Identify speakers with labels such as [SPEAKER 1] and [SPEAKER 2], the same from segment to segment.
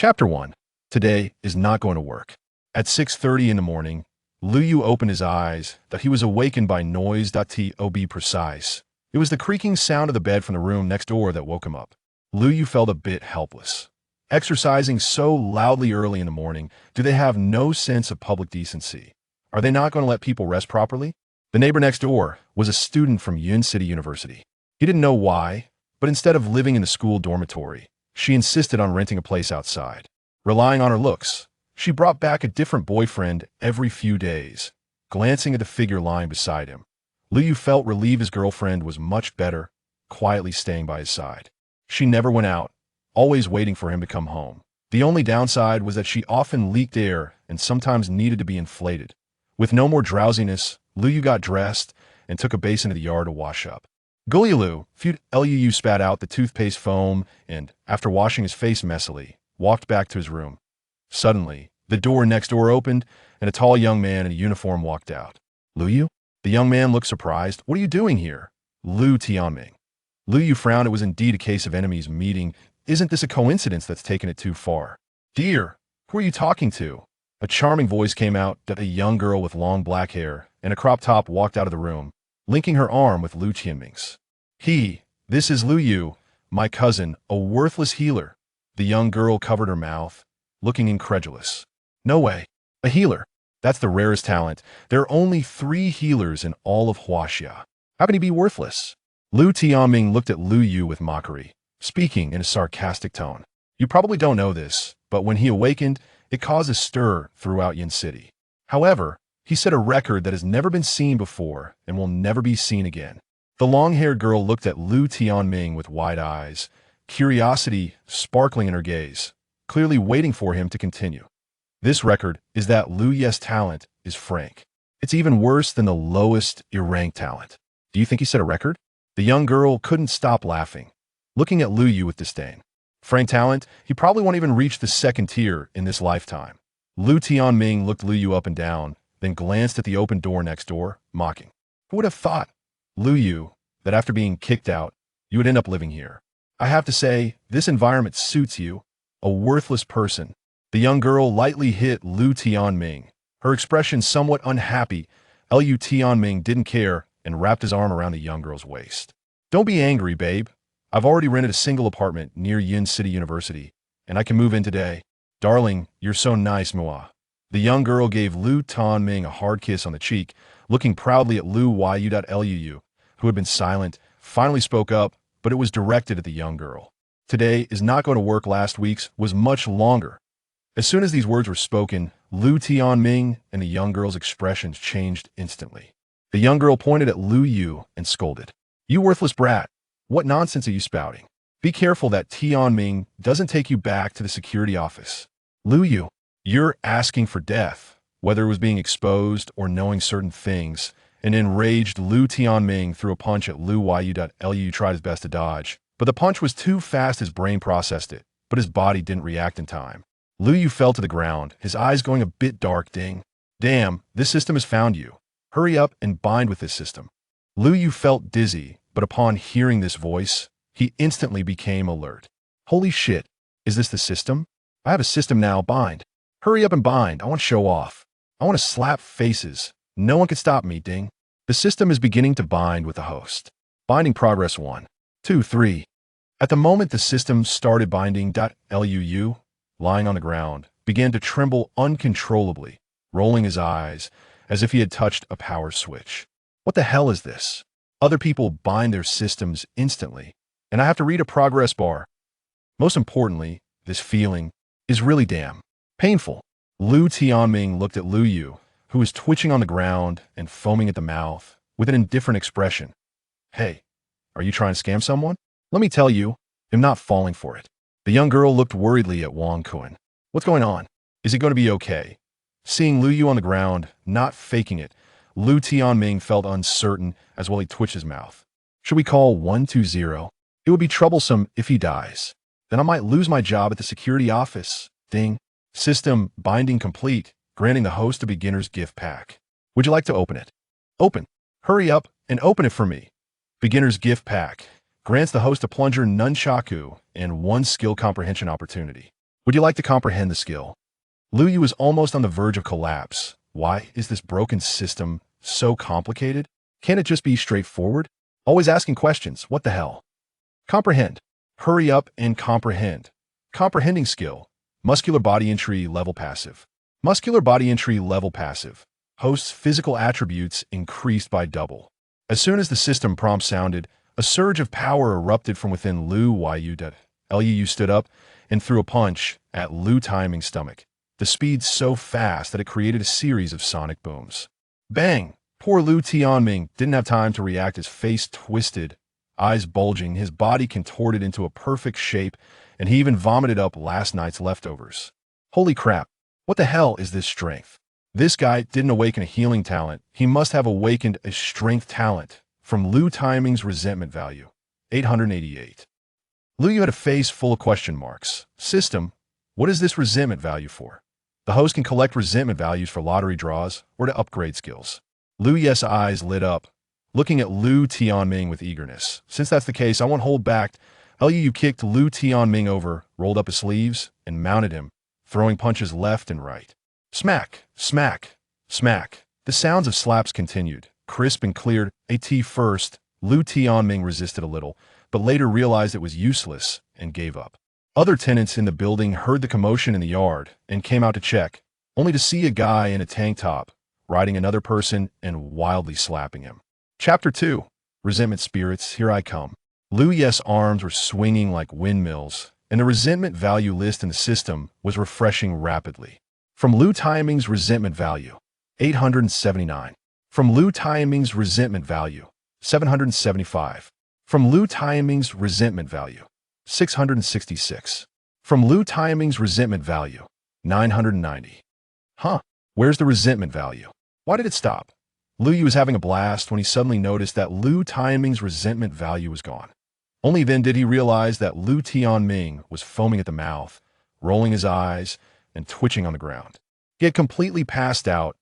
[SPEAKER 1] Chapter 1. Today is not going to work. At 6:30 in the morning, Lu Yu opened his eyes that he was awakened by noise. To be precise, it was the creaking sound of the bed from the room next door that woke him up. Lu Yu felt a bit helpless. Exercising so loudly early in the morning, do they have no sense of public decency? Are they not going to let people rest properly? The neighbor next door was a student from Yun City University. He didn't know why, but instead of living in the school dormitory, she insisted on renting a place outside. Relying on her looks, she brought back a different boyfriend every few days. Glancing at the figure lying beside him, Lu Yu felt relieved his girlfriend was much better, quietly staying by his side. She never went out, always waiting for him to come home. The only downside was that she often leaked air and sometimes needed to be inflated. With no more drowsiness, Lu Yu got dressed and took a basin to the yard to wash up. Lu Yu spat out the toothpaste foam and, after washing his face messily, walked back to his room. Suddenly, the door next door opened, and a tall young man in a uniform walked out. Lu Yu? The young man looked surprised. What are you doing here? Lu Tianming. Lu Yu frowned. It was indeed a case of enemies meeting. Isn't this a coincidence that's taken it too far? Dear, who are you talking to? A charming voice came out that a young girl with long black hair and a crop top walked out of the room, linking her arm with Lu Tianming's. This is Lu Yu, my cousin, a worthless healer. The young girl covered her mouth, looking incredulous. No way. A healer? That's the rarest talent. There are only 3 healers in all of Huaxia. How can he be worthless? Lu Tianming looked at Lu Yu with mockery, speaking in a sarcastic tone. You probably don't know this, but when he awakened, it caused a stir throughout Yin City. However, he set a record that has never been seen before and will never be seen again. The long-haired girl looked at Lu Tianming with wide eyes, curiosity sparkling in her gaze, clearly waiting for him to continue. This record is that Lu Yu's talent is frank. It's even worse than the lowest rank talent. Do you think he set a record? The young girl couldn't stop laughing, looking at Lu Yu with disdain. Frank talent? He probably won't even reach the 2nd tier in this lifetime. Lu Tianming looked Lu Yu up and down, then glanced at the open door next door, mocking. Who would have thought, Lu Yu, that after being kicked out, you would end up living here? I have to say, this environment suits you, a worthless person. The young girl lightly hit Lu Tianming, her expression somewhat unhappy. Lu Tianming didn't care and wrapped his arm around the young girl's waist. Don't be angry, babe. I've already rented a single apartment near Yin City University, and I can move in today. Darling, you're so nice, Mua. The young girl gave Lu Tianming a hard kiss on the cheek, looking proudly at Lu Yu, who had been silent, finally spoke up, but it was directed at the young girl. Today is not going to work. Last week's was much longer. As soon as these words were spoken, Lu Tianming and the young girl's expressions changed instantly. The young girl pointed at Lu Yu and scolded. You worthless brat. What nonsense are you spouting? Be careful that Tianming doesn't take you back to the security office. Lu Yu, you're asking for death, whether it was being exposed or knowing certain things. An enraged Lu Tianming threw a punch at Lu Yu. Lu tried his best to dodge, but the punch was too fast. His brain processed it, but his body didn't react in time. Lu Yu fell to the ground, his eyes going a bit dark. Damn, this system has found you. Hurry up and bind with this system. Lu Yu felt dizzy, but upon hearing this voice, he instantly became alert. Holy shit, is this the system? I have a system now. Bind. Hurry up and bind. I want to show off. I want to slap faces. No one can stop me. Ding. The system is beginning to bind with the host. Binding progress 1, 2, 3. At the moment the system started binding, Lu, lying on the ground, began to tremble uncontrollably, rolling his eyes as if he had touched a power switch. What the hell is this? Other people bind their systems instantly, and I have to read a progress bar. Most importantly, this feeling is really damn painful. Lu Tianming looked at Lu Yu, who was twitching on the ground and foaming at the mouth, with an indifferent expression. Hey, are you trying to scam someone? Let me tell you, I'm not falling for it. The young girl looked worriedly at Wang Kun. What's going on? Is it going to be okay? Seeing Lu Yu on the ground, not faking it, Lu Tianming felt uncertain as well. He twitched his mouth. Should we call 120? It would be troublesome if he dies. Then I might lose my job at the security office. Ding. System binding complete, granting the host a beginner's gift pack. Would you like to open it? Open. Hurry up and open it for me. Beginner's gift pack grants the host a plunger nunchaku and 1 skill comprehension opportunity. Would you like to comprehend the skill? Lu Yu was almost on the verge of collapse. Why is this broken system so complicated? Can't it just be straightforward? Always asking questions. What the hell? Comprehend. Hurry up and comprehend. Comprehending skill. Muscular body entry level passive. Muscular body entry level passive. Host's physical attributes increased by double. As soon as the system prompt sounded, a surge of power erupted from within Lu Yu. Lu stood up and threw a punch at Lu Timing's stomach. The speed so fast that it created a series of sonic booms. Bang! Poor Lu Tianming didn't have time to react. His face twisted, eyes bulging, his body contorted into a perfect shape, and he even vomited up last night's leftovers. Holy crap, what the hell is this strength? This guy didn't awaken a healing talent. He must have awakened a strength talent. From Lu Timing's resentment value, 888. Lu Yu had a face full of question marks. System, what is this resentment value for? The host can collect resentment values for lottery draws or to upgrade skills. Lu Yu's eyes lit up, looking at Lu Tianming with eagerness. Since that's the case, I won't hold back. Lu kicked Lu Tianming over, rolled up his sleeves, and mounted him, throwing punches left and right. Smack, smack, smack. The sounds of slaps continued, crisp and clear. At first, Lu Tianming resisted a little, but later realized it was useless and gave up. Other tenants in the building heard the commotion in the yard and came out to check, only to see a guy in a tank top, riding another person and wildly slapping him. Chapter 2. Resentment Spirits, Here I Come. Lu Yu's arms were swinging like windmills, and the resentment value list in the system was refreshing rapidly. From Lu Timing's resentment value, 879. From Lu Timing's resentment value, 775. From Lu Timing's resentment value, 666. From Lu Timing's resentment value, 990. Huh, where's the resentment value? Why did it stop? Lu Yu was having a blast when he suddenly noticed that Lu Timing's resentment value was gone. Only then did he realize that Lu Tianming was foaming at the mouth, rolling his eyes, and twitching on the ground. He had completely passed out.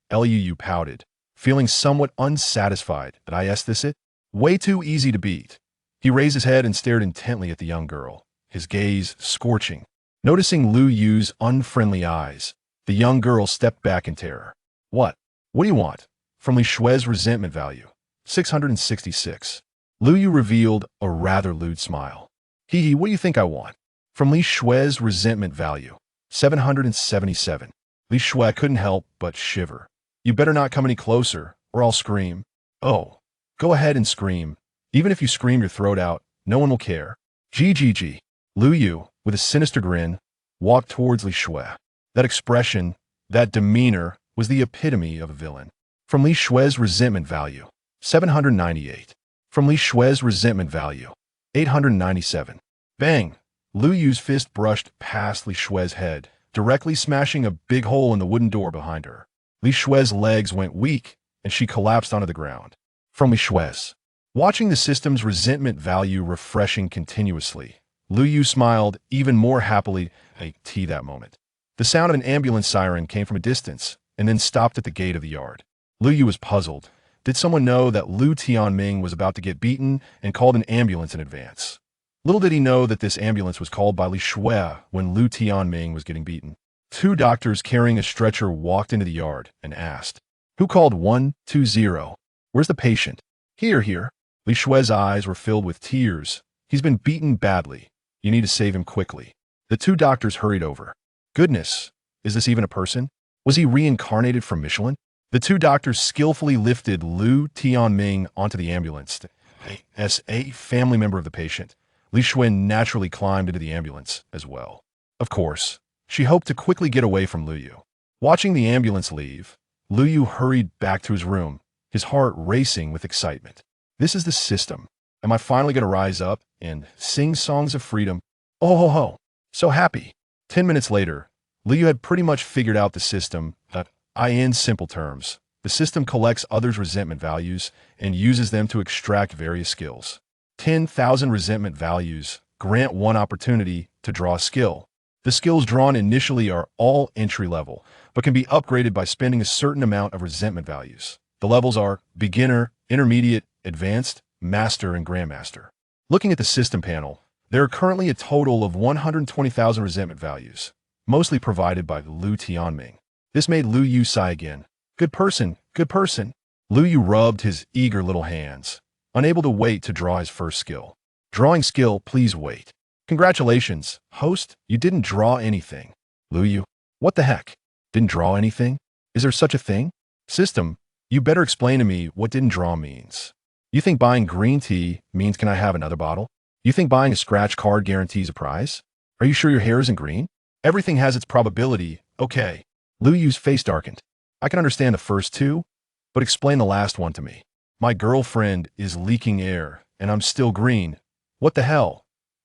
[SPEAKER 1] Lu pouted, feeling somewhat unsatisfied. Did I ask this it? Way too easy to beat. He raised his head and stared intently at the young girl, his gaze scorching. Noticing Lu Yu's unfriendly eyes, the young girl stepped back in terror. What? What do you want? From Li Shui's resentment value, 666. Lu Yu revealed a rather lewd smile. Hee, what do you think I want? From Li Shui's resentment value, 777. Li Shui couldn't help but shiver. You better not come any closer, or I'll scream. Oh, go ahead and scream. Even if you scream your throat out, no one will care. GGG. Lu Yu, with a sinister grin, walked towards Li Shui. That expression, that demeanor, was the epitome of a villain. From Li Shui's resentment value, 798. From Li Shui's resentment value, 897. Bang! Lu Yu's fist brushed past Li Shui's head, directly smashing a big hole in the wooden door behind her. Li Shui's legs went weak, and she collapsed onto the ground. From Li Shui's. Watching the system's resentment value refreshing continuously, Lu Yu smiled even more happily at that moment. The sound of an ambulance siren came from a distance, and then stopped at the gate of the yard. Lu Yu was puzzled. Did someone know that Lu Tianming was about to get beaten and called an ambulance in advance? Little did he know that this ambulance was called by Li Shui when Lu Tianming was getting beaten. Two doctors carrying a stretcher walked into the yard and asked, "Who called 120? Where's the patient?" Here. Li Shui's eyes were filled with tears. He's been beaten badly. You need to save him quickly. The two doctors hurried over. Goodness, is this even a person? Was he reincarnated from Michelin? The two doctors skillfully lifted Lu Tianming onto the ambulance. As a family member of the patient, Li Shui naturally climbed into the ambulance as well. Of course, she hoped to quickly get away from Lu Yu. Watching the ambulance leave, Lu Yu hurried back to his room, his heart racing with excitement. This is the system. Am I finally going to rise up and sing songs of freedom? Oh ho ho! So happy. 10 minutes later, Lu Yu had pretty much figured out the system. In simple terms, the system collects others' resentment values and uses them to extract various skills. 10,000 resentment values grant one opportunity to draw a skill. The skills drawn initially are all entry level, but can be upgraded by spending a certain amount of resentment values. The levels are beginner, intermediate, advanced, master, and grandmaster. Looking at the system panel, There are currently a total of 120,000 resentment values, mostly provided by Lu Tianming. This made Lu Yu sigh again. Good person, good person. Lu Yu rubbed his eager little hands, unable to wait to draw his first skill. Drawing skill, please wait. Congratulations, host, you didn't draw anything. Lu Yu, what the heck? Didn't draw anything? Is there such a thing? System, you better explain to me what didn't draw means. You think buying green tea means can I have another bottle? You think buying a scratch card guarantees a prize? Are you sure your hair isn't green? Everything has its probability, okay. Lu Yu's face darkened. I can understand the first two, but explain the last one to me. My girlfriend is leaking air, and I'm still green. What the hell?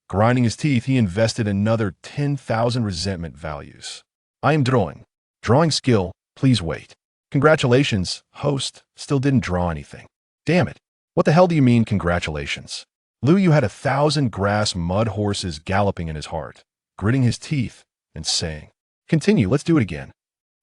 [SPEAKER 1] Grinding his teeth, he invested another 10,000 resentment values. I am drawing. Drawing skill, please wait. Congratulations, host, still didn't draw anything. Damn it. What the hell do you mean congratulations? Lu Yu had 1,000 grass mud horses galloping in his heart, gritting his teeth and saying, continue, let's do it again.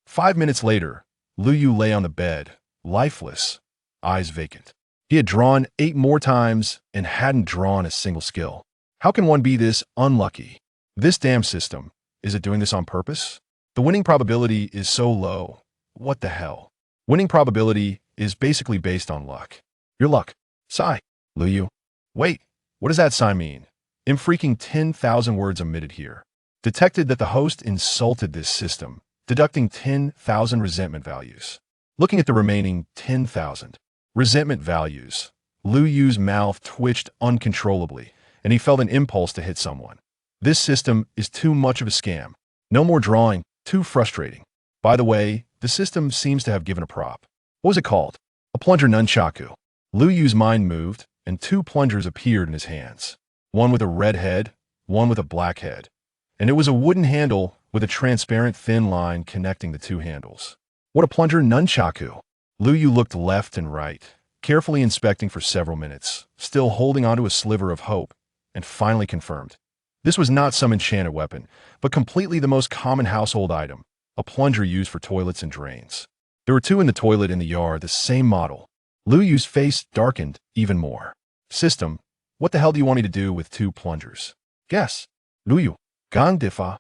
[SPEAKER 1] 5 minutes later, Lu Yu lay on the bed, lifeless, eyes vacant. He had drawn 8 more times and hadn't drawn a single skill. How can one be this unlucky? This damn system, is it doing this on purpose? The winning probability is so low. What the hell? Winning probability is basically based on luck. Your luck. Sigh. Lu Yu. Wait, what does that sign mean? I'm freaking 10,000 words omitted here. Detected that the host insulted this system, deducting 10,000 resentment values. Looking at the remaining 10,000 resentment values, Lu Yu's mouth twitched uncontrollably, and he felt an impulse to hit someone. This system is too much of a scam. No more drawing, too frustrating. By the way, the system seems to have given a prop. What was it called? A plunger nunchaku. Lu Yu's mind moved, and 2 plungers appeared in his hands. One with a red head, one with a black head. And it was a wooden handle with a transparent thin line connecting the 2 handles. What a plunger nunchaku! Lu Yu looked left and right, carefully inspecting for several minutes, still holding onto a sliver of hope, and finally confirmed. This was not some enchanted weapon, but completely the most common household item, a plunger used for toilets and drains. There were 2 in the toilet in the yard, the same model. Lu Yu's face darkened even more. System, what the hell do you want me to do with 2 plungers? Guess. Lu Yu, gang difa.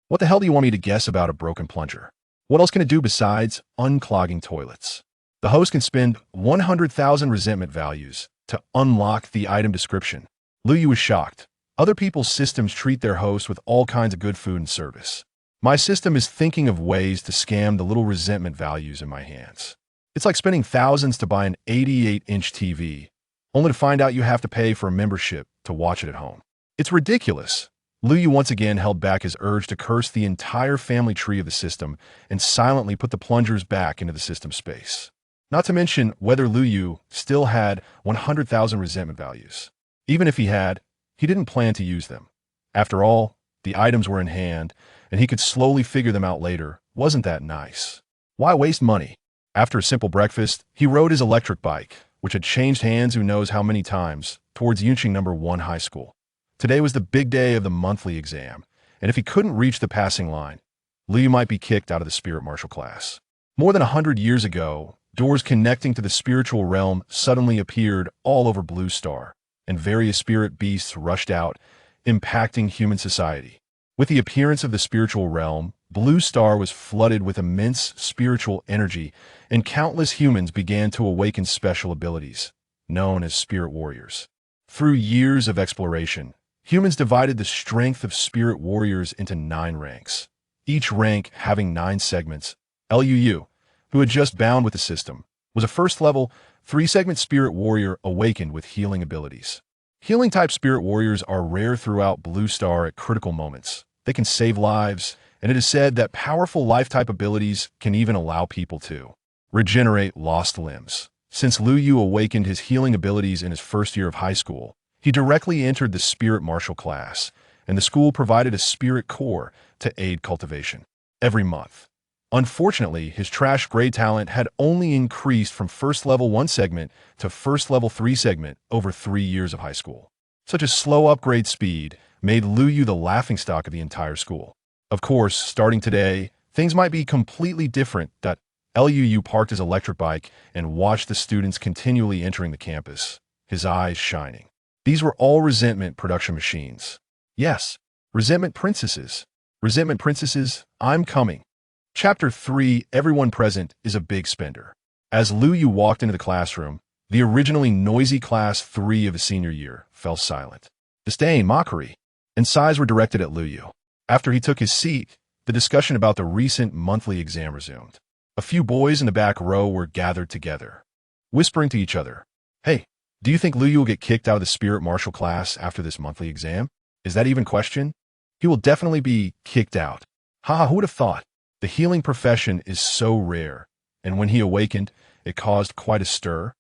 [SPEAKER 1] What the hell do you want me to guess about a broken plunger? What else can it do besides unclogging toilets? The host can spend 100,000 resentment values to unlock the item description. Lu Yu was shocked. Other people's systems treat their hosts with all kinds of good food and service. My system is thinking of ways to scam the little resentment values in my hands. It's like spending thousands to buy an 88-inch TV, only to find out you have to pay for a membership to watch it at home. It's ridiculous. Lu Yu once again held back his urge to curse the entire family tree of the system and silently put the plungers back into the system space. Not to mention whether Lu Yu still had 100,000 resentment values. Even if he had, he didn't plan to use them. After all, the items were in hand, and he could slowly figure them out later. Wasn't that nice? Why waste money? After a simple breakfast, he rode his electric bike, which had changed hands who knows how many times, towards Yunqing No. 1 High School. Today was the big day of the monthly exam, and if he couldn't reach the passing line, Lu Yu might be kicked out of the spirit martial class. More than 100 years ago, doors connecting to the spiritual realm suddenly appeared all over Blue Star, and various spirit beasts rushed out, impacting human society. With the appearance of the spiritual realm, Blue Star was flooded with immense spiritual energy, and countless humans began to awaken special abilities, known as spirit warriors. Through years of exploration, humans divided the strength of spirit warriors into 9 ranks, each rank having 9 segments. Lu, who had just bound with the system, was a first-level, 3-segment spirit warrior awakened with healing abilities. Healing-type spirit warriors are rare throughout Blue Star at critical moments. They can save lives, and it is said that powerful life-type abilities can even allow people to regenerate lost limbs. Since Lu Yu awakened his healing abilities in his first year of high school, he directly entered the spirit martial class, and the school provided a spirit core to aid cultivation every month. Unfortunately, his trash grade talent had only increased from first level 1 segment to first level 3 segment over 3 years of high school. Such a slow upgrade speed made Lu Yu the laughingstock of the entire school. Of course, starting today, things might be completely different. Lu parked his electric bike and watched the students continually entering the campus, his eyes shining. These were all resentment production machines. Yes, resentment princesses. Resentment princesses, I'm coming. Chapter 3, Everyone Present is a Big Spender. As Lu Yu walked into the classroom, the originally noisy Class 3 of his senior year fell silent. Disdain, mockery, and sighs were directed at Lu Yu. After he took his seat, the discussion about the recent monthly exam resumed. A few boys in the back row were gathered together, whispering to each other, "Hey, do you think Lu Yu will get kicked out of the spirit martial class after this monthly exam? Is that even question? He will definitely be kicked out. Haha, who would have thought? The healing profession is so rare, and when he awakened, it caused quite a stir,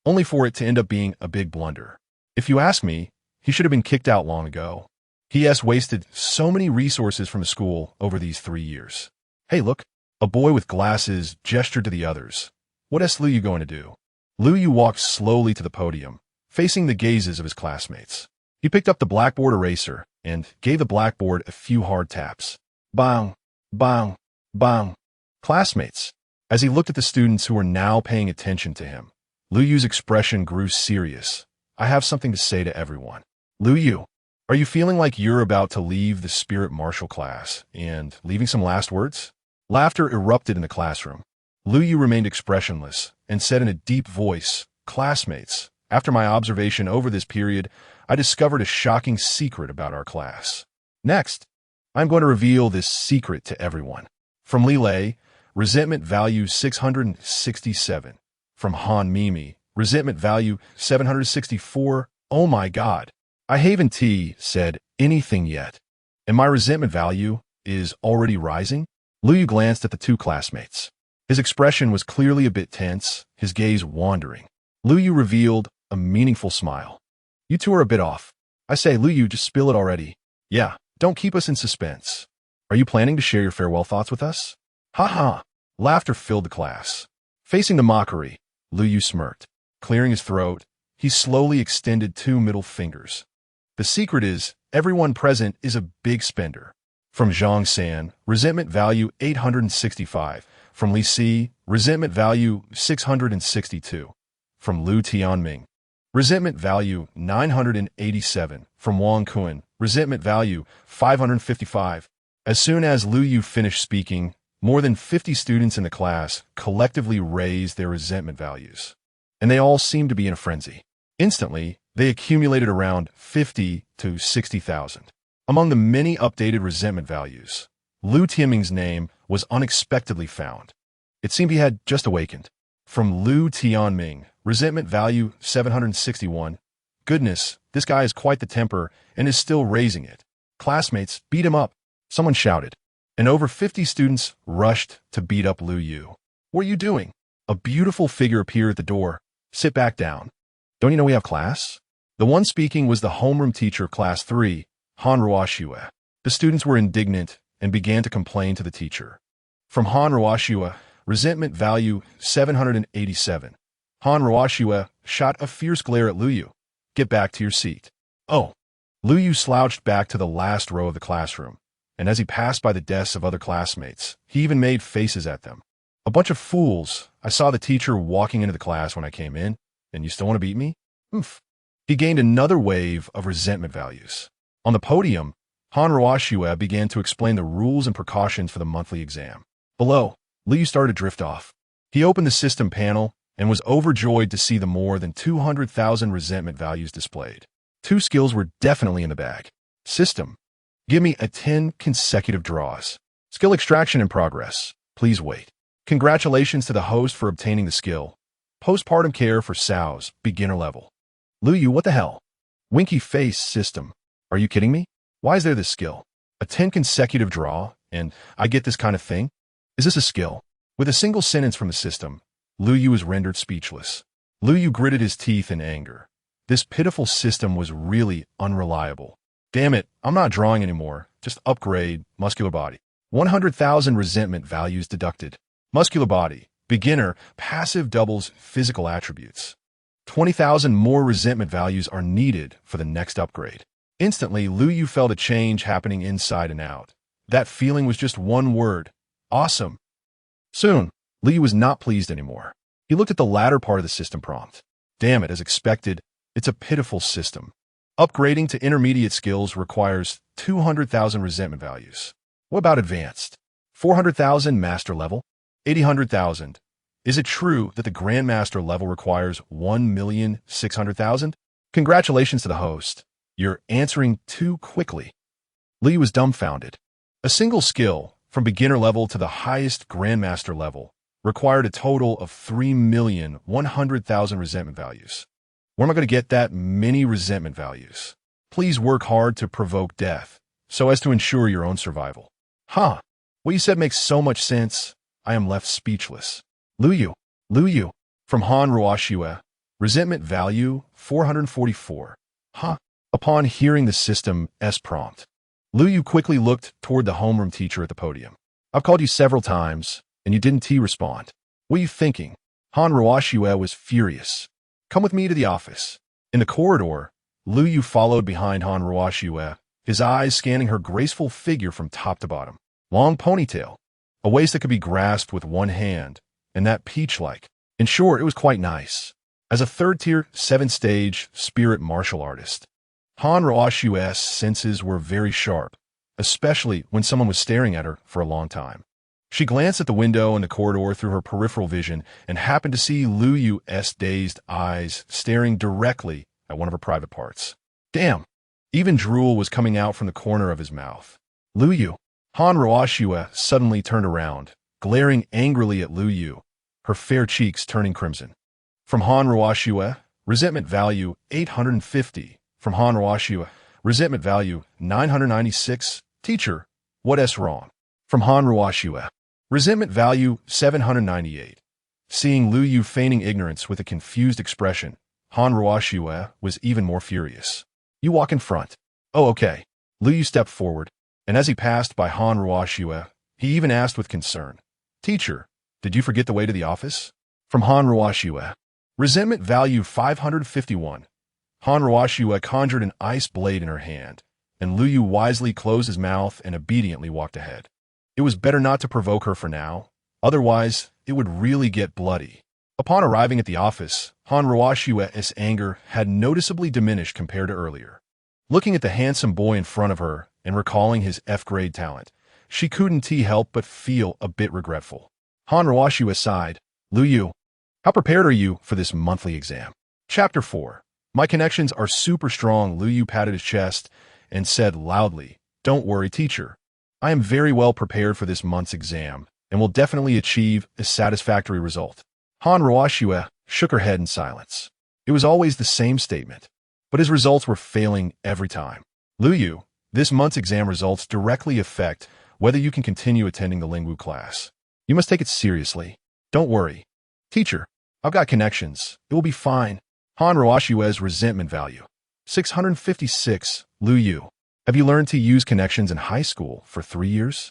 [SPEAKER 1] only for it to end up being a big blunder. If you ask me, he should have been kicked out long ago. He has wasted so many resources from the school over these 3 years. Hey, look, a boy with glasses gestured to the others. What is Lu Yu going to do? Lu Yu walked slowly to the podium, facing the gazes of his classmates. He picked up the blackboard eraser and gave the blackboard a few hard taps. Bang, bang, bang. Classmates. As he looked at the students who were now paying attention to him, Lu Yu's expression grew serious. I have something to say to everyone. Lu Yu, are you feeling like you're about to leave the spirit martial class and leaving some last words? Laughter erupted in the classroom. Lu Yu remained expressionless and said in a deep voice, Classmates, after my observation over this period, I discovered a shocking secret about our class. Next, I'm going to reveal this secret to everyone. From Li Lei, resentment value 667. From Han Mimi, resentment value 764. Oh my God. I haven't said anything yet, and my resentment value is already rising? Lu Yu glanced at the two classmates. His expression was clearly a bit tense, his gaze wandering. Lu Yu revealed a meaningful smile. You two are a bit off. I say, Lu Yu, just spill it already. Yeah, don't keep us in suspense. Are you planning to share your farewell thoughts with us? Ha ha. Laughter filled the class. Facing the mockery, Lu Yu smirked. Clearing his throat, he slowly extended 2 middle fingers. The secret is, everyone present is a big spender. From Zhang San, resentment value 865. From Li Si, resentment value 662. From Lu Tianming, resentment value 987. From Wang Kun, resentment value 555. As soon as Lu Yu finished speaking, more than 50 students in the class collectively raised their resentment values, and they all seemed to be in a frenzy. Instantly, they accumulated around 50 to 60,000. Among the many updated resentment values, Lu Tianming's name was unexpectedly found. It seemed he had just awakened. From Lu Tianming, resentment value 761. Goodness, this guy has quite the temper and is still raising it. Classmates, beat him up. Someone shouted, and over 50 students rushed to beat up Lu Yu. What are you doing? A beautiful figure appeared at the door. Sit back down. Don't you know we have class? The one speaking was the homeroom teacher of Class 3, Han Ruoxue. The students were indignant and began to complain to the teacher. From Han Ruoxue, resentment value 787. Han Ruoxue shot a fierce glare at Lu Yu. Get back to your seat. Oh. Lu Yu slouched back to the last row of the classroom, and as he passed by the desks of other classmates, he even made faces at them. A bunch of fools. I saw the teacher walking into the class when I came in, and you still want to beat me? Oof. He gained another wave of resentment values. On the podium, Han Ruoxue began to explain the rules and precautions for the monthly exam. Below, Lu Yu started to drift off. He opened the system panel and was overjoyed to see the more than 200,000 resentment values displayed. 2 skills were definitely in the bag. System. Give me 10 consecutive draws. Skill extraction in progress. Please wait. Congratulations to the host for obtaining the skill. Postpartum care for sows, beginner level. Lu Yu, what the hell? Winky face system. Are you kidding me? Why is there this skill? A 10 consecutive draw, and I get this kind of thing? Is this a skill? With a single sentence from the system, Lu Yu was rendered speechless. Lu Yu gritted his teeth in anger. This pitiful system was really unreliable. Damn it, I'm not drawing anymore. Just upgrade, muscular body. 100,000 resentment values deducted. Muscular body, beginner, passive doubles physical attributes. 20,000 more resentment values are needed for the next upgrade. Instantly, Lu Yu felt a change happening inside and out. That feeling was just one word. Awesome. Soon, Lu Yu was not pleased anymore. He looked at the latter part of the system prompt. Damn it, as expected, it's a pitiful system. Upgrading to intermediate skills requires 200,000 resentment values. What about advanced? 400,000 master level? 800,000. Is it true that the grandmaster level requires 1,600,000? Congratulations to the host. You're answering too quickly. Lee was dumbfounded. A single skill, from beginner level to the highest grandmaster level, required a total of 3,100,000 resentment values. Where am I going to get that many resentment values? Please work hard to provoke death, so as to ensure your own survival. Huh. What you said makes so much sense. I am left speechless. Lu Yu, from Han Ruoxue, resentment value 444. Huh. Upon hearing the system's prompt, Lu Yu quickly looked toward the homeroom teacher at the podium. I've called you several times, and you didn't respond. What are you thinking? Han Ruoxue was furious. Come with me to the office. In the corridor, Lu Yu followed behind Han Ruoxue, his eyes scanning her graceful figure from top to bottom. Long ponytail, a waist that could be grasped with one hand, and that peach-like. In short, it was quite nice. As a third-tier, 7th-stage spirit martial artist, Han Ruoxue's senses were very sharp, especially when someone was staring at her for a long time. She glanced at the window in the corridor through her peripheral vision and happened to see Lu Yu's dazed eyes staring directly at one of her private parts. Damn! Even drool was coming out from the corner of his mouth. Lu Yu. Han Ruoxue suddenly turned around, glaring angrily at Lu Yu, her fair cheeks turning crimson. From Han Ruoxue, resentment value 850. From Han Ruoxue, resentment value 996. Teacher, what's wrong? From Han Ruoxue, resentment value 798. Seeing Lu Yu feigning ignorance with a confused expression, Han Ruoxue was even more furious. You walk in front. Oh, okay. Lu Yu stepped forward, and as he passed by Han Ruoxue, he even asked with concern, Teacher, did you forget the way to the office? From Han Ruoxue, resentment value 551. Han Ruoxue conjured an ice blade in her hand, and Lu Yu wisely closed his mouth and obediently walked ahead. It was better not to provoke her for now, otherwise it would really get bloody. Upon arriving at the office, Han Ruoxue's anger had noticeably diminished compared to earlier. Looking at the handsome boy in front of her and recalling his F-grade talent, she couldn't help but feel a bit regretful. Han Ruoxue sighed. Lu Yu, how prepared are you for this monthly exam? Chapter 4. My connections are super strong. Lu Yu patted his chest and said loudly, Don't worry, teacher. I am very well prepared for this month's exam and will definitely achieve a satisfactory result. Han Ruoxue shook her head in silence. It was always the same statement, but his results were failing every time. Lu Yu, this month's exam results directly affect whether you can continue attending the Lingwu class. You must take it seriously. Don't worry. Teacher, I've got connections. It will be fine. Han Ruoxue's resentment value 656. Lu Yu, have you learned to use connections in high school for 3 years?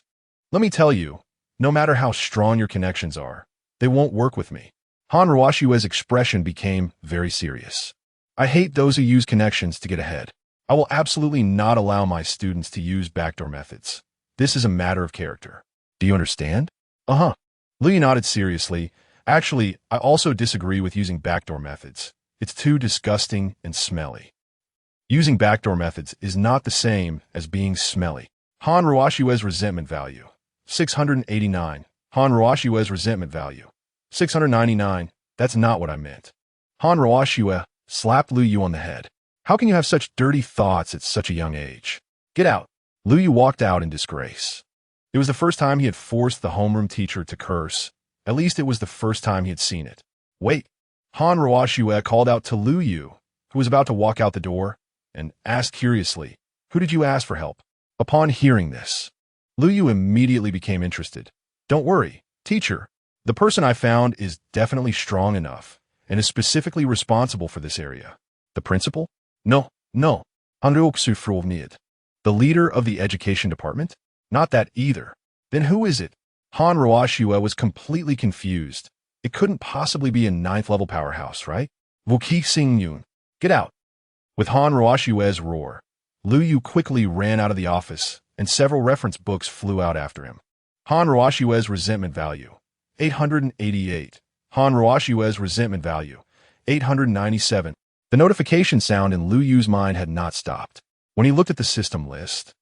[SPEAKER 1] Let me tell you, no matter how strong your connections are, they won't work with me. Han Ruoxue's expression became very serious. I hate those who use connections to get ahead. I will absolutely not allow my students to use backdoor methods. This is a matter of character. Do you understand? Uh-huh. Lu Yu nodded seriously. Actually, I also disagree with using backdoor methods. It's too disgusting and smelly. Using backdoor methods is not the same as being smelly. Han Ruoxue's resentment value 689. Han Ruoxue's resentment value 699. That's not what I meant. Han Ruoxue slapped Lu Yu on the head. How can you have such dirty thoughts at such a young age? Get out. Lu Yu walked out in disgrace. It was the first time he had forced the homeroom teacher to curse. At least it was the first time he had seen it. Wait. Han Ruoxue called out to Lu Yu, who was about to walk out the door, and asked curiously, Who did you ask for help? Upon hearing this, Lu Yu immediately became interested. Don't worry, teacher. The person I found is definitely strong enough and is specifically responsible for this area. The principal? No. Han Ruoxue. The leader of the education department? Not that either. Then who is it? Han Ruoxue was completely confused. It couldn't possibly be a 9th-level powerhouse, right? Wuqi Xingyun. Get out. With Han Ruoxue's roar, Lu Yu quickly ran out of the office, and several reference books flew out after him. Han Ruoxue's resentment value 888. Han Ruoxue's resentment value 897. The notification sound in Lu Yu's mind had not stopped. When he looked at the system list,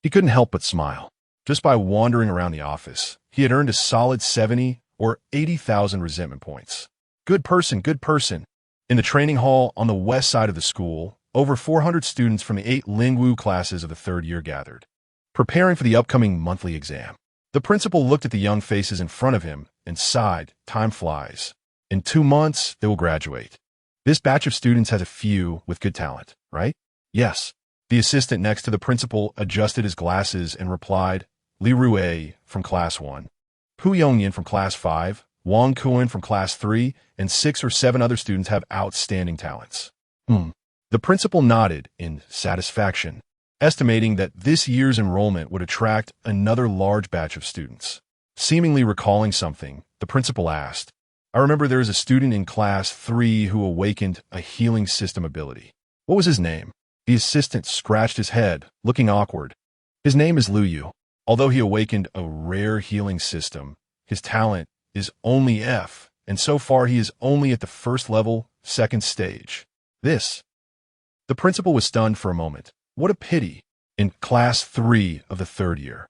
[SPEAKER 1] he couldn't help but smile. Just by wandering around the office, he had earned a solid 70 or 80,000 resentment points. Good person, good person. In the training hall on the west side of the school, over 400 students from the 8 Lingwu classes of the 3rd year gathered, preparing for the upcoming monthly exam. The principal looked at the young faces in front of him and sighed. Time flies. In 2 months, they will graduate. This batch of students has a few with good talent, right? Yes. The assistant next to the principal adjusted his glasses and replied, Li Rue from Class 1, Pu Yongyan from Class 5, Wang Kuan from Class 3, and 6 or 7 other students have outstanding talents. The principal nodded in satisfaction, estimating that this year's enrollment would attract another large batch of students. Seemingly recalling something, the principal asked, I remember there is a student in Class 3 who awakened a healing system ability. What was his name? The assistant scratched his head, looking awkward. His name is Lu Yu. Although he awakened a rare healing system, his talent is only F, and so far he is only at the 1st level, 2nd stage. The principal was stunned for a moment. What a pity. In Class 3 of the 3rd year,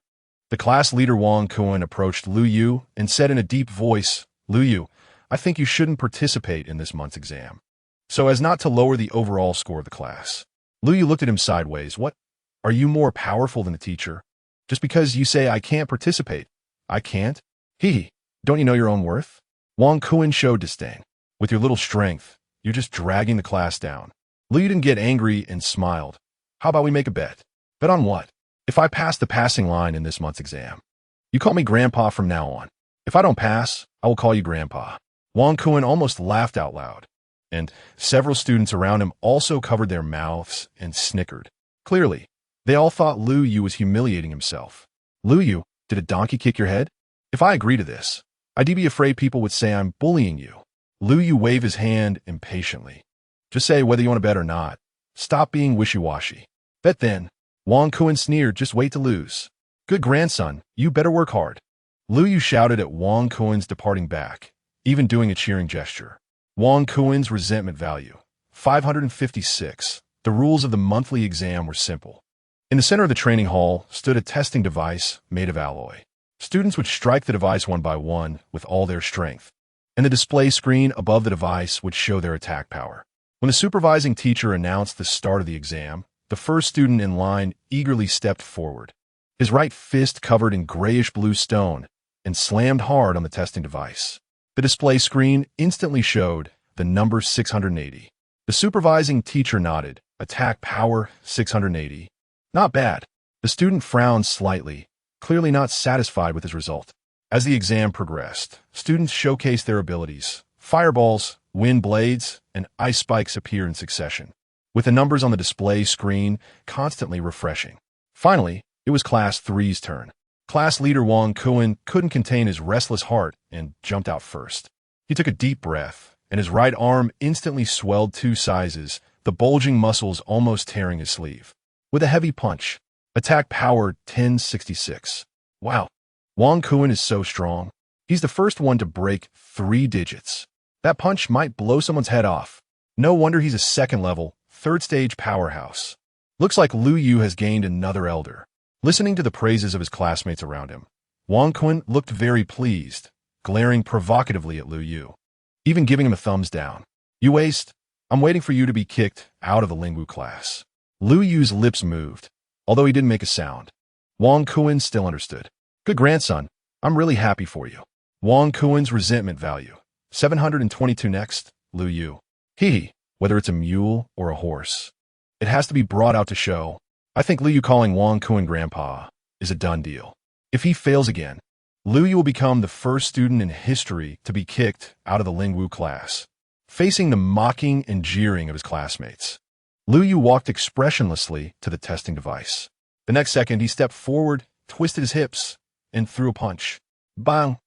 [SPEAKER 1] the class leader Wang Kuan approached Lu Yu and said in a deep voice, Lu Yu, I think you shouldn't participate in this month's exam, so as not to lower the overall score of the class. Lu Yu looked at him sideways. What? Are you more powerful than the teacher? Just because you say I can't participate, I can't? Don't you know your own worth? Wang Kuan showed disdain. With your little strength, you're just dragging the class down. Lu Yu didn't get angry and smiled. How about we make a bet? Bet on what? If I pass the passing line in this month's exam, you call me Grandpa from now on. If I don't pass, I will call you Grandpa. Wang Kuan almost laughed out loud, and several students around him also covered their mouths and snickered. Clearly, they all thought Lu Yu was humiliating himself. Lu Yu, did a donkey kick your head? If I agree to this, I'd be afraid people would say I'm bullying you. Lu Yu waved his hand impatiently. Just say whether you want to bet or not. Stop being wishy-washy. Bet then. Wang Kuan sneered, just wait to lose. Good grandson, you better work hard. Lu Yu shouted at Wang Kuan's departing back, even doing a cheering gesture. Wang Kuan's resentment value, 556. The rules of the monthly exam were simple. In the center of the training hall stood a testing device made of alloy. Students would strike the device one by one with all their strength, and the display screen above the device would show their attack power. When the supervising teacher announced the start of the exam, the first student in line eagerly stepped forward, his right fist covered in grayish-blue stone, and slammed hard on the testing device. The display screen instantly showed the number 680. The supervising teacher nodded. Attack power 680. Not bad. The student frowned slightly, clearly not satisfied with his result. As the exam progressed, students showcased their abilities. Fireballs, wind blades, and ice spikes appear in succession, with the numbers on the display screen constantly refreshing. Finally, it was Class 3's turn. Class leader Wang Kuan couldn't contain his restless heart and jumped out first. He took a deep breath, and his right arm instantly swelled 2 sizes, the bulging muscles almost tearing his sleeve. With a heavy punch, attack power 1066. Wow, Wang Kuan is so strong. He's the first one to break 3 digits. That punch might blow someone's head off. No wonder he's a 2nd level, 3rd stage powerhouse. Looks like Lu Yu has gained another elder. Listening to the praises of his classmates around him, Wang Kuan looked very pleased, glaring provocatively at Lu Yu, even giving him a thumbs down. You waste. I'm waiting for you to be kicked out of the Lingwu class. Lu Yu's lips moved, although he didn't make a sound. Wang Kuan still understood. Good grandson, I'm really happy for you. Wang Kuan's resentment value, 722 next, Lu Yu. Whether it's a mule or a horse, it has to be brought out to show. I think Lu Yu calling Wang Kuan Grandpa is a done deal. If he fails again, Lu Yu will become the first student in history to be kicked out of the Lingwu class, facing the mocking and jeering of his classmates. Lu Yu walked expressionlessly to the testing device. The next second, he stepped forward, twisted his hips, and threw a punch. Bang!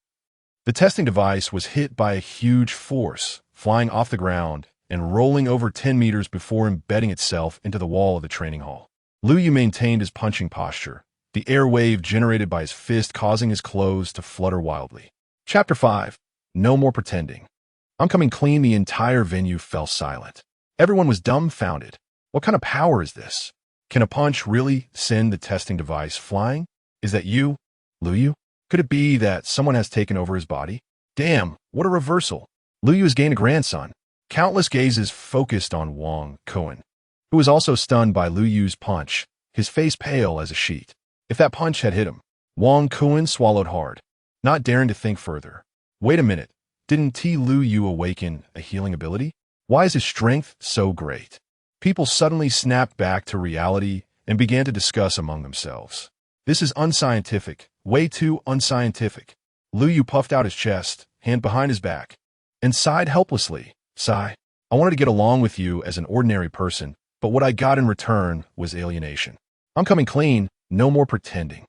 [SPEAKER 1] The testing device was hit by a huge force, flying off the ground and rolling over 10 meters before embedding itself into the wall of the training hall. Lu Yu maintained his punching posture, the air wave generated by his fist causing his clothes to flutter wildly. Chapter 5. No more pretending. I'm coming clean. The entire venue fell silent. Everyone was dumbfounded. What kind of power is this? Can a punch really send the testing device flying? Is that you, Luyu? Could it be that someone has taken over his body? Damn, what a reversal. Luyu has gained a grandson. Countless gazes focused on Wang Cohen, who was also stunned by Luyu's punch, his face pale as a sheet. If that punch had hit him, Wang Cohen swallowed hard, not daring to think further. Wait a minute, didn't Luyu awaken a healing ability? Why is his strength so great? People suddenly snapped back to reality and began to discuss among themselves. This is unscientific, way too unscientific. Luyu puffed out his chest, hand behind his back, and sighed helplessly. Sigh. I wanted to get along with you as an ordinary person, but what I got in return was alienation. I'm coming clean, no more pretending.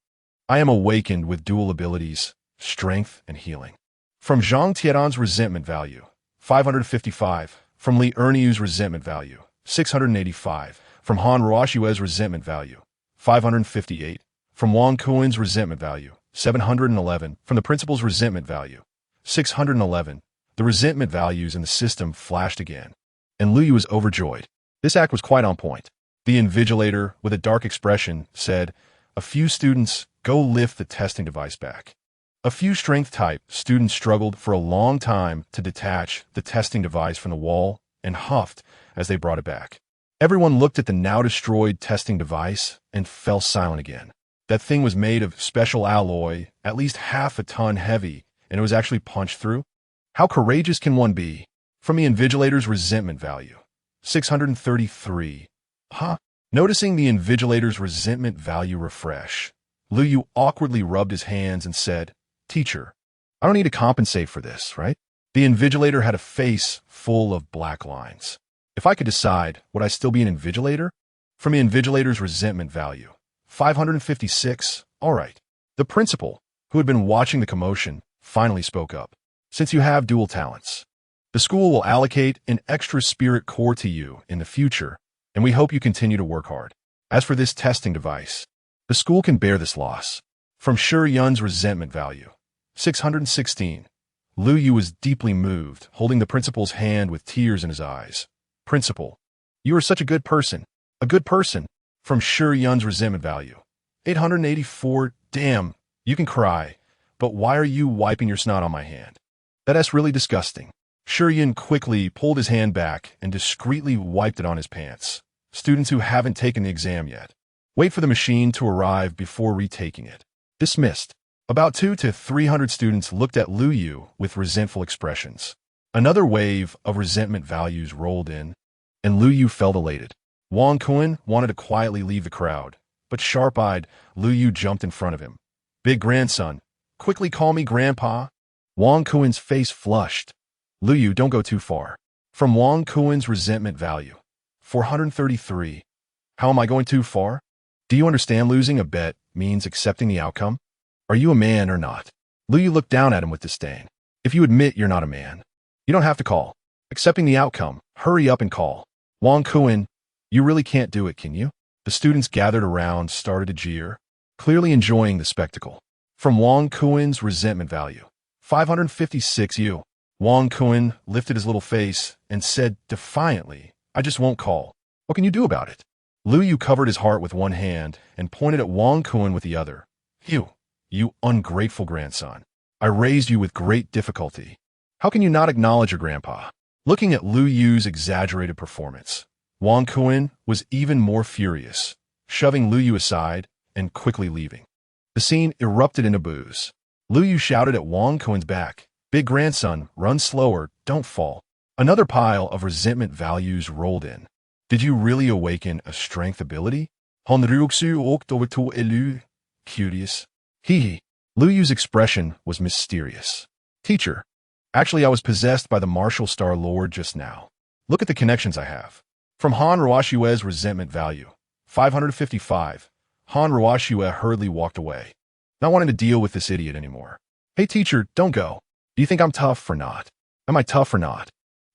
[SPEAKER 1] I am awakened with dual abilities, strength and healing. From Zhang Tian's resentment value, 555. From Li Erniu's resentment value, 685. From Han Ruoshue's resentment value, 558. From Wang Cohen's resentment value, 711. From the principal's resentment value, 611. The resentment values in the system flashed again, and Luyu was overjoyed. This act was quite on point. The invigilator, with a dark expression, said, "A few students, go lift the testing device back." A few strength-type students struggled for a long time to detach the testing device from the wall and huffed as they brought it back. Everyone looked at the now-destroyed testing device and fell silent again. That thing was made of special alloy, at least half a ton heavy, and it was actually punched through. How courageous can one be? From the invigilator's resentment value, 633. Huh? Noticing the invigilator's resentment value refresh, Luyu awkwardly rubbed his hands and said, "Teacher, I don't need to compensate for this, right?" The invigilator had a face full of black lines. If I could decide, would I still be an invigilator? From the invigilator's resentment value, 556. All right. The principal, who had been watching the commotion, finally spoke up. "Since you have dual talents, the school will allocate an extra spirit core to you in the future, and we hope you continue to work hard. As for this testing device, the school can bear this loss." From Shi Yun's resentment value, 616. Luyu was deeply moved, holding the principal's hand with tears in his eyes. "Principal, you are such a good person. A good person." From Shi Yun's resentment value, 884. "Damn, you can cry, but why are you wiping your snot on my hand? That's really disgusting." Shi Yun quickly pulled his hand back and discreetly wiped it on his pants. "Students who haven't taken the exam yet, wait for the machine to arrive before retaking it." Dismissed. About 200 to 300 students looked at Luyu with resentful expressions. Another wave of resentment values rolled in, and Luyu felt elated. Wang Cohen wanted to quietly leave the crowd, but sharp-eyed, Luyu jumped in front of him. "Big grandson, quickly call me Grandpa." Wang Cohen's face flushed. "Luyu, don't go too far." From Wang Cohen's resentment value, 433. "How am I going too far? Do you understand losing a bet means accepting the outcome? Are you a man or not?" Luyu looked down at him with disdain. "If you admit you're not a man, you don't have to call. Accepting the outcome, hurry up and call." "Wang Cohen, you really can't do it, can you?" The students gathered around started to jeer, clearly enjoying the spectacle. From Wang Cohen's resentment value, 556. Wang Cohen lifted his little face and said defiantly, "I just won't call. What can you do about it?" Luyu covered his heart with one hand and pointed at Wang Cohen with the other. You ungrateful grandson. I raised you with great difficulty. How can you not acknowledge your grandpa?" Looking at Luyu's exaggerated performance, Wang Cohen was even more furious, shoving Luyu aside and quickly leaving. The scene erupted into boos. Luyu shouted at Wang Cohen's back, "Big grandson, run slower, don't fall." Another pile of resentment values rolled in. "Did you really awaken a strength ability?" Curious. Hee. Luyu's expression was mysterious. "Teacher, actually I was possessed by the martial star lord just now. Look at the connections I have." From Han Ruoshue's resentment value, 555. Han Ruoshue hurriedly walked away, not wanting to deal with this idiot anymore. "Hey teacher, don't go. Do you think I'm tough or not? Am I tough or not?"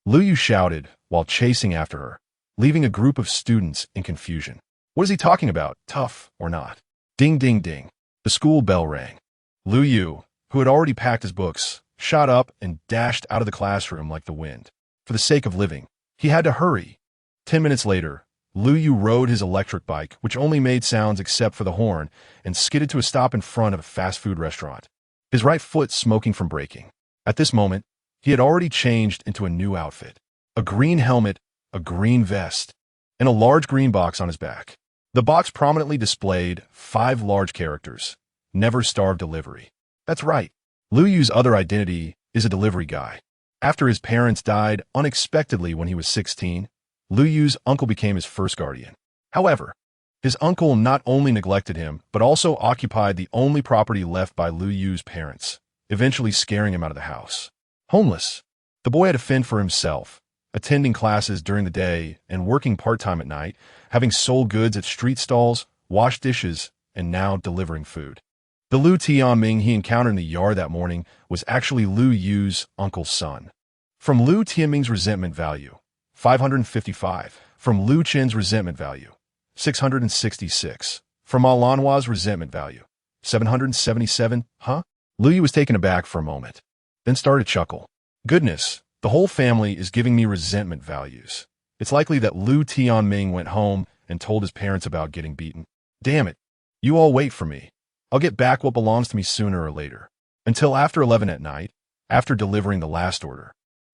[SPEAKER 1] Luyu shouted while chasing after her, leaving a group of students in confusion. What is he talking about, tough or not? Ding, ding, ding. The school bell rang. Luyu, who had already packed his books, shot up and dashed out of the classroom like the wind. For the sake of living, he had to hurry. 10 minutes later, Lu Yu rode his electric bike, which only made sounds except for the horn, and skidded to a stop in front of a fast food restaurant, his right foot smoking from braking. At this moment, he had already changed into a new outfit. A green helmet, a green vest, and a large green box on his back. The box prominently displayed 5 large characters. Never starve delivery. That's right. Lu Yu's other identity is a delivery guy. After his parents died unexpectedly when he was 16, Lu Yu's uncle became his first guardian. However, his uncle not only neglected him, but also occupied the only property left by Lu Yu's parents, eventually scaring him out of the house. Homeless, the boy had to fend for himself, attending classes during the day and working part-time at night, having sold goods at street stalls, washed dishes, and now delivering food. The Lu Tianming he encountered in the yard that morning was actually Lu Yu's uncle's son. From Lu Tianming's resentment value, 555. From Lu Chen's resentment value, 666. From Alanhua's resentment value, 777. Huh? Lu Yu was taken aback for a moment, then started to chuckle. Goodness, the whole family is giving me resentment values. It's likely that Lu Tianming went home and told his parents about getting beaten. Damn it. You all wait for me. I'll get back what belongs to me sooner or later. Until after 11 at night, after delivering the last order,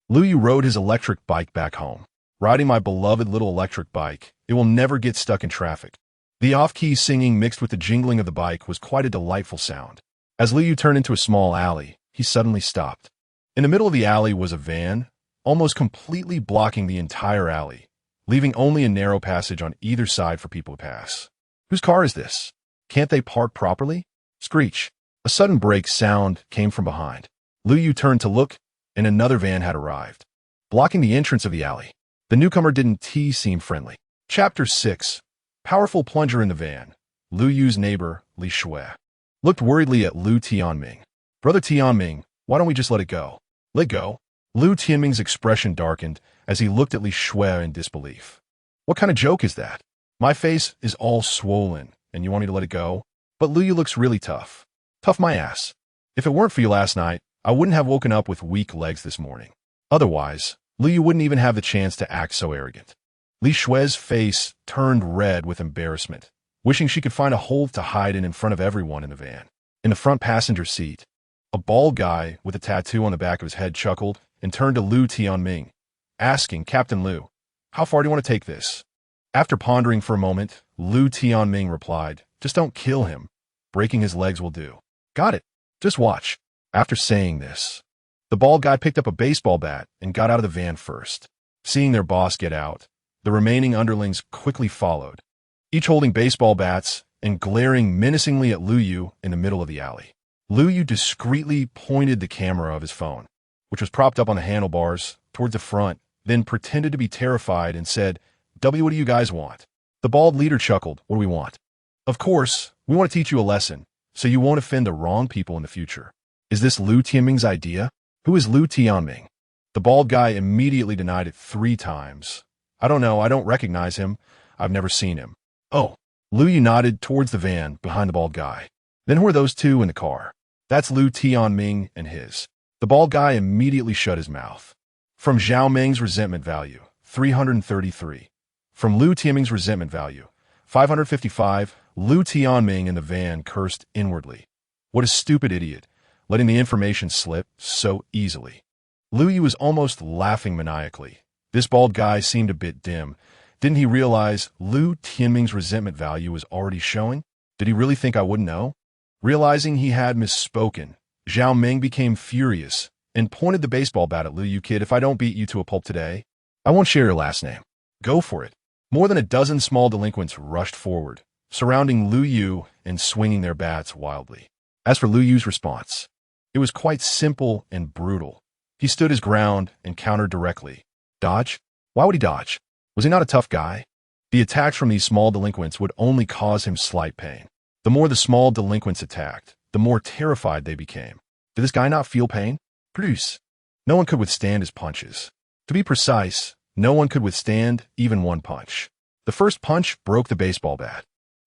[SPEAKER 1] Lu Yu rode his electric bike back home. Riding my beloved little electric bike, it will never get stuck in traffic. The off-key singing mixed with the jingling of the bike was quite a delightful sound. As Lu Yu turned into a small alley, he suddenly stopped. In the middle of the alley was a van, almost completely blocking the entire alley, leaving only a narrow passage on either side for people to pass. Whose car is this? Can't they park properly? Screech. A sudden brake sound came from behind. Lu Yu turned to look, and another van had arrived, blocking the entrance of the alley. The newcomer didn't seem friendly. Chapter 6. Powerful plunger in the van. Lu Yu's neighbor, Li Shui, looked worriedly at Lu Tianming. Brother Tianming, why don't we just let it go? Let go? Lu Tianming's expression darkened as he looked at Li Shui in disbelief. What kind of joke is that? My face is all swollen, and you want me to let it go? But Lu Yu looks really tough. Tough my ass. If it weren't for you last night, I wouldn't have woken up with weak legs this morning. Otherwise, Lu Yu wouldn't even have the chance to act so arrogant. Li Shui's face turned red with embarrassment, wishing she could find a hole to hide in front of everyone in the van. In the front passenger seat, a bald guy with a tattoo on the back of his head chuckled and turned to Lu Tianming, asking, Captain Lu, how far do you want to take this? After pondering for a moment, Lu Tianming replied, just don't kill him. Breaking his legs will do. Got it. Just watch. After saying this, the bald guy picked up a baseball bat and got out of the van first. Seeing their boss get out, the remaining underlings quickly followed, each holding baseball bats and glaring menacingly at Lu Yu in the middle of the alley. Lu Yu discreetly pointed the camera of his phone, which was propped up on the handlebars, towards the front, then pretended to be terrified and said, what do you guys want? The bald leader chuckled, what do we want? Of course, we want to teach you a lesson, so you won't offend the wrong people in the future. Is this Lu Tianming's idea? Who is Lu Tianming? The bald guy immediately denied it 3 times. I don't know, I don't recognize him. I've never seen him. Oh, Lu Yu nodded towards the van behind the bald guy. Then who are those 2 in the car? That's Lu Tianming and his. The bald guy immediately shut his mouth. From Zhao Meng's resentment value, 333. From Lu Tianming's resentment value, 555, Lu Tianming in the van cursed inwardly. What a stupid idiot, letting the information slip so easily. Lu Yu was almost laughing maniacally. This bald guy seemed a bit dim. Didn't he realize Lu Tianming's resentment value was already showing? Did he really think I wouldn't know? Realizing he had misspoken, Zhao Meng became furious and pointed the baseball bat at Lu Yu. Kid, if I don't beat you to a pulp today, I won't share your last name. Go for it. More than a dozen small delinquents rushed forward, surrounding Lu Yu and swinging their bats wildly. As for Lu Yu's response, it was quite simple and brutal. He stood his ground and countered directly. Dodge? Why would he dodge? Was he not a tough guy? The attacks from these small delinquents would only cause him slight pain. The more the small delinquents attacked, the more terrified they became. Did this guy not feel pain? Produce. No one could withstand his punches. To be precise, no one could withstand even one punch. The first punch broke the baseball bat,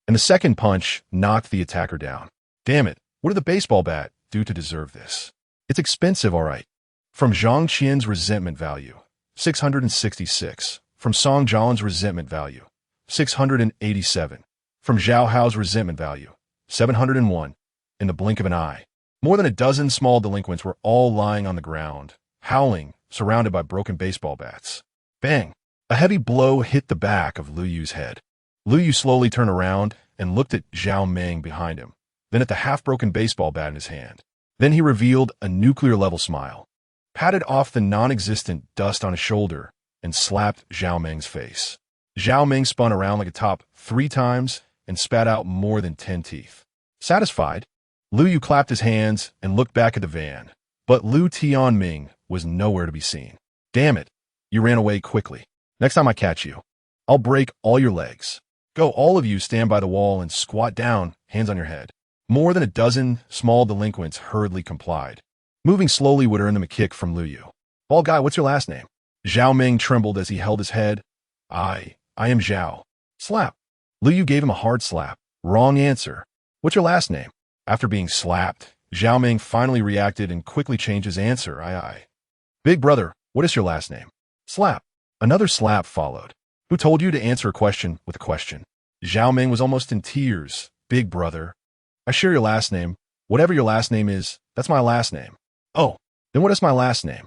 [SPEAKER 1] and the second punch knocked the attacker down. Damn it, what did the baseball bat do to deserve this? It's expensive, all right. From Zhang Qian's resentment value, 666. From Song Jialan's resentment value, 687. From Zhao Hao's resentment value, 701. In the blink of an eye, more than a dozen small delinquents were all lying on the ground, howling, surrounded by broken baseball bats. Bang! A heavy blow hit the back of Lu Yu's head. Lu Yu slowly turned around and looked at Zhao Meng behind him, then at the half-broken baseball bat in his hand. Then he revealed a nuclear-level smile, patted off the non-existent dust on his shoulder, and slapped Zhao Meng's face. Zhao Meng spun around like a top 3 times and spat out more than 10 teeth. Satisfied, Lu Yu clapped his hands and looked back at the van, but Lu Tianming was nowhere to be seen. Damn it, you ran away quickly. Next time I catch you, I'll break all your legs. Go, all of you stand by the wall and squat down, hands on your head. More than a dozen small delinquents hurriedly complied. Moving slowly would earn them a kick from Lu Yu. Bald guy, what's your last name? Zhao Meng trembled as he held his head. I am Zhao. Slap. Lu Yu gave him a hard slap. Wrong answer. What's your last name? After being slapped, Zhao Meng finally reacted and quickly changed his answer. I. Big brother, what is your last name? Slap. Another slap followed. Who told you to answer a question with a question? Zhao Meng was almost in tears. Big brother. I share your last name. Whatever your last name is, that's my last name. Oh, then what is my last name?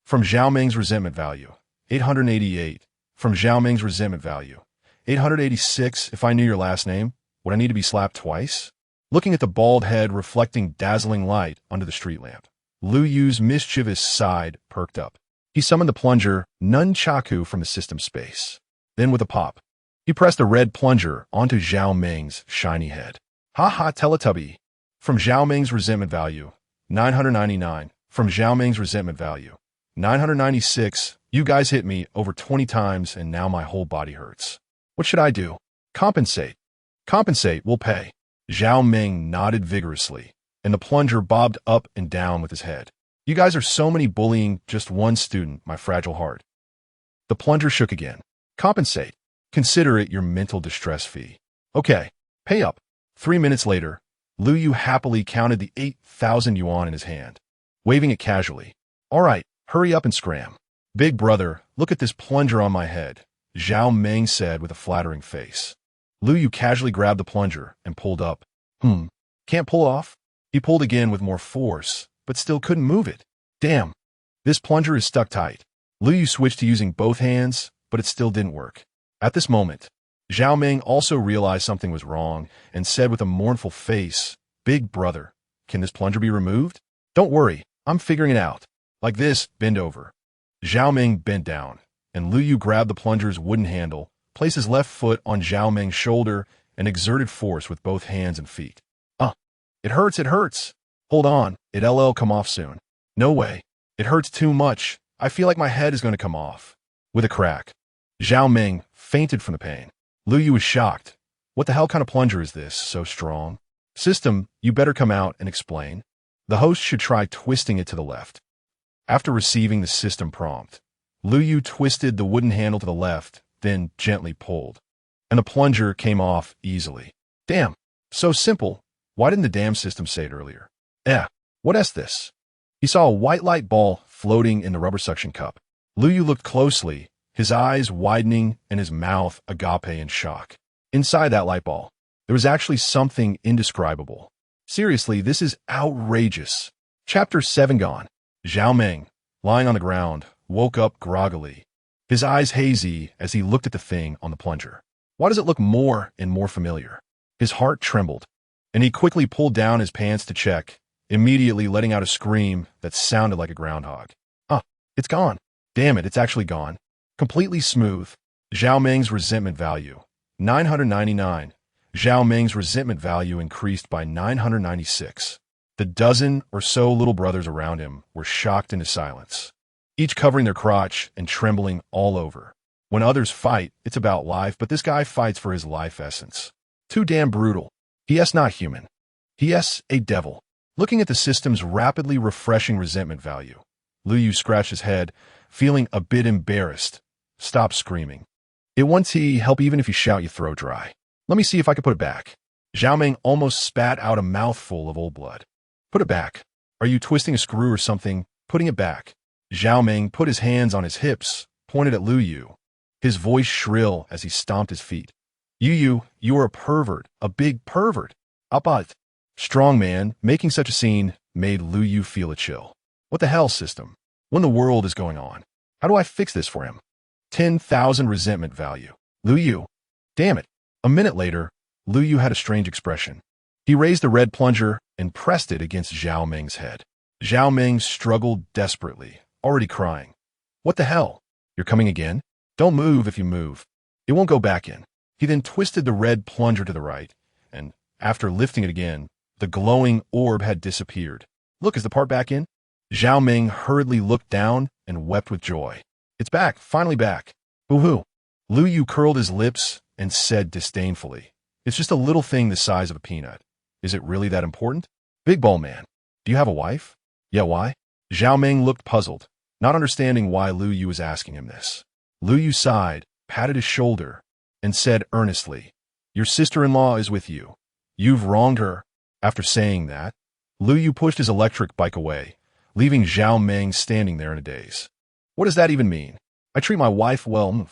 [SPEAKER 1] From Zhao Meng's resentment value, 888. From Zhao Meng's resentment value, 886. If I knew your last name, would I need to be slapped twice? Looking at the bald head reflecting dazzling light under the street lamp, Lu Yu's mischievous side perked up. He summoned the plunger nunchaku from the system space. Then with a pop, he pressed a red plunger onto Zhao Meng's shiny head. Ha ha, Teletubby. From Zhao Meng's resentment value, 999. From Zhao Meng's resentment value, 996. You guys hit me over 20 times and now my whole body hurts. What should I do? Compensate. Compensate, we'll pay. Zhao Meng nodded vigorously, and the plunger bobbed up and down with his head. You guys are so many bullying just one student, my fragile heart. The plunger shook again. Compensate. Consider it your mental distress fee. Okay, pay up. 3 minutes later, Lu Yu happily counted the 8,000 yuan in his hand, waving it casually. All right, hurry up and scram. Big brother, look at this plunger on my head, Zhao Meng said with a flattering face. Lu Yu casually grabbed the plunger and pulled up. Can't pull off? He pulled again with more force, but still couldn't move it. Damn, this plunger is stuck tight. Lu Yu switched to using both hands, but it still didn't work. At this moment, Zhao Meng also realized something was wrong and said with a mournful face, Big brother, can this plunger be removed? Don't worry, I'm figuring it out. Like this, bend over. Zhao Meng bent down, and Lu Yu grabbed the plunger's wooden handle, placed his left foot on Zhao Meng's shoulder, and exerted force with both hands and feet. It hurts, it hurts. Hold on, it'll come off soon. No way. It hurts too much. I feel like my head is going to come off. With a crack, Zhao Meng fainted from the pain. Lu Yu was shocked. What the hell kind of plunger is this, so strong? System, you better come out and explain. The host should try twisting it to the left. After receiving the system prompt, Lu Yu twisted the wooden handle to the left, then gently pulled, and the plunger came off easily. Damn, so simple. Why didn't the damn system say it earlier? What is this? He saw a white light ball floating in the rubber suction cup. Lu Yu looked closely, his eyes widening and his mouth agape in shock. Inside that light ball, there was actually something indescribable. Seriously, this is outrageous. Chapter 7 gone. Zhao Meng, lying on the ground, woke up groggily, his eyes hazy as he looked at the thing on the plunger. Why does it look more and more familiar? His heart trembled, and he quickly pulled down his pants to check, immediately letting out a scream that sounded like a groundhog. It's gone. Damn it, it's actually gone. Completely smooth. Zhao Meng's resentment value, 999. Zhao Meng's resentment value increased by 996. The dozen or so little brothers around him were shocked into silence, each covering their crotch and trembling all over. When others fight, it's about life, but this guy fights for his life essence. Too damn brutal. He.S. not human. He.S. a devil. Looking at the system's rapidly refreshing resentment value, Lu Yu scratched his head, feeling a bit embarrassed. Stop screaming. It won't help even if you shout your throat dry. Let me see if I can put it back. Zhao Meng almost spat out a mouthful of old blood. Put it back. Are you twisting a screw or something? Putting it back. Zhao Meng put his hands on his hips, pointed at Lu Yu. his voice shrill as he stomped his feet. You are a pervert, a big pervert. Apat. Strong man, making such a scene made Lu Yu feel a chill. What the hell, system? What in the world is going on? How do I fix this for him? 10,000 resentment value. Lu Yu. Damn it. A minute later, Lu Yu had a strange expression. He raised the red plunger and pressed it against Zhao Meng's head. Zhao Meng struggled desperately, already crying. What the hell? You're coming again? Don't move if you move. It won't go back in. He then twisted the red plunger to the right, and after lifting it again, the glowing orb had disappeared. Look, is the part back in? Zhao Meng hurriedly looked down and wept with joy. It's back, finally back. Boo-hoo. Lu Yu curled his lips and said disdainfully, it's just a little thing the size of a peanut. Is it really that important? Big ball man, do you have a wife? Yeah, why? Zhao Meng looked puzzled, not understanding why Lu Yu was asking him this. Lu Yu sighed, patted his shoulder, and said earnestly, your sister-in-law is with you. You've wronged her. After saying that, Lu Yu pushed his electric bike away, leaving Zhao Meng standing there in a daze. What does that even mean? I treat my wife well.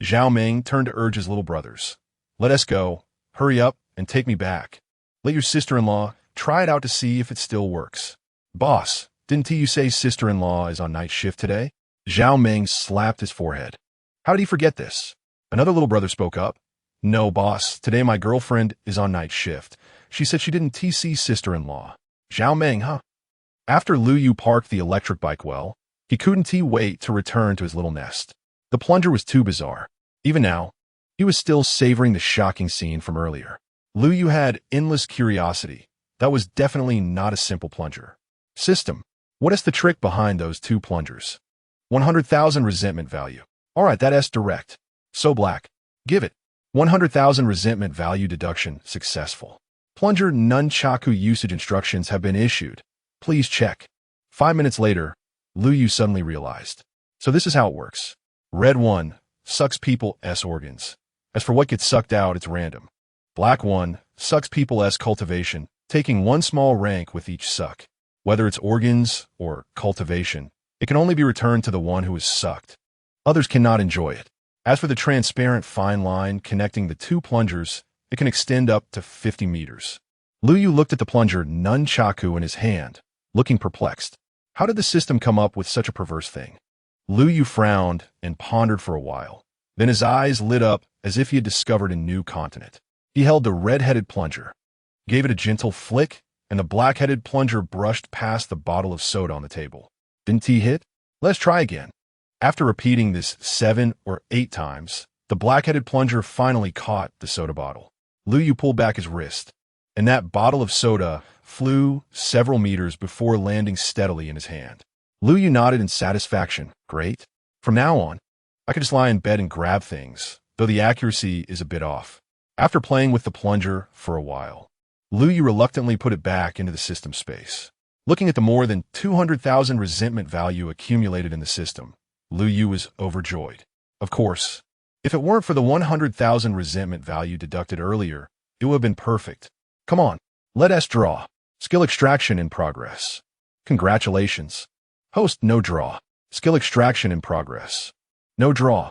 [SPEAKER 1] Zhao Meng turned to urge his little brothers. Let us go. Hurry up and take me back. Let your sister-in-law try it out to see if it still works. Boss, didn't you say sister-in-law is on night shift today? Zhao Meng slapped his forehead. How did he forget this? Another little brother spoke up. No, boss, today my girlfriend is on night shift. She said she didn't TC sister-in-law. Zhao Meng, huh? After Lu Yu parked the electric bike well, he couldn't wait to return to his little nest. The plunger was too bizarre. Even now, he was still savoring the shocking scene from earlier. Lu Yu had endless curiosity. That was definitely not a simple plunger. System, what is the trick behind those two plungers? 100,000 resentment value. All right, that's direct. So black. Give it. 100,000 resentment value deduction successful. Plunger nunchaku usage instructions have been issued. Please check. 5 minutes later, Lu Yu suddenly realized. So this is how it works. Red 1 sucks people's organs. As for what gets sucked out, it's random. Black 1 sucks people's cultivation, taking one small rank with each suck. Whether it's organs or cultivation, it can only be returned to the one who is sucked. Others cannot enjoy it. As for the transparent fine line connecting the two plungers, it can extend up to 50 meters. Lu Yu looked at the plunger nunchaku in his hand, looking perplexed. How did the system come up with such a perverse thing? Lu Yu frowned and pondered for a while. Then his eyes lit up as if he had discovered a new continent. He held the red-headed plunger, gave it a gentle flick, and the black-headed plunger brushed past the bottle of soda on the table. Didn't he hit? Let's try again. After repeating this 7 or 8 times, the black-headed plunger finally caught the soda bottle. Lu Yu pulled back his wrist, and that bottle of soda flew several meters before landing steadily in his hand. Lu Yu nodded in satisfaction. Great. From now on, I could just lie in bed and grab things, though the accuracy is a bit off. After playing with the plunger for a while, Lu Yu reluctantly put it back into the system space. Looking at the more than 200,000 resentment value accumulated in the system, Lu Yu was overjoyed. Of course, if it weren't for the 100,000 resentment value deducted earlier, it would have been perfect. Come on, let us draw. Skill extraction in progress. Congratulations. Host no draw. Skill extraction in progress. No draw.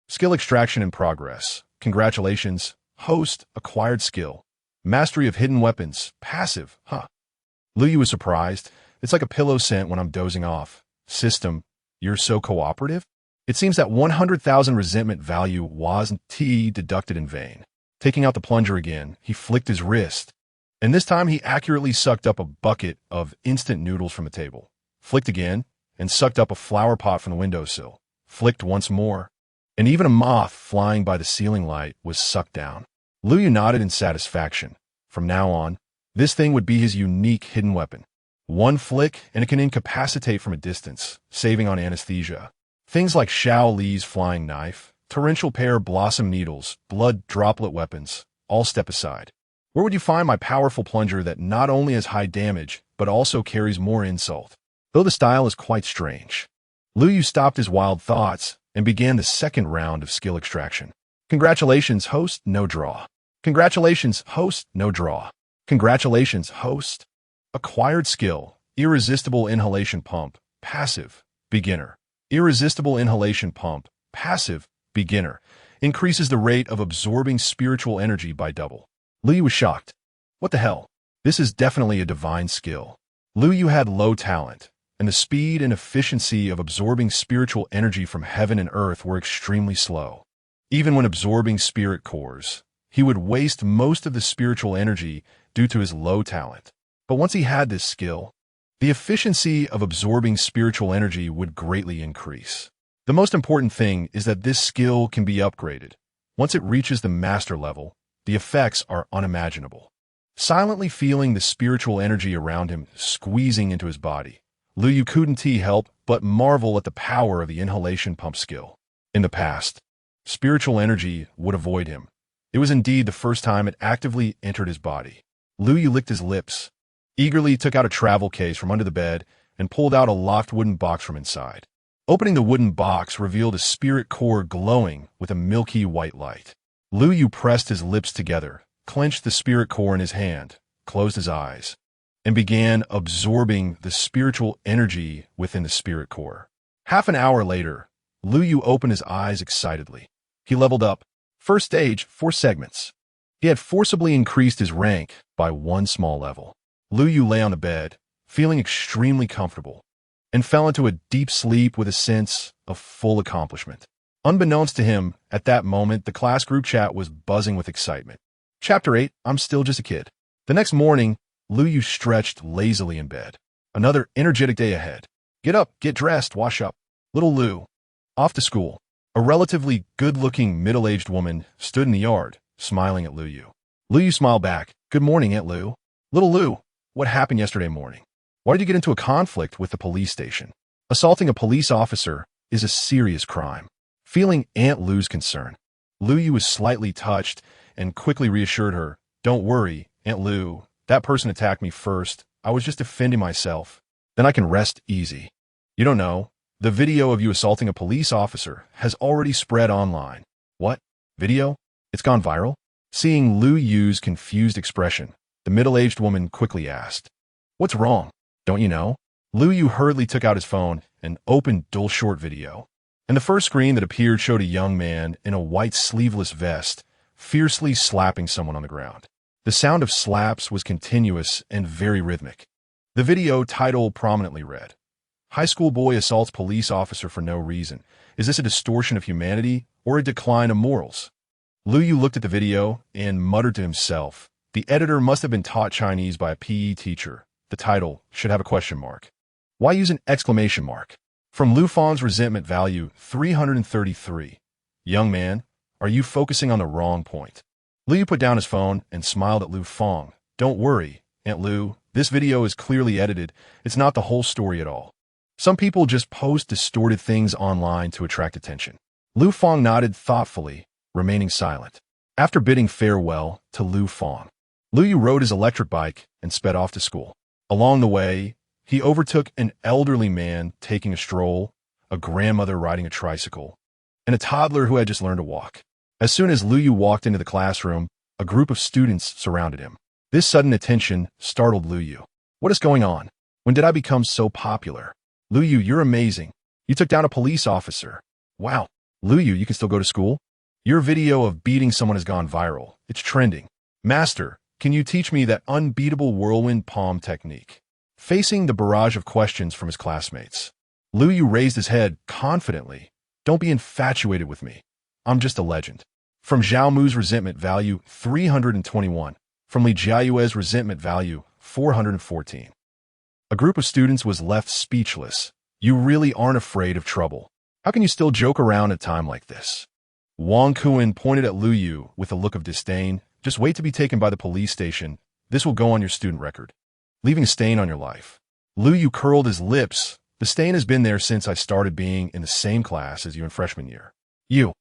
[SPEAKER 1] Skill extraction in progress. Congratulations. Host acquired skill. Mastery of hidden weapons. Passive, huh? Lu Yu was surprised. It's like a pillow scent when I'm dozing off. System, you're so cooperative? It seems that 100,000 resentment value wasn't deducted in vain. Taking out the plunger again, he flicked his wrist, and this time he accurately sucked up a bucket of instant noodles from the table. Flicked again, and sucked up a flower pot from the windowsill. Flicked once more, and even a moth flying by the ceiling light was sucked down. Lu Yu nodded in satisfaction. From now on, this thing would be his unique hidden weapon. One flick, and it can incapacitate from a distance, saving on anesthesia. Things like Xiao Li's flying knife, torrential pear blossom needles, blood droplet weapons, all step aside. Where would you find my powerful plunger that not only has high damage, but also carries more insult? Though the style is quite strange. Lu Yu stopped his wild thoughts and began the second round of skill extraction. Congratulations, host, no draw. Congratulations, host, no draw. Congratulations, host. Acquired skill, irresistible inhalation pump, passive, beginner. Irresistible inhalation pump, passive, beginner, increases the rate of absorbing spiritual energy by double. Lu Yu was shocked. What the hell? This is definitely a divine skill. Lu Yu had low talent, and the speed and efficiency of absorbing spiritual energy from heaven and earth were extremely slow. Even when absorbing spirit cores, he would waste most of the spiritual energy due to his low talent. But once he had this skill, the efficiency of absorbing spiritual energy would greatly increase. The most important thing is that this skill can be upgraded. Once it reaches the master level, the effects are unimaginable. Silently feeling the spiritual energy around him squeezing into his body, Lu Yu couldn't help but marvel at the power of the inhalation pump skill. In the past, spiritual energy would avoid him. It was indeed the first time it actively entered his body. Lu Yu licked his lips, eagerly took out a travel case from under the bed, and pulled out a locked wooden box from inside. Opening the wooden box revealed a spirit core glowing with a milky white light. Lu Yu pressed his lips together, clenched the spirit core in his hand, closed his eyes, and began absorbing the spiritual energy within the spirit core. Half an hour later, Lu Yu opened his eyes excitedly. He leveled up. First stage, 4 segments. He had forcibly increased his rank by 1 small level. Lu Yu lay on the bed, feeling extremely comfortable, and fell into a deep sleep with a sense of full accomplishment. Unbeknownst to him, at that moment, the class group chat was buzzing with excitement. Chapter 8, I'm Still Just a Kid. The next morning, Lu Yu stretched lazily in bed. Another energetic day ahead. Get up, get dressed, wash up. Little Lu. Off to school. A relatively good-looking middle-aged woman stood in the yard, smiling at Lu Yu. Lu Yu smiled back. Good morning, Aunt Lu. Little Lu, what happened yesterday morning? Why did you get into a conflict with the police station? Assaulting a police officer is a serious crime. Feeling Aunt Lu's concern, Lu Yu was slightly touched and quickly reassured her. Don't worry, Aunt Lu. That person attacked me first. I was just defending myself. Then I can rest easy. You don't know. The video of you assaulting a police officer has already spread online. What? Video? It's gone viral? Seeing Lu Yu's confused expression, the middle-aged woman quickly asked, What's wrong? Don't you know? Lu Yu hurriedly took out his phone and opened dull short video. And the first screen that appeared showed a young man in a white sleeveless vest, fiercely slapping someone on the ground. The sound of slaps was continuous and very rhythmic. The video title prominently read, High school boy assaults police officer for no reason. Is this a distortion of humanity or a decline of morals? Lu Yu looked at the video and muttered to himself. The editor must have been taught Chinese by a PE teacher. The title should have a question mark. Why use an exclamation mark? From Lu Fang's resentment value 333. Young man, are you focusing on the wrong point? Lu Yu put down his phone and smiled at Lu Fang. Don't worry, Aunt Lu. This video is clearly edited. It's not the whole story at all. Some people just post distorted things online to attract attention. Lu Fang nodded thoughtfully, remaining silent. After bidding farewell to Lu Fang, Lu Yu rode his electric bike and sped off to school. Along the way, he overtook an elderly man taking a stroll, a grandmother riding a tricycle, and a toddler who had just learned to walk. As soon as Lu Yu walked into the classroom, a group of students surrounded him. This sudden attention startled Lu Yu. What is going on? When did I become so popular? Lu Yu, you're amazing. You took down a police officer. Wow. Lu Yu, you can still go to school? Your video of beating someone has gone viral. It's trending. Master, can you teach me that unbeatable whirlwind palm technique? Facing the barrage of questions from his classmates, Lu Yu raised his head confidently. Don't be infatuated with me. I'm just a legend. From Zhao Mu's resentment value 321. From Li Jiayue's resentment value 414. A group of students was left speechless. You really aren't afraid of trouble. How can you still joke around at a time like this? Wang Kuan pointed at Lu Yu with a look of disdain. Just wait to be taken by the police station. This will go on your student record, leaving a stain on your life. Lu Yu curled his lips. The stain has been there since I started being in the same class as you in freshman year. You.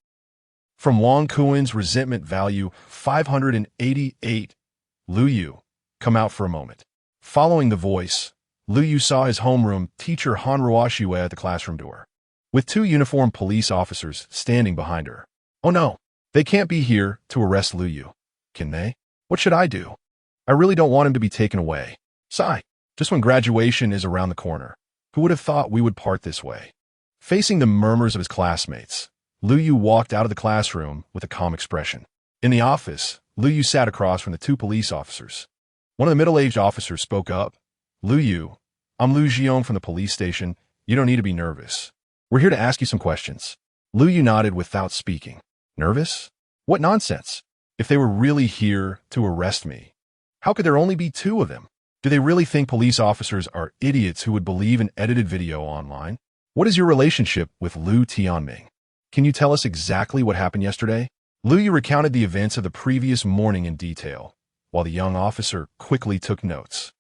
[SPEAKER 1] From Wang Kuan's resentment value 588. Lu Yu, come out for a moment. Following the voice, Lu Yu saw his homeroom teacher Han Ruoxue at the classroom door, with 2 uniformed police officers standing behind her. Oh no, they can't be here to arrest Lu Yu. Can they? What should I do? I really don't want him to be taken away. Sigh, just when graduation is around the corner. Who would have thought we would part this way? Facing the murmurs of his classmates, Lu Yu walked out of the classroom with a calm expression. In the office, Lu Yu sat across from the two police officers. One of the middle-aged officers spoke up. Lu Yu, I'm Lu Jiong from the police station. You don't need to be nervous. We're here to ask you some questions. Lu Yu nodded without speaking. Nervous? What nonsense. If they were really here to arrest me, how could there only be two of them? Do they really think police officers are idiots who would believe an edited video online? What is your relationship with Lu Tianming? Can you tell us exactly what happened yesterday? Lu Yu recounted the events of the previous morning in detail, while the young officer quickly took notes.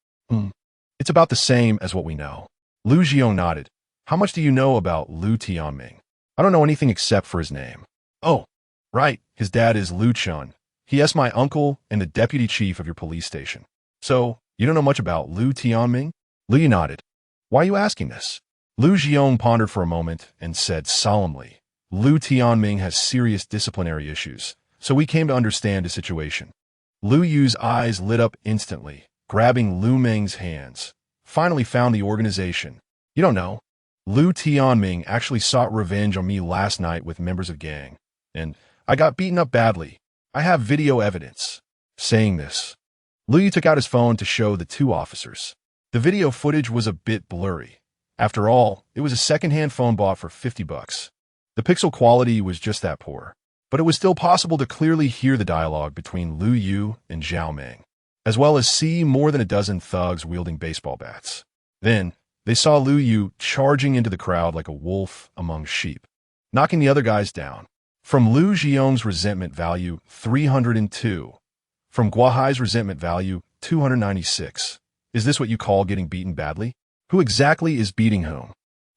[SPEAKER 1] It's about the same as what we know. Lu Jiong nodded. How much do you know about Lu Tianming? I don't know anything except for his name. Oh, right, his dad is Lu Chun. He is my uncle and the deputy chief of your police station. So, you don't know much about Lu Tianming? Lu Yu nodded. Why are you asking this? Lu Jiong pondered for a moment and said solemnly, Lu Tianming has serious disciplinary issues, so we came to understand his situation. Lu Yu's eyes lit up instantly, grabbing Lu Meng's hands. Finally found the organization. You don't know. Lu Tianming actually sought revenge on me last night with members of gang, and I got beaten up badly. I have video evidence. Saying this, Lu Yu took out his phone to show the two officers. The video footage was a bit blurry. After all, it was a second-hand phone bought for $50. The pixel quality was just that poor, but it was still possible to clearly hear the dialogue between Lu Yu and Zhao Meng, as well as see more than a dozen thugs wielding baseball bats. Then, they saw Lu Yu charging into the crowd like a wolf among sheep, knocking the other guys down. From Lu Jiong's resentment value, 302. From Guohai's resentment value, 296. Is this what you call getting beaten badly? Who exactly is beating whom?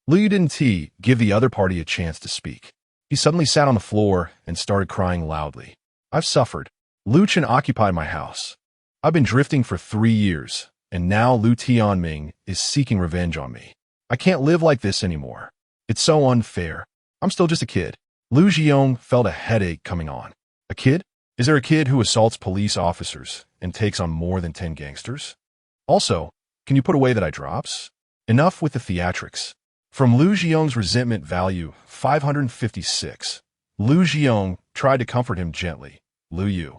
[SPEAKER 1] Lu Yu didn't give the other party a chance to speak. He suddenly sat on the floor and started crying loudly. I've suffered. Lu Chen occupied my house. I've been drifting for 3 years, and now Lu Tianming is seeking revenge on me. I can't live like this anymore. It's so unfair. I'm still just a kid. Lu Jiong felt a headache coming on. A kid? Is there a kid who assaults police officers and takes on more than 10 gangsters? Also, can you put away that I drops? Enough with the theatrics. From Lu Jiong's resentment value, 556. Lu Jiong tried to comfort him gently. Lu Yu,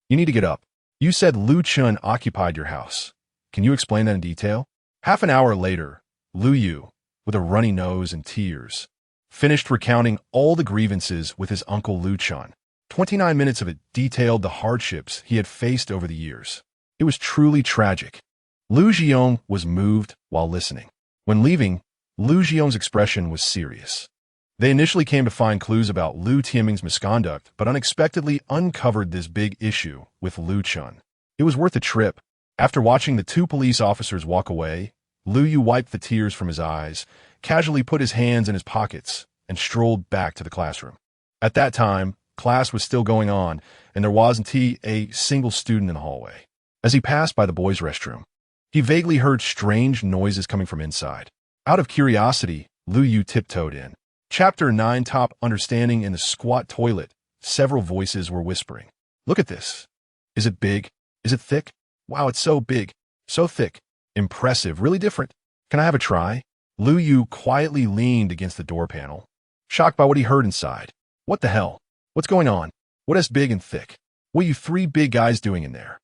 [SPEAKER 1] you need to get up. You said Lu Chun occupied your house. Can you explain that in detail? Half an hour later, Lu Yu, with a runny nose and tears, finished recounting all the grievances with his uncle Lu Chun. 29 minutes of it detailed the hardships he had faced over the years. It was truly tragic. Lu Jiong was moved while listening. When leaving, Lu Jiong's expression was serious. They initially came to find clues about Lu Tianming's misconduct, but unexpectedly uncovered this big issue with Lu Chun. It was worth the trip. After watching the two police officers walk away, Lu Yu wiped the tears from his eyes, casually put his hands in his pockets, and strolled back to the classroom. At that time, class was still going on, and there wasn't a single student in the hallway. As he passed by the boys' restroom, he vaguely heard strange noises coming from inside. Out of curiosity, Lu Yu tiptoed in. Chapter 9 Top Understanding in the squat toilet. Several voices were whispering. Look at this. Is it big? Is it thick? Wow, it's so big. So thick. Impressive. Really different. Can I have a try? Lu Yu quietly leaned against the door panel, shocked by what he heard inside. What the hell? What's going on? What is big and thick? What are you three big guys doing in there?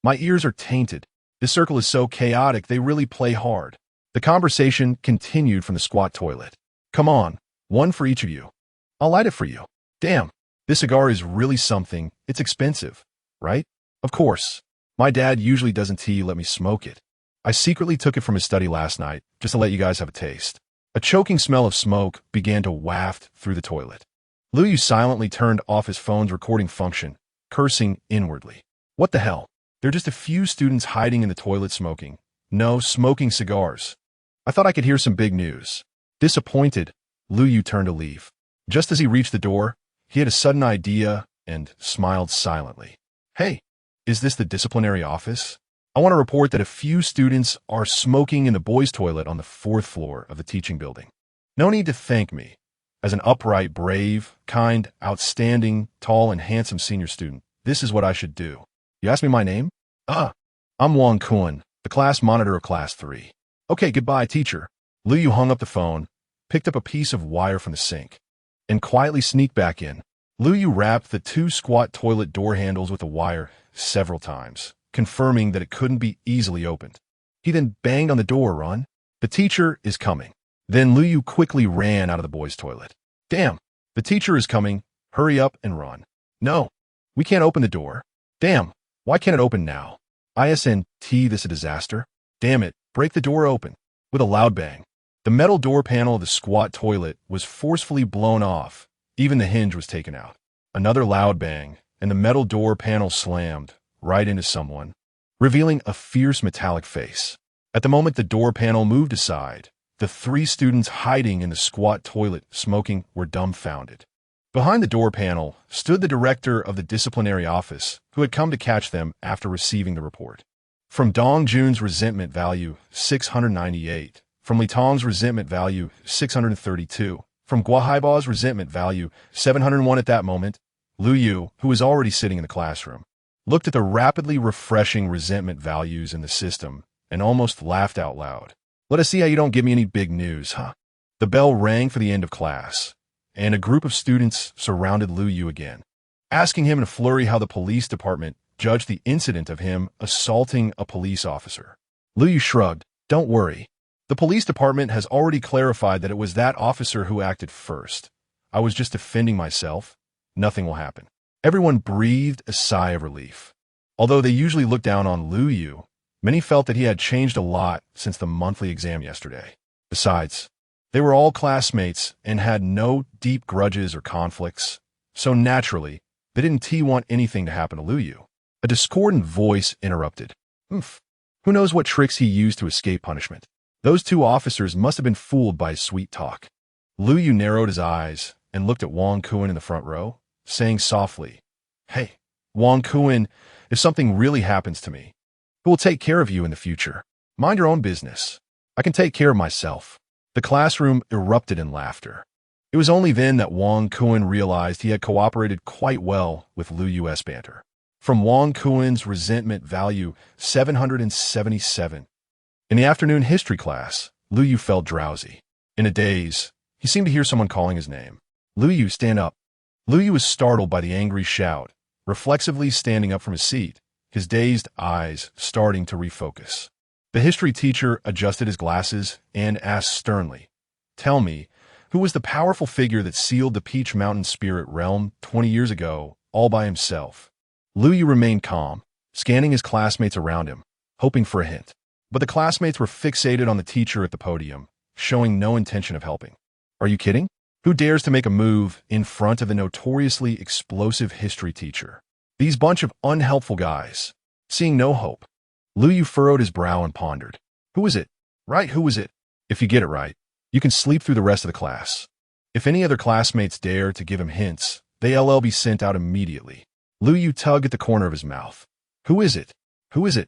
[SPEAKER 1] My ears are tainted. This circle is so chaotic, they really play hard. The conversation continued from the squat toilet. Come on, one for each of you. I'll light it for you. Damn, this cigar is really something. It's expensive, right? Of course. My dad usually doesn't let me smoke it. I secretly took it from his study last night, just to let you guys have a taste. A choking smell of smoke began to waft through the toilet. Lu Yu silently turned off his phone's recording function, cursing inwardly. What the hell? There are just a few students hiding in the toilet smoking. No, smoking cigars. I thought I could hear some big news. Disappointed, Lu Yu turned to leave. Just as he reached the door, he had a sudden idea and smiled silently. Hey, is this the disciplinary office? I want to report that a few students are smoking in the boys' toilet on the 4th floor of the teaching building. No need to thank me. As an upright, brave, kind, outstanding, tall, and handsome senior student, this is what I should do. You asked me my name? I'm Wang Kun, the class monitor of Class 3. Okay, goodbye, teacher. Lu Yu hung up the phone, picked up a piece of wire from the sink. and quietly sneaked back in. Lu Yu wrapped the two squat toilet door handles with a wire several times, confirming that it couldn't be easily opened. He then banged on the door. Run. The teacher is coming. Then Lu Yu quickly ran out of the boys' toilet. Damn, the teacher is coming. Hurry up and run. No, we can't open the door. Damn, why can't it open now? ISNT, this a disaster? Damn it, break the door open. With a loud bang, the metal door panel of the squat toilet was forcefully blown off. Even the hinge was taken out. Another loud bang, and the metal door panel slammed right into someone, revealing a fierce metallic face. At the moment the door panel moved aside, the three students hiding in the squat toilet smoking were dumbfounded. Behind the door panel stood the director of the disciplinary office, who had come to catch them after receiving the report. From Dong Jun's resentment value, 698. From Li Tong's resentment value, 632. From Guahaiba's resentment value, 701. At that moment, Lu Yu, who was already sitting in the classroom, looked at the rapidly refreshing resentment values in the system and almost laughed out loud. Let us see how you don't give me any big news, huh? The bell rang for the end of class, and a group of students surrounded Lu Yu again, asking him in a flurry how the police department judged the incident of him assaulting a police officer. Lu Yu shrugged. Don't worry. The police department has already clarified that it was that officer who acted first. I was just defending myself. Nothing will happen. Everyone breathed a sigh of relief. Although they usually look down on Lu Yu, many felt that he had changed a lot since the monthly exam yesterday. Besides, they were all classmates and had no deep grudges or conflicts, so naturally, they didn't want anything to happen to Lu Yu. A discordant voice interrupted. Who knows what tricks he used to escape punishment? Those two officers must have been fooled by his sweet talk. Lu Yu narrowed his eyes and looked at Wang Kuan in the front row, saying softly, Hey, Wang Kuan, if something really happens to me, who will take care of you in the future? Mind your own business. I can take care of myself. The classroom erupted in laughter. It was only then that Wang Kuan realized he had cooperated quite well with Lu Yu's banter. From Wang Kuan's resentment value, 777. In the afternoon history class, Lu Yu felt drowsy. In a daze, he seemed to hear someone calling his name. Lu Yu, stand up. Lu Yu was startled by the angry shout, reflexively standing up from his seat, his dazed eyes starting to refocus. The history teacher adjusted his glasses and asked sternly, Tell me, who was the powerful figure that sealed the Peach Mountain spirit realm 20 years ago, all by himself? Lu Yu remained calm, scanning his classmates around him, hoping for a hint. But the classmates were fixated on the teacher at the podium, showing no intention of helping. Are you kidding? Who dares to make a move in front of the notoriously explosive history teacher? These bunch of unhelpful guys. Seeing no hope, Lu Yu furrowed his brow and pondered. Who is it? Right, who is it? If you get it right, you can sleep through the rest of the class. If any other classmates dare to give him hints, they'll be sent out immediately. Lu Yu tugged at the corner of his mouth. Who is it? Who is it?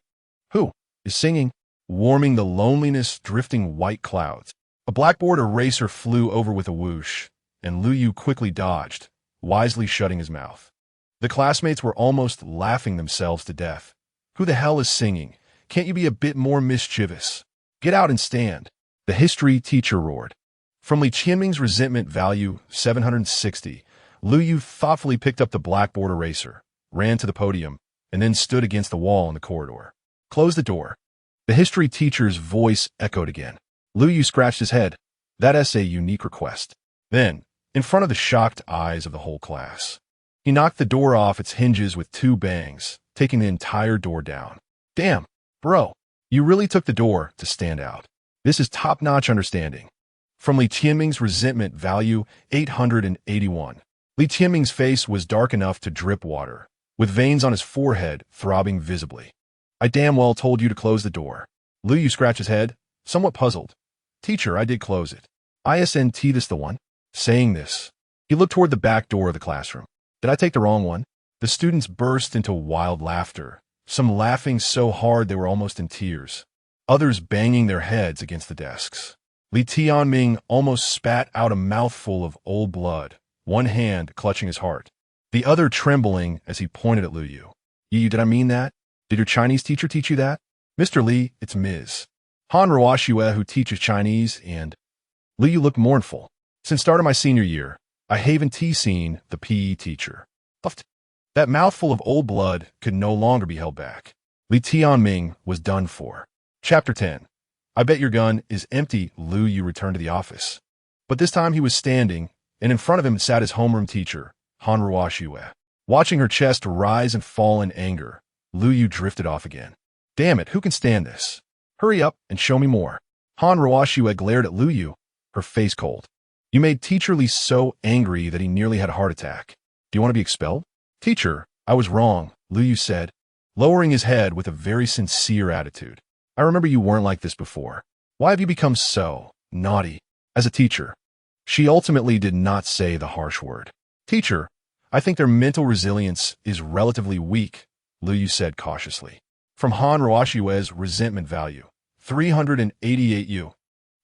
[SPEAKER 1] Who is singing? Warming the loneliness drifting white clouds. A blackboard eraser flew over with a whoosh, and Lu Yu quickly dodged, wisely shutting his mouth. The classmates were almost laughing themselves to death. Who the hell is singing? Can't you be a bit more mischievous? Get out and stand. The history teacher roared. From Li Qianming's resentment value, 760, Lu Yu thoughtfully picked up the blackboard eraser, ran to the podium, and then stood against the wall in the corridor. Close the door. The history teacher's voice echoed again. Lu Yu scratched his head. That's a unique request. Then, in front of the shocked eyes of the whole class, he knocked the door off its hinges with two bangs, taking the entire door down. Damn, bro, you really took the door to stand out. This is top-notch understanding. From Li Qianming's resentment value, 881. Li Qianming's face was dark enough to drip water, with veins on his forehead throbbing visibly. I damn well told you to close the door. Lu Yu scratched his head, somewhat puzzled. Teacher, I did close it. ISNT, this the one? Saying this, he looked toward the back door of the classroom. Did I take the wrong one? The students burst into wild laughter, some laughing so hard they were almost in tears, others banging their heads against the desks. Li Tianming almost spat out a mouthful of old blood, one hand clutching his heart, the other trembling as he pointed at Lu Yu. Yi, did I mean that? Did your Chinese teacher teach you that? Mr. Li, it's Ms. Han Ruoxue who teaches Chinese, and Lu Yu looked mournful. Since start of my senior year, I haven't seen the PE teacher. Puffed. That mouthful of old blood could no longer be held back. Li Tianming was done for. Chapter 10. I bet your gun is empty. Lu Yu returned to the office. But this time he was standing, and in front of him sat his homeroom teacher, Han Ruoxue. Watching her chest rise and fall in anger, Lu Yu drifted off again. Damn it, who can stand this? Hurry up and show me more. Han Ruoxue glared at Lu Yu, her face cold. You made Teacher Li so angry that he nearly had a heart attack. Do you want to be expelled? Teacher, I was wrong, Lu Yu said, lowering his head with a very sincere attitude. I remember you weren't like this before. Why have you become so naughty? As a teacher, she ultimately did not say the harsh word. Teacher, I think their mental resilience is relatively weak, Lu Yu said cautiously. From Han Ruoxue's resentment value, 388 U.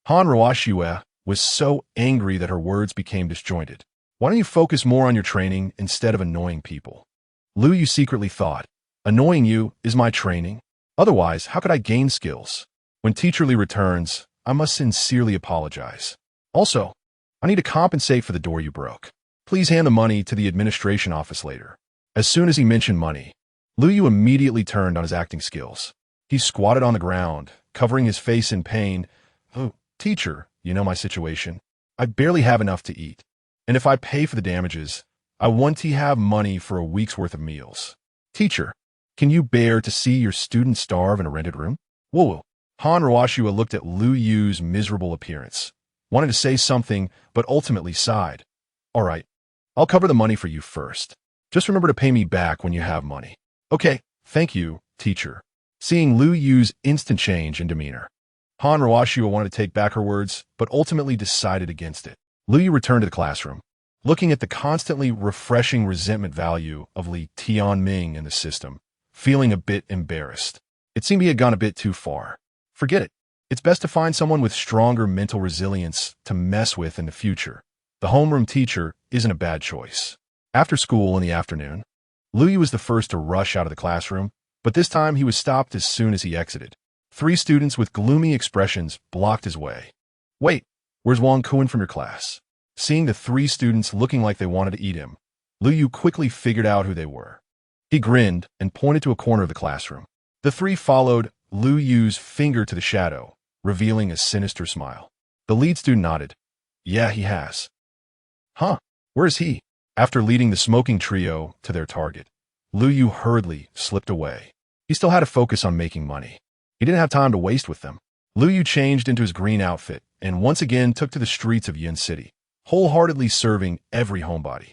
[SPEAKER 1] Han Ruoxue was so angry that her words became disjointed. Why don't you focus more on your training instead of annoying people? Lu Yu secretly thought, annoying you is my training? Otherwise, how could I gain skills? When Teacher Li returns, I must sincerely apologize. Also, I need to compensate for the door you broke. Please hand the money to the administration office later. As soon as he mentioned money, Lu Yu immediately turned on his acting skills. He squatted on the ground, covering his face in pain. Oh, teacher, you know my situation. I barely have enough to eat. And if I pay for the damages, I want to have money for a week's worth of meals. Teacher, can you bear to see your student starve in a rented room? Whoa. Han Ruoxue looked at Lu Yu's miserable appearance, wanted to say something, but ultimately sighed. All right, I'll cover the money for you first. Just remember to pay me back when you have money. Okay, thank you, teacher. Seeing Lu Yu's instant change in demeanor, Han Ruoxue wanted to take back her words, but ultimately decided against it. Lu Yu returned to the classroom, looking at the constantly refreshing resentment value of Li Tianming in the system, feeling a bit embarrassed. It seemed he had gone a bit too far. Forget it. It's best to find someone with stronger mental resilience to mess with in the future. The homeroom teacher isn't a bad choice. After school in the afternoon, Lu Yu was the first to rush out of the classroom, but this time he was stopped as soon as he exited. 3 students with gloomy expressions blocked his way. Wait, where's Wang Kuan from your class? Seeing the 3 students looking like they wanted to eat him, Lu Yu quickly figured out who they were. He grinned and pointed to a corner of the classroom. The 3 followed Lu Yu's finger to the shadow, revealing a sinister smile. The lead student nodded. Yeah, he has. Huh, where is he? After leading the smoking trio to their target, Lu Yu hurriedly slipped away. He still had to focus on making money. He didn't have time to waste with them. Lu Yu changed into his green outfit and once again took to the streets of Yin City, wholeheartedly serving every homebody.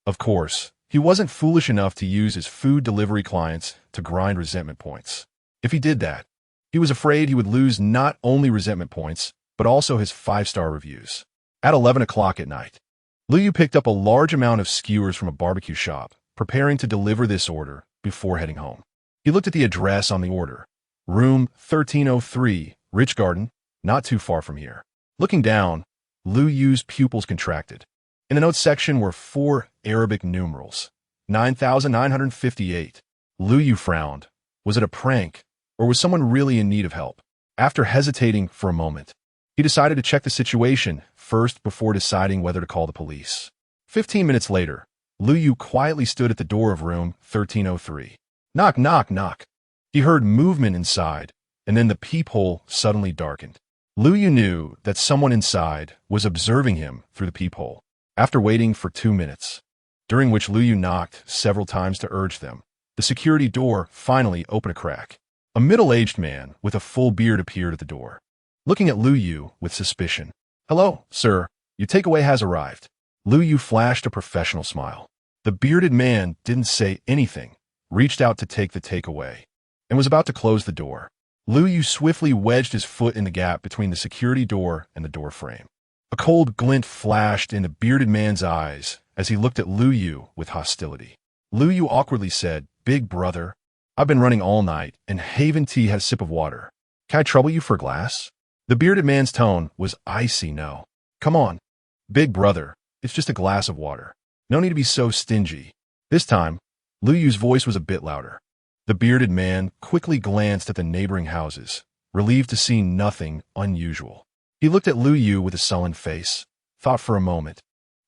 [SPEAKER 1] Of course, he wasn't foolish enough to use his food delivery clients to grind resentment points. If he did that, he was afraid he would lose not only resentment points, but also his 5-star reviews. At 11 o'clock at night, Lu Yu picked up a large amount of skewers from a barbecue shop, preparing to deliver this order before heading home. He looked at the address on the order. Room 1303, Rich Garden, not too far from here. Looking down, Lu Yu's pupils contracted. In the notes section were 4 Arabic numerals. 9,958. Lu Yu frowned. Was it a prank, or was someone really in need of help? After hesitating for a moment, he decided to check the situation first before deciding whether to call the police. 15 minutes later, Lu Yu quietly stood at the door of room 1303. Knock, knock, knock. He heard movement inside, and then the peephole suddenly darkened. Lu Yu knew that someone inside was observing him through the peephole. After waiting for 2 minutes, during which Lu Yu knocked several times to urge them, the security door finally opened a crack. A middle-aged man with a full beard appeared at the door, looking at Lu Yu with suspicion. Hello, sir. Your takeaway has arrived. Lu Yu flashed a professional smile. The bearded man didn't say anything, reached out to take the takeaway, and was about to close the door. Lu Yu swiftly wedged his foot in the gap between the security door and the door frame. A cold glint flashed in the bearded man's eyes as he looked at Lu Yu with hostility. Lu Yu awkwardly said, Big brother, I've been running all night, and Haven Tea had a sip of water. Can I trouble you for a glass? The bearded man's tone was icy no. Come on, big brother, it's just a glass of water. No need to be so stingy. This time, Lu Yu's voice was a bit louder. The bearded man quickly glanced at the neighboring houses, relieved to see nothing unusual. He looked at Lu Yu with a sullen face, thought for a moment,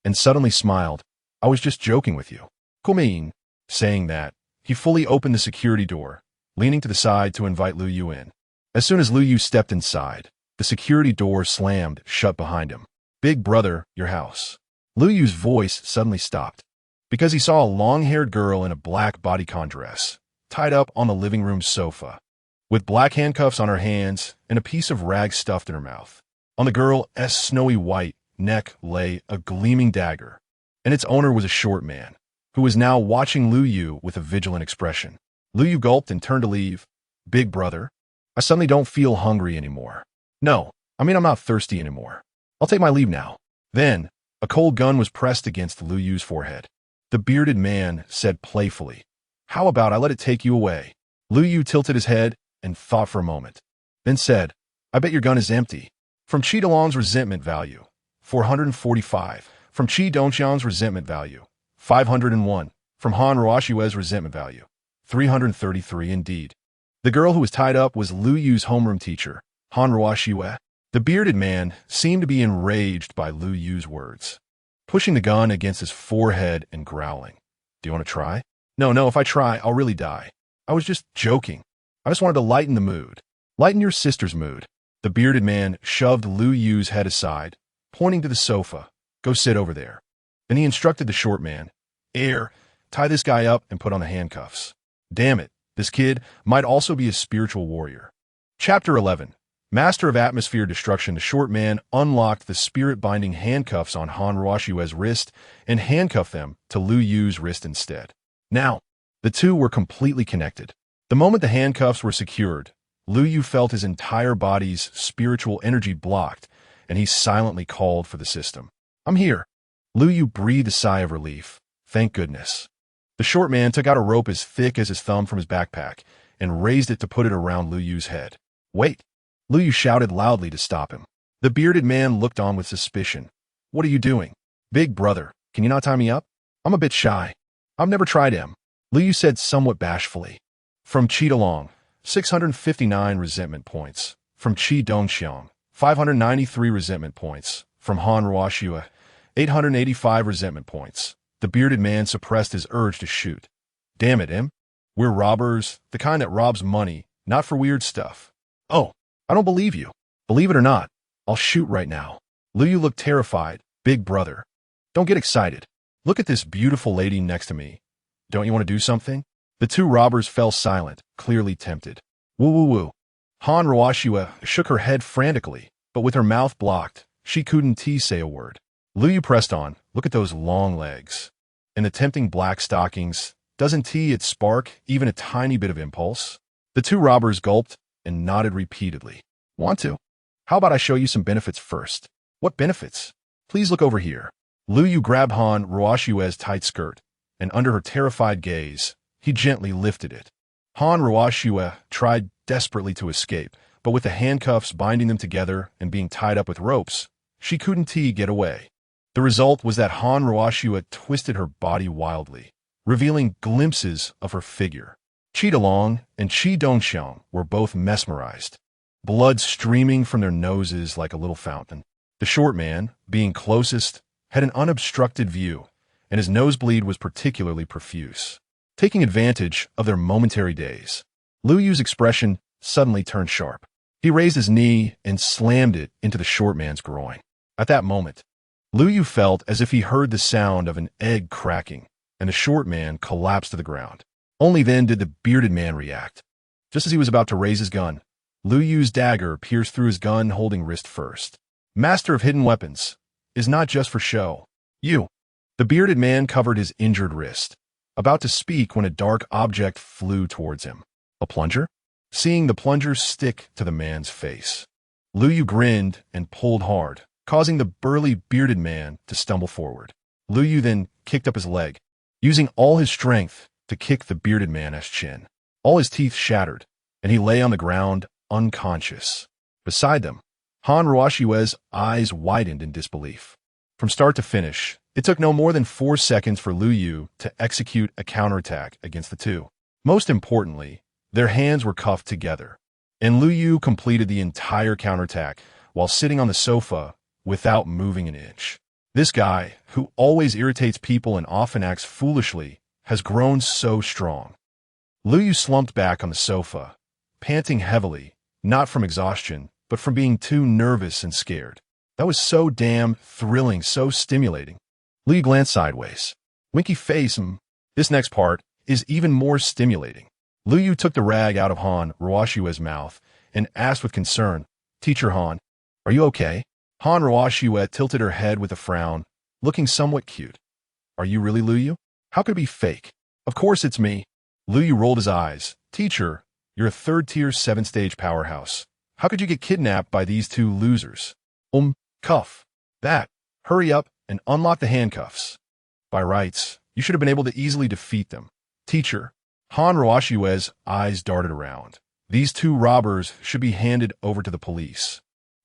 [SPEAKER 1] and suddenly smiled. I was just joking with you. Kumin. Saying that, he fully opened the security door, leaning to the side to invite Lu Yu in. As soon as Lu Yu stepped inside, the security door slammed shut behind him. Big brother, your house. Lu Yu's voice suddenly stopped, because he saw a long-haired girl in a black bodycon dress, tied up on the living room sofa, with black handcuffs on her hands and a piece of rag stuffed in her mouth. On the girl's snowy white neck lay a gleaming dagger, and its owner was a short man, who was now watching Lu Yu with a vigilant expression. Lu Yu gulped and turned to leave. Big brother, I suddenly don't feel hungry anymore. No, I'm not thirsty anymore. I'll take my leave now. Then, a cold gun was pressed against Lu Yu's forehead. The bearded man said playfully, How about I let it take you away? Lu Yu tilted his head and thought for a moment, then said, I bet your gun is empty. From Qi Dalong's resentment value, 445. From Qi Dongxiang's resentment value, 501. From Han Ruoshue's resentment value, 333 indeed. The girl who was tied up was Lu Yu's homeroom teacher, Han Ruoshue. The bearded man seemed to be enraged by Lu Yu's words, pushing the gun against his forehead and growling. Do you want to try? No, if I try, I'll really die. I was just joking. I just wanted to lighten the mood. Lighten your sister's mood. The bearded man shoved Lu Yu's head aside, pointing to the sofa. Go sit over there. Then he instructed the short man, tie this guy up and put on the handcuffs. Damn it, this kid might also be a spiritual warrior. Chapter 11. Master of Atmosphere Destruction. The short man unlocked the spirit-binding handcuffs on Han Ruoshue's wrist and handcuffed them to Lu Yu's wrist instead. Now, the two were completely connected. The moment the handcuffs were secured, Lu Yu felt his entire body's spiritual energy blocked, and he silently called for the system. I'm here. Lu Yu breathed a sigh of relief. Thank goodness. The short man took out a rope as thick as his thumb from his backpack and raised it to put it around Lu Yu's head. Wait! Lu Yu shouted loudly to stop him. The bearded man looked on with suspicion. What are you doing? Big brother, can you not tie me up? I'm a bit shy. I've never tried him. Lu Yu said somewhat bashfully. From Qi Dalong, 659 resentment points. From Qi Dongxiang, 593 resentment points. From Han Ruoshue, 885 resentment points. The bearded man suppressed his urge to shoot. Damn it, Im. We're robbers, the kind that robs money, not for weird stuff. Oh, I don't believe you. Believe it or not, I'll shoot right now. Lu Yu looked terrified. Big brother. Don't get excited. Look at this beautiful lady next to me. Don't you want to do something? The two robbers fell silent, clearly tempted. Woo. Han Ruoshue shook her head frantically, but with her mouth blocked, she couldn't say a word. Lu Yu pressed on. Look at those long legs. And the tempting black stockings. Doesn't it spark even a tiny bit of impulse? The two robbers gulped and nodded repeatedly. Want to? How about I show you some benefits first? What benefits? Please look over here. Lu Yu grabbed Han Ruoshue's tight skirt, and under her terrified gaze, he gently lifted it. Han Ruoshue tried desperately to escape, but with the handcuffs binding them together and being tied up with ropes, she couldn't get away. The result was that Han Ruoshue twisted her body wildly, revealing glimpses of her figure. Qi Dalong and Qi Dongxiang were both mesmerized, blood streaming from their noses like a little fountain. The short man, being closest, had an unobstructed view, and his nosebleed was particularly profuse. Taking advantage of their momentary daze, Lu Yu's expression suddenly turned sharp. He raised his knee and slammed it into the short man's groin. At that moment, Lu Yu felt as if he heard the sound of an egg cracking, and the short man collapsed to the ground. Only then did the bearded man react. Just as he was about to raise his gun, Lu Yu's dagger pierced through his gun-holding wrist first. Master of hidden weapons is not just for show. You. The bearded man covered his injured wrist, about to speak when a dark object flew towards him. A plunger? Seeing the plunger stick to the man's face, Lu Yu grinned and pulled hard, causing the burly bearded man to stumble forward. Lu Yu then kicked up his leg, using all his strength to kick the bearded man's chin. All his teeth shattered, and he lay on the ground unconscious. Beside them, Han Ruoshue's eyes widened in disbelief. From start to finish, it took no more than 4 seconds for Lu Yu to execute a counterattack against the two. Most importantly, their hands were cuffed together, and Lu Yu completed the entire counterattack while sitting on the sofa without moving an inch. This guy, who always irritates people and often acts foolishly, has grown so strong. Lu Yu slumped back on the sofa, panting heavily, not from exhaustion, but from being too nervous and scared. That was so damn thrilling, so stimulating. Lu Yu glanced sideways. Winky face. This next part is even more stimulating. Lu Yu took the rag out of Han Ruoshue's mouth and asked with concern, "Teacher Han, are you okay?" Han Ruoshue tilted her head with a frown, looking somewhat cute. "Are you really Lu Yu? How could it be fake?" "Of course it's me." Lu Yu rolled his eyes. "Teacher, you're a third-tier 7-stage powerhouse. How could you get kidnapped by these two losers?" Cuff. That. Hurry up and unlock the handcuffs. By rights, you should have been able to easily defeat them. Teacher. Han Ruoshue's eyes darted around. These two robbers should be handed over to the police.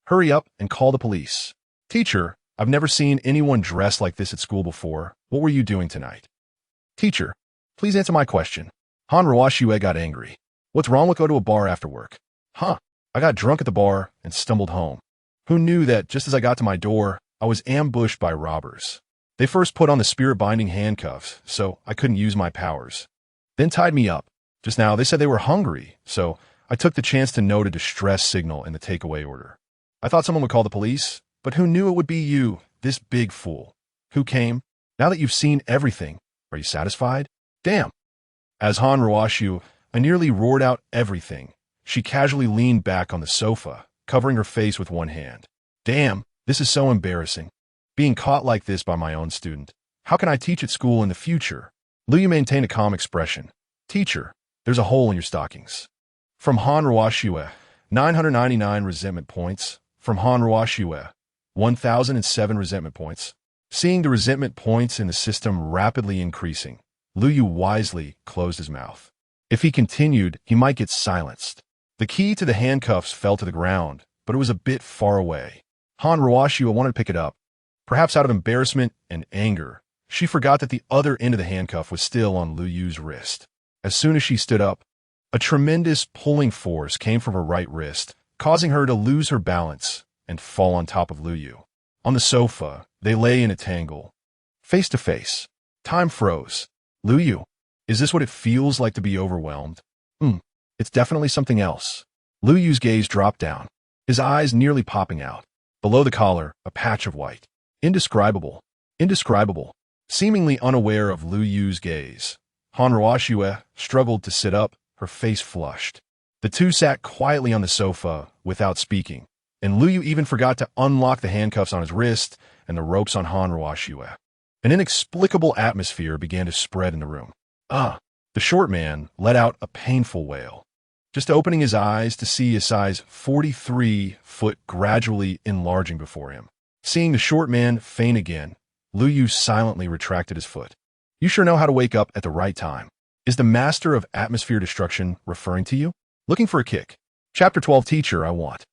[SPEAKER 1] Hurry up and call the police. Teacher, I've never seen anyone dressed like this at school before. What were you doing tonight? Teacher, please answer my question. Han Ruoshue got angry. What's wrong with go to a bar after work? I got drunk at the bar and stumbled home. Who knew that just as I got to my door, I was ambushed by robbers? They first put on the spirit-binding handcuffs, so I couldn't use my powers. Then tied me up. Just now, they said they were hungry, so I took the chance to note a distress signal in the takeaway order. I thought someone would call the police, but who knew it would be you, this big fool? Who came? Now that you've seen everything, are you satisfied? Damn. As Han Ruoshue, I nearly roared out everything. She casually leaned back on the sofa, covering her face with one hand. Damn, this is so embarrassing. Being caught like this by my own student. How can I teach at school in the future? Lu Yu maintained a calm expression. Teacher, there's a hole in your stockings. From Han Ruoshue, 999 resentment points. From Han Ruoshue, 1,007 resentment points. Seeing the resentment points in the system rapidly increasing, Lu Yu wisely closed his mouth. If he continued, he might get silenced. The key to the handcuffs fell to the ground, but it was a bit far away. Han Ruoshue wanted to pick it up. Perhaps out of embarrassment and anger, she forgot that the other end of the handcuff was still on Lu Yu's wrist. As soon as she stood up, a tremendous pulling force came from her right wrist, causing her to lose her balance and fall on top of Lu Yu. On the sofa, they lay in a tangle. Face to face. Time froze. Lu Yu, is this what it feels like to be overwhelmed? It's definitely something else. Lu Yu's gaze dropped down, his eyes nearly popping out. Below the collar, a patch of white. Indescribable. Indescribable. Seemingly unaware of Lu Yu's gaze, Han Ruoshue struggled to sit up, her face flushed. The two sat quietly on the sofa without speaking, and Lu Yu even forgot to unlock the handcuffs on his wrist and the ropes on Han Ruoshue. An inexplicable atmosphere began to spread in the room. The short man let out a painful wail, just opening his eyes to see a size 43 foot gradually enlarging before him. Seeing the short man faint again, Lu Yu silently retracted his foot. You sure know how to wake up at the right time. Is the master of atmosphere destruction referring to you? Looking for a kick. Chapter 12 Teacher, I want.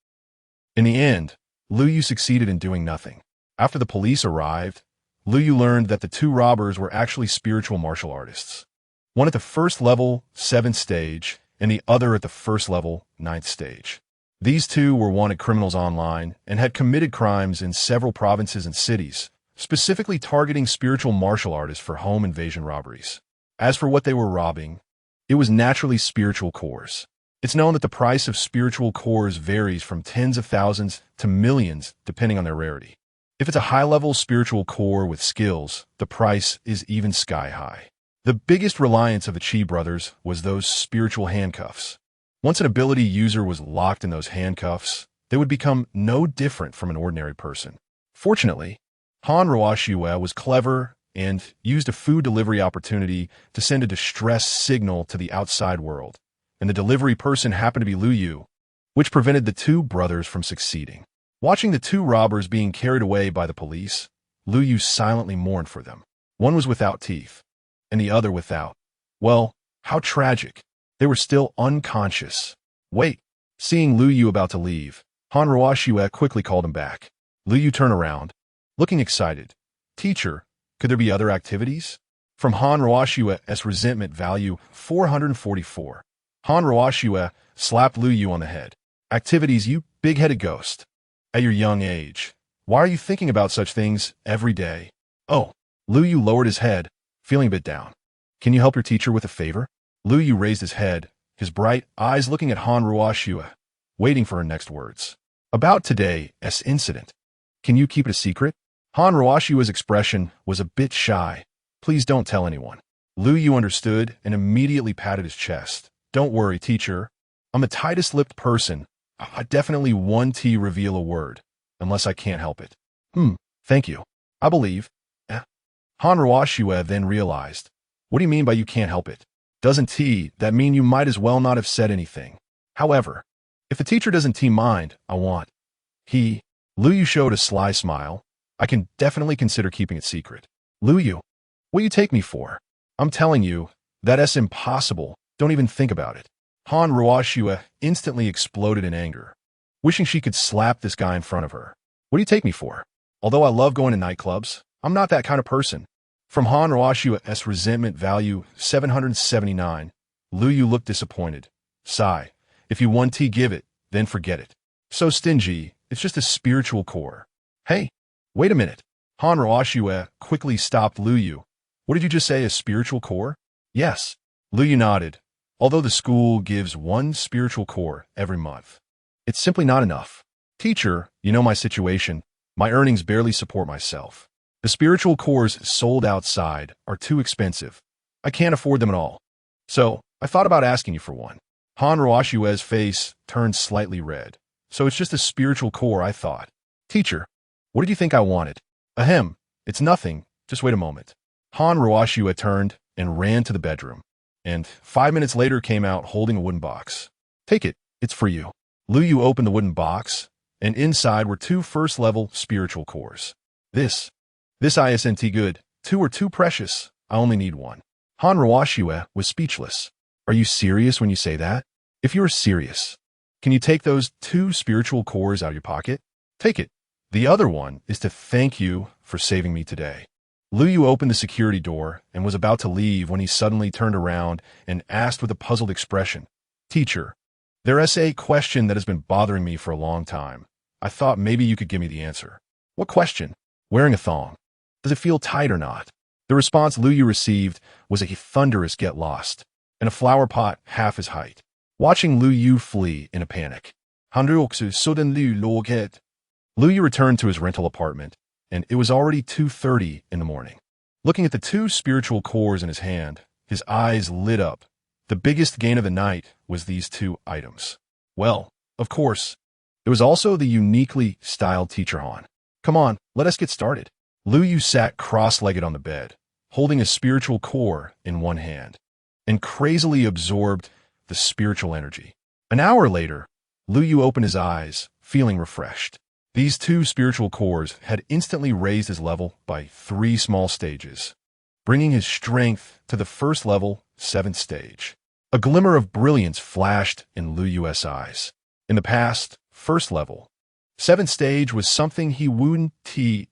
[SPEAKER 1] In the end, Lu Yu succeeded in doing nothing. After the police arrived, Lu Yu learned that the two robbers were actually spiritual martial artists. One at the first level, 7th stage, and the other at the first level, 9th stage. These two were wanted criminals online and had committed crimes in several provinces and cities, specifically targeting spiritual martial artists for home invasion robberies. As for what they were robbing, it was naturally spiritual cores. It's known that the price of spiritual cores varies from tens of thousands to millions depending on their rarity. If it's a high-level spiritual core with skills, the price is even sky-high. The biggest reliance of the Chi brothers was those spiritual handcuffs. Once an ability user was locked in those handcuffs, they would become no different from an ordinary person. Fortunately, Han Ruoshue was clever and used a food delivery opportunity to send a distress signal to the outside world, and the delivery person happened to be Lu Yu, which prevented the two brothers from succeeding. Watching the two robbers being carried away by the police, Lu Yu silently mourned for them. One was without teeth, and the other without. Well, how tragic. They were still unconscious. Wait. Seeing Lu Yu about to leave, Han Ruoshue quickly called him back. Lu Yu turned around, looking excited. Teacher, could there be other activities? From Han Ruoshue's resentment value 444. Han Ruoshue slapped Lu Yu on the head. Activities, you big-headed ghost. At your young age, Why are you thinking about such things every day? Oh, Lu Yu lowered his head, feeling a bit down. Can you help your teacher with a favor? Lu Yu raised his head, his bright eyes looking at Han Ruoxue, waiting for her next words. About today's incident. Can you keep it a secret? Han Ruoxue's expression was a bit shy. Please don't tell anyone. Lu Yu understood and immediately patted his chest. Don't worry, teacher. I'm the tightest-lipped person. I definitely won't reveal a word, unless I can't help it. Thank you. I believe. Han Ruoxue then realized. What do you mean by you can't help it? Doesn't that mean you might as well not have said anything? However, if the teacher doesn't mind, I want. Lu Yu showed a sly smile. I can definitely consider keeping it secret. Lu Yu, what do you take me for? I'm telling you, that's impossible. Don't even think about it. Han Ruoxue instantly exploded in anger, wishing she could slap this guy in front of her. What do you take me for? Although I love going to nightclubs, I'm not that kind of person. From Han Ruoxue's resentment value 779, Lu Yu looked disappointed. Sigh. If you want to give it, then forget it. So stingy, it's just a spiritual core. Hey, wait a minute. Han Ruoxue quickly stopped Lu Yu. What did you just say, a spiritual core? Yes. Lu Yu nodded. Although the school gives one spiritual core every month, it's simply not enough. Teacher, you know my situation. My earnings barely support myself. The spiritual cores sold outside are too expensive. I can't afford them at all. So, I thought about asking you for one. Han Ruoxue's face turned slightly red. So it's just a spiritual core, I thought. Teacher, what did you think I wanted? Ahem, it's nothing. Just wait a moment. Han Ruoxue turned and ran to the bedroom, and 5 minutes later came out holding a wooden box. Take it, it's for you. Lu Yu opened the wooden box, and inside were 2 first-level spiritual cores. This isn't good. 2 are too precious. I only need 1. Han Ruoxue was speechless. Are you serious when you say that? If you're serious, can you take those 2 spiritual cores out of your pocket? Take it. The other one is to thank you for saving me today. Lu Yu opened the security door and was about to leave when he suddenly turned around and asked with a puzzled expression, Teacher, there's a question that has been bothering me for a long time. I thought maybe you could give me the answer. What question? Wearing a thong. Does it feel tight or not? The response Lu Yu received was a thunderous get lost, and a flower pot half his height. Watching Lu Yu flee in a panic. Lu Yu returned to his rental apartment, and it was already 2:30 in the morning. Looking at the 2 spiritual cores in his hand, his eyes lit up. The biggest gain of the night was these 2 items. Well, of course, there was also the uniquely styled teacher Han. Come on, let us get started. Lu Yu sat cross-legged on the bed, holding a spiritual core in one hand, and crazily absorbed the spiritual energy. An hour later, Lu Yu opened his eyes, feeling refreshed. These 2 spiritual cores had instantly raised his level by 3 small stages, bringing his strength to the first level, 7th stage. A glimmer of brilliance flashed in Lu Yu's eyes. In the past, first level, 7th stage was something he wouldn't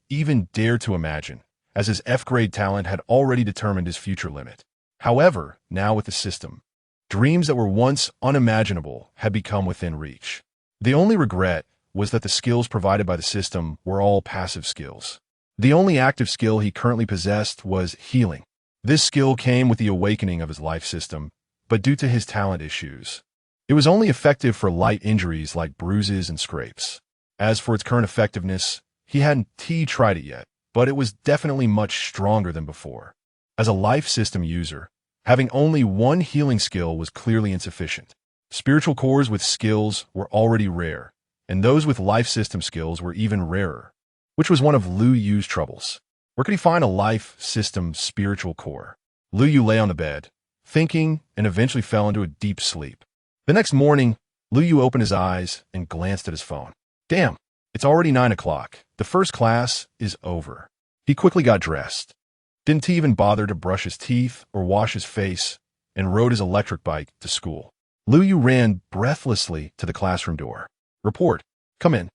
[SPEAKER 1] even dare to imagine, as his F-grade talent had already determined his future limit. However, now with the system, dreams that were once unimaginable had become within reach. The only regret was that the skills provided by the system were all passive skills. The only active skill he currently possessed was healing. This skill came with the awakening of his life system, but due to his talent issues, it was only effective for light injuries like bruises and scrapes. As for its current effectiveness, he hadn't tried it yet, but it was definitely much stronger than before. As a life system user, having only 1 healing skill was clearly insufficient. Spiritual cores with skills were already rare, and those with life system skills were even rarer, which was one of Lu Yu's troubles. Where could he find a life system spiritual core? Lu Yu lay on the bed, thinking, and eventually fell into a deep sleep. The next morning, Lu Yu opened his eyes and glanced at his phone. Damn, it's already 9 o'clock. The first class is over. He quickly got dressed. Didn't even bother to brush his teeth or wash his face, and rode his electric bike to school. Lu Yu ran breathlessly to the classroom door. Report. Come in.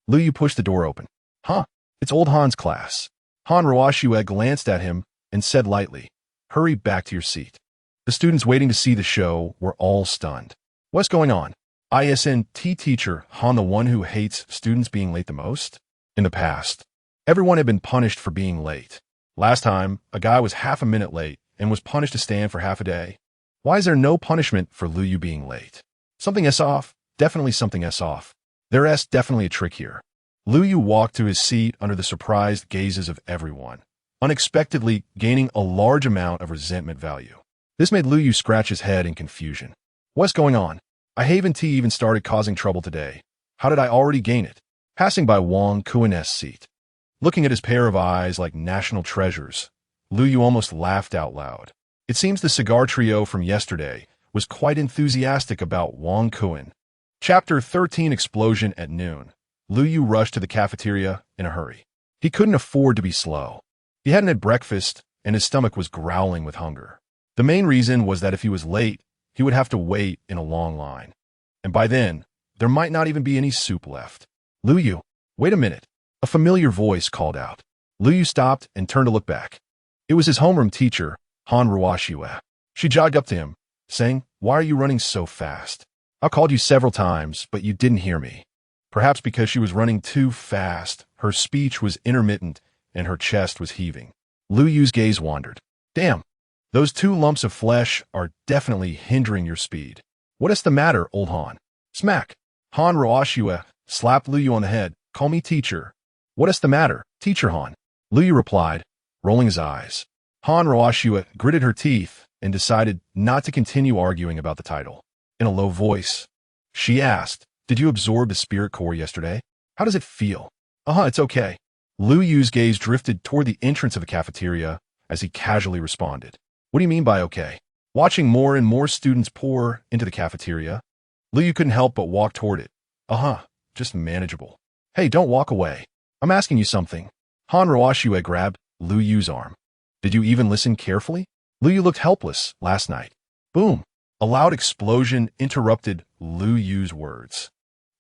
[SPEAKER 1] Lu Yu pushed the door open. Huh, it's old Han's class. Han Ruoxue glanced at him and said lightly, Hurry back to your seat. The students waiting to see the show were all stunned. What's going on? ISNT teacher Han, the one who hates students being late the most? In the past, everyone had been punished for being late. Last time, a guy was half a minute late and was punished to stand for half a day. Why is there no punishment for Lu Yu being late? Something S off? Definitely something S off. There's definitely a trick here. Lu Yu walked to his seat under the surprised gazes of everyone, unexpectedly gaining a large amount of resentment value. This made Lu Yu scratch his head in confusion. What's going on? I haven't even started causing trouble today. How did I already gain it? Passing by Wang Kuan's seat, looking at his pair of eyes like national treasures, Lu Yu almost laughed out loud. It seems the cigar trio from yesterday was quite enthusiastic about Wang Kuan. Chapter 13 Explosion at noon. Lu Yu rushed to the cafeteria in a hurry. He couldn't afford to be slow. He hadn't had breakfast, and his stomach was growling with hunger. The main reason was that if he was late, he would have to wait in a long line. And by then, there might not even be any soup left. Lu Yu, wait a minute. A familiar voice called out. Lu Yu stopped and turned to look back. It was his homeroom teacher, Han Ruoxue. She jogged up to him, saying, "Why are you running so fast? I called you several times, but you didn't hear me." Perhaps because she was running too fast, her speech was intermittent and her chest was heaving. Lu Yu's gaze wandered. Damn, those 2 lumps of flesh are definitely hindering your speed. What is the matter, old Han? Smack. Han Ruoxue slapped Lu Yu on the head. Call me teacher. What is the matter, Teacher Han? Lu Yu replied, rolling his eyes. Han Ruoxue gritted her teeth and decided not to continue arguing about the title. In a low voice, she asked, "Did you absorb the spirit core yesterday? How does it feel?" It's okay. Lu Yu's gaze drifted toward the entrance of the cafeteria as he casually responded. What do you mean by okay? Watching more and more students pour into the cafeteria, Lu Yu couldn't help but walk toward it. Just manageable. Hey, don't walk away. I'm asking you something. Han Ruoxue grabbed Lu Yu's arm. Did you even listen carefully? Lu Yu looked helpless last night. Boom. A loud explosion interrupted Lu Yu's words,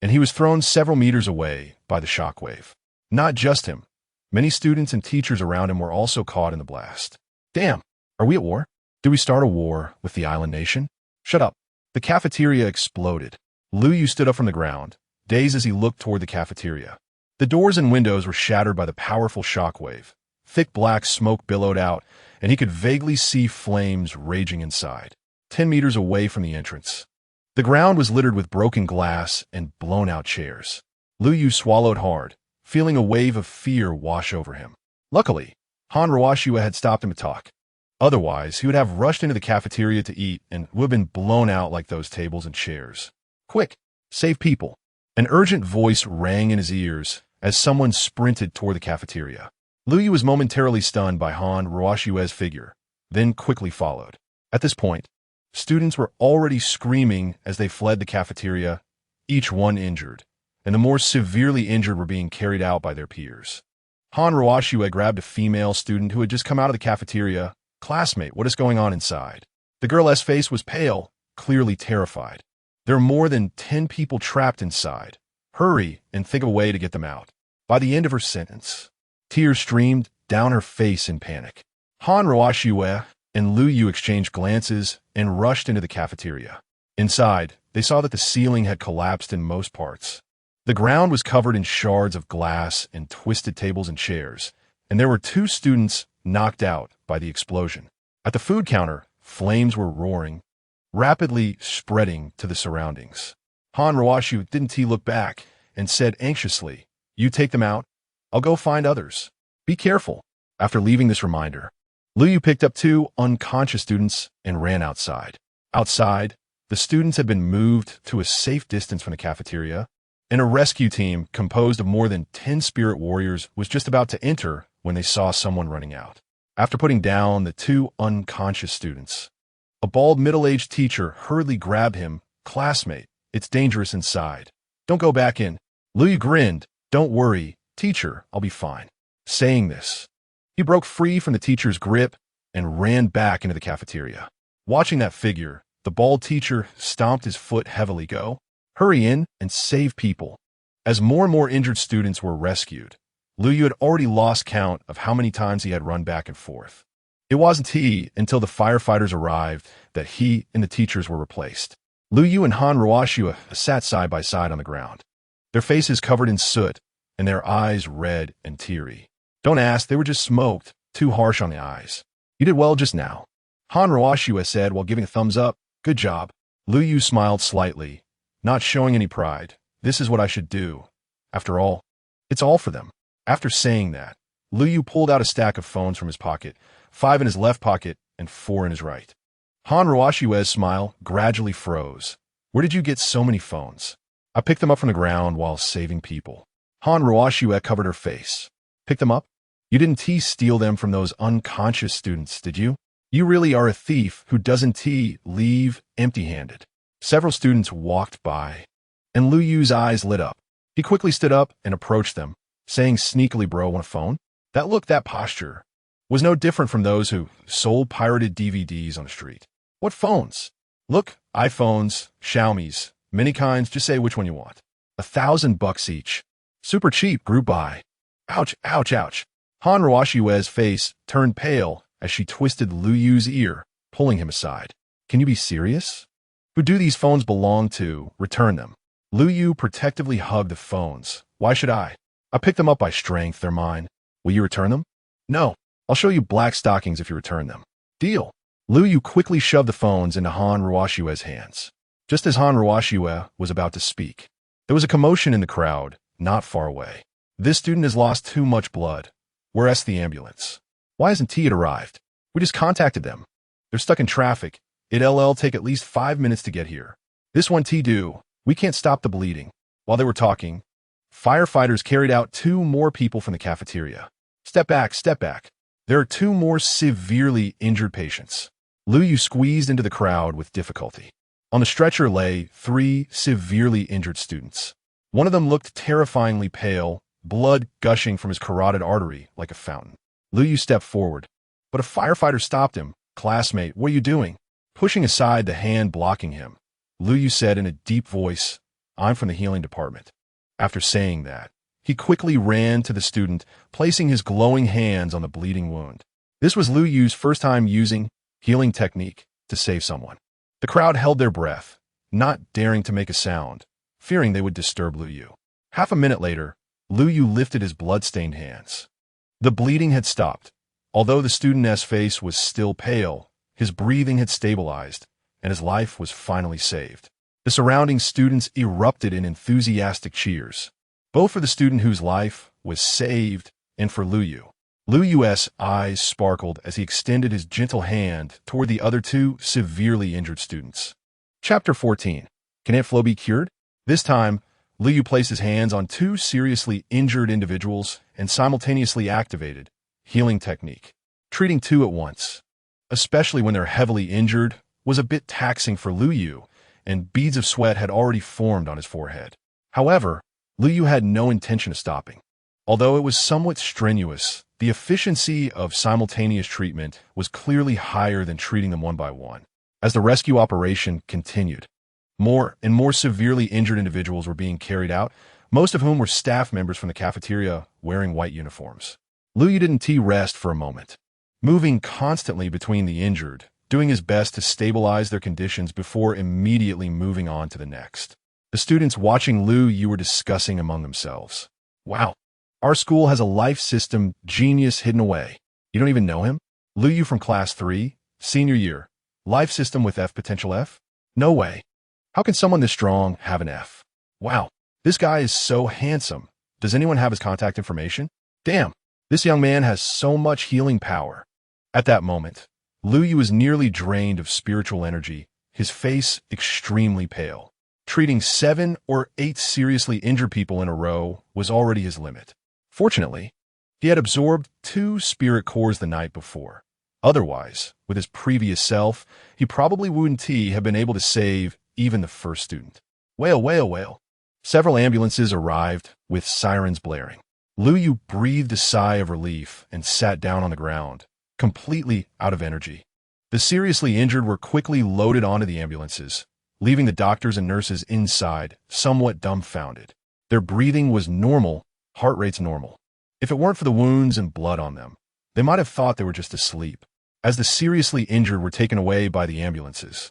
[SPEAKER 1] and he was thrown several meters away by the shockwave. Not just him. Many students and teachers around him were also caught in the blast. Damn, are we at war? Did we start a war with the island nation? Shut up. The cafeteria exploded. Lu Yu stood up from the ground, dazed as he looked toward the cafeteria. The doors and windows were shattered by the powerful shockwave. Thick black smoke billowed out, and he could vaguely see flames raging inside, 10 meters away from the entrance. The ground was littered with broken glass and blown-out chairs. Lu Yu swallowed hard, feeling a wave of fear wash over him. Luckily, Han Ruoxue had stopped him to talk. Otherwise, he would have rushed into the cafeteria to eat and would have been blown out like those tables and chairs. Quick, save people. An urgent voice rang in his ears as someone sprinted toward the cafeteria. Lu Yu was momentarily stunned by Han Ruoxue's figure, then quickly followed. At this point, students were already screaming as they fled the cafeteria, each one injured, and the more severely injured were being carried out by their peers. Han Ruoxue grabbed a female student who had just come out of the cafeteria. "Classmate, what is going on inside?" The girl's face was pale, clearly terrified. "There are more than 10 people trapped inside. Hurry and think of a way to get them out." By the end of her sentence, tears streamed down her face in panic. Han Ruoxue and Lu Yu exchanged glances and rushed into the cafeteria. Inside, they saw that the ceiling had collapsed in most parts. The ground was covered in shards of glass and twisted tables and chairs, and there were 2 students knocked out by the explosion. At the food counter, flames were roaring, rapidly spreading to the surroundings. Han Ruoxue didn't look back and said anxiously, "You take them out. I'll go find others. Be careful." After leaving this reminder, Lu Yu picked up 2 unconscious students and ran outside. Outside, the students had been moved to a safe distance from the cafeteria, and a rescue team composed of more than 10 spirit warriors was just about to enter when they saw someone running out. After putting down the 2 unconscious students, a bald middle-aged teacher hurriedly grabbed him. "Classmate, it's dangerous inside. Don't go back in." Lu Yu grinned. "Don't worry, teacher, I'll be fine." Saying this, he broke free from the teacher's grip and ran back into the cafeteria. Watching that figure, the bald teacher stomped his foot heavily. "Go. Hurry in and save people." As more and more injured students were rescued, Lu Yu had already lost count of how many times he had run back and forth. It wasn't until the firefighters arrived that he and the teachers were replaced. Lu Yu and Han Ruoxue sat side by side on the ground, their faces covered in soot and their eyes red and teary. Don't ask, they were just smoked, too harsh on the eyes. You did well just now, Han Roashua said while giving a thumbs up. Good job. Lu Yu smiled slightly, not showing any pride. This is what I should do. After all, it's all for them. After saying that, Lu Yu pulled out a stack of phones from his pocket, 5 in his left pocket and 4 in his right. Han Roashua's smile gradually froze. Where did you get so many phones? I picked them up from the ground while saving people. Han Roashua covered her face. Pick them up? You didn't steal them from those unconscious students, did you? You really are a thief who doesn't leave empty-handed. Several students walked by, and Lu Yu's eyes lit up. He quickly stood up and approached them, saying sneakily, bro, want a phone? That look, that posture, was no different from those who sold pirated DVDs on the street. What phones? Look, iPhones, Xiaomi's, many kinds, just say which one you want. $1,000 each. Super cheap, group buy. Ouch, ouch, ouch. Han Roashua's face turned pale as she twisted Lu Yu's ear, pulling him aside. Can you be serious? Who do these phones belong to? Return them. Lu Yu protectively hugged the phones. Why should I? I picked them up by strength, they're mine. Will you return them? No. I'll show you black stockings if you return them. Deal. Lu Yu quickly shoved the phones into Han Roashua's hands. Just as Han Roashua was about to speak, there was a commotion in the crowd, not far away. This student has lost too much blood. Where's the ambulance? Why hasn't it arrived? We just contacted them. They're stuck in traffic. It'll take at least 5 minutes to get here. This one do. We can't stop the bleeding. While they were talking, firefighters carried out 2 more people from the cafeteria. Step back, step back. There are 2 more severely injured patients. Lu Yu squeezed into the crowd with difficulty. On the stretcher lay 3 severely injured students. One of them looked terrifyingly pale, blood gushing from his carotid artery like a fountain. Lu Yu stepped forward, but a firefighter stopped him. Classmate, what are you doing? Pushing aside the hand blocking him, Lu Yu said in a deep voice, I'm from the healing department. After saying that, he quickly ran to the student, placing his glowing hands on the bleeding wound. This was Lu Yu's first time using healing technique to save someone. The crowd held their breath, not daring to make a sound, fearing they would disturb Lu Yu. Half a minute later, Lu Yu lifted his blood-stained hands. The bleeding had stopped. Although the student's face was still pale, his breathing had stabilized, and his life was finally saved. The surrounding students erupted in enthusiastic cheers, both for the student whose life was saved and for Lu Yu. Lu Yu's eyes sparkled as he extended his gentle hand toward the other 2 severely injured students. Chapter 14. Can Aunt Flo be cured? This time, Lu Yu placed his hands on 2 seriously injured individuals and simultaneously activated healing technique. Treating 2 at once, especially when they're heavily injured, was a bit taxing for Lu Yu, and beads of sweat had already formed on his forehead. However, Lu Yu had no intention of stopping. Although it was somewhat strenuous, the efficiency of simultaneous treatment was clearly higher than treating them one by one. As the rescue operation continued, more and more severely injured individuals were being carried out, most of whom were staff members from the cafeteria wearing white uniforms. Lu Yu didn't rest for a moment, moving constantly between the injured, doing his best to stabilize their conditions before immediately moving on to the next. The students watching Lu Yu were discussing among themselves. Wow, our school has a life system genius hidden away. You don't even know him? Lu Yu from class 3, senior year. Life system with F potential F? No way. How can someone this strong have an F? Wow, this guy is so handsome. Does anyone have his contact information? Damn, this young man has so much healing power. At that moment, Lu Yu was nearly drained of spiritual energy, his face extremely pale. Treating 7 or 8 seriously injured people in a row was already his limit. Fortunately, he had absorbed 2 spirit cores the night before. Otherwise, with his previous self, he probably wouldn't have been able to save even the first student. Wail, wail, wail. Several ambulances arrived, with sirens blaring. Lu Yu breathed a sigh of relief and sat down on the ground, completely out of energy. The seriously injured were quickly loaded onto the ambulances, leaving the doctors and nurses inside, somewhat dumbfounded. Their breathing was normal, heart rates normal. If it weren't for the wounds and blood on them, they might have thought they were just asleep. As the seriously injured were taken away by the ambulances,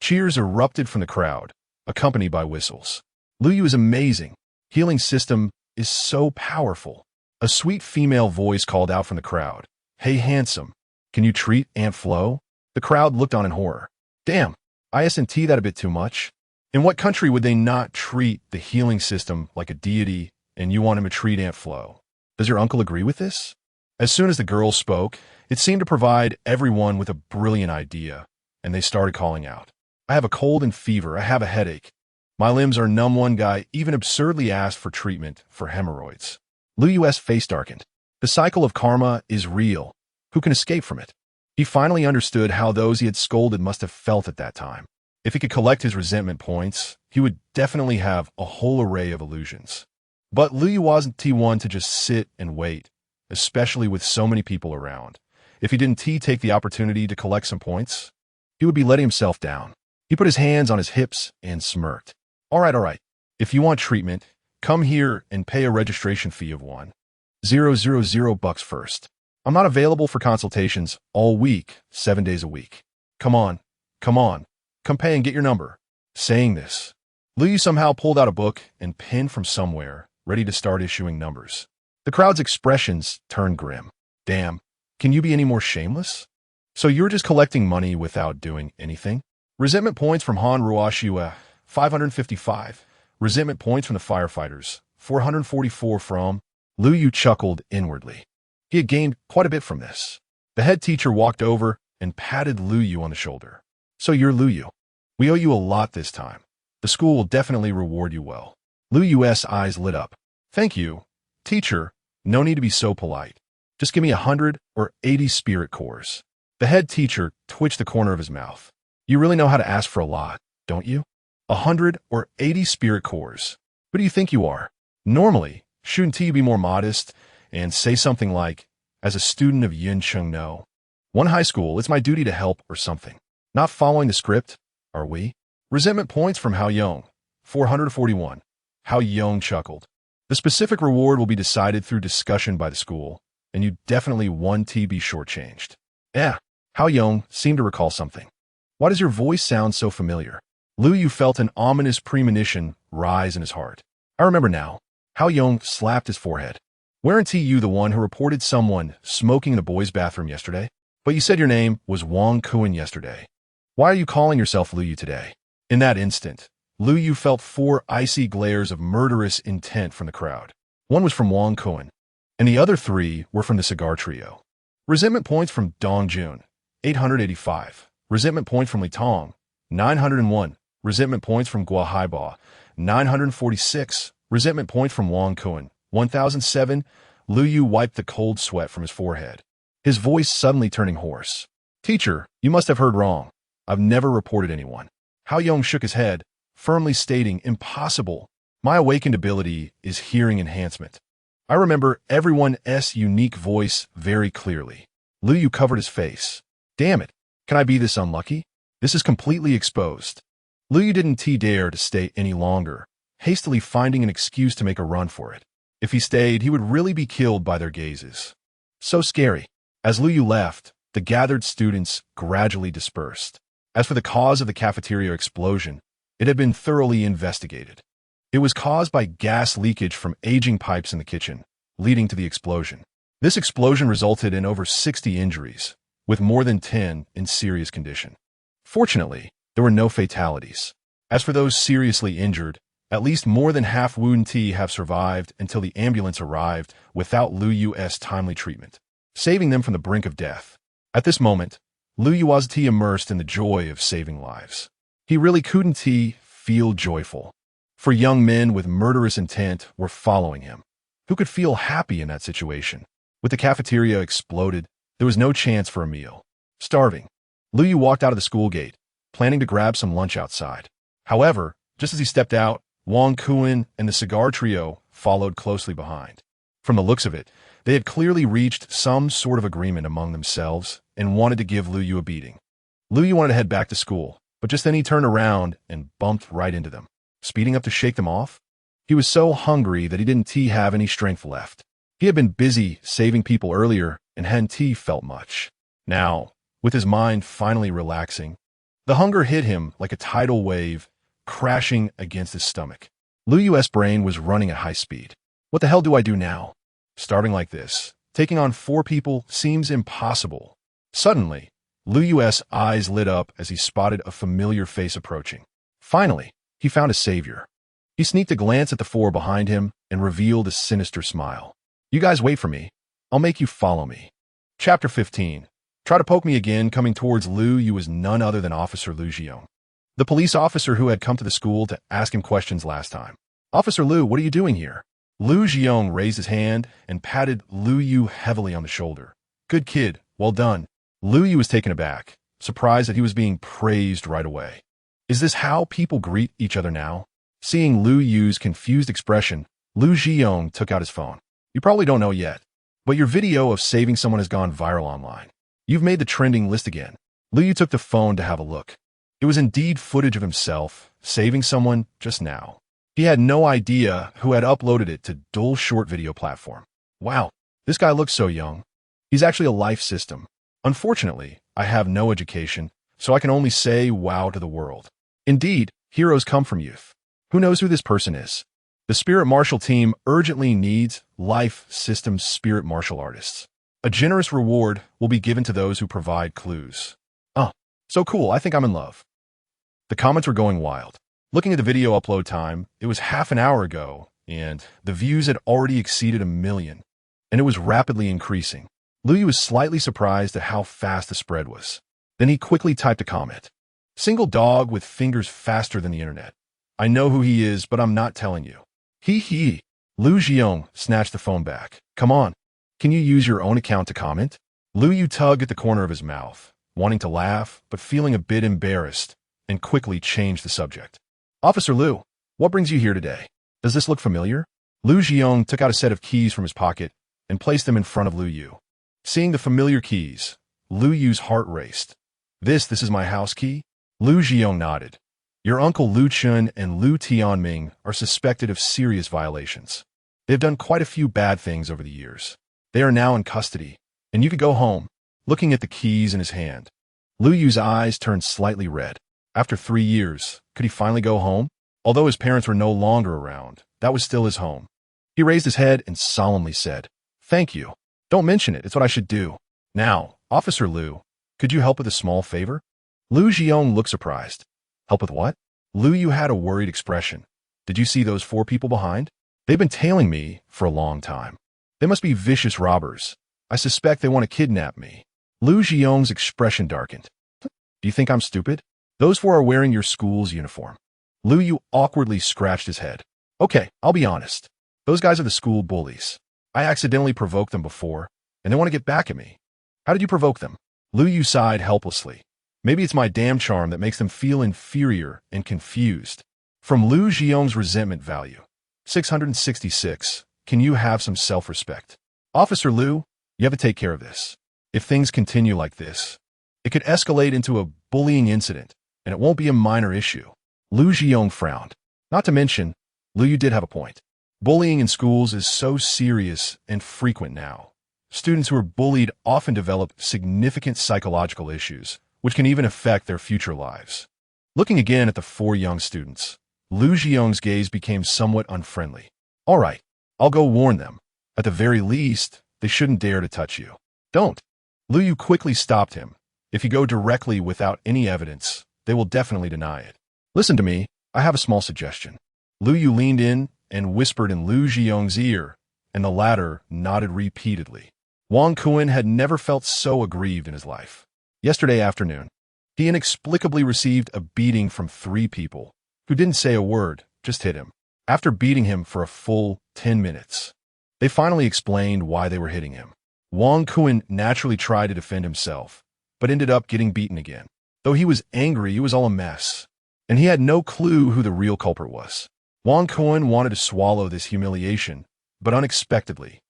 [SPEAKER 1] cheers erupted from the crowd, accompanied by whistles. Lu Yu is amazing. Healing system is so powerful. A sweet female voice called out from the crowd. Hey, handsome, can you treat Aunt Flo? The crowd looked on in horror. Damn, isn't that a bit too much? In what country would they not treat the healing system like a deity, and you want him to treat Aunt Flo? Does your uncle agree with this? As soon as the girl spoke, it seemed to provide everyone with a brilliant idea, and they started calling out. I have a cold and fever. I have a headache. My limbs are numb. One guy even absurdly asked for treatment for hemorrhoids. Lu Yu's face darkened. The cycle of karma is real. Who can escape from it? He finally understood how those he had scolded must have felt at that time. If he could collect his resentment points, he would definitely have a whole array of illusions. But Lu Yu wasn't one to just sit and wait, especially with so many people around. If he didn't take the opportunity to collect some points, he would be letting himself down. He put his hands on his hips and smirked. All right. If you want treatment, come here and pay a registration fee of $1,000 first. I'm not available for consultations all week, 7 days a week. Come on. Come pay and get your number. Saying this, Lu Yu somehow pulled out a book and pen from somewhere, ready to start issuing numbers. The crowd's expressions turned grim. Damn, can you be any more shameless? So you're just collecting money without doing anything? Resentment points from Han Ruoxue, 555. Resentment points from the firefighters, 444 from. Lu Yu chuckled inwardly. He had gained quite a bit from this. The head teacher walked over and patted Lu Yu on the shoulder. So you're Lu Yu. We owe you a lot this time. The school will definitely reward you well. Lu Yu's eyes lit up. Thank you, teacher. No need to be so polite. Just give me 100 or 80 spirit cores. The head teacher twitched the corner of his mouth. You really know how to ask for a lot, don't you? 100 or 80 spirit cores. Who do you think you are? Normally, shouldn't you be more modest and say something like, as a student of Yin Chung No, one high school, it's my duty to help or something. Not following the script, are we? Resentment points from Hao Yong, 441. Hao Yong chuckled. The specific reward will be decided through discussion by the school, and you definitely won't be shortchanged. Yeah, Hao Yong seemed to recall something. Why does your voice sound so familiar? Lu Yu felt an ominous premonition rise in his heart. I remember now. Hao Yong slapped his forehead. Weren't you the one who reported someone smoking in a boys' bathroom yesterday? But you said your name was Wang Kuan yesterday. Why are you calling yourself Lu Yu today? In that instant, Lu Yu felt 4 icy glares of murderous intent from the crowd. One was from Wang Kuan, and the other 3 were from the cigar trio. Resentment points from Dong Jun, 885. Resentment points from Li Tong, 901. Resentment points from Gua Haiba, 946. Resentment points from Wang Kuan, 1007. Lu Yu wiped the cold sweat from his forehead, his voice suddenly turning hoarse. Teacher, you must have heard wrong. I've never reported anyone. Hao Yong shook his head, firmly stating, impossible. My awakened ability is hearing enhancement. I remember everyone's unique voice very clearly. Lu Yu covered his face. Damn it. Can I be this unlucky? This is completely exposed. Lu Yu didn't dare to stay any longer, hastily finding an excuse to make a run for it. If he stayed, he would really be killed by their gazes. So scary. As Lu Yu left, the gathered students gradually dispersed. As for the cause of the cafeteria explosion, it had been thoroughly investigated. It was caused by gas leakage from aging pipes in the kitchen, leading to the explosion. This explosion resulted in over 60 injuries, with more than 10 in serious condition. Fortunately, there were no fatalities. As for those seriously injured, at least more than half have survived until the ambulance arrived without Lu Yu's timely treatment, saving them from the brink of death. At this moment, Lu Yu was immersed in the joy of saving lives. He really couldn't feel joyful, for young men with murderous intent were following him. Who could feel happy in that situation? With the cafeteria exploded, there was no chance for a meal. Starving, Lu Yu walked out of the school gate, planning to grab some lunch outside. However, just as he stepped out, Wang Kuan and the cigar trio followed closely behind. From the looks of it, they had clearly reached some sort of agreement among themselves and wanted to give Lu Yu a beating. Lu Yu wanted to head back to school, but just then he turned around and bumped right into them, speeding up to shake them off. He was so hungry that he didn't have any strength left. He had been busy saving people earlier and hadn't felt much. Now, with his mind finally relaxing, the hunger hit him like a tidal wave, crashing against his stomach. Lu Yu's brain was running at high speed. What the hell do I do now? Starting like this, taking on 4 people seems impossible. Suddenly, Lu Yu's eyes lit up as he spotted a familiar face approaching. Finally, he found a savior. He sneaked a glance at the 4 behind him and revealed a sinister smile. You guys wait for me. I'll make you follow me. Chapter 15. Try to poke me again. Coming towards Lu Yu was none other than Officer Lu Jiong, the police officer who had come to the school to ask him questions last time. Officer Lu, what are you doing here? Lu Jiong raised his hand and patted Lu Yu heavily on the shoulder. Good kid, well done. Lu Yu was taken aback, surprised that he was being praised right away. Is this how people greet each other now? Seeing Lu Yu's confused expression, Lu Jiong took out his phone. You probably don't know yet, but your video of saving someone has gone viral online. You've made the trending list again. Lu Yu took the phone to have a look. It was indeed footage of himself saving someone just now. He had no idea who had uploaded it to Dull short video platform. Wow, this guy looks so young. He's actually a life system. Unfortunately, I have no education, so I can only say wow to the world. Indeed, heroes come from youth. Who knows who this person is? The Spirit Martial team urgently needs life system spirit martial artists. A generous reward will be given to those who provide clues. Oh, so cool, I think I'm in love. The comments were going wild. Looking at the video upload time, it was half an hour ago, and the views had already exceeded 1 million, and it was rapidly increasing. Lu Yu was slightly surprised at how fast the spread was. Then he quickly typed a comment. Single dog with fingers faster than the internet. I know who he is, but I'm not telling you. Hee. Lu Jiong snatched the phone back. Come on. Can you use your own account to comment? Lu Yu tugged at the corner of his mouth, wanting to laugh, but feeling a bit embarrassed, and quickly changed the subject. Officer Lu, what brings you here today? Does this look familiar? Lu Jiong took out a set of keys from his pocket and placed them in front of Lu Yu. Seeing the familiar keys, Lu Yu's heart raced. This is my house key? Lu Jiong nodded. Your uncle Lu Chun and Lu Tianming are suspected of serious violations. They've done quite a few bad things over the years. They are now in custody, and you could go home. Looking at the keys in his hand, Lu Yu's eyes turned slightly red. After 3 years, could he finally go home? Although his parents were no longer around, that was still his home. He raised his head and solemnly said, Thank you. Don't mention it, it's what I should do. Now, Officer Lu, could you help with a small favor? Lu Jiong looked surprised. Help with what? Lu Yu had a worried expression. Did you see those 4 people behind? They've been tailing me for a long time. They must be vicious robbers. I suspect they want to kidnap me. Lu Jiong's expression darkened. Do you think I'm stupid? Those 4 are wearing your school's uniform. Lu Yu awkwardly scratched his head. Okay, I'll be honest. Those guys are the school bullies. I accidentally provoked them before, and they want to get back at me. How did you provoke them? Lu Yu sighed helplessly. Maybe it's my damn charm that makes them feel inferior and confused. From Lu Jiong's resentment value. 666. Can you have some self-respect? Officer Lu, you have to take care of this. If things continue like this, it could escalate into a bullying incident, and it won't be a minor issue. Lu Jiong frowned. Not to mention, Lu Yu did have a point. Bullying in schools is so serious and frequent now. Students who are bullied often develop significant psychological issues, which can even affect their future lives. Looking again at the 4 young students, Lu Jiong's gaze became somewhat unfriendly. All right, I'll go warn them. At the very least, they shouldn't dare to touch you. Don't. Lu Yu quickly stopped him. If you go directly without any evidence, they will definitely deny it. Listen to me, I have a small suggestion. Lu Yu leaned in and whispered in Lu Jiong's ear, and the latter nodded repeatedly. Wang Kuan had never felt so aggrieved in his life. Yesterday afternoon, he inexplicably received a beating from 3 people who didn't say a word, just hit him. After beating him for a full 10 minutes, they finally explained why they were hitting him. Wang Kuan naturally tried to defend himself, but ended up getting beaten again. Though he was angry, it was all a mess, and he had no clue who the real culprit was. Wang Kuan wanted to swallow this humiliation, but unexpectedly,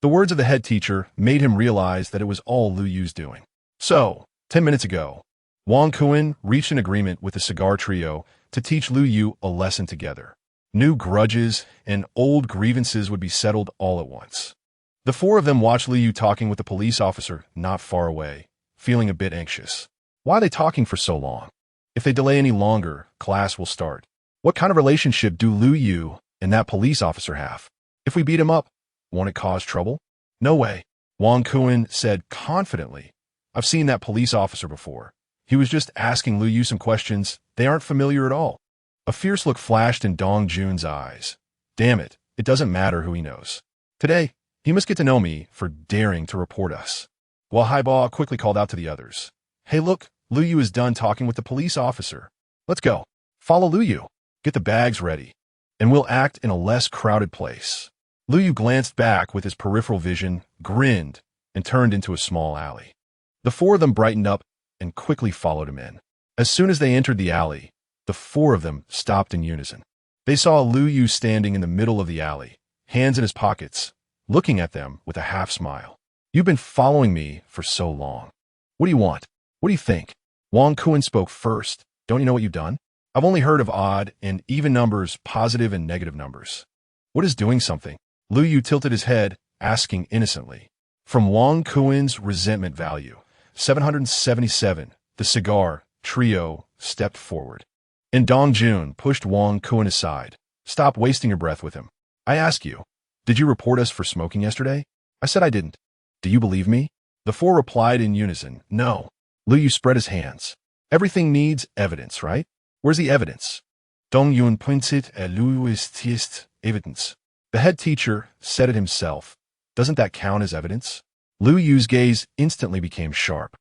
[SPEAKER 1] the words of the head teacher made him realize that it was all Lu Yu's doing. So, 10 minutes ago, Wang Kuan reached an agreement with the cigar trio to teach Lu Yu a lesson together. New grudges and old grievances would be settled all at once. The 4 of them watched Lu Yu talking with a police officer not far away, feeling a bit anxious. Why are they talking for so long? If they delay any longer, class will start. What kind of relationship do Lu Yu and that police officer have? If we beat him up, won't it cause trouble? No way, Wang Kuan said confidently. I've seen that police officer before. He was just asking Lu Yu some questions. They aren't familiar at all. A fierce look flashed in Dong Jun's eyes. Damn it, it doesn't matter who he knows. Today, he must get to know me for daring to report us. While Haiba quickly called out to the others. Hey look, Lu Yu is done talking with the police officer. Let's go. Follow Lu Yu. Get the bags ready. And we'll act in a less crowded place. Lu Yu glanced back with his peripheral vision, grinned, and turned into a small alley. The four of them brightened up and quickly followed him in. As soon as they entered the alley, the four of them stopped in unison. They saw Lu Yu standing in the middle of the alley, hands in his pockets, looking at them with a half smile. You've been following me for so long. What do you want? What do you think? Wang Kuan spoke first. Don't you know what you've done? I've only heard of odd and even numbers, positive and negative numbers. What is doing something? Lu Yu tilted his head, asking innocently. From Wang Kuan's resentment value, 777, the cigar trio stepped forward. And Dong Jun pushed Wang Kuan aside. Stop wasting your breath with him. I ask you, did you report us for smoking yesterday? I said I didn't. Do you believe me? The four replied in unison, no. Lu Yu spread his hands. Everything needs evidence, right? Where's the evidence? Dong Yun pointed at Lu Yu's test evidence. The head teacher said it himself. Doesn't that count as evidence? Lu Yu's gaze instantly became sharp.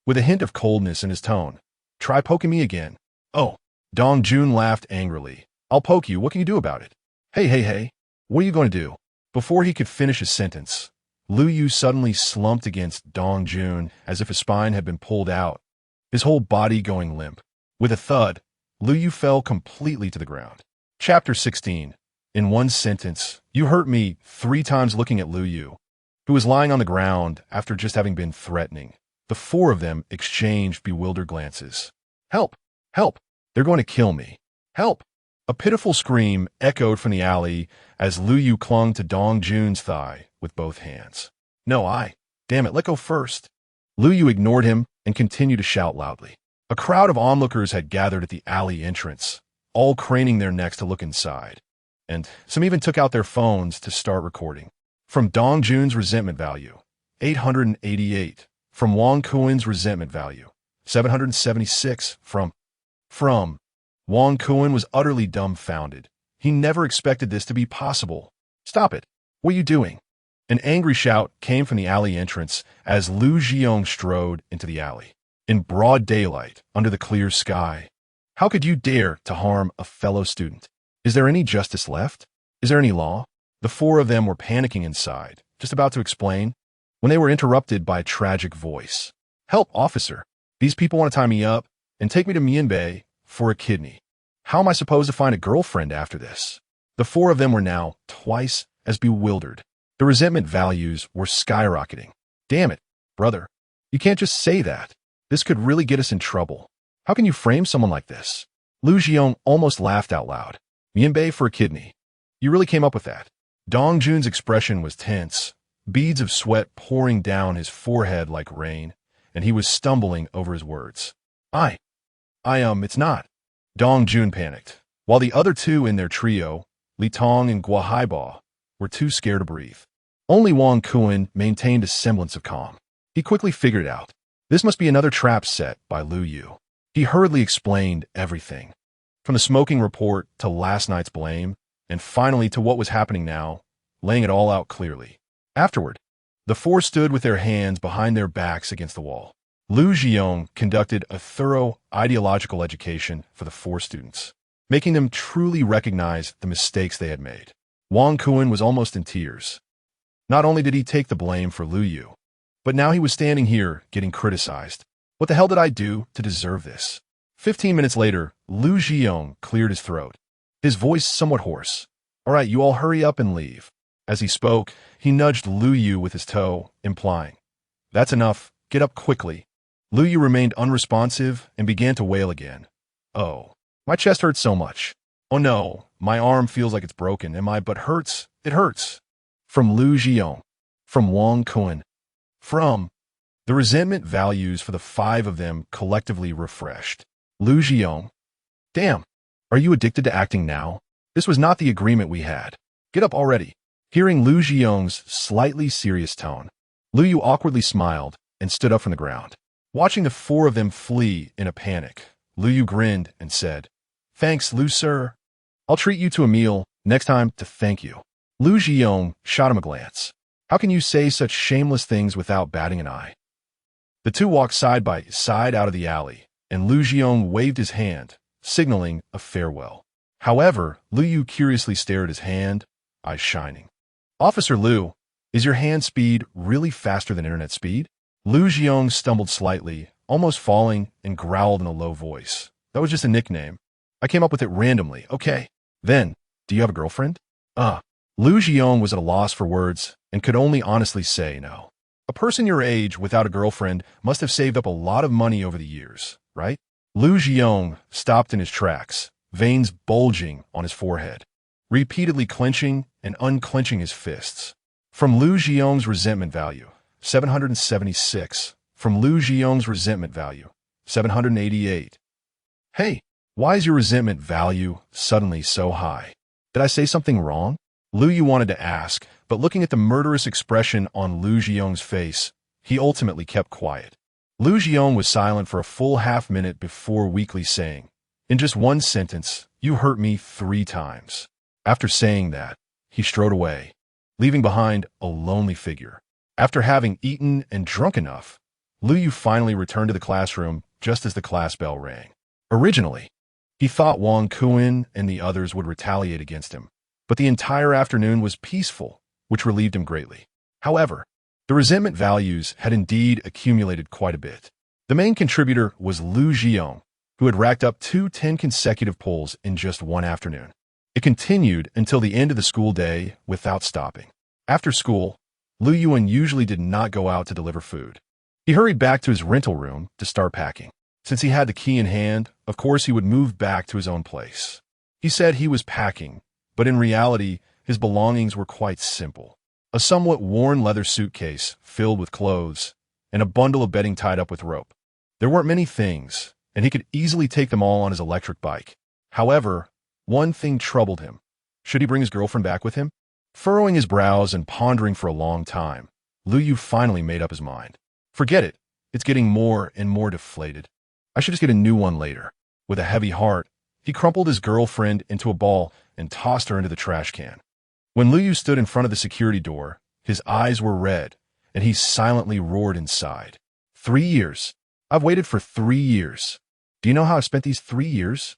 [SPEAKER 1] With a hint of coldness in his tone. Try poking me again. Oh. Dong Jun laughed angrily. I'll poke you. What can you do about it? Hey. What are you going to do? Before he could finish his sentence, Lu Yu suddenly slumped against Dong Jun as if his spine had been pulled out, his whole body going limp. With a thud, Lu Yu fell completely to the ground. Chapter 16. In one sentence, you hurt me 3 times. Looking at Lu Yu, who was lying on the ground after just having been threatening. The four of them exchanged bewildered glances. Help! Help! They're going to kill me. Help! A pitiful scream echoed from the alley as Lu Yu clung to Dong Jun's thigh with both hands. No, damn it, let go first. Lu Yu ignored him and continued to shout loudly. A crowd of onlookers had gathered at the alley entrance, all craning their necks to look inside. And some even took out their phones to start recording. From Dong Jun's resentment value, 888. From Wang Kuan's resentment value, 776. From Wang Kuan was utterly dumbfounded. He never expected this to be possible. Stop it. What are you doing? An angry shout came from the alley entrance as Lu Jiong strode into the alley. In broad daylight, under the clear sky. How could you dare to harm a fellow student? Is there any justice left? Is there any law? The four of them were panicking inside, just about to explain, when they were interrupted by a tragic voice. Help, officer. These people want to tie me up and take me to Mianbei for a kidney. How am I supposed to find a girlfriend after this? The four of them were now twice as bewildered. The resentment values were skyrocketing. Damn it, brother. You can't just say that. This could really get us in trouble. How can you frame someone like this? Lu Jiong almost laughed out loud. Mianbei for a kidney. You really came up with that. Dong Jun's expression was tense, beads of sweat pouring down his forehead like rain, and he was stumbling over his words. It's not. Dong Jun panicked, while the other two in their trio, Li Tong and Gua Haiba, were too scared to breathe. Only Wang Kuan maintained a semblance of calm. He quickly figured it out. This must be another trap set by Lu Yu. He hurriedly explained everything, from the smoking report to last night's blame, and finally to what was happening now, laying it all out clearly. Afterward, the four stood with their hands behind their backs against the wall. Lu Jiong conducted a thorough ideological education for the four students, making them truly recognize the mistakes they had made. Wang Kuan was almost in tears. Not only did he take the blame for Lu Yu, but now he was standing here getting criticized. What the hell did I do to deserve this? 15 minutes later, Lu Jiong cleared his throat, his voice somewhat hoarse. All right, you all hurry up and leave. As he spoke, he nudged Lu Yu with his toe, implying, that's enough, get up quickly. Lu Yu remained unresponsive and began to wail again. Oh, my chest hurts so much. Oh no, my arm feels like it's broken and my butt hurts, it hurts. From Lu Jiong. From Wang Kuan. From the resentment values for the 5 of them collectively refreshed. Lu Jiong. Damn, are you addicted to acting now? This was not the agreement we had. Get up already. Hearing Lu Zhiyong's slightly serious tone, Lu Yu awkwardly smiled and stood up from the ground. Watching the four of them flee in a panic, Lu Yu grinned and said, "Thanks, Lu sir. I'll treat you to a meal next time to thank you." Lu Zhiyong shot him a glance. How can you say such shameless things without batting an eye? The two walked side by side out of the alley, and Lu Zhiyong waved his hand, signaling a farewell. However, Lu Yu curiously stared at his hand, eyes shining. "Officer Lu, is your hand speed really faster than internet speed?" Lu Zhiyong stumbled slightly, almost falling, and growled in a low voice. "That was just a nickname. I came up with it randomly, okay? Then, do you have a girlfriend?" Lu Zhiyong was at a loss for words and could only honestly say no. A person your age without a girlfriend must have saved up a lot of money over the years, right? Lu Zhiyong stopped in his tracks, veins bulging on his forehead, repeatedly clenching and unclenching his fists. From Lu Zhiyong's resentment value, 776. From Lu Zhiyong's resentment value, 788. Hey, why is your resentment value suddenly so high? Did I say something wrong? Lu Yu wanted to ask, but looking at the murderous expression on Lu Zhiyong's face, he ultimately kept quiet. Lu Zhiyong was silent for a full half-minute before weakly saying, "In just one sentence, you hurt me 3 times. After saying that, he strode away, leaving behind a lonely figure. After having eaten and drunk enough, Lu Yu finally returned to the classroom just as the class bell rang. Originally, he thought Wang Kuan and the others would retaliate against him, but the entire afternoon was peaceful, which relieved him greatly. However, the resentment values had indeed accumulated quite a bit. The main contributor was Lu Zhiyong, who had racked up 10 consecutive pulls in just one afternoon. It continued until the end of the school day without stopping. After school, Lu Yuan usually did not go out to deliver food. He hurried back to his rental room to start packing. Since he had the key in hand, of course he would move back to his own place. He said he was packing, but in reality, his belongings were quite simple. A somewhat worn leather suitcase filled with clothes, and a bundle of bedding tied up with rope. There weren't many things, and he could easily take them all on his electric bike. However, one thing troubled him. Should he bring his girlfriend back with him? Furrowing his brows and pondering for a long time, Lu Yu finally made up his mind. Forget it. It's getting more and more deflated. I should just get a new one later. With a heavy heart, he crumpled his girlfriend into a ball and tossed her into the trash can. When Lu Yu stood in front of the security door, his eyes were red, and he silently roared inside. 3 years. I've waited for 3 years. Do you know how I've spent these 3 years?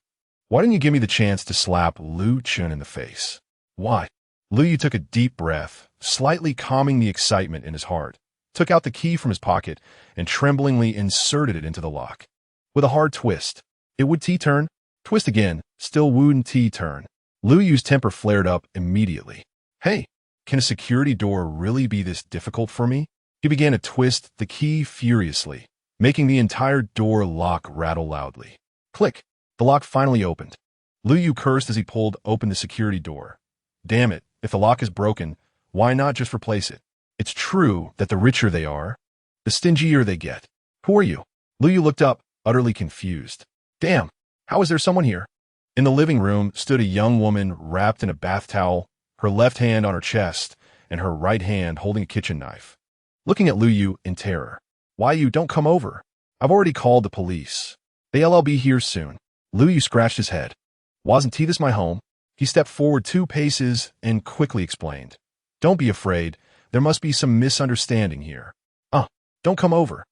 [SPEAKER 1] Why didn't you give me the chance to slap Lu Chun in the face? Why? Lu Yu took a deep breath, slightly calming the excitement in his heart, took out the key from his pocket, and tremblingly inserted it into the lock. With a hard twist, it would T-turn, twist again, still wouldn't T-turn. Lu Yu's temper flared up immediately. Hey, can a security door really be this difficult for me? He began to twist the key furiously, making the entire door lock rattle loudly. Click! The lock finally opened. Lu Yu cursed as he pulled open the security door. Damn it, if the lock is broken, why not just replace it? It's true that the richer they are, the stingier they get. Who are you? Lu Yu looked up, utterly confused. Damn, how is there someone here? In the living room stood a young woman wrapped in a bath towel, her left hand on her chest, and her right hand holding a kitchen knife. Looking at Lu Yu in terror. Why you don't come over? I've already called the police. They'll be here soon. Lu Yu scratched his head. Wasn't this my home? He stepped forward 2 paces and quickly explained. Don't be afraid. There must be some misunderstanding here. Don't come over.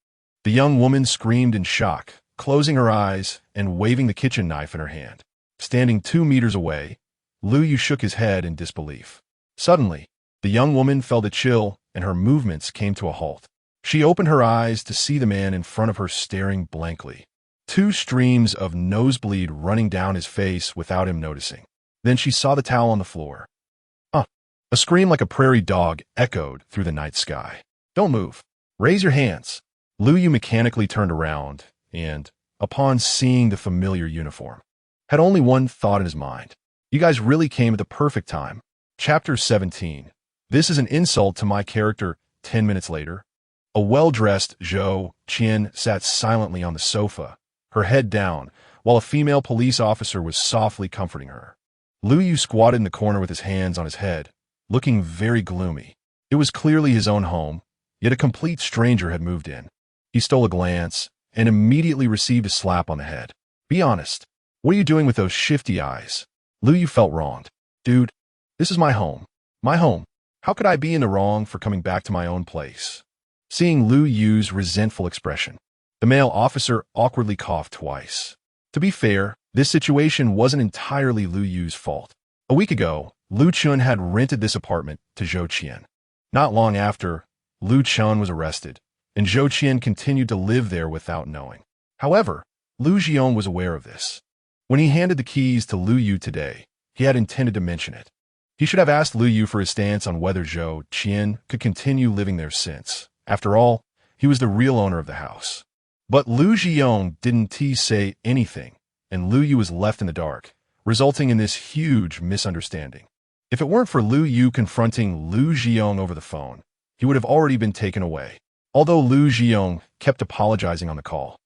[SPEAKER 1] The young woman screamed in shock, closing her eyes and waving the kitchen knife in her hand. Standing 2 meters away, Lu Yu shook his head in disbelief. Suddenly, the young woman felt a chill and her movements came to a halt. She opened her eyes to see the man in front of her staring blankly. 2 streams of nosebleed running down his face without him noticing. Then she saw the towel on the floor. A scream like a prairie dog echoed through the night sky. Don't move. Raise your hands. Lu Yu mechanically turned around and, upon seeing the familiar uniform, had only one thought in his mind. You guys really came at the perfect time. Chapter 17. This is an insult to my character. 10 minutes later, a well-dressed Zhou Qian sat silently on the sofa, her head down, while a female police officer was softly comforting her. Lu Yu squatted in the corner with his hands on his head, looking very gloomy. It was clearly his own home, yet a complete stranger had moved in. He stole a glance and immediately received a slap on the head. Be honest. What are you doing with those shifty eyes? Lu Yu felt wronged. Dude, this is my home. My home. How could I be in the wrong for coming back to my own place? Seeing Lu Yu's resentful expression, the male officer awkwardly coughed twice. To be fair, this situation wasn't entirely Lu Yu's fault. A week ago, Lu Chun had rented this apartment to Zhou Qian. Not long after, Lu Chun was arrested, and Zhou Qian continued to live there without knowing. However, Lu Jiong was aware of this. When he handed the keys to Lu Yu today, he had intended to mention it. He should have asked Lu Yu for his stance on whether Zhou Qian could continue living there since. After all, he was the real owner of the house. But Lu Jiong didn't say anything, and Lu Yu was left in the dark, resulting in this huge misunderstanding. If it weren't for Lu Yu confronting Lu Jiong over the phone, he would have already been taken away. Although Lu Jiong kept apologizing on the call,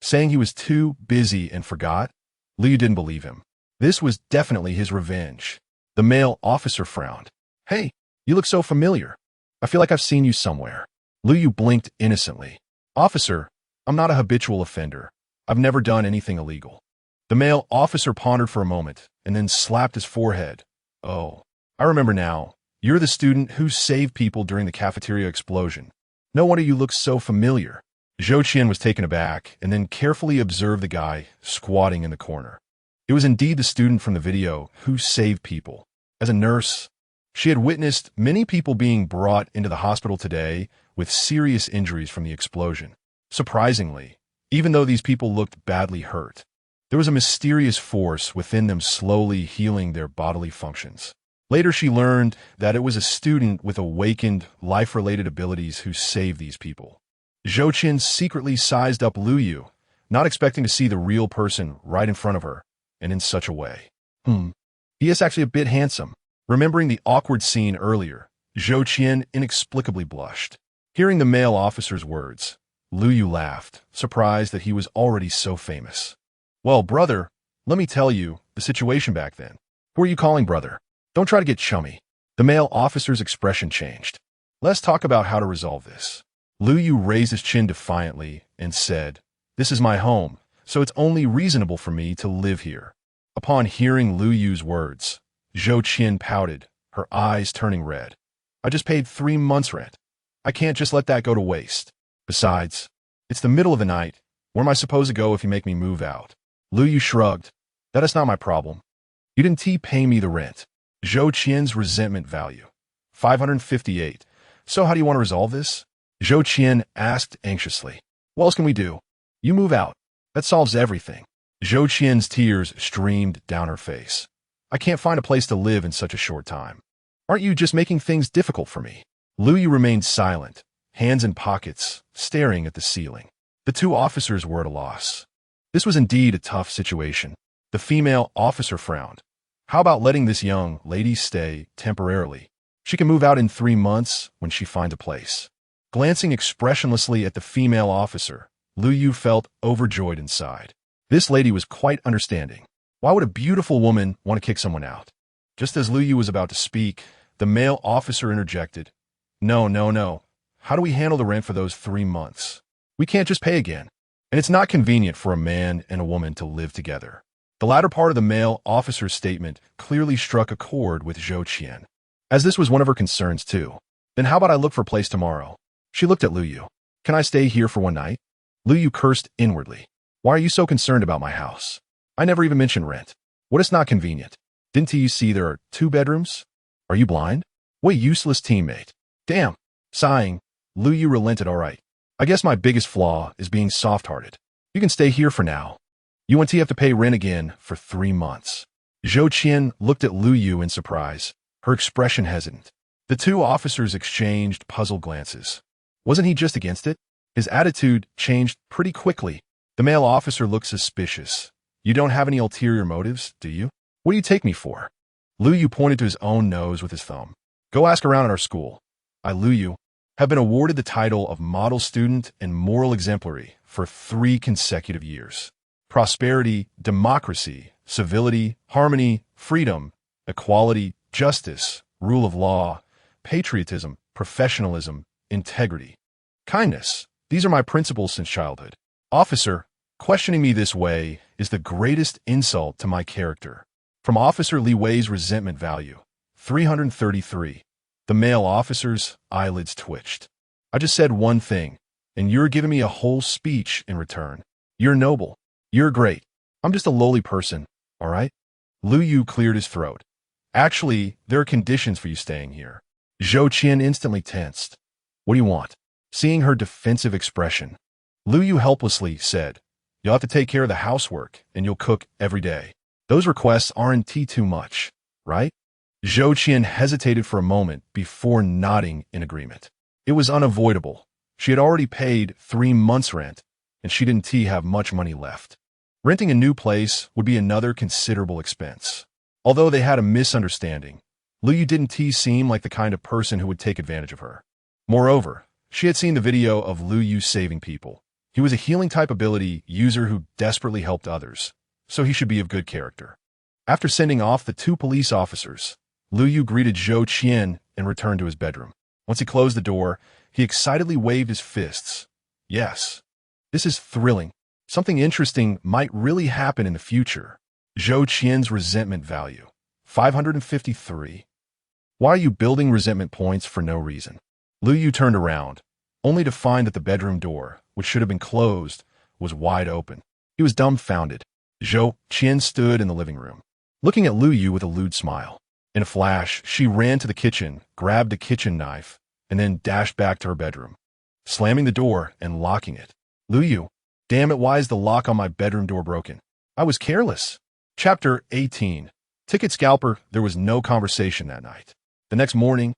[SPEAKER 1] saying he was too busy and forgot, Lu Yu didn't believe him. This was definitely his revenge. The male officer frowned. Hey, you look so familiar. I feel like I've seen you somewhere. Lu Yu blinked innocently. Officer, I'm not a habitual offender. I've never done anything illegal. The male officer pondered for a moment and then slapped his forehead. Oh, I remember now. You're the student who saved people during the cafeteria explosion. No wonder you look so familiar. Zhou Qian was taken aback and then carefully observed the guy squatting in the corner. It was indeed the student from the video who saved people. As a nurse, she had witnessed many people being brought into the hospital today with serious injuries from the explosion. Surprisingly, even though these people looked badly hurt, there was a mysterious force within them slowly healing their bodily functions. Later, she learned that it was a student with awakened, life-related abilities who saved these people. Zhou Qian secretly sized up Lu Yu, not expecting to see the real person right in front of her, and in such a way. He is actually a bit handsome. Remembering the awkward scene earlier, Zhou Qian inexplicably blushed. Hearing the male officer's words, Lu Yu laughed, surprised that he was already so famous. Well, brother, let me tell you the situation back then. Who are you calling brother? Don't try to get chummy. The male officer's expression changed. Let's talk about how to resolve this. Lu Yu raised his chin defiantly and said, This is my home, so it's only reasonable for me to live here. Upon hearing Lu Yu's words, Zhou Qian pouted, her eyes turning red. I just paid 3 months' rent. I can't just let that go to waste. Besides, it's the middle of the night. Where am I supposed to go if you make me move out? Lu Yu shrugged. That is not my problem. You didn't pay me the rent. Zhou Qian's resentment value. 558. So how do you want to resolve this? Zhou Qian asked anxiously. What else can we do? You move out. That solves everything. Zhou Qian's tears streamed down her face. I can't find a place to live in such a short time. Aren't you just making things difficult for me? Lu Yu remained silent, hands in pockets, staring at the ceiling. The two officers were at a loss. This was indeed a tough situation. The female officer frowned. How about letting this young lady stay temporarily? She can move out in 3 months when she finds a place. Glancing expressionlessly at the female officer, Lu Yu felt overjoyed inside. This lady was quite understanding. Why would a beautiful woman want to kick someone out? Just as Lu Yu was about to speak, the male officer interjected. No. How do we handle the rent for those 3 months? We can't just pay again. And it's not convenient for a man and a woman to live together. The latter part of the male officer's statement clearly struck a chord with Zhou Qian, as this was one of her concerns too. Then how about I look for a place tomorrow? She looked at Lu Yu. Can I stay here for one night? Lu Yu cursed inwardly. Why are you so concerned about my house? I never even mentioned rent. What is not convenient? Didn't you see there are 2 bedrooms? Are you blind? What a useless teammate. Damn. Sighing, Lu Yu relented. All right. I guess my biggest flaw is being soft-hearted. You can stay here for now. You and T have to pay rent again for 3 months. Zhou Qian looked at Lu Yu in surprise, her expression hesitant. The two officers exchanged puzzled glances. Wasn't he just against it? His attitude changed pretty quickly. The male officer looked suspicious. You don't have any ulterior motives, do you? What do you take me for? Lu Yu pointed to his own nose with his thumb. Go ask around at our school. I, Lu Yu, have been awarded the title of Model Student and Moral Exemplary for 3 consecutive years. Prosperity, democracy, civility, harmony, freedom, equality, justice, rule of law, patriotism, professionalism, integrity, kindness. These are my principles since childhood. Officer, questioning me this way is the greatest insult to my character. From Officer Li Wei's resentment value, 333. The male officer's eyelids twitched. I just said one thing, and you're giving me a whole speech in return. You're noble. You're great. I'm just a lowly person, all right? Lu Yu cleared his throat. Actually, there are conditions for you staying here. Zhou Qian instantly tensed. What do you want? Seeing her defensive expression, Lu Yu helplessly said, you'll have to take care of the housework, and you'll cook every day. Those requests aren't too much, right? Zhou Qian hesitated for a moment before nodding in agreement. It was unavoidable. She had already paid 3 months' rent, and she didn't have much money left. Renting a new place would be another considerable expense. Although they had a misunderstanding, Lu Yu didn't seem like the kind of person who would take advantage of her. Moreover, she had seen the video of Lu Yu saving people. He was a healing type ability user who desperately helped others, so he should be of good character. After sending off the 2 police officers, Lu Yu greeted Zhou Qian and returned to his bedroom. Once he closed the door, he excitedly waved his fists. Yes, this is thrilling. Something interesting might really happen in the future. Zhou Qian's resentment value, 553. Why are you building resentment points for no reason? Lu Yu turned around, only to find that the bedroom door, which should have been closed, was wide open. He was dumbfounded. Zhou Qian stood in the living room, looking at Lu Yu with a lewd smile. In a flash, she ran to the kitchen, grabbed a kitchen knife, and then dashed back to her bedroom, slamming the door and locking it. Lu Yu, damn it, why is the lock on my bedroom door broken? I was careless. Chapter 18. Ticket Scalper. There was no conversation that night. The next morning,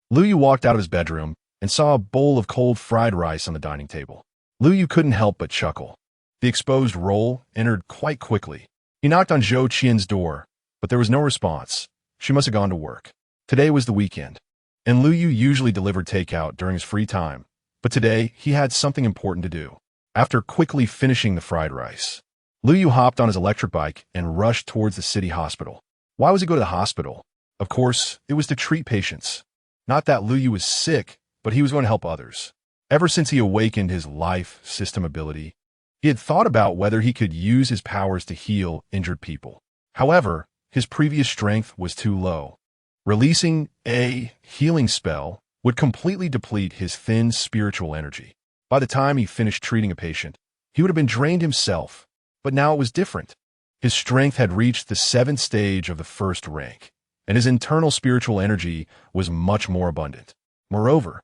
[SPEAKER 1] Lu Yu walked out of his bedroom and saw a bowl of cold fried rice on the dining table. Lu Yu couldn't help but chuckle. The exposed roll entered quite quickly. He knocked on Zhou Qian's door, but there was no response. She must have gone to work. Today was the weekend, and Lu Yu usually delivered takeout during his free time, but today he had something important to do. After quickly finishing the fried rice, Lu Yu hopped on his electric bike and rushed towards the city hospital. Why was he going to the hospital? Of course, it was to treat patients. Not that Lu Yu was sick, but he was going to help others. Ever since he awakened his life system ability, he had thought about whether he could use his powers to heal injured people. However, his previous strength was too low. Releasing a healing spell would completely deplete his thin spiritual energy. By the time he finished treating a patient, he would have been drained himself, but now it was different. His strength had reached the 7th stage of the 1st rank, and his internal spiritual energy was much more abundant. Moreover,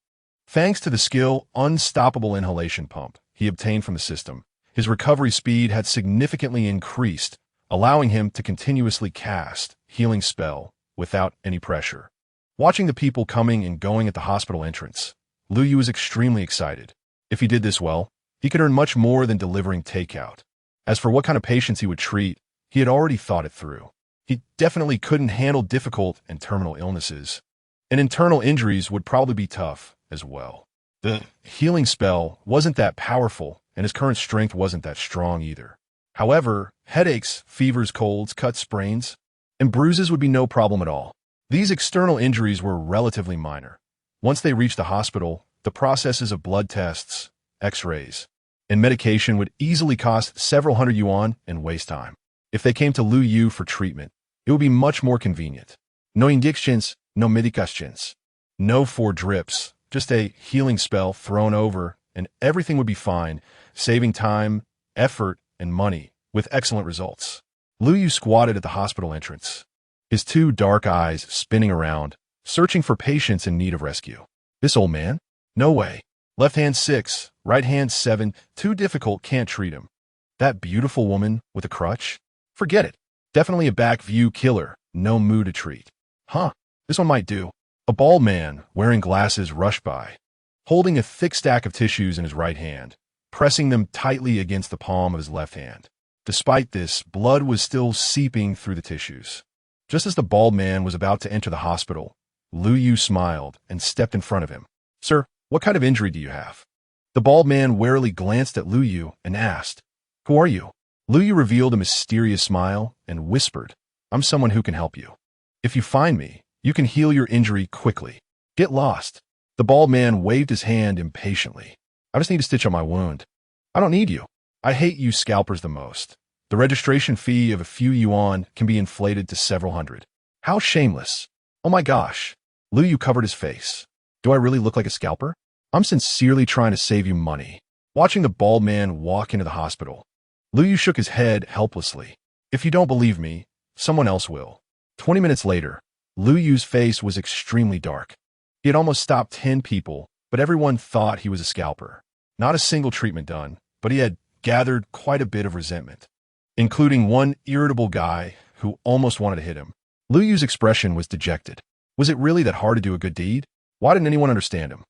[SPEAKER 1] thanks to the skill Unstoppable Inhalation Pump he obtained from the system, his recovery speed had significantly increased, allowing him to continuously cast healing spell without any pressure. Watching the people coming and going at the hospital entrance, Lu Yu was extremely excited. If he did this well, he could earn much more than delivering takeout. As for what kind of patients he would treat, he had already thought it through. He definitely couldn't handle difficult and terminal illnesses, and internal injuries would probably be tough as well. The healing spell wasn't that powerful, and his current strength wasn't that strong either. However, headaches, fevers, colds, cuts, sprains, and bruises would be no problem at all. These external injuries were relatively minor. Once they reached the hospital, the processes of blood tests, x-rays, and medication would easily cost several hundred yuan and waste time. If they came to Lu Yu for treatment, it would be much more convenient. No injections, no medications, no 4 drips, just a healing spell thrown over, and everything would be fine, saving time, effort, and money, with excellent results. Lu Yu squatted at the hospital entrance, his 2 dark eyes spinning around, searching for patients in need of rescue. This old man? No way. Left hand 6, right hand 7, too difficult, can't treat him. That beautiful woman with a crutch? Forget it. Definitely a back view killer, no mood to treat. Huh, this one might do. A bald man, wearing glasses, rushed by, holding a thick stack of tissues in his right hand, pressing them tightly against the palm of his left hand. Despite this, blood was still seeping through the tissues. Just as the bald man was about to enter the hospital, Lu Yu smiled and stepped in front of him. Sir, what kind of injury do you have? The bald man warily glanced at Lu Yu and asked, Who are you? Lu Yu revealed a mysterious smile and whispered, I'm someone who can help you. If you find me, You can heal your injury quickly. Get lost. The bald man waved his hand impatiently. I just need to stitch up my wound. I don't need you. I hate you scalpers the most. The registration fee of a few yuan can be inflated to several hundred. How shameless. Oh my gosh. Lu Yu covered his face. Do I really look like a scalper? I'm sincerely trying to save you money. Watching the bald man walk into the hospital, Lu Yu shook his head helplessly. If you don't believe me, someone else will. 20 minutes later, Lu Yu's face was extremely dark. He had almost stopped 10 people, but everyone thought he was a scalper. Not a single treatment done, but he had gathered quite a bit of resentment, including one irritable guy who almost wanted to hit him. Lu Yu's expression was dejected. Was it really that hard to do a good deed? Why didn't anyone understand him?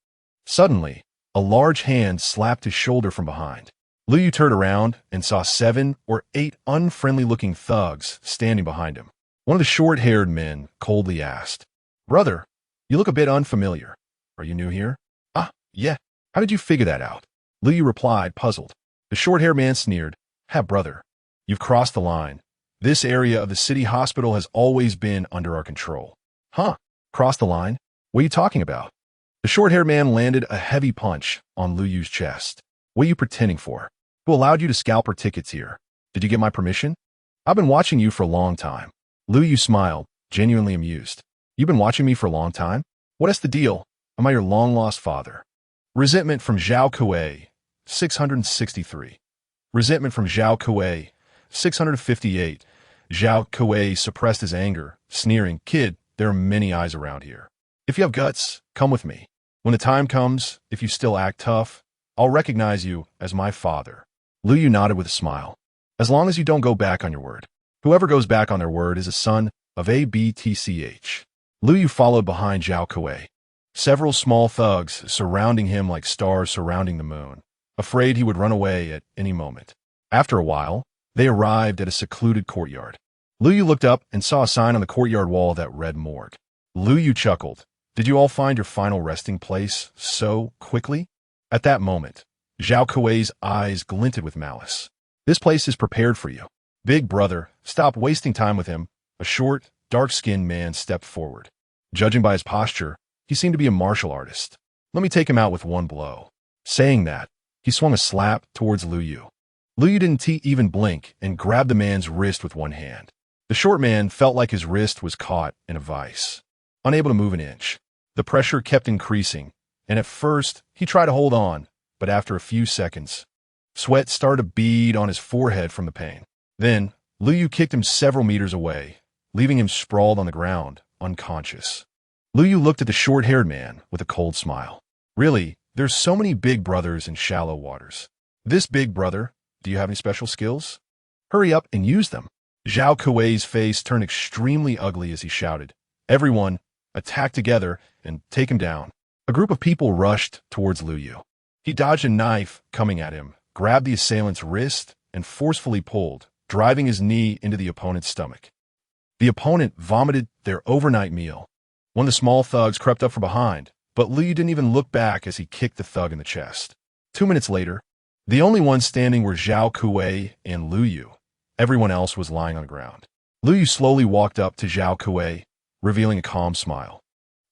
[SPEAKER 1] Suddenly, a large hand slapped his shoulder from behind. Lu Yu turned around and saw 7 or 8 unfriendly-looking thugs standing behind him. One of the short-haired men coldly asked, "Brother, you look a bit unfamiliar. Are you new here?" "Ah, yeah. How did you figure that out?" Lu Yu replied, puzzled. The short-haired man sneered, "Ha, brother, you've crossed the line. This area of the city hospital has always been under our control." "Huh? Crossed the line? What are you talking about?" The short-haired man landed a heavy punch on Lu Yu's chest. "What are you pretending for? Who allowed you to scalp our tickets here? Did you get my permission? I've been watching you for a long time." Lu Yu smiled, genuinely amused. "You've been watching me for a long time? What is the deal? Am I your long-lost father?" Resentment from Zhao Kuei, 663. Resentment from Zhao Kuei, 658. Zhao Kuei suppressed his anger, sneering, "Kid, there are many eyes around here. If you have guts, come with me. When the time comes, if you still act tough, I'll recognize you as my father." Lu Yu nodded with a smile. "As long as you don't go back on your word. Whoever goes back on their word is a son of ABTCH. Lu Yu followed behind Zhao Kuei. Several small thugs surrounding him like stars surrounding the moon, afraid he would run away at any moment. After a while, they arrived at a secluded courtyard. Lu Yu looked up and saw a sign on the courtyard wall that read morgue. Lu Yu chuckled. "Did you all find your final resting place so quickly?" At that moment, Zhao Kuei's eyes glinted with malice. "This place is prepared for you. Big brother, stop wasting time with him." A short, dark-skinned man stepped forward. Judging by his posture, he seemed to be a martial artist. "Let me take him out with one blow." Saying that, he swung a slap towards Lu Yu. Lu Yu didn't even blink and grabbed the man's wrist with one hand. The short man felt like his wrist was caught in a vice, unable to move an inch. The pressure kept increasing, and at first, he tried to hold on, but after a few seconds, sweat started to bead on his forehead from the pain. Then, Lu Yu kicked him several meters away, leaving him sprawled on the ground, unconscious. Lu Yu looked at the short-haired man with a cold smile. "Really, there's so many big brothers in shallow waters. This big brother, do you have any special skills? Hurry up and use them." Zhao Kuei's face turned extremely ugly as he shouted, "Everyone, attack together and take him down." A group of people rushed towards Lu Yu. He dodged a knife coming at him, grabbed the assailant's wrist, and forcefully pulled, driving his knee into the opponent's stomach. The opponent vomited their overnight meal. One of the small thugs crept up from behind, but Lu Yu didn't even look back as he kicked the thug in the chest. 2 minutes later, the only ones standing were Zhao Kuei and Lu Yu. Everyone else was lying on the ground. Lu Yu slowly walked up to Zhao Kuei, revealing a calm smile.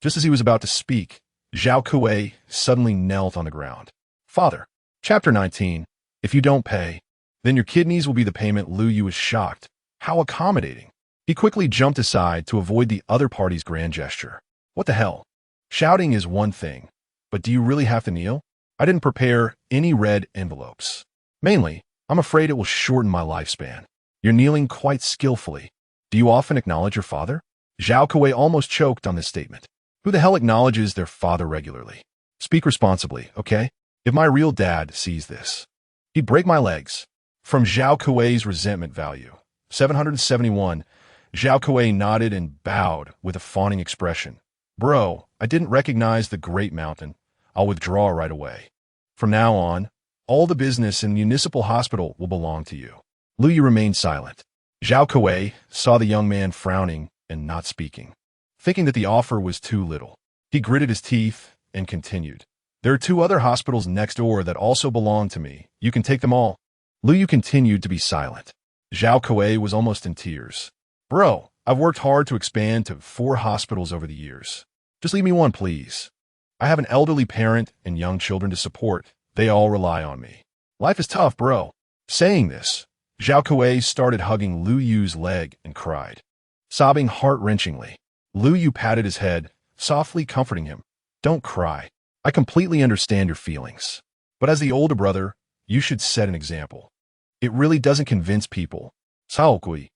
[SPEAKER 1] Just as he was about to speak, Zhao Kuei suddenly knelt on the ground. "Father." Chapter 19. If you don't pay, then your kidneys will be the payment. Lu Yu was shocked. How accommodating. He quickly jumped aside to avoid the other party's grand gesture. What the hell? Shouting is one thing, but do you really have to kneel? I didn't prepare any red envelopes. Mainly, I'm afraid it will shorten my lifespan. You're kneeling quite skillfully. Do you often acknowledge your father? Zhao Kuei almost choked on this statement. Who the hell acknowledges their father regularly? Speak responsibly, okay? If my real dad sees this, he'd break my legs. From Zhao Kuei's resentment value, 771, Zhao Kuei nodded and bowed with a fawning expression. "Bro, I didn't recognize the Great Mountain. I'll withdraw right away. From now on, all the business in the municipal hospital will belong to you." Lu Yu remained silent. Zhao Kuei saw the young man frowning and not speaking. Thinking that the offer was too little, he gritted his teeth and continued. "There are 2 other hospitals next door that also belong to me. You can take them all." Lu Yu continued to be silent. Zhao Kuei was almost in tears. "Bro, I've worked hard to expand to 4 hospitals over the years. Just leave me one, please. I have an elderly parent and young children to support. They all rely on me. Life is tough, bro. Saying this, Zhao Kuei started hugging Lu Yu's leg and cried, sobbing heart-wrenchingly. Lu Yu patted his head, softly comforting him. Don't cry. I completely understand your feelings. But as the older brother, you should set an example. It really doesn't convince people. Cao Kui.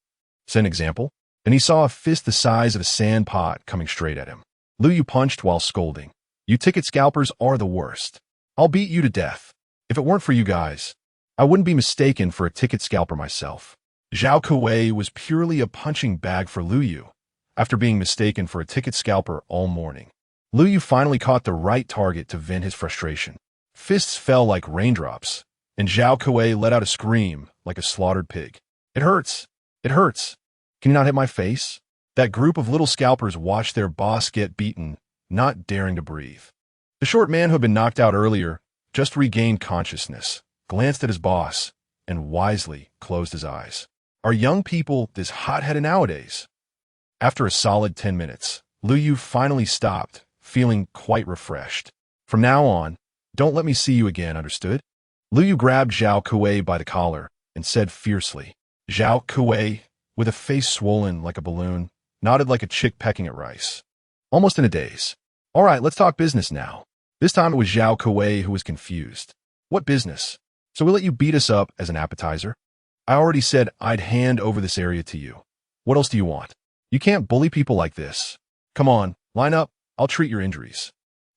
[SPEAKER 1] Set an example? And he saw a fist the size of a sand pot coming straight at him. Lu Yu punched while scolding. You ticket scalpers are the worst. I'll beat you to death. If it weren't for you guys, I wouldn't be mistaken for a ticket scalper myself. Zhao Kuei was purely a punching bag for Lu Yu, after being mistaken for a ticket scalper all morning. Lu Yu finally caught the right target to vent his frustration. Fists fell like raindrops, and Zhao Kuei let out a scream like a slaughtered pig. It hurts. It hurts. Can you not hit my face? That group of little scalpers watched their boss get beaten, not daring to breathe. The short man who had been knocked out earlier just regained consciousness, glanced at his boss, and wisely closed his eyes. Are young people this hot-headed nowadays? After a solid 10 minutes, Lu Yu finally stopped, feeling quite refreshed. From now on, don't let me see you again, understood? Lu Yu grabbed Zhao Kuei by the collar and said fiercely. Zhao Kuei, with a face swollen like a balloon, nodded like a chick pecking at rice. Almost in a daze. All right, let's talk business now. This time it was Zhao Kuei who was confused. What business? So we'll let you beat us up as an appetizer? I already said I'd hand over this area to you. What else do you want? You can't bully people like this. Come on, line up. I'll treat your injuries.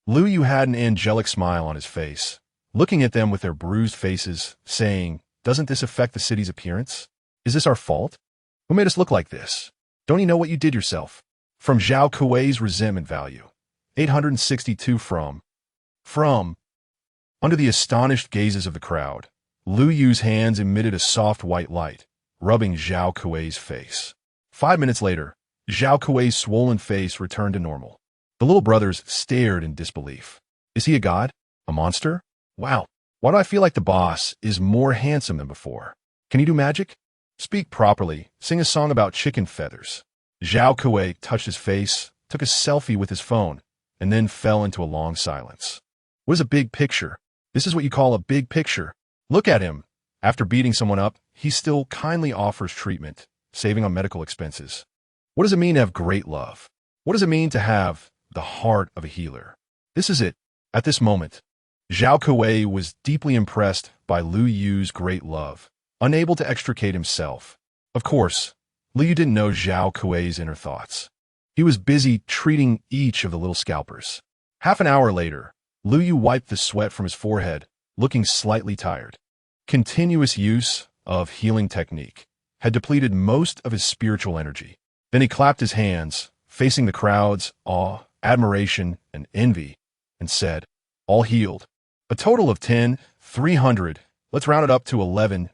[SPEAKER 1] Lu Yu had an angelic smile on his face, looking at them with their bruised faces, saying, doesn't this affect the city's appearance? Is this our fault? Who made us look like this? Don't you know what you did yourself? From Zhao Kuei's resentment value. 862 from. Under the astonished gazes of the crowd, Lu Yu's hands emitted a soft white light, rubbing Zhao Kuei's face. 5 minutes later, Zhao Kuei's swollen face returned to normal. The little brothers stared in disbelief. Is he a god? A monster? Wow, why do I feel like the boss is more handsome than before? Can he do magic? Speak properly, sing a song about chicken feathers. Zhao Kuei touched his face, took a selfie with his phone, and then fell into a long silence. What is a big picture? This is what you call a big picture. Look at him. After beating someone up, he still kindly offers treatment, saving on medical expenses. What does it mean to have great love? What does it mean to have the heart of a healer? This is it. At this moment, Zhao Kuei was deeply impressed by Lu Yu's great love, unable to extricate himself. Of course, Lu Yu didn't know Zhao Kuei's inner thoughts. He was busy treating each of the little scalpers. Half an hour later, Lu Yu wiped the sweat from his forehead, looking slightly tired. Continuous use of healing technique had depleted most of his spiritual energy. Then he clapped his hands, facing the crowd's awe, admiration, and envy, and said, all healed. A total of 10,300. Let's round it up to 11,000.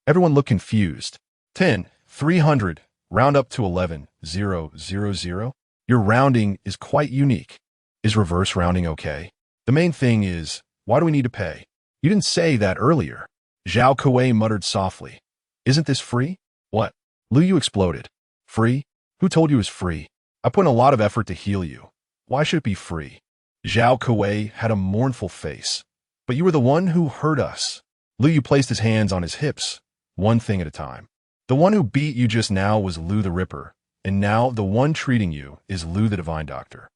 [SPEAKER 1] Everyone looked confused. 10,300. Round up to 11,000. Your rounding is quite unique. Is reverse rounding okay? The main thing is, why do we need to pay? You didn't say that earlier. Zhao Kuei muttered softly. Isn't this free? What? Lu Yu exploded. Free? Who told you it was free? I put in a lot of effort to heal you. Why should it be free? Zhao Kuei had a mournful face. But you were the one who hurt us. Lu Yu placed his hands on his hips, one thing at a time. The one who beat you just now was Lu the Ripper, and now the one treating you is Lu the Divine Doctor.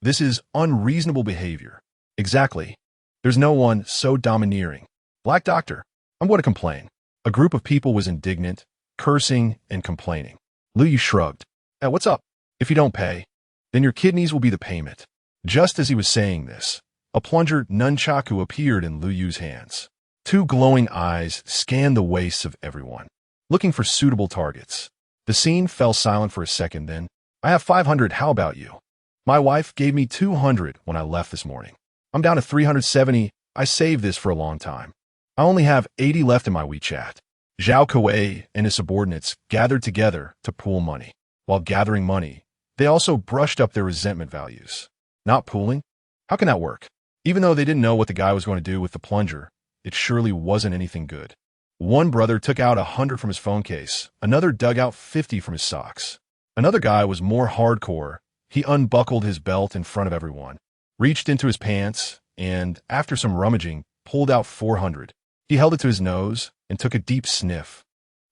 [SPEAKER 1] This is unreasonable behavior. Exactly. There's no one so domineering. Black Doctor, I'm going to complain. A group of people was indignant, cursing, and complaining. Lu Yu shrugged. Hey, what's up? If you don't pay, then your kidneys will be the payment. Just as he was saying this, a plunger nunchaku appeared in Lu Yu's hands. 2 glowing eyes scanned the waists of everyone, looking for suitable targets. The scene fell silent for a second, then, I have 500, how about you? My wife gave me 200 when I left this morning. I'm down to 370, I saved this for a long time. I only have 80 left in my WeChat. Zhao Kuei and his subordinates gathered together to pool money. While gathering money, they also brushed up their resentment values. Not pooling? How can that work? Even though they didn't know what the guy was going to do with the plunger, it surely wasn't anything good. One brother took out 100 from his phone case. Another dug out 50 from his socks. Another guy was more hardcore. He unbuckled his belt in front of everyone, reached into his pants, and, after some rummaging, pulled out 400. He held it to his nose and took a deep sniff,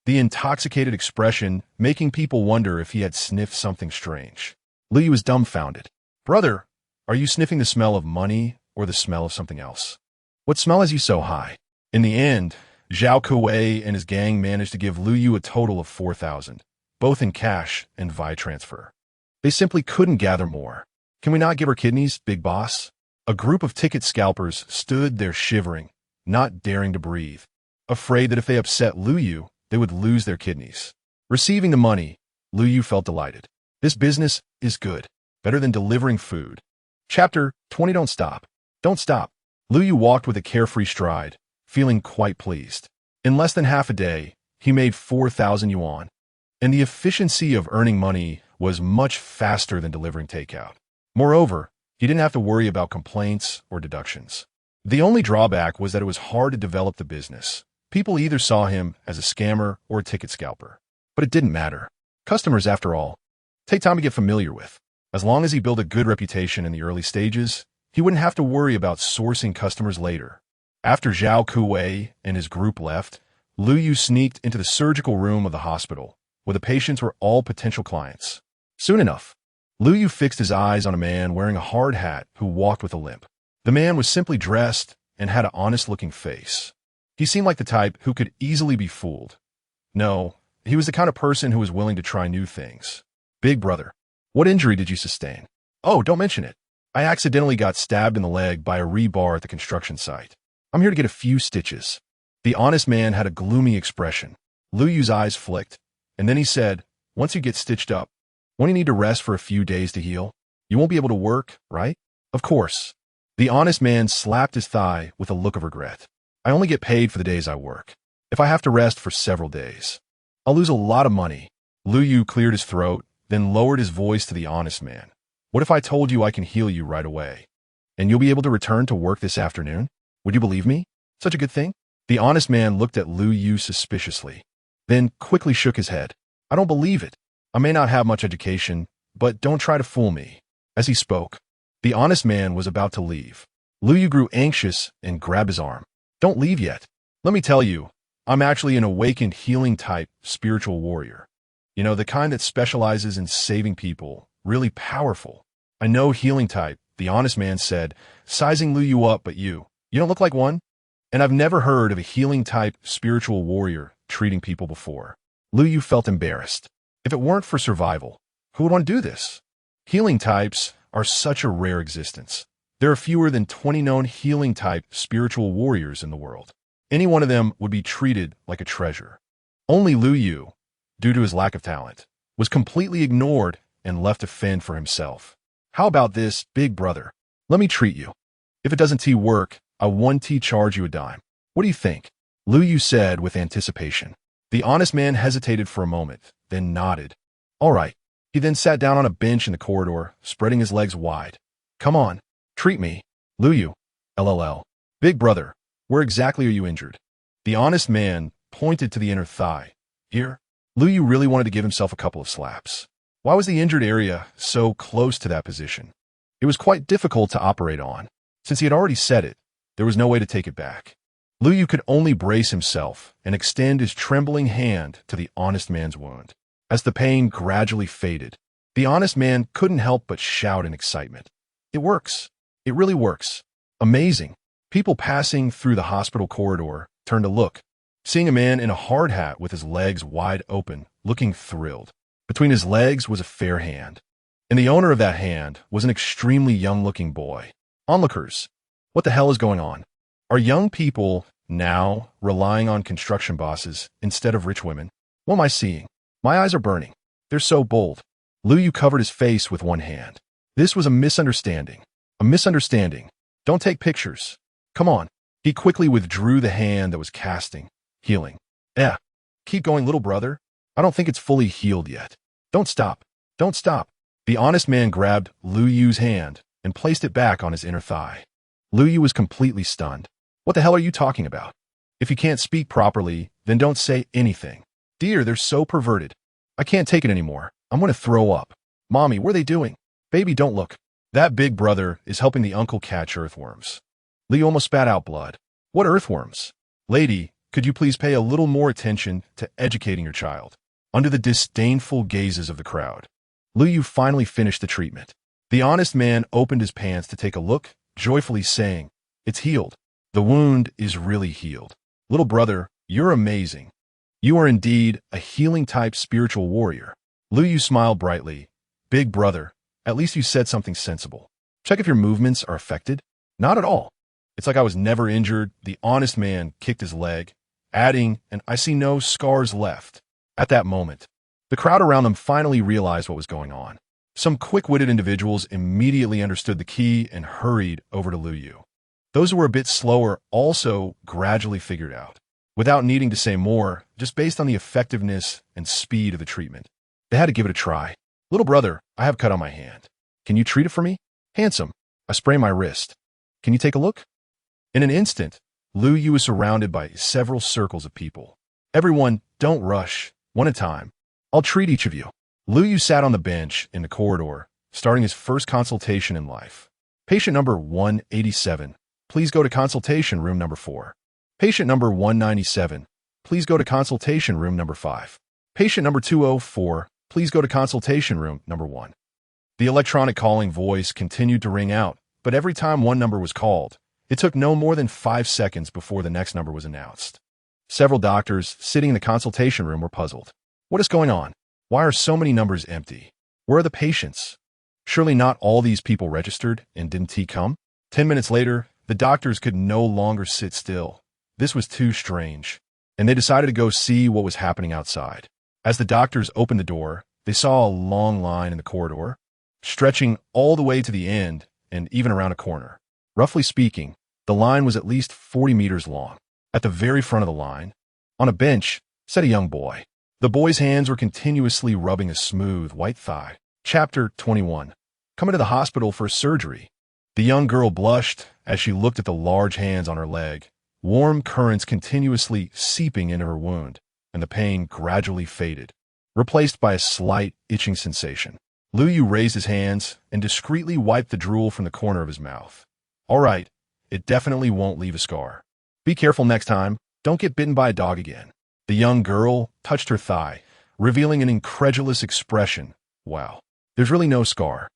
[SPEAKER 1] the intoxicated expression making people wonder if he had sniffed something strange. Liu was dumbfounded. "Brother, are you sniffing the smell of money or the smell of something else? What smell has you so high?" In the end, Zhao Kuei and his gang managed to give Liu a total of 4,000, both in cash and via transfer. They simply couldn't gather more. "Can we not give her kidneys, big boss?" A group of ticket scalpers stood there shivering, not daring to breathe, afraid that if they upset Liu, they would lose their kidneys. Receiving the money, Liu felt delighted. This business is good, better than delivering food. Chapter 20. Don't stop. Don't stop. Liu walked with a carefree stride, feeling quite pleased. In less than half a day, he made 4,000 yuan, and the efficiency of earning money was much faster than delivering takeout. Moreover, he didn't have to worry about complaints or deductions. The only drawback was that it was hard to develop the business. People either saw him as a scammer or a ticket scalper. But it didn't matter. Customers, after all, take time to get familiar with. As long as he built a good reputation in the early stages, he wouldn't have to worry about sourcing customers later. After Zhao Kuei and his group left, Liu sneaked into the surgical room of the hospital, where the patients were all potential clients. Soon enough, Liu fixed his eyes on a man wearing a hard hat who walked with a limp. The man was simply dressed and had an honest-looking face. He seemed like the type who could easily be fooled. No, he was the kind of person who was willing to try new things. "Big brother, what injury did you sustain?" "Oh, don't mention it. I accidentally got stabbed in the leg by a rebar at the construction site. I'm here to get a few stitches." The honest man had a gloomy expression. Liu's eyes flicked, and then he said, "Once you get stitched up, won't you need to rest for a few days to heal? You won't be able to work, right?" "Of course." The honest man slapped his thigh with a look of regret. "I only get paid for the days I work. If I have to rest for several days, I'll lose a lot of money." Liu cleared his throat, then lowered his voice to the honest man. "What if I told you I can heal you right away? And you'll be able to return to work this afternoon? Would you believe me? Such a good thing?" The honest man looked at Liu suspiciously, then quickly shook his head. "I don't believe it. I may not have much education, but don't try to fool me." As he spoke, the honest man was about to leave. Liu grew anxious and grabbed his arm. "Don't leave yet. Let me tell you, I'm actually an awakened healing type spiritual warrior. You know, the kind that specializes in saving people, really powerful." "I know healing type," the honest man said, sizing Liu up, "but you don't look like one. And I've never heard of a healing type spiritual warrior treating people before." Liu felt embarrassed. If it weren't for survival, who would want to do this? Healing types are such a rare existence. There are fewer than 20 known healing type spiritual warriors in the world. Any one of them would be treated like a treasure. Only Liu, due to his lack of talent, was completely ignored and left to fend for himself. "How about this, big brother? Let me treat you. If it doesn't work, I 1T charge you a dime. What do you think?" Liu said with anticipation. The honest man hesitated for a moment, then nodded. "All right." He then sat down on a bench in the corridor, spreading his legs wide. "Come on, treat me." "Liu, LLL. Big brother, where exactly are you injured?" The honest man pointed to the inner thigh. "Here." Liu really wanted to give himself a couple of slaps. Why was the injured area so close to that position? It was quite difficult to operate on. Since he had already said it, there was no way to take it back. Liu could only brace himself and extend his trembling hand to the honest man's wound. As the pain gradually faded, the honest man couldn't help but shout in excitement. "It works. It really works. Amazing." People passing through the hospital corridor turned to look, seeing a man in a hard hat with his legs wide open, looking thrilled. Between his legs was a fair hand, and the owner of that hand was an extremely young-looking boy. Onlookers, what the hell is going on? Are young people now relying on construction bosses instead of rich women? What am I seeing? My eyes are burning. They're so bold. Liu covered his face with one hand. This was a misunderstanding. A misunderstanding. Don't take pictures. Come on. He quickly withdrew the hand that was casting, healing. Keep going, little brother. I don't think it's fully healed yet. Don't stop. Don't stop. The honest man grabbed Liu's hand and placed it back on his inner thigh. Liu was completely stunned. What the hell are you talking about? If you can't speak properly, Then don't say anything. Dear, they're so perverted. I can't take it anymore. I'm going to throw up. Mommy, what are they doing? Baby, don't look. That big brother is helping the uncle catch earthworms. Lee almost spat out blood. What earthworms? Lady, could you please pay a little more attention to educating your child? Under the disdainful gazes of the crowd, Liu finally finished the treatment. The honest man opened his pants to take a look, joyfully saying, "It's healed. The wound is really healed. Little brother, you're amazing. You are indeed a healing-type spiritual warrior." Liu smiled brightly. Big brother, at least you said something sensible. Check if your movements are affected. Not at all. It's like I was never injured. The honest man kicked his leg, adding, "And I see no scars left." At that moment, the crowd around them finally realized what was going on. Some quick-witted individuals immediately understood the key and hurried over to Liu. Those who were a bit slower also gradually figured out, without needing to say more, just based on the effectiveness and speed of the treatment. They had to give it a try. "Little brother, I have a cut on my hand. Can you treat it for me?" "Handsome, I sprained my wrist. Can you take a look?" In an instant, Liu was surrounded by several circles of people. "Everyone, don't rush. One at a time. I'll treat each of you." Liu sat on the bench in the corridor, starting his first consultation in life. "Patient number 187, please go to consultation room number 4. Patient number 197, please go to consultation room number 5. Patient number 204, please go to consultation room number 1. The electronic calling voice continued to ring out, but every time one number was called, it took no more than 5 seconds before the next number was announced. Several doctors sitting in the consultation room were puzzled. What is going on? Why are so many numbers empty? Where are the patients? Surely not all these people registered, and didn't he come? 10 minutes later, the doctors could no longer sit still. This was too strange, and they decided to go see what was happening outside. As the doctors opened the door, they saw a long line in the corridor, stretching all the way to the end and even around a corner. Roughly speaking, the line was at least 40 meters long. At the very front of the line, on a bench, sat a young boy. The boy's hands were continuously rubbing a smooth, white thigh. Chapter 21. Coming to the hospital for a surgery. The young girl blushed as she looked at the large hands on her leg, warm currents continuously seeping into her wound, and the pain gradually faded, replaced by a slight itching sensation. Liu raised his hands and discreetly wiped the drool from the corner of his mouth. "All right, it definitely won't leave a scar. Be careful next time. Don't get bitten by a dog again." The young girl touched her thigh, revealing an incredulous expression. "Wow, there's really no scar.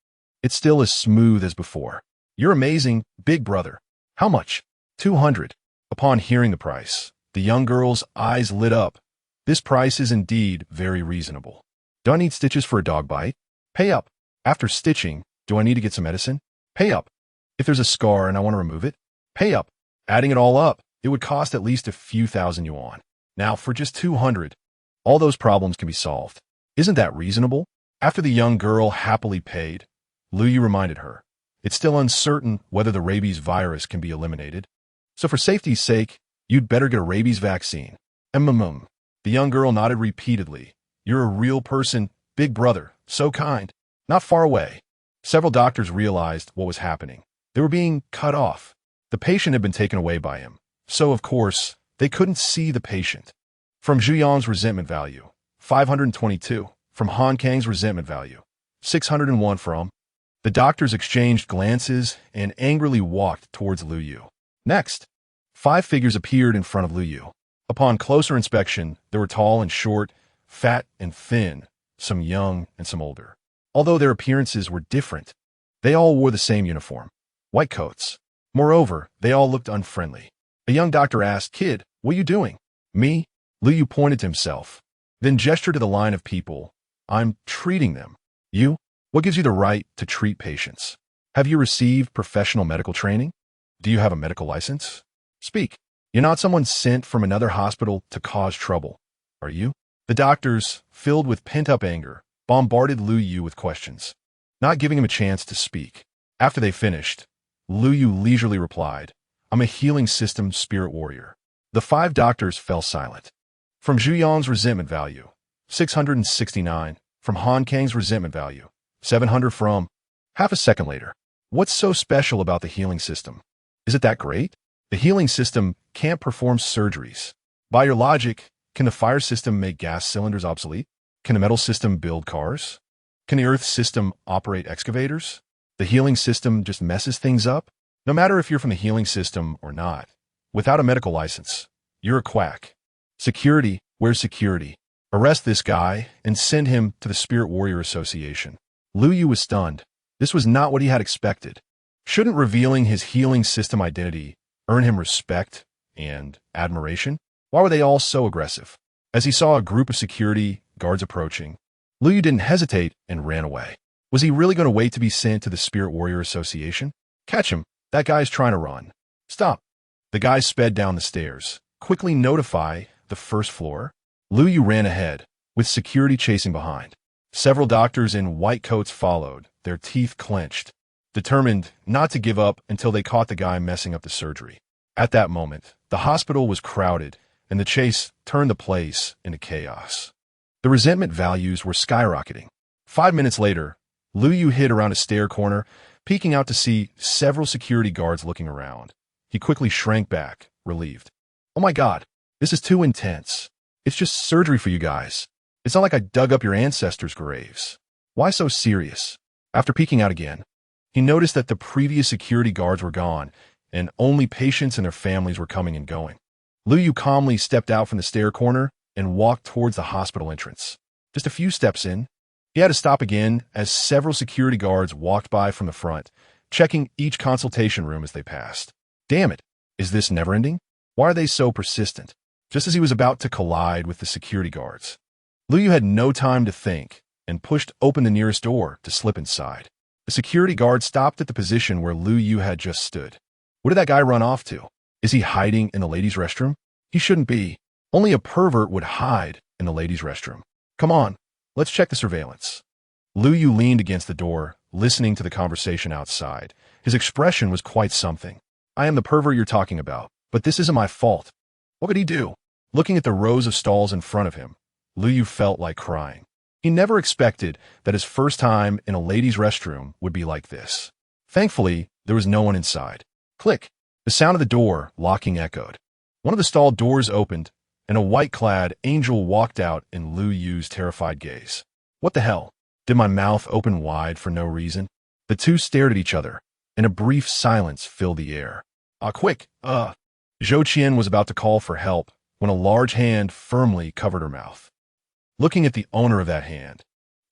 [SPEAKER 1] It's still as smooth as before. You're amazing, big brother. How much?" 200. Upon hearing the price, the young girl's eyes lit up. "This price is indeed very reasonable. Do I need stitches for a dog bite? Pay up. After stitching, do I need to get some medicine? Pay up. If there's a scar and I want to remove it? Pay up." Adding it all up, it would cost at least a few thousand yuan. Now, for just 200, all those problems can be solved. Isn't that reasonable? After the young girl happily paid, Liu reminded her, "It's still uncertain whether the rabies virus can be eliminated. So for safety's sake, you'd better get a rabies vaccine." The young girl nodded repeatedly. "You're a real person, big brother, so kind." Not far away, several doctors realized what was happening. They were being cut off. The patient had been taken away by him, so of course, they couldn't see the patient. From Zhu Yang's resentment value, 522. From Han Kang's resentment value, 601 from. The doctors exchanged glances and angrily walked towards Liu. Next, 5 figures appeared in front of Liu. Upon closer inspection, they were tall and short, fat and thin, some young and some older. Although their appearances were different, they all wore the same uniform, white coats. Moreover, they all looked unfriendly. A young doctor asked, "Kid, what are you doing?" "Me?" Liu pointed to himself, then gestured to the line of people. "I'm treating them." "You? What gives you the right to treat patients? Have you received professional medical training? Do you have a medical license? Speak. You're not someone sent from another hospital to cause trouble, are you?" The doctors, filled with pent-up anger, bombarded Liu with questions, not giving him a chance to speak. After they finished, Liu leisurely replied, "I'm a healing system spirit warrior." The 5 doctors fell silent. From Zhu Yang's resentment value, 669. From Han Kang's resentment value, 700 from. Half a second later, "What's so special about the healing system? Is it that great?" "The healing system can't perform surgeries. By your logic, Can the fire system make gas cylinders obsolete? Can the metal system build cars? Can the earth system operate excavators? The healing system just messes things up? No matter if you're from the healing system or not, without a medical license, you're a quack. Security, where's security? Arrest this guy and send him to the Spirit Warrior Association. Lu Yu was stunned. This was not what he had expected. Shouldn't revealing his healing system identity earn him respect and admiration? Why were they all so aggressive? As he saw a group of security guards approaching, Lu Yu didn't hesitate and ran away. Was he really going to wait to be sent to the Spirit Warrior Association? Catch him. That guy's trying to run. Stop. The guy sped down the stairs. Quickly notify the first floor. Lu Yu ran ahead, with security chasing behind. Several doctors in white coats followed, their teeth clenched, determined not to give up until they caught the guy messing up the surgery. At that moment, the hospital was crowded, and the chase turned the place into chaos. The resentment values were skyrocketing. 5 minutes later, Lu Yu hid around a stair corner, peeking out to see several security guards looking around. He quickly shrank back, relieved. Oh my God, this is too intense. It's just surgery for you guys. It's not like I dug up your ancestors' graves. Why so serious? After peeking out again, he noticed that the previous security guards were gone, and only patients and their families were coming and going. Lu Yu calmly stepped out from the stair corner and walked towards the hospital entrance. Just a few steps in, he had to stop again as several security guards walked by from the front, checking each consultation room as they passed. Damn it, is this never-ending? Why are they so persistent? Just as he was about to collide with the security guards, Lu Yu had no time to think and pushed open the nearest door to slip inside. The security guard stopped at the position where Lu Yu had just stood. What did that guy run off to? Is he hiding in the ladies' restroom? He shouldn't be. Only a pervert would hide in the ladies' restroom. Come on, let's check the surveillance. Lu Yu leaned against the door, listening to the conversation outside. His expression was quite something. I am the pervert you're talking about, but this isn't my fault. What could he do? Looking at the rows of stalls in front of him, Lu Yu felt like crying. He never expected that his first time in a ladies' restroom would be like this. Thankfully, there was no one inside. Click. The sound of the door locking echoed. One of the stall doors opened, and a white-clad angel walked out in Lu Yu's terrified gaze. What the hell? Did my mouth open wide for no reason? The two stared at each other, and a brief silence filled the air. Quick, Zhou Qian was about to call for help when a large hand firmly covered her mouth. Looking at the owner of that hand,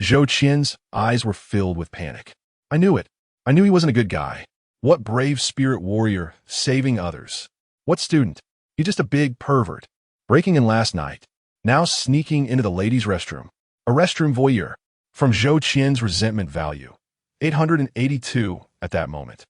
[SPEAKER 1] Zhou Qian's eyes were filled with panic. I knew it. I knew he wasn't a good guy. What brave spirit warrior saving others? What student? He's just a big pervert. Breaking in last night. Now sneaking into the ladies' restroom. A restroom voyeur. From Zhou Qian's resentment value. 882 at that moment.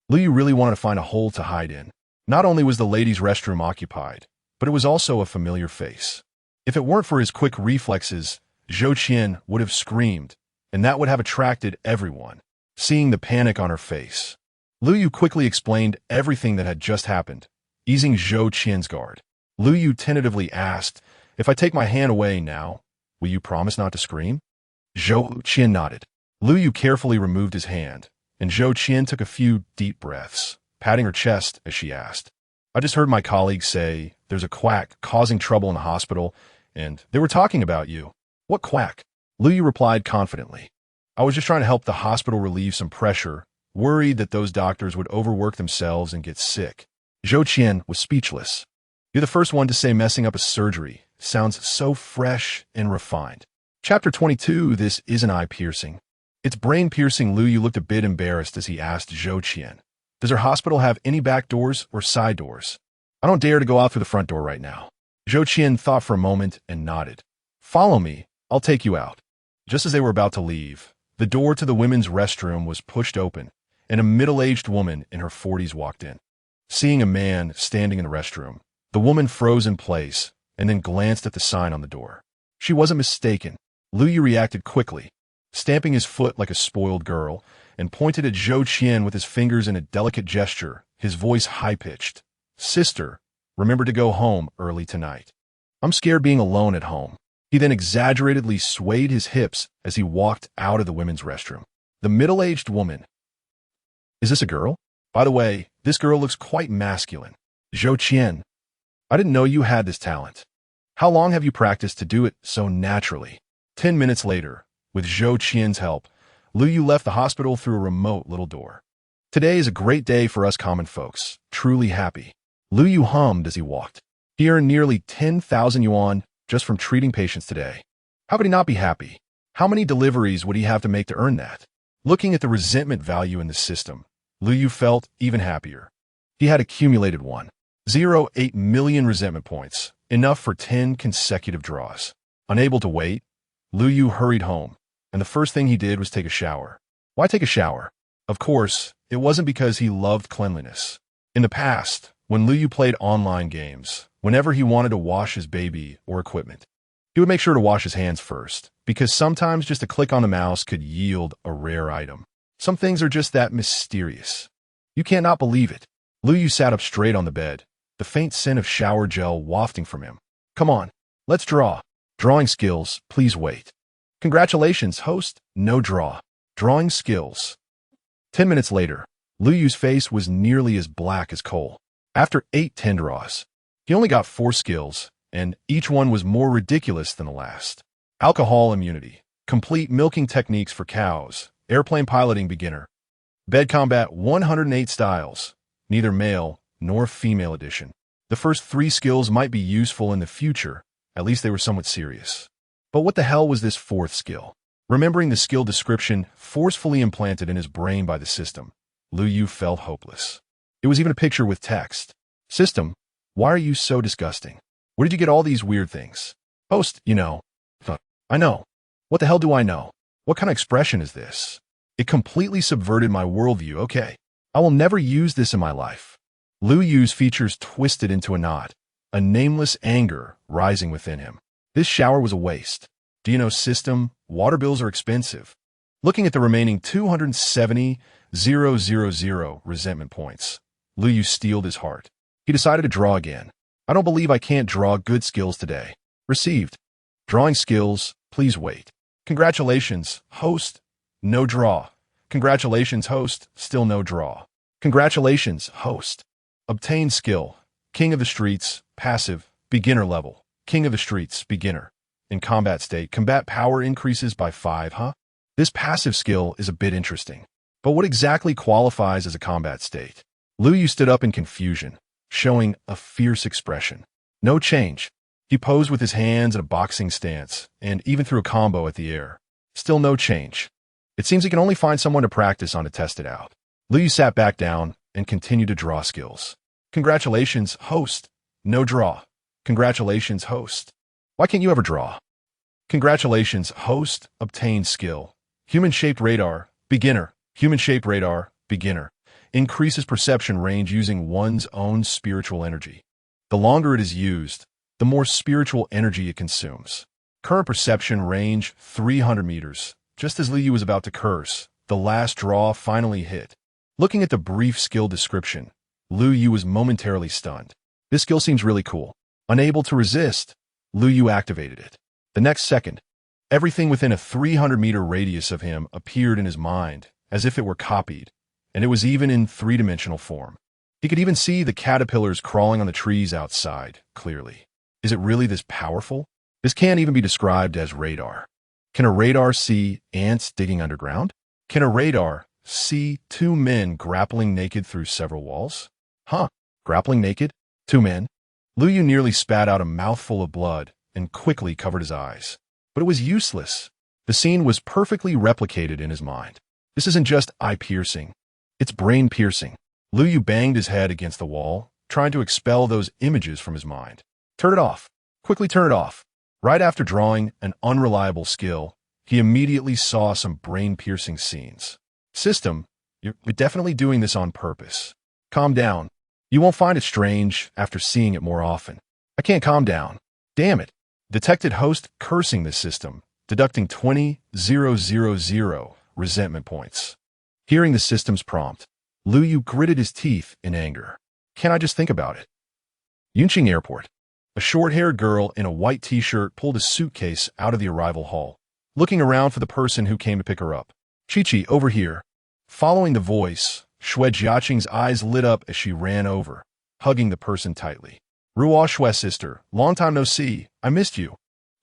[SPEAKER 1] Lu Yu really wanted to find a hole to hide in. Not only was the ladies' restroom occupied, but it was also a familiar face. If it weren't for his quick reflexes, Zhou Qian would have screamed, and that would have attracted everyone. Seeing the panic on her face, Lu Yu quickly explained everything that had just happened, easing Zhou Qian's guard. Lu Yu tentatively asked, if I take my hand away now, will you promise not to scream? Zhou Qian nodded. Lu Yu carefully removed his hand, and Zhou Qian took a few deep breaths, patting her chest as she asked, I just heard my colleagues say there's a quack causing trouble in the hospital, and they were talking about you. What quack? Lu Yu replied confidently. I was just trying to help the hospital relieve some pressure, worried that those doctors would overwork themselves and get sick. Zhou Qian was speechless. You're the first one to say messing up a surgery. Sounds so fresh and refined. Chapter 22, this isn't eye-piercing. It's brain-piercing. Lu Yu looked a bit embarrassed as he asked Zhou Qian, does her hospital have any back doors or side doors? I don't dare to go out through the front door right now. Zhou Qian thought for a moment and nodded. Follow me, I'll take you out. Just as they were about to leave, the door to the women's restroom was pushed open, and a middle-aged woman in her 40s walked in. Seeing a man standing in the restroom, the woman froze in place and then glanced at the sign on the door. She wasn't mistaken. Lu Yu reacted quickly, stamping his foot like a spoiled girl, and pointed at Zhou Qian with his fingers in a delicate gesture, his voice high-pitched. Sister, remember to go home early tonight. I'm scared being alone at home. He then exaggeratedly swayed his hips as he walked out of the women's restroom. The middle-aged woman. Is this a girl? By the way, this girl looks quite masculine. Zhou Qian. I didn't know you had this talent. How long have you practiced to do it so naturally? 10 minutes later, with Zhou Qian's help, Lu Yu left the hospital through a remote little door. Today is a great day for us common folks, truly happy. Lu Yu hummed as he walked. He earned nearly 10,000 yuan just from treating patients today. How could he not be happy? How many deliveries would he have to make to earn that? Looking at the resentment value in the system, Lu Yu felt even happier. He had accumulated 1.08 million resentment points, enough for 10 consecutive draws. Unable to wait, Lu Yu hurried home, and the first thing he did was take a shower. Why take a shower? Of course, it wasn't because he loved cleanliness. In the past, when Lu Yu played online games, whenever he wanted to wash his baby or equipment, he would make sure to wash his hands first, because sometimes just a click on the mouse could yield a rare item. Some things are just that mysterious. You can't not believe it. Lu Yu sat up straight on the bed, the faint scent of shower gel wafting from him. Come on, let's draw. Drawing skills, please wait. Congratulations, host. No draw. Drawing skills. 10 minutes later, Lu Yu's face was nearly as black as coal. After 8 draws, he only got 4 skills, and each one was more ridiculous than the last. Alcohol immunity, complete milking techniques for cows, airplane piloting beginner, bed combat 108 styles, neither male nor female edition. The first 3 skills might be useful in the future, at least they were somewhat serious. But what the hell was this 4th skill? Remembering the skill description forcefully implanted in his brain by the system, Lu Yu felt hopeless. It was even a picture with text. System, why are you so disgusting? Where did you get all these weird things? Host, you know. I know. What the hell do I know? What kind of expression is this? It completely subverted my worldview, okay. I will never use this in my life. Lu Yu's features twisted into a knot, a nameless anger rising within him. This shower was a waste. Do you know, system, water bills are expensive. Looking at the remaining 270,000 resentment points, Lu Yu steeled his heart. He decided to draw again. I don't believe I can't draw good skills today. Received. Drawing skills, please wait. Congratulations, host. No draw. Congratulations, host. Still no draw. Congratulations, host. Obtained skill. King of the Streets, passive, beginner level. King of the Streets, beginner. In combat state, combat power increases by 5, huh? This passive skill is a bit interesting. But what exactly qualifies as a combat state? Lu Yu stood up in confusion, showing a fierce expression. No change. He posed with his hands in a boxing stance, and even threw a combo at the air. Still no change. It seems he can only find someone to practice on to test it out. Lu Yu sat back down and continued to draw skills. Congratulations, host. No draw. Congratulations, host. Why can't you ever draw? Congratulations, host. Obtained skill. Human-shaped radar, beginner. Human-shaped radar, beginner. Increases perception range using one's own spiritual energy. The longer it is used, the more spiritual energy it consumes. Current perception range 300 meters. Just as Lu Yu was about to curse, the last draw finally hit. Looking at the brief skill description, Lu Yu was momentarily stunned. This skill seems really cool. Unable to resist, Lu Yu activated it. The next second, everything within a 300-meter radius of him appeared in his mind, as if it were copied, and it was even in 3-dimensional form. He could even see the caterpillars crawling on the trees outside, clearly. Is it really this powerful? This can't even be described as radar. Can a radar see ants digging underground? Can a radar see 2 men grappling naked through several walls? Huh, grappling naked? 2 men? Lu Yu nearly spat out a mouthful of blood and quickly covered his eyes. But it was useless. The scene was perfectly replicated in his mind. This isn't just eye-piercing. It's brain-piercing. Lu Yu banged his head against the wall, trying to expel those images from his mind. Turn it off. Quickly turn it off. Right after drawing an unreliable skill, he immediately saw some brain-piercing scenes. System, you're definitely doing this on purpose. Calm down. You won't find it strange after seeing it more often. I can't calm down. Damn it. Detected host cursing the system, deducting 20,000 resentment points. Hearing the system's prompt, Lu Yu gritted his teeth in anger. Can't I just think about it? Yunqing Airport. A short-haired girl in a white t-shirt pulled a suitcase out of the arrival hall, looking around for the person who came to pick her up. Chi-Chi, over here. Following the voice, Xue Jiaqing's eyes lit up as she ran over, hugging the person tightly. Ruo Shue's sister, long time no see, I missed you.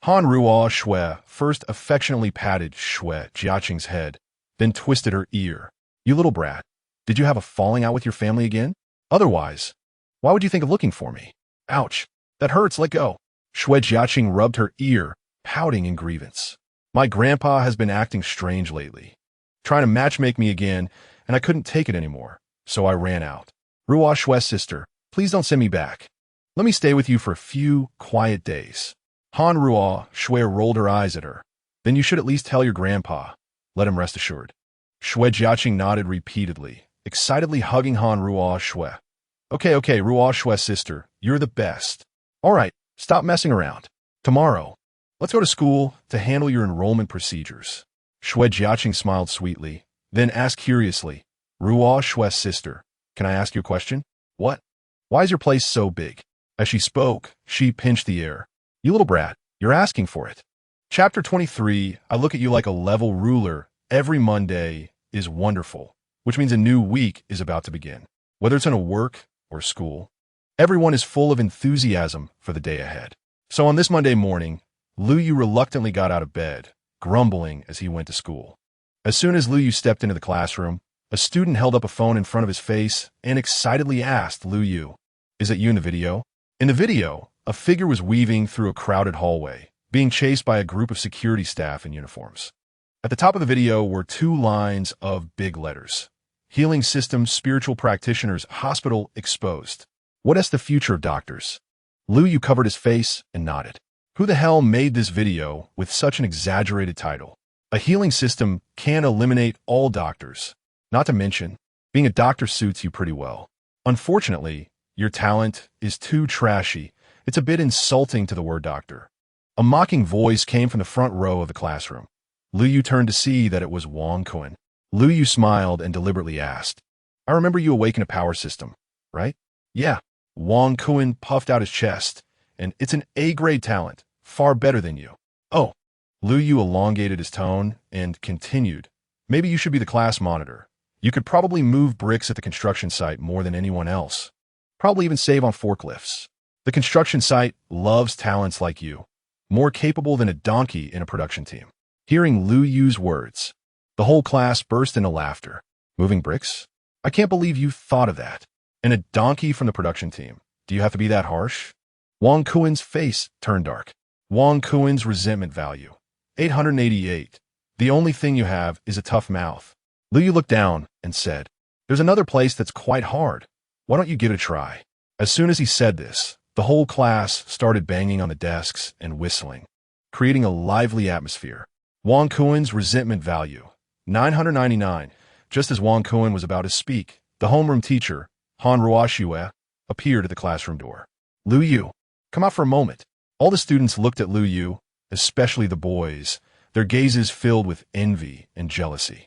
[SPEAKER 1] Han Ruo Shui first affectionately patted Shui Jiaqing's head, then twisted her ear. You little brat, did you have a falling out with your family again? Otherwise, why would you think of looking for me? Ouch, that hurts, let go. Shui Jiaqing rubbed her ear, pouting in grievance. My grandpa has been acting strange lately, trying to matchmake me again, and I couldn't take it anymore, so I ran out. Ruo Shue's sister, please don't send me back. Let me stay with you for a few quiet days. Han Ruo Shui rolled her eyes at her. Then you should at least tell your grandpa. Let him rest assured. Shui Jiaqing nodded repeatedly, excitedly hugging Han Ruo Shui. Okay, Ruo Shue's sister, you're the best. All right, stop messing around. Tomorrow, let's go to school to handle your enrollment procedures. Shui Jiaqing smiled sweetly, then asked curiously, Ruo Shue's sister, can I ask you a question? What? Why is your place so big? As she spoke, she pinched the air. You little brat, you're asking for it. Chapter 23, I look at you like a level ruler. Every Monday is wonderful, which means a new week is about to begin. Whether it's in a work or school, everyone is full of enthusiasm for the day ahead. So on this Monday morning, Lu Yu reluctantly got out of bed, grumbling as he went to school. As soon as Lu Yu stepped into the classroom, a student held up a phone in front of his face and excitedly asked Lu Yu, "Is it you in the video?" In the video, a figure was weaving through a crowded hallway, being chased by a group of security staff in uniforms. At the top of the video were 2 lines of big letters. Healing Systems Spiritual Practitioners Hospital Exposed. What is the future of doctors? Lu Yu covered his face and nodded. Who the hell made this video with such an exaggerated title? A healing system can eliminate all doctors. Not to mention, being a doctor suits you pretty well. Unfortunately, your talent is too trashy. It's a bit insulting to the word doctor. A mocking voice came from the front row of the classroom. Lu Yu turned to see that it was Wang Kun. Lu Yu smiled and deliberately asked, I remember you awaken a power system, right? Yeah. Wang Kun puffed out his chest, and it's an A-grade talent, far better than you. Oh. Lu Yu elongated his tone and continued, maybe you should be the class monitor. You could probably move bricks at the construction site more than anyone else. Probably even save on forklifts. The construction site loves talents like you, more capable than a donkey in a production team. Hearing Lu Yu's words, the whole class burst into laughter. Moving bricks? I can't believe you thought of that. And a donkey from the production team. Do you have to be that harsh? Wang Kuen's face turned dark. Wang Kuen's resentment value. 888. The only thing you have is a tough mouth. Lu Yu looked down and said, there's another place that's quite hard. Why don't you give it a try? As soon as he said this, the whole class started banging on the desks and whistling, creating a lively atmosphere. Wang Kuen's resentment value. 999. Just as Wang Kuen was about to speak, the homeroom teacher, Han Ruoxue, appeared at the classroom door. Lu Yu, come out for a moment. All the students looked at Lu Yu, especially the boys, their gazes filled with envy and jealousy.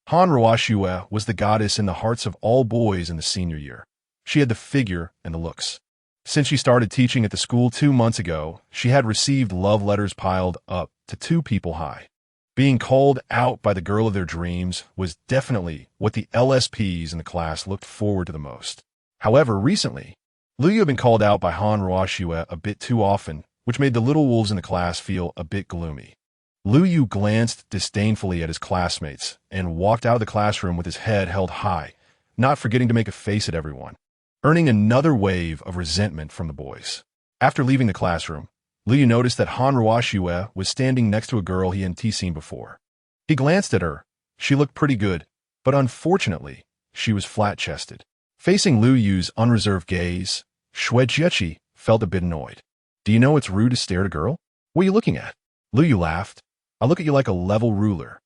[SPEAKER 1] Han Ruoxue was the goddess in the hearts of all boys in the senior year. She had the figure and the looks. Since she started teaching at the school 2 months ago, she had received love letters piled up to 2 people high. Being called out by the girl of their dreams was definitely what the LSPs in the class looked forward to the most. However, recently, Lu Yu had been called out by Han Ruoxue a bit too often, which made the little wolves in the class feel a bit gloomy. Lu Yu glanced disdainfully at his classmates and walked out of the classroom with his head held high, not forgetting to make a face at everyone, earning another wave of resentment from the boys. After leaving the classroom, Lu Yu noticed that Han Ruoxue was standing next to a girl he hadn't seen before. He glanced at her. She looked pretty good, but unfortunately, she was flat-chested. Facing Lu Yu's unreserved gaze, Shui Jiechi felt a bit annoyed. Do you know it's rude to stare at a girl? What are you looking at? Lu Yu laughed. I look at you like a level ruler.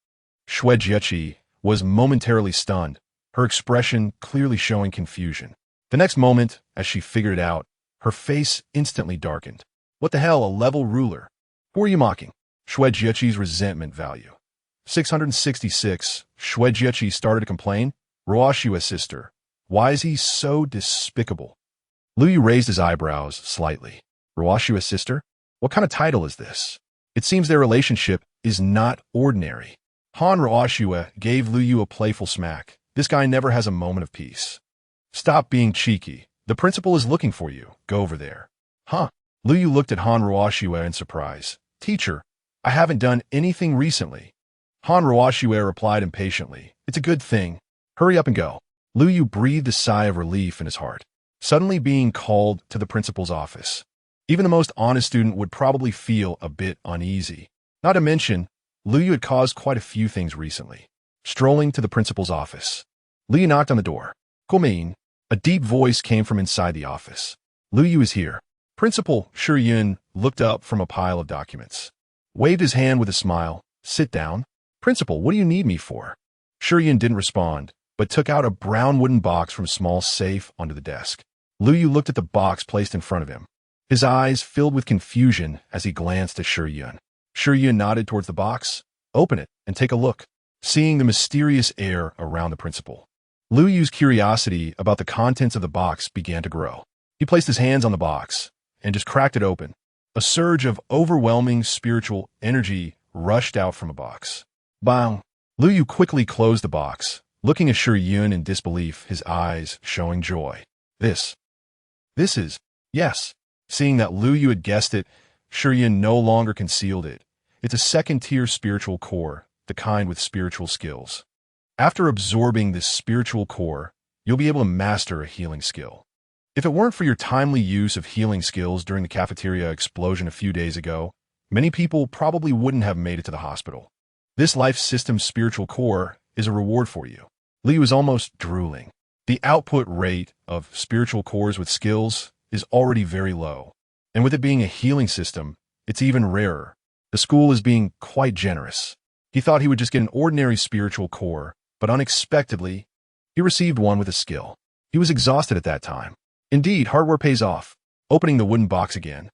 [SPEAKER 1] Shui Jiechi was momentarily stunned, her expression clearly showing confusion. The next moment, as she figured it out, her face instantly darkened. What the hell, a level ruler? Who are you mocking? Shui Jiechi's resentment value. 666. Shui Jiechi started to complain. Ruoxue's sister. Why is he so despicable? Lu Yu raised his eyebrows slightly. Ruoxue's sister? What kind of title is this? It seems their relationship is not ordinary. Han Ruoxue gave Lu Yu a playful smack. This guy never has a moment of peace. Stop being cheeky. The principal is looking for you. Go over there. Huh? Lu Yu looked at Han Ruoxue in surprise. Teacher, I haven't done anything recently. Han Ruoxue replied impatiently. It's a good thing. Hurry up and go. Lu Yu breathed a sigh of relief in his heart, suddenly being called to the principal's office. Even the most honest student would probably feel a bit uneasy. Not to mention, Lu Yu had caused quite a few things recently. Strolling to the principal's office, Lu Yu knocked on the door. Come in. A deep voice came from inside the office. Lu Yu is here. Principal Shi Yun looked up from a pile of documents, waved his hand with a smile. Sit down. Principal, what do you need me for? Shi Yun didn't respond, but took out a brown wooden box from a small safe onto the desk. Lu Yu looked at the box placed in front of him. His eyes filled with confusion as he glanced at Shi Yun. Shi Yun nodded towards the box. Open it and take a look. Seeing the mysterious air around the principal, Lu Yu's curiosity about the contents of the box began to grow. He placed his hands on the box and just cracked it open. A surge of overwhelming spiritual energy rushed out from the box. Bang! Lu Yu quickly closed the box, looking at Shi Yun in disbelief, his eyes showing joy. This is, yes. Seeing that Lu Yu had guessed it, Shi Yun no longer concealed it. It's a second-tier spiritual core, the kind with spiritual skills. After absorbing this spiritual core, you'll be able to master a healing skill. If it weren't for your timely use of healing skills during the cafeteria explosion a few days ago, many people probably wouldn't have made it to the hospital. This life system spiritual core is a reward for you. Lu Yu is almost drooling. The output rate of spiritual cores with skills is already very low, and with it being a healing system, it's even rarer. The school is being quite generous. He thought he would just get an ordinary spiritual core, but unexpectedly, he received one with a skill. He was exhausted at that time. Indeed, hard work pays off. Opening the wooden box again,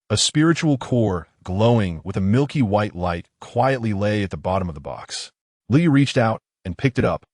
[SPEAKER 1] a spiritual core glowing with a milky white light quietly lay at the bottom of the box. Lu Yu reached out and picked it up,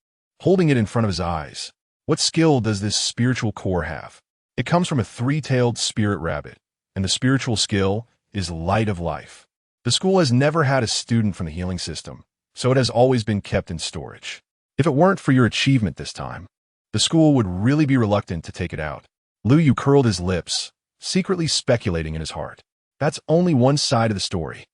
[SPEAKER 1] holding it in front of his eyes. What skill does this spiritual core have? It comes from a three-tailed spirit rabbit, and the spiritual skill is Light of Life. The school has never had a student from the healing system, so it has always been kept in storage. If it weren't for your achievement this time, the school would really be reluctant to take it out. Lu Yu curled his lips, secretly speculating in his heart. That's only one side of the story.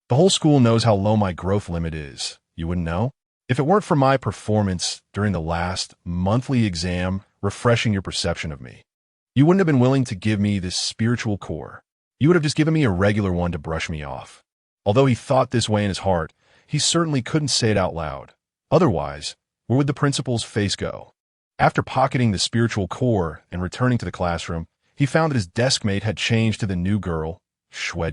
[SPEAKER 1] The whole school knows how low my growth limit is. You wouldn't know? If it weren't for my performance during the last monthly exam refreshing your perception of me, you wouldn't have been willing to give me this spiritual core. You would have just given me a regular one to brush me off. Although he thought this way in his heart, he certainly couldn't say it out loud. Otherwise, where would the principal's face go? After pocketing the spiritual core and returning to the classroom, he found that his desk mate had changed to the new girl, Shue.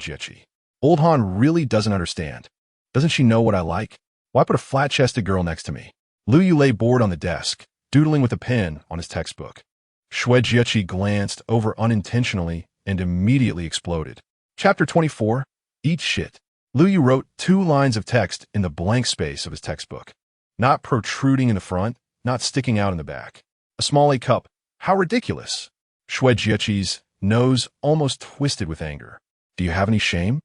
[SPEAKER 1] Old Han really doesn't understand. Doesn't she know what I like? Why put a flat-chested girl next to me? Lu Yu lay bored on the desk, doodling with a pen on his textbook. Shue glanced over unintentionally and immediately exploded. Chapter 24, Eat Shit. Lu Yu wrote 2 lines of text in the blank space of his textbook. Not protruding in the front, not sticking out in the back. A small A cup. How ridiculous. Shue nose almost twisted with anger. Do you have any shame?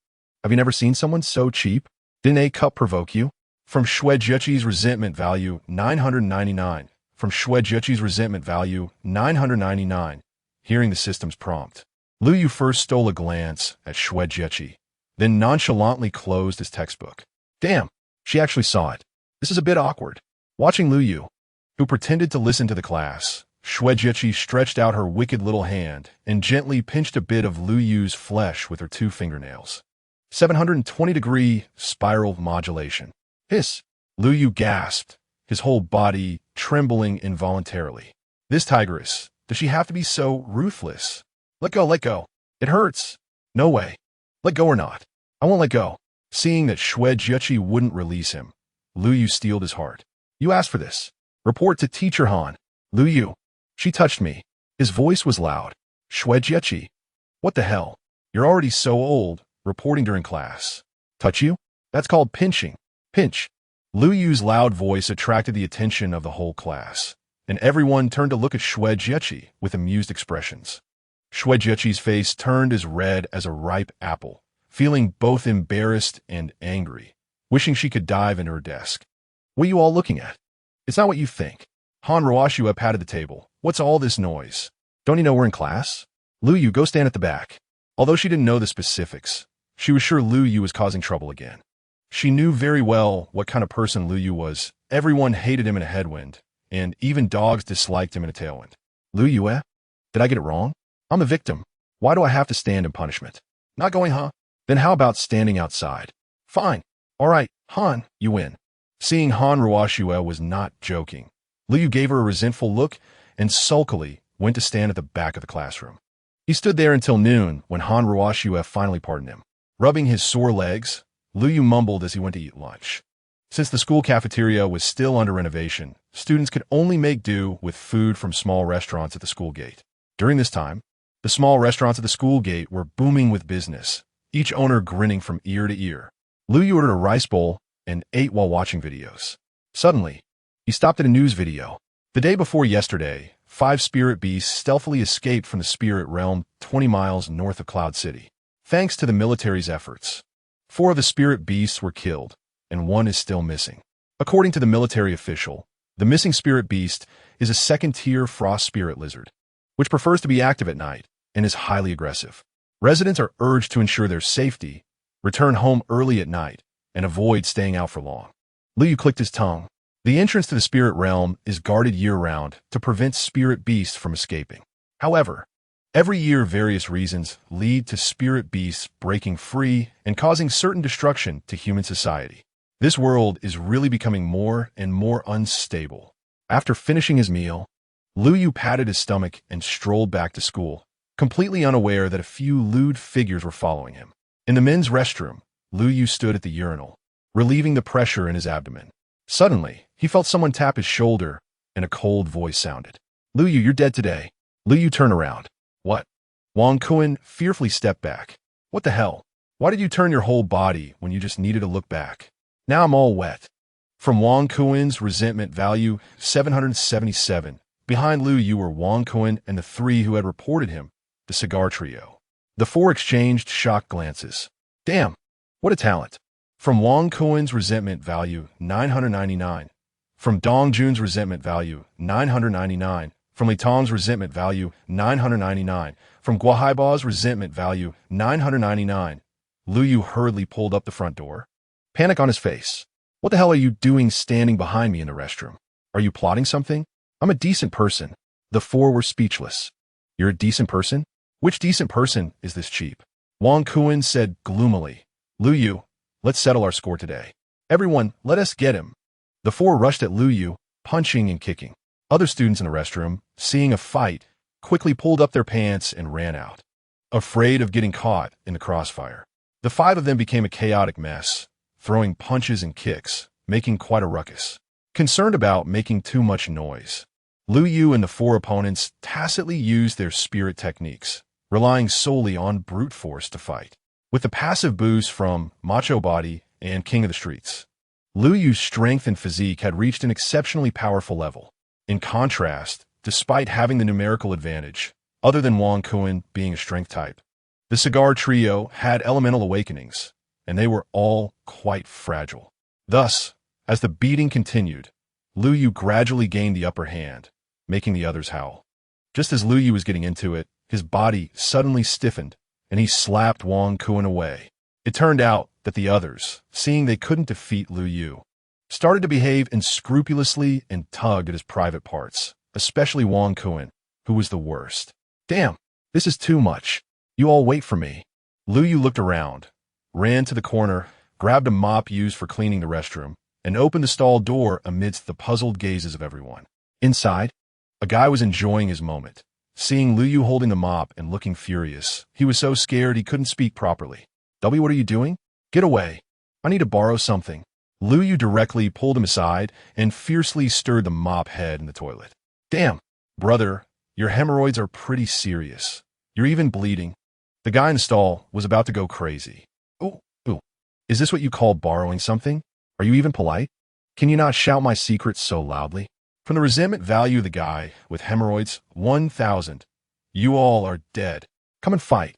[SPEAKER 1] Have you never seen someone so cheap? Didn't A cup provoke you? From Shuejiaqi's resentment value 999. From Shuejiaqi's resentment value 999. Hearing the system's prompt, Lu Yu first stole a glance at Shuejiaqi, then nonchalantly closed his textbook. Damn, she actually saw it. This is a bit awkward. Watching Lu Yu, who pretended to listen to the class, Shuejiachi stretched out her wicked little hand and gently pinched a bit of Lu Yu's flesh with her 2 fingernails. 720-degree spiral modulation. Hiss! Lu Yu gasped, his whole body trembling involuntarily. This tigress, does she have to be so ruthless? Let go, let go. It hurts. No way. Let go or not. I won't let go. Seeing that Shuejiachi wouldn't release him, Lu Yu steeled his heart. You asked for this. Report to Teacher Han. Lu Yu. She touched me. His voice was loud. Shuejiachi. What the hell? You're already so old, reporting during class. Touch you? That's called pinching. Pinch. Lu Yu's loud voice attracted the attention of the whole class, and everyone turned to look at Shuejiachi with amused expressions. Shuejiachi's face turned as red as a ripe apple, feeling both embarrassed and angry, wishing she could dive into her desk. What are you all looking at? It's not what you think. Han Ruoxue patted the table. What's all this noise? Don't you know we're in class? Lu Yu, go stand at the back. Although she didn't know the specifics, she was sure Lu Yu was causing trouble again. She knew very well what kind of person Lu Yu was. Everyone hated him in a headwind, and even dogs disliked him in a tailwind. Lu Yu, eh? Did I get it wrong? I'm a victim. Why do I have to stand in punishment? Not going, huh? Then how about standing outside? Fine. All right, Han, you win. Seeing Han Ruoxue was not joking, Lu Yu gave her a resentful look and sulkily went to stand at the back of the classroom. He stood there until noon when Han Ruoxue finally pardoned him. Rubbing his sore legs, Lu Yu mumbled as he went to eat lunch. Since the school cafeteria was still under renovation, students could only make do with food from small restaurants at the school gate. During this time, the small restaurants at the school gate were booming with business, each owner grinning from ear to ear. Lu Yu ordered a rice bowl and ate while watching videos. Suddenly, he stopped at a news video. The day before yesterday, 5 spirit beasts stealthily escaped from the spirit realm 20 miles north of Cloud City. Thanks to the military's efforts, 4 of the spirit beasts were killed, and 1 is still missing. According to the military official, the missing spirit beast is a second-tier frost spirit lizard, which prefers to be active at night and is highly aggressive. Residents are urged to ensure their safety, return home early at night, and avoid staying out for long. Lu Yu clicked his tongue. The entrance to the spirit realm is guarded year-round to prevent spirit beasts from escaping. However, every year various reasons lead to spirit beasts breaking free and causing certain destruction to human society. This world is really becoming more and more unstable. After finishing his meal, Lu Yu patted his stomach and strolled back to school, completely unaware that a few lewd figures were following him. In the men's restroom, Lu Yu stood at the urinal, relieving the pressure in his abdomen. Suddenly, he felt someone tap his shoulder, and a cold voice sounded. Lu Yu, you're dead today. Lu Yu turned around. What? Wang Kuan fearfully stepped back. What the hell? Why did you turn your whole body when you just needed to look back? Now I'm all wet. From Wang Kuan's resentment value 777. Behind Lu Yu were Wang Kuan and the 3 who had reported him, the cigar trio. The 4 exchanged shocked glances. Damn, what a talent. From Wang Kuan's resentment value 999. From Dong Jun's resentment value 999. From Li Tong's resentment value 999. From Guohaiba's resentment value 999. Lu Yu hurriedly pulled up the front door, panic on his face. What the hell are you doing standing behind me in the restroom? Are you plotting something? I'm a decent person. The 4 were speechless. You're a decent person? Which decent person is this cheap? Wang Kuan said gloomily. Lu Yu, let's settle our score today. Everyone, let us get him. The 4 rushed at Lu Yu, punching and kicking. Other students in the restroom, seeing a fight, quickly pulled up their pants and ran out, afraid of getting caught in the crossfire. The 5 of them became a chaotic mess, throwing punches and kicks, making quite a ruckus. Concerned about making too much noise, Lu Yu and the 4 opponents tacitly used their spirit techniques, relying solely on brute force to fight. With the passive boost from Macho Body and King of the Streets, Lu Yu's strength and physique had reached an exceptionally powerful level. In contrast, despite having the numerical advantage, other than Wang Kuan being a strength type, the cigar trio had elemental awakenings, and they were all quite fragile. Thus, as the beating continued, Lu Yu gradually gained the upper hand, making the others howl. Just as Lu Yu was getting into it, his body suddenly stiffened, and he slapped Wang Kuan away. It turned out that the others, seeing they couldn't defeat Lu Yu, started to behave unscrupulously and tugged at his private parts, especially Wang Kuan, who was the worst. Damn, this is too much. You all wait for me. Lu Yu looked around, ran to the corner, grabbed a mop used for cleaning the restroom, and opened the stall door amidst the puzzled gazes of everyone. Inside, a guy was enjoying his moment. Seeing Lu Yu holding the mop and looking furious, he was so scared he couldn't speak properly. W, what are you doing? Get away. I need to borrow something. Lu Yu directly pulled him aside and fiercely stirred the mop head in the toilet. Damn, brother, your hemorrhoids are pretty serious. You're even bleeding. The guy in the stall was about to go crazy. Ooh. Is this what you call borrowing something? Are you even polite? Can you not shout my secrets so loudly? From the resentment value of the guy with hemorrhoids, 1,000. You all are dead. Come and fight.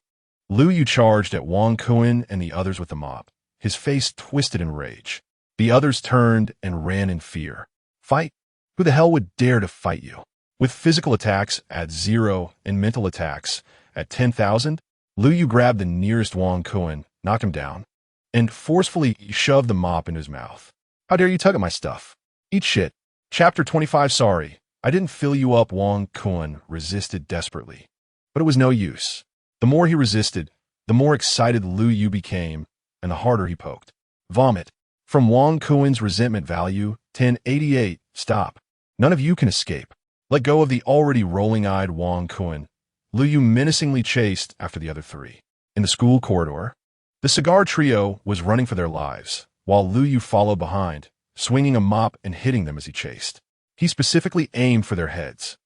[SPEAKER 1] Lu Yu charged at Wang Kuan and the others with the mop, his face twisted in rage. The others turned and ran in fear. Fight? Who the hell would dare to fight you? With physical attacks at 0 and mental attacks at 10,000, Lu Yu grabbed the nearest Wang Kuan, knocked him down, and forcefully shoved the mop into his mouth. How dare you tug at my stuff? Eat shit. Chapter 25. Sorry, I didn't fill you up. Wang Kuan resisted desperately. But it was no use. The more he resisted, the more excited Lu Yu became, and the harder he poked. Vomit. From Wang Kuan's resentment value, 1088. Stop. None of you can escape. Let go of the already rolling-eyed Wang Kuan. Lu Yu menacingly chased after the other three. In the school corridor, the cigar trio was running for their lives, while Lu Yu followed behind, swinging a mop and hitting them as he chased. He specifically aimed for their heads.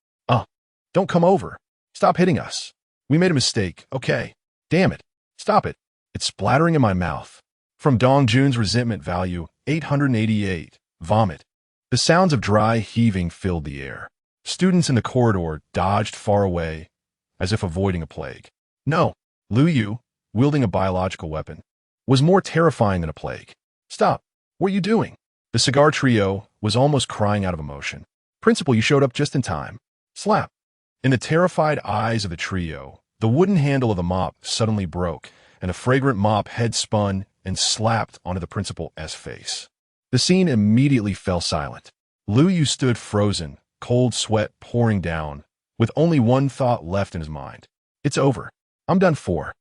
[SPEAKER 1] Don't come over. Stop hitting us. We made a mistake, okay? Damn it. Stop it. It's splattering in my mouth. From Dong Jun's resentment value, 888. Vomit. The sounds of dry heaving filled the air. Students in the corridor dodged far away, as if avoiding a plague. No, Lu Yu, wielding a biological weapon, was more terrifying than a plague. Stop. What are you doing? The cigar trio was almost crying out of emotion. Principal, you showed up just in time. Slap. In the terrified eyes of the trio, the wooden handle of the mop suddenly broke, and a fragrant mop head spun and slapped onto the principal's face. The scene immediately fell silent. Lu Yu stood frozen, cold sweat pouring down, with only one thought left in his mind. It's over. I'm done for.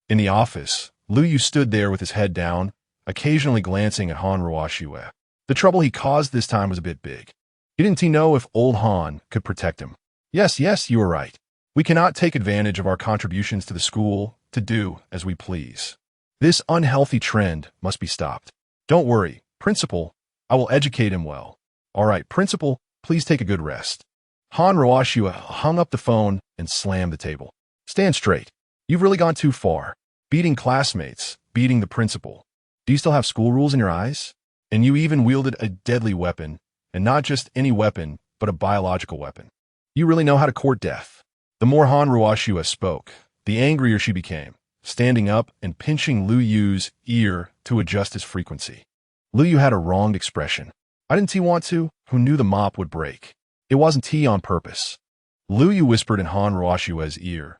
[SPEAKER 1] In the office, Lu Yu stood there with his head down, occasionally glancing at Han Ruoxue. The trouble he caused this time was a bit big. Didn't he know if old Han could protect him? Yes, you were right. We cannot take advantage of our contributions to the school to do as we please. This unhealthy trend must be stopped. Don't worry, Principal. I will educate him well. All right, Principal, please take a good rest. Han Ruoxue hung up the phone and slammed the table. Stand straight. You've really gone too far. Beating classmates, beating the principal. Do you still have school rules in your eyes? And you even wielded a deadly weapon, and not just any weapon, but a biological weapon. You really know how to court death. The more Han Ruoxue spoke, the angrier she became, standing up and pinching Lu Yu's ear to adjust his frequency. Lu Yu had a wronged expression. I didn't he want to? Who knew the mop would break? It wasn't he on purpose. Lu Yu whispered in Han Ruoxue's ear.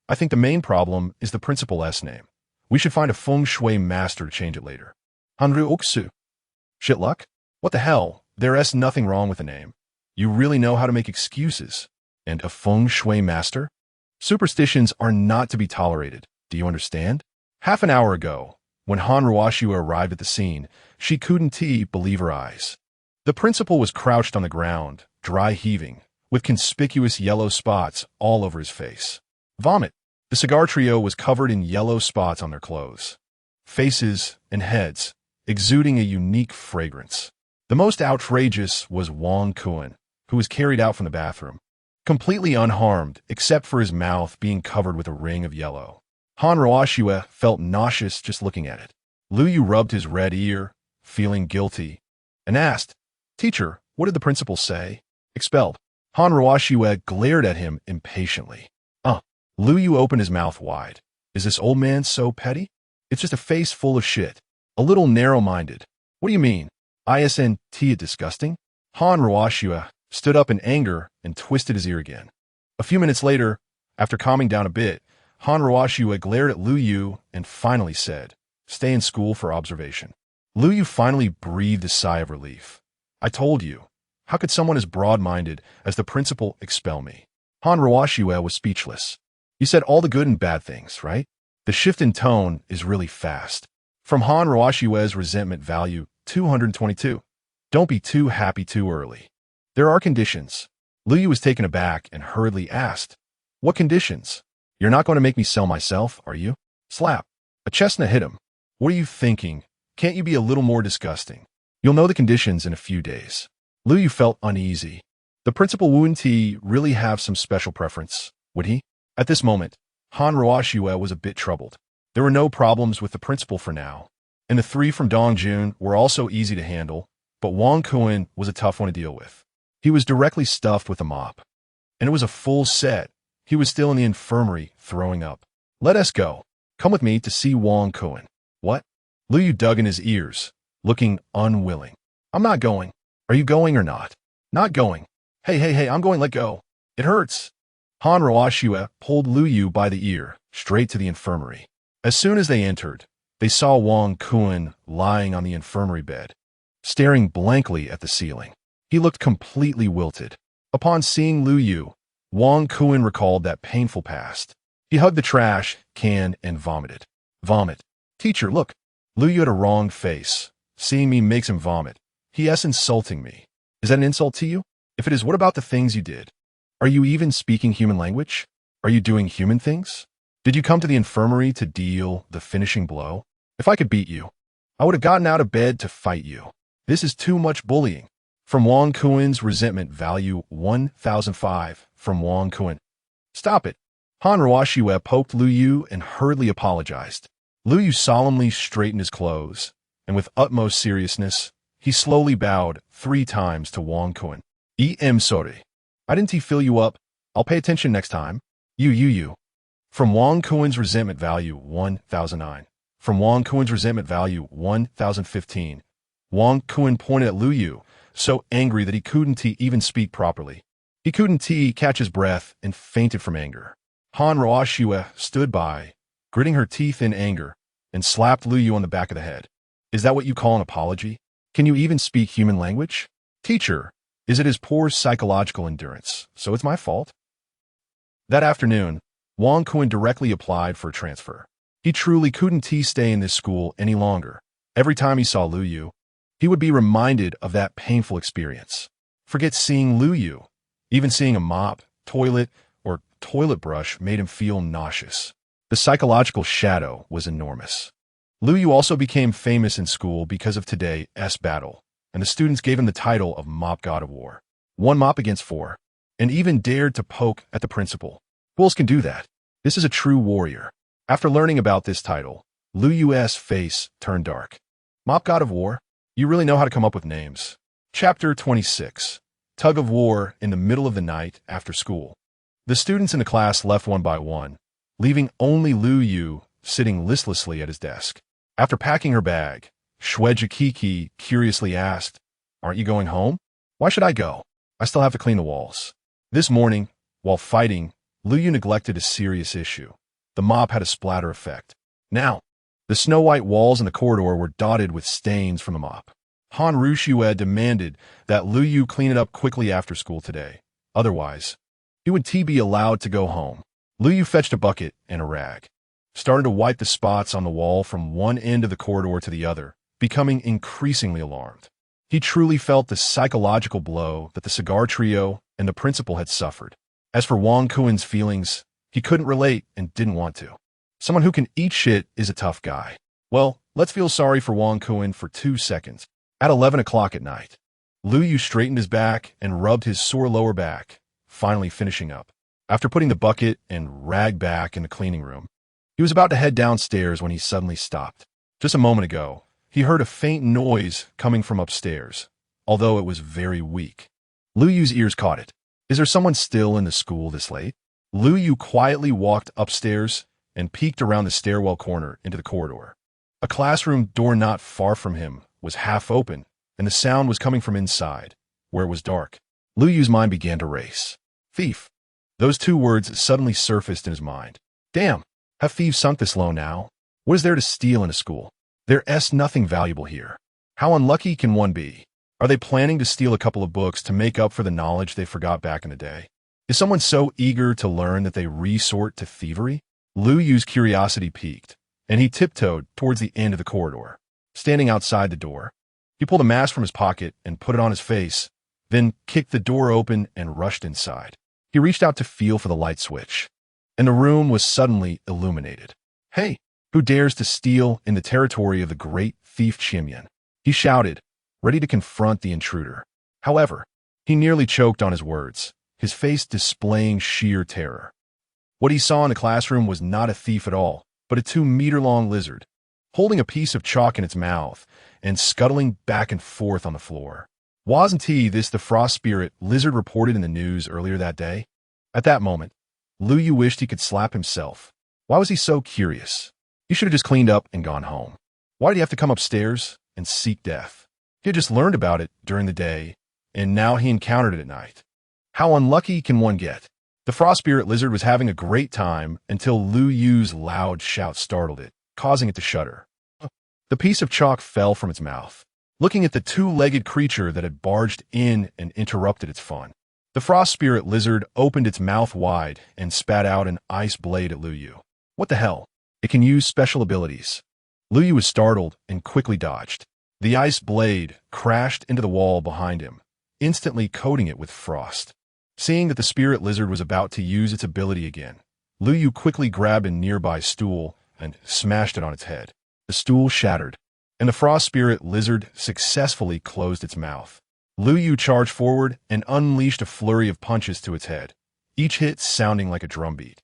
[SPEAKER 1] I think the main problem is the principal's name. We should find a feng shui master to change it later. Han Ruoxue. Shit luck? What the hell? There's nothing wrong with the name. You really know how to make excuses. And a feng shui master? Superstitions are not to be tolerated. Do you understand? Half an hour ago, when Han Ruoxue arrived at the scene, she couldn't believe her eyes. The principal was crouched on the ground, dry heaving, with conspicuous yellow spots all over his face. Vomit. The cigar trio was covered in yellow spots on their clothes, faces, and heads, exuding a unique fragrance. The most outrageous was Wang Kuan, who was carried out from the bathroom, completely unharmed except for his mouth being covered with a ring of yellow. Han Ruoxue felt nauseous just looking at it. Lu Yu rubbed his red ear, feeling guilty, and asked, Teacher, what did the principal say? Expelled. Han Ruoxue glared at him impatiently. Lu Yu opened his mouth wide. Is this old man so petty? It's just a face full of shit. A little narrow-minded. What do you mean? Isn't it disgusting? Han Ruoxue stood up in anger and twisted his ear again. A few minutes later, after calming down a bit, Han Ruoxue glared at Lu Yu and finally said, Stay in school for observation. Lu Yu finally breathed a sigh of relief. I told you. How could someone as broad-minded as the principal expel me? Han Ruoxue was speechless. You said all the good and bad things, right? The shift in tone is really fast. From Han Ruoxue's resentment value, 222. Don't be too happy too early. There are conditions. Lu Yu was taken aback and hurriedly asked, What conditions? You're not going to make me sell myself, are you? Slap. A chestnut hit him. What are you thinking? Can't you be a little more disgusting? You'll know the conditions in a few days. Lu Yu felt uneasy. The principal wouldn't he really have some special preference, would he? At this moment, Han Ruoxue was a bit troubled. There were no problems with the principal for now, and the three from Dongjun were also easy to handle, but Wang Kuan was a tough one to deal with. He was directly stuffed with a mop, and it was a full set. He was still in the infirmary, throwing up. Let us go. Come with me to see Wang Kuan. What? Lu Yu dug in his ears, looking unwilling. I'm not going. Are you going or not? Not going. Hey, I'm going, let go. It hurts. Han Ruoxue pulled Lu Yu by the ear, straight to the infirmary. As soon as they entered, they saw Wang Kun lying on the infirmary bed, staring blankly at the ceiling. He looked completely wilted. Upon seeing Lu Yu, Wang Kun recalled that painful past. He hugged the trash can and vomited. Vomit. Teacher, look. Lu Yu had a wrong face. Seeing me makes him vomit. He.s. insulting me. Is that an insult to you? If it is, what about the things you did? Are you even speaking human language? Are you doing human things? Did you come to the infirmary to deal the finishing blow? If I could beat you, I would have gotten out of bed to fight you. This is too much bullying. From Wang Kun's resentment value 1005 from Wang Kun. Stop it. Han Ruoxue poked Lu Yu and hurriedly apologized. Lu Yu solemnly straightened his clothes, and with utmost seriousness, he slowly bowed 3 times to Wang Kun. Sorry. I didn't fill you up. I'll pay attention next time. You. From Wang Kun's resentment value 1009. From Wang Kun's resentment value 1015. Wang Kun pointed at Lu Yu, so angry that he couldn't even speak properly. He couldn't catch his breath and fainted from anger. Han Ruoxue stood by, gritting her teeth in anger, and slapped Lu Yu on the back of the head. Is that what you call an apology? Can you even speak human language? Teacher, is it his poor psychological endurance, so it's my fault? That afternoon, Wang Kun directly applied for a transfer. He truly couldn't stay in this school any longer. Every time he saw Lu Yu, he would be reminded of that painful experience. Forget seeing Lu Yu. Even seeing a mop, toilet, or toilet brush made him feel nauseous. The psychological shadow was enormous. Lu Yu also became famous in school because of today's battle, and the students gave him the title of Mop God of War. 1 mop against 4, and even dared to poke at the principal. Who else can do that? This is a true warrior. After learning about this title, Lu Yu's face turned dark. Mop God of War? You really know how to come up with names. Chapter 26. Tug of War in the middle of the night after school. The students in the class left one by one, leaving only Lu Yu sitting listlessly at his desk. After packing her bag, Kiki curiously asked, "Aren't you going home?" "Why should I go? I still have to clean the walls." This morning, while fighting, Lu Yu neglected a serious issue. The mop had a splatter effect. Now, the snow-white walls in the corridor were dotted with stains from the mop. Han Ruoxue demanded that Lu Yu clean it up quickly after school today. Otherwise, he would be allowed to go home. Lu Yu fetched a bucket and a rag, started to wipe the spots on the wall from one end of the corridor to the other, becoming increasingly alarmed. He truly felt the psychological blow that the cigar trio and the principal had suffered. As for Wang Kun's feelings, he couldn't relate and didn't want to. Someone who can eat shit is a tough guy. Well, let's feel sorry for Wang Kun for 2 seconds. At 11 o'clock at night, Lu Yu straightened his back and rubbed his sore lower back, finally finishing up. After putting the bucket and rag back in the cleaning room, he was about to head downstairs when he suddenly stopped. Just a moment ago, he heard a faint noise coming from upstairs, although it was very weak. Lu Yu's ears caught it. Is there someone still in the school this late? Lu Yu quietly walked upstairs and peeked around the stairwell corner into the corridor. A classroom door not far from him was half open, and the sound was coming from inside, where it was dark. Lu Yu's mind began to race. Thief. Those 2 words suddenly surfaced in his mind. Damn, have thieves sunk this low now? What is there to steal in a school? There's nothing valuable here. How unlucky can one be? Are they planning to steal a couple of books to make up for the knowledge they forgot back in the day? Is someone so eager to learn that they resort to thievery? Lu Yu's curiosity piqued, and he tiptoed towards the end of the corridor. Standing outside the door, he pulled a mask from his pocket and put it on his face, then kicked the door open and rushed inside. He reached out to feel for the light switch, and the room was suddenly illuminated. Hey, who dares to steal in the territory of the great thief Chimyan? He shouted, ready to confront the intruder. However, he nearly choked on his words, his face displaying sheer terror. What he saw in the classroom was not a thief at all, but a 2-meter-long lizard, holding a piece of chalk in its mouth and scuttling back and forth on the floor. Wasn't this the frost spirit lizard reported in the news earlier that day? At that moment, Lu Yu wished he could slap himself. Why was he so curious? He should have just cleaned up and gone home. Why did he have to come upstairs and seek death? He had just learned about it during the day, and now he encountered it at night. How unlucky can one get? The frost spirit lizard was having a great time until Lu Yu's loud shout startled it, causing it to shudder. The piece of chalk fell from its mouth, looking at the two-legged creature that had barged in and interrupted its fun. The frost spirit lizard opened its mouth wide and spat out an ice blade at Lu Yu. What the hell? It can use special abilities. Lu Yu was startled and quickly dodged. The ice blade crashed into the wall behind him, instantly coating it with frost. Seeing that the spirit lizard was about to use its ability again, Lu Yu quickly grabbed a nearby stool and smashed it on its head. The stool shattered, and the frost spirit lizard successfully closed its mouth. Lu Yu charged forward and unleashed a flurry of punches to its head, each hit sounding like a drumbeat,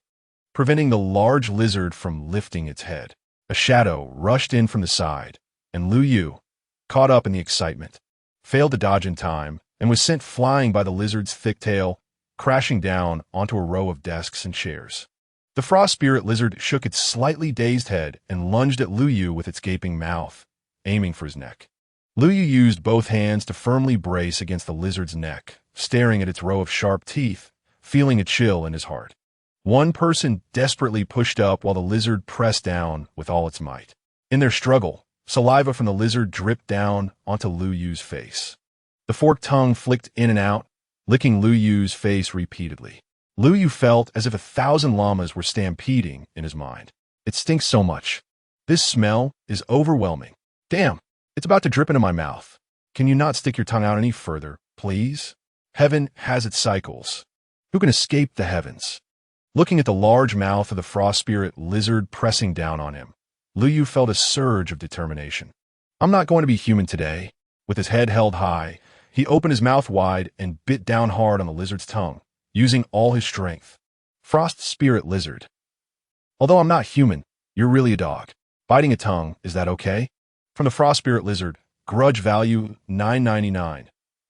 [SPEAKER 1] preventing the large lizard from lifting its head. A shadow rushed in from the side, and Lu Yu, caught up in the excitement, failed to dodge in time and was sent flying by the lizard's thick tail, crashing down onto a row of desks and chairs. The frost spirit lizard shook its slightly dazed head and lunged at Lu Yu with its gaping mouth, aiming for his neck. Lu Yu used both hands to firmly brace against the lizard's neck, staring at its row of sharp teeth, feeling a chill in his heart. One person desperately pushed up while the lizard pressed down with all its might. In their struggle, saliva from the lizard dripped down onto Lu Yu's face. The forked tongue flicked in and out, licking Lu Yu's face repeatedly. Lu Yu felt as if 1,000 llamas were stampeding in his mind. It stinks so much. This smell is overwhelming. Damn, it's about to drip into my mouth. Can you not stick your tongue out any further, please? Heaven has its cycles. Who can escape the heavens? Looking at the large mouth of the frost spirit lizard pressing down on him, Lu Yu felt a surge of determination. I'm not going to be human today. With his head held high, he opened his mouth wide and bit down hard on the lizard's tongue, using all his strength. Frost spirit lizard. Although I'm not human, you're really a dog. Biting a tongue, is that okay? From the frost spirit lizard, grudge value $9.99.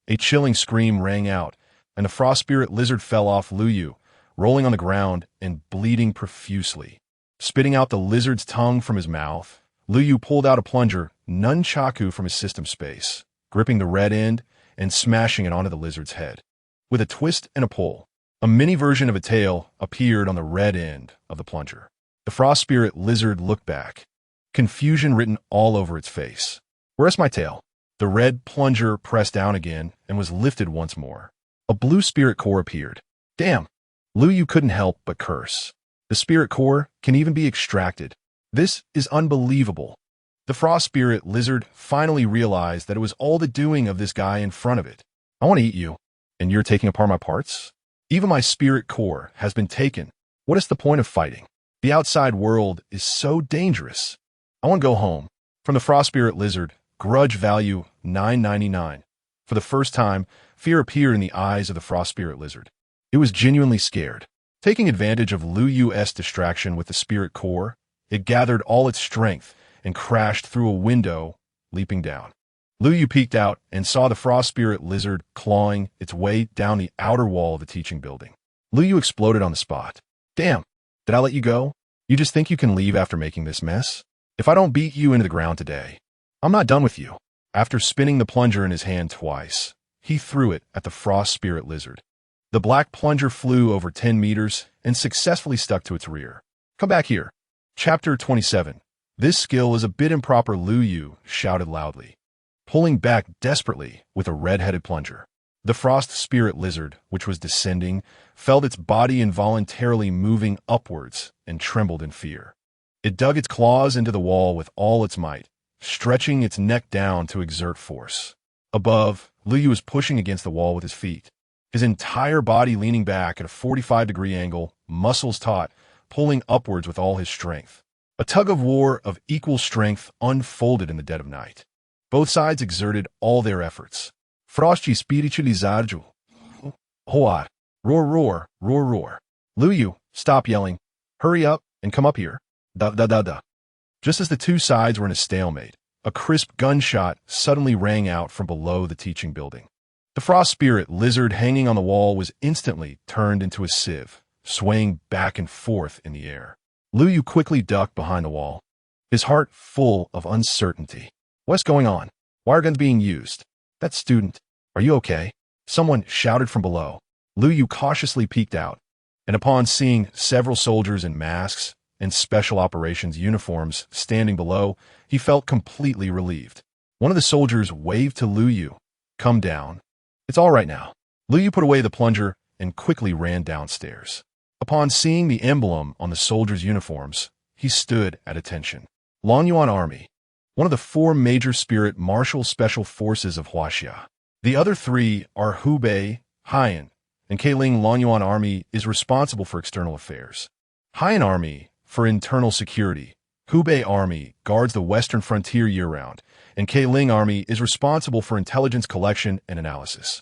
[SPEAKER 1] A chilling scream rang out, and the frost spirit lizard fell off Lu Yu, rolling on the ground and bleeding profusely. Spitting out the lizard's tongue from his mouth, Lu Yu pulled out a plunger, nunchaku, from his system space, gripping the red end and smashing it onto the lizard's head. With a twist and a pull, a mini version of a tail appeared on the red end of the plunger. The frost spirit lizard looked back, confusion written all over its face. Where's my tail? The red plunger pressed down again and was lifted once more. A blue spirit core appeared. Damn! Lu Yu couldn't help but curse. The spirit core can even be extracted. This is unbelievable. The frost spirit lizard finally realized that it was all the doing of this guy in front of it. I want to eat you, and you're taking apart my parts? Even my spirit core has been taken. What is the point of fighting? The outside world is so dangerous. I want to go home. From the frost spirit lizard, grudge value $9.99. For the first time, fear appeared in the eyes of the frost spirit lizard. It was genuinely scared. Taking advantage of Lu Yu's distraction with the spirit core, it gathered all its strength and crashed through a window, leaping down. Lu Yu peeked out and saw the frost spirit lizard clawing its way down the outer wall of the teaching building. Lu Yu exploded on the spot. Damn, did I let you go? You just think you can leave after making this mess? If I don't beat you into the ground today, I'm not done with you. After spinning the plunger in his hand twice, he threw it at the frost spirit lizard. The black plunger flew over 10 meters and successfully stuck to its rear. Come back here. Chapter 27. This skill is a bit improper, Lu Yu shouted loudly, pulling back desperately with a red-headed plunger. The frost spirit lizard, which was descending, felt its body involuntarily moving upwards and trembled in fear. It dug its claws into the wall with all its might, stretching its neck down to exert force. Above, Lu Yu was pushing against the wall with his feet, his entire body leaning back at a 45-degree angle, muscles taut, pulling upwards with all his strength. A tug-of-war of equal strength unfolded in the dead of night. Both sides exerted all their efforts. Frosti spiritualizarju. Hoar. Roar, roar, roar, roar. Lu Yu, stop yelling. Hurry up and come up here. Da da da da. Just as the two sides were in a stalemate, a crisp gunshot suddenly rang out from below the teaching building. The frost spirit lizard hanging on the wall was instantly turned into a sieve, swaying back and forth in the air. Lu Yu quickly ducked behind the wall, his heart full of uncertainty. What's going on? Why are guns being used? That student, are you okay? Someone shouted from below. Lu Yu cautiously peeked out. and upon seeing several soldiers in masks and special operations uniforms standing below, he felt completely relieved. One of the soldiers waved to Lu Yu. "Come down. It's all right now." Lu Yu put away the plunger and quickly ran downstairs. Upon seeing the emblem on the soldiers' uniforms, he stood at attention. Lonyuan Army, one of the 4 major spirit martial special forces of Huaxia. The other 3 are Hubei, Haiyan, and Keiling. Lonyuan Army is responsible for external affairs. Haiyan Army for internal security. Hubei Army guards the western frontier year-round, and Keiling Army is responsible for intelligence collection and analysis.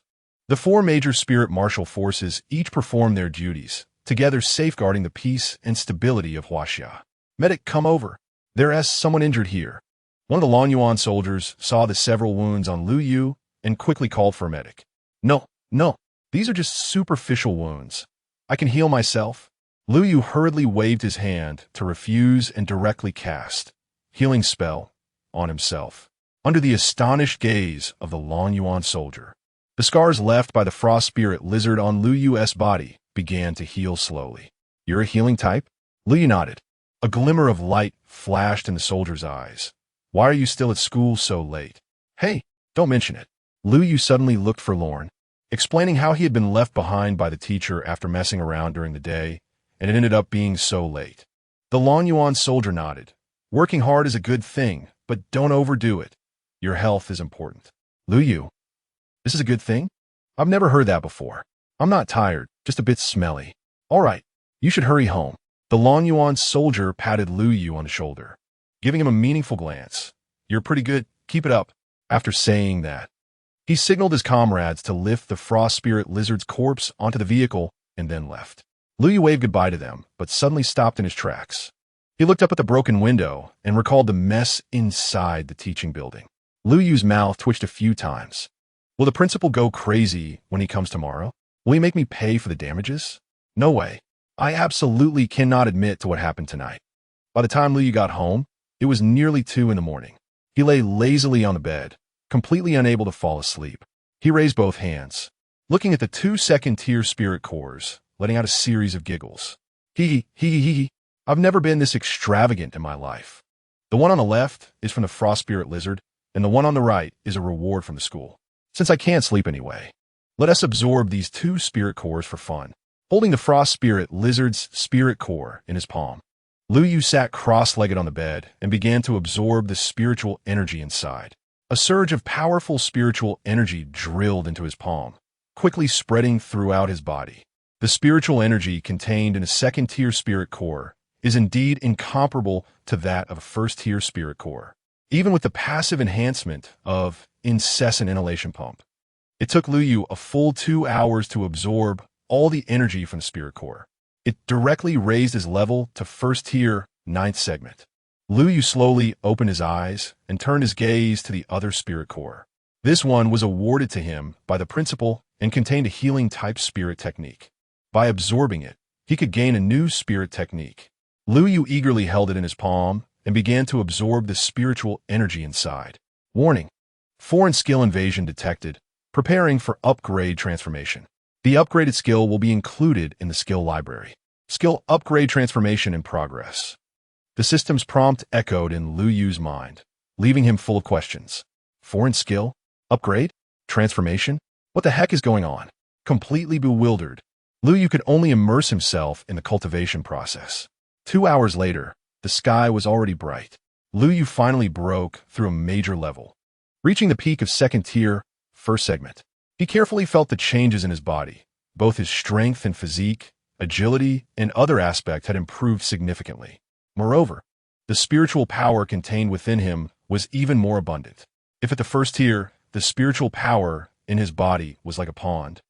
[SPEAKER 1] The 4 major spirit martial forces each perform their duties, together safeguarding the peace and stability of Huaxia. "Medic, come over. There's someone injured here." One of the Lonyuan soldiers saw the several wounds on Lu Yu and quickly called for a medic. No, these are just superficial wounds. I can heal myself." Lu Yu hurriedly waved his hand to refuse and directly cast healing spell on himself. Under the astonished gaze of the Lonyuan soldier, the scars left by the frost spirit lizard on Lu Yu's body began to heal slowly. "You're a healing type?" Lu Yu nodded. A glimmer of light flashed in the soldier's eyes. "Why are you still at school so late?" "Hey, don't mention it." Lu Yu suddenly looked forlorn, explaining how he had been left behind by the teacher after messing around during the day, and it ended up being so late. The Lonyuan soldier nodded. "Working hard is a good thing, but don't overdo it. Your health is important." "Lu Yu, this is a good thing? I've never heard that before. I'm not tired, just a bit smelly." "All right, you should hurry home." The Lonyuan soldier patted Lu Yu on the shoulder, giving him a meaningful glance. "You're pretty good, keep it up." After saying that, he signaled his comrades to lift the frost spirit lizard's corpse onto the vehicle and then left. Lu Yu waved goodbye to them, but suddenly stopped in his tracks. He looked up at the broken window and recalled the mess inside the teaching building. Lu Yu's mouth twitched a few times. Will the principal go crazy when he comes tomorrow? Will he make me pay for the damages? No way. I absolutely cannot admit to what happened tonight. By the time Lu Yu got home, it was nearly 2 in the morning. He lay lazily on the bed, completely unable to fall asleep. He raised both hands, looking at the 2 second-tier spirit cores, letting out a series of giggles. Hee. I've never been this extravagant in my life. The one on the left is from the frost spirit lizard, and the one on the right is a reward from the school. Since I can't sleep anyway, let us absorb these 2 spirit cores for fun. Holding the frost spirit lizard's spirit core in his palm, Lu Yu sat cross-legged on the bed and began to absorb the spiritual energy inside. A surge of powerful spiritual energy drilled into his palm, quickly spreading throughout his body. The spiritual energy contained in a second-tier spirit core is indeed incomparable to that of a first-tier spirit core, even with the passive enhancement of incessant inhalation pump. It took Lu Yu a full 2 hours to absorb all the energy from the spirit core. It directly raised his level to first tier, 9th segment. Lu Yu slowly opened his eyes and turned his gaze to the other spirit core. This one was awarded to him by the principal and contained a healing type spirit technique. By absorbing it, he could gain a new spirit technique. Lu Yu eagerly held it in his palm and began to absorb the spiritual energy inside. Warning: foreign skill invasion detected, preparing for upgrade transformation. The upgraded skill will be included in the skill library. Skill upgrade transformation in progress. The system's prompt echoed in Lu Yu's mind, leaving him full of questions. Foreign skill? Upgrade? Transformation? What the heck is going on? Completely bewildered, Lu Yu could only immerse himself in the cultivation process. 2 hours later, the sky was already bright. Lu Yu finally broke through a major level, reaching the peak of second tier, first segment. He carefully felt the changes in his body. Both his strength and physique, agility, and other aspects had improved significantly. Moreover, the spiritual power contained within him was even more abundant. If at the first tier, the spiritual power in his body was like a pond,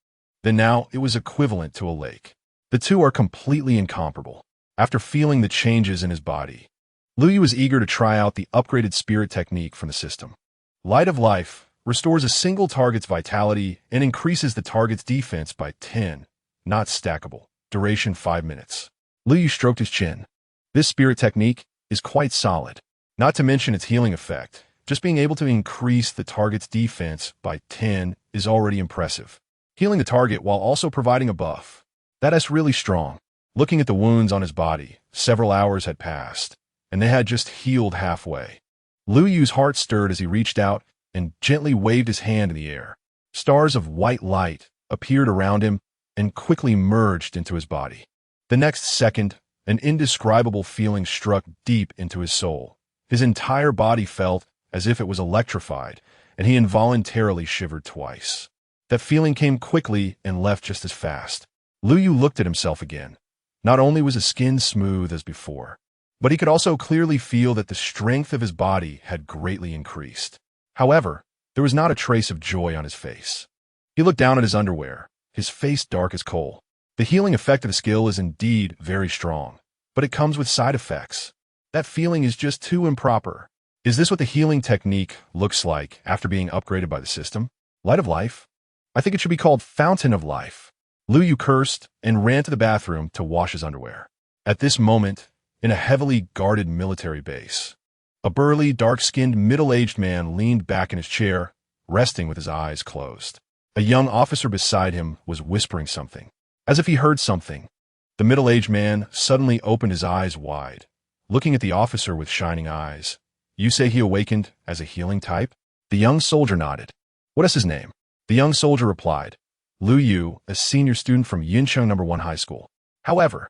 [SPEAKER 1] then now it was equivalent to a lake. The two are completely incomparable. After feeling the changes in his body, Lu Yu was eager to try out the upgraded spirit technique from the system. Light of Life restores a single target's vitality and increases the target's defense by 10, not stackable. Duration 5 minutes. Lu Yu stroked his chin. This spirit technique is quite solid, not to mention its healing effect. Just being able to increase the target's defense by 10 is already impressive. Healing the target while also providing a buff. That is really strong. Looking at the wounds on his body, several hours had passed, and they had just healed halfway. Lu Yu's heart stirred as he reached out and gently waved his hand in the air. Stars of white light appeared around him and quickly merged into his body. The next second, an indescribable feeling struck deep into his soul. His entire body felt as if it was electrified, and he involuntarily shivered twice. That feeling came quickly and left just as fast. Lu Yu looked at himself again. Not only was his skin smooth as before, but he could also clearly feel that the strength of his body had greatly increased. However, there was not a trace of joy on his face. He looked down at his underwear, his face dark as coal. The healing effect of the skill is indeed very strong, but it comes with side effects. That feeling is just too improper. Is this what the healing technique looks like after being upgraded by the system? Light of Life? I think it should be called Fountain of Life. Lu Yu cursed and ran to the bathroom to wash his underwear. At this moment, in a heavily guarded military base, a burly, dark-skinned, middle-aged man leaned back in his chair, resting with his eyes closed. A young officer beside him was whispering something. As if he heard something, the middle-aged man suddenly opened his eyes wide, looking at the officer with shining eyes. You say he awakened as a healing type? The young soldier nodded. What is his name? The young soldier replied, Lu Yu, a senior student from Yincheng No. 1 High School. However,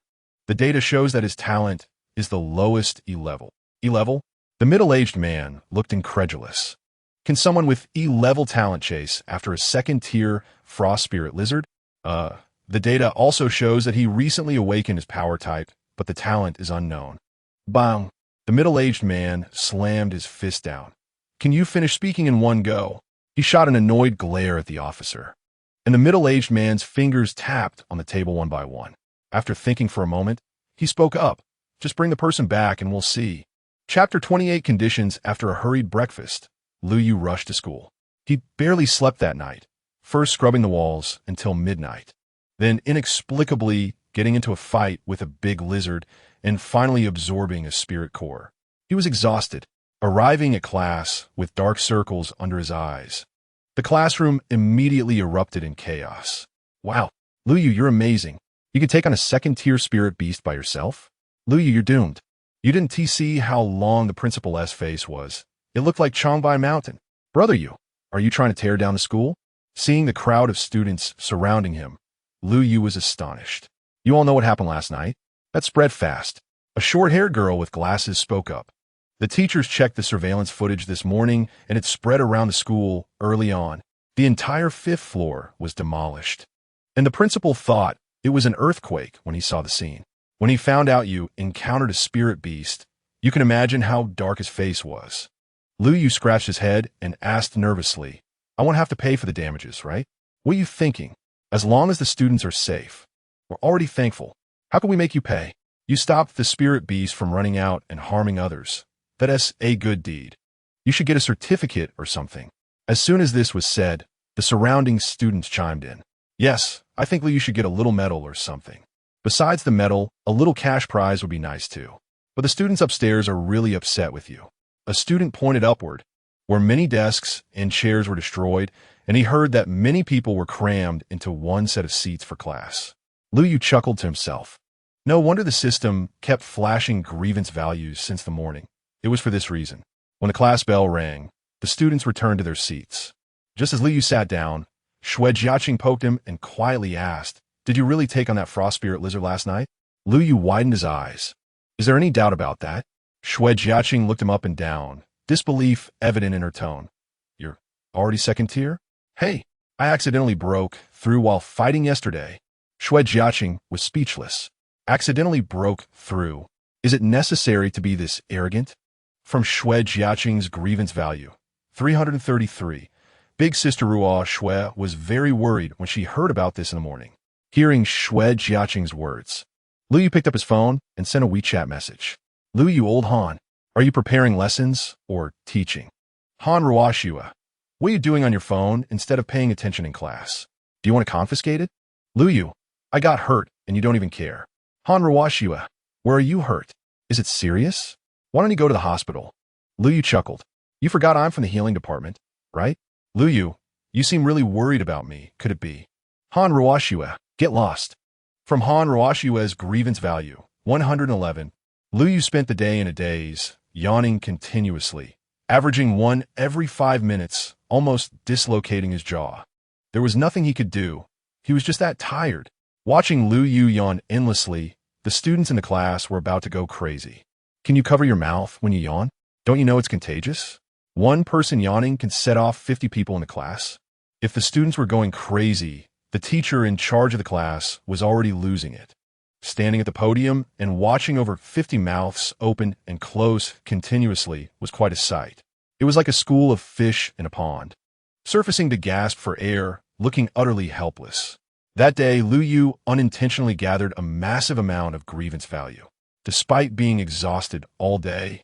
[SPEAKER 1] the data shows that his talent is the lowest E-level. E-level? The middle-aged man looked incredulous. Can someone with E-level talent chase after a second-tier frost spirit lizard? The data also shows that he recently awakened his power type, but the talent is unknown. Bang! The middle-aged man slammed his fist down. Can you finish speaking in one go? He shot an annoyed glare at the officer, and the middle-aged man's fingers tapped on the table one by one. After thinking for a moment, he spoke up. Just bring the person back and we'll see. Chapter 28 Conditions After a hurried breakfast. Lu Yu rushed to school. He barely slept that night, first scrubbing the walls until midnight, then inexplicably getting into a fight with a big lizard and finally absorbing a spirit core. He was exhausted, arriving at class with dark circles under his eyes. The classroom immediately erupted in chaos. Wow, Lu Yu, you're amazing. You could take on a second-tier spirit beast by yourself? Lu Yu, you're doomed. You didn't see how long the Principal S face was. It looked like Chongbai Mountain. Brother Yu, are you trying to tear down the school? Seeing the crowd of students surrounding him, Lu Yu was astonished. You all know what happened last night? That spread fast. A short-haired girl with glasses spoke up. The teachers checked the surveillance footage this morning, and it spread around the school early on. The entire 5th floor was demolished. And the principal thought it was an earthquake when he saw the scene. When he found out you encountered a spirit beast, you can imagine how dark his face was. Lu Yu scratched his head and asked nervously, I won't have to pay for the damages, right? What are you thinking? As long as the students are safe. We're already thankful. How can we make you pay? You stopped the spirit beast from running out and harming others. That's a good deed. You should get a certificate or something. As soon as this was said, the surrounding students chimed in. Yes, I think you should get a little medal or something. Besides the medal, a little cash prize would be nice too. But the students upstairs are really upset with you. A student pointed upward, where many desks and chairs were destroyed, and he heard that many people were crammed into one set of seats for class. Lu Yu chuckled to himself. No wonder the system kept flashing grievance values since the morning. It was for this reason. When the class bell rang, the students returned to their seats. Just as Lu Yu sat down, Xue Jiaqing poked him and quietly asked, Did you really take on that frost spirit lizard last night? Lu Yu widened his eyes. Is there any doubt about that? Xue Jiaqing looked him up and down, disbelief evident in her tone. You're already second tier? Hey, I accidentally broke through while fighting yesterday. Xue Jiaqing was speechless. Accidentally broke through. Is it necessary to be this arrogant? From Xue Jiaqing's grievance value, 333. Big Sister Ruo Xue was very worried when she heard about this in the morning. Hearing Xue Jiaqing's words, Lu Yu picked up his phone and sent a WeChat message. Lu Yu, old Han, are you preparing lessons or teaching? Han Ruoxua, what are you doing on your phone instead of paying attention in class? Do you want to confiscate it? Lu Yu, I got hurt and you don't even care. Han Ruoxua, where are you hurt? Is it serious? Why don't you go to the hospital? Lu Yu chuckled. You forgot I'm from the healing department, right? Lu Yu, you seem really worried about me. Could it be? Han Ruoxua, get lost. From Han Ruoshue's grievance value, 111. Lu Yu spent the day in a daze, yawning continuously, averaging one every 5 minutes, almost dislocating his jaw. There was nothing he could do. He was just that tired. Watching Lu Yu yawn endlessly, the students in the class were about to go crazy. Can you cover your mouth when you yawn? Don't you know it's contagious? One person yawning can set off 50 people in the class. If the students were going crazy, the teacher in charge of the class was already losing it. Standing at the podium and watching over 50 mouths open and close continuously was quite a sight. It was like a school of fish in a pond, surfacing to gasp for air, looking utterly helpless. That day, Lu Yu unintentionally gathered a massive amount of grievance value. Despite being exhausted all day,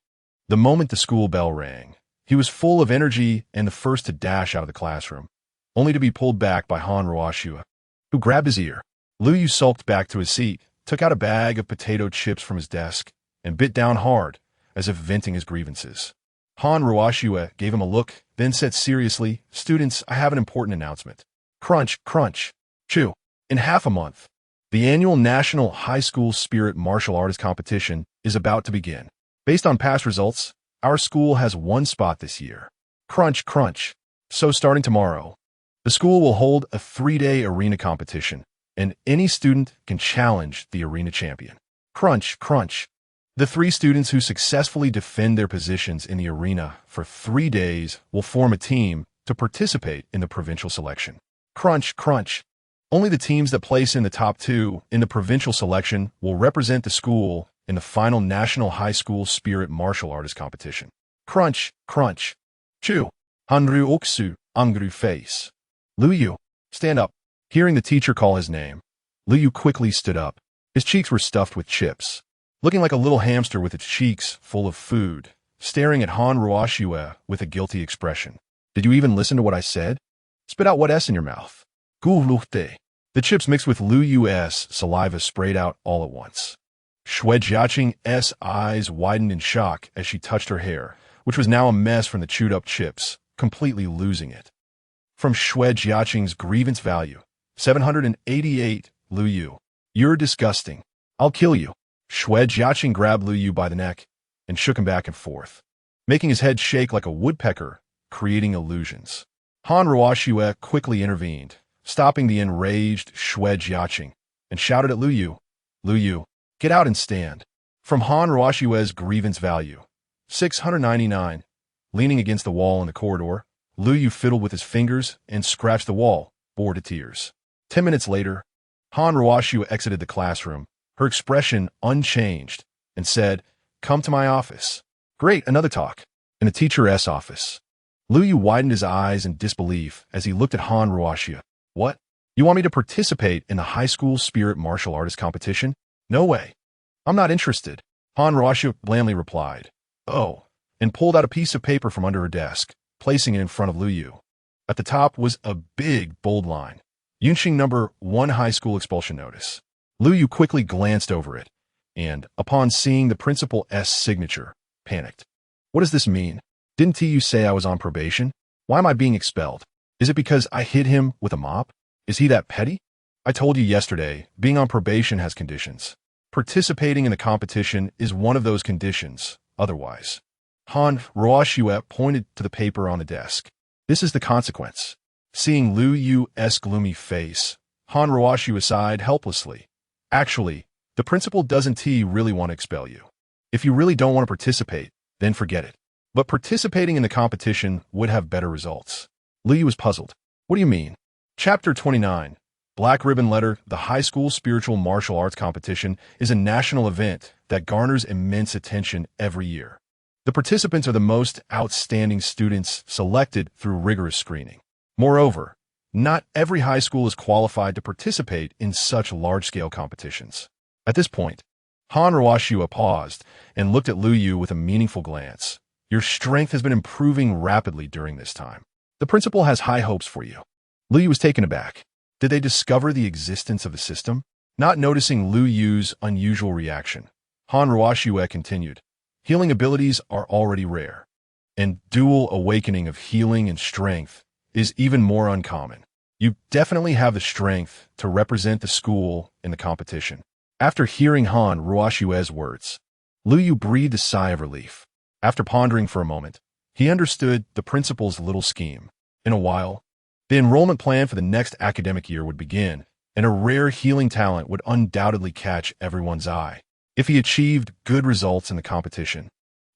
[SPEAKER 1] the moment the school bell rang, he was full of energy and the first to dash out of the classroom, only to be pulled back by Han Ruoshua, who grabbed his ear. Lu Yu sulked back to his seat, took out a bag of potato chips from his desk, and bit down hard, as if venting his grievances. Han Ruoshua gave him a look, then said seriously, "Students, I have an important announcement. Crunch, crunch, chew. In half a month, the annual National High School Spirit Martial Arts Competition is about to begin. Based on past results, our school has one spot this year. Crunch, crunch. So starting tomorrow, the school will hold a 3-day arena competition, and any student can challenge the arena champion. Crunch, crunch. The 3 students who successfully defend their positions in the arena for 3 days will form a team to participate in the provincial selection. Crunch, crunch. Only the teams that place in the top 2 in the provincial selection will represent the school in the final National High School Spirit Martial Arts Competition. Crunch, crunch. Chew. Hanru Oksu, Angru face. Lu Yu, stand up. Hearing the teacher call his name, Lu Yu quickly stood up. His cheeks were stuffed with chips, looking like a little hamster with its cheeks full of food, staring at Han Ruoshua with a guilty expression. Did you even listen to what I said? Spit out what S in your mouth. Guluchte. The chips mixed with Lu Yu's saliva sprayed out all at once. Xue Jiaqing's eyes widened in shock as she touched her hair, which was now a mess from the chewed-up chips, completely losing it. From Xue Jiaqing's grievance value, 788, Lu Yu. You're disgusting. I'll kill you. Xue Jiaqing grabbed Lu Yu by the neck and shook him back and forth, making his head shake like a woodpecker, creating illusions. Han Ruoshua quickly intervened, stopping the enraged Xue Jiaqing, and shouted at Lu Yu, "Lu Yu, get out and stand." From Han Ruoshua's grievance value, 699, leaning against the wall in the corridor, Lu Yu fiddled with his fingers and scratched the wall, bored to tears. 10 minutes later, Han Ruoshua exited the classroom, her expression unchanged, and said, "Come to my office." Great, another talk. In the teacher's office. Lu Yu widened his eyes in disbelief as he looked at Han Ruoshua. What? You want me to participate in the high school spirit martial artist competition? No way. I'm not interested. Han Ruoshua blandly replied, "Oh," and pulled out a piece of paper from under her desk, placing it in front of Lu Yu. At the top was a big, bold line. Yunxing number 1 high school expulsion notice. Lu Yu quickly glanced over it, and, upon seeing the principal's signature, panicked. What does this mean? Didn't you say I was on probation? Why am I being expelled? Is it because I hit him with a mop? Is he that petty? I told you yesterday, being on probation has conditions. Participating in the competition is one of those conditions, otherwise. Han Ruoshua pointed to the paper on the desk. This is the consequence. Seeing Lu Yu's gloomy face, Han Ruoshua sighed helplessly. Actually, the principal doesn't really want to expel you. If you really don't want to participate, then forget it. But participating in the competition would have better results. Lu Yu was puzzled. What do you mean? Chapter 29. Black Ribbon Letter. The High School Spiritual Martial Arts Competition is a national event that garners immense attention every year. The participants are the most outstanding students selected through rigorous screening. Moreover, not every high school is qualified to participate in such large-scale competitions. At this point, Han Ruoshua paused and looked at Lu Yu with a meaningful glance. Your strength has been improving rapidly during this time. The principal has high hopes for you. Lu Yu was taken aback. Did they discover the existence of the system? Not noticing Lu Yu's unusual reaction, Han Ruoshua continued. Healing abilities are already rare, and dual awakening of healing and strength is even more uncommon. You definitely have the strength to represent the school in the competition. After hearing Han Ruoshue's words, Lu Yu breathed a sigh of relief. After pondering for a moment, he understood the principal's little scheme. In a while, the enrollment plan for the next academic year would begin, and a rare healing talent would undoubtedly catch everyone's eye. If he achieved good results in the competition,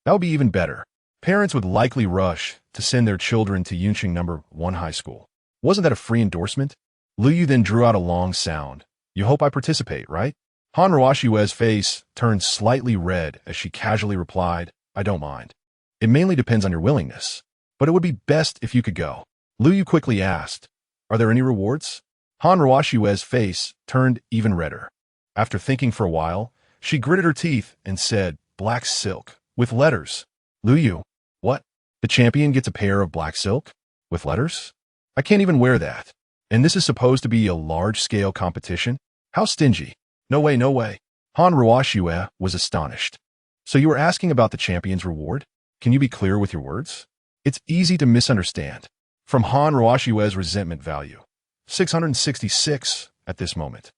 [SPEAKER 1] that would be even better. Parents would likely rush to send their children to Yunqing No. 1 high school. Wasn't that a free endorsement? Lu Yu then drew out a long sound. You hope I participate, right? Han Ruoshue's face turned slightly red as she casually replied, I don't mind. It mainly depends on your willingness, but it would be best if you could go. Lu Yu quickly asked, Are there any rewards? Han Ruoshue's face turned even redder. After thinking for a while, she gritted her teeth and said, Black silk, with letters. Lu Yu, what? The champion gets a pair of black silk? With letters? I can't even wear that. And this is supposed to be a large-scale competition? How stingy. No way, no way. Han Ruoshue was astonished. So you were asking about the champion's reward? Can you be clear with your words? It's easy to misunderstand. From Han Ruoshue's resentment value, 666 at this moment.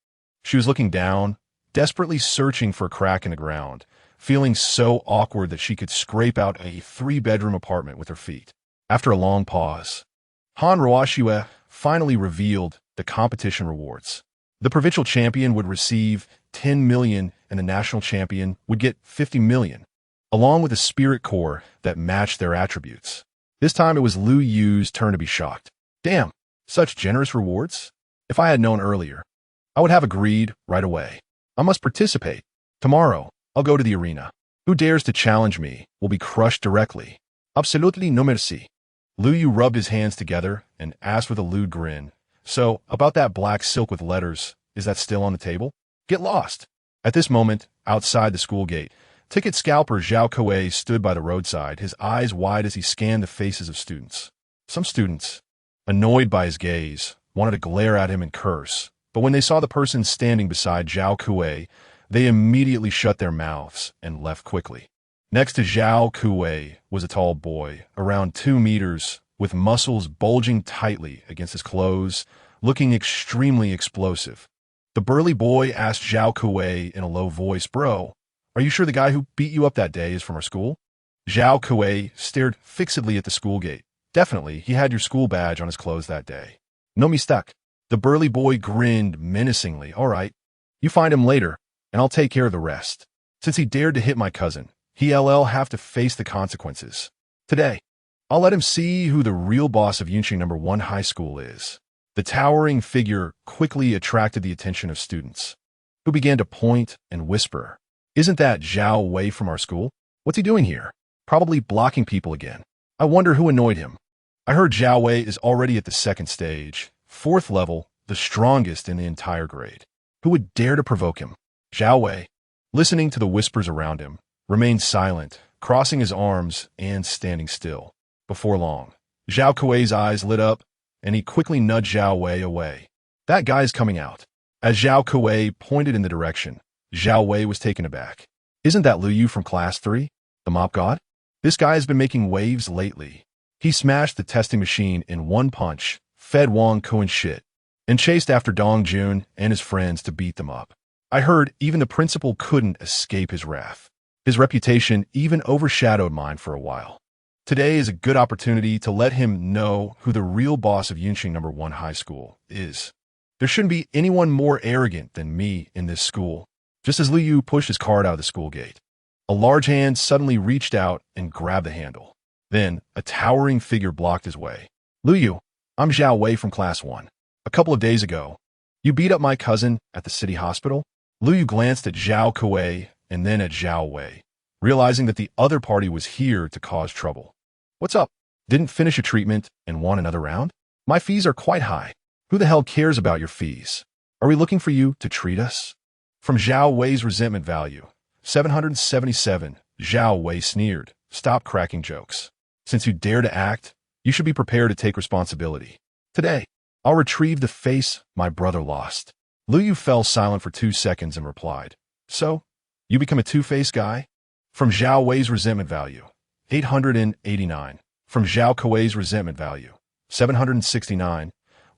[SPEAKER 1] She was looking down, desperately searching for a crack in the ground, feeling so awkward that she could scrape out a 3-bedroom apartment with her feet. After a long pause, Han Ruoshue finally revealed the competition rewards. The provincial champion would receive 10 million and the national champion would get 50 million, along with a spirit core that matched their attributes. This time it was Lu Yu's turn to be shocked. Damn, such generous rewards? If I had known earlier, I would have agreed right away. I must participate. Tomorrow, I'll go to the arena. Who dares to challenge me will be crushed directly. Absolutely no merci. Lu Yu rubbed his hands together and asked with a lewd grin, So, about that black silk with letters, is that still on the table? Get lost. At this moment, outside the school gate, ticket scalper Zhao Kuei stood by the roadside, his eyes wide as he scanned the faces of students. Some students, annoyed by his gaze, wanted to glare at him and curse, but when they saw the person standing beside Zhao Kuei, they immediately shut their mouths and left quickly. Next to Zhao Kuei was a tall boy, around 2 meters, with muscles bulging tightly against his clothes, looking extremely explosive. The burly boy asked Zhao Kuei in a low voice, Bro, are you sure the guy who beat you up that day is from our school? Zhao Kuei stared fixedly at the school gate. Definitely, he had your school badge on his clothes that day. No mistake. The burly boy grinned menacingly. All right, you find him later, and I'll take care of the rest. Since he dared to hit my cousin, he'll have to face the consequences. Today, I'll let him see who the real boss of Yunqing No. 1 high school is. The towering figure quickly attracted the attention of students, who began to point and whisper. Isn't that Zhao Wei from our school? What's he doing here? Probably blocking people again. I wonder who annoyed him. I heard Zhao Wei is already at the 2nd stage, 4th level, the strongest in the entire grade. Who would dare to provoke him? Zhao Wei, listening to the whispers around him, remained silent, crossing his arms and standing still. Before long, Zhao Kuei's eyes lit up, and he quickly nudged Zhao Wei away. That guy's coming out. As Zhao Kuei pointed in the direction, Zhao Wei was taken aback. Isn't that Lu Yu from Class 3? The mop god? This guy has been making waves lately. He smashed the testing machine in one punch, fed Wang Kuan shit, and chased after Dong Jun and his friends to beat them up. I heard even the principal couldn't escape his wrath. His reputation even overshadowed mine for a while. Today is a good opportunity to let him know who the real boss of Yunqing No. 1 high school is. There shouldn't be anyone more arrogant than me in this school. Just as Lu Yu pushed his cart out of the school gate, a large hand suddenly reached out and grabbed the handle. Then, a towering figure blocked his way. Lu Yu, I'm Zhao Wei from Class 1. A couple of days ago, you beat up my cousin at the city hospital? Lu Yu glanced at Zhao Kuei and then at Zhao Wei, realizing that the other party was here to cause trouble. What's up? Didn't finish a treatment and want another round? My fees are quite high. Who the hell cares about your fees? Are we looking for you to treat us? From Zhao Wei's resentment value, 777, Zhao Wei sneered. Stop cracking jokes. Since you dare to act, you should be prepared to take responsibility. Today, I'll retrieve the face my brother lost. Lu Yu fell silent for 2 seconds and replied, So, you become a two-faced guy? From Zhao Wei's resentment value, 889. From Zhao Kuei's resentment value, 769.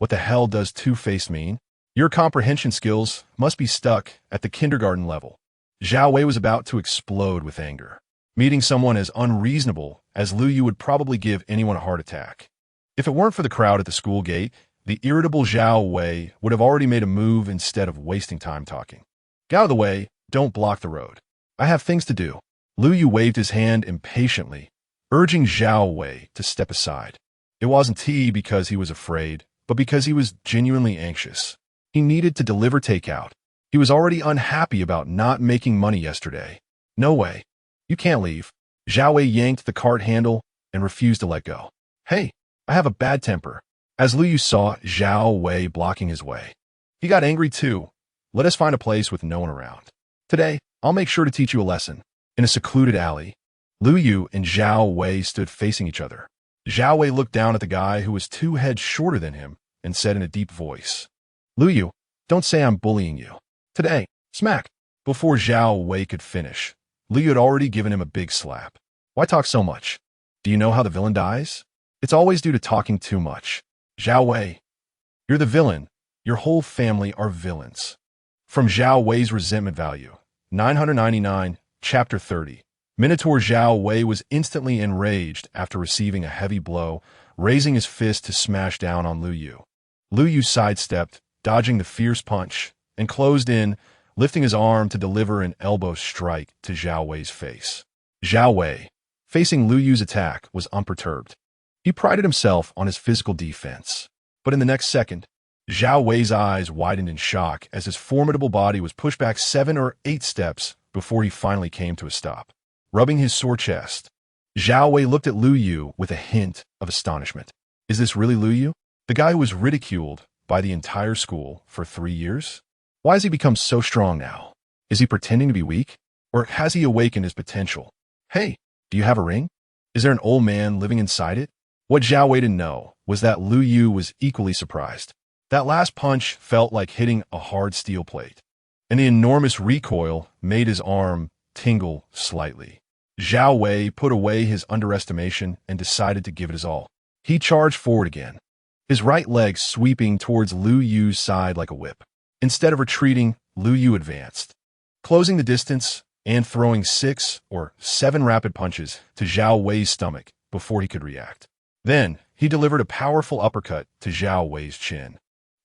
[SPEAKER 1] What the hell does two-faced mean? Your comprehension skills must be stuck at the kindergarten level. Zhao Wei was about to explode with anger. Meeting someone as unreasonable as Lu Yu would probably give anyone a heart attack. If it weren't for the crowd at the school gate, the irritable Zhao Wei would have already made a move instead of wasting time talking. Get out of the way, don't block the road. I have things to do. Lu Yu waved his hand impatiently, urging Zhao Wei to step aside. It wasn't because he was afraid, but because he was genuinely anxious. He needed to deliver takeout. He was already unhappy about not making money yesterday. No way. You can't leave. Zhao Wei yanked the cart handle and refused to let go. Hey, I have a bad temper. As Lu Yu saw Zhao Wei blocking his way, he got angry too. Let us find a place with no one around. Today, I'll make sure to teach you a lesson. In a secluded alley, Lu Yu and Zhao Wei stood facing each other. Zhao Wei looked down at the guy who was 2 heads shorter than him and said in a deep voice, Lu Yu, don't say I'm bullying you. Today, smack. Before Zhao Wei could finish, Lu Yu had already given him a big slap. Why talk so much? Do you know how the villain dies? It's always due to talking too much. Zhao Wei, you're the villain. Your whole family are villains. From Zhao Wei's resentment value, 999, Chapter 30. Minotaur Zhao Wei was instantly enraged after receiving a heavy blow, raising his fist to smash down on Lu Yu. Lu Yu sidestepped, dodging the fierce punch, and closed in, lifting his arm to deliver an elbow strike to Zhao Wei's face. Zhao Wei, facing Lu Yu's attack, was unperturbed. He prided himself on his physical defense. But in the next second, Zhao Wei's eyes widened in shock as his formidable body was pushed back 7 or 8 steps before he finally came to a stop. Rubbing his sore chest, Zhao Wei looked at Lu Yu with a hint of astonishment. Is this really Lu Yu? The guy who was ridiculed by the entire school for 3 years? Why has he become so strong now? Is he pretending to be weak? Or has he awakened his potential? Hey, do you have a ring? Is there an old man living inside it? What Zhao Wei didn't know was that Lu Yu was equally surprised. That last punch felt like hitting a hard steel plate, and the enormous recoil made his arm tingle slightly. Zhao Wei put away his underestimation and decided to give it his all. He charged forward again, his right leg sweeping towards Lu Yu's side like a whip. Instead of retreating, Lu Yu advanced, closing the distance and throwing 6 or 7 rapid punches to Zhao Wei's stomach before he could react. Then, he delivered a powerful uppercut to Zhao Wei's chin.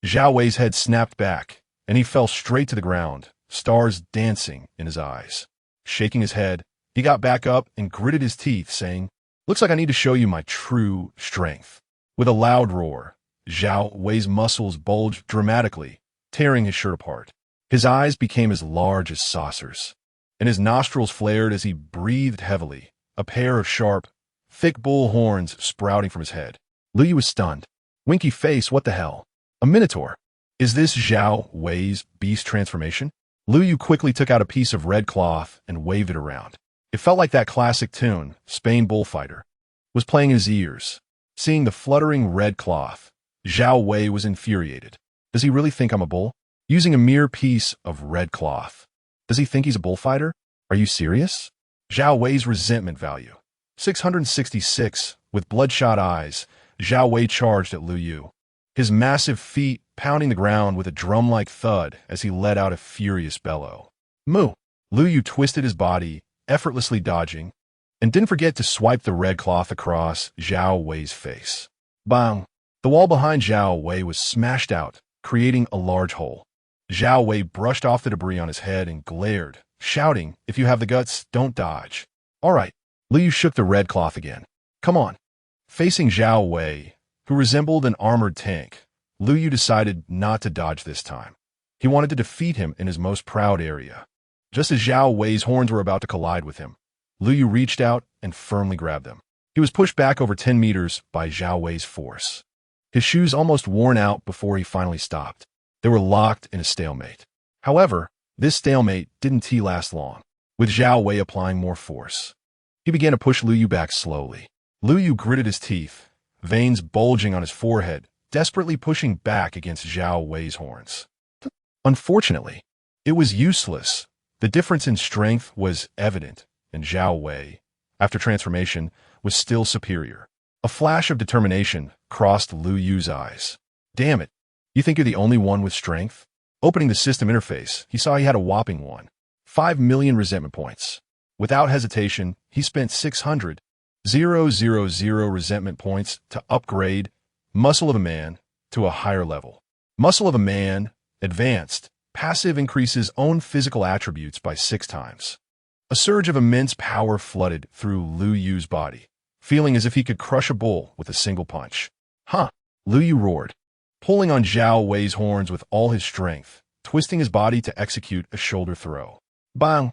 [SPEAKER 1] Zhao Wei's head snapped back, and he fell straight to the ground, stars dancing in his eyes. Shaking his head, he got back up and gritted his teeth, saying, Looks like I need to show you my true strength. With a loud roar, Zhao Wei's muscles bulged dramatically, tearing his shirt apart. His eyes became as large as saucers, and his nostrils flared as he breathed heavily, a pair of sharp, thick bull horns sprouting from his head. Lu Yu was stunned. Winky face, what the hell? A minotaur? Is this Zhao Wei's beast transformation? Lu Yu quickly took out a piece of red cloth and waved it around. It felt like that classic tune, Spain Bullfighter, was playing in his ears. Seeing the fluttering red cloth, Zhao Wei was infuriated. Does he really think I'm a bull? Using a mere piece of red cloth. Does he think he's a bullfighter? Are you serious? Zhao Wei's resentment value. 666, with bloodshot eyes, Zhao Wei charged at Lu Yu, his massive feet pounding the ground with a drum-like thud as he let out a furious bellow. Moo! Lu Yu twisted his body, effortlessly dodging, and didn't forget to swipe the red cloth across Zhao Wei's face. Bang! The wall behind Zhao Wei was smashed out, creating a large hole. Zhao Wei brushed off the debris on his head and glared, shouting, If you have the guts, don't dodge. All right. Lu Yu shook the red cloth again. Come on. Facing Zhao Wei, who resembled an armored tank, Lu Yu decided not to dodge this time. He wanted to defeat him in his most proud area. Just as Zhao Wei's horns were about to collide with him, Lu Yu reached out and firmly grabbed them. He was pushed back over 10 meters by Zhao Wei's force. His shoes almost worn out before he finally stopped. They were locked in a stalemate. However, this stalemate didn't last long, with Zhao Wei applying more force. He began to push Lu Yu back slowly. Lu Yu gritted his teeth, veins bulging on his forehead, desperately pushing back against Zhao Wei's horns. Unfortunately, it was useless. The difference in strength was evident, and Zhao Wei, after transformation, was still superior. A flash of determination crossed Lu Yu's eyes. Damn it. You think you're the only one with strength? Opening the system interface, he saw he had a whopping 5 million resentment points. Without hesitation, he spent 600,000 resentment points to upgrade Muscle of a Man to a higher level. Muscle of a Man, Advanced, passive increases own physical attributes by 6 times. A surge of immense power flooded through Lu Yu's body, feeling as if he could crush a bull with a single punch. Huh! Lu Yu roared, pulling on Zhao Wei's horns with all his strength, twisting his body to execute a shoulder throw. Bang!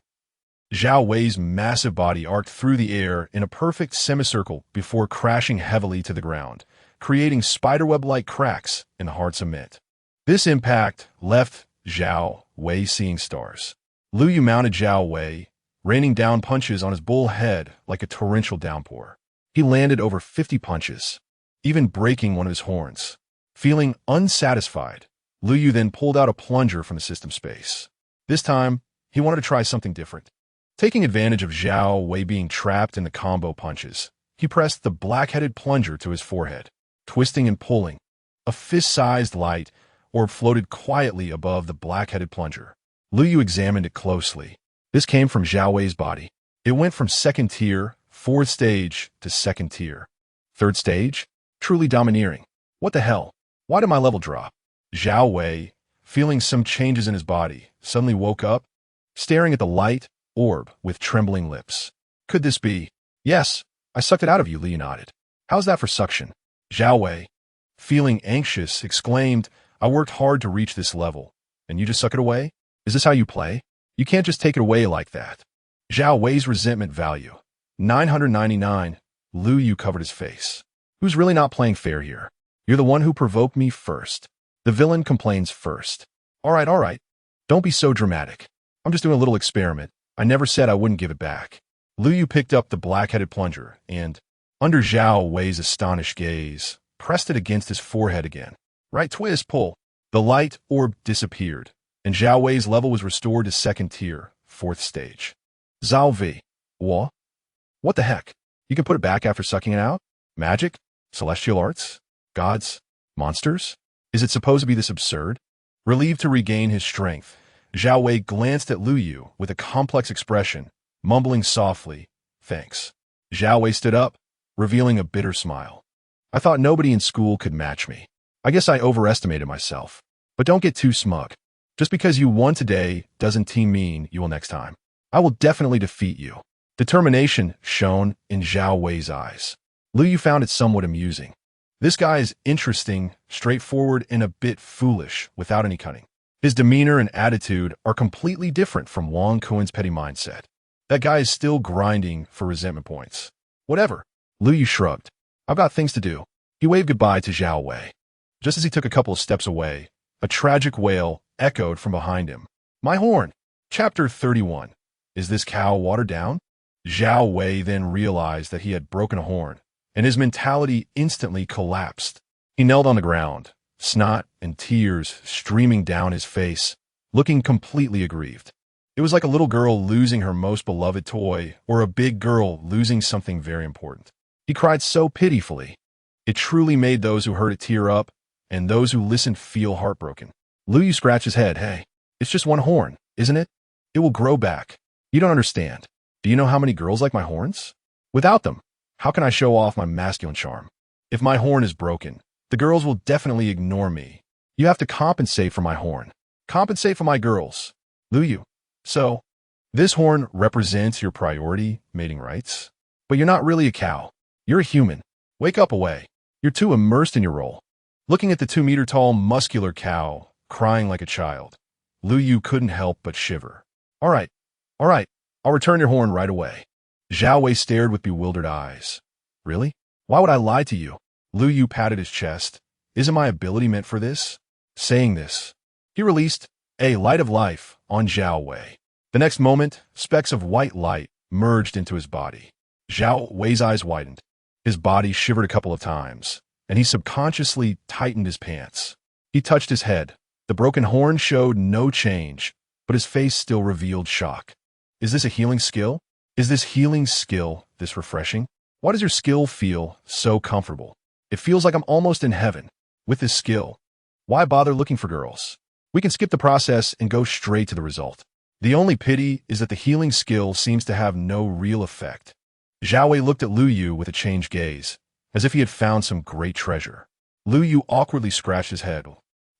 [SPEAKER 1] Zhao Wei's massive body arced through the air in a perfect semicircle before crashing heavily to the ground, creating spiderweb-like cracks in the hard cement. This impact left Zhao Wei seeing stars. Lu Yu mounted Zhao Wei, raining down punches on his bull head like a torrential downpour. He landed over 50 punches, even breaking one of his horns. Feeling unsatisfied, Lu Yu then pulled out a plunger from the system space. This time, he wanted to try something different. Taking advantage of Zhao Wei being trapped in the combo punches, he pressed the black-headed plunger to his forehead, twisting and pulling. A fist-sized light orb floated quietly above the black-headed plunger. Lu Yu examined it closely. This came from Zhao Wei's body. It went from second tier, 4th stage, to second tier. 3rd stage? Truly domineering. What the hell? Why did my level drop? Zhao Wei, feeling some changes in his body, suddenly woke up, staring at the light orb with trembling lips. Could this be? Yes, I sucked it out of you, Li nodded. How's that for suction? Zhao Wei, feeling anxious, exclaimed, I worked hard to reach this level, and you just suck it away? Is this how you play? You can't just take it away like that. Zhao Wei's resentment value, 999. Lu Yu covered his face. Who's really not playing fair here? You're the one who provoked me first. The villain complains first. All right. Don't be so dramatic. I'm just doing a little experiment. I never said I wouldn't give it back. Lu Yu picked up the black-headed plunger and, under Zhao Wei's astonished gaze, pressed it against his forehead again. Right twist, pull. The light orb disappeared, and Zhao Wei's level was restored to second tier, 4th stage. Zhao Vi. What the heck? You can put it back after sucking it out? Magic? Celestial arts? Gods? Monsters? Is it supposed to be this absurd? Relieved to regain his strength, Zhao Wei glanced at Lu Yu with a complex expression, mumbling softly, thanks. Zhao Wei stood up, revealing a bitter smile. I thought nobody in school could match me. I guess I overestimated myself. But don't get too smug. Just because you won today doesn't mean you will next time. I will definitely defeat you. Determination shone in Zhao Wei's eyes. Lu Yu found it somewhat amusing. This guy is interesting, straightforward, and a bit foolish without any cunning. His demeanor and attitude are completely different from Wang Kuen's petty mindset. That guy is still grinding for resentment points. Whatever. Lu Yu shrugged. I've got things to do. He waved goodbye to Zhao Wei. Just as he took a couple of steps away, a tragic wail echoed from behind him. My horn! Chapter 31. Is this cow watered down? Zhao Wei then realized that he had broken a horn, and his mentality instantly collapsed. He knelt on the ground, snot and tears streaming down his face, looking completely aggrieved. It was like a little girl losing her most beloved toy or a big girl losing something very important. He cried so pitifully. It truly made those who heard it tear up and those who listened feel heartbroken. Lu Yu scratched his head. Hey, it's just one horn, isn't it? It will grow back. You don't understand. Do you know how many girls like my horns? Without them, how can I show off my masculine charm? If my horn is broken, the girls will definitely ignore me. You have to compensate for my horn. Compensate for my girls. Lu Yu. So, this horn represents your priority, mating rights? But you're not really a cow. You're a human. Wake up away. You're too immersed in your role. Looking at the 2-meter-tall, muscular cow, crying like a child, Lu Yu couldn't help but shiver. All right. I'll return your horn right away. Zhao Wei stared with bewildered eyes. Really? Why would I lie to you? Lu Yu patted his chest. Isn't my ability meant for this? Saying this, he released a light of life on Zhao Wei. The next moment, specks of white light merged into his body. Zhao Wei's eyes widened. His body shivered a couple of times, and he subconsciously tightened his pants. He touched his head. The broken horn showed no change, but his face still revealed shock. Is this a healing skill? Is this healing skill this refreshing? Why does your skill feel so comfortable? It feels like I'm almost in heaven. With this skill, Why bother looking for girls? We can skip the process and go straight to the result. The only pity is that the healing skill seems to have no real effect. Zhao Wei looked at Lu Yu with a changed gaze, as if he had found some great treasure. Lu Yu awkwardly scratched his head.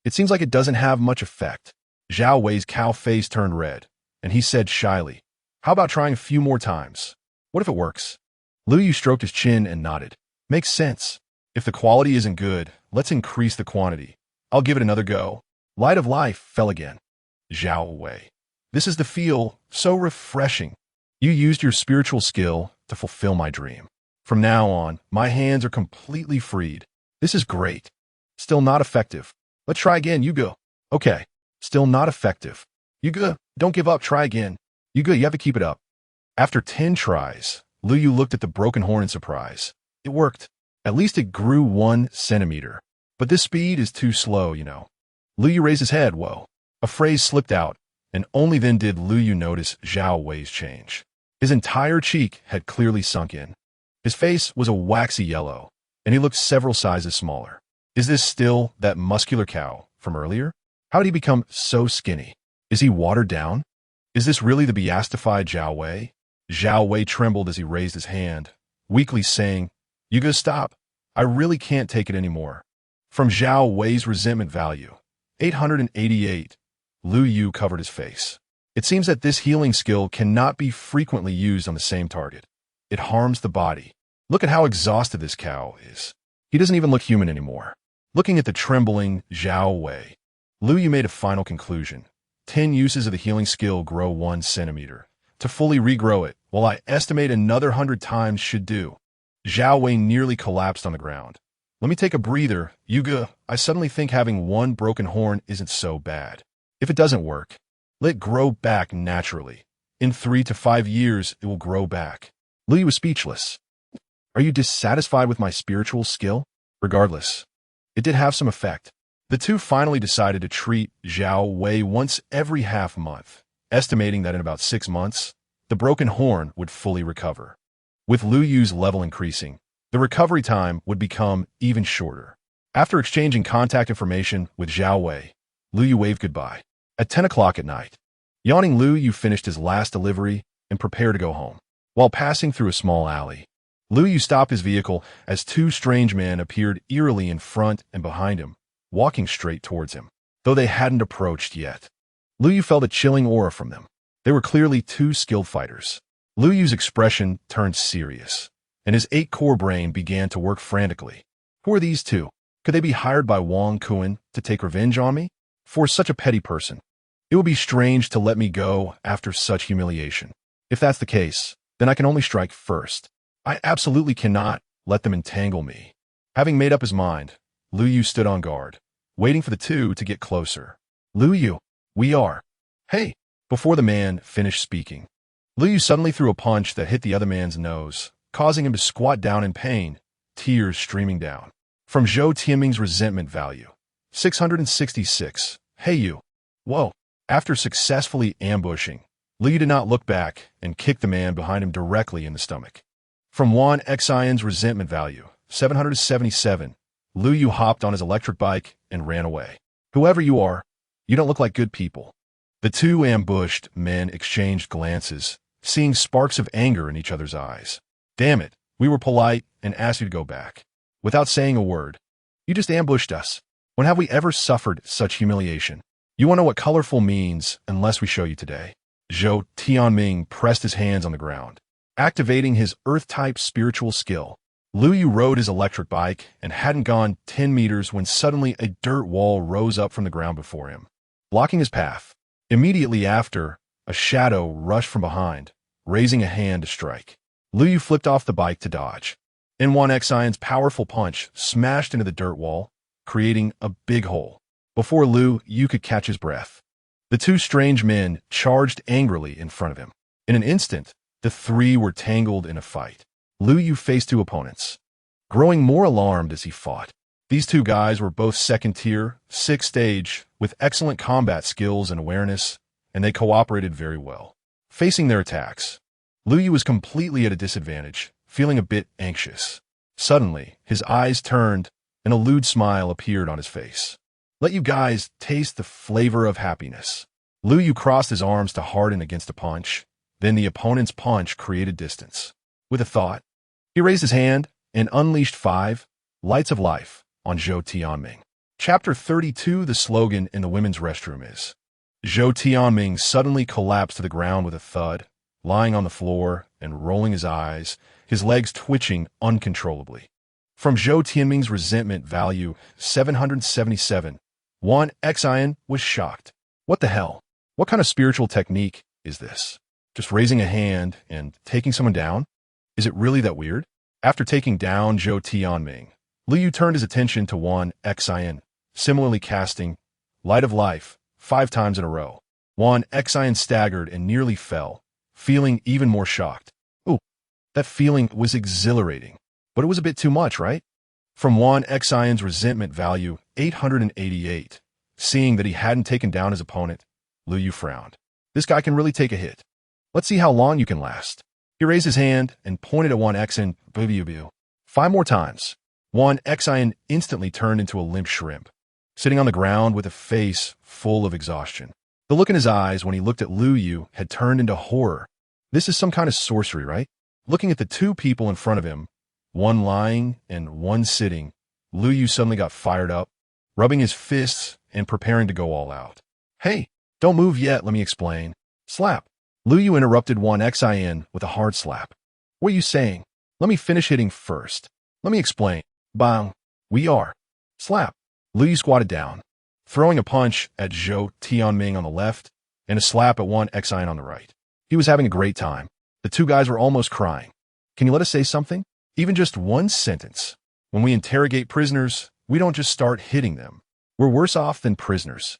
[SPEAKER 1] It seems like it doesn't have much effect. Zhao Wei's cow face turned red, and he said shyly, "How about trying a few more times? What if it works?" Lu Yu stroked his chin and nodded. "Makes sense. If the quality isn't good, let's increase the quantity. I'll give it another go." Light of life fell again. Zhao Wei. This is the feel, so refreshing. You used your spiritual skill to fulfill my dream. From now on, my hands are completely freed. This is great. Still not effective. Let's try again, you go. Okay. Still not effective. You go. Don't give up, try again. You go, you have to keep it up. After 10 tries, Lu Yu looked at the broken horn in surprise. It worked. At least it grew 1 centimeter. But this speed is too slow, you know. Lu Yu raised his head, whoa. A phrase slipped out, and only then did Lu Yu notice Zhao Wei's change. His entire cheek had clearly sunk in. His face was a waxy yellow, and he looked several sizes smaller. Is this still that muscular cow from earlier? How did he become so skinny? Is he watered down? Is this really the beastified Zhao Wei? Zhao Wei trembled as he raised his hand, weakly saying, "You go stop. I really can't take it anymore." From Zhao Wei's resentment value, 888, Lu Yu covered his face. It seems that this healing skill cannot be frequently used on the same target. It harms the body. Look at how exhausted this cow is. He doesn't even look human anymore. Looking at the trembling Zhao Wei, Lu Yu made a final conclusion. 10 uses of the healing skill grow 1 centimeter. To fully regrow it, while I estimate another 100 times should do. Zhao Wei nearly collapsed on the ground. Let me take a breather, Yuga. I suddenly think having 1 broken horn isn't so bad. If it doesn't work, let it grow back naturally. In 3 to 5 years, it will grow back. Lu Yu was speechless. Are you dissatisfied with my spiritual skill? Regardless, it did have some effect. The two finally decided to treat Zhao Wei once every half month, estimating that in about 6 months, the broken horn would fully recover. With Lu Yu's level increasing, the recovery time would become even shorter. After exchanging contact information with Zhao Wei, Lu Yu waved goodbye. At 10 o'clock at night, yawning Lu Yu finished his last delivery and prepared to go home. While passing through a small alley, Lu Yu stopped his vehicle as 2 strange men appeared eerily in front and behind him, walking straight towards him, though they hadn't approached yet. Lu Yu felt a chilling aura from them. They were clearly 2 skilled fighters. Lu Yu's expression turned serious, and his 8-core brain began to work frantically. Who are these 2? Could they be hired by Wang Kuan to take revenge on me? For such a petty person, it would be strange to let me go after such humiliation. If that's the case, then I can only strike first. I absolutely cannot let them entangle me. Having made up his mind, Lu Yu stood on guard, waiting for the 2 to get closer. Lu Yu, we are. Hey! Before the man finished speaking, Lu Yu suddenly threw a punch that hit the other man's nose, causing him to squat down in pain, tears streaming down. From Zhou Tianming's resentment value, 666. Hey you. Whoa. After successfully ambushing, Lu Yu did not look back and kicked the man behind him directly in the stomach. From Wan Xian's resentment value, 777, Lu Yu hopped on his electric bike and ran away. Whoever you are, you don't look like good people. The 2 ambushed men exchanged glances, seeing sparks of anger in each other's eyes. Damn it, we were polite and asked you to go back. Without saying a word, you just ambushed us. When have we ever suffered such humiliation? You won't know what colorful means unless we show you today. Zhou Tianming pressed his hands on the ground, activating his Earth-type spiritual skill. Lu Yu rode his electric bike and hadn't gone 10 meters when suddenly a dirt wall rose up from the ground before him, blocking his path. Immediately after, a shadow rushed from behind, raising a hand to strike. Lu Yu flipped off the bike to dodge. Wan Xian's powerful punch smashed into the dirt wall, creating a big hole. Before Lu Yu could catch his breath, the 2 strange men charged angrily in front of him. In an instant, the 3 were tangled in a fight. Lu Yu faced 2 opponents, growing more alarmed as he fought. These 2 guys were both 2nd tier, 6th stage, with excellent combat skills and awareness, and they cooperated very well. Facing their attacks, Lu Yu was completely at a disadvantage, feeling a bit anxious. Suddenly, his eyes turned, and a lewd smile appeared on his face. Let you guys taste the flavor of happiness. Liu Yu crossed his arms to harden against a punch. Then the opponent's punch created distance. With a thought, he raised his hand and unleashed 5 lights of life on Zhou Tianming. Chapter 32, the slogan in the women's restroom is, Zhou Tianming suddenly collapsed to the ground with a thud, lying on the floor and rolling his eyes, his legs twitching uncontrollably. From Zhou Tianming's resentment value 777, Wan Xian was shocked. What the hell? What kind of spiritual technique is this? Just raising a hand and taking someone down? Is it really that weird? After taking down Zhou Tianming, Liu Yu turned his attention to Wan Xian, similarly casting Light of Life 5 times in a row. Wan Xian staggered and nearly fell, feeling even more shocked. Ooh, that feeling was exhilarating, but it was a bit too much, right? From Wan Xian's resentment value 888, seeing that he hadn't taken down his opponent, Liu Yu frowned. This guy can really take a hit. Let's see how long you can last. He raised his hand and pointed at Wan Xian. 5 more times. Wan Xian instantly turned into a limp shrimp, sitting on the ground with a face full of exhaustion. The look in his eyes when he looked at Liu Yu had turned into horror. This is some kind of sorcery, right? Looking at the 2 people in front of him, one lying and one sitting, Liu Yu suddenly got fired up, rubbing his fists and preparing to go all out. Hey, don't move yet, let me explain. Slap. Liu Yu interrupted Wan Xian with a hard slap. What are you saying? Let me finish hitting first. Let me explain. Bang. We are. Slap. Liu Yu squatted down, throwing a punch at Zhou Tianming on the left and a slap at Wan Xian on the right. He was having a great time. The 2 guys were almost crying. Can you let us say something? Even just one sentence. When we interrogate prisoners, we don't just start hitting them. We're worse off than prisoners.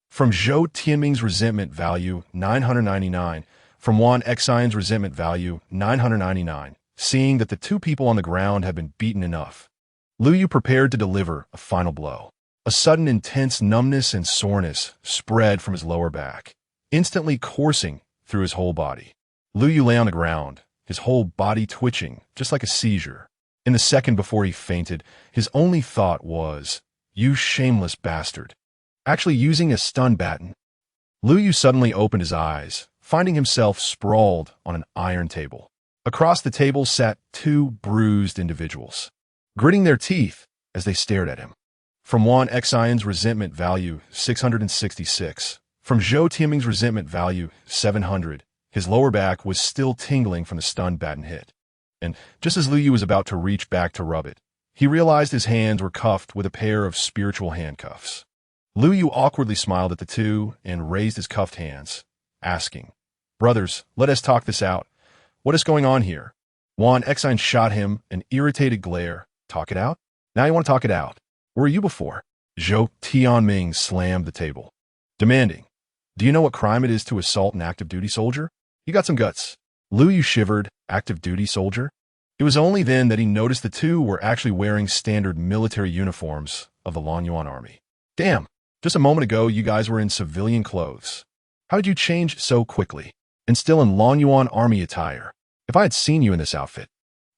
[SPEAKER 1] From Zhou Tianming's resentment value 999, from Wan Xian's resentment value 999, seeing that the 2 people on the ground had been beaten enough, Liu Yu prepared to deliver a final blow. A sudden intense numbness and soreness spread from his lower back, instantly coursing through his whole body. Liu Yu lay on the ground, his whole body twitching, just like a seizure. In the second before he fainted, his only thought was, "You shameless bastard." Actually using a stun baton. Liu Yu suddenly opened his eyes, finding himself sprawled on an iron table. Across the table sat 2 bruised individuals, gritting their teeth as they stared at him. From Wan Xian's resentment value 666, from Zhou Tianming's resentment value 700, his lower back was still tingling from the stun baton hit. And just as Liu Yu was about to reach back to rub it, he realized his hands were cuffed with a pair of spiritual handcuffs. Liu Yu awkwardly smiled at the 2 and raised his cuffed hands, asking, "Brothers, let us talk this out. What is going on here?" Wan Xian shot him an irritated glare. Talk it out? Now you want to talk it out. Where were you before? Zhou Tianming slammed the table, demanding, "Do you know what crime it is to assault an active duty soldier? You got some guts." Liu Yu shivered. Active duty soldier? It was only then that he noticed the 2 were actually wearing standard military uniforms of the Lonyuan army. Damn, just a moment ago you guys were in civilian clothes. How did you change so quickly? And still in Lonyuan army attire? If I had seen you in this outfit,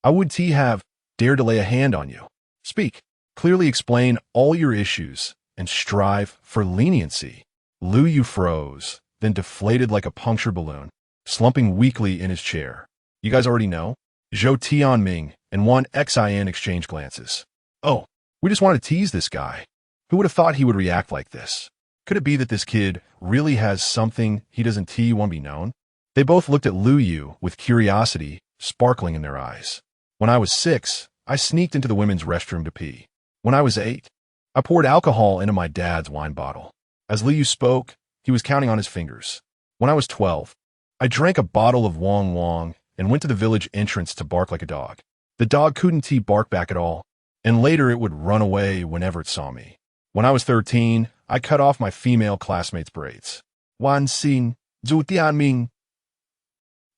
[SPEAKER 1] I would have dared to lay a hand on you. Speak. Clearly explain all your issues and strive for leniency. Liu Yu froze, then deflated like a punctured balloon, slumping weakly in his chair. You guys already know? Zhou Tianming and Wan Xian exchanged glances. Oh, we just want to tease this guy. Who would have thought he would react like this? Could it be that this kid really has something he doesn't want to be known? They both looked at Liu Yu with curiosity sparkling in their eyes. When I was 6, I sneaked into the women's restroom to pee. When I was 8, I poured alcohol into my dad's wine bottle. As Liu Yu spoke, he was counting on his fingers. When I was 12, I drank a bottle of Wong Wong and went to the village entrance to bark like a dog. The dog couldn't bark back at all, and later it would run away whenever it saw me. When I was 13, I cut off my female classmates' braids. Wan Xin, Zhu Tianming.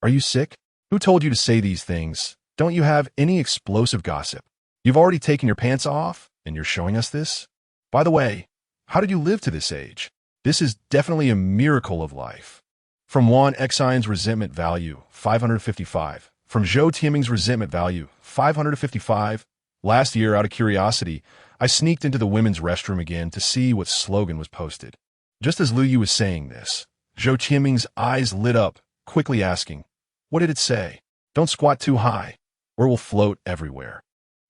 [SPEAKER 1] Are you sick? Who told you to say these things? Don't you have any explosive gossip? You've already taken your pants off, and you're showing us this? By the way, how did you live to this age? This is definitely a miracle of life. From Wan Xian's resentment value, 555. From Zhou Tianming's resentment value, 555. Last year, out of curiosity, I sneaked into the women's restroom again to see what slogan was posted. Just as Lu Yu was saying this, Zhou Qianming's eyes lit up, quickly asking, "What did it say? Don't squat too high, or we'll float everywhere.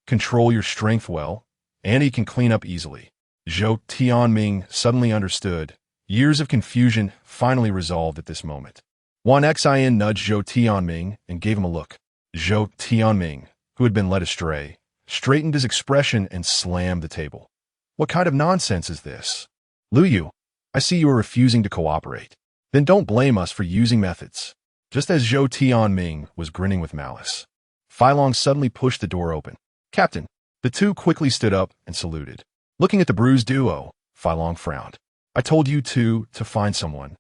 [SPEAKER 1] Control your strength well, and he can clean up easily." Zhou Tianming suddenly understood. Years of confusion finally resolved at this moment. Wan Xin nudged Zhou Tianming and gave him a look. Zhou Tianming, who had been led astray, straightened his expression and slammed the table. "What kind of nonsense is this? Lu Yu, I see you are refusing to cooperate. Then don't blame us for using methods." Just as Zhou Tianming was grinning with malice, Fai Long suddenly pushed the door open. "Captain." The two quickly stood up and saluted. Looking at the bruised duo, Fai Long frowned. "I told you two to find someone.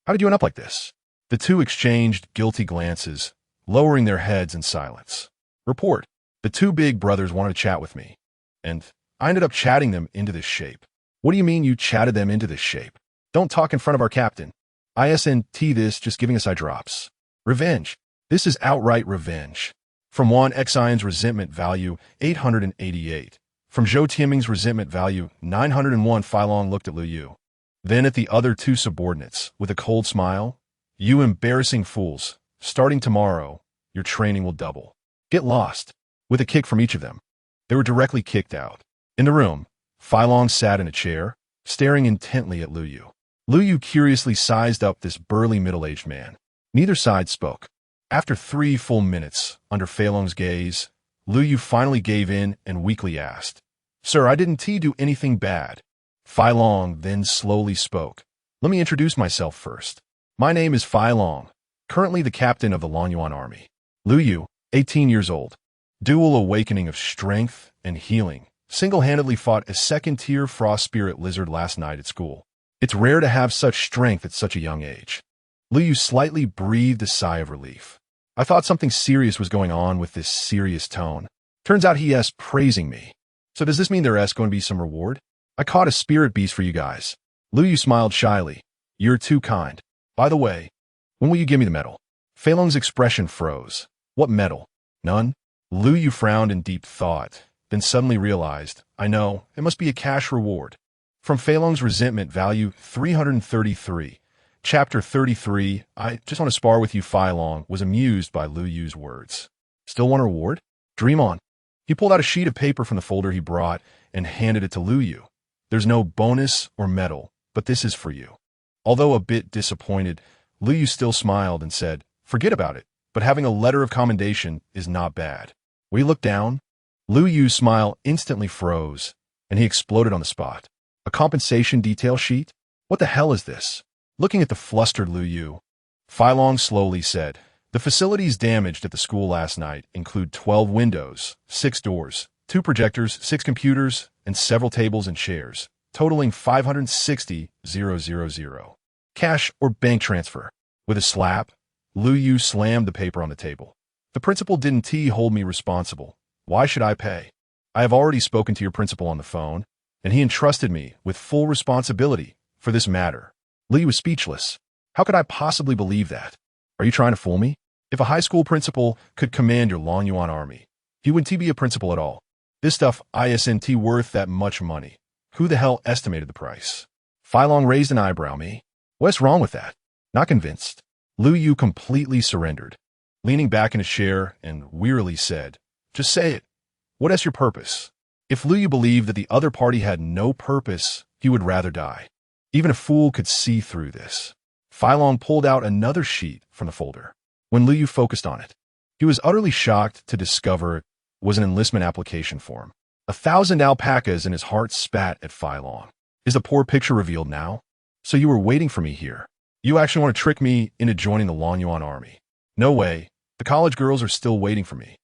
[SPEAKER 1] How did you end up like this?" The two exchanged guilty glances, lowering their heads in silence. "Report. The two big brothers wanted to chat with me, and I ended up chatting them into this shape." "What do you mean you chatted them into this shape? Don't talk in front of our captain. ISNT this just giving us eye drops. Revenge. This is outright revenge." From Wan Xion's resentment value, 888. From Zhou Tianming's resentment value, 901. Fai Long looked at Lu Yu. Then at the other two subordinates, with a cold smile. "You embarrassing fools. Starting tomorrow, your training will double. Get lost." With a kick from each of them, they were directly kicked out. In the room, Fai Long sat in a chair, staring intently at Lu Yu. Lu Yu curiously sized up this burly middle-aged man. Neither side spoke. After 3 full minutes, under Fai Long's gaze, Lu Yu finally gave in and weakly asked, "Sir, I didn't do anything bad." Fai Long then slowly spoke. "Let me introduce myself first. My name is Fai Long, currently the captain of the Longyuan army. Lu Yu, 18 years old. Dual awakening of strength and healing. Single-handedly fought a second-tier frost spirit lizard last night at school. It's rare to have such strength at such a young age." Lu Yu slightly breathed a sigh of relief. "I thought something serious was going on with this serious tone. Turns out he's praising me. So does this mean there's going to be some reward? I caught a spirit beast for you guys." Lu Yu smiled shyly. "You're too kind. By the way, when will you give me the medal?" Fai Long's expression froze. "What medal? None?" Lu Yu frowned in deep thought, then suddenly realized, "I know, it must be a cash reward." From Fai Long's resentment value, 333. Chapter 33, "I just want to spar with you." Fai Long was amused by Lu Yu's words. "Still want a reward? Dream on." He pulled out a sheet of paper from the folder he brought and handed it to Lu Yu. "There's no bonus or medal, but this is for you." Although a bit disappointed, Lu Yu still smiled and said, "Forget about it, but having a letter of commendation is not bad." We looked down. Lu Yu's smile instantly froze, and he exploded on the spot. "A compensation detail sheet? What the hell is this?" Looking at the flustered Lu Yu, Fai Long slowly said, "The facilities damaged at the school last night include 12 windows, 6 doors, 2 projectors, 6 computers, and several tables and chairs, totaling 560,000. Cash or bank transfer." With a slap, Lu Yu slammed the paper on the table. "The principal didn't hold me responsible. Why should I pay? I have already spoken to your principal on the phone, and he entrusted me with full responsibility for this matter." Lu Yu was speechless. How could I possibly believe that? Are you trying to fool me? If a high school principal could command your Longyuan army, he wouldn't be a principal at all. This stuff isn't worth that much money. Who the hell estimated the price? Fai Long raised an eyebrow. "Me? What's wrong with that?" Not convinced, Lu Yu completely surrendered, leaning back in a chair and wearily said, "Just say it. What is your purpose?" If Lu Yu believed that the other party had no purpose, he would rather die. Even a fool could see through this. Fai Long pulled out another sheet from the folder. When Lu Yu focused on it, he was utterly shocked to discover it was an enlistment application form. 1,000 alpacas, and his heart spat at Fai Long. Is the poor picture revealed now? So you were waiting for me here. You actually want to trick me into joining the Longyuan army. No way. The college girls are still waiting for me.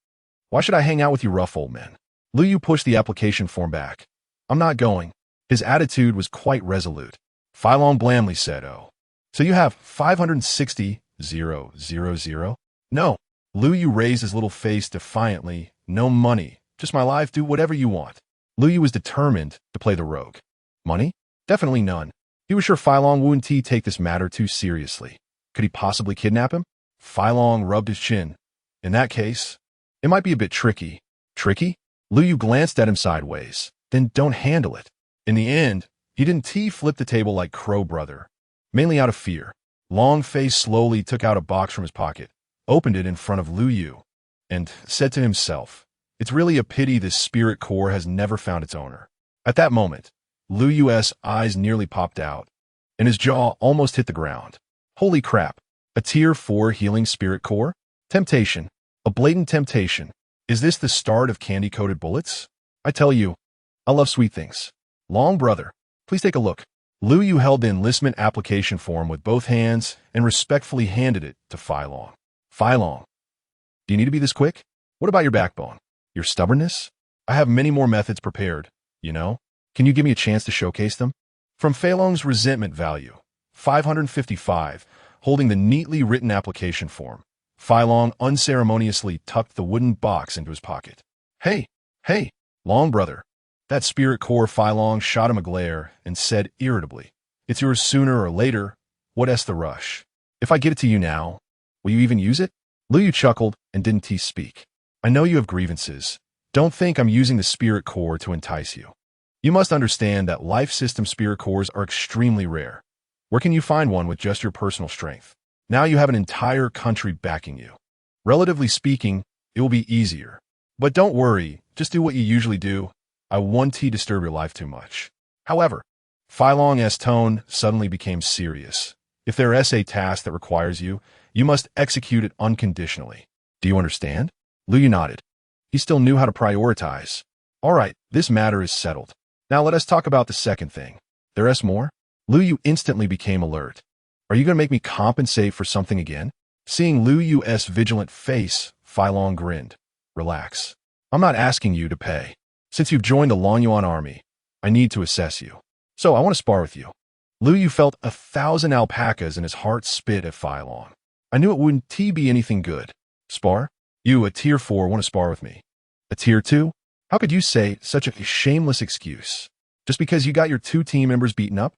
[SPEAKER 1] Why should I hang out with you rough old men? Lu Yu pushed the application form back. "I'm not going." His attitude was quite resolute. Fai Long blandly said, "Oh, so you have 560,000? No." Lu Yu raised his little face defiantly. "No money. Just my life. Do whatever you want." Lu Yu was determined to play the rogue. Money? Definitely none. He was sure Fai Long wouldn't take this matter too seriously. Could he possibly kidnap him? Fai Long rubbed his chin. In that case, it might be a bit tricky. Tricky? Lu Yu glanced at him sideways. then don't handle it. In the end, he didn't flip the table like Crow Brother, mainly out of fear. Long Face slowly took out a box from his pocket, opened it in front of Lu Yu, and said to himself, "It's really a pity this spirit core has never found its owner." At that moment, Lu Yu's eyes nearly popped out, and his jaw almost hit the ground. Holy crap! A Tier 4 healing spirit core? Temptation. A blatant temptation. Is this the start of candy-coated bullets? I tell you, I love sweet things. Long Brother, please take a look. Lu Yu held the enlistment application form with both hands and respectfully handed it to Fai Long. Fai Long, do you need to be this quick? What about your backbone? Your stubbornness? I have many more methods prepared, you know? Can you give me a chance to showcase them? From Fai Long's resentment value, 555, holding the neatly written application form, Fai Long unceremoniously tucked the wooden box into his pocket. Hey, Long Brother. That spirit core. Fai Long shot him a glare and said irritably, "It's yours sooner or later. What's the rush? If I get it to you now, will you even use it?" Lu Yu chuckled and didn't speak. "I know you have grievances. Don't think I'm using the spirit core to entice you. You must understand that life system spirit cores are extremely rare. Where can you find one with just your personal strength? Now you have an entire country backing you. Relatively speaking, it will be easier. But don't worry, just do what you usually do. I won't disturb your life too much." However, Fai Long's tone suddenly became serious. "If there is a task that requires you, you must execute it unconditionally. Do you understand?" Lu Yu nodded. He still knew how to prioritize. "All right, this matter is settled. Now let us talk about the second thing. There is more?" Lu Yu instantly became alert. "Are you going to make me compensate for something again?" Seeing Lu Yu's vigilant face, Fai Long grinned. "Relax. I'm not asking you to pay. Since you've joined the Longyuan army, I need to assess you. So I want to spar with you." Lu Yu felt 1,000 alpacas and his heart spit at Fai Long. "I knew it wouldn't be anything good. Spar? You, a Tier 4, want to spar with me? A Tier 2? How could you say such a shameless excuse? Just because you got your 2 team members beaten up?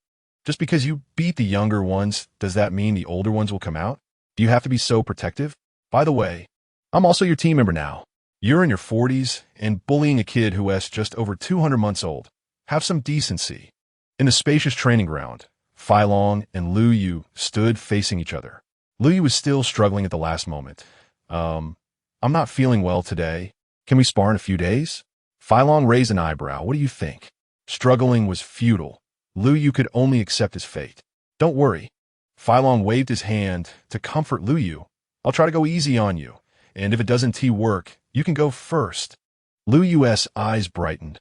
[SPEAKER 1] Just because you beat the younger ones, does that mean the older ones will come out? Do you have to be so protective? By the way, I'm also your team member now. You're in your 40s and bullying a kid who is just over 200 months old. Have some decency." In the spacious training ground, Fai Long and Lu Yu stood facing each other. Lu Yu was still struggling at the last moment. I'm not feeling well today. Can we spar in a few days?" Fai Long raised an eyebrow. "What do you think?" Struggling was futile. Lu Yu could only accept his fate. "Don't worry." Fai Long waved his hand to comfort Lu Yu. "I'll try to go easy on you, and if it doesn't work, you can go first." Lu Yu's eyes brightened.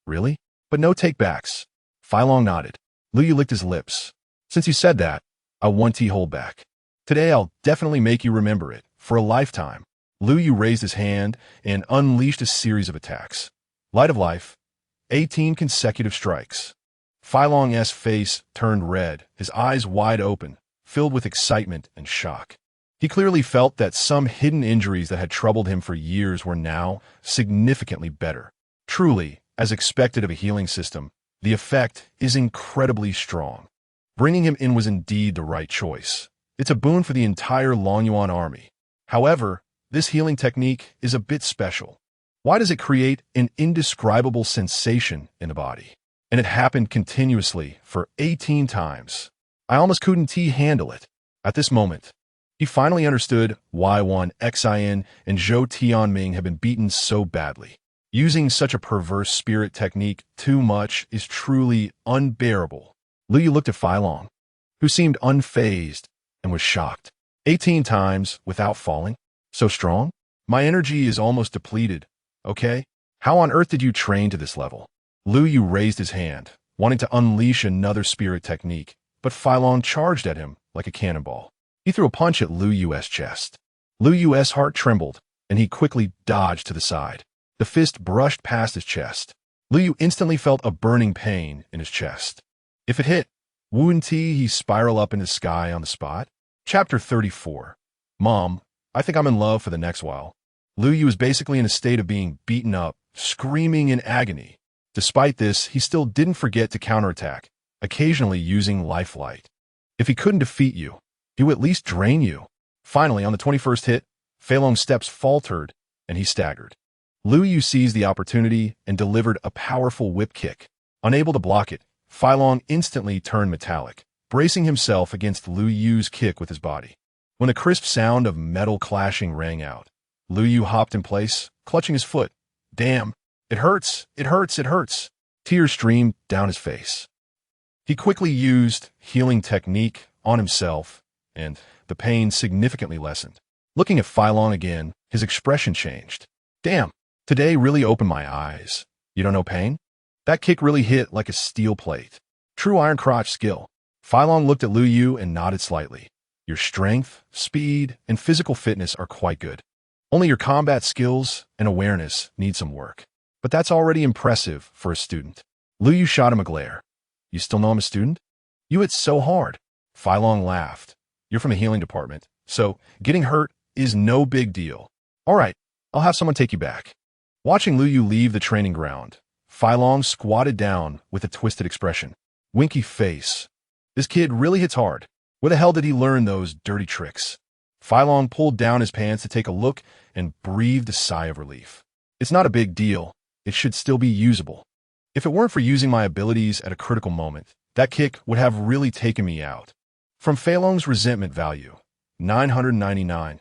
[SPEAKER 1] "Really? But no take-backs?" Fai Long nodded. Lu Yu licked his lips. "Since you said that, I won't hold back. Today I'll definitely make you remember it, for a lifetime." Lu Yu raised his hand and unleashed a series of attacks. Light of life, 18 consecutive strikes. Fai Long's face turned red, his eyes wide open, filled with excitement and shock. He clearly felt that some hidden injuries that had troubled him for years were now significantly better. Truly, as expected of a healing system, the effect is incredibly strong. Bringing him in was indeed the right choice. It's a boon for the entire Longyuan army. However, this healing technique is a bit special. Why does it create an indescribable sensation in the body? And it happened continuously for 18 times. I almost couldn't handle it. At this moment, he finally understood why Wan Xin and Zhou Tianming have been beaten so badly. Using such a perverse spirit technique too much is truly unbearable. Lu Yu looked at Fai Long, who seemed unfazed and was shocked. 18 times without falling? So strong? My energy is almost depleted. Okay? How on earth did you train to this level? Lu Yu raised his hand, wanting to unleash another spirit technique, but Fai Long charged at him like a cannonball. He threw a punch at Lu Yu's chest. Lu Yu's heart trembled, and he quickly dodged to the side. The fist brushed past his chest. Lu Yu instantly felt a burning pain in his chest. If it hit, wouldn't he spiral up into the sky on the spot? Chapter 34. Mom, I think I'm in love for the next while. Lu Yu was basically in a state of being beaten up, screaming in agony. Despite this, he still didn't forget to counterattack, occasionally using Lifelight. If he couldn't defeat you, he would at least drain you. Finally, on the 21st hit, Fei Long's steps faltered, and he staggered. Lu Yu seized the opportunity and delivered a powerful whip kick. Unable to block it, Filong instantly turned metallic, bracing himself against Lu Yu's kick with his body. When a crisp sound of metal clashing rang out, Lu Yu hopped in place, clutching his foot. Damn, it hurts, it hurts, it hurts. Tears streamed down his face. He quickly used healing technique on himself, and the pain significantly lessened. Looking at Filong again, his expression changed. Damn, today really opened my eyes. You don't know pain? That kick really hit like a steel plate. True iron crotch skill. Filong looked at Lu Yu and nodded slightly. Your strength, speed, and physical fitness are quite good. Only your combat skills and awareness need some work. But that's already impressive for a student. Lu Yu shot him a glare. You still know I'm a student? You hit so hard. Filong laughed. You're from the healing department, so getting hurt is no big deal. All right, I'll have someone take you back. Watching Lu Yu leave the training ground, Filong squatted down with a twisted expression. Winky face. This kid really hits hard. Where the hell did he learn those dirty tricks? Filong pulled down his pants to take a look and breathed a sigh of relief. It's not a big deal. It should still be usable. If it weren't for using my abilities at a critical moment, that kick would have really taken me out. From Filong's resentment value, 999.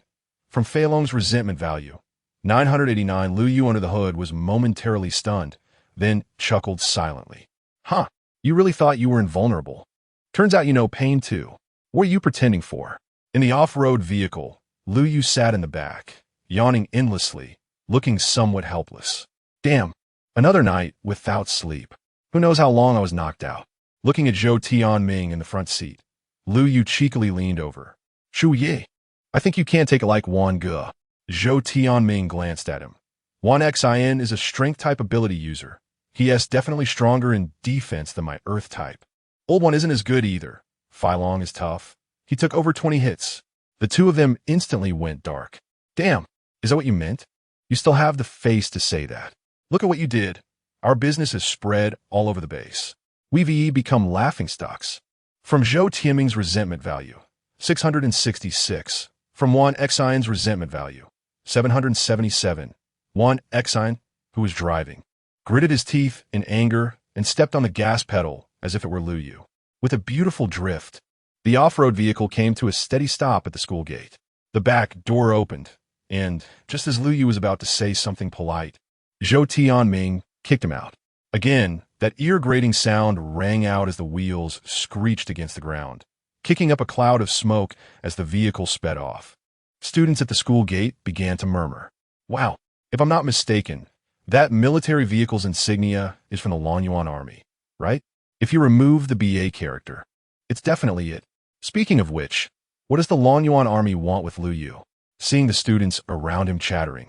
[SPEAKER 1] From Filong's resentment value, 989. Lu Yu under the hood was momentarily stunned, then chuckled silently. Huh, you really thought you were invulnerable. Turns out you know pain too. What are you pretending for? In the off-road vehicle, Lu Yu sat in the back, yawning endlessly, looking somewhat helpless. Damn, another night without sleep. Who knows how long I was knocked out. Looking at Zhou Tianming in the front seat, Lu Yu cheekily leaned over. Shu Ye, I think you can't take it like Wan Ge. Zhou Tianming glanced at him. Wan Xin is a strength-type ability user. He is definitely stronger in defense than my Earth type. Old One isn't as good either. Filong is tough. He took over 20 hits. The two of them instantly went dark. Damn, is that what you meant? You still have the face to say that. Look at what you did. Our business has spread all over the base. We've become laughingstocks. From Zhou Tianming's resentment value, 666. From Wan Xin's resentment value, 777. Wan Xin, who was driving, gritted his teeth in anger and stepped on the gas pedal as if it were Lu Yu. With a beautiful drift, the off-road vehicle came to a steady stop at the school gate. The back door opened, and just as Lu Yu was about to say something polite, Zhou Tianming kicked him out. Again, that ear-grating sound rang out as the wheels screeched against the ground, kicking up a cloud of smoke as the vehicle sped off. Students at the school gate began to murmur. Wow, if I'm not mistaken, that military vehicle's insignia is from the Lonyuan Army, right? If you remove the BA character, it's definitely it. Speaking of which, what does the Lonyuan Army want with Lu Yu? Seeing the students around him chattering,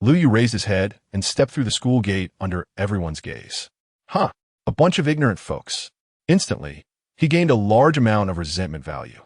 [SPEAKER 1] Lu Yu raised his head and stepped through the school gate under everyone's gaze. Huh, a bunch of ignorant folks. Instantly, he gained a large amount of resentment value.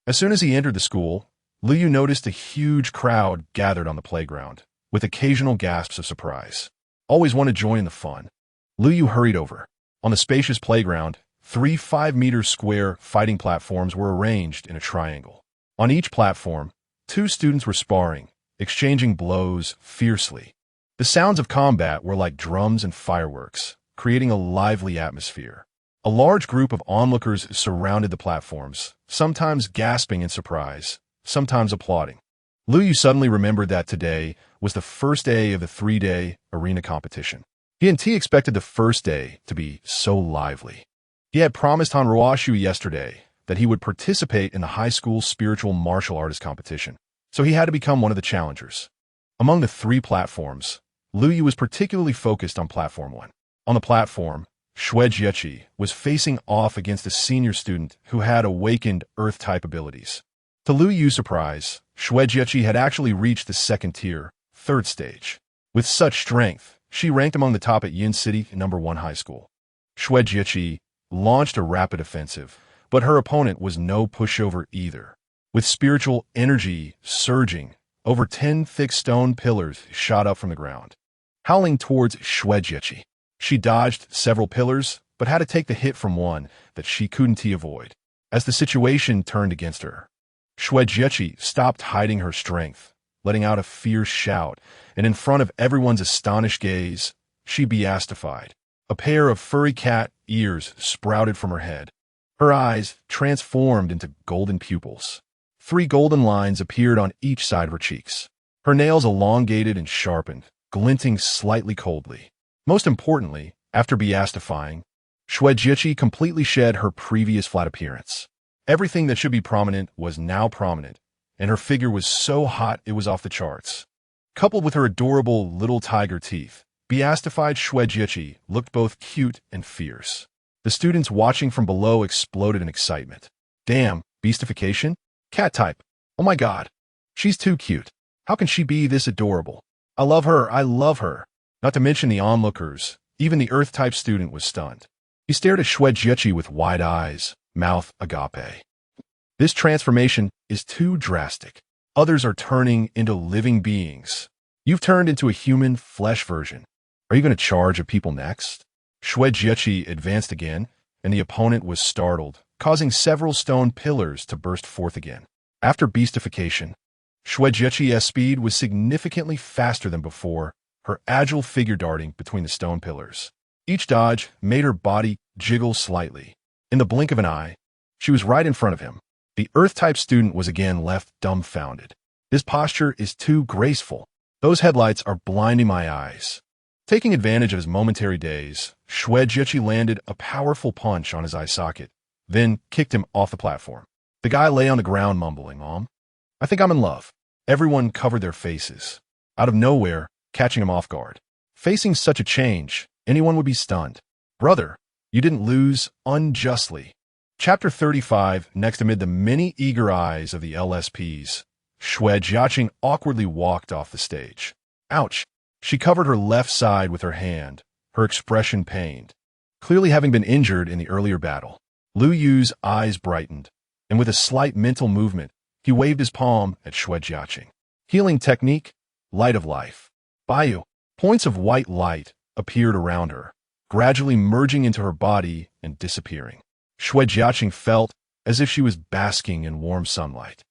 [SPEAKER 1] As soon as he entered the school, Lu Yu noticed a huge crowd gathered on the playground, with occasional gasps of surprise. Always want to join the fun. Lu Yu hurried over. On the spacious playground, 3 5-meter square fighting platforms were arranged in a triangle. On each platform, 2 students were sparring, exchanging blows fiercely. The sounds of combat were like drums and fireworks, creating a lively atmosphere. A large group of onlookers surrounded the platforms, sometimes gasping in surprise, sometimes applauding. Lu Yu suddenly remembered that today was the first day of the 3-day arena competition. He expected the first day to be so lively. He had promised Han Ruoshu yesterday that he would participate in the high school spiritual martial artist competition, so he had to become one of the challengers. Among the 3 platforms, Lu Yu was particularly focused on Platform 1. On the platform, Xue Jieqi was facing off against a senior student who had awakened Earth-type abilities. To Lu Yu's surprise, Xue Jieqi had actually reached the 2nd tier, 3rd stage. With such strength, she ranked among the top at Yin City #1 high school. Xue Jieqi launched a rapid offensive, but her opponent was no pushover either. With spiritual energy surging, over 10 thick stone pillars shot up from the ground. Howling towards Xue Jieqi, she dodged several pillars, but had to take the hit from one that she couldn't avoid. As the situation turned against her, Xue Jieqi stopped hiding her strength, letting out a fierce shout, and in front of everyone's astonished gaze, she beastified. A pair of furry cat ears sprouted from her head. Her eyes transformed into golden pupils. 3 golden lines appeared on each side of her cheeks. Her nails elongated and sharpened, glinting slightly coldly. Most importantly, after beastifying, Shwejichi completely shed her previous flat appearance. Everything that should be prominent was now prominent, and her figure was so hot it was off the charts. Coupled with her adorable little tiger teeth, beastified Shwejichi looked both cute and fierce. The students watching from below exploded in excitement. Damn, beastification? Cat type. Oh my god. She's too cute. How can she be this adorable? I love her, I love her. Not to mention the onlookers. Even the Earth-type student was stunned. He stared at Shwejichi with wide eyes, mouth agape. This transformation is too drastic. Others are turning into living beings. You've turned into a human flesh version. Are you going to charge at people next? Shwejichi advanced again, and the opponent was startled, causing several stone pillars to burst forth again. After beastification, Shwejichi's speed was significantly faster than before, her agile figure darting between the stone pillars. Each dodge made her body jiggle slightly. In the blink of an eye, she was right in front of him. The Earth-type student was again left dumbfounded. His posture is too graceful. Those headlights are blinding my eyes. Taking advantage of his momentary daze, Shwejichi landed a powerful punch on his eye socket, then kicked him off the platform. The guy lay on the ground mumbling, I think I'm in love. Everyone covered their faces. Out of nowhere, catching him off guard. Facing such a change, anyone would be stunned. Brother, you didn't lose unjustly. Chapter 35, next amid the many eager eyes of the LSPs, Shwejichi awkwardly walked off the stage. Ouch. She covered her left side with her hand, her expression pained. Clearly having been injured in the earlier battle, Lu Yu's eyes brightened, and with a slight mental movement, he waved his palm at Shwejichi. Healing technique, light of life. Bayu, points of white light appeared around her, gradually merging into her body and disappearing. Shwejichi felt as if she was basking in warm sunlight,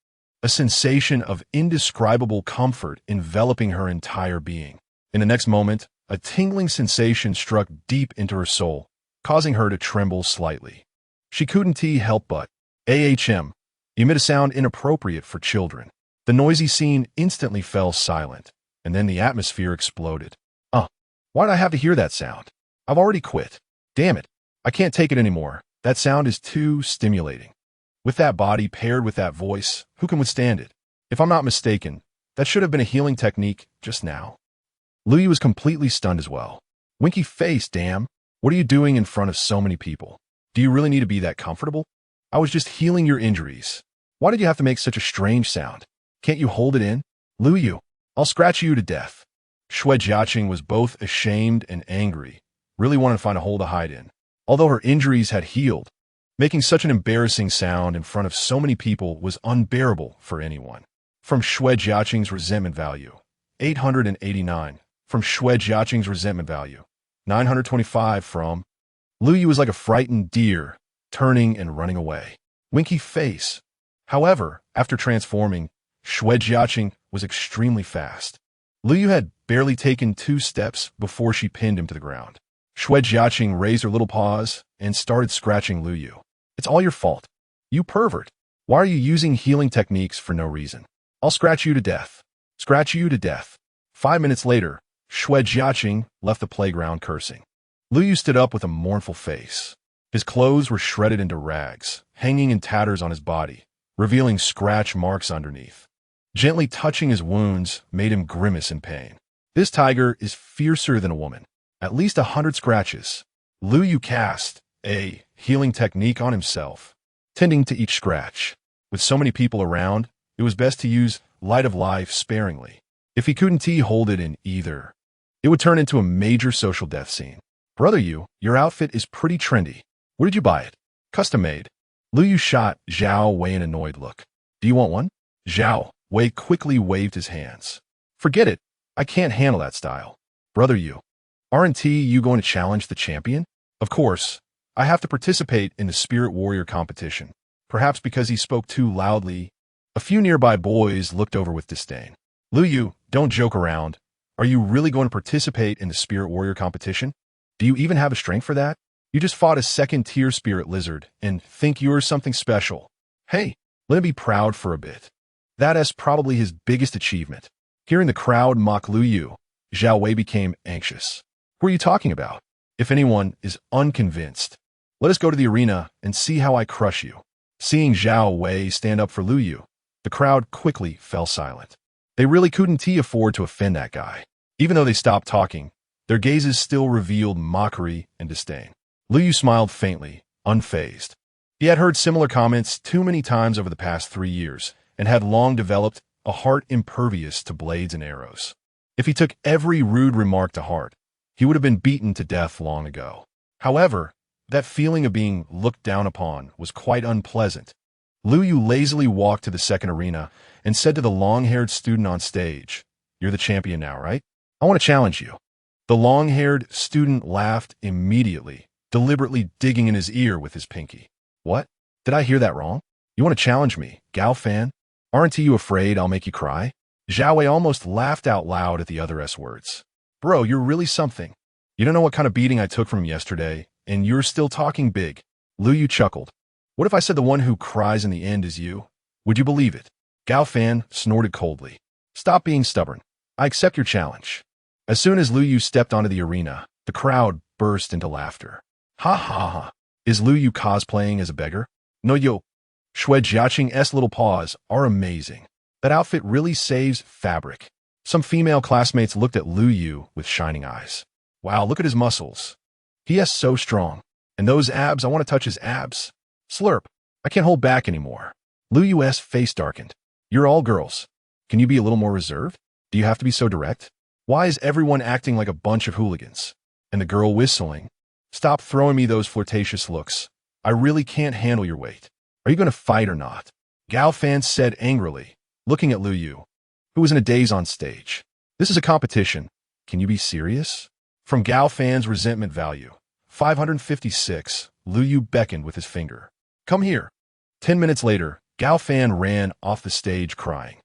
[SPEAKER 1] a sensation of indescribable comfort enveloping her entire being. In the next moment, a tingling sensation struck deep into her soul, causing her to tremble slightly. She couldn't help but emit a sound inappropriate for children. The noisy scene instantly fell silent, and then the atmosphere exploded. Why'd I have to hear that sound? I've already quit. Damn it. I can't take it anymore. That sound is too stimulating. With that body paired with that voice, who can withstand it? If I'm not mistaken, that should have been a healing technique just now. Louis was completely stunned as well. Winky face, damn. What are you doing in front of so many people? Do you really need to be that comfortable? I was just healing your injuries. Why did you have to make such a strange sound? Can't you hold it in? Louis, I'll scratch you to death. Shwejichi was both ashamed and angry, really wanted to find a hole to hide in. Although her injuries had healed, making such an embarrassing sound in front of so many people was unbearable for anyone. From Shwejichi's resentment value, 889. From Shwejichi's resentment value, 925. From Louis was like a frightened deer, turning and running away. Winky face. However, after transforming, Shwejichi was extremely fast. Louis had barely taken 2 steps before she pinned him to the ground. Shwejichi raised her little paws and started scratching Lu Yu. It's all your fault. You pervert. Why are you using healing techniques for no reason? I'll scratch you to death. Scratch you to death. 5 minutes later, Shwejichi left the playground cursing. Lu Yu stood up with a mournful face. His clothes were shredded into rags, hanging in tatters on his body, revealing scratch marks underneath. Gently touching his wounds made him grimace in pain. This tiger is fiercer than a woman. At least 100 scratches. Lu Yu cast a healing technique on himself, tending to each scratch. With so many people around, it was best to use light of life sparingly. If he couldn't hold it in either, it would turn into a major social death scene. Brother Yu, your outfit is pretty trendy. Where did you buy it? Custom made. Lu Yu shot Zhao Wei an annoyed look. Do you want one? Zhao Wei quickly waved his hands. Forget it. I can't handle that style. Brother Yu, aren't you going to challenge the champion? Of course. I have to participate in the Spirit Warrior competition. Perhaps because he spoke too loudly, a few nearby boys looked over with disdain. Lu Yu, don't joke around. Are you really going to participate in the Spirit Warrior competition? Do you even have a strength for that? You just fought a second-tier Spirit Lizard and think you're something special. Hey, let him be proud for a bit. That's probably his biggest achievement. Hearing the crowd mock Lu Yu, Zhao Wei became anxious. Who are you talking about? If anyone is unconvinced, let us go to the arena and see how I crush you. Seeing Zhao Wei stand up for Lu Yu, the crowd quickly fell silent. They really couldn't afford to offend that guy. Even though they stopped talking, their gazes still revealed mockery and disdain. Lu Yu smiled faintly, unfazed. He had heard similar comments too many times over the past 3 years and had long developed a heart impervious to blades and arrows. If he took every rude remark to heart, he would have been beaten to death long ago. However, that feeling of being looked down upon was quite unpleasant. Lu Yu lazily walked to the second arena and said to the long-haired student on stage, "You're the champion now, right? I want to challenge you." The long-haired student laughed immediately, deliberately digging in his ear with his pinky. "What? Did I hear that wrong? You want to challenge me, Gao Fan? Aren't you afraid I'll make you cry?" Zhao Wei almost laughed out loud at the other S words. "Bro, you're really something. You don't know what kind of beating I took from him yesterday, and you're still talking big." Lu Yu chuckled. "What if I said the one who cries in the end is you? Would you believe it?" Gao Fan snorted coldly. "Stop being stubborn. I accept your challenge." As soon as Lu Yu stepped onto the arena, the crowd burst into laughter. "Ha ha ha. Is Lu Yu cosplaying as a beggar? No yo. Shui Jiaqing's little paws are amazing. That outfit really saves fabric." Some female classmates looked at Lu Yu with shining eyes. "Wow, look at his muscles. He is so strong. And those abs, I want to touch his abs. Slurp. I can't hold back anymore." Lu Yu's face darkened. "You're all girls. Can you be a little more reserved? Do you have to be so direct? Why is everyone acting like a bunch of hooligans?" And the girl whistling. "Stop throwing me those flirtatious looks. I really can't handle your weight. Are you going to fight or not?" Gao Fan said angrily, looking at Lu Yu, who was in a daze on stage. "This is a competition. Can you be serious?" From Gao Fan's resentment value, 556, Lu Yu beckoned with his finger. "Come here." 10 minutes later, Gao Fan ran off the stage crying.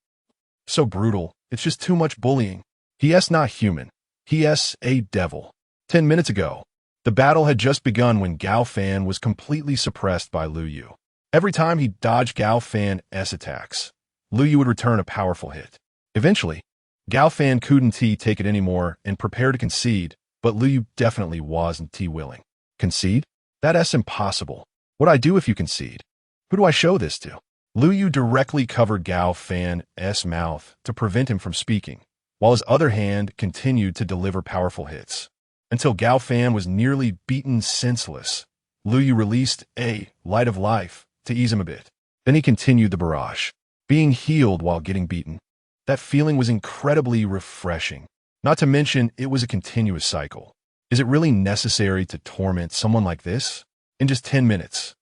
[SPEAKER 1] "So brutal. It's just too much bullying. He's not human. He's a devil." 10 minutes ago, the battle had just begun when Gao Fan was completely suppressed by Lu Yu. Every time he dodged Gao Fan's attacks, Lu Yu would return a powerful hit. Eventually, Gao Fan couldn't take it anymore and prepared to concede, but Lu Yu definitely wasn't willing. "Concede? That's impossible. What'd I do if you concede? Who do I show this to?" Lu Yu directly covered Gao Fan's mouth to prevent him from speaking, while his other hand continued to deliver powerful hits. Until Gao Fan was nearly beaten senseless, Lu Yu released a light of life to ease him a bit. Then he continued the barrage, being healed while getting beaten. That feeling was incredibly refreshing. Not to mention, it was a continuous cycle. Is it really necessary to torment someone like this? In just 10 minutes,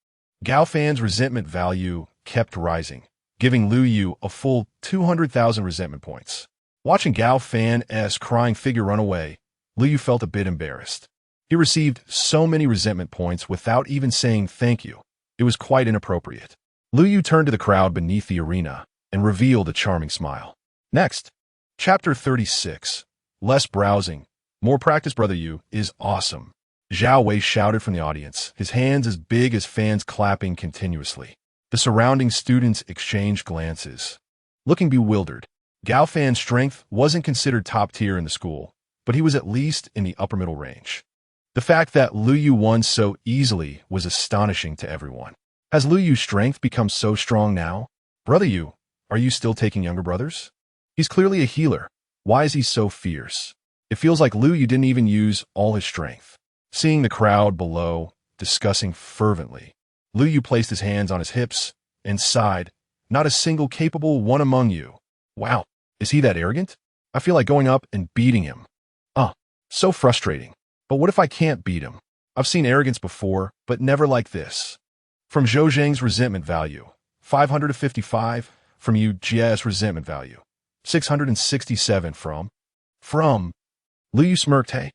[SPEAKER 1] Gao Fan's resentment value kept rising, giving Lu Yu a full 200,000 resentment points. Watching Gao Fan's crying figure run away, Lu Yu felt a bit embarrassed. He received so many resentment points without even saying thank you. It was quite inappropriate. Lu Yu turned to the crowd beneath the arena and revealed a charming smile. Next, Chapter 36. Less browsing, more practice. Brother Yu is awesome. Zhao Wei shouted from the audience, his hands as big as fans clapping continuously. The surrounding students exchanged glances. Looking bewildered, Gao Fan's strength wasn't considered top tier in the school, but he was at least in the upper middle range. The fact that Lu Yu won so easily was astonishing to everyone. Has Lu Yu's strength become so strong now? Brother Yu, are you still taking younger brothers? He's clearly a healer. Why is he so fierce? It feels like Lu Yu didn't even use all his strength. Seeing the crowd below, discussing fervently, Lu Yu placed his hands on his hips and sighed, "Not a single capable one among you. Wow, is he that arrogant? I feel like going up and beating him. So frustrating. But what if I can't beat him? I've seen arrogance before, but never like this." From Zhou Zhang's resentment value, 555. From Yu Jia's resentment value, 667. From Lu Yu smirked. "Hey,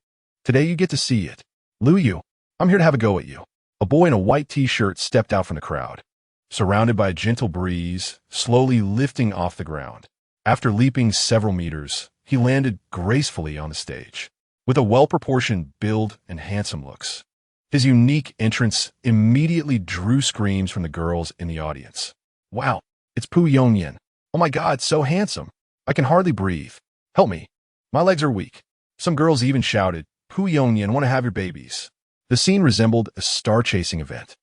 [SPEAKER 1] today you get to see it. Lu Yu, I'm here to have a go at you." A boy in a white t-shirt stepped out from the crowd, surrounded by a gentle breeze, slowly lifting off the ground. After leaping several meters, he landed gracefully on the stage. With a well-proportioned build and handsome looks, his unique entrance immediately drew screams from the girls in the audience. Wow, it's Pu Yongyan. Oh my God, so handsome. I can hardly breathe. Help me. My legs are weak. Some girls even shouted, Pu Yongyan, want to have your babies. The scene resembled a star-chasing event.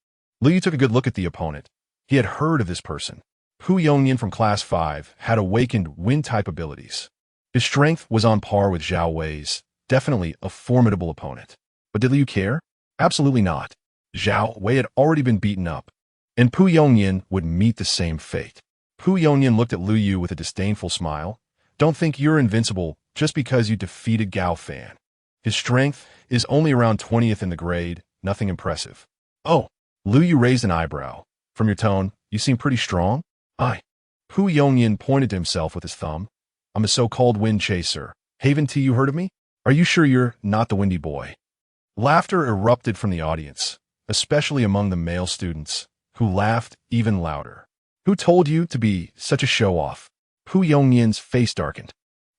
[SPEAKER 1] Liu took a good look at the opponent. He had heard of this person. Pu Yongyan from Class 5 had awakened wind-type abilities. His strength was on par with Zhao Wei's, definitely a formidable opponent. But did Liu care? Absolutely not. Zhao Wei had already been beaten up, and Pu Yongyan would meet the same fate. Pu Yongyan looked at Liu Yu with a disdainful smile. Don't think you're invincible just because you defeated Gao Fan. His strength is only around 20th in the grade, nothing impressive. Oh, Liu Yu raised an eyebrow. From your tone, you seem pretty strong. Pu Yongyan pointed to himself with his thumb. I'm a so-called wind chaser. Haven T, you heard of me? Are you sure you're not the windy boy? Laughter erupted from the audience, especially among the male students, who laughed even louder. Who told you to be such a show-off? Pu Yongyan's face darkened.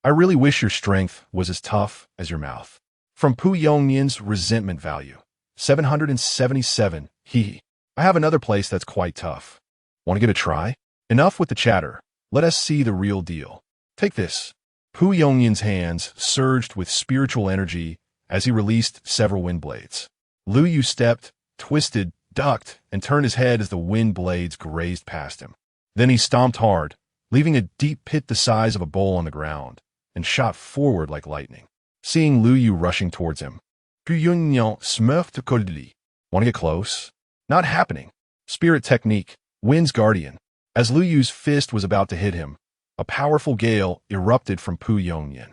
[SPEAKER 1] I really wish your strength was as tough as your mouth. From Pu Yongyan's resentment value. 777, hee. I have another place that's quite tough. Want to give it a try? Enough with the chatter. Let us see the real deal. Take this. Pu Yongyan's hands surged with spiritual energy as he released several wind blades. Liu Yu stepped, twisted, ducked, and turned his head as the wind blades grazed past him. Then he stomped hard, leaving a deep pit the size of a bowl on the ground, and shot forward like lightning. Seeing Liu Yu rushing towards him, Pu Yongyan smirked coldly. Want to get close? Not happening. Spirit technique. Wind's guardian. As Liu Yu's fist was about to hit him, a powerful gale erupted from Pu Yongyan,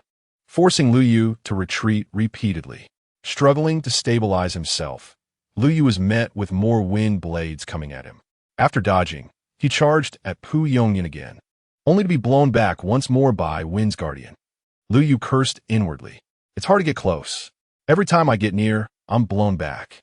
[SPEAKER 1] forcing Liu Yu to retreat repeatedly. Struggling to stabilize himself, Liu Yu was met with more wind blades coming at him. After dodging, he charged at Pu Yongyan again, only to be blown back once more by Wind's guardian. Liu Yu cursed inwardly. It's hard to get close. Every time I get near, I'm blown back.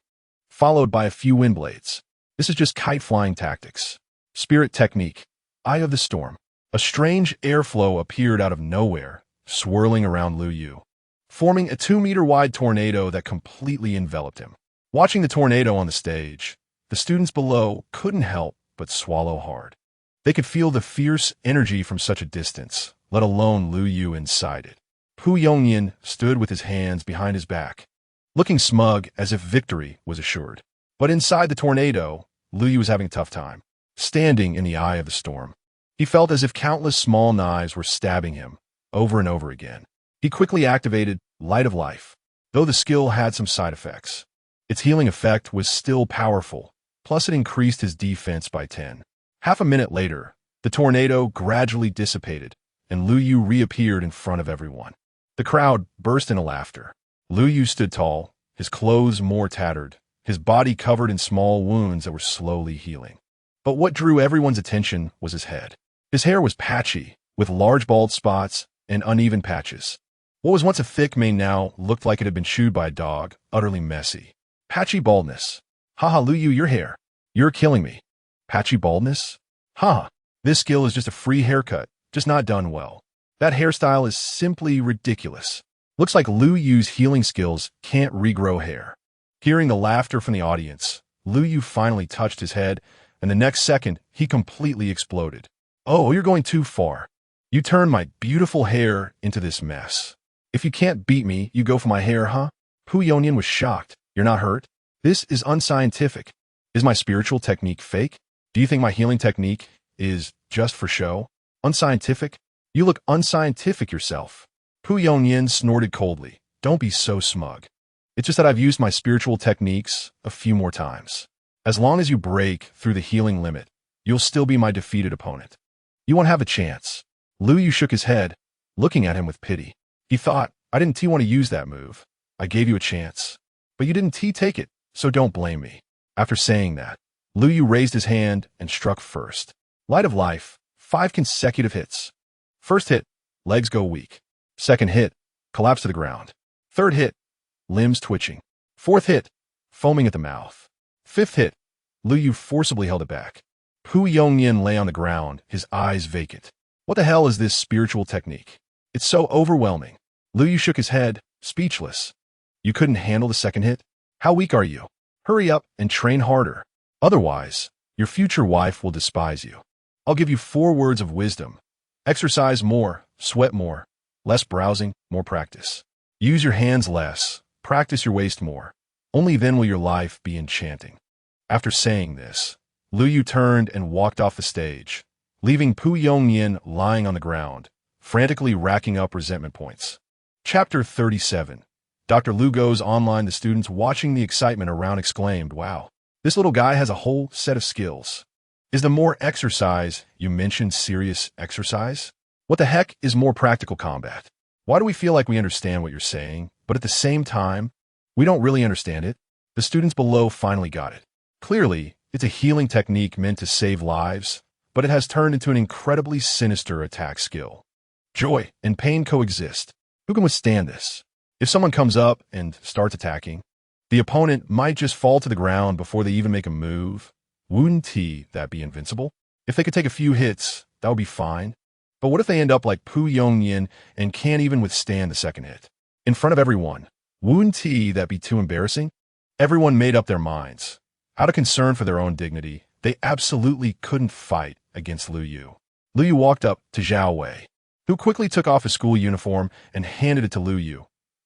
[SPEAKER 1] Followed by a few wind blades. This is just kite-flying tactics. Spirit technique. Eye of the storm. A strange airflow appeared out of nowhere, swirling around Liu Yu, forming a 2-meter-wide tornado that completely enveloped him. Watching the tornado on the stage, the students below couldn't help but swallow hard. They could feel the fierce energy from such a distance, let alone Liu Yu inside it. Pu Yongyan stood with his hands behind his back, looking smug as if victory was assured. But inside the tornado, Liu Yu was having a tough time. Standing in the eye of the storm, he felt as if countless small knives were stabbing him over and over again. He quickly activated Light of Life, though the skill had some side effects. Its healing effect was still powerful, plus it increased his defense by 10. Half a minute later, the tornado gradually dissipated, and Liu Yu reappeared in front of everyone. The crowd burst into laughter. Liu Yu stood tall, his clothes more tattered, his body covered in small wounds that were slowly healing. But what drew everyone's attention was his head. His hair was patchy, with large bald spots and uneven patches. What was once a thick mane now looked like it had been chewed by a dog, utterly messy. Patchy baldness. Haha, Liu Yu, your hair. You're killing me. Patchy baldness? Haha, this skill is just a free haircut, just not done well. That hairstyle is simply ridiculous. Looks like Liu Yu's healing skills can't regrow hair. Hearing the laughter from the audience, Liu Yu finally touched his head, and the next second, he completely exploded. Oh, you're going too far. You turned my beautiful hair into this mess. If you can't beat me, you go for my hair, huh? Pu Yongyan was shocked. You're not hurt? This is unscientific. Is my spiritual technique fake? Do you think my healing technique is just for show? Unscientific? You look unscientific yourself. Pu Yongyan snorted coldly. Don't be so smug. It's just that I've used my spiritual techniques a few more times. As long as you break through the healing limit, you'll still be my defeated opponent. You won't have a chance. Liu Yu shook his head, looking at him with pity. He thought, I didn't want to use that move. I gave you a chance. But you didn't take it, so don't blame me. After saying that, Liu Yu raised his hand and struck first. Light of Life, 5 consecutive hits. First hit, legs go weak. Second hit, collapse to the ground. Third hit, limbs twitching. Fourth hit, foaming at the mouth. Fifth hit, Liu Yu forcibly held it back. Pu Yongyan lay on the ground, his eyes vacant. What the hell is this spiritual technique? It's so overwhelming. Lu Yu shook his head, speechless. You couldn't handle the second hit? How weak are you? Hurry up and train harder. Otherwise, your future wife will despise you. I'll give you 4 words of wisdom. Exercise more, sweat more, less browsing, more practice. Use your hands less, practice your waist more. Only then will your life be enchanting. After saying this, Lu Yu turned and walked off the stage, leaving Pu Yongnian lying on the ground, frantically racking up resentment points. Chapter 37. Dr. Lu goes online. The students watching the excitement around exclaimed, "Wow, this little guy has a whole set of skills. Is the more exercise you mentioned serious exercise? What the heck is more practical combat? Why do we feel like we understand what you're saying, but at the same time, we don't really understand it?" The students below finally got it. Clearly, it's a healing technique meant to save lives, but it has turned into an incredibly sinister attack skill. Joy and pain coexist. Who can withstand this? If someone comes up and starts attacking, the opponent might just fall to the ground before they even make a move. Wouldn't that be invincible? If they could take a few hits, that would be fine. But what if they end up like Pu Yongnian and can't even withstand the second hit? In front of everyone, wouldn't that be too embarrassing? Everyone made up their minds. Out of concern for their own dignity, they absolutely couldn't fight against Lu Yu. Lu Yu walked up to Zhao Wei, who quickly took off his school uniform and handed it to Lu Yu.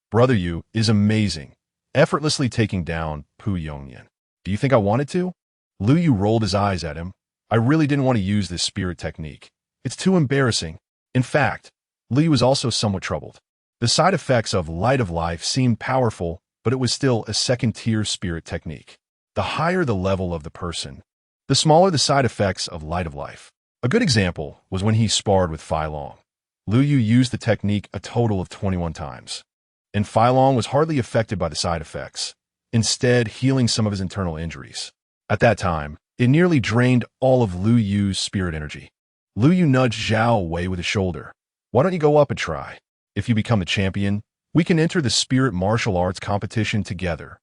[SPEAKER 1] Brother Yu is amazing, effortlessly taking down Pu Yongnian. Do you think I wanted to? Lu Yu rolled his eyes at him. I really didn't want to use this spirit technique. It's too embarrassing. In fact, Lu Yu was also somewhat troubled. The side effects of Light of Life seemed powerful, but it was still a second-tier spirit technique. The higher the level of the person, the smaller the side effects of Light of Life. A good example was when he sparred with Fai Long. Lu Yu used the technique a total of 21 times, and Fai Long was hardly affected by the side effects, instead healing some of his internal injuries. At that time, it nearly drained all of Lu Yu's spirit energy. Lu Yu nudged Zhao Wei with his shoulder. Why don't you go up and try? If you become the champion, we can enter the spirit martial arts competition together.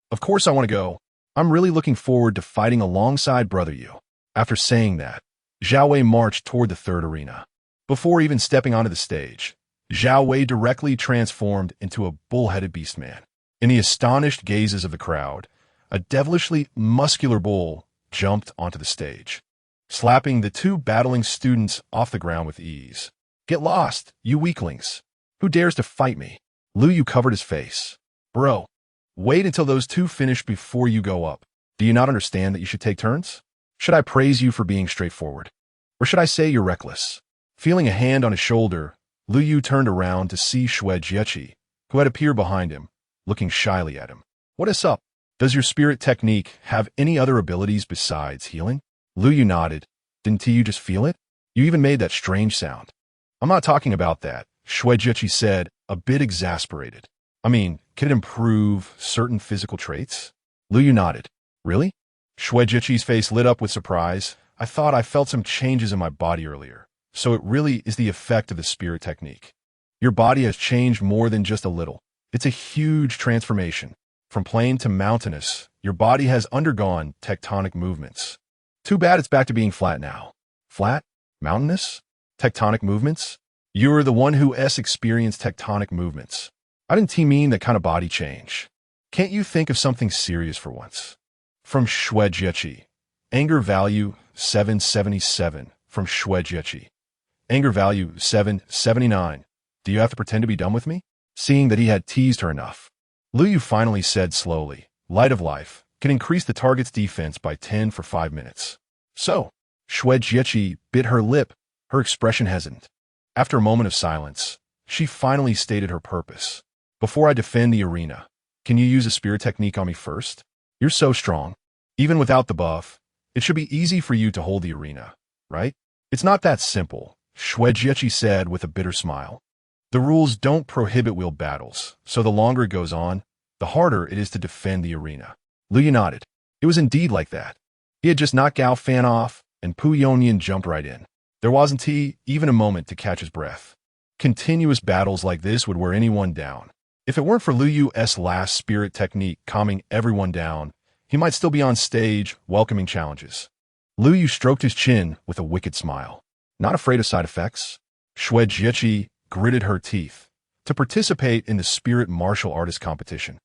[SPEAKER 1] Of course I want to go. I'm really looking forward to fighting alongside Brother Yu. After saying that, Zhao Wei marched toward the third arena. Before even stepping onto the stage, Zhao Wei directly transformed into a bull-headed beastman. In the astonished gazes of the crowd, a devilishly muscular bull jumped onto the stage, slapping the 2 battling students off the ground with ease. "Get lost, you weaklings! Who dares to fight me?" Lu Yu covered his face. "Bro, wait until those 2 finish before you go up. Do you not understand that you should take turns? Should I praise you for being straightforward? Or should I say you're reckless?" Feeling a hand on his shoulder, Lu Yu turned around to see Xue Jieqi, who had appeared behind him, looking shyly at him. "What is up? Does your spirit technique have any other abilities besides healing?" Lu Yu nodded. "Didn't you just feel it? You even made that strange sound." "I'm not talking about that," Xue Jieqi said, a bit exasperated. "I mean, can it improve certain physical traits?" Lu Yu nodded. "Really?" Xue Jieqi's face lit up with surprise. "I thought I felt some changes in my body earlier. So it really is the effect of the spirit technique. Your body has changed more than just a little. It's a huge transformation. From plain to mountainous, your body has undergone tectonic movements. Too bad it's back to being flat now." "Flat? Mountainous? Tectonic movements? You're the one who experienced tectonic movements. I didn't mean that kind of body change. Can't you think of something serious for once?" From Xue Jieqi. Anger value 777. From Xue Jieqi. Anger value 779. "Do you have to pretend to be dumb with me?" Seeing that he had teased her enough, Lu Yu finally said slowly, "Light of Life can increase the target's defense by 10 for 5 minutes. So, Xue Jieqi bit her lip, her expression hesitant. After a moment of silence, she finally stated her purpose. "Before I defend the arena, can you use a spirit technique on me first? You're so strong. Even without the buff, it should be easy for you to hold the arena, right?" "It's not that simple," Xue Jieqi said with a bitter smile. "The rules don't prohibit wheeled battles, so the longer it goes on, the harder it is to defend the arena." Lu Yu nodded. It was indeed like that. He had just knocked Gao Fan off, and Pu Yongnian jumped right in. There wasn't even a moment to catch his breath. Continuous battles like this would wear anyone down. If it weren't for Lu Yu's last spirit technique calming everyone down, he might still be on stage welcoming challenges. Lu Yu stroked his chin with a wicked smile. Not afraid of side effects? Shue gritted her teeth. To participate in the spirit martial artist competition.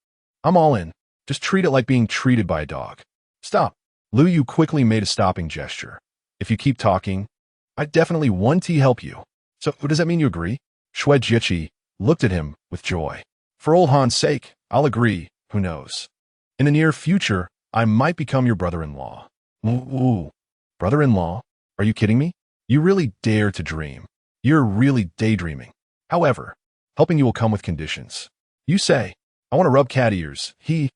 [SPEAKER 1] I'm all in. Just treat it like being treated by a dog. Stop. Lu Yu quickly made a stopping gesture. If you keep talking, I definitely want to help you. So does that mean you agree? Shue looked at him with joy. For old Han's sake, I'll agree. Who knows? In the near future, I might become your brother-in-law. Ooh, brother-in-law? Are you kidding me? You really dare to dream. You're really daydreaming. However, helping you will come with conditions. You say, I want to rub cat ears. Shue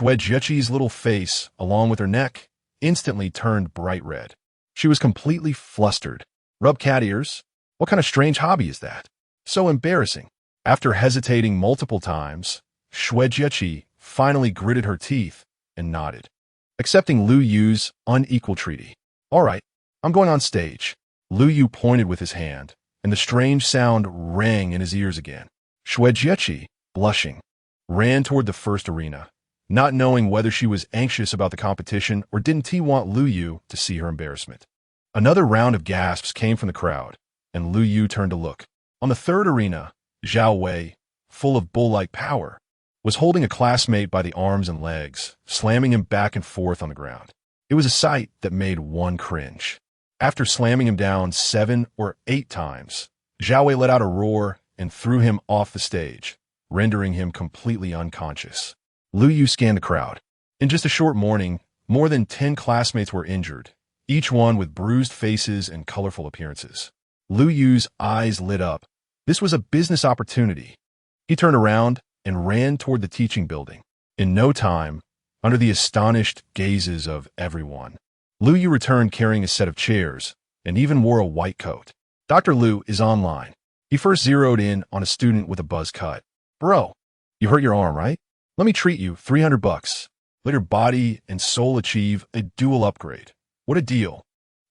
[SPEAKER 1] little face, along with her neck, instantly turned bright red. She was completely flustered. Rub cat ears? What kind of strange hobby is that? So embarrassing. After hesitating multiple times, Shue finally gritted her teeth and nodded, accepting Lu Yu's unequal treaty. All right, I'm going on stage. Lu Yu pointed with his hand, and the strange sound rang in his ears again. Shue, blushing, ran toward the first arena, not knowing whether she was anxious about the competition or didn't he want Lu Yu to see her embarrassment. Another round of gasps came from the crowd, and Lu Yu turned to look. On the third arena, Zhao Wei, full of bull-like power, was holding a classmate by the arms and legs, slamming him back and forth on the ground. It was a sight that made one cringe. After slamming him down 7 or 8 times, Zhao Wei let out a roar and threw him off the stage, rendering him completely unconscious. Lu Yu scanned the crowd. In just a short morning, more than 10 classmates were injured, each one with bruised faces and colorful appearances. Lu Yu's eyes lit up. This was a business opportunity. He turned around and ran toward the teaching building. In no time, under the astonished gazes of everyone, Lu Yu returned carrying a set of chairs and even wore a white coat. Dr. Lu is online. He first zeroed in on a student with a buzz cut. Bro, you hurt your arm, right? Let me treat you, $300. Let your body and soul achieve a dual upgrade. What a deal.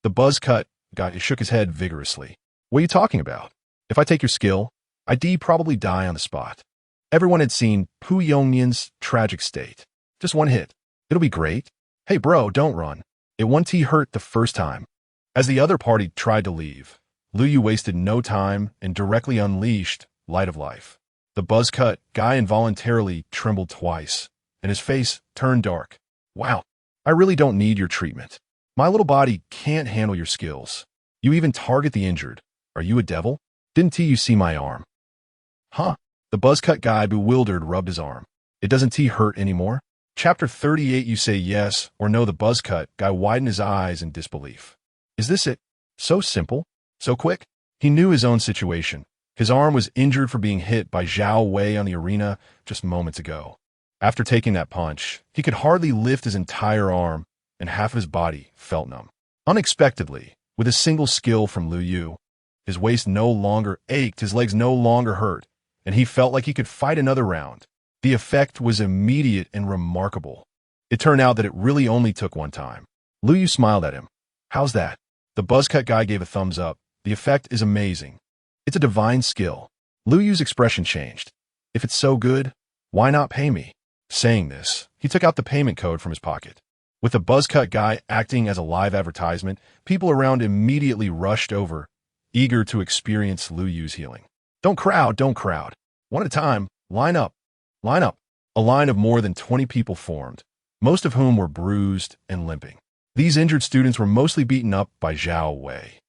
[SPEAKER 1] The buzz cut guy shook his head vigorously. What are you talking about? If I take your skill, I'd probably die on the spot. Everyone had seen Pu Yongnian's tragic state. Just one hit. It'll be great. Hey bro, don't run. It won't hurt the first time. As the other party tried to leave, Lu Yu wasted no time and directly unleashed Light of Life. The buzz cut guy involuntarily trembled twice, and his face turned dark. Wow, I really don't need your treatment. My little body can't handle your skills. You even target the injured. Are you a devil? Didn't you see my arm? Huh? The buzz cut guy, bewildered, rubbed his arm. It doesn't hurt anymore? Chapter 38. You say yes or no. The buzz cut guy widened his eyes in disbelief. Is this it? So simple? So quick? He knew his own situation. His arm was injured for being hit by Zhao Wei on the arena just moments ago. After taking that punch, he could hardly lift his entire arm, and half of his body felt numb. Unexpectedly, with a single skill from Lu Yu, his waist no longer ached, his legs no longer hurt, and he felt like he could fight another round. The effect was immediate and remarkable. It turned out that it really only took one time. Lu Yu smiled at him. How's that? The buzzcut guy gave a thumbs up. The effect is amazing. It's a divine skill. Lu Yu's expression changed. If it's so good, why not pay me? Saying this, he took out the payment code from his pocket. With the buzzcut guy acting as a live advertisement, people around immediately rushed over, eager to experience Lu Yu's healing. Don't crowd. One at a time, line up. Line up. A line of more than 20 people formed, most of whom were bruised and limping. These injured students were mostly beaten up by Zhao Wei,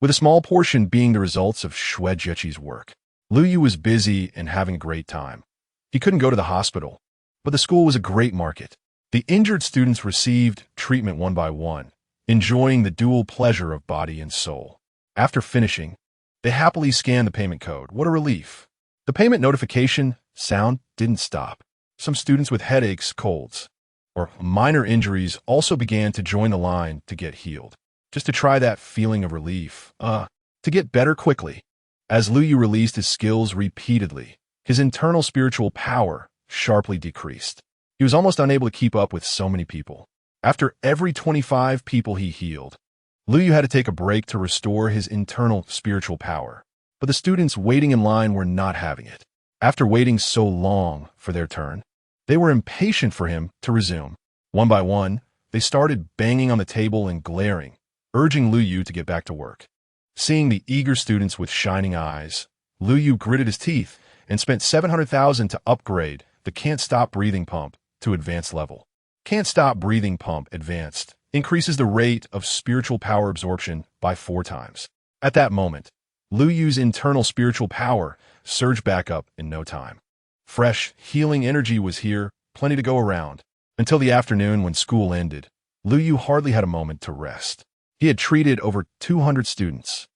[SPEAKER 1] with a small portion being the results of Shue work. Lu Yu was busy and having a great time. He couldn't go to the hospital, but the school was a great market. The injured students received treatment one by one, enjoying the dual pleasure of body and soul. After finishing, they happily scanned the payment code. What a relief. The payment notification sound didn't stop. Some students with headaches, colds, or minor injuries also began to join the line to get healed, just to try that feeling of relief, to get better quickly. As Lu Yu released his skills repeatedly, his internal spiritual power sharply decreased. He was almost unable to keep up with so many people. After every 25 people he healed, Lu Yu had to take a break to restore his internal spiritual power. But the students waiting in line were not having it. After waiting so long for their turn, they were impatient for him to resume. One by one, they started banging on the table and glaring, urging Lu Yu to get back to work. Seeing the eager students with shining eyes, Lu Yu gritted his teeth and spent 700,000 to upgrade the Can't Stop Breathing Pump to advanced level. Can't Stop Breathing Pump Advanced increases the rate of spiritual power absorption by 4 times. At that moment, Lu Yu's internal spiritual power surged back up in no time. Fresh, healing energy was here, plenty to go around. Until the afternoon when school ended, Lu Yu hardly had a moment to rest. He had treated over 200 students,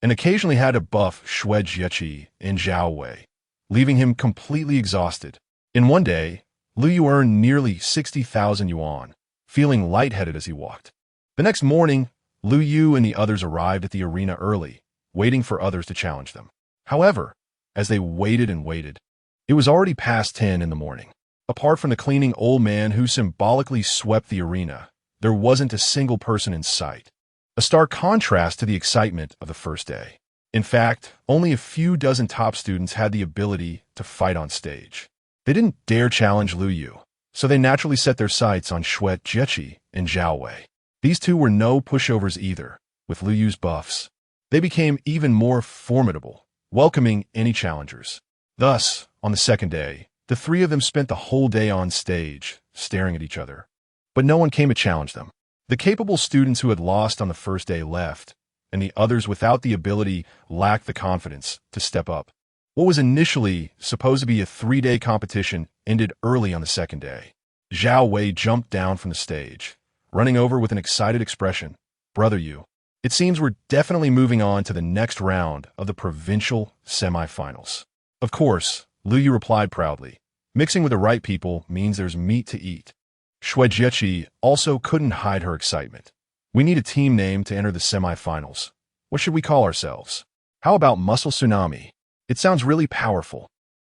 [SPEAKER 1] and occasionally had to buff Xue Jieqi and Zhao Wei, leaving him completely exhausted. In one day, Lu Yu earned nearly 60,000 yuan, feeling lightheaded as he walked. The next morning, Lu Yu and the others arrived at the arena early, waiting for others to challenge them. However, as they waited and waited, it was already past 10 in the morning. Apart from the cleaning old man who symbolically swept the arena, there wasn't a single person in sight. A stark contrast to the excitement of the first day. In fact, only a few dozen top students had the ability to fight on stage. They didn't dare challenge Lu Yu, so they naturally set their sights on Xue Jieqi and Zhao Wei. These two were no pushovers either. With Lu Yu's buffs, they became even more formidable, welcoming any challengers. Thus, on the second day, the 3 of them spent the whole day on stage, staring at each other. But no one came to challenge them. The capable students who had lost on the first day left, and the others without the ability lacked the confidence to step up. What was initially supposed to be a 3-day competition ended early on the second day. Zhao Wei jumped down from the stage, running over with an excited expression. "Brother Yu, it seems we're definitely moving on to the next round of the provincial semifinals." Of course, Lu Yu replied proudly. Mixing with the right people means there's meat to eat. Xue Jieqi also couldn't hide her excitement. "We need a team name to enter the semifinals. What should we call ourselves? How about Muscle Tsunami? It sounds really powerful."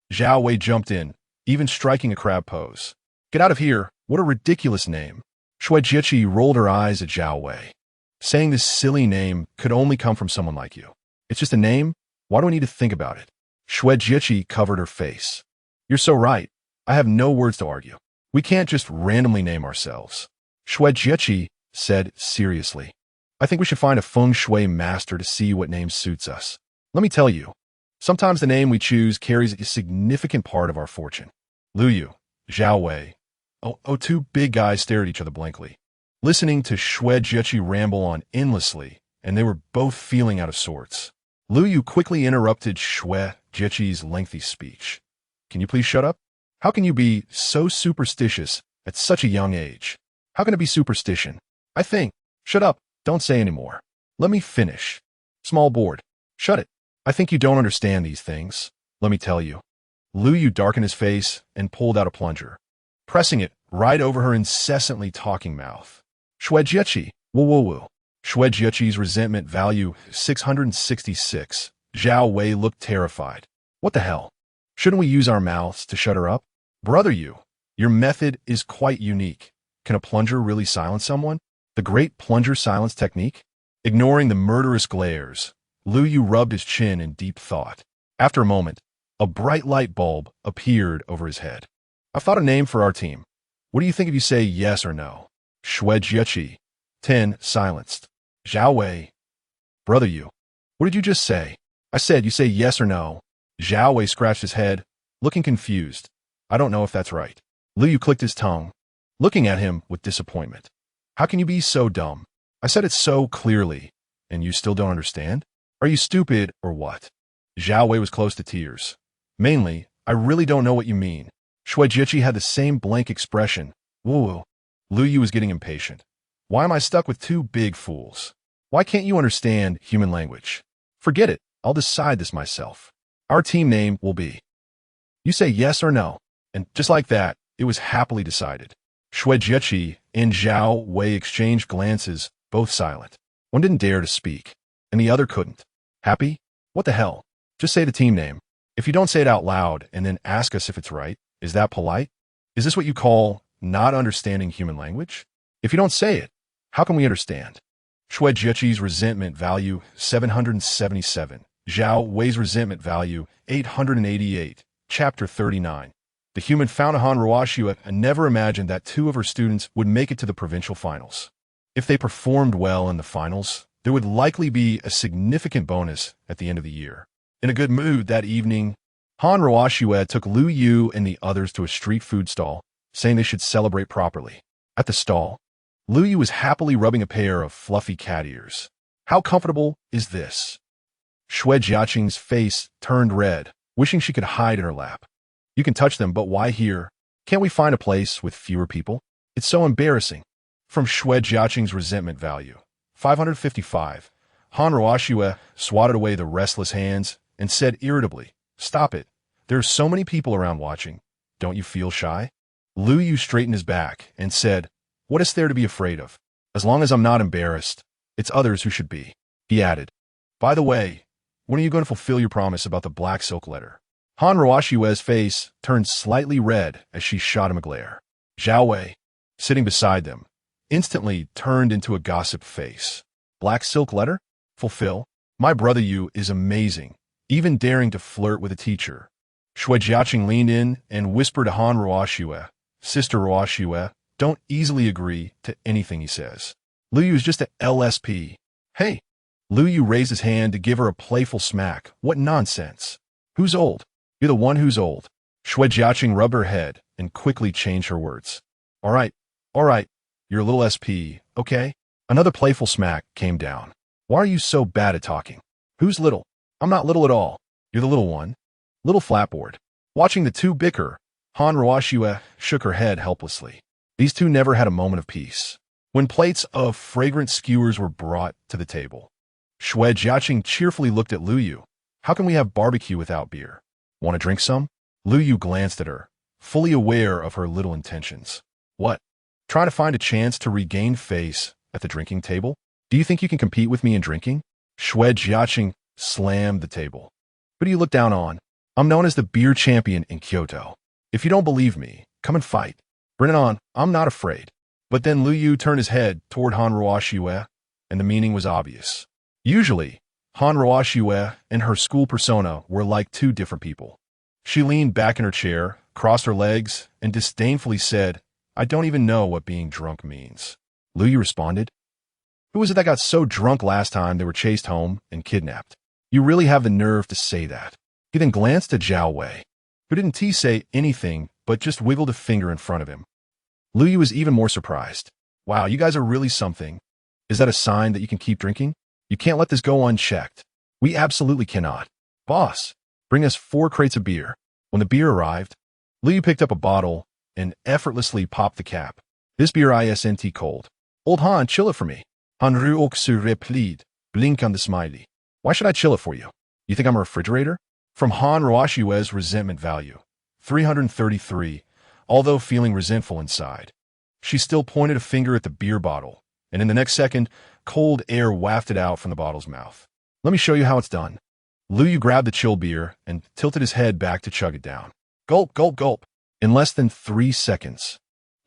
[SPEAKER 1] Zhao Wei jumped in, even striking a crab pose. "Get out of here, what a ridiculous name." Xue Jieqi rolled her eyes at Zhao Wei. "Saying this silly name could only come from someone like you. It's just a name? Why do I need to think about it?" Xue Jieqi covered her face. "You're so right. I have no words to argue. We can't just randomly name ourselves." Xue Jieqi said seriously. "I think we should find a feng shui master to see what name suits us. Let me tell you, sometimes the name we choose carries a significant part of our fortune." Lu Yu, Zhao Wei, two big guys stared at each other blankly, listening to Xue Jieqi ramble on endlessly, and they were both feeling out of sorts. Lu Yu quickly interrupted Xue Jieqi's lengthy speech. "Can you please shut up? How can you be so superstitious at such a young age? How can it be superstition? I think. Shut up. Don't say anymore. Let me finish. Small board. Shut it. I think you don't understand these things. Let me tell you." Lu Yu darkened his face and pulled out a plunger, pressing it right over her incessantly talking mouth. "Xue Jieqi, woo. Xue Jieqi's resentment value 666. Zhao Wei looked terrified. "What the hell? Shouldn't we use our mouths to shut her up?" "Brother Yu, your method is quite unique. Can a plunger really silence someone? The great plunger silence technique?" Ignoring the murderous glares, Lu Yu rubbed his chin in deep thought. After a moment, a bright light bulb appeared over his head. "I've thought a name for our team. What do you think if you say yes or no?" Xue Jieqi, 10, silenced. Zhao Wei. "Brother Yu, what did you just say?" "I said you say yes or no." Zhao Wei scratched his head, looking confused. "I don't know if that's right." Lu Yu clicked his tongue, looking at him with disappointment. "How can you be so dumb? I said it so clearly, and you still don't understand? Are you stupid or what?" Zhao Wei was close to tears. "Mainly, I really don't know what you mean." Xue Jieqi had the same blank expression. "Woo." Lu Yu was getting impatient. "Why am I stuck with 2 big fools? Why can't you understand human language? Forget it. I'll decide this myself. Our team name will be. You say yes or no." And just like that, it was happily decided. Xue Jieqi and Zhao Wei exchanged glances, both silent. One didn't dare to speak, and the other couldn't. "Happy? What the hell? Just say the team name. If you don't say it out loud and then ask us if it's right, is that polite? Is this what you call not understanding human language? If you don't say it, how can we understand?" Xue Jieqi's resentment value 777. Zhao Wei's resentment value 888. Chapter 39. The human Faunahan Ruoxue never imagined that 2 of her students would make it to the provincial finals. If they performed well in the finals, There would likely be a significant bonus at the end of the year. In a good mood that evening, Han Ruoxue took Lu Yu and the others to a street food stall, saying they should celebrate properly. At the stall, Lu Yu was happily rubbing a pair of fluffy cat ears. How comfortable is this? Xue Jiaqing's face turned red, wishing she could hide in her lap. You can touch them, but why here? Can't we find a place with fewer people? It's so embarrassing. From Xue Jiaqing's resentment value. 555. Han Ruoxue swatted away the restless hands and said irritably, "Stop it. There are so many people around watching. Don't you feel shy?" Lu Yu straightened his back and said, "What is there to be afraid of? As long as I'm not embarrassed, it's others who should be." He added, "By the way, when are you going to fulfill your promise about the black silk letter?" Han Ruoxue's face turned slightly red as she shot him a glare. Zhao Wei, sitting beside them, instantly turned into a gossip face. Black silk letter? Fulfill? My brother Yu is amazing, even daring to flirt with a teacher. Xue Jiaqing leaned in and whispered to Han Ruoxue, "Sister Ruoxue, don't easily agree to anything he says. Lu Yu is just a LSP. Hey." Lu Yu raised his hand to give her a playful smack. What nonsense. Who's old? You're the one who's old. Xue Jiaqing rubbed her head and quickly changed her words. All right, you're a little SP, okay? Another playful smack came down. Why are you so bad at talking? Who's little? I'm not little at all. You're the little one. Little flatboard. Watching the two bicker, Han Ruoxue shook her head helplessly. These two never had a moment of peace. When plates of fragrant skewers were brought to the table, Xue Jiaqing cheerfully looked at Lu Yu. How can we have barbecue without beer? Want to drink some? Lu Yu glanced at her, fully aware of her little intentions. What? Trying to find a chance to regain face at the drinking table? Do you think you can compete with me in drinking? Xue Jiaqing slammed the table. Who do you look down on? I'm known as the beer champion in Kyoto. If you don't believe me, come and fight. Bring it on, I'm not afraid. But then Lu Yu turned his head toward Han Ruoxue, and the meaning was obvious. Usually, Han Ruoxue and her school persona were like two different people. She leaned back in her chair, crossed her legs, and disdainfully said, "I don't even know what being drunk means." Lu Yu responded, "Who was it that got so drunk last time they were chased home and kidnapped? You really have the nerve to say that." He then glanced at Zhao Wei, who didn't say anything but just wiggled a finger in front of him. Lu Yu was even more surprised. Wow, you guys are really something. Is that a sign that you can keep drinking? You can't let this go unchecked. We absolutely cannot. Boss, bring us 4 crates of beer. When the beer arrived, Lu Yu picked up a bottle and effortlessly popped the cap. This beer isn't cold. Old Han, chill it for me. Han Ruoxue replied, blink on the smiley. Why should I chill it for you? You think I'm a refrigerator? From Han Ruoxue's resentment value. 333. Although feeling resentful inside, she still pointed a finger at the beer bottle, and in the next second, cold air wafted out from the bottle's mouth. Let me show you how it's done. Lu Yu grabbed the chill beer and tilted his head back to chug it down. Gulp, gulp, gulp. In less than 3 seconds,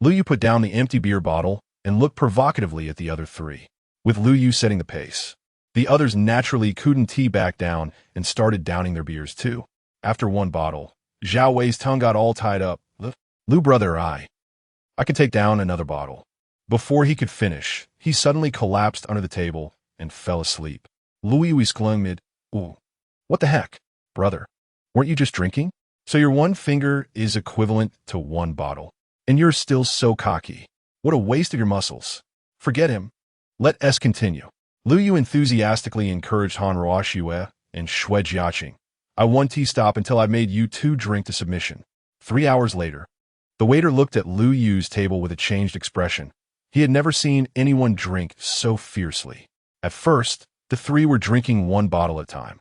[SPEAKER 1] Lu Yu put down the empty beer bottle and looked provocatively at the other 3, with Lu Yu setting the pace. The others naturally couldn't back down and started downing their beers too. After 1 bottle, Zhao Wei's tongue got all tied up. Lu brother, I could take down another bottle. Before he could finish, he suddenly collapsed under the table and fell asleep. Lu Yu exclaimed, "Ooh, what the heck, brother? Weren't you just drinking? So your 1 finger is equivalent to 1 bottle, and you're still so cocky. What a waste of your muscles. Forget him. Let us continue." Lu Yu enthusiastically encouraged Han Ruoxue and Xue Jiaqing. "I won't stop until I've made you 2 drink to submission." 3 hours later, the waiter looked at Lu Yu's table with a changed expression. He had never seen anyone drink so fiercely. At first, the 3 were drinking 1 bottle at a time.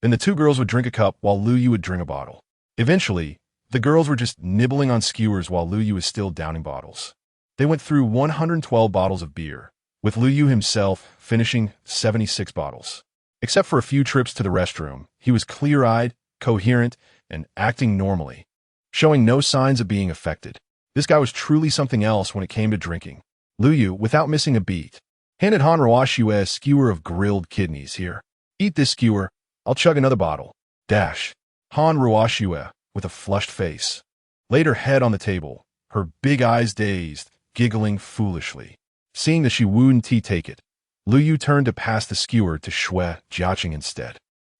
[SPEAKER 1] Then the 2 girls would drink a cup while Lu Yu would drink a bottle. Eventually, the girls were just nibbling on skewers while Lu Yu was still downing bottles. They went through 112 bottles of beer, with Lu Yu himself finishing 76 bottles. Except for a few trips to the restroom, he was clear-eyed, coherent, and acting normally, showing no signs of being affected. This guy was truly something else when it came to drinking. Lu Yu, without missing a beat, handed Han Ruoxue a skewer of grilled kidneys. "Here, eat this skewer. I'll chug another bottle." Dash. Han Ruoxue, with a flushed face, laid her head on the table, her big eyes dazed, giggling foolishly. Seeing that she wouldn't take it, Lu Yu turned to pass the skewer to Xue Jiaqing instead.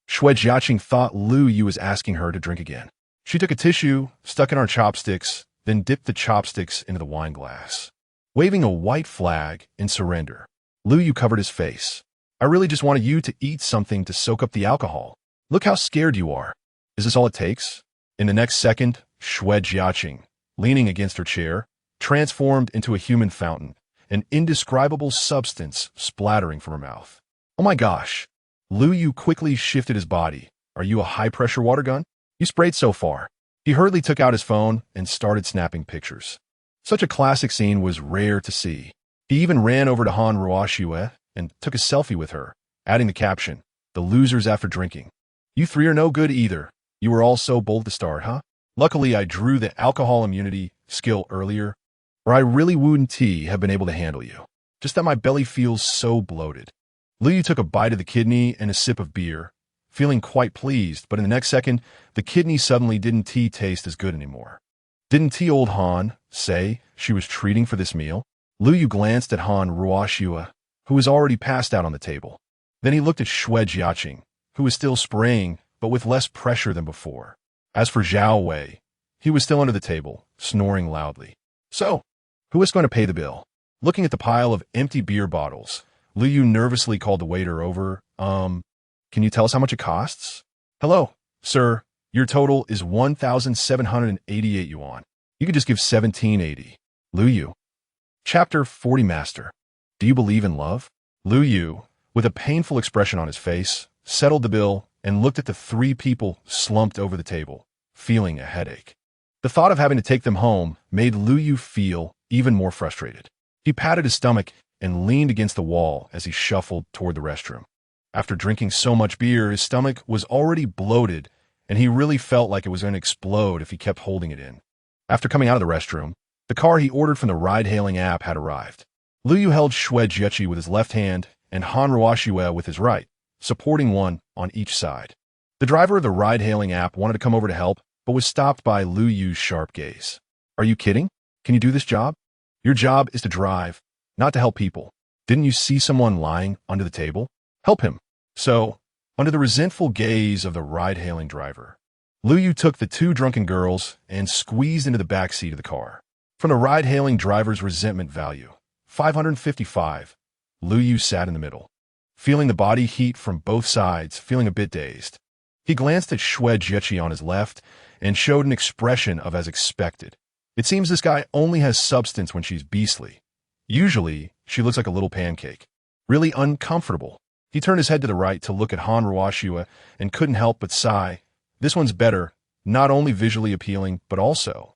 [SPEAKER 1] Xue Jiaqing thought Lu Yu was asking her to drink again. She took a tissue, stuck it on her chopsticks, then dipped the chopsticks into the wine glass. Waving a white flag in surrender, Lu Yu covered his face. I really just wanted you to eat something to soak up the alcohol. Look how scared you are. Is this all it takes? In the next second, Xue Jiaqing, leaning against her chair, transformed into a human fountain, an indescribable substance splattering from her mouth. Oh my gosh. Lu Yu quickly shifted his body. Are you a high-pressure water gun? You sprayed so far. He hurriedly took out his phone and started snapping pictures. Such a classic scene was rare to see. He even ran over to Han Ruoxue and took a selfie with her, adding the caption, "The losers after drinking. You three are no good either. You were all so bold to start, huh? Luckily, I drew the alcohol immunity skill earlier, or I really wouldn't have been able to handle you. Just that my belly feels so bloated." Lu Yu took a bite of the kidney and a sip of beer, feeling quite pleased, but in the next second, the kidney suddenly didn't taste as good anymore. Didn't old Han say she was treating for this meal? Lu Yu glanced at Han Ruoxue, who was already passed out on the table. Then he looked at Xue Jiaqing, who was still spraying, but with less pressure than before. As for Zhao Wei, he was still under the table, snoring loudly. So, who is going to pay the bill? Looking at the pile of empty beer bottles, Lu Yu nervously called the waiter over. Can you tell us how much it costs? Hello, sir. Your total is 1,788 yuan. You could just give 1780. Lu Yu. Chapter 40 Master. Do you believe in love? Lu Yu, with a painful expression on his face, settled the bill and looked at the three people slumped over the table, feeling a headache. The thought of having to take them home made Lu Yu feel even more frustrated. He patted his stomach and leaned against the wall as he shuffled toward the restroom. After drinking so much beer, his stomach was already bloated, and he really felt like it was going to explode if he kept holding it in. After coming out of the restroom, the car he ordered from the ride-hailing app had arrived. Lu Yu held Xue Jiaqing with his left hand and Han Ruoxue with his right, supporting one on each side. The driver of the ride-hailing app wanted to come over to help, but was stopped by Lu Yu's sharp gaze. Are you kidding? Can you do this job? Your job is to drive, not to help people. Didn't you see someone lying under the table? Help him. So, under the resentful gaze of the ride-hailing driver, Lu Yu took the two drunken girls and squeezed into the back seat of the car. From the ride-hailing driver's resentment value, 555, Lu Yu sat in the middle, feeling the body heat from both sides, feeling a bit dazed. He glanced at Xue Jiaqing on his left and showed an expression of as expected. It seems this guy only has substance when she's beastly. Usually, she looks like a little pancake. Really uncomfortable. He turned his head to the right to look at Han Ruoxue and couldn't help but sigh. This one's better, not only visually appealing, but also.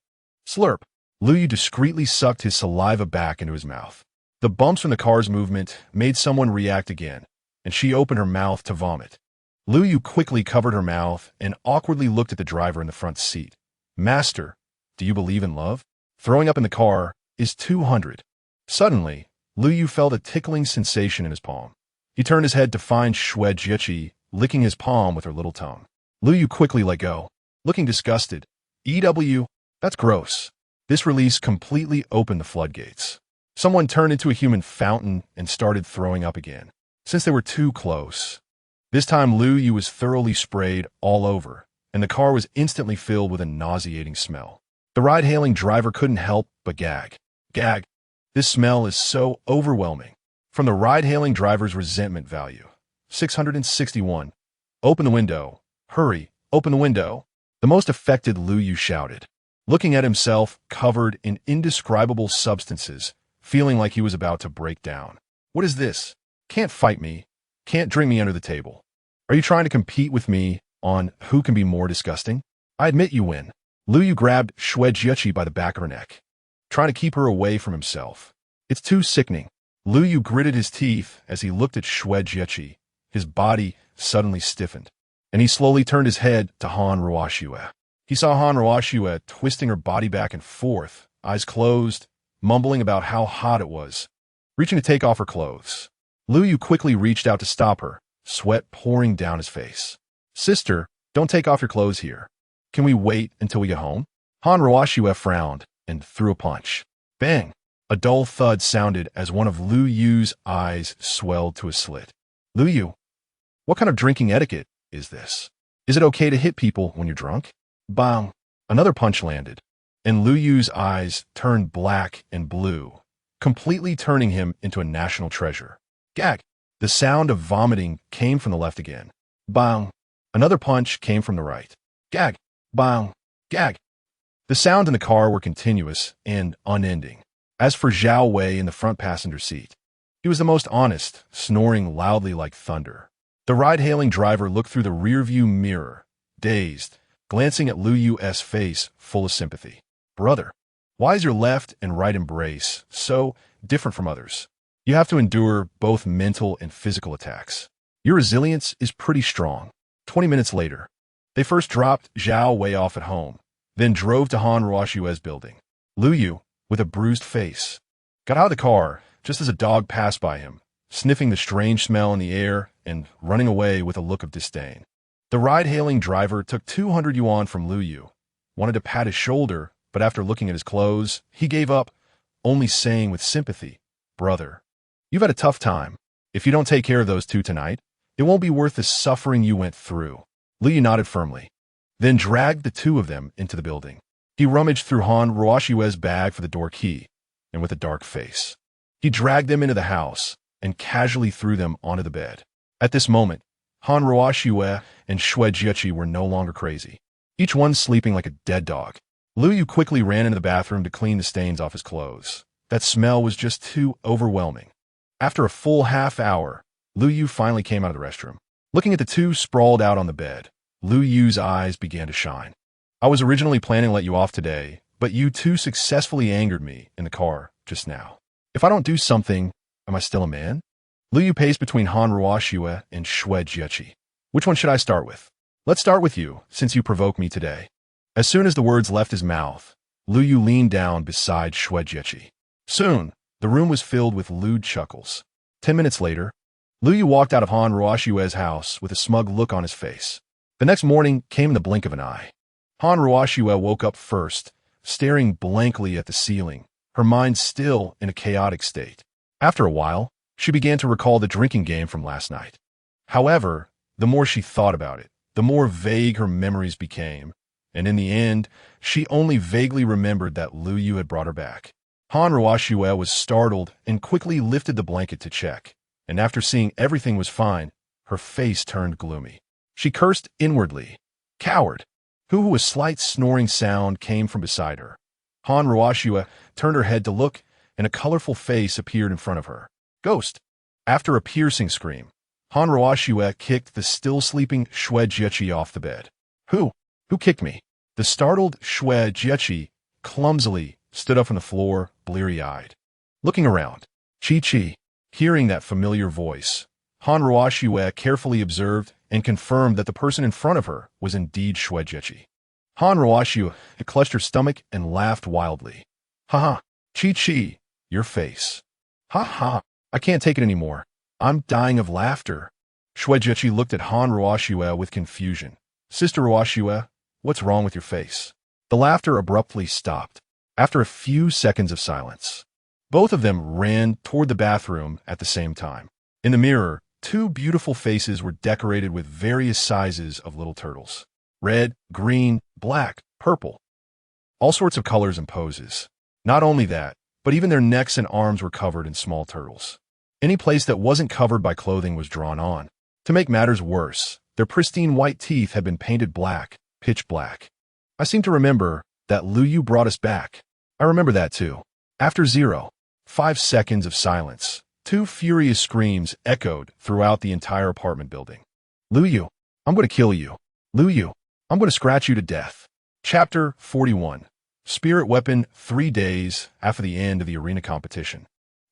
[SPEAKER 1] Slurp. Lu Yu discreetly sucked his saliva back into his mouth. The bumps from the car's movement made someone react again, and she opened her mouth to vomit. Lu Yu quickly covered her mouth and awkwardly looked at the driver in the front seat. Master, do you believe in love? Throwing up in the car is 200. Suddenly, Lu Yu felt a tickling sensation in his palm. He turned his head to find Xue Jiaqing licking his palm with her little tongue. Lu Yu quickly let go, looking disgusted. EW, that's gross. This release completely opened the floodgates. Someone turned into a human fountain and started throwing up again, since they were too close. This time Lu Yu was thoroughly sprayed all over, and the car was instantly filled with a nauseating smell. The ride-hailing driver couldn't help but gag. Gag. This smell is so overwhelming. From the ride-hailing driver's resentment value, 661. Open the window. Hurry, open the window. The most affected Lu Yu shouted, looking at himself covered in indescribable substances, feeling like he was about to break down. What is this? Can't fight me. Can't drink me under the table. Are you trying to compete with me on who can be more disgusting? I admit you win. Lu Yu grabbed Xue Jiaqing by the back of her neck, trying to keep her away from himself. It's too sickening. Lu Yu gritted his teeth as he looked at Xue Jiaqing. His body suddenly stiffened, and he slowly turned his head to Han Ruoxue. He saw Han Ruoxue twisting her body back and forth, eyes closed, mumbling about how hot it was, reaching to take off her clothes. Lu Yu quickly reached out to stop her, sweat pouring down his face. Sister, don't take off your clothes here. Can we wait until we get home? Han Ruoxue frowned and threw a punch. Bang! A dull thud sounded as one of Lu Yu's eyes swelled to a slit. Lu Yu, what kind of drinking etiquette is this? Is it okay to hit people when you're drunk? Bang! Another punch landed, and Lu Yu's eyes turned black and blue, completely turning him into a national treasure. Gag! The sound of vomiting came from the left again. Bang! Another punch came from the right. Gag! Bang! Gag! The sounds in the car were continuous and unending. As for Zhao Wei in the front passenger seat, he was the most honest, snoring loudly like thunder. The ride-hailing driver looked through the rearview mirror, dazed, glancing at Lu Yu's face full of sympathy. Brother, why is your left and right embrace so different from others? You have to endure both mental and physical attacks. Your resilience is pretty strong. 20 minutes later, they first dropped Zhao Wei off at home, then drove to Han Ruoshue's building. Lu Yu, with a bruised face, got out of the car just as a dog passed by him, sniffing the strange smell in the air and running away with a look of disdain. The ride-hailing driver took 200 yuan from Lu Yu, wanted to pat his shoulder, but after looking at his clothes, he gave up, only saying with sympathy, Brother, you've had a tough time. If you don't take care of those two tonight, it won't be worth the suffering you went through. Lu Yu nodded firmly, then dragged the two of them into the building. He rummaged through Han Ruoshue's bag for the door key, and with a dark face, he dragged them into the house and casually threw them onto the bed. At this moment, Han Ruoshue and Xue Jieqi were no longer crazy, each one sleeping like a dead dog. Lu Yu quickly ran into the bathroom to clean the stains off his clothes. That smell was just too overwhelming. After a full half hour, Lu Yu finally came out of the restroom. Looking at the two sprawled out on the bed, Lu Yu's eyes began to shine. I was originally planning to let you off today, but you two successfully angered me in the car just now. If I don't do something, am I still a man? Lu Yu paced between Han Ruoshue and Xue Jieqi. Which one should I start with? Let's start with you, since you provoked me today. As soon as the words left his mouth, Lu Yu leaned down beside Xue Jieqi. Soon, the room was filled with lewd chuckles. 10 minutes later, Lu Yu walked out of Han Ruoshue's house with a smug look on his face. The next morning came in the blink of an eye. Han Ruoshue woke up first, staring blankly at the ceiling, her mind still in a chaotic state. After a while, she began to recall the drinking game from last night. However, the more she thought about it, the more vague her memories became, and in the end, she only vaguely remembered that Lu Yu had brought her back. Han Ruoshue was startled and quickly lifted the blanket to check, and after seeing everything was fine, her face turned gloomy. She cursed inwardly. Coward! Who a slight snoring sound came from beside her. Han Ruoshue turned her head to look, and a colorful face appeared in front of her. Ghost! After a piercing scream, Han Ruoshue kicked the still-sleeping Xue Jieqi off the bed. Who? Who kicked me? The startled Xue Jieqi clumsily stood up from the floor, bleary-eyed. Looking around, Chi-Chi, hearing that familiar voice, Han Ruoshue carefully observed and confirmed that the person in front of her was indeed Xue Jieqi. Han Ruoshue clutched her stomach and laughed wildly. Ha ha, Chi-Chi, your face. Ha ha, I can't take it anymore. I'm dying of laughter. Xue Jieqi looked at Han Ruoshue with confusion. Sister Ruoshue, what's wrong with your face? The laughter abruptly stopped. After a few seconds of silence, both of them ran toward the bathroom at the same time. In the mirror, two beautiful faces were decorated with various sizes of little turtles. Red, green, black, purple. All sorts of colors and poses. Not only that, but even their necks and arms were covered in small turtles. Any place that wasn't covered by clothing was drawn on. To make matters worse, their pristine white teeth had been painted black, pitch black. I seem to remember that Lu Yu brought us back. I remember that too. After 5 seconds of silence, two furious screams echoed throughout the entire apartment building. Lu Yu, I'm going to kill you. Lu Yu, I'm going to scratch you to death. Chapter 41. Spirit Weapon 3 days after the end of the arena competition.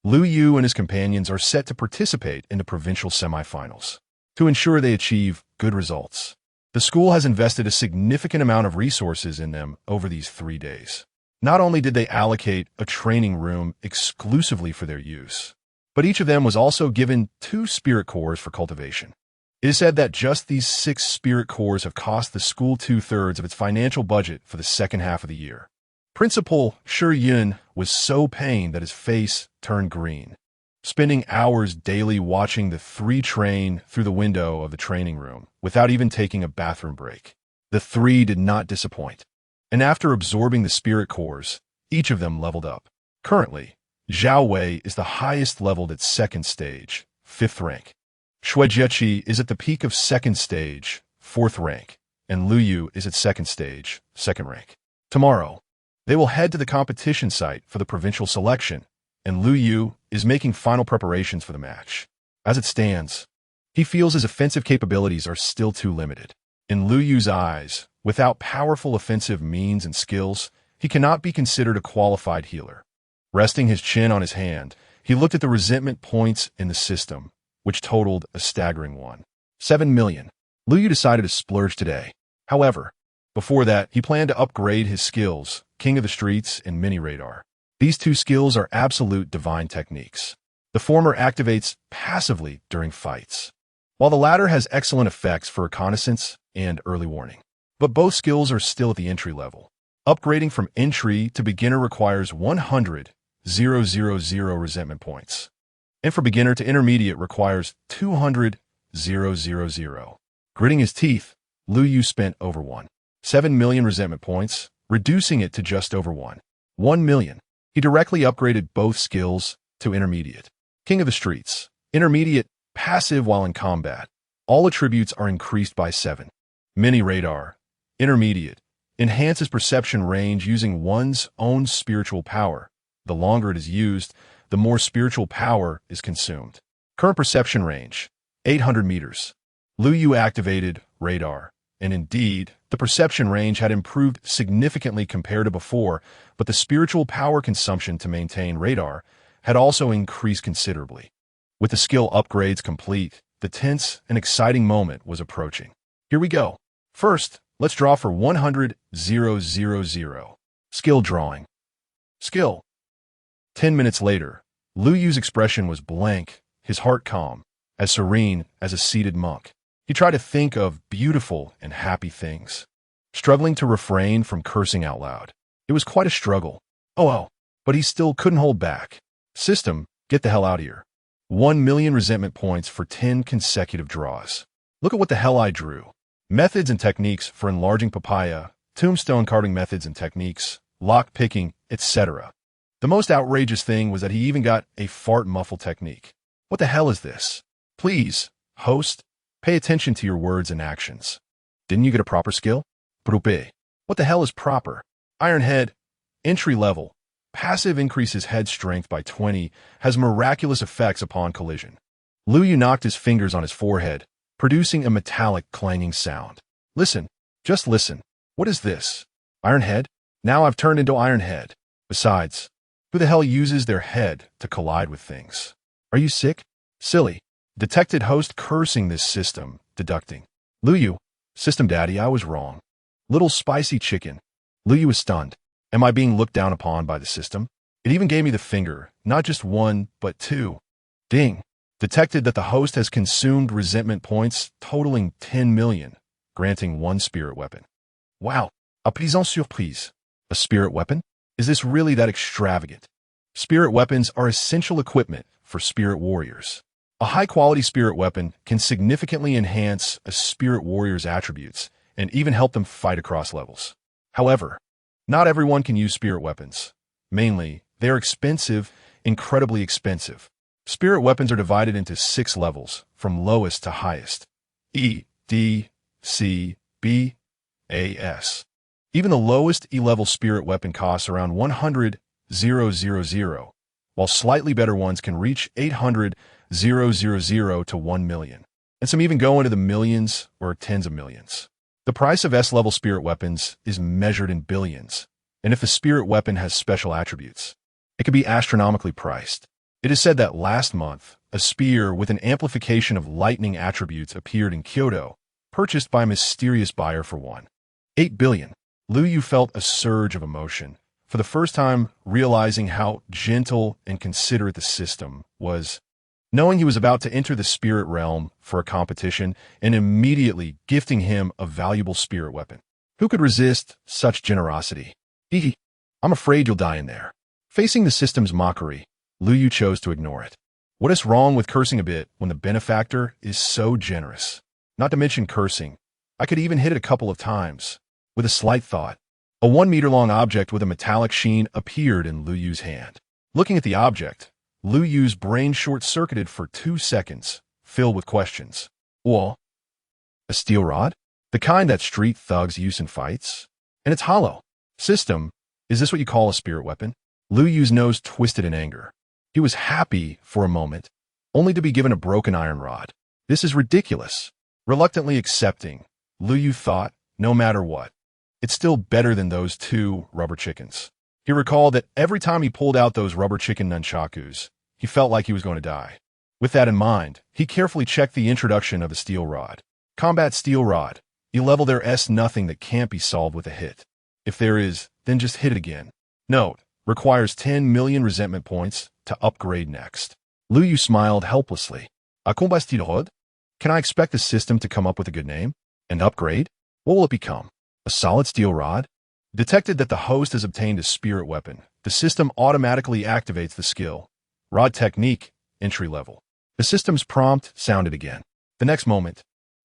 [SPEAKER 1] Lu Yu and his companions are set to participate in the provincial semifinals. To ensure they achieve good results, the school has invested a significant amount of resources in them over these 3 days. Not only did they allocate a training room exclusively for their use, but each of them was also given 2 spirit cores for cultivation. It is said that just these 6 spirit cores have cost the school 2/3 of its financial budget for the second half of the year. Principal Shi Yun was so pained that his face turned green. Spending hours daily watching the three train through the window of the training room without even taking a bathroom break. The three did not disappoint. And after absorbing the spirit cores, each of them leveled up. Currently, Zhao Wei is the highest leveled at 2nd stage, 5th rank. Shui Jieqi is at the peak of 2nd stage, 4th rank, and Lu Yu is at 2nd stage, 2nd rank. Tomorrow, they will head to the competition site for the provincial selection, and Lu Yu is making final preparations for the match. As it stands, he feels his offensive capabilities are still too limited. In Lu Yu's eyes, without powerful offensive means and skills, he cannot be considered a qualified healer. Resting his chin on his hand, he looked at the resentment points in the system, which totaled a staggering 7 million. Lu Yu decided to splurge today. However, before that, he planned to upgrade his skills, King of the Streets and Mini Radar. These two skills are absolute divine techniques. The former activates passively during fights, while the latter has excellent effects for reconnaissance and early warning. But both skills are still at the entry level. Upgrading from entry to beginner requires 100,000 resentment points, and for beginner to intermediate requires 200,000. Gritting his teeth, Lu Yu spent over 7 million resentment points, reducing it to just over 1 million. He directly upgraded both skills to intermediate. King of the Streets, intermediate, passive while in combat. All attributes are increased by 7. Mini Radar, intermediate, enhances perception range using one's own spiritual power. The longer it is used, the more spiritual power is consumed. Current perception range, 800 meters. Lu Yu activated Radar, and indeed, the perception range had improved significantly compared to before, but the spiritual power consumption to maintain Radar had also increased considerably. With the skill upgrades complete, the tense and exciting moment was approaching. Here we go. First, let's draw for 100,000. Skill drawing. Skill. 10 minutes later, Lu Yu's expression was blank, his heart calm, as serene as a seated monk. He tried to think of beautiful and happy things, struggling to refrain from cursing out loud. It was quite a struggle. Oh, but he still couldn't hold back. System, get the hell out of here. 1 million resentment points for 10 consecutive draws. Look at what the hell I drew. Methods and techniques for enlarging papaya, tombstone carving methods and techniques, lock picking, etc. The most outrageous thing was that he even got a fart muffle technique. What the hell is this? Please, host, pay attention to your words and actions. Didn't you get a proper skill? Brupe. What the hell is proper? Iron Head, entry level. Passive increases head strength by 20, has miraculous effects upon collision. Lu Yu knocked his fingers on his forehead, producing a metallic clanging sound. Listen, just listen. What is this? Iron Head? Now I've turned into Iron Head. Besides, who the hell uses their head to collide with things? Are you sick? Silly. Detected host cursing this system, deducting. Lu Yu, system daddy, I was wrong. Little spicy chicken. Lu Yu is stunned. Am I being looked down upon by the system? It even gave me the finger, not just 1, but 2. Ding. Detected that the host has consumed resentment points totaling 10 million, granting 1 spirit weapon. Wow, a plaisante surprise. A spirit weapon? Is this really that extravagant? Spirit weapons are essential equipment for spirit warriors. A high-quality spirit weapon can significantly enhance a spirit warrior's attributes and even help them fight across levels. However, not everyone can use spirit weapons. Mainly, they are expensive, incredibly expensive. Spirit weapons are divided into 6 levels, from lowest to highest. E, D, C, B, A, S. Even the lowest E-level spirit weapon costs around 100,000, while slightly better ones can reach 800,000 to 1 million, and some even go into the millions or tens of millions. The price of S-level spirit weapons is measured in billions, and if a spirit weapon has special attributes, it can be astronomically priced. It is said that last month, a spear with an amplification of lightning attributes appeared in Kyoto, purchased by a mysterious buyer for 1.8 billion. Lu Yu felt a surge of emotion, for the first time realizing how gentle and considerate the system was, knowing he was about to enter the spirit realm for a competition and immediately gifting him a valuable spirit weapon. Who could resist such generosity? Hee. I'm afraid you'll die in there. Facing the system's mockery, Lu Yu chose to ignore it. What is wrong with cursing a bit when the benefactor is so generous? Not to mention cursing. I could even hit it a couple of times. With a slight thought, a 1-meter-long object with a metallic sheen appeared in Lu Yu's hand. Looking at the object, Lu Yu's brain short-circuited for 2 seconds, filled with questions. Well, a steel rod? The kind that street thugs use in fights? And it's hollow. System, is this what you call a spirit weapon? Lu Yu's nose twisted in anger. He was happy for a moment, only to be given a broken iron rod. This is ridiculous. Reluctantly accepting, Lu Yu thought, no matter what, it's still better than those 2 rubber chickens. He recalled that every time he pulled out those rubber chicken nunchakus, he felt like he was going to die. With that in mind, he carefully checked the introduction of a steel rod. Combat steel rod. You level there S nothing that can't be solved with a hit. If there is, then just hit it again. Note, requires 10 million resentment points to upgrade next. Lu Yu smiled helplessly. A combat steel rod? Can I expect the system to come up with a good name? And upgrade? What will it become? A solid steel rod? Detected that the host has obtained a spirit weapon. The system automatically activates the skill. Rod technique, entry level. The system's prompt sounded again. The next moment,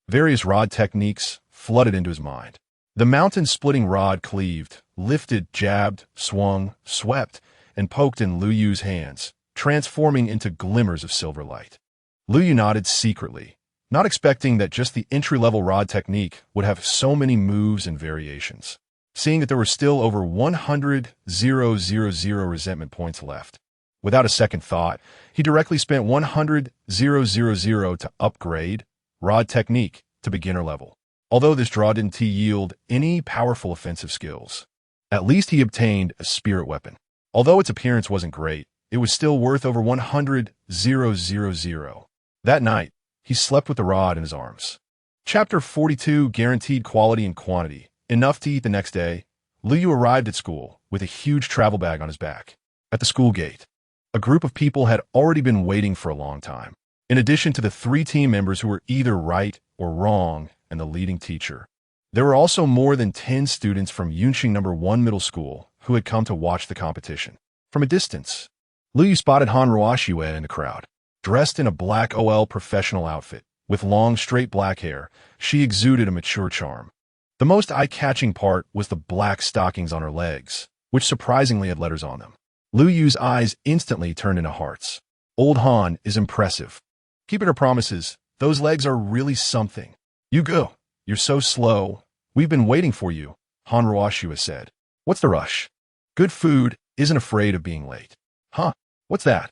[SPEAKER 1] various rod techniques flooded into his mind. The mountain-splitting rod cleaved, lifted, jabbed, swung, swept, and poked in Lu Yu's hands, transforming into glimmers of silver light. Lu Yu nodded secretly, not expecting that just the entry-level rod technique would have so many moves and variations. Seeing that there were still over 100,000 resentment points left, without a second thought, he directly spent 100,000 to upgrade rod technique to beginner level. Although this draw didn't yield any powerful offensive skills, at least he obtained a spirit weapon. Although its appearance wasn't great, it was still worth over 100,000. That night, he slept with the rod in his arms. Chapter 42 Guaranteed Quality and Quantity. Enough to eat the next day, Lu Yu arrived at school with a huge travel bag on his back. At the school gate, a group of people had already been waiting for a long time. In addition to the 3 team members who were either right or wrong and the leading teacher, there were also more than 10 students from Yunqing No. 1 Middle School who had come to watch the competition. From a distance, Lu Yu spotted Han Ruoxue in the crowd. Dressed in a black OL professional outfit, with long, straight black hair, she exuded a mature charm. The most eye-catching part was the black stockings on her legs, which surprisingly had letters on them. Lu Yu's eyes instantly turned into hearts. Old Han is impressive. Keeping her promises, those legs are really something. You go. You're so slow. We've been waiting for you, Han Ruoxue said. What's the rush? Good food isn't afraid of being late. Huh? What's that?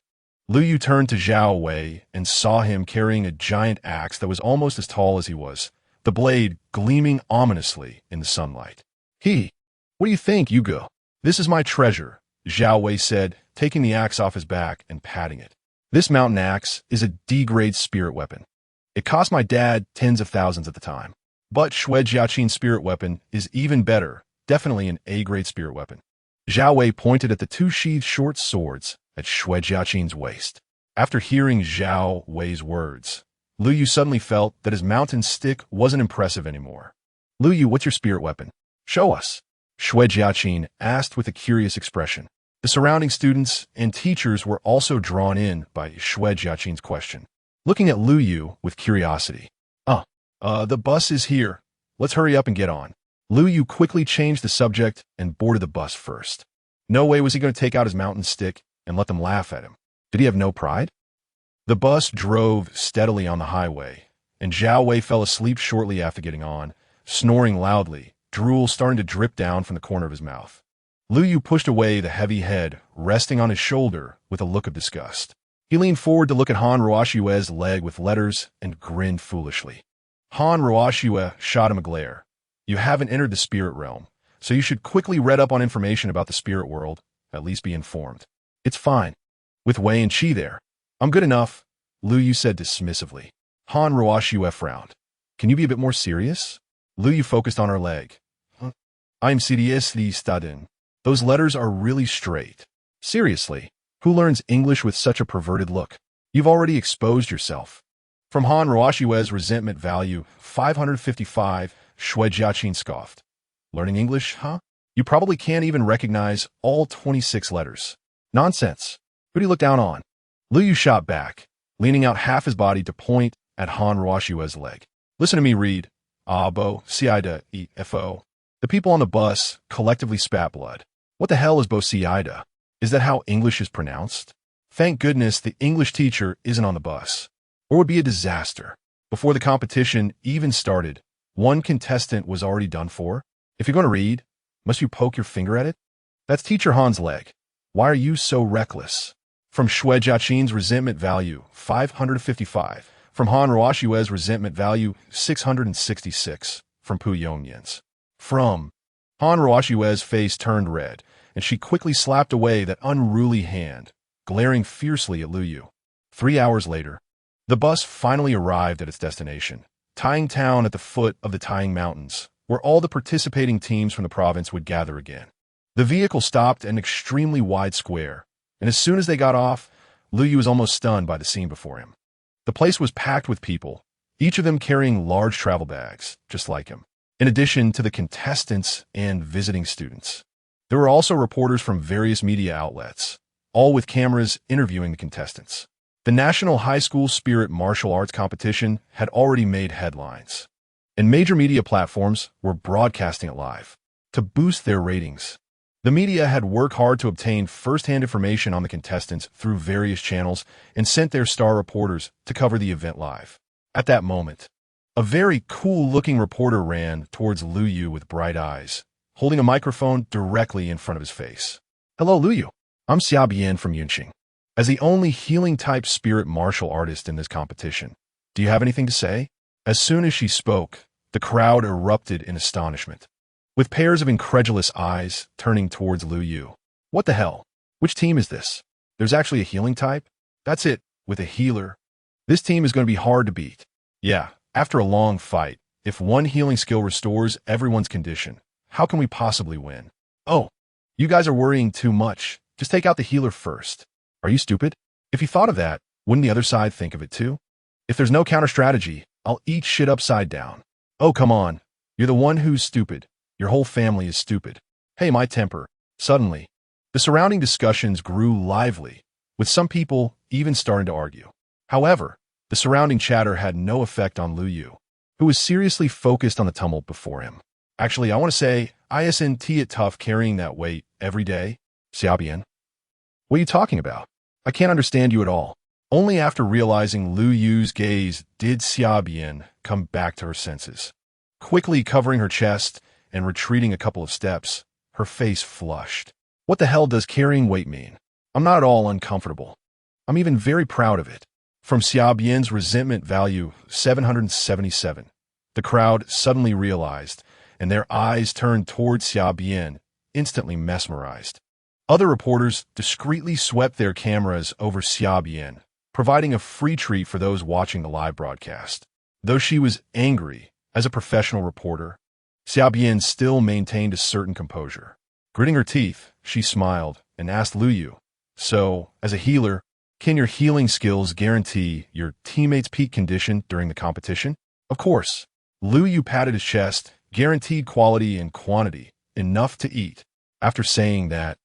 [SPEAKER 1] Lu Yu turned to Zhao Wei and saw him carrying a giant axe that was almost as tall as he was, the blade gleaming ominously in the sunlight. What do you think, Yugo? This is my treasure, Zhao Wei said, taking the axe off his back and patting it. This mountain axe is a D-grade spirit weapon. It cost my dad tens of thousands at the time. But Xue Jiaqin's spirit weapon is even better, definitely an A-grade spirit weapon. Zhao Wei pointed at the 2 sheathed short swords at Xue Jiaqin's waist. After hearing Zhao Wei's words, Lu Yu suddenly felt that his mountain stick wasn't impressive anymore. Lu Yu, what's your spirit weapon? Show us, Xue Jiaqin asked with a curious expression. The surrounding students and teachers were also drawn in by Xue Jiaqin's question, looking at Lu Yu with curiosity. The bus is here. Let's hurry up and get on. Lu Yu quickly changed the subject and boarded the bus first. No way was he going to take out his mountain stick and let them laugh at him. Did he have no pride? The bus drove steadily on the highway, and Zhao Wei fell asleep shortly after getting on, snoring loudly, drool starting to drip down from the corner of his mouth. Lu Yu pushed away the heavy head resting on his shoulder with a look of disgust. He leaned forward to look at Han Ruoxue's leg with letters and grinned foolishly. Han Ruoxue shot him a glare. You haven't entered the spirit realm, so you should quickly read up on information about the spirit world, at least be informed. It's fine. With Wei and Qi there. I'm good enough, Lu Yu said dismissively. Han Ruoxue frowned. Can you be a bit more serious? Lu Yu focused on her leg. I'm seriously studying. Those letters are really straight. Seriously, who learns English with such a perverted look? You've already exposed yourself. From Han Ruoxue's resentment value, 555, Xue Jiaqin scoffed. Learning English, huh? You probably can't even recognize all 26 letters. Nonsense. Who do you look down on? Liu Yu shot back, leaning out half his body to point at Han Ruoshue's leg. Listen to me read. Abo, Siida, EFO. The people on the bus collectively spat blood. What the hell is Bo Siida? Is that how English is pronounced? Thank goodness the English teacher isn't on the bus, or it would be a disaster. Before the competition even started, one contestant was already done for. If you're going to read, must you poke your finger at it? That's Teacher Han's leg. Why are you so reckless? From Shui Jiaqin's resentment value, 555. From Han Ruoshue's resentment value, 666. From Pu Yongyan's. From Han Ruoshue's face turned red, and she quickly slapped away that unruly hand, glaring fiercely at Liu Yu. 3 hours later, the bus finally arrived at its destination, Taiying Town at the foot of the Taiying Mountains, where all the participating teams from the province would gather again. The vehicle stopped at an extremely wide square, and as soon as they got off, Liu Yu was almost stunned by the scene before him. The place was packed with people, each of them carrying large travel bags, just like him. In addition to the contestants and visiting students, there were also reporters from various media outlets, all with cameras interviewing the contestants. The National High School Spirit Martial Arts Competition had already made headlines, and major media platforms were broadcasting it live to boost their ratings. The media had worked hard to obtain first-hand information on the contestants through various channels and sent their star reporters to cover the event live. At that moment, a very cool-looking reporter ran towards Liu Yu with bright eyes, holding a microphone directly in front of his face. Hello, Liu Yu. I'm Xia Bian from Yunqing. As the only healing-type spirit martial artist in this competition, do you have anything to say? As soon as she spoke, the crowd erupted in astonishment, with pairs of incredulous eyes turning towards Liu Yu. What the hell? Which team is this? There's actually a healing type? That's it, with a healer. This team is going to be hard to beat. Yeah, after a long fight, if one healing skill restores everyone's condition, how can we possibly win? Oh, you guys are worrying too much. Just take out the healer first. Are you stupid? If you thought of that, wouldn't the other side think of it too? If there's no counter strategy, I'll eat shit upside down. Oh, come on. You're the one who's stupid. Your whole family is stupid. Hey, my temper. Suddenly, the surrounding discussions grew lively, with some people even starting to argue. However, the surrounding chatter had no effect on Liu Yu, who was seriously focused on the tumult before him. Actually, I want to say, isn't it tough carrying that weight every day? Xiaobian. What are you talking about? I can't understand you at all. Only after realizing Liu Yu's gaze did Xiaobian come back to her senses. Quickly covering her chest and retreating a couple of steps, her face flushed. What the hell does carrying weight mean? I'm not at all uncomfortable. I'm even very proud of it. From Xiaobian's resentment value, 777. The crowd suddenly realized, and their eyes turned towards Xiaobian, instantly mesmerized. Other reporters discreetly swept their cameras over Xiaobian, providing a free treat for those watching the live broadcast. Though she was angry, as a professional reporter, Xiaobian still maintained a certain composure. Gritting her teeth, she smiled and asked Liu Yu, "So, as a healer, can your healing skills guarantee your teammates' peak condition during the competition?" Of course. Liu Yu patted his chest, guaranteed quality and quantity, enough to eat. After saying that,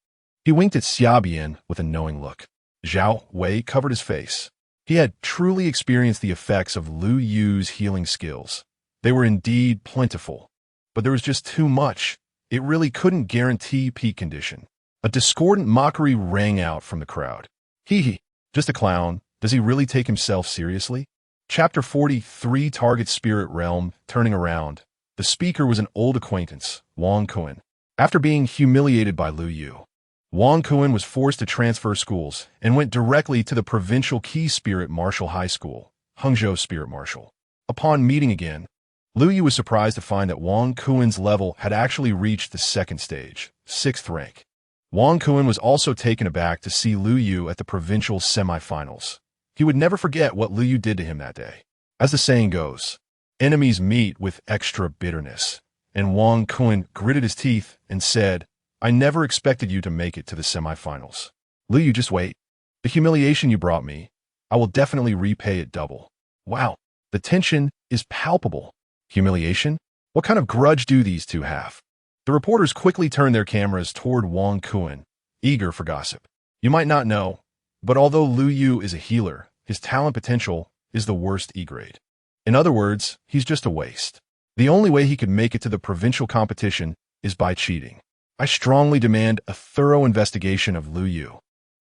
[SPEAKER 1] he winked at Xiaobian with a knowing look. Zhao Wei covered his face. He had truly experienced the effects of Liu Yu's healing skills. They were indeed plentiful, but there was just too much. It really couldn't guarantee peak condition. A discordant mockery rang out from the crowd. Hee, just a clown. Does he really take himself seriously? Chapter 43 Target Spirit Realm Turning Around. The speaker was an old acquaintance, Wang Kun. After being humiliated by Liu Yu, Wang Kun was forced to transfer schools and went directly to the Provincial Key Spirit Martial High School, Hangzhou Spirit Martial. Upon meeting again, Liu Yu was surprised to find that Wang Kun's level had actually reached the second stage, 6th rank. Wang Kun was also taken aback to see Liu Yu at the provincial semifinals. He would never forget what Liu Yu did to him that day. As the saying goes, enemies meet with extra bitterness, and Wang Kun gritted his teeth and said, "I never expected you to make it to the semifinals. Liu Yu, just wait. The humiliation you brought me, I will definitely repay it double." Wow, the tension is palpable. Humiliation? What kind of grudge do these two have? The reporters quickly turned their cameras toward Wang Kun, eager for gossip. You might not know, but although Lu Yu is a healer, his talent potential is the worst E grade. In other words, he's just a waste. The only way he could make it to the provincial competition is by cheating. I strongly demand a thorough investigation of Lu Yu.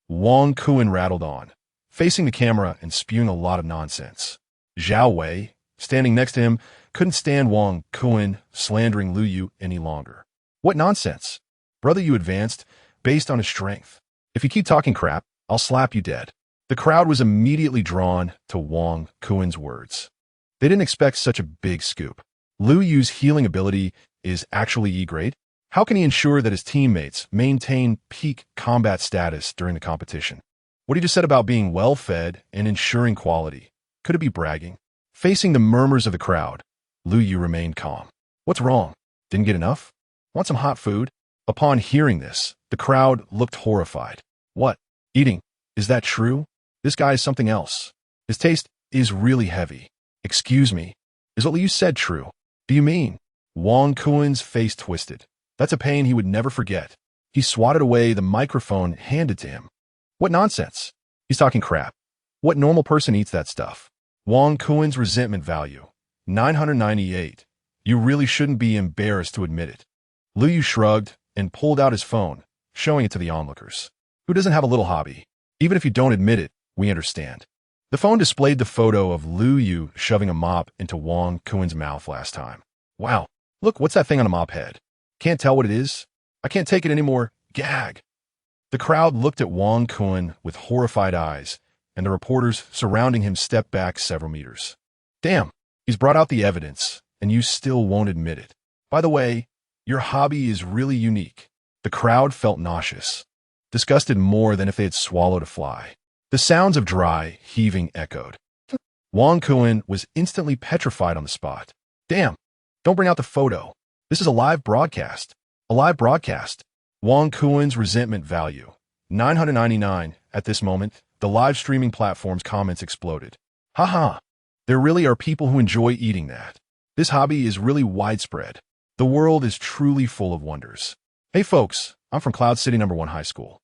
[SPEAKER 1] Wang Kun rattled on, facing the camera and spewing a lot of nonsense. Zhao Wei, standing next to him, couldn't stand Wang Kun slandering Lu Yu any longer. What nonsense? Brother, you advanced based on his strength. If you keep talking crap, I'll slap you dead. The crowd was immediately drawn to Wang Kun's words. They didn't expect such a big scoop. Lu Yu's healing ability is actually E grade? How can he ensure that his teammates maintain peak combat status during the competition? What he just said about being well-fed and ensuring quality, could it be bragging? Facing the murmurs of the crowd, Lu Yu remained calm. What's wrong? Didn't get enough? Want some hot food? Upon hearing this, the crowd looked horrified. What? Eating? Is that true? This guy is something else. His taste is really heavy. Excuse me. Is what Lu Yu said true? Do you mean? Wang Kun's face twisted. That's a pain he would never forget. He swatted away the microphone handed to him. What nonsense? He's talking crap. What normal person eats that stuff? Wang Kun's resentment value. 998. You really shouldn't be embarrassed to admit it. Lu Yu shrugged and pulled out his phone, showing it to the onlookers. Who doesn't have a little hobby? Even if you don't admit it, we understand. The phone displayed the photo of Lu Yu shoving a mop into Wang Kun's mouth last time. Wow, look, what's that thing on a mop head? Can't tell what it is? I can't take it anymore. Gag. The crowd looked at Wang Kun with horrified eyes, and the reporters surrounding him stepped back several meters. Damn, he's brought out the evidence, and you still won't admit it. By the way, your hobby is really unique. The crowd felt nauseous, disgusted more than if they had swallowed a fly. The sounds of dry, heaving echoed. Wang Kun was instantly petrified on the spot. Damn, don't bring out the photo. This is a live broadcast. A live broadcast. Wang Kun's resentment value. 999. At this moment, the live streaming platform's comments exploded. Haha, there really are people who enjoy eating that. This hobby is really widespread. The world is truly full of wonders. Hey folks, I'm from Cloud City No. 1 High School.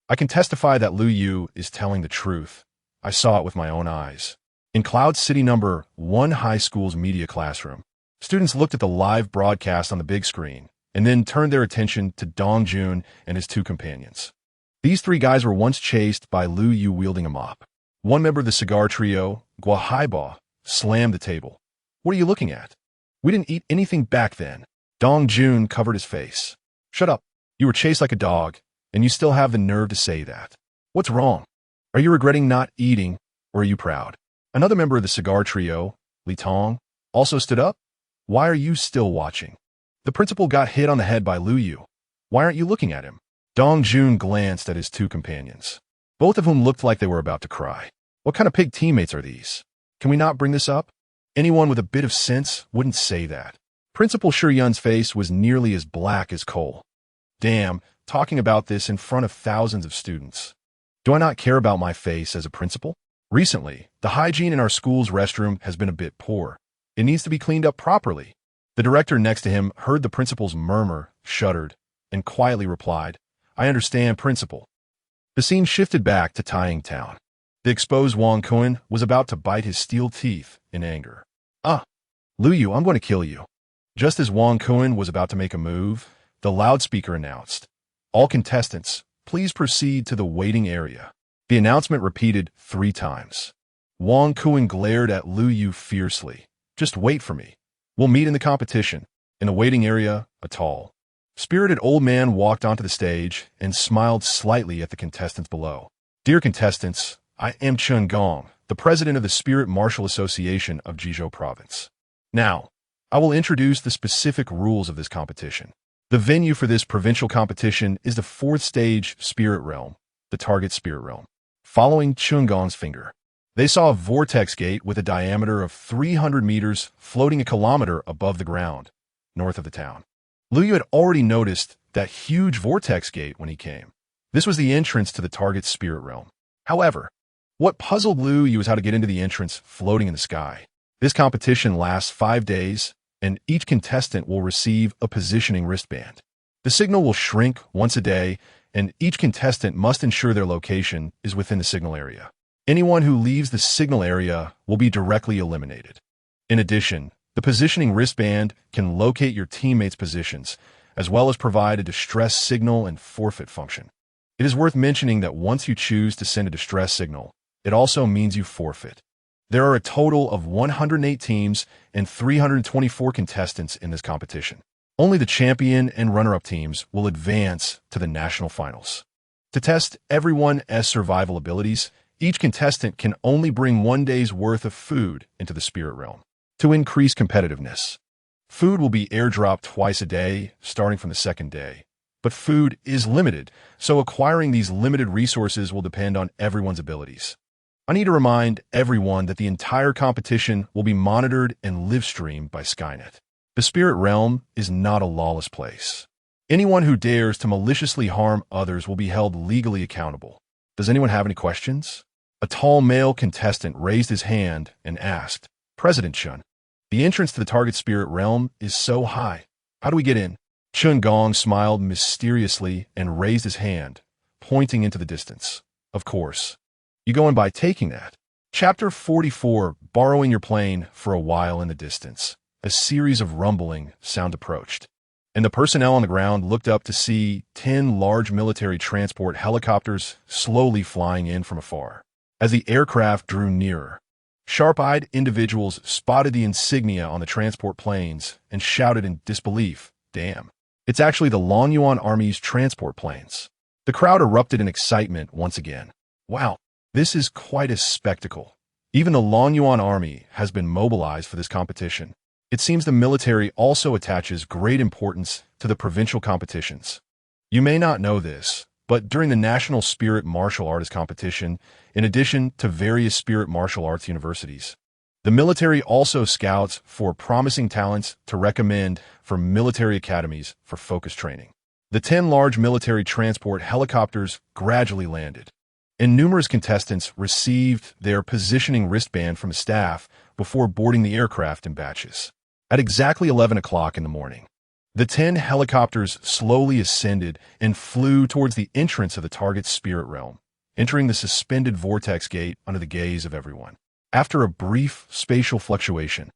[SPEAKER 1] I can testify that Lu Yu is telling the truth. I saw it with my own eyes. In Cloud City No. 1 High School's media classroom, students looked at the live broadcast on the big screen and then turned their attention to Dong Jun and his two companions. These three guys were once chased by Lu Yu wielding a mop. One member of the cigar trio, Gua Haiba, slammed the table. What are you looking at? We didn't eat anything back then. Dong Jun covered his face. Shut up. You were chased like a dog, and you still have the nerve to say that. What's wrong? Are you regretting not eating, or are you proud? Another member of the cigar trio, Li Tong, also stood up. Why are you still watching? The principal got hit on the head by Lu Yu. Why aren't you looking at him? Dong Jun glanced at his two companions, both of whom looked like they were about to cry. What kind of pig teammates are these? Can we not bring this up? Anyone with a bit of sense wouldn't say that. Principal Shiyun's face was nearly as black as coal. Damn, talking about this in front of thousands of students. Do I not care about my face as a principal? Recently, the hygiene in our school's restroom has been a bit poor. It needs to be cleaned up properly. The director next to him heard the principal's murmur, shuddered, and quietly replied, I understand, principal. The scene shifted back to Taiying Town. The exposed Wang Kun was about to bite his steel teeth in anger. Lu Yu, I'm going to kill you. Just as Wang Kun was about to make a move, the loudspeaker announced, all contestants, please proceed to the waiting area. The announcement repeated 3 times. Wang Kun glared at Lu Yu fiercely. Just wait for me. We'll meet in the competition. In the waiting area, a tall, spirited old man walked onto the stage and smiled slightly at the contestants below. Dear contestants, I am Chen Gong, the president of the Spirit Martial Association of Jizhou Province. Now, I will introduce the specific rules of this competition. The venue for this provincial competition is the 4th stage Spirit Realm, the target Spirit Realm. Following Chen Gong's finger, they saw a vortex gate with a diameter of 300 meters floating a kilometer above the ground, north of the town. Lu Yu had already noticed that huge vortex gate when he came. This was the entrance to the target Spirit Realm. However, what puzzled Lu Yu was how to get into the entrance floating in the sky. This competition lasts 5 days, and each contestant will receive a positioning wristband. The signal will shrink once a day, and each contestant must ensure their location is within the signal area. Anyone who leaves the signal area will be directly eliminated. In addition, the positioning wristband can locate your teammates' positions, as well as provide a distress signal and forfeit function. It is worth mentioning that once you choose to send a distress signal, it also means you forfeit. There are a total of 108 teams and 324 contestants in this competition. Only the champion and runner-up teams will advance to the national finals. To test everyone's survival abilities, each contestant can only bring 1 day's worth of food into the spirit realm. To increase competitiveness, food will be airdropped twice a day, starting from the second day. But food is limited, so acquiring these limited resources will depend on everyone's abilities. I need to remind everyone that the entire competition will be monitored and live-streamed by Skynet. The spirit realm is not a lawless place. Anyone who dares to maliciously harm others will be held legally accountable. Does anyone have any questions? A tall male contestant raised his hand and asked, President Chun, the entrance to the target spirit realm is so high. How do we get in? Chun Gong smiled mysteriously and raised his hand, pointing into the distance. Of course. You go in by taking that. Chapter 44, Borrowing Your Plane for a While in the Distance. A series of rumbling sound approached, and the personnel on the ground looked up to see 10 large military transport helicopters slowly flying in from afar. As the aircraft drew nearer, sharp-eyed individuals spotted the insignia on the transport planes and shouted in disbelief, "Damn, it's actually the Longyuan Army's transport planes." The crowd erupted in excitement once again. Wow, this is quite a spectacle. Even the Longyuan Army has been mobilized for this competition. It seems the military also attaches great importance to the provincial competitions. You may not know this, but during the National Spirit Martial Arts Competition, in addition to various spirit martial arts universities, the military also scouts for promising talents to recommend for military academies for focus training. The 10 large military transport helicopters gradually landed, and numerous contestants received their positioning wristband from the staff before boarding the aircraft in batches. At exactly 11 o'clock in the morning, the 10 helicopters slowly ascended and flew towards the entrance of the target's spirit realm, entering the suspended vortex gate under the gaze of everyone. After a brief spatial fluctuation,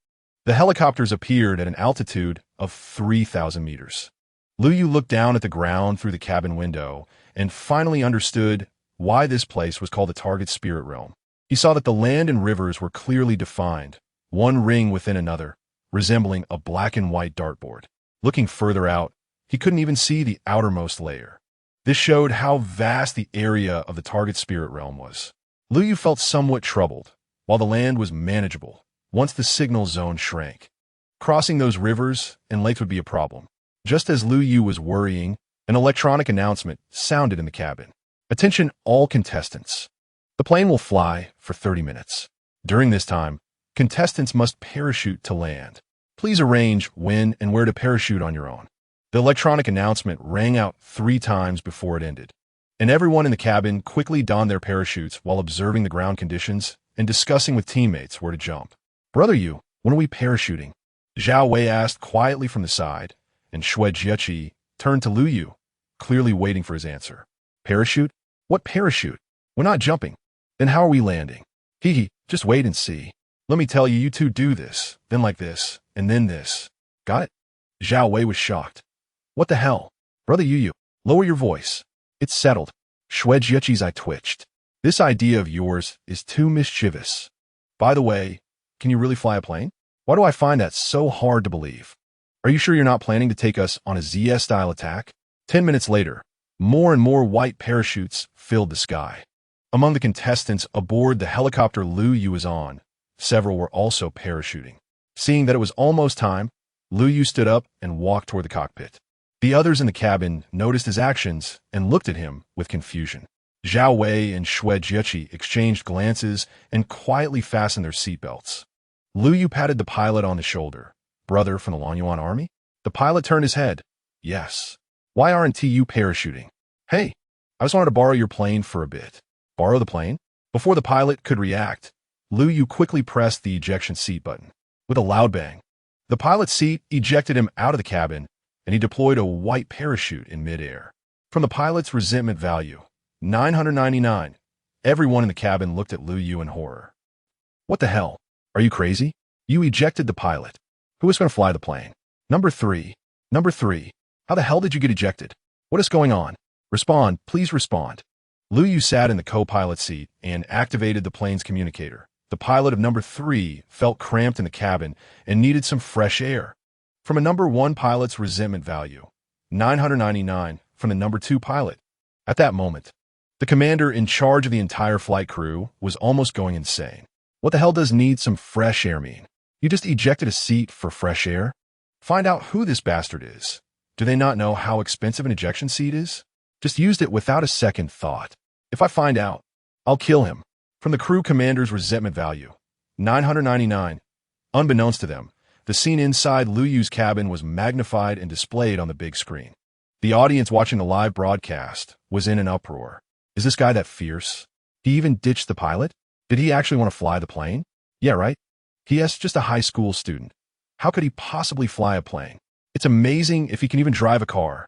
[SPEAKER 1] the helicopters appeared at an altitude of 3,000 meters. Liu Yu looked down at the ground through the cabin window and finally understood why this place was called the target spirit realm. He saw that the land and rivers were clearly defined, one ring within another, resembling a black and white dartboard. Looking further out, he couldn't even see the outermost layer. This showed how vast the area of the target spirit realm was. Liu Yu felt somewhat troubled, while the land was manageable once the signal zone shrank. Crossing those rivers and lakes would be a problem. Just as Liu Yu was worrying, an electronic announcement sounded in the cabin. Attention all contestants. The plane will fly for 30 minutes. During this time, contestants must parachute to land. Please arrange when and where to parachute on your own. The electronic announcement rang out 3 times before it ended, and everyone in the cabin quickly donned their parachutes while observing the ground conditions and discussing with teammates where to jump. Brother Yu, when are we parachuting? Zhao Wei asked quietly from the side, and Xue Jieqi turned to Liu Yu, clearly waiting for his answer. Parachute? What parachute? We're not jumping. Then how are we landing? Hee, just wait and see. Let me tell you, you two do this, then like this, and then this. Got it? Zhao Wei was shocked. What the hell? Brother Yu, lower your voice. It's settled. Xue Jieqi's eye twitched. This idea of yours is too mischievous. By the way, can you really fly a plane? Why do I find that so hard to believe? Are you sure you're not planning to take us on a ZS-style attack? 10 minutes later, more and more white parachutes filled the sky. Among the contestants aboard the helicopter Liu Yu was on, several were also parachuting. Seeing that it was almost time, Liu Yu stood up and walked toward the cockpit. The others in the cabin noticed his actions and looked at him with confusion. Zhao Wei and Xue Jieqi exchanged glances and quietly fastened their seatbelts. Liu Yu patted the pilot on the shoulder. Brother from the Longyuan Army? The pilot turned his head. Yes. Why aren't you parachuting? Hey, I just wanted to borrow your plane for a bit. Borrow the plane? Before the pilot could react, Liu Yu quickly pressed the ejection seat button. With a loud bang, the pilot's seat ejected him out of the cabin, and he deployed a white parachute in midair. From the pilot's resentment value, 999, everyone in the cabin looked at Lu Yu in horror. What the hell? Are you crazy? You ejected the pilot. Who is going to fly the plane? Number 3. Number 3. How the hell did you get ejected? What is going on? Respond, please respond. Lu Yu sat in the co-pilot seat and activated the plane's communicator. The pilot of number 3 felt cramped in the cabin and needed some fresh air. From a number 1 pilot's resentment value, 999 from the number 2 pilot. At that moment, the commander in charge of the entire flight crew was almost going insane. What the hell does need some fresh air mean? You just ejected a seat for fresh air? Find out who this bastard is. Do they not know how expensive an ejection seat is? Just used it without a second thought. If I find out, I'll kill him. From the crew commander's resentment value, 999. Unbeknownst to them, the scene inside Lu Yu's cabin was magnified and displayed on the big screen. The audience watching the live broadcast was in an uproar. Is this guy that fierce? He even ditched the pilot? Did he actually want to fly the plane? Yeah, right? He is just a high school student. How could he possibly fly a plane? It's amazing if he can even drive a car.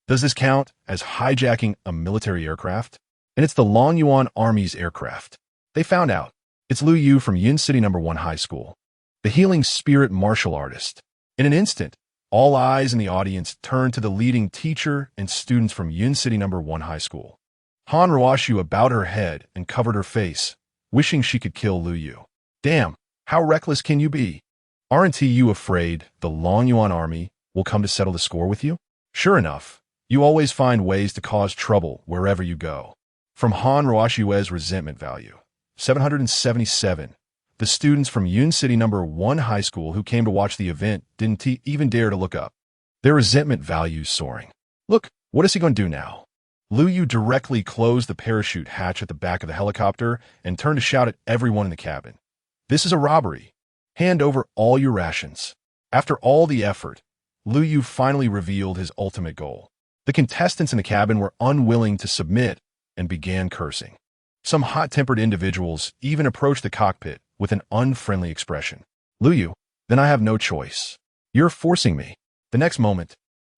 [SPEAKER 1] Does this count as hijacking a military aircraft? And it's the Longyuan Army's aircraft. They found out. It's Lu Yu from Yun City No. 1 High School, the healing spirit martial artist. In an instant, all eyes in the audience turned to the leading teacher and students from Yun City No. 1 High School. Han Ruoshu bowed her head and covered her face, wishing she could kill Lu Yu. Damn, how reckless can you be? Aren't you afraid the Longyuan Army will come to settle the score with you? Sure enough, you always find ways to cause trouble wherever you go. From Han Ruoshu's resentment value, 777, the students from Yun City No. 1 High School who came to watch the event didn't even dare to look up. Their resentment values soaring. Look, what is he going to do now? Lu Yu directly closed the parachute hatch at the back of the helicopter and turned to shout at everyone in the cabin. This is a robbery. Hand over all your rations. After all the effort, Lu Yu finally revealed his ultimate goal. The contestants in the cabin were unwilling to submit and began cursing. Some hot-tempered individuals even approached the cockpit with an unfriendly expression. Lu Yu, then I have no choice. You're forcing me. The next moment,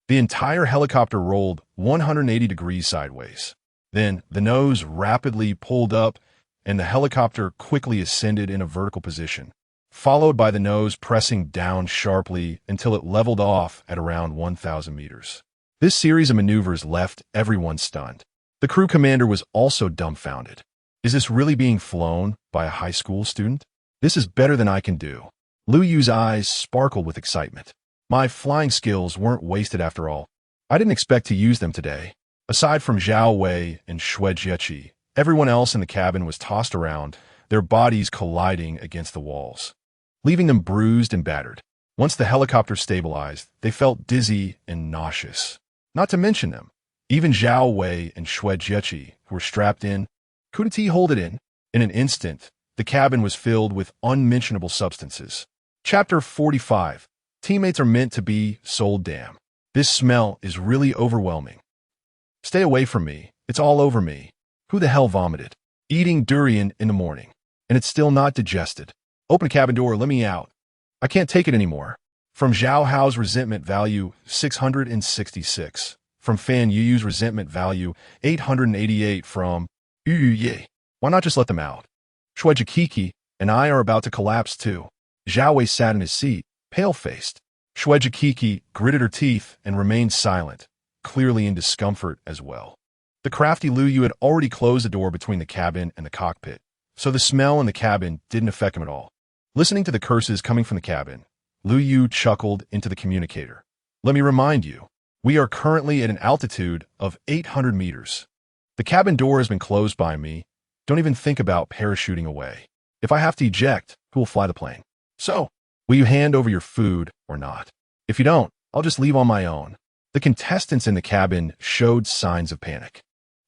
[SPEAKER 1] the entire helicopter rolled 180 degrees sideways. Then the nose rapidly pulled up and the helicopter quickly ascended in a vertical position, followed by the nose pressing down sharply until it leveled off at around 1,000 meters. This series of maneuvers left everyone stunned. The crew commander was also dumbfounded. Is this really being flown by a high school student? This is better than I can do. Lu Yu's eyes sparkled with excitement. My flying skills weren't wasted after all. I didn't expect to use them today. Aside from Zhao Wei and Xue Jieqi, everyone else in the cabin was tossed around, their bodies colliding against the walls, leaving them bruised and battered. Once the helicopter stabilized, they felt dizzy and nauseous. Not to mention them, even Zhao Wei and Xue Jieqi, who were strapped in, couldn't he hold it in? In an instant, the cabin was filled with unmentionable substances. Chapter 45. Teammates are meant to be sold damn. This smell is really overwhelming. Stay away from me. It's all over me. Who the hell vomited? Eating durian in the morning, and it's still not digested. Open the cabin door, let me out. I can't take it anymore. From Zhao Hao's resentment value, 666. From Fan Yu's resentment value, 888. From Yu Ye. Why not just let them out? Xue Jikiki and I are about to collapse too. Zhao Wei sat in his seat, pale-faced. Xue Jikiki gritted her teeth and remained silent, clearly in discomfort as well. The crafty Lu Yu had already closed the door between the cabin and the cockpit, so the smell in the cabin didn't affect him at all. Listening to the curses coming from the cabin, Lu Yu chuckled into the communicator. Let me remind you, we are currently at an altitude of 800 meters. The cabin door has been closed by me. Don't even think about parachuting away. If I have to eject, who will fly the plane? So, will you hand over your food or not? If you don't, I'll just leave on my own. The contestants in the cabin showed signs of panic.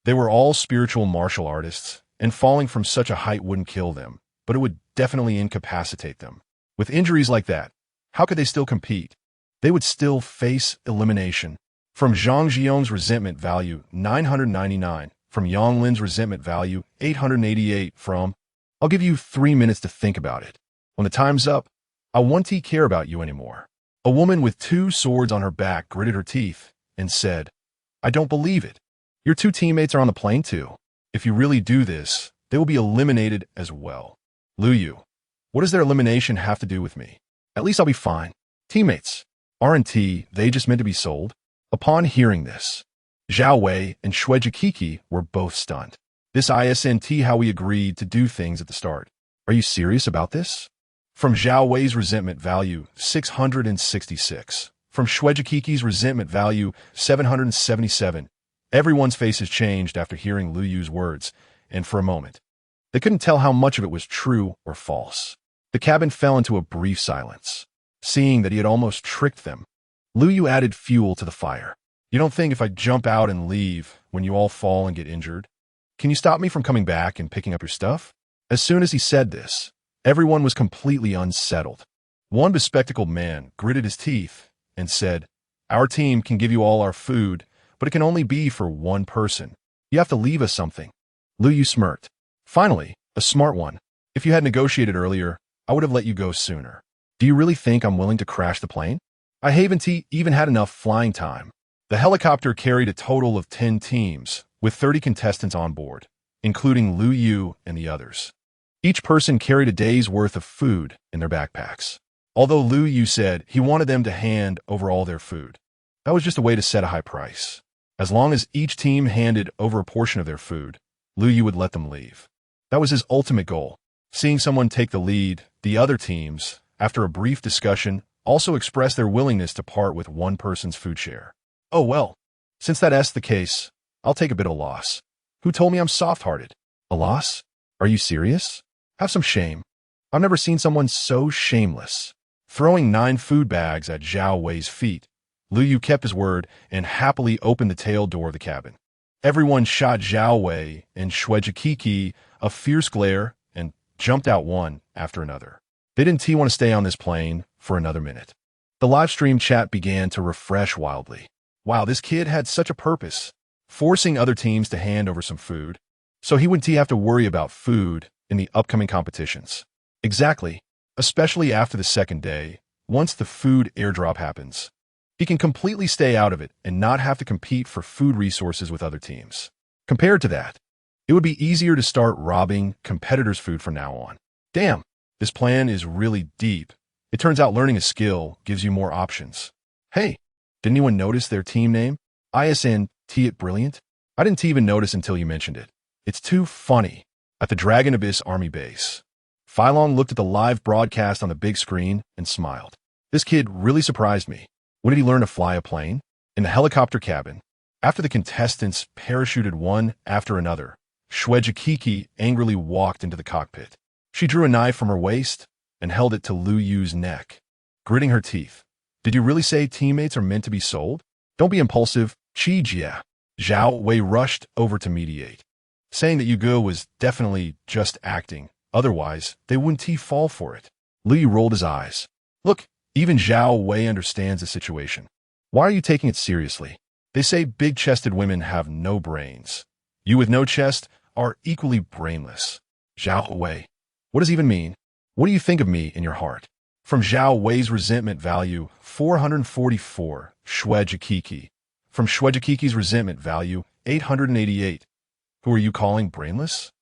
[SPEAKER 1] They were all spiritual martial artists, and falling from such a height wouldn't kill them, but it would definitely incapacitate them. With injuries like that, how could they still compete? They would still face elimination. From Zhang Jiong's resentment value, 999. From Yang Lin's resentment value, 888. From, I'll give you 3 minutes to think about it. When the time's up, I won't care about you anymore. A woman with 2 swords on her back gritted her teeth and said, "I don't believe it. Your 2 teammates are on the plane too. If you really do this, they will be eliminated as well." Lu Yu, what does their elimination have to do with me? At least I'll be fine. Teammates, aren't they just meant to be sold? Upon hearing this, Zhao Wei and Shuejikiki were both stunned. This isn't how we agreed to do things at the start. Are you serious about this? From Zhao Wei's resentment value, 666. From Shuejikiki's resentment value, 777. Everyone's faces changed after hearing Lu Yu's words, and for a moment, they couldn't tell how much of it was true or false. The cabin fell into a brief silence. Seeing that he had almost tricked them, Lu Yu added fuel to the fire. "You don't think if I jump out and leave when you all fall and get injured? Can you stop me from coming back and picking up your stuff?" As soon as he said this, everyone was completely unsettled. One bespectacled man gritted his teeth and said, "Our team can give you all our food, but it can only be for one person. You have to leave us something." Lu Yu smirked. "Finally, a smart one. If you had negotiated earlier, I would have let you go sooner. Do you really think I'm willing to crash the plane? I haven't even had enough flying time." The helicopter carried a total of 10 teams, with 30 contestants on board, including Lu Yu and the others. Each person carried a day's worth of food in their backpacks. Although Lu Yu said he wanted them to hand over all their food, that was just a way to set a high price. As long as each team handed over a portion of their food, Lu Yu would let them leave. That was his ultimate goal. Seeing someone take the lead, the other teams, after a brief discussion, also expressed their willingness to part with one person's food share. "Oh well, since that's the case, I'll take a bit of a loss. Who told me I'm soft-hearted? A loss? Are you serious? Have some shame. I've never seen someone so shameless." Throwing 9 food bags at Zhao Wei's feet, Lu Yu kept his word and happily opened the tail door of the cabin. Everyone shot Zhao Wei and Shuejikiki a fierce glare and jumped out one after another. They didn't want to stay on this plane for another minute. The live stream chat began to refresh wildly. Wow, this kid had such a purpose, forcing other teams to hand over some food, so he wouldn't have to worry about food in the upcoming competitions. Exactly, especially after the second day, once the food airdrop happens. He can completely stay out of it and not have to compete for food resources with other teams. Compared to that, it would be easier to start robbing competitors' food from now on. Damn, this plan is really deep. It turns out learning a skill gives you more options. Hey, didn't anyone notice their team name? ISNT it brilliant? I didn't even notice until you mentioned it. It's too funny. At the Dragon Abyss Army base, Filong looked at the live broadcast on the big screen and smiled. This kid really surprised me. When did he learn to fly a plane? In the helicopter cabin, after the contestants parachuted one after another, Shuejikiki angrily walked into the cockpit. She drew a knife from her waist and held it to Lu Yu's neck, gritting her teeth. "Did you really say teammates are meant to be sold? Don't be impulsive, Chi-jia." Zhao Wei rushed over to mediate, saying that Yugo was definitely just acting, otherwise they wouldn't fall for it. Lu Yu rolled his eyes. "Look, even Zhao Wei understands the situation. Why are you taking it seriously? They say big-chested women have no brains. You with no chest are equally brainless." Zhao Wei, what does it even mean? What do you think of me in your heart? From Zhao Wei's resentment value, 444, Shuejikiki. From Shuejikiki's resentment value, 888. Who are you calling brainless?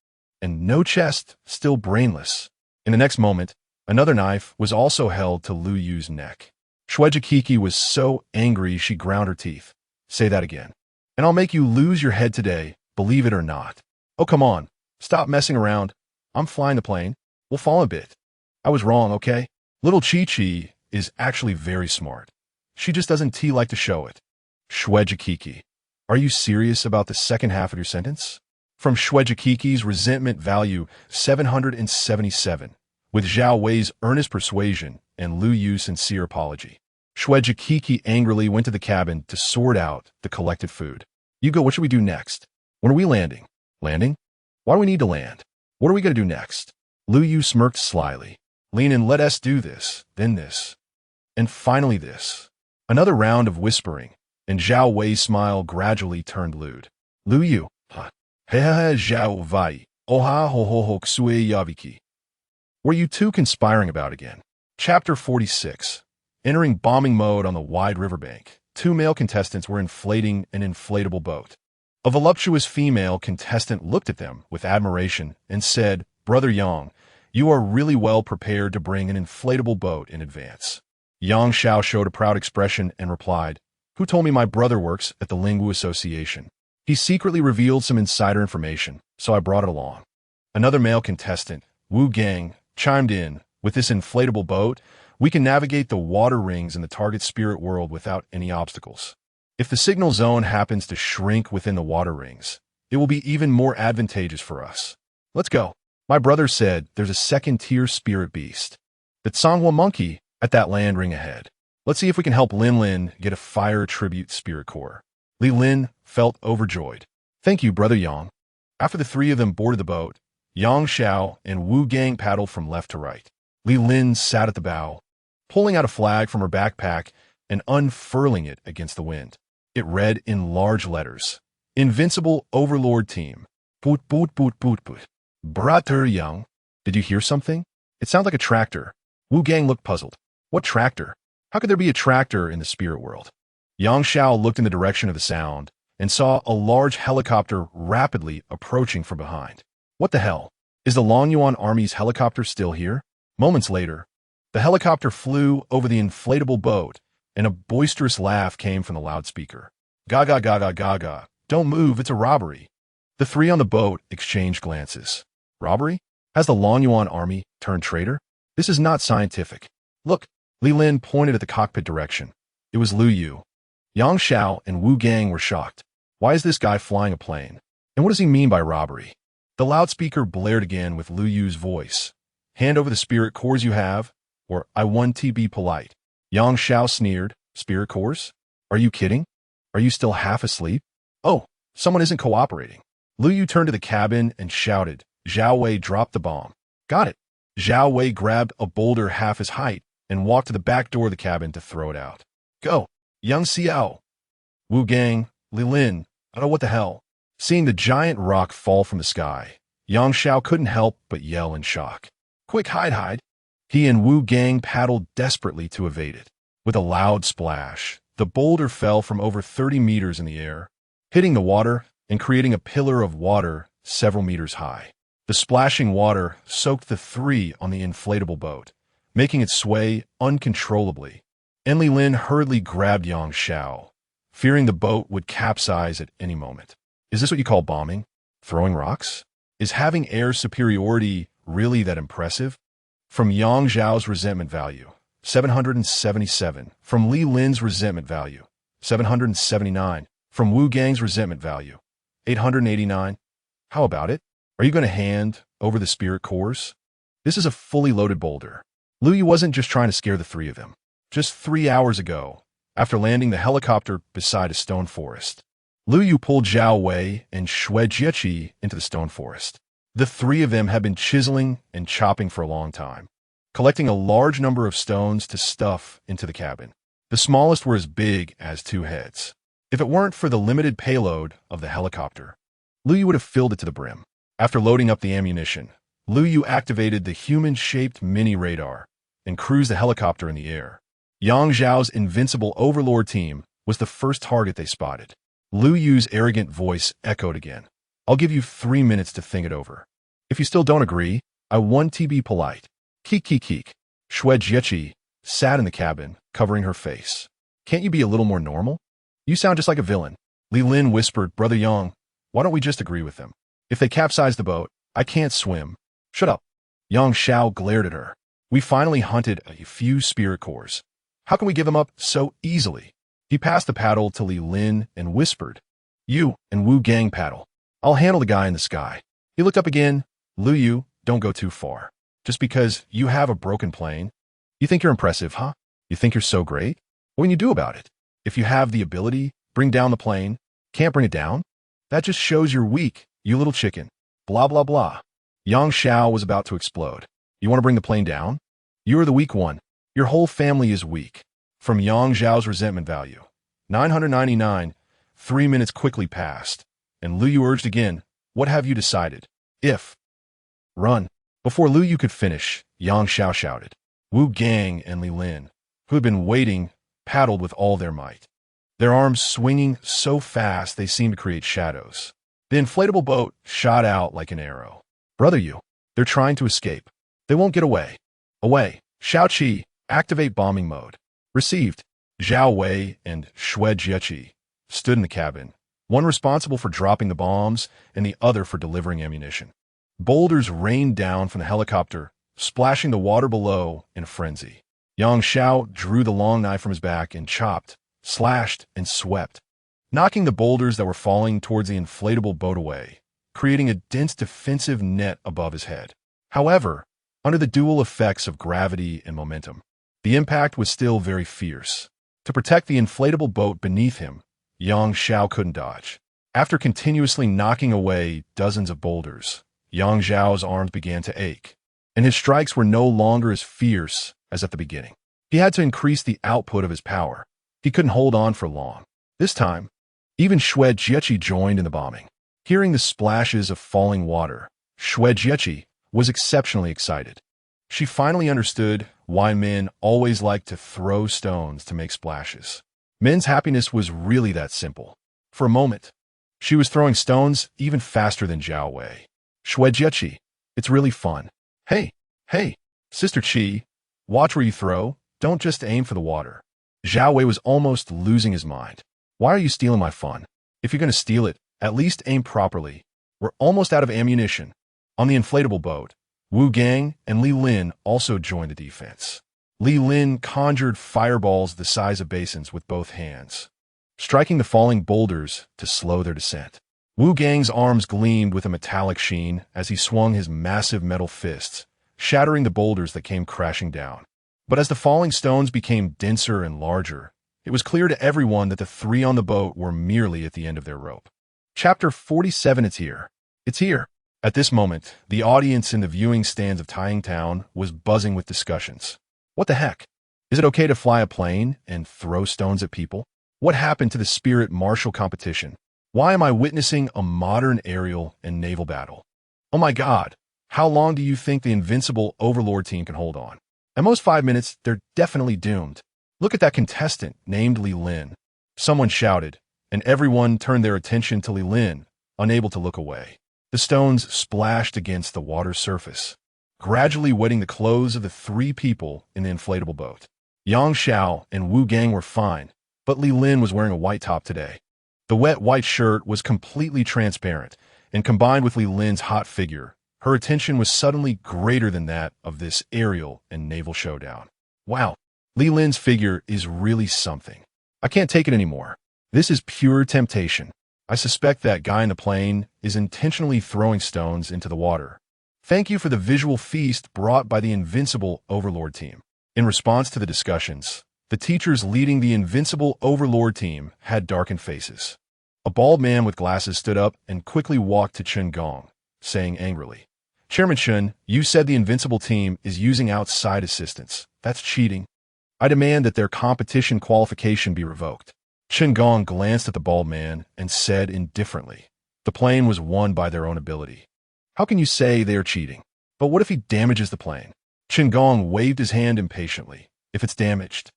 [SPEAKER 1] And no chest, still brainless. In the next moment, another knife was also held to Lu Yu's neck. Shuejikiki was so angry she ground her teeth. "Say that again. And I'll make you lose your head today, believe it or not." "Oh, come on. Stop messing around. I'm flying the plane. We'll fall a bit. I was wrong, okay? Little Chi-Chi is actually very smart. She just doesn't like to show it." Shuejikiki, are you serious about the second half of your sentence? From Shuejikiki's resentment value, 777, with Zhao Wei's earnest persuasion and Lu Yu's sincere apology. Shuejikiki angrily went to the cabin to sort out the collected food. "Yugo, what should we do next? When are we landing?" "Landing? Why do we need to land? What are we going to do next?" Lu Yu smirked slyly. "Lean in, let us do this, then this, and finally this." Another round of whispering, and Zhao Wei's smile gradually turned lewd. "Lu Yu, huh? Hehehe Zhao Wei, oha ho ho ho ksue yaviki. What are you two conspiring about again?" Chapter 46. Entering bombing mode on the wide riverbank, 2 male contestants were inflating an inflatable boat. A voluptuous female contestant looked at them with admiration and said, "Brother Yang, you are really well prepared to bring an inflatable boat in advance." Yang Xiao showed a proud expression and replied, "Who told me my brother works at the Lingu Association? He secretly revealed some insider information, so I brought it along." Another male contestant, Wu Gang, chimed in, "With this inflatable boat, we can navigate the water rings in the target spirit world without any obstacles. If the signal zone happens to shrink within the water rings, it will be even more advantageous for us. Let's go." My brother said there's a second-tier spirit beast, the Tsangwa monkey, at that land ring ahead. Let's see if we can help Lin Lin get a fire tribute spirit core. Li Lin felt overjoyed. "Thank you, Brother Yang." After the three of them boarded the boat, Yang Xiao and Wu Gang paddled from left to right. Li Lin sat at the bow, pulling out a flag from her backpack and unfurling it against the wind. It read in large letters, "Invincible Overlord Team. Boot boot boot boot boot." Brother Yang, did you hear something? It sounded like a tractor. Wu Gang looked puzzled. What tractor? How could there be a tractor in the spirit world? Yang Xiao looked in the direction of the sound and saw a large helicopter rapidly approaching from behind. What the hell? Is the Longyuan Army's helicopter still here? Moments later, the helicopter flew over the inflatable boat, and a boisterous laugh came from the loudspeaker. "Gaga gaga gaga, don't move, it's a robbery." The three on the boat exchanged glances. Robbery? Has the Longyuan Army turned traitor? This is not scientific. Look, Li Lin pointed at the cockpit direction. It was Lu Yu. Yang Xiao and Wu Gang were shocked. Why is this guy flying a plane? And what does he mean by robbery? The loudspeaker blared again with Lu Yu's voice. "Hand over the spirit cores you have, or I want to be polite." Yang Xiao sneered. "Spirit cores? Are you kidding? Are you still half asleep? Oh, someone isn't cooperating." Lu Yu turned to the cabin and shouted. Zhao Wei dropped the bomb. "Got it." Zhao Wei grabbed a boulder half his height and walked to the back door of the cabin to throw it out. "Go, Yang Xiao." Wu Gang, Li Lin, I don't know what the hell. Seeing the giant rock fall from the sky, Yang Xiao couldn't help but yell in shock. "Quick, hide." He and Wu Gang paddled desperately to evade it. With a loud splash, the boulder fell from over 30 meters in the air, hitting the water and creating a pillar of water several meters high. The splashing water soaked the three on the inflatable boat, making it sway uncontrollably. Li Lin hurriedly grabbed Yang Xiao, fearing the boat would capsize at any moment. Is this what you call bombing? Throwing rocks? Is having air superiority really that impressive? From Yang Xiao's resentment value, 777. From Li Lin's resentment value, 779. From Wu Gang's resentment value, 889. How about it? Are you going to hand over the spirit cores? This is a fully loaded boulder. Lu Yu wasn't just trying to scare the three of them. Just 3 hours ago, after landing the helicopter beside a stone forest, Lu Yu pulled Zhao Wei and Xue Jieqi into the stone forest. The three of them had been chiseling and chopping for a long time, collecting a large number of stones to stuff into the cabin. The smallest were as big as 2 heads. If it weren't for the limited payload of the helicopter, Lu Yu would have filled it to the brim. After loading up the ammunition, Lu Yu activated the human-shaped mini-radar and cruised the helicopter in the air. Yang Zhao's invincible overlord team was the first target they spotted. Lu Yu's arrogant voice echoed again. "I'll give you 3 minutes to think it over. If you still don't agree, I want to be polite." Keek keek keek. Xue Jieqi sat in the cabin, covering her face. "Can't you be a little more normal? You sound just like a villain." Li Lin whispered, "Brother Yang, why don't we just agree with them? If they capsize the boat, I can't swim." "Shut up." Yang Xiao glared at her. "We finally hunted a few spirit cores. How can we give them up so easily?" He passed the paddle to Li Lin and whispered, "You and Wu Gang paddle. I'll handle the guy in the sky." He looked up again. "Lu Yu, don't go too far. Just because you have a broken plane, you think you're impressive, huh? You think you're so great? What can you do about it? If you have the ability, bring down the plane. Can't bring it down? That just shows you're weak, you little chicken. Blah, blah, blah." Yang Xiao was about to explode. "You want to bring the plane down? You're the weak one. Your whole family is weak." From Yang Zhao's resentment value, 999. 3 minutes quickly passed, and Lu Yu urged again, "What have you decided? If run." Before Lu Yu could finish, Yang Xiao shouted, "Wu Gang and Li Lin, who had been waiting, paddled with all their might, their arms swinging so fast they seemed to create shadows. The inflatable boat shot out like an arrow. "Brother you, they're trying to escape. They won't get away. Away. Xiao Qi, activate bombing mode." Received. Zhao Wei and Xue Jieqi stood in the cabin, one responsible for dropping the bombs and the other for delivering ammunition. Boulders rained down from the helicopter, splashing the water below in a frenzy. Yang Xiao drew the long knife from his back and chopped, slashed, and swept, knocking the boulders that were falling towards the inflatable boat away, creating a dense defensive net above his head. However, under the dual effects of gravity and momentum, the impact was still very fierce. To protect the inflatable boat beneath him, Yang Xiao couldn't dodge. After continuously knocking away dozens of boulders, Yang Xiao's arms began to ache, and his strikes were no longer as fierce as at the beginning. He had to increase the output of his power. He couldn't hold on for long. This time, even Xue Jieqi joined in the bombing. Hearing the splashes of falling water, Xue Jieqi was exceptionally excited. She finally understood why men always like to throw stones to make splashes. Men's happiness was really that simple. For a moment, she was throwing stones even faster than Zhao Wei. "Xue Jieqi, it's really fun. Hey, Sister Qi, watch where you throw. Don't just aim for the water." Zhao Wei was almost losing his mind. "Why are you stealing my fun? If you're going to steal it, at least aim properly. We're almost out of ammunition." On the inflatable boat, Wu Gang and Li Lin also joined the defense. Li Lin conjured fireballs the size of basins with both hands, striking the falling boulders to slow their descent. Wu Gang's arms gleamed with a metallic sheen as he swung his massive metal fists, shattering the boulders that came crashing down. But as the falling stones became denser and larger, it was clear to everyone that the three on the boat were merely at the end of their rope. Chapter 47. It's here. It's here. At this moment, the audience in the viewing stands of Taiying Town was buzzing with discussions. What the heck? Is it okay to fly a plane and throw stones at people? What happened to the spirit martial competition? Why am I witnessing a modern aerial and naval battle? Oh my God, how long do you think the invincible Overlord team can hold on? At most 5 minutes, they're definitely doomed. Look at that contestant named Li Lin. Someone shouted, and everyone turned their attention to Li Lin, unable to look away. The stones splashed against the water's surface, gradually wetting the clothes of the three people in the inflatable boat. Yang Xiao and Wu Gang were fine, but Li Lin was wearing a white top today. The wet white shirt was completely transparent, and combined with Li Lin's hot figure, her attention was suddenly greater than that of this aerial and naval showdown. Wow, Li Lin's figure is really something. I can't take it anymore. This is pure temptation. I suspect that guy in the plane is intentionally throwing stones into the water. Thank you for the visual feast brought by the invincible Overlord team. In response to the discussions, the teachers leading the invincible Overlord team had darkened faces. A bald man with glasses stood up and quickly walked to Chen Gong, saying angrily, "Chairman Chen, you said the invincible team is using outside assistance. That's cheating. I demand that their competition qualification be revoked." Chen Gong glanced at the bald man and said indifferently, "The plane was won by their own ability. How can you say they are cheating? But what if he damages the plane?" Chen Gong waved his hand impatiently. "If it's damaged,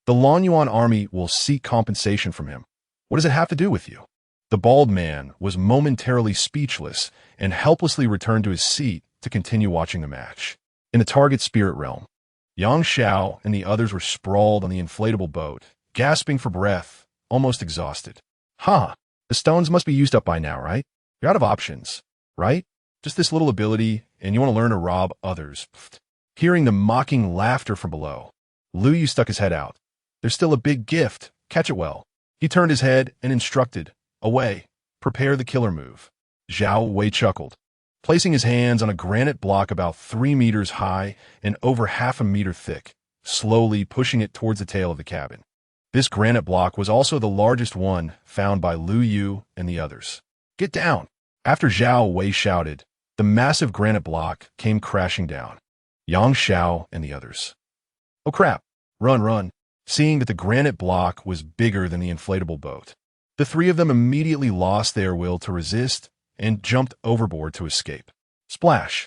[SPEAKER 1] the Lanyuan army will seek compensation from him. What does it have to do with you?" The bald man was momentarily speechless and helplessly returned to his seat to continue watching the match. In the target spirit realm, Yang Xiao and the others were sprawled on the inflatable boat, gasping for breath, almost exhausted. The stones must be used up by now, right? You're out of options, right? Just this little ability, and you want to learn to rob others. Hearing the mocking laughter from below, Lu Yu stuck his head out. "There's still a big gift. Catch it well." He turned his head and instructed, "Away. Prepare the killer move." Zhao Wei chuckled, placing his hands on a granite block about 3 meters high and over half a meter thick, slowly pushing it towards the tail of the cabin. This granite block was also the largest one found by Lu Yu and the others. "Get down!" After Zhao Wei shouted, the massive granite block came crashing down. Yang Xiao and the others. "Oh crap! Run!" Seeing that the granite block was bigger than the inflatable boat, the three of them immediately lost their will to resist and jumped overboard to escape. Splash!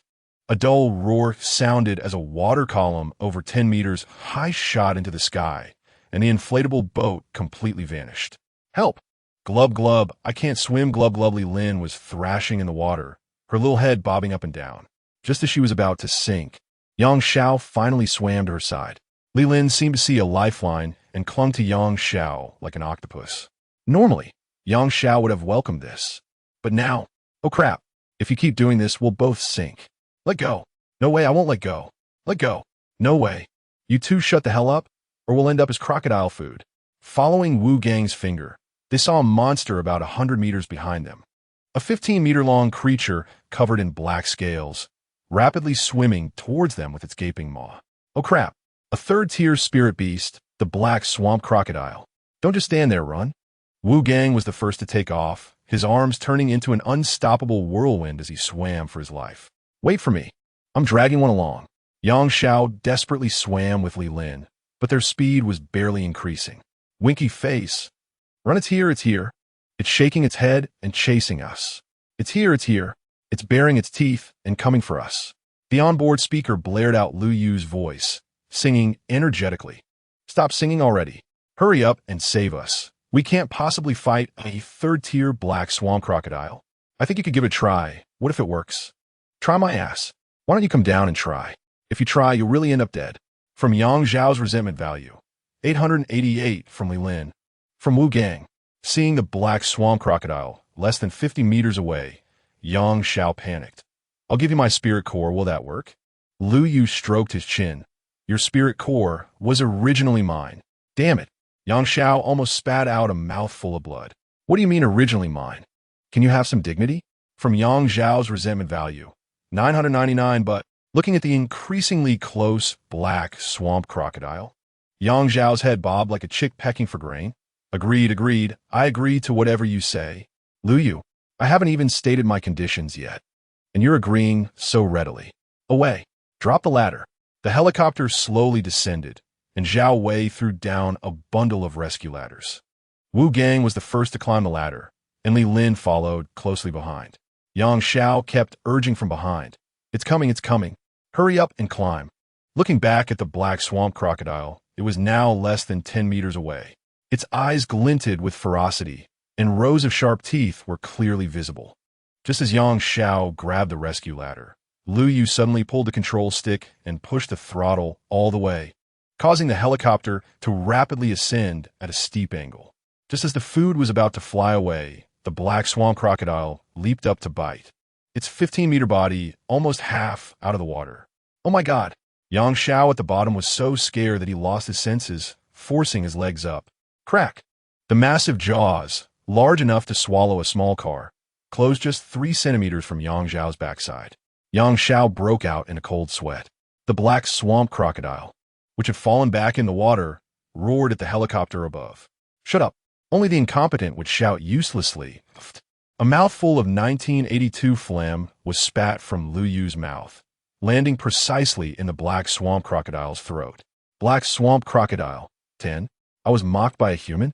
[SPEAKER 1] A dull roar sounded as a water column over 10 meters high shot into the sky, and the inflatable boat completely vanished. Help! Glub glub, I can't swim, glub glub. Li Lin was thrashing in the water, her little head bobbing up and down. Just as she was about to sink, Yang Xiao finally swam to her side. Li Lin seemed to see a lifeline and clung to Yang Xiao like an octopus. Normally, Yang Xiao would have welcomed this. But now, oh crap, if you keep doing this, we'll both sink. Let go. No way, I won't let go. Let go. No way. You two shut the hell up, or we'll end up as crocodile food. Following Wu Gang's finger, they saw a monster about 100 meters behind them. A 15-meter-long creature covered in black scales, rapidly swimming towards them with its gaping maw. Oh crap. A third-tier spirit beast, the black swamp crocodile. Don't just stand there, run. Wu Gang was the first to take off, his arms turning into an unstoppable whirlwind as he swam for his life. Wait for me. I'm dragging one along. Yang Xiao desperately swam with Li Lin, but their speed was barely increasing. Winky face. Run, it's here, it's here. It's shaking its head and chasing us. It's here, it's here. It's baring its teeth and coming for us. The onboard speaker blared out Lu Yu's voice, singing energetically. Stop singing already. Hurry up and save us. We can't possibly fight a third-tier black swamp crocodile. I think you could give it a try. What if it works? Try my ass. Why don't you come down and try? If you try, you'll really end up dead. From Yang Zhao's resentment value. 888 from Li Lin. From Wu Gang. Seeing the black swamp crocodile less than 50 meters away, Yang Xiao panicked. I'll give you my spirit core, will that work? Lu Yu stroked his chin. Your spirit core was originally mine. Damn it. Yang Xiao almost spat out a mouthful of blood. What do you mean originally mine? Can you have some dignity? From Yang Zhao's resentment value. 999, but looking at the increasingly close black swamp crocodile, Yang Zhao's head bobbed like a chick pecking for grain. Agreed, agreed. I agree to whatever you say. Lu Yu, I haven't even stated my conditions yet, and you're agreeing so readily. Away. Drop the ladder. The helicopter slowly descended, and Zhao Wei threw down a bundle of rescue ladders. Wu Gang was the first to climb the ladder, and Li Lin followed closely behind. Yang Xiao kept urging from behind. It's coming, it's coming. Hurry up and climb. Looking back at the black swamp crocodile, it was now less than 10 meters away. Its eyes glinted with ferocity, and rows of sharp teeth were clearly visible. Just as Yang Xiao grabbed the rescue ladder, Lu Yu suddenly pulled the control stick and pushed the throttle all the way, causing the helicopter to rapidly ascend at a steep angle. Just as the food was about to fly away, the black swamp crocodile leaped up to bite, its 15-meter body almost half out of the water. Oh my god! Yang Xiao at the bottom was so scared that he lost his senses, forcing his legs up. Crack! The massive jaws, large enough to swallow a small car, closed just 3 centimeters from Yang Xiao's backside. Yang Xiao broke out in a cold sweat. The black swamp crocodile, which had fallen back in the water, roared at the helicopter above. Shut up! Only the incompetent would shout uselessly. A mouthful of 1982 phlegm was spat from Lu Yu's mouth, landing precisely in the black swamp crocodile's throat. Black swamp crocodile. 10. I was mocked by a human?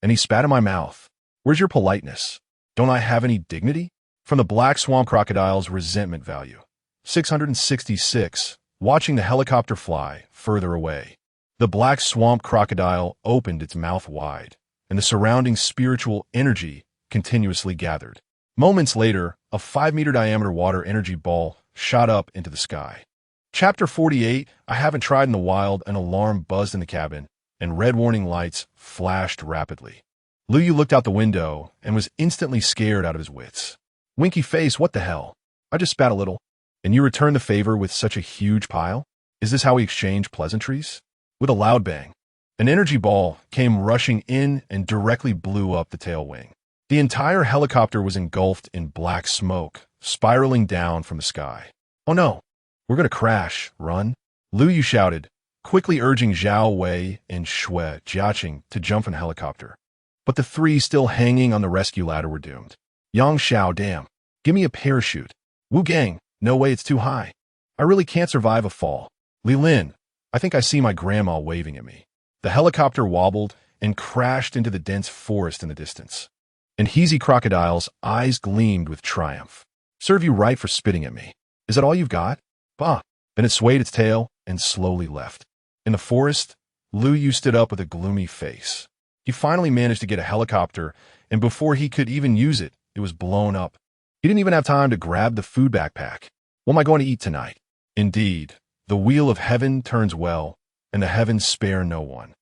[SPEAKER 1] And he spat in my mouth. Where's your politeness? Don't I have any dignity? From the black swamp crocodile's resentment value. 666. Watching the helicopter fly further away. The black swamp crocodile opened its mouth wide, and the surrounding spiritual energy continuously gathered. Moments later, a 5-meter diameter water energy ball shot up into the sky. Chapter 48. I haven't tried in the wild. An alarm buzzed in the cabin, and red warning lights flashed rapidly. Lu Yu looked out the window and was instantly scared out of his wits. Winky face, what the hell? I just spat a little. And you return the favor with such a huge pile? Is this how we exchange pleasantries? With a loud bang, an energy ball came rushing in and directly blew up the tail wing. The entire helicopter was engulfed in black smoke, spiraling down from the sky. Oh no, we're gonna crash, run. Lu Yu shouted, quickly urging Zhao Wei and Shui Jiaqing to jump from the helicopter. But the 3 still hanging on the rescue ladder were doomed. Yang Xiao, damn, give me a parachute. Wu Gang, no way, it's too high. I really can't survive a fall. Li Lin, I think I see my grandma waving at me. The helicopter wobbled and crashed into the dense forest in the distance. And Heezy Crocodile's eyes gleamed with triumph. Serve you right for spitting at me. Is that all you've got? Bah! Then it swayed its tail and slowly left. In the forest, Lu Yu stood up with a gloomy face. He finally managed to get a helicopter, and before he could even use it, it was blown up. He didn't even have time to grab the food backpack. What am I going to eat tonight? Indeed, the wheel of heaven turns well, and the heavens spare no one.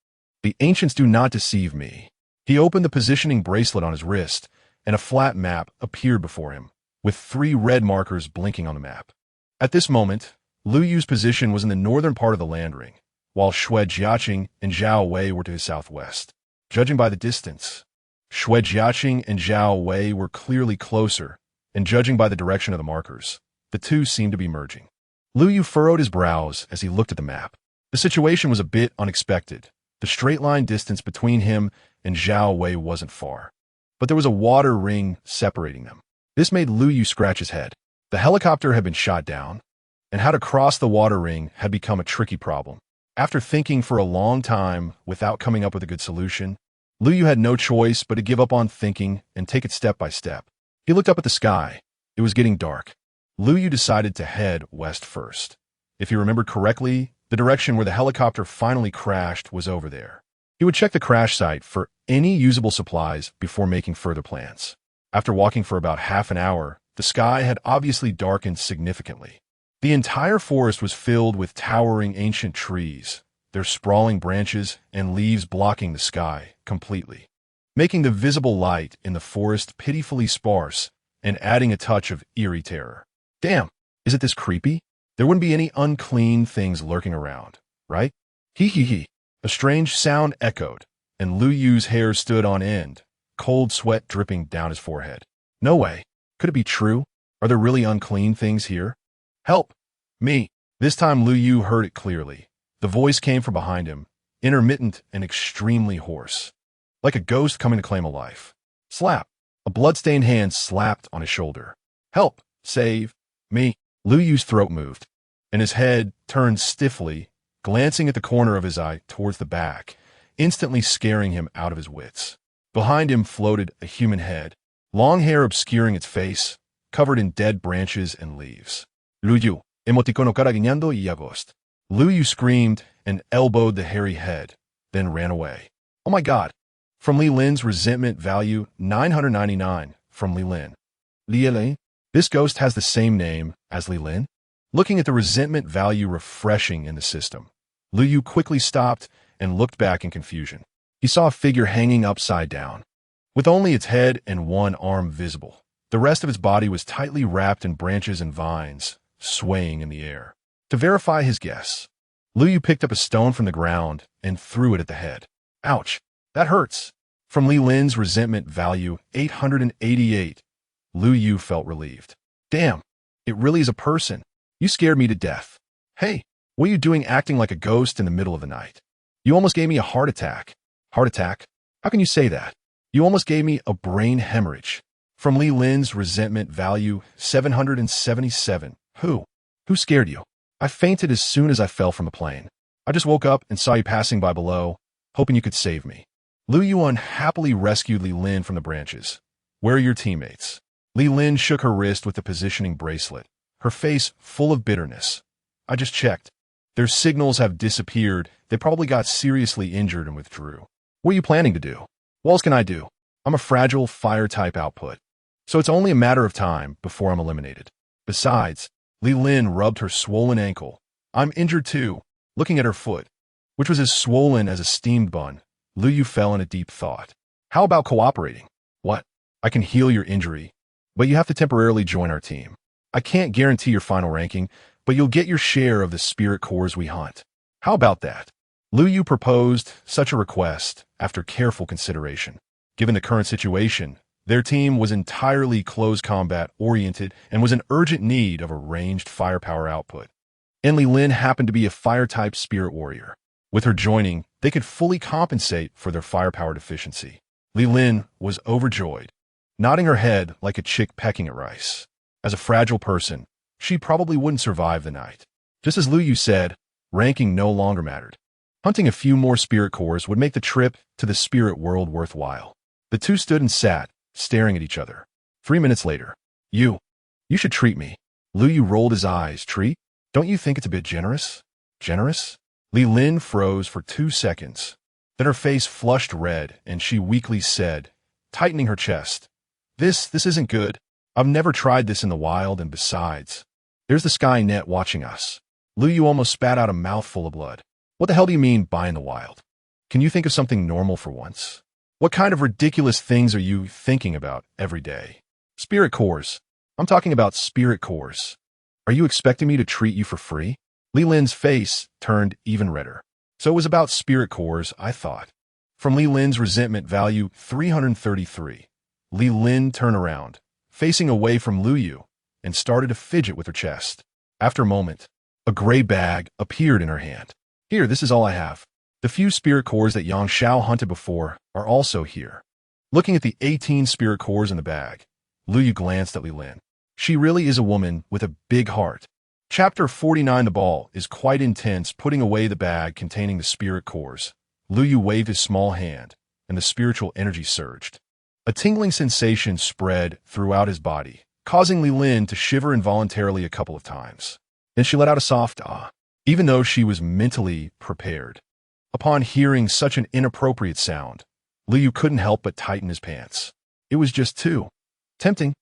[SPEAKER 1] The ancients do not deceive me. He opened the positioning bracelet on his wrist, and a flat map appeared before him, with 3 red markers blinking on the map. At this moment, Lu Yu's position was in the northern part of the land ring, while Xue Jiaqing and Zhao Wei were to his southwest. Judging by the distance, Xue Jiaqing and Zhao Wei were clearly closer, and judging by the direction of the markers, the two seemed to be merging. Lu Yu furrowed his brows as he looked at the map. The situation was a bit unexpected. The straight-line distance between him and Zhao Wei wasn't far, but there was a water ring separating them. This made Lu Yu scratch his head. The helicopter had been shot down, and how to cross the water ring had become a tricky problem. After thinking for a long time without coming up with a good solution, Lu Yu had no choice but to give up on thinking and take it step by step. He looked up at the sky. It was getting dark. Lu Yu decided to head west first. If he remembered correctly, the direction where the helicopter finally crashed was over there. He would check the crash site for any usable supplies before making further plans. After walking for about half an hour, the sky had obviously darkened significantly. The entire forest was filled with towering ancient trees, their sprawling branches and leaves blocking the sky completely, making the visible light in the forest pitifully sparse and adding a touch of eerie terror. Damn, is it this creepy? There wouldn't be any unclean things lurking around, right? Hee hee hee. A strange sound echoed, and Lu Yu's hair stood on end, cold sweat dripping down his forehead. No way. Could it be true? Are there really unclean things here? Help! Me! This time Lu Yu heard it clearly. The voice came from behind him, intermittent and extremely hoarse, like a ghost coming to claim a life. Slap! A blood-stained hand slapped on his shoulder. Help! Save! Me! Lu Yu's throat moved, and his head turned stiffly, glancing at the corner of his eye towards the back, instantly scaring him out of his wits. Behind him floated a human head, long hair obscuring its face, covered in dead branches and leaves. Lu Yu, emoticono cara guiñando y agost. Lu Yu screamed and elbowed the hairy head, then ran away. Oh my god! From Li Lin's resentment value 999 from Li Lin. Li Lin? This ghost has the same name as Li Lin? Looking at the resentment value refreshing in the system, Lu Yu quickly stopped and looked back in confusion. He saw a figure hanging upside down, with only its head and one arm visible. The rest of its body was tightly wrapped in branches and vines, swaying in the air. To verify his guess, Lu Yu picked up a stone from the ground and threw it at the head. Ouch, that hurts. From Li Lin's resentment value 888, Lu Yu felt relieved. Damn, it really is a person. You scared me to death. Hey, what are you doing acting like a ghost in the middle of the night? You almost gave me a heart attack. Heart attack? How can you say that? You almost gave me a brain hemorrhage. From Li Lin's resentment value 777. Who scared you? I fainted as soon as I fell from the plane. I just woke up and saw you passing by below, hoping you could save me. Lu Yu unhappily rescued Li Lin from the branches. Where are your teammates? Li Lin shook her wrist with the positioning bracelet, her face full of bitterness. I just checked. Their signals have disappeared. They probably got seriously injured and withdrew. What are you planning to do? What else can I do? I'm a fragile fire-type output, so it's only a matter of time before I'm eliminated. Besides, Li Lin rubbed her swollen ankle. I'm injured too. Looking at her foot, which was as swollen as a steamed bun, Lu Yu fell in a deep thought. How about cooperating? What? I can heal your injury, but you have to temporarily join our team. I can't guarantee your final ranking, but you'll get your share of the spirit cores we hunt. How about that? Lu Yu proposed such a request after careful consideration. Given the current situation, their team was entirely close combat oriented and was in urgent need of a ranged firepower output. And Li Lin happened to be a fire-type spirit warrior. With her joining, they could fully compensate for their firepower deficiency. Li Lin was overjoyed, nodding her head like a chick pecking at rice. As a fragile person, she probably wouldn't survive the night. Just as Lu Yu said, ranking no longer mattered. Hunting a few more spirit cores would make the trip to the spirit world worthwhile. The two stood and sat, staring at each other. 3 minutes later. You should treat me. Lu Yu rolled his eyes. Treat? Don't you think it's a bit generous? Generous? Li Lin froze for 2 seconds. Then her face flushed red, and she weakly said, tightening her chest, This isn't good. I've never tried this in the wild, and besides, there's the Skynet watching us. Lu Yu almost spat out a mouthful of blood. What the hell do you mean by in the wild? Can you think of something normal for once? What kind of ridiculous things are you thinking about every day? Spirit cores. I'm talking about spirit cores. Are you expecting me to treat you for free? Li Lin's face turned even redder. So it was about spirit cores, I thought. From Li Lin's resentment value 333, Li Lin turned around, facing away from Lu Yu, and started to fidget with her chest. After a moment, a gray bag appeared in her hand. Here, this is all I have. The few spirit cores that Yang Xiao hunted before are also here. Looking at the 18 spirit cores in the bag, Lu Yu glanced at Li Lin. She really is a woman with a big heart. Chapter 49. The ball is quite intense. Putting away the bag containing the spirit cores, Lu Yu waved his small hand, and the spiritual energy surged. A tingling sensation spread throughout his body, causing Li Lin to shiver involuntarily a couple of times. Then she let out a soft ah, even though she was mentally prepared. Upon hearing such an inappropriate sound, Lu Yu couldn't help but tighten his pants. It was just too tempting.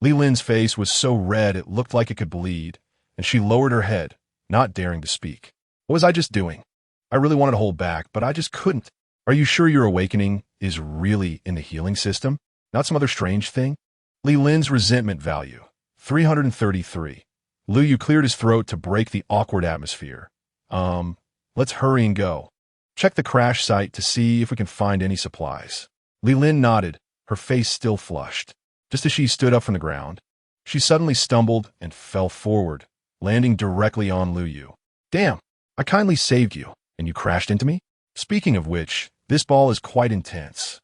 [SPEAKER 1] Li Lin's face was so red it looked like it could bleed, and she lowered her head, not daring to speak. What was I just doing? I really wanted to hold back, but I just couldn't. Are you sure your awakening is really in the healing system, not some other strange thing? Li Lin's resentment value 333. Lu Yu cleared his throat to break the awkward atmosphere. Let's hurry and go. Check the crash site to see if we can find any supplies. Li Lin nodded, her face still flushed. Just as she stood up from the ground, she suddenly stumbled and fell forward, landing directly on Lu Yu. Damn, I kindly saved you, and you crashed into me? Speaking of which, this ball is quite intense.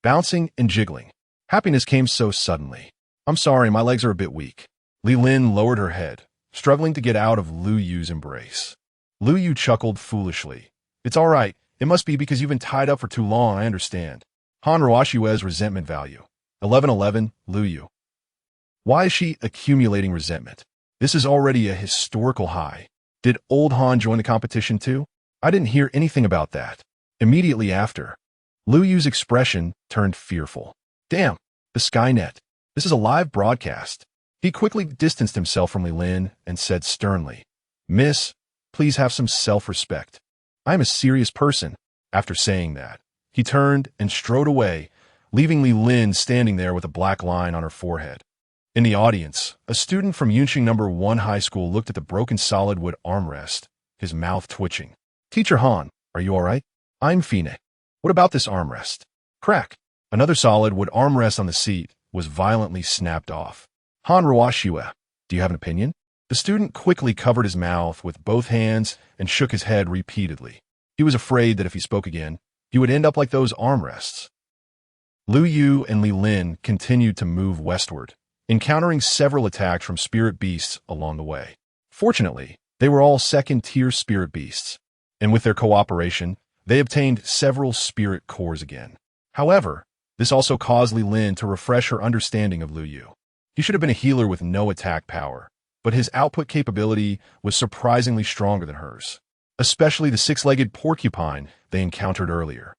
[SPEAKER 1] Bouncing and jiggling. Happiness came so suddenly. I'm sorry, my legs are a bit weak. Li Lin lowered her head, struggling to get out of Lu Yu's embrace. Lu Yu chuckled foolishly. It's all right. It must be because you've been tied up for too long, I understand. Han Ruoshue's resentment value 1111, Lu Yu. Why is she accumulating resentment? This is already a historical high. Did old Han join the competition too? I didn't hear anything about that. Immediately after, Lu Yu's expression turned fearful. Damn, the Skynet. This is a live broadcast. He quickly distanced himself from Li Lin and said sternly, Miss, please have some self-respect. I am a serious person. After saying that, he turned and strode away, leaving Li Lin standing there with a black line on her forehead. In the audience, a student from Yunqing No. 1 High School looked at the broken solid wood armrest, his mouth twitching. Teacher Han, are you all right? I'm Fine. What about this armrest? Crack. Another solid wood armrest on the seat was violently snapped off. Han Ruoshue, do you have an opinion? The student quickly covered his mouth with both hands and shook his head repeatedly. He was afraid that if he spoke again, he would end up like those armrests. Lu Yu and Li Lin continued to move westward, encountering several attacks from spirit beasts along the way. Fortunately, they were all second-tier spirit beasts, and with their cooperation, they obtained several spirit cores again. However, this also caused Li Lin to refresh her understanding of Lu Yu. He should have been a healer with no attack power, but his output capability was surprisingly stronger than hers, especially the six-legged porcupine they encountered earlier,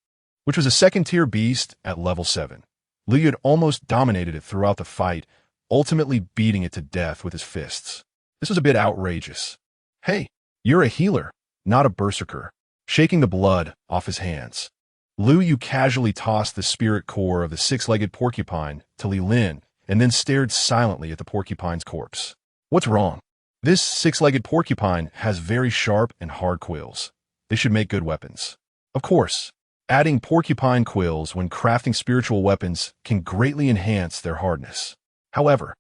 [SPEAKER 1] which was a second-tier beast at level 7. Lu Yu had almost dominated it throughout the fight, ultimately beating it to death with his fists. This was a bit outrageous. Hey, you're a healer, not a berserker. Shaking the blood off his hands, Lu Yu casually tossed the spirit core of the six-legged porcupine to Li Lin and then stared silently at the porcupine's corpse. What's wrong? This six-legged porcupine has very sharp and hard quills. They should make good weapons. Of course, adding porcupine quills when crafting spiritual weapons can greatly enhance their hardness. However,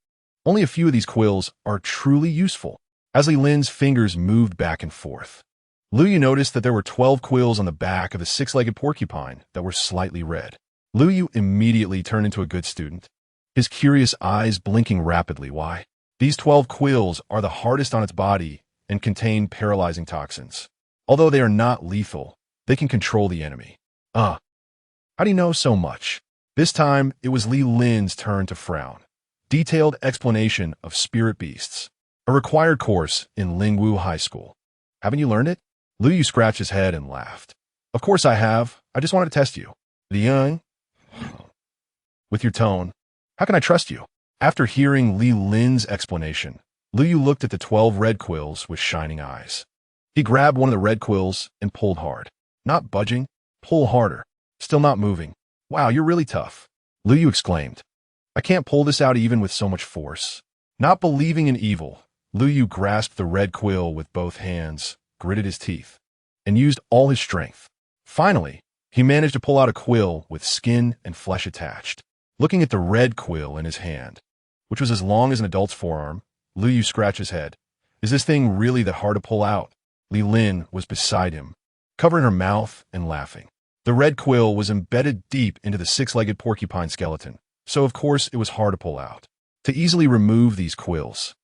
[SPEAKER 1] only a few of these quills are truly useful. As Li Lin's fingers moved back and forth, Lu Yu noticed that there were 12 quills on the back of the six-legged porcupine that were slightly red. Lu Yu immediately turned into a good student, his curious eyes blinking rapidly. Why? These 12 quills are the hardest on its body and contain paralyzing toxins. Although they are not lethal, they can control the enemy. How do you know so much? This time, it was Li Lin's turn to frown. Detailed explanation of spirit beasts. a required course in Lingwu High School. Haven't you learned it? Lu Yu scratched his head and laughed. Of course I have. I just wanted to test you. Liang, with your tone, how can I trust you? After hearing Li Lin's explanation, Lu Yu looked at the 12 red quills with shining eyes. He grabbed one of the red quills and pulled hard. Not budging. Pull harder. Still not moving. Wow, you're really tough. Lu Yu exclaimed. I can't pull this out even with so much force. Not believing in evil, Lu Yu grasped the red quill with both hands, gritted his teeth, and used all his strength. Finally, he managed to pull out a quill with skin and flesh attached. Looking at the red quill in his hand, which was as long as an adult's forearm, Lu Yu scratched his head. Is this thing really that hard to pull out? Li Lin was beside him, covering her mouth and laughing. The red quill was embedded deep into the six-legged porcupine skeleton, so of course it was hard to pull out. To easily remove these quills,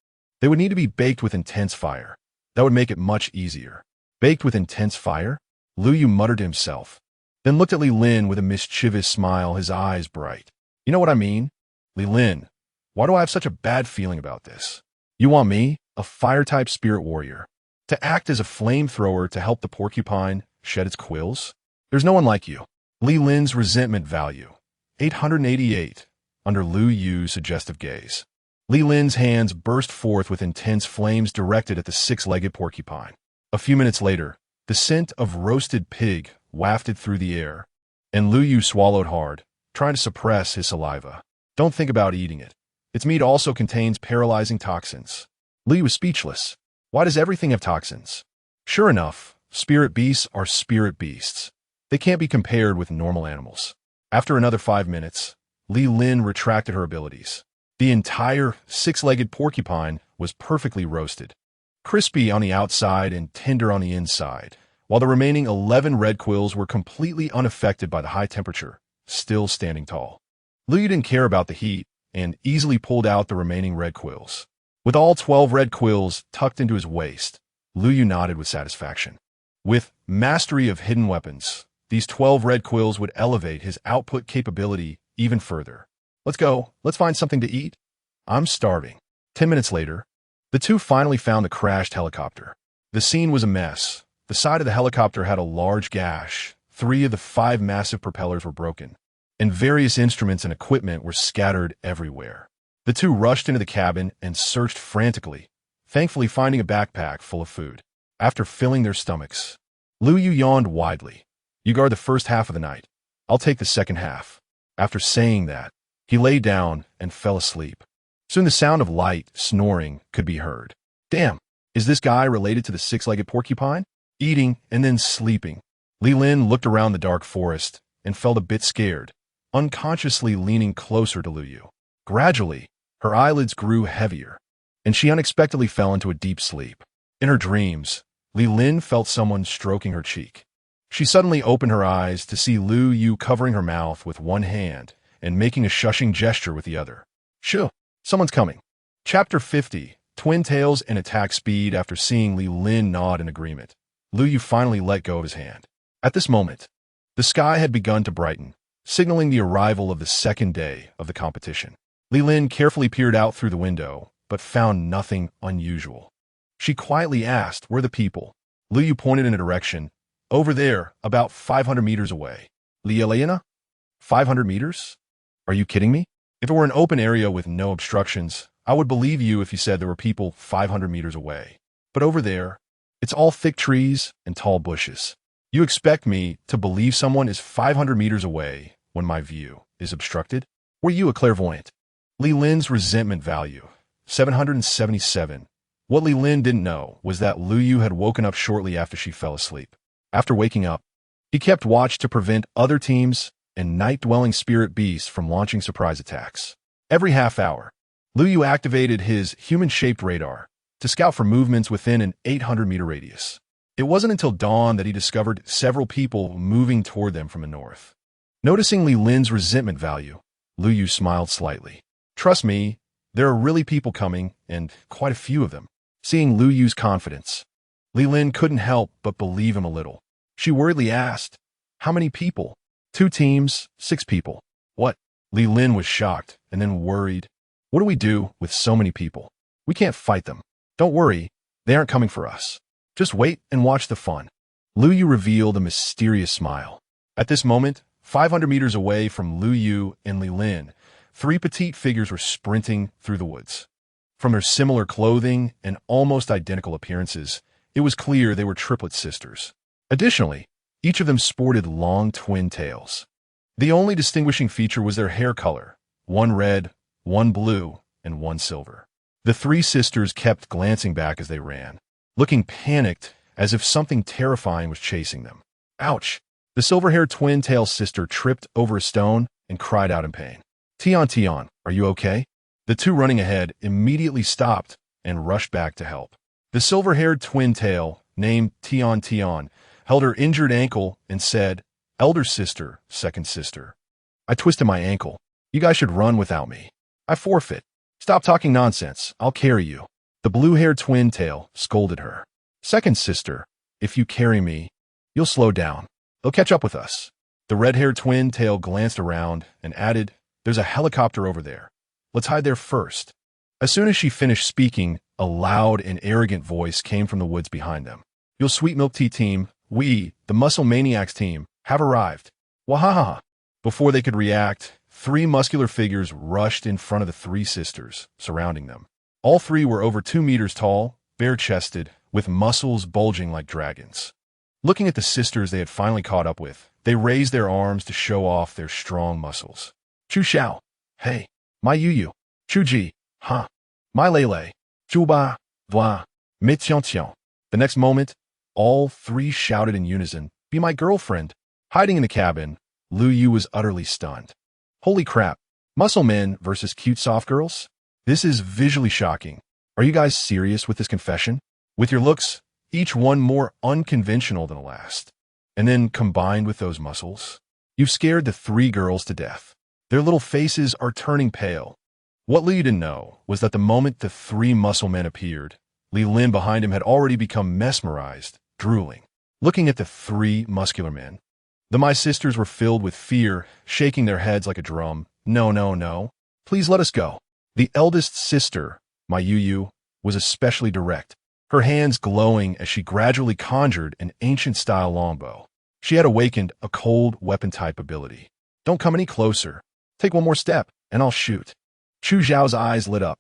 [SPEAKER 1] they would need to be baked with intense fire. That would make it much easier. Baked with intense fire? Lu Yu muttered to himself, then looked at Li Lin with a mischievous smile, his eyes bright. You know what I mean? Li Lin, why do I have such a bad feeling about this? You want me, a fire-type spirit warrior, to act as a flamethrower to help the porcupine shed its quills? There's no one like you. Li Lin's resentment value, 888, under Lu Yu's suggestive gaze. Li Lin's hands burst forth with intense flames directed at the six-legged porcupine. A few minutes later, the scent of roasted pig wafted through the air, and Lu Yu swallowed hard, trying to suppress his saliva. Don't think about eating it. Its meat also contains paralyzing toxins. Lu Yu was speechless. Why does everything have toxins? Sure enough, spirit beasts are spirit beasts. They can't be compared with normal animals. After another 5 minutes, Li Lin retracted her abilities. The entire six-legged porcupine was perfectly roasted, crispy on the outside and tender on the inside, while the remaining 11 red quills were completely unaffected by the high temperature, still standing tall. Lu Yu didn't care about the heat and easily pulled out the remaining red quills. With all 12 red quills tucked into his waist, Lu Yu nodded with satisfaction. With mastery of hidden weapons, these 12 red quills would elevate his output capability even further. Let's go. Let's find something to eat. I'm starving. 10 minutes later, the two finally found the crashed helicopter. The scene was a mess. The side of the helicopter had a large gash. 3 of the 5 massive propellers were broken, and various instruments and equipment were scattered everywhere. The two rushed into the cabin and searched frantically, thankfully finding a backpack full of food. After filling their stomachs, Lu Yu yawned widely. You guard the first half of the night. I'll take the second half. After saying that, he lay down and fell asleep. Soon the sound of light snoring could be heard. Damn, is this guy related to the six-legged porcupine? Eating and then sleeping. Li Lin looked around the dark forest and felt a bit scared, unconsciously leaning closer to Lu Yu. Gradually, her eyelids grew heavier, and she unexpectedly fell into a deep sleep. In her dreams, Li Lin felt someone stroking her cheek. She suddenly opened her eyes to see Lu Yu covering her mouth with one hand and making a shushing gesture with the other. Shoo, someone's coming. Chapter 50, Twin Tails and Attack Speed. After seeing Li Lin nod in agreement, Lu Yu finally let go of his hand. At this moment, the sky had begun to brighten, signaling the arrival of the second day of the competition. Li Lin carefully peered out through the window, but found nothing unusual. She quietly asked, where are the people? Lu Yu pointed in a direction. Over there, about 500 meters away. Lielena? 500 meters? Are you kidding me? If it were an open area with no obstructions, I would believe you if you said there were people 500 meters away. But over there, it's all thick trees and tall bushes. You expect me to believe someone is 500 meters away when my view is obstructed? Were you a clairvoyant? Li Lin's resentment value, 777. What Li Lin didn't know was that Lu Yu had woken up shortly after she fell asleep. After waking up, he kept watch to prevent other teams and night-dwelling spirit beasts from launching surprise attacks. Every half hour, Lu Yu activated his human-shaped radar to scout for movements within an 800-meter radius. It wasn't until dawn that he discovered several people moving toward them from the north. Noticing Li Lin's resentment value, Lu Yu smiled slightly. Trust me, there are really people coming, and quite a few of them. Seeing Lu Yu's confidence, Li Lin couldn't help but believe him a little. She worriedly asked, how many people? 2 teams, 6 people. What? Li Lin was shocked and then worried. What do we do with so many people? We can't fight them. Don't worry, they aren't coming for us. Just wait and watch the fun. Lu Yu revealed a mysterious smile. At this moment, 500 meters away from Lu Yu and Li Lin, three petite figures were sprinting through the woods. From their similar clothing and almost identical appearances, it was clear they were triplet sisters. Additionally, each of them sported long twin tails. The only distinguishing feature was their hair color, one red, one blue, and one silver. The three sisters kept glancing back as they ran, looking panicked as if something terrifying was chasing them. Ouch! The silver-haired twin-tail sister tripped over a stone and cried out in pain. Tian, are you okay? The two running ahead immediately stopped and rushed back to help. The silver-haired twin-tail, named Tian, held her injured ankle and said, "Elder sister, second sister. I twisted my ankle. You guys should run without me. I forfeit. Stop talking nonsense. I'll carry you." The blue-haired twin-tail scolded her. "Second sister, if you carry me, you'll slow down. They'll catch up with us." The red-haired twin-tail glanced around and added, "There's a helicopter over there. Let's hide there first." As soon as she finished speaking, a loud and arrogant voice came from the woods behind them. "Your Sweet Milk Tea team, we, the Muscle Maniacs team, have arrived." Wahaha! Before they could react, three muscular figures rushed in front of the three sisters, surrounding them. All three were over 2 meters tall, bare-chested, with muscles bulging like dragons. Looking at the sisters they had finally caught up with, they raised their arms to show off their strong muscles. "Chu Xiao, hey, my Yu, Chu Ji, huh, my Lele, Chu Ba, Vua, Mi Tian Tian." The next moment, all three shouted in unison, "Be my girlfriend." Hiding in the cabin, Lu Yu was utterly stunned. Holy crap, muscle men versus cute soft girls? This is visually shocking. Are you guys serious with this confession? With your looks, each one more unconventional than the last, and then combined with those muscles, you've scared the three girls to death. Their little faces are turning pale. What Lu Yu didn't know was that the moment the three muscle men appeared, Li Lin behind him had already become mesmerized, drooling. Looking at the three muscular men, the My sisters were filled with fear, shaking their heads like a drum. "No, no, no. Please let us go." The eldest sister, my Yu, was especially direct, her hands glowing as she gradually conjured an ancient-style longbow. She had awakened a cold weapon-type ability. "Don't come any closer. Take one more step, and I'll shoot." Chu Zhao's eyes lit up.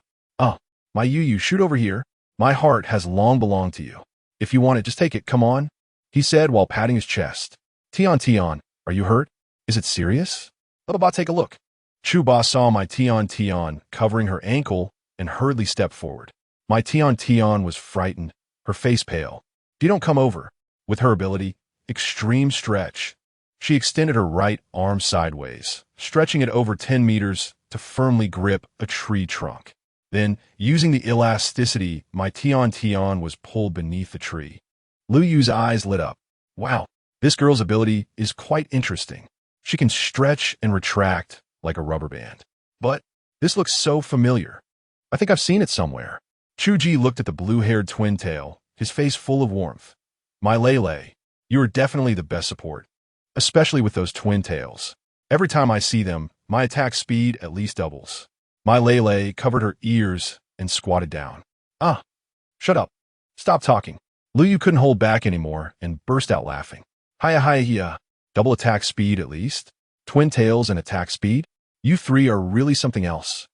[SPEAKER 1] My Yu, shoot over here. My heart has long belonged to you. If you want it, just take it, come on," he said while patting his chest. Tian, are you hurt? Is it serious? Little Ba, take a look." Chu Ba saw my Tian covering her ankle and hurriedly stepped forward. My Tian was frightened, her face pale. "You don't come over." With her ability, Extreme Stretch, she extended her right arm sideways, stretching it over 10 meters to firmly grip a tree trunk. Then, using the elasticity, my Tian was pulled beneath the tree. Lu Yu's eyes lit up. Wow, this girl's ability is quite interesting. She can stretch and retract like a rubber band. But this looks so familiar. I think I've seen it somewhere. Chu Ji looked at the blue-haired twin tail, his face full of warmth. "My Lele, you are definitely the best support, especially with those twin tails. Every time I see them, my attack speed at least doubles." My Lele covered her ears and squatted down. Shut up. Stop talking." Lu Yu couldn't hold back anymore and burst out laughing. Hiya. Double attack speed at least? Twin tails and attack speed? You three are really something else.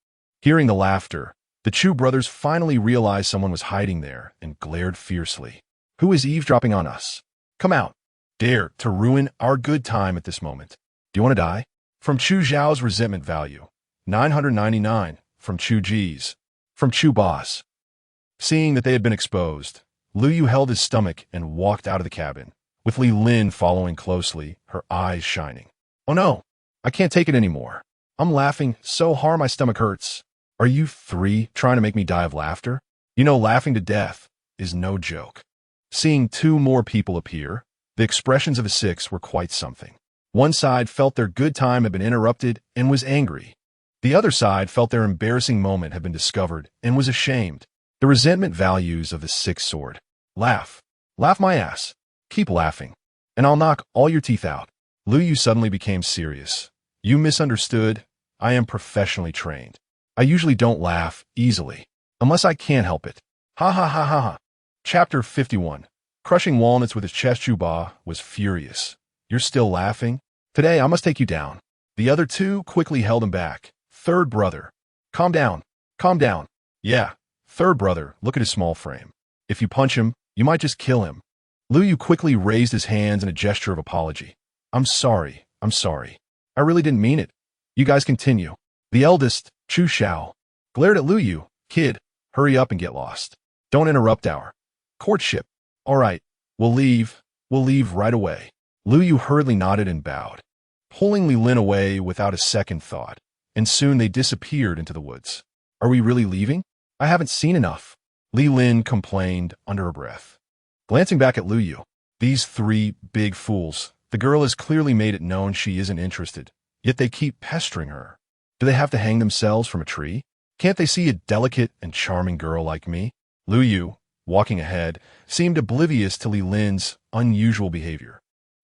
[SPEAKER 1] Hearing the laughter, the Chu brothers finally realized someone was hiding there and glared fiercely. Who is eavesdropping on us? Come out. Dare to ruin our good time at this moment. Do you want to die? From Chu Zhao's resentment value, 999. From Chu Ji's. From Chu Ba's. Seeing that they had been exposed, Lu Yu held his stomach and walked out of the cabin, with Li Lin following closely, her eyes shining. "Oh no, I can't take it anymore. I'm laughing so hard my stomach hurts. Are you three trying to make me die of laughter? You know, laughing to death is no joke." Seeing two more people appear, the expressions of the six were quite something. One side felt their good time had been interrupted and was angry. The other side felt their embarrassing moment had been discovered and was ashamed. The resentment values of the sixth sword. Laugh. Laugh my ass. Keep laughing, and I'll knock all your teeth out. Lu Yu suddenly became serious. You misunderstood. I am professionally trained. I usually don't laugh easily, unless I can't help it. Ha ha ha ha ha. Chapter 51. Crushing walnuts with his chest. Chu Ba was furious. You're still laughing? Today I must take you down. The other two quickly held him back. Third brother. Calm down. Calm down. Yeah. Third brother, look at his small frame. If you punch him, you might just kill him. Lu Yu quickly raised his hands in a gesture of apology. I'm sorry. I'm sorry. I really didn't mean it. You guys continue. The eldest, Chu Xiao, glared at Lu Yu. Kid, hurry up and get lost. Don't interrupt our courtship. All right, we'll leave. We'll leave right away. Lu Yu hurriedly nodded and bowed, pulling Li Lin away without a second thought, and soon they disappeared into the woods. Are we really leaving? I haven't seen enough, Li Lin complained under her breath. Glancing back at Lu Yu, these three big fools. The girl has clearly made it known she isn't interested, yet they keep pestering her. Do they have to hang themselves from a tree? Can't they see a delicate and charming girl like me? Lu Yu, walking ahead, seemed oblivious to Li Lin's unusual behavior.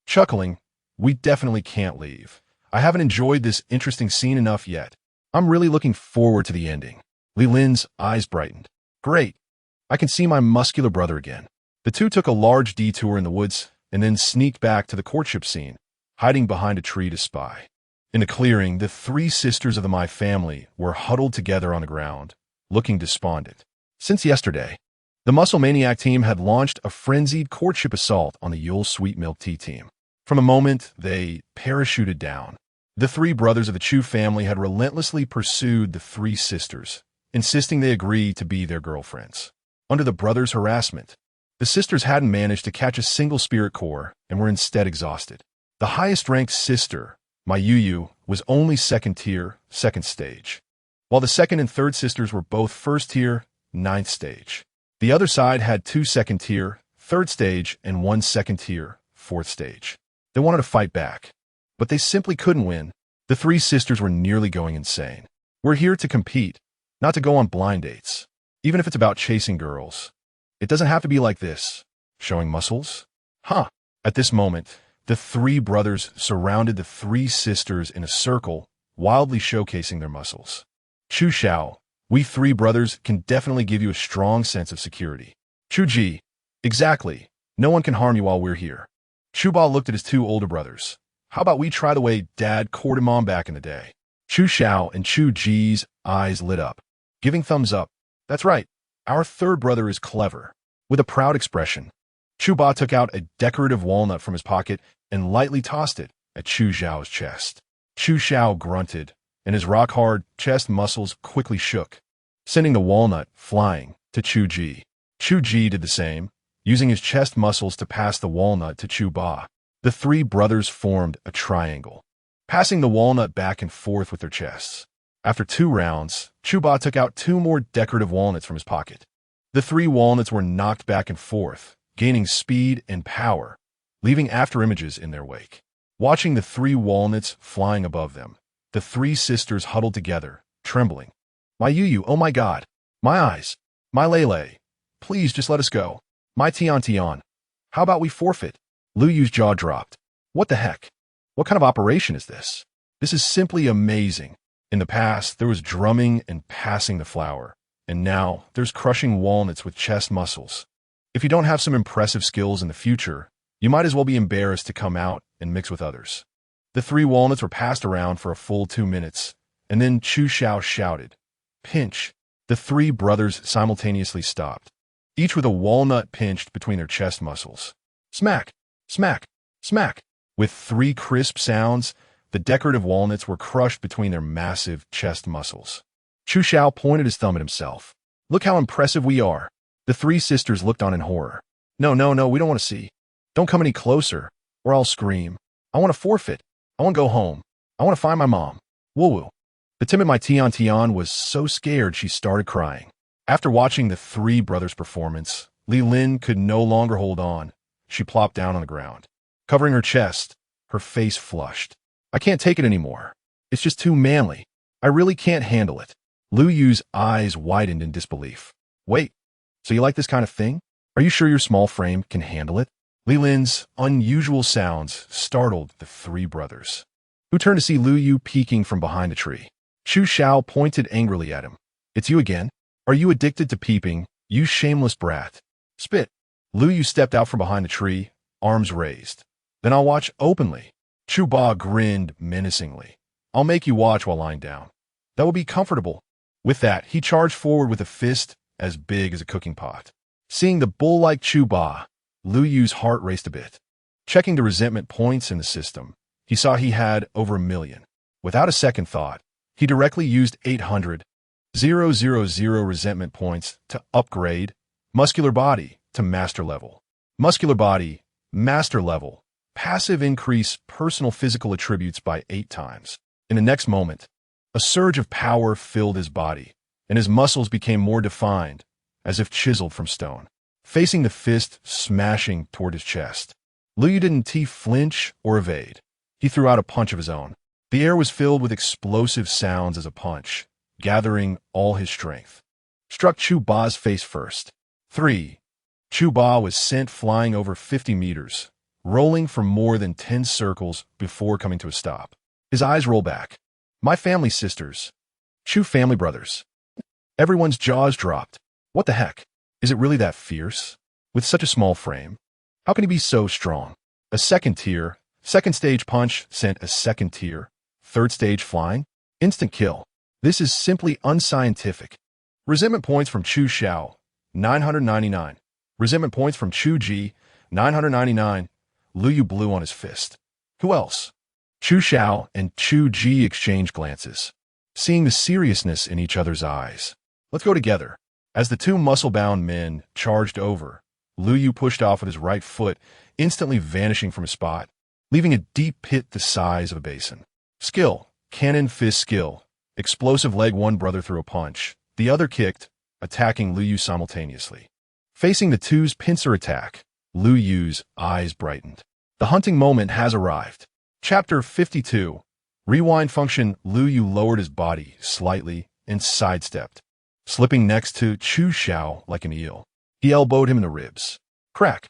[SPEAKER 1] Chuckling, we definitely can't leave. I haven't enjoyed this interesting scene enough yet. I'm really looking forward to the ending. Li Lin's eyes brightened. Great. I can see my muscular brother again. The two took a large detour in the woods and then sneaked back to the courtship scene, hiding behind a tree to spy. In the clearing, the three sisters of the My family were huddled together on the ground, looking despondent. Since yesterday, the Muscle Maniac team had launched a frenzied courtship assault on the Yule Sweet Milk Tea team. From the moment they parachuted down, the three brothers of the Chu family had relentlessly pursued the three sisters, insisting they agree to be their girlfriends. Under the brothers' harassment, the sisters hadn't managed to catch a single spirit core and were instead exhausted. The highest-ranked sister, My Yu, was only second tier, second stage, while the second and third sisters were both first tier, ninth stage. The other side had two second tier, third stage, and one second tier, fourth stage. They wanted to fight back, but they simply couldn't win. The three sisters were nearly going insane. We're here to compete, not to go on blind dates, even if it's about chasing girls. It doesn't have to be like this. Showing muscles? Huh. At this moment, the three brothers surrounded the three sisters in a circle, wildly showcasing their muscles. Chu Xiao, we three brothers can definitely give you a strong sense of security. Chu Ji, exactly. No one can harm you while we're here. Chu Ba looked at his two older brothers. How about we try the way Dad courted Mom back in the day? Chu Xiao and Chu Ji's eyes lit up, giving thumbs up. That's right. Our third brother is clever. With a proud expression, Chu Ba took out a decorative walnut from his pocket and lightly tossed it at Chu Xiao's chest. Chu Xiao grunted, and his rock-hard chest muscles quickly shook, sending the walnut flying to Chu Ji. Chu Ji did the same, using his chest muscles to pass the walnut to Chu Ba. The three brothers formed a triangle, passing the walnut back and forth with their chests. After 2 rounds, Chu Ba took out 2 more decorative walnuts from his pocket. The 3 walnuts were knocked back and forth, gaining speed and power, leaving afterimages in their wake. Watching the 3 walnuts flying above them, the 3 sisters huddled together, trembling. My Yu, oh my God. My eyes. My Lele. Please just let us go. My Tian. How about we forfeit? Lu Yu's jaw dropped. What the heck? What kind of operation is this? This is simply amazing. In the past, there was drumming and passing the flower, and now there's crushing walnuts with chest muscles. If you don't have some impressive skills in the future, you might as well be embarrassed to come out and mix with others. The 3 walnuts were passed around for a full 2 minutes, and then Chu Xiao shouted, "Pinch!" The 3 brothers simultaneously stopped, each with a walnut pinched between their chest muscles. Smack! Smack! Smack! With 3 crisp sounds, the decorative walnuts were crushed between their massive chest muscles. Chu Xiao pointed his thumb at himself. Look how impressive we are. The 3 sisters looked on in horror. No, we don't want to see. Don't come any closer, or I'll scream. I want to forfeit. I want to go home. I want to find my mom. Woo-woo. The timid My Tian was so scared she started crying. After watching the 3 brothers' performance, Li Lin could no longer hold on. She plopped down on the ground. Covering her chest, her face flushed. I can't take it anymore. It's just too manly. I really can't handle it. Lu Yu's eyes widened in disbelief. Wait, so you like this kind of thing? Are you sure your small frame can handle it? Li Lin's unusual sounds startled the 3 brothers, who turned to see Lu Yu peeking from behind a tree. Chu Xiao pointed angrily at him. It's you again? Are you addicted to peeping, You shameless brat. Spit. Lu Yu stepped out from behind the tree, arms raised. Then I'll watch openly. Chu Ba grinned menacingly. I'll make you watch while lying down. That will be comfortable. With that, he charged forward with a fist as big as a cooking pot. Seeing the bull-like Chu Ba, Lu Yu's heart raced a bit. Checking the resentment points in the system, he saw he had over 1 million. Without a second thought, he directly used 800,000 resentment points to upgrade Muscular Body to Master Level. Muscular Body, Master Level, passive increase personal physical attributes by 8 times. In the next moment, a surge of power filled his body, and his muscles became more defined, as if chiseled from stone. Facing the fist smashing toward his chest, Lu Yu didn't flinch or evade. He threw out a punch of his own. The air was filled with explosive sounds as a punch, gathering all his strength. Struck Chu Ba's face first. 3. Chu Ba was sent flying over 50 meters, rolling for more than 10 circles before coming to a stop. His eyes rolled back. My family sisters. Chu family brothers. Everyone's jaws dropped. What the heck? Is it really that fierce? With such a small frame? How can he be so strong? A second stage punch sent a second tier, third stage flying, instant kill. This is simply unscientific. Resentment points from Chu Xiao, 999. Resentment points from Chu Ji, 999. Lu Yu blew on his fist. Who else? Chu Xiao and Chu Ji exchanged glances, seeing the seriousness in each other's eyes. Let's go together. As the two muscle-bound men charged over, Lu Yu pushed off with his right foot, instantly vanishing from his spot, leaving a deep pit the size of a basin. Skill, cannon fist skill, explosive leg. One brother threw a punch, the other kicked, attacking Lu Yu simultaneously. Facing the two's pincer attack, Lu Yu's eyes brightened. The hunting moment has arrived. Chapter 52. Rewind function. Lu Yu lowered his body slightly and sidestepped, slipping next to Chu Xiao like an eel. He elbowed him in the ribs. Crack.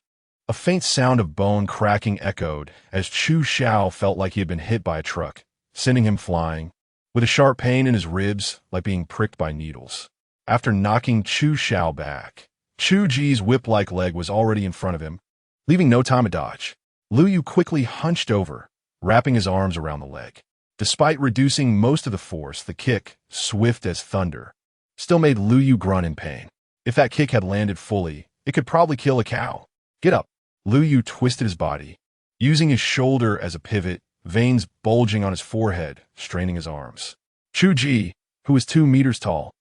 [SPEAKER 1] A faint sound of bone cracking echoed as Chu Xiao felt like he had been hit by a truck, sending him flying, with a sharp pain in his ribs like being pricked by needles. After knocking Chu Xiao back, Chu Ji's whip-like leg was already in front of him, leaving no time to dodge. Lu Yu quickly hunched over, wrapping his arms around the leg. Despite reducing most of the force, the kick, swift as thunder, still made Lu Yu grunt in pain. If that kick had landed fully, it could probably kill a cow. Get up. Lu Yu twisted his body, using his shoulder as a pivot, veins bulging on his forehead, straining his arms. Chu Ji, who was 2 meters tall,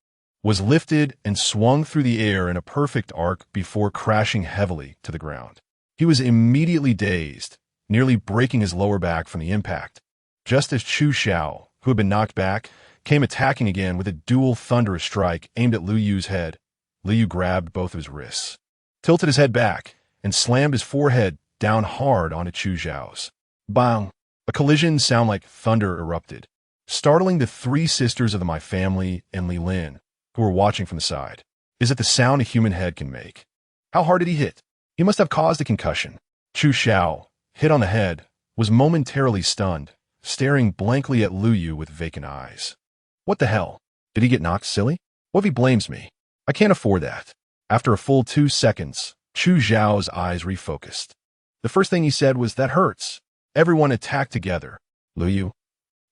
[SPEAKER 1] was lifted and swung through the air in a perfect arc before crashing heavily to the ground. He was immediately dazed, nearly breaking his lower back from the impact. Just as Chu Xiao, who had been knocked back, came attacking again with a dual thunderous strike aimed at Lu Yu's head, Lu Yu grabbed both of his wrists, tilted his head back, and slammed his forehead down hard onto Chu Xiao's. Bang! A collision sound like thunder erupted, startling the 3 sisters of my family and Li Lin, who were watching from the side. Is it the sound a human head can make? How hard did he hit? He must have caused a concussion. Chu Xiao, hit on the head, was momentarily stunned, staring blankly at Lu Yu with vacant eyes. What the hell? Did he get knocked silly? What if he blames me? I can't afford that. After a full 2 seconds, Chu Xiao's eyes refocused. The first thing he said was, "That hurts." Everyone attacked together. Lu Yu,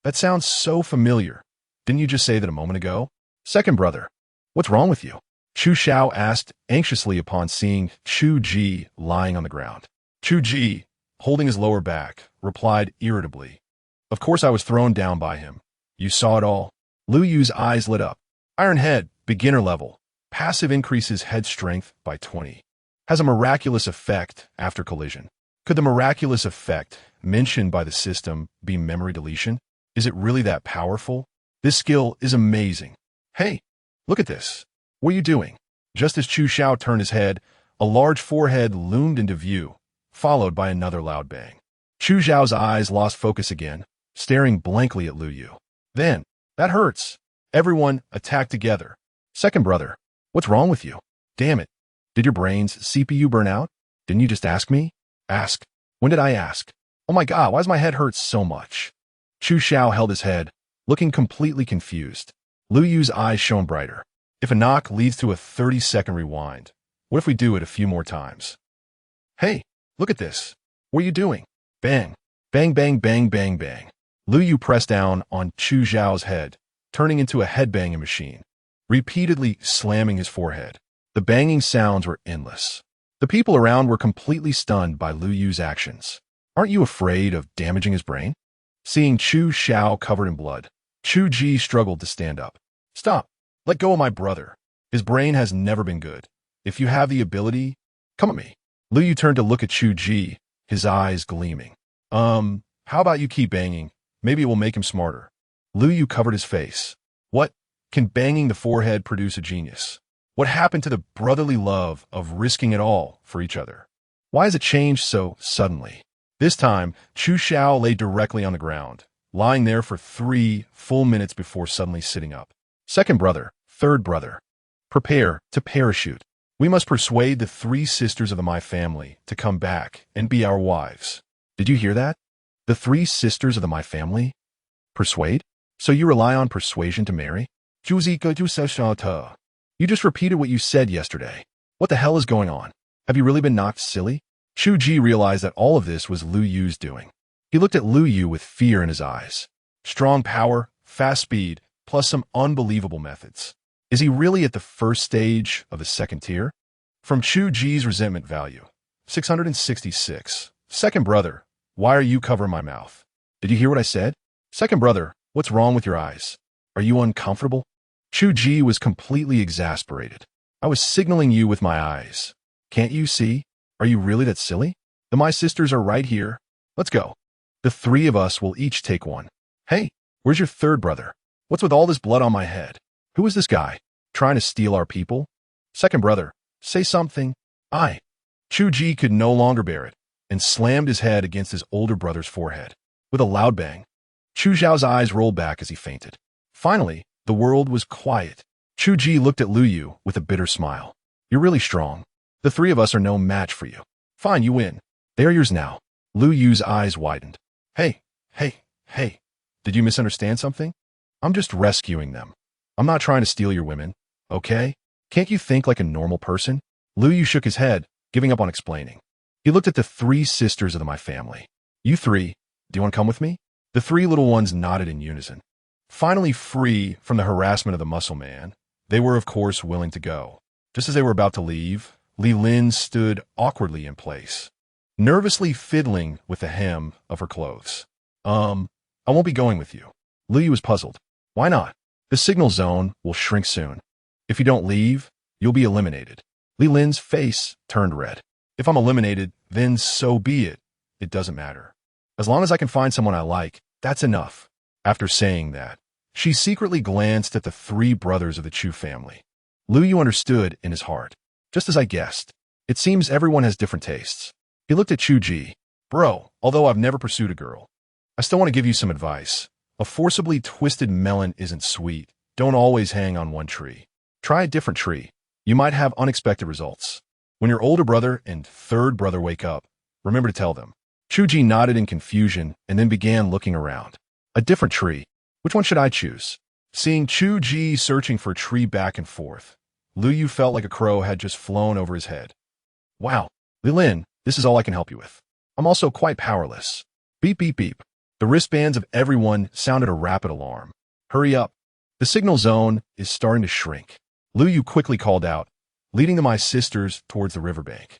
[SPEAKER 1] that sounds so familiar. Didn't you just say that a moment ago? Second brother, what's wrong with you? Chu Xiao asked anxiously upon seeing Chu Ji lying on the ground. Chu Ji, holding his lower back, replied irritably, "Of course I was thrown down by him. You saw it all." Lu Yu's eyes lit up. Iron Head, beginner level. Passive increases head strength by 20. Has a miraculous effect after collision. Could the miraculous effect mentioned by the system be memory deletion? Is it really that powerful? This skill is amazing. Hey, look at this. What are you doing? Just as Chu Xiao turned his head, a large forehead loomed into view, followed by another loud bang. Chu Xiao's eyes lost focus again, staring blankly at Lu Yu. Then, that hurts. Everyone attacked together. Second brother, what's wrong with you? Damn it. Did your brain's CPU burn out? Didn't you just ask me? Ask. When did I ask? Oh my god, why does my head hurt so much? Chu Xiao held his head, looking completely confused. Lu Yu's eyes shone brighter. If a knock leads to a 30-second rewind, what if we do it a few more times? Hey, look at this. What are you doing? Bang. Bang, bang, bang, bang, bang. Lu Yu pressed down on Chu Zhao's head, turning into a headbanging machine, repeatedly slamming his forehead. The banging sounds were endless. The people around were completely stunned by Lu Yu's actions. Aren't you afraid of damaging his brain? Seeing Chu Xiao covered in blood, Chu Ji struggled to stand up. Stop. Let go of my brother. His brain has never been good. If you have the ability, come at me. Lu Yu turned to look at Chu Ji, his eyes gleaming. How about you keep banging? Maybe it will make him smarter. Lu Yu covered his face. What? Can banging the forehead produce a genius? What happened to the brotherly love of risking it all for each other? Why has it changed so suddenly? This time, Chu Xiao lay directly on the ground, lying there for 3 full minutes before suddenly sitting up. Second brother, third brother. Prepare to parachute. We must persuade the 3 sisters of my family to come back and be our wives. Did you hear that? The 3 sisters of my family? Persuade? So you rely on persuasion to marry? You just repeated what you said yesterday. What the hell is going on? Have you really been knocked silly? Chu Ji realized that all of this was Lu Yu's doing. He looked at Lu Yu with fear in his eyes. Strong power, fast speed, plus some unbelievable methods. Is he really at the first stage of the second tier? From Chu Ji's resentment value, 666. Second brother, why are you covering my mouth? Did you hear what I said? Second brother, what's wrong with your eyes? Are you uncomfortable? Chu Ji was completely exasperated. I was signaling you with my eyes. Can't you see? Are you really that silly? My sisters are right here. Let's go. The 3 of us will each take one. Hey, where's your third brother? What's with all this blood on my head? Who is this guy? Trying to steal our people? Second brother, say something. Chu Ji could no longer bear it and slammed his head against his older brother's forehead. With a loud bang, Chu Zhao's eyes rolled back as he fainted. Finally, the world was quiet. Chu Ji looked at Lu Yu with a bitter smile. You're really strong. The 3 of us are no match for you. Fine, you win. They are yours now. Lu Yu's eyes widened. Hey. Did you misunderstand something? I'm just rescuing them. I'm not trying to steal your women, okay? Can't you think like a normal person? Lu Yu shook his head, giving up on explaining. He looked at the 3 sisters of my family. You 3, do you want to come with me? The 3 little ones nodded in unison. Finally free from the harassment of the muscle man, they were of course willing to go. Just as they were about to leave, Li Lin stood awkwardly in place, nervously fiddling with the hem of her clothes. I won't be going with you. Lu Yu was puzzled. Why not? The signal zone will shrink soon. If you don't leave, you'll be eliminated. Li Lin's face turned red. If I'm eliminated, then so be it. It doesn't matter. As long as I can find someone I like, that's enough. After saying that, she secretly glanced at the 3 brothers of the Chu family. Lu Yu understood in his heart. Just as I guessed. It seems everyone has different tastes. He looked at Chu Ji. Bro, although I've never pursued a girl, I still want to give you some advice. A forcibly twisted melon isn't sweet. Don't always hang on one tree. Try a different tree. You might have unexpected results. When your older brother and third brother wake up, remember to tell them. Chu Ji nodded in confusion and then began looking around. A different tree. Which one should I choose? Seeing Chu Ji searching for a tree back and forth, Lu Yu felt like a crow had just flown over his head. Wow, Li Lin, this is all I can help you with. I'm also quite powerless. Beep, beep, beep. The wristbands of everyone sounded a rapid alarm. Hurry up. The signal zone is starting to shrink. Lu Yu quickly called out, leading my sisters towards the riverbank.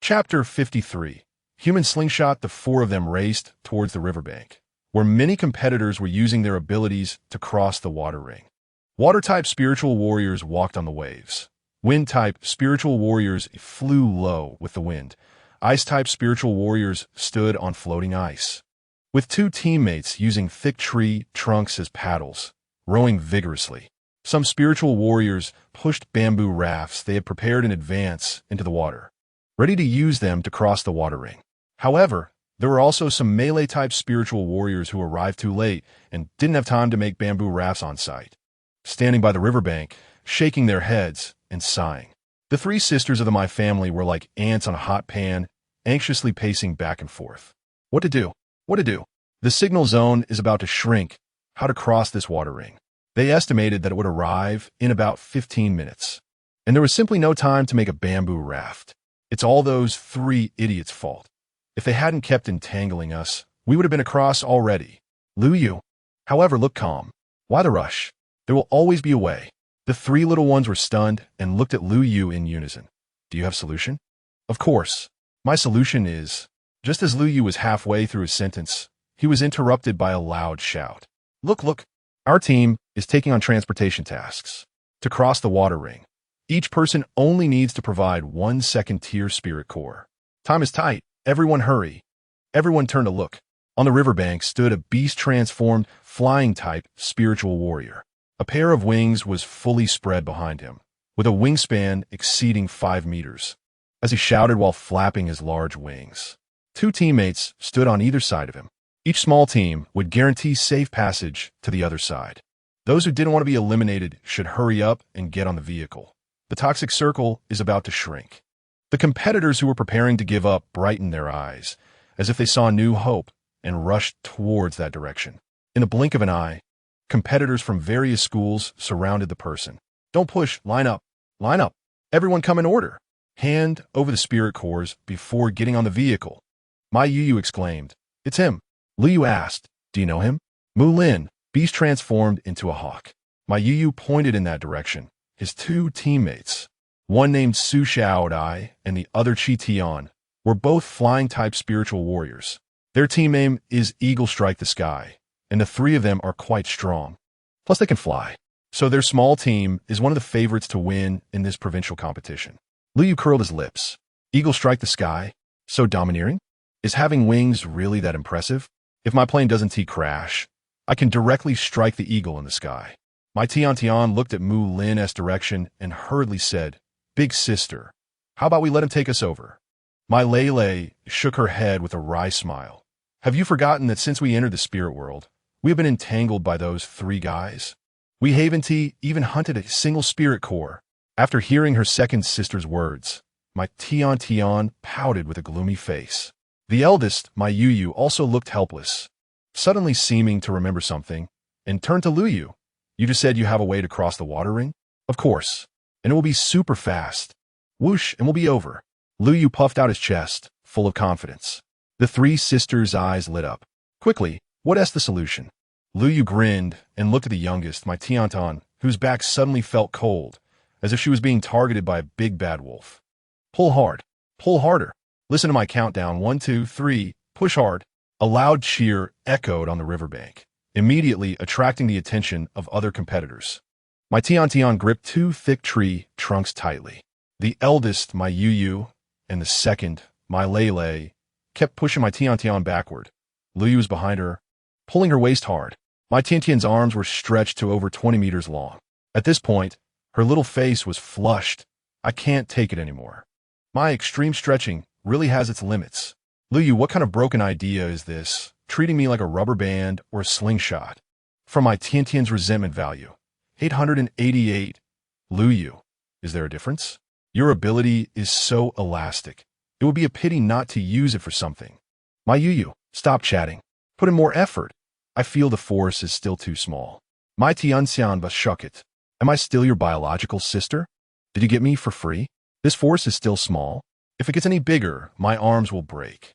[SPEAKER 1] Chapter 53. Human slingshot. The 4 of them raced towards the riverbank, where many competitors were using their abilities to cross the water ring. Water-type spiritual warriors walked on the waves. Wind-type spiritual warriors flew low with the wind. Ice-type spiritual warriors stood on floating ice. With 2 teammates using thick tree trunks as paddles, rowing vigorously. Some spiritual warriors pushed bamboo rafts they had prepared in advance into the water, ready to use them to cross the water ring. However, there were also some melee-type spiritual warriors who arrived too late and didn't have time to make bamboo rafts on site, standing by the riverbank, shaking their heads and sighing. The 3 sisters of my family were like ants on a hot pan, anxiously pacing back and forth. What to do? What to do? The signal zone is about to shrink. How to cross this water ring? They estimated that it would arrive in about 15 minutes. And there was simply no time to make a bamboo raft. It's all those three idiots' fault. If they hadn't kept entangling us, we would have been across already. Lu Yu, however, looked calm. Why the rush? There will always be a way. The three little ones were stunned and looked at Lu Yu in unison. Do you have a solution? Of course. My solution is... Just as Lu Yu was halfway through his sentence, he was interrupted by a loud shout. Look! Our team is taking on transportation tasks. To cross the water ring, each person only needs to provide 1 second-tier spirit core. Time is tight. Everyone hurry. Everyone turned to look. On the riverbank stood a beast-transformed, flying-type spiritual warrior. A pair of wings was fully spread behind him, with a wingspan exceeding 5 meters. As he shouted while flapping his large wings, 2 teammates stood on either side of him. Each small team would guarantee safe passage to the other side. Those who didn't want to be eliminated should hurry up and get on the vehicle. The toxic circle is about to shrink. The competitors who were preparing to give up brightened their eyes, as if they saw new hope, and rushed towards that direction. In the blink of an eye, competitors from various schools surrounded the person. Don't push, line up. Everyone come in order. Hand over the spirit cores before getting on the vehicle. My Yu exclaimed. It's him. Lu Yu asked, do you know him? Mu Lin, beast transformed into a hawk. My Yu pointed in that direction. His 2 teammates, one named Su Xiaodai and the other Qi Tian, were both flying-type spiritual warriors. Their team name is Eagle Strike the Sky, and the 3 of them are quite strong. Plus they can fly. So their small team is one of the favorites to win in this provincial competition. Lu Yu curled his lips. Eagle Strike the Sky? So domineering? Is having wings really that impressive? If my plane doesn't crash, I can directly strike the eagle in the sky. My Tian looked at Mu Lin's direction and hurriedly said, Big sister, how about we let him take us over? My Lele shook her head with a wry smile. Have you forgotten that since we entered the spirit world, we have been entangled by those 3 guys? We Haventy even hunted a single spirit core. After hearing her second sister's words, my Tian pouted with a gloomy face. The eldest, my Yu, also looked helpless, suddenly seeming to remember something, and turned to Lu Yu. You just said you have a way to cross the water ring? Of course, and it will be super fast. Whoosh, and we'll be over. Lu Yu puffed out his chest, full of confidence. The 3 sisters' eyes lit up. Quickly, what's the solution? Lu Yu grinned and looked at the youngest, my Tian, whose back suddenly felt cold, as if she was being targeted by a big bad wolf. Pull hard. Pull harder. Listen to my countdown. 1, 2, 3. Push hard. A loud cheer echoed on the riverbank, immediately attracting the attention of other competitors. My Tian gripped 2 thick tree trunks tightly. The eldest, my Yu, and the second, my Lele, kept pushing my Tian backward. Lu Yu was behind her, pulling her waist hard. My Tian's arms were stretched to over 20 meters long. At this point, her little face was flushed. I can't take it anymore. My extreme stretching really has its limits. Lu Yu, what kind of broken idea is this? Treating me like a rubber band or a slingshot? From my Tian's resentment value, 888. Lu Yu, is there a difference? Your ability is so elastic. It would be a pity not to use it for something. My Yu, stop chatting. Put in more effort. I feel the force is still too small. My Tianxian shook it. Am I still your biological sister? Did you get me for free? This force is still small. If it gets any bigger, my arms will break.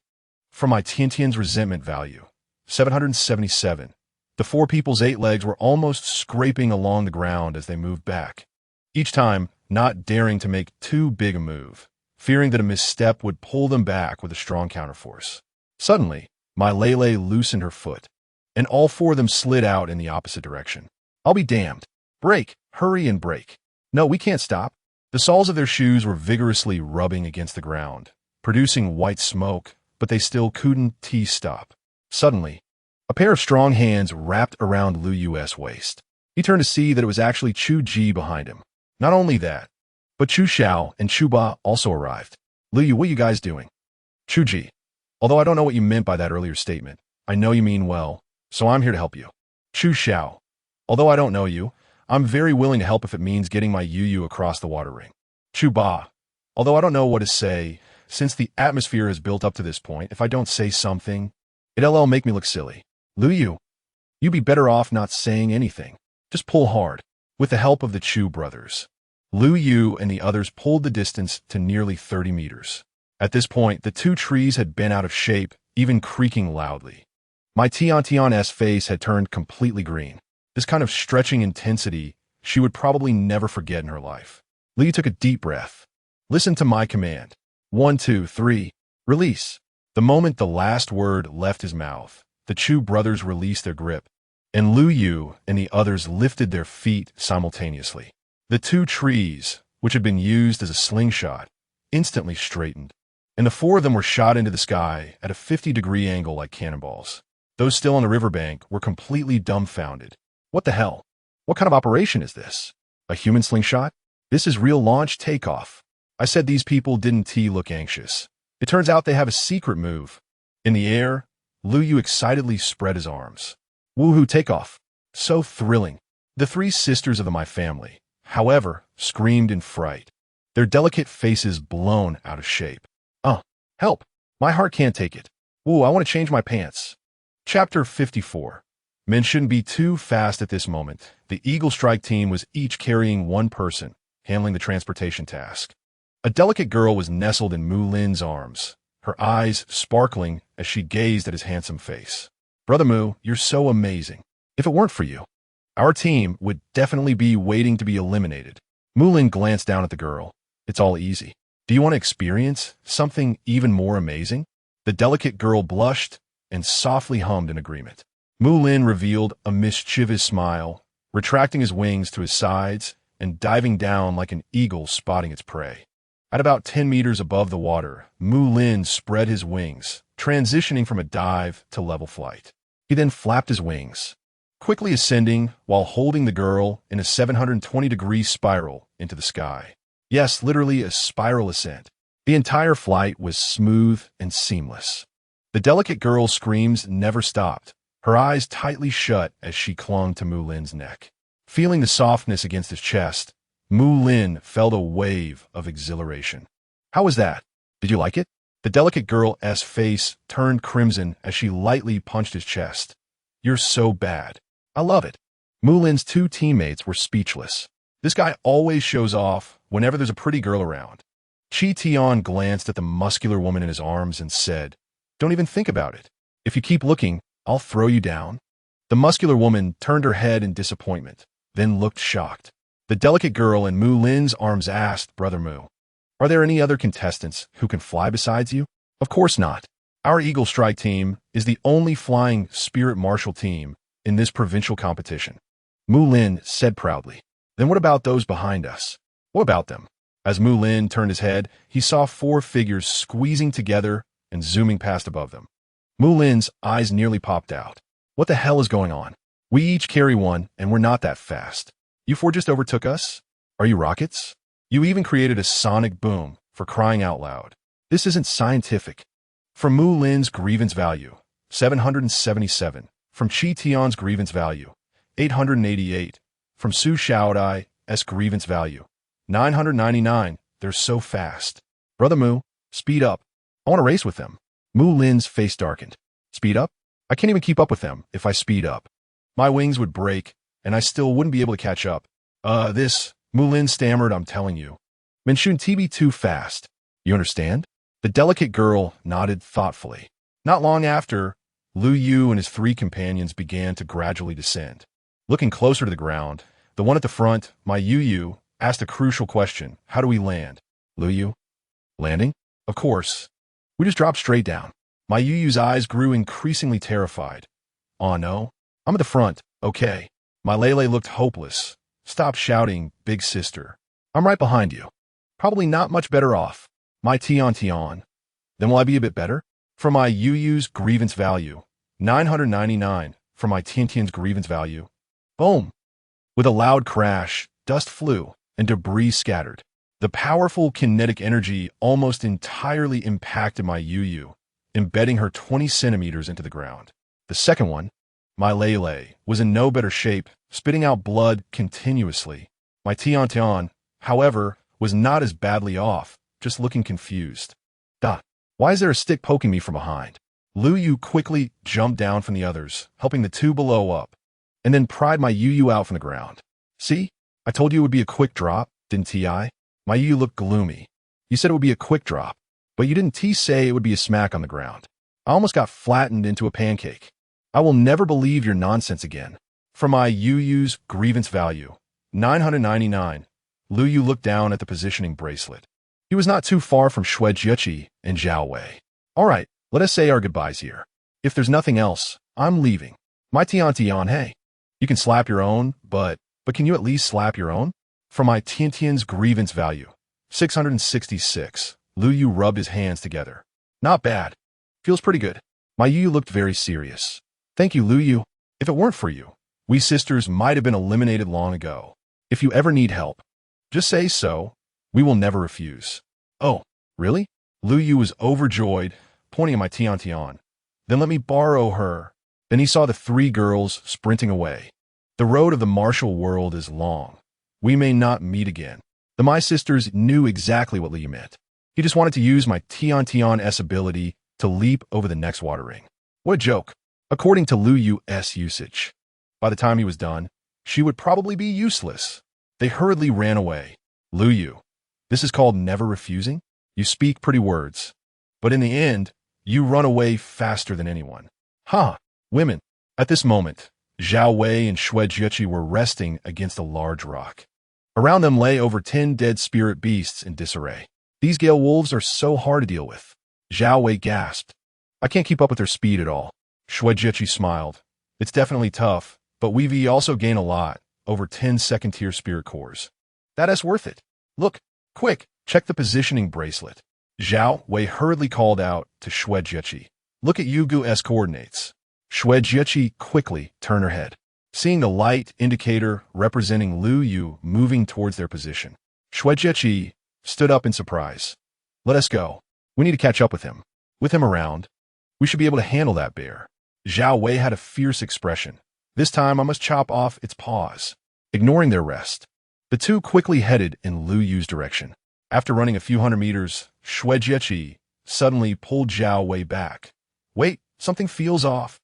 [SPEAKER 1] From my Tian's resentment value, 777. The 4 people's 8 legs were almost scraping along the ground as they moved back. Each time, not daring to make too big a move, fearing that a misstep would pull them back with a strong counterforce. Suddenly, my Lele loosened her foot, and all 4 of them slid out in the opposite direction. I'll be damned. Break, hurry and break. No, we can't stop. The soles of their shoes were vigorously rubbing against the ground, producing white smoke, but they still couldn't stop. Suddenly, a pair of strong hands wrapped around Lu Yu's waist. He turned to see that it was actually Chu Ji behind him. Not only that, but Chu Xiao and Chu Ba also arrived. Lu Yu, what are you guys doing? Chu Ji, although I don't know what you meant by that earlier statement, I know you mean well, so I'm here to help you. Chu Xiao, although I don't know you, I'm very willing to help if it means getting my Yu across the water ring. Chu Ba, although I don't know what to say, since the atmosphere has built up to this point, if I don't say something, it'll make me look silly. Lu Yu, you'd be better off not saying anything. Just pull hard. With the help of the Chu brothers, Lu Yu and the others pulled the distance to nearly 30 meters. At this point, the two trees had bent out of shape, even creaking loudly. My Tiantian's face had turned completely green. This kind of stretching intensity she would probably never forget in her life. Li took a deep breath. Listen to my command. 1, 2, 3. Release. The moment the last word left his mouth, the Chu brothers released their grip, and Lu Yu and the others lifted their feet simultaneously. The two trees, which had been used as a slingshot, instantly straightened, and the four of them were shot into the sky at a 50-degree angle like cannonballs. Those still on the riverbank were completely dumbfounded. What the hell? What kind of operation is this? A human slingshot? This is real launch takeoff. I said these people didn't look anxious. It turns out they have a secret move. In the air, Lu Yu excitedly spread his arms. Woohoo, takeoff. So thrilling. The three sisters of my family, however, screamed in fright, their delicate faces blown out of shape. Help. My heart can't take it. Ooh, I want to change my pants. Chapter 54. Men shouldn't be too fast at this moment. The Eagle Strike team was each carrying one person, handling the transportation task. A delicate girl was nestled in Mu Lin's arms, her eyes sparkling as she gazed at his handsome face. Brother Mu, you're so amazing. If it weren't for you, our team would definitely be waiting to be eliminated. Mu Lin glanced down at the girl. It's all easy. Do you want to experience something even more amazing? The delicate girl blushed and softly hummed in agreement. Mu Lin revealed a mischievous smile, retracting his wings to his sides and diving down like an eagle spotting its prey. At about 10 meters above the water, Mu Lin spread his wings, transitioning from a dive to level flight. He then flapped his wings, quickly ascending while holding the girl in a 720-degree spiral into the sky. Yes, literally a spiral ascent. The entire flight was smooth and seamless. The delicate girl's screams never stopped, her eyes tightly shut as she clung to Mu Lin's neck. Feeling the softness against his chest, Mu Lin felt a wave of exhilaration. How was that? Did you like it? The delicate girl's face turned crimson as she lightly punched his chest. You're so bad. I love it. Mu Lin's two teammates were speechless. This guy always shows off whenever there's a pretty girl around. Chi Tian glanced at the muscular woman in his arms and said, Don't even think about it. If you keep looking, I'll throw you down. The muscular woman turned her head in disappointment, then looked shocked. The delicate girl in Mu Lin's arms asked Brother Mu, Are there any other contestants who can fly besides you? Of course not. Our Eagle Strike team is the only flying spirit martial team in this provincial competition. Mu Lin said proudly. Then what about those behind us? What about them? As Mu Lin turned his head, he saw four figures squeezing together and zooming past above them. Mu Lin's eyes nearly popped out. What the hell is going on? We each carry one, and we're not that fast. You four just overtook us? Are you rockets? You even created a sonic boom, for crying out loud. This isn't scientific. From Mu Lin's grievance value, 777. From Chi Tian's grievance value, 888. From Su Xiaodai's grievance value, 999. They're so fast. Brother Mu, speed up. I want to race with them. Mu Lin's face darkened. Speed up? I can't even keep up with them if I speed up. My wings would break, and I still wouldn't be able to catch up. Mu Lin stammered, I'm telling you. Men shouldn't be too fast. You understand? The delicate girl nodded thoughtfully. Not long after, Lu Yu and his three companions began to gradually descend. Looking closer to the ground, the one at the front, my Yu, asked a crucial question. How do we land? Lu Yu? Landing? Of course. We just dropped straight down. My Yu's eyes grew increasingly terrified. Oh no. I'm at the front. Okay. My Lele looked hopeless. Stop shouting, big sister. I'm right behind you. Probably not much better off. My Tian. Then will I be a bit better? For my Yu's grievance value, 999. For my Tian's grievance value. Boom. With a loud crash, dust flew and debris scattered. The powerful kinetic energy almost entirely impacted my Yu, embedding her 20 centimeters into the ground. The second one, my Lele, was in no better shape, spitting out blood continuously. My Tian, however, was not as badly off, just looking confused. Why is there a stick poking me from behind? Lu Yu quickly jumped down from the others, helping the two below up. and then pried my Yu out from the ground. See? I told you it would be a quick drop, didn't I? My Yu looked gloomy. You said it would be a quick drop, but you didn't say it would be a smack on the ground. I almost got flattened into a pancake. I will never believe your nonsense again. For my Yu's grievance value, 999. Yu looked down at the positioning bracelet. He was not too far from Shuejiachi and Zhao Wei. All right, let us say our goodbyes here. If there's nothing else, I'm leaving. My Tian, hey. You can slap your own, but can you at least slap your own? For my Tian's grievance value, 666. Yu rubbed his hands together. Not bad. Feels pretty good. My Yu looked very serious. Thank you, Yu. If it weren't for you, we sisters might have been eliminated long ago. If you ever need help, just say so. We will never refuse. Oh, really? Yu was overjoyed, pointing at my Tian. Then let me borrow her. Then he saw the three girls sprinting away. The road of the martial world is long. We may not meet again. The my sisters knew exactly what Yu meant. He just wanted to use my Tian's ability to leap over the next water ring. What a joke. According to Yu's usage. By the time he was done, she would probably be useless. They hurriedly ran away. Yu. This is called never refusing? You speak pretty words. But in the end, you run away faster than anyone. Ha! Women. At this moment, Zhao Wei and Shuejiachi were resting against a large rock. Around them lay over 10 dead spirit beasts in disarray. These gale wolves are so hard to deal with. Zhao Wei gasped. I can't keep up with their speed at all. Shuejiachi smiled. It's definitely tough, but we also gain a lot, over 10 second-tier spirit cores. That's worth it. Look, quick, check the positioning bracelet. Zhao Wei hurriedly called out to Shuejiachi. Look at Yugu's coordinates. Shuejiachi quickly turned her head, seeing the light indicator representing Yu moving towards their position. Shuejiachi stood up in surprise. Let us go. We need to catch up with him. With him around, we should be able to handle that bear. Zhao Wei had a fierce expression. This time I must chop off its paws. Ignoring their rest, the two quickly headed in Yu's direction. After running a few hundred meters, Shuejiachi suddenly pulled Zhao Wei back. Wait, something feels off.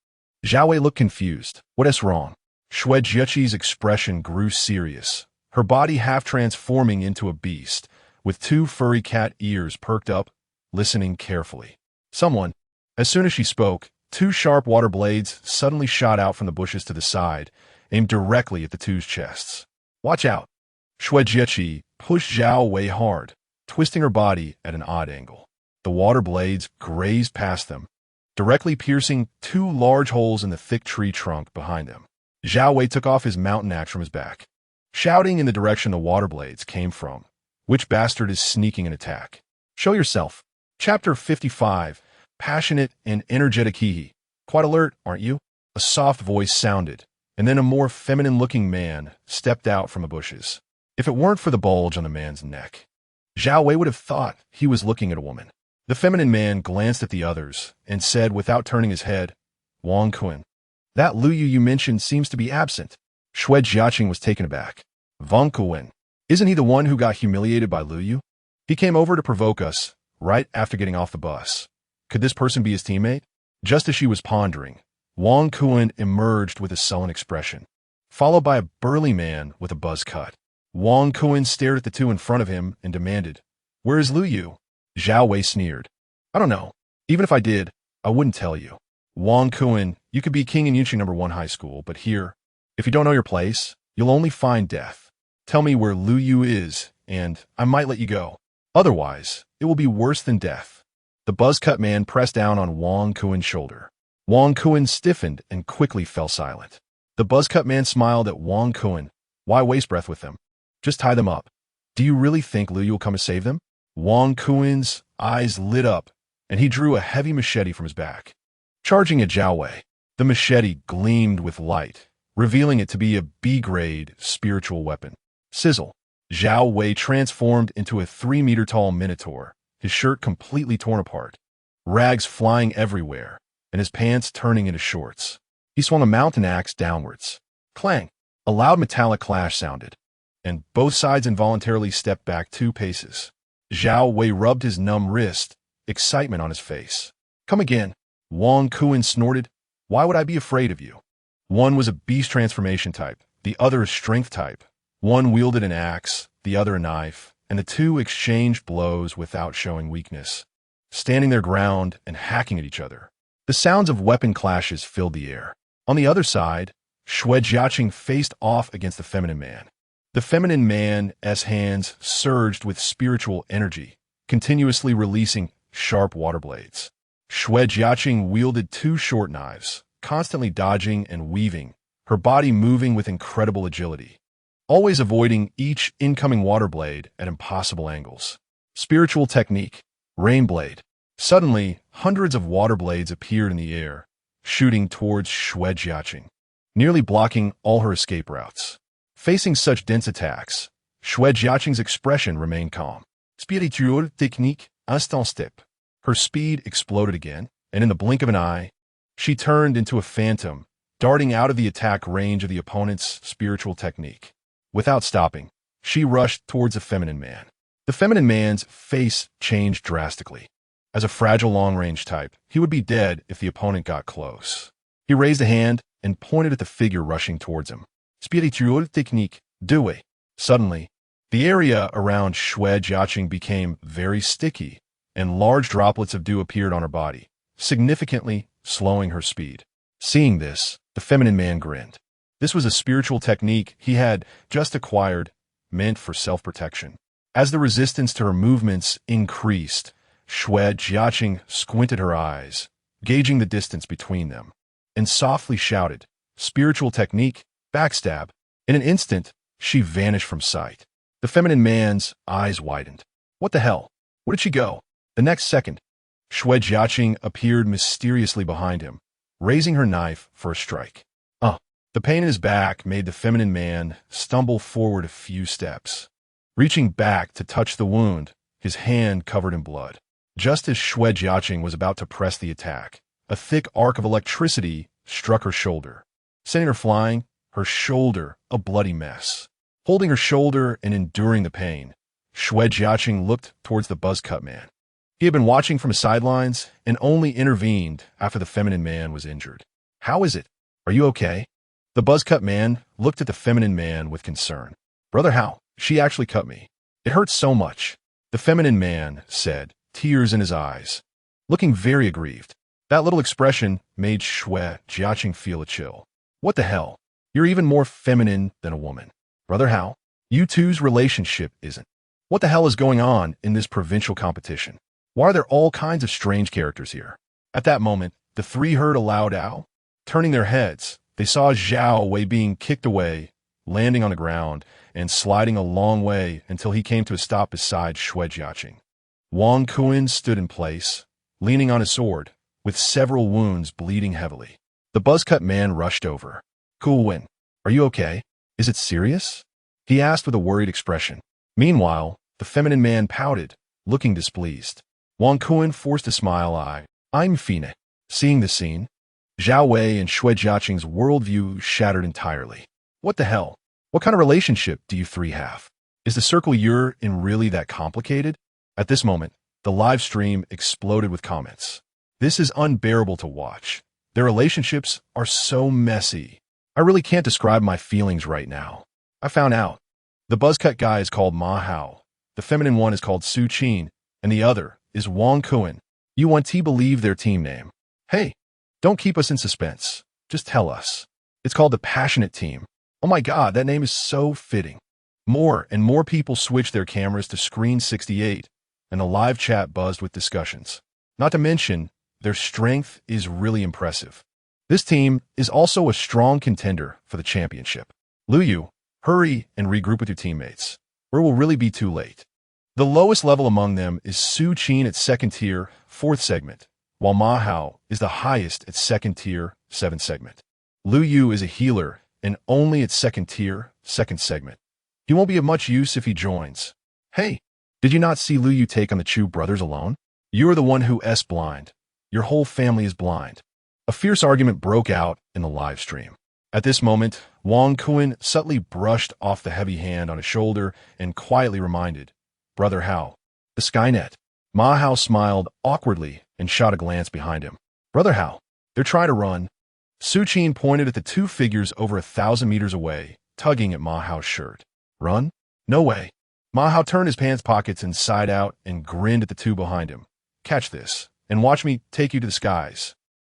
[SPEAKER 1] Zhao Wei looked confused. What is wrong? Shuejiachi's expression grew serious, her body half transforming into a beast, with two furry cat ears perked up, listening carefully. Someone. As soon as she spoke, two sharp water blades suddenly shot out from the bushes to the side, aimed directly at the two's chests. Watch out. Shuejiachi pushed Zhao Wei hard, twisting her body at an odd angle. The water blades grazed past them, directly piercing two large holes in the thick tree trunk behind them. Zhao Wei took off his mountain axe from his back, shouting in the direction the water blades came from. Which bastard is sneaking an attack? Show yourself. Chapter 55. Passionate and energetic Hehe. Quite alert, aren't you? A soft voice sounded, and then a more feminine-looking man stepped out from the bushes. If it weren't for the bulge on the man's neck, Zhao Wei would have thought he was looking at a woman. The feminine man glanced at the others and said without turning his head, Wang Kun. That Yu you mentioned seems to be absent. Shuejiachi was taken aback. Wang Kun. Isn't he the one who got humiliated by Yu? He came over to provoke us, right after getting off the bus. Could this person be his teammate? Just as she was pondering, Wang Kun emerged with a sullen expression, followed by a burly man with a buzz cut. Wang Kun stared at the two in front of him and demanded, Where is Yu? Zhao Wei sneered. I don't know. Even if I did, I wouldn't tell you. Wang Kun, you could be king in Yunqing No. 1 high school, but here, if you don't know your place, you'll only find death. Tell me where Yu is, and I might let you go. Otherwise, it will be worse than death. The buzz-cut man pressed down on Wang Kun's shoulder. Wang Kun stiffened and quickly fell silent. The buzz-cut man smiled at Wang Kun. Why waste breath with them? Just tie them up. Do you really think Yu will come to save them? Wang Kun's eyes lit up, and he drew a heavy machete from his back. Charging at Zhao Wei, the machete gleamed with light, revealing it to be a B-grade spiritual weapon. Sizzle. Zhao Wei transformed into a 3-meter-tall minotaur, his shirt completely torn apart, rags flying everywhere, and his pants turning into shorts. He swung a mountain axe downwards. Clang! A loud metallic clash sounded, and both sides involuntarily stepped back 2 paces. Zhao Wei rubbed his numb wrist, excitement on his face. Come again. Wang Kun snorted. Why would I be afraid of you? One was a beast transformation type, the other a strength type. One wielded an axe, the other a knife, and the two exchanged blows without showing weakness, standing their ground and hacking at each other. The sounds of weapon clashes filled the air. On the other side, Xue Jiaqing faced off against the feminine man. The feminine man's hands surged with spiritual energy, continuously releasing sharp water blades. Xue Jiaqing wielded two short knives, constantly dodging and weaving, her body moving with incredible agility, always avoiding each incoming water blade at impossible angles. Spiritual technique, rain blade. Suddenly, hundreds of water blades appeared in the air, shooting towards Xue Jiaqing, nearly blocking all her escape routes. Facing such dense attacks, Xue Jiaqing's expression remained calm. Spiritual technique, instant step. Her speed exploded again, and in the blink of an eye, she turned into a phantom, darting out of the attack range of the opponent's spiritual technique. Without stopping, she rushed towards the feminine man. The feminine man's face changed drastically. As a fragile long-range type, he would be dead if the opponent got close. He raised a hand and pointed at the figure rushing towards him. Spiritual technique, do it. Suddenly, the area around Xue Jiaqing became very sticky, and large droplets of dew appeared on her body, significantly slowing her speed. Seeing this, the feminine man grinned. This was a spiritual technique he had just acquired, meant for self-protection. As the resistance to her movements increased, Xue Jiaqing squinted her eyes, gauging the distance between them, and softly shouted, "Spiritual technique, backstab." In an instant, she vanished from sight. The feminine man's eyes widened. What the hell? Where did she go? The next second, Xue Jiaqing appeared mysteriously behind him, raising her knife for a strike. The pain in his back made the feminine man stumble forward a few steps. Reaching back to touch the wound, his hand covered in blood. Just as Xue Jiaqing was about to press the attack, a thick arc of electricity struck her shoulder, sending her flying, her shoulder a bloody mess. Holding her shoulder and enduring the pain, Xue Jiaqing looked towards the buzzcut man. He had been watching from the sidelines and only intervened after the feminine man was injured. "How is it? Are you okay?" The buzzcut man looked at the feminine man with concern. "Brother Hao, she actually cut me. It hurts so much," the feminine man said, tears in his eyes, looking very aggrieved. That little expression made Xue Jiaqing feel a chill. What the hell? You're even more feminine than a woman. Brother Hao, you two's relationship isn't. What the hell is going on in this provincial competition? Why are there all kinds of strange characters here? At that moment, the three heard a loud ow. Turning their heads, they saw Zhao Wei being kicked away, landing on the ground, and sliding a long way until he came to a stop beside Xue Jiaqing. Wang Kuan stood in place, leaning on his sword, with several wounds bleeding heavily. The buzzcut man rushed over. "Kuan, are you okay? Is it serious?" he asked with a worried expression. Meanwhile, the feminine man pouted, looking displeased. Wang Kuan forced a smile. I'm fine. Seeing the scene, Zhao Wei and Xue Jiaqing's worldview shattered entirely. What the hell? What kind of relationship do you three have? Is the circle you're in really that complicated? At this moment, the live stream exploded with comments. This is unbearable to watch. Their relationships are so messy. I really can't describe my feelings right now. I found out. The buzzcut guy is called Ma Hao. The feminine one is called Su Qin, and the other is Wang Kuan. You want to believe their team name? Hey, don't keep us in suspense. Just tell us. It's called the Passionate Team. Oh my God, that name is so fitting. More and more people switched their cameras to screen 68, and the live chat buzzed with discussions. Not to mention, their strength is really impressive. This team is also a strong contender for the championship. Luyu, hurry and regroup with your teammates, or it will really be too late. The lowest level among them is Su Qin at second tier, 4th segment, while Ma Hao is the highest at second tier, 7th segment. Luyu is a healer and only at second tier, 2nd segment. He won't be of much use if he joins. Hey, did you not see Luyu take on the Chu brothers alone? You are the one who is blind. Your whole family is blind. A fierce argument broke out in the live stream. At this moment, Wang Kuan subtly brushed off the heavy hand on his shoulder and quietly reminded, "Brother Hao, the Skynet." Ma Hao smiled awkwardly and shot a glance behind him. "Brother Hao, they're trying to run." Su Qin pointed at the two figures over 1,000 meters away, tugging at Ma Hao's shirt. Run? No way. Ma Hao turned his pants pockets inside out and grinned at the two behind him. Catch this, and watch me take you to the skies.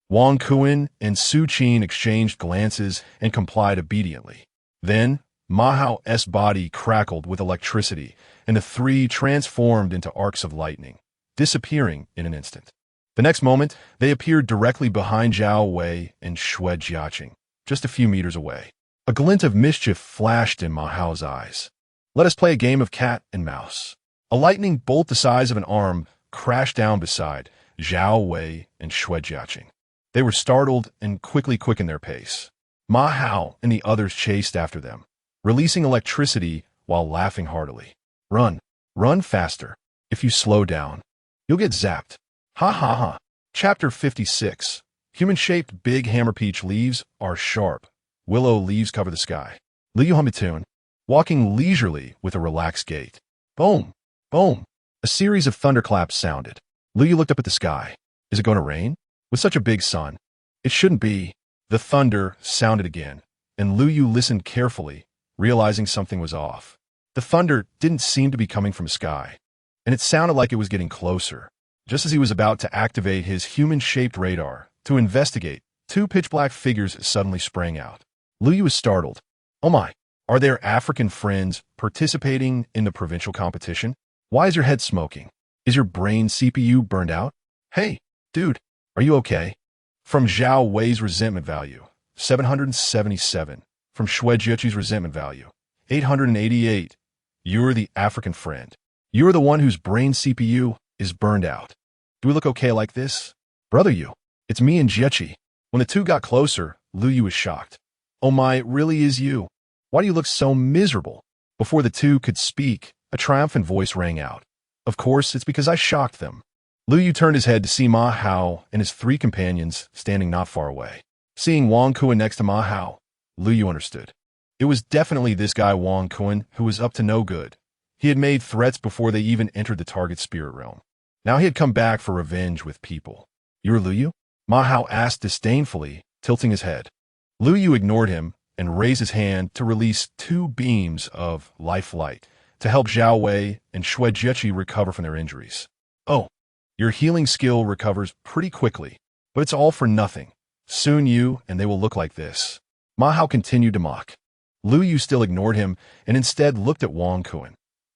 [SPEAKER 1] Wang Kuan and Su Qin exchanged glances and complied obediently. Then, Ma Hao's body crackled with electricity, and the three transformed into arcs of lightning, disappearing in an instant. The next moment, they appeared directly behind Zhao Wei and Xue Jiaqing, just a few meters away. A glint of mischief flashed in Ma Hao's eyes. Let us play a game of cat and mouse. A lightning bolt the size of an arm crashed down beside Zhao Wei and Xue Jiaqing. They were startled and quickly quickened their pace. Ma Hao and the others chased after them, releasing electricity while laughing heartily. Run. Run faster. If you slow down, you'll get zapped. Ha ha ha. Chapter 56. Human-shaped big hammer peach leaves are sharp. Willow leaves cover the sky. Liu Hamitun, walking leisurely with a relaxed gait. Boom. Boom. A series of thunderclaps sounded. Liu looked up at the sky. Is it going to rain? With such a big sun? It shouldn't be. The thunder sounded again, and Liu listened carefully, realizing something was off. The thunder didn't seem to be coming from the sky, and it sounded like it was getting closer. Just as he was about to activate his human-shaped radar to investigate, two pitch-black figures suddenly sprang out. Liu was startled. Oh my, are their African friends participating in the provincial competition? Why is your head smoking? Is your brain CPU burned out? Hey, dude, are you okay? From Zhao Wei's resentment value, 777. From Xue Jiaqi's resentment value, 888. You're the African friend. You're the one whose brain CPU is burned out. Do we look okay like this? Brother you, it's me and Jiaqi. When the two got closer, Liu was shocked. Oh my, it really is you. Why do you look so miserable? Before the two could speak, a triumphant voice rang out. Of course, it's because I shocked them. Liu turned his head to see Ma Hao and his three companions standing not far away. Seeing Wang Kuan next to Ma Hao, Liu understood. It was definitely this guy Wang Kuan who was up to no good. He had made threats before they even entered the target spirit realm. Now he had come back for revenge with people. You're Liu? Ma Hao asked disdainfully, tilting his head. Liu ignored him and raised his hand to release two beams of life light to help Zhao Wei and Xue Jiaqi recover from their injuries. Oh, your healing skill recovers pretty quickly, but it's all for nothing. Soon you and they will look like this. Ma Hao continued to mock. Liu still ignored him and instead looked at Wang Kuan.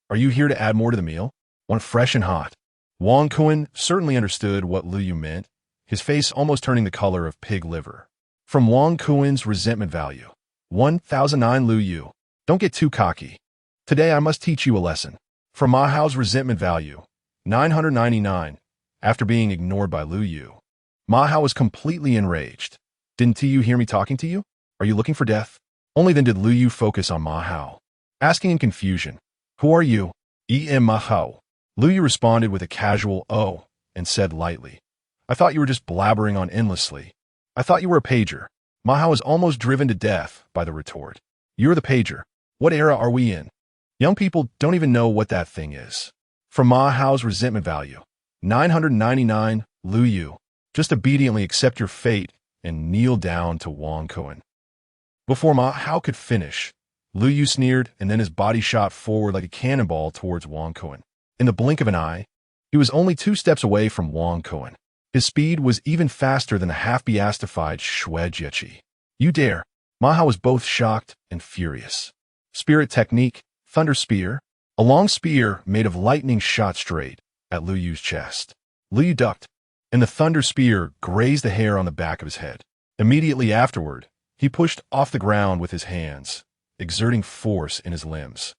[SPEAKER 1] Are you here to add more to the meal? Want it fresh and hot? Wang Kuan certainly understood what Liu meant, his face almost turning the color of pig liver. From Wang Kuan's resentment value, 1009 Liu. Don't get too cocky. Today I must teach you a lesson. From Ma Hao's resentment value, 999. After being ignored by Liu, Ma Hao was completely enraged. Didn't you hear me talking to you? Are you looking for death? Only then did Liu focus on Ma Hao, asking in confusion, Who are you? Ma Hao. Liu responded with a casual "oh" and said lightly, I thought you were just blabbering on endlessly. I thought you were a pager. Ma Hao was almost driven to death by the retort. You're the pager. What era are we in? Young people don't even know what that thing is. From Ma Hao's resentment value, 999 Liu. Just obediently accept your fate and kneel down to Wang Kuan. Before Ma Hao could finish, Liu sneered and then his body shot forward like a cannonball towards Wang Kuan. In the blink of an eye, he was only 2 steps away from Wang Kuan. His speed was even faster than the half-beastified Xue Jiaqi. You dare! Ma Hao was both shocked and furious. Spirit technique, Thunder Spear. A long spear made of lightning shot straight at Liu's chest. Liu ducked, and the thunder spear grazed the hair on the back of his head. Immediately afterward, he pushed off the ground with his hands, exerting force in his limbs,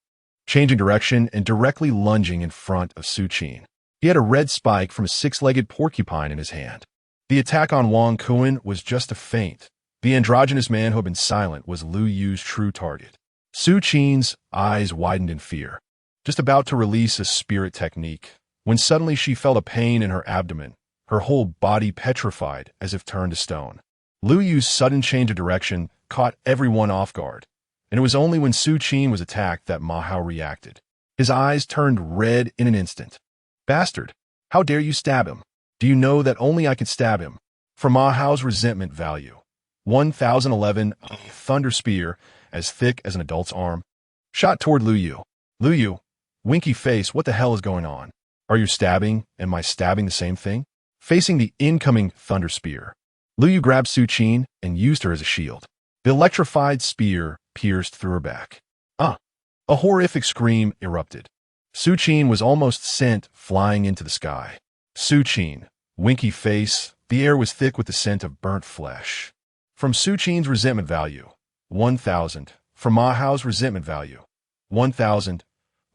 [SPEAKER 1] changing direction and directly lunging in front of Su Qin. He had a red spike from a 6-legged porcupine in his hand. The attack on Wang Kuan was just a feint. The androgynous man who had been silent was Liu's true target. Su Qin's eyes widened in fear, just about to release a spirit technique, when suddenly she felt a pain in her abdomen, her whole body petrified as if turned to stone. Liu's sudden change of direction caught everyone off guard, and it was only when Su Qin was attacked that Ma Hao reacted. His eyes turned red in an instant. Bastard, how dare you stab him? Do you know that only I could stab him? For Ma Hao's resentment value, 1011 thunder spear, as thick as an adult's arm, shot toward Lu Yu. Lu Yu, winky face, what the hell is going on? Are you stabbing? Am I stabbing the same thing? Facing the incoming thunder spear, Lu Yu grabbed Su Qin and used her as a shield. The electrified spear pierced through her back. A horrific scream erupted. Su Qin was almost sent flying into the sky. Su Qin, winky face, the air was thick with the scent of burnt flesh. From Su Qin's resentment value, 1,000. From Ma Hao's resentment value, 1,000.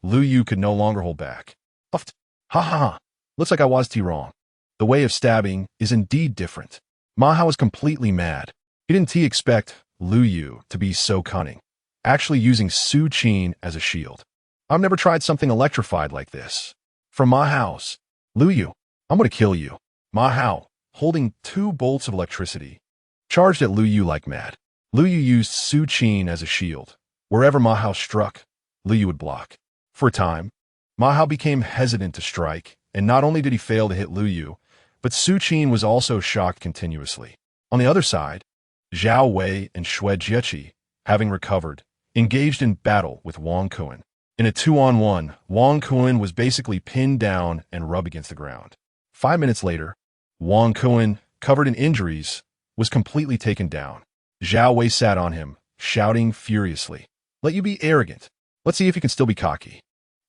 [SPEAKER 1] Lu Yu could no longer hold back. Huffed. Ha ha ha. Looks like I was wrong. The way of stabbing is indeed different. Ma Hao was completely mad. He didn't expect Lu Yu to be so cunning, actually using Su Qin as a shield. I've never tried something electrified like this. From Ma Hao's, Lu Yu, I'm going to kill you. Ma Hao, holding 2 bolts of electricity, charged at Lu Yu like mad. Lu Yu used Su Qin as a shield. Wherever Ma Hao struck, Lu Yu would block. For a time, Ma Hao became hesitant to strike, and not only did he fail to hit Lu Yu, but Su Qin was also shocked continuously. On the other side, Zhao Wei and Xue Jieqi, having recovered, engaged in battle with Wang Kuan. In a 2-on-1, Wang Kuan was basically pinned down and rubbed against the ground. 5 minutes later, Wang Kuan, covered in injuries, was completely taken down. Zhao Wei sat on him, shouting furiously, "Let you be arrogant. Let's see if you can still be cocky.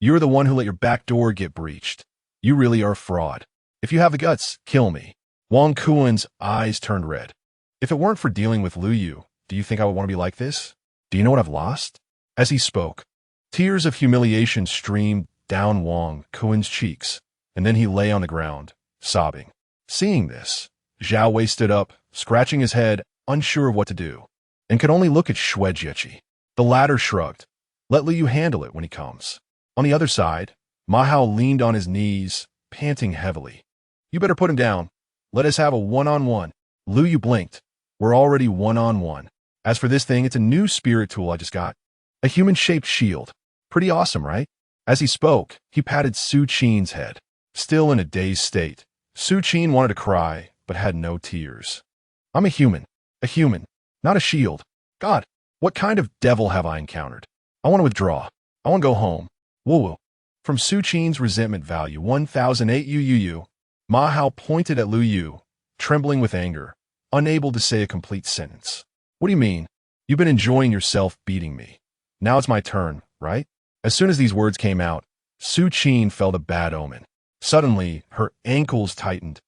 [SPEAKER 1] You're the one who let your back door get breached. You really are a fraud. If you have the guts, kill me." Wang Kuan's eyes turned red. If it weren't for dealing with Lu Yu, do you think I would want to be like this? Do you know what I've lost? As he spoke, tears of humiliation streamed down Wang Kuan's cheeks, and then he lay on the ground, sobbing. Seeing this, Zhao Wei stood up, scratching his head, unsure of what to do, and could only look at Xue Jieqi. The latter shrugged. Let Lu Yu handle it when he comes. On the other side, Ma Hao leaned on his knees, panting heavily. You better put him down. Let us have a one-on-one. Lu Yu blinked. We're already one-on-one. As for this thing, it's a new spirit tool I just got. A human-shaped shield. Pretty awesome, right? As he spoke, he patted Su Qin's head. Still in a dazed state, Su Qin wanted to cry, but had no tears. I'm a human, not a shield. God, what kind of devil have I encountered? I want to withdraw. I want to go home. Woo-woo. From Su Qin's resentment value, 1008 UUU, Ma Hao pointed at Lu Yu, trembling with anger, unable to say a complete sentence. What do you mean? You've been enjoying yourself beating me. Now it's my turn, right? As soon as these words came out, Su Qin felt a bad omen. Suddenly, her ankles tightened,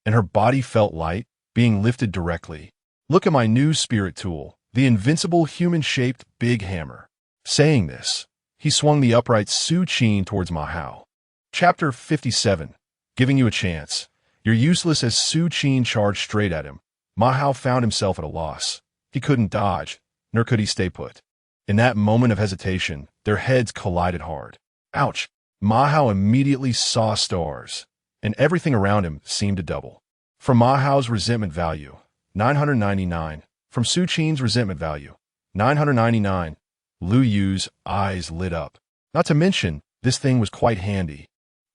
[SPEAKER 1] and her body felt light, being lifted directly. Look at my new spirit tool, the invincible human-shaped big hammer. Saying this, he swung the upright Su Qin towards Ma Hao. Chapter 57. Giving you a chance. You're useless. As Su Qin charged straight at him, Ma Hao found himself at a loss. He couldn't dodge, nor could he stay put. In that moment of hesitation, their heads collided hard. Ouch! Ma Hao immediately saw stars, and everything around him seemed to double. From Ma Hao's resentment value, 999. From Su Qin's resentment value, 999. Lu Yu's eyes lit up. Not to mention, this thing was quite handy.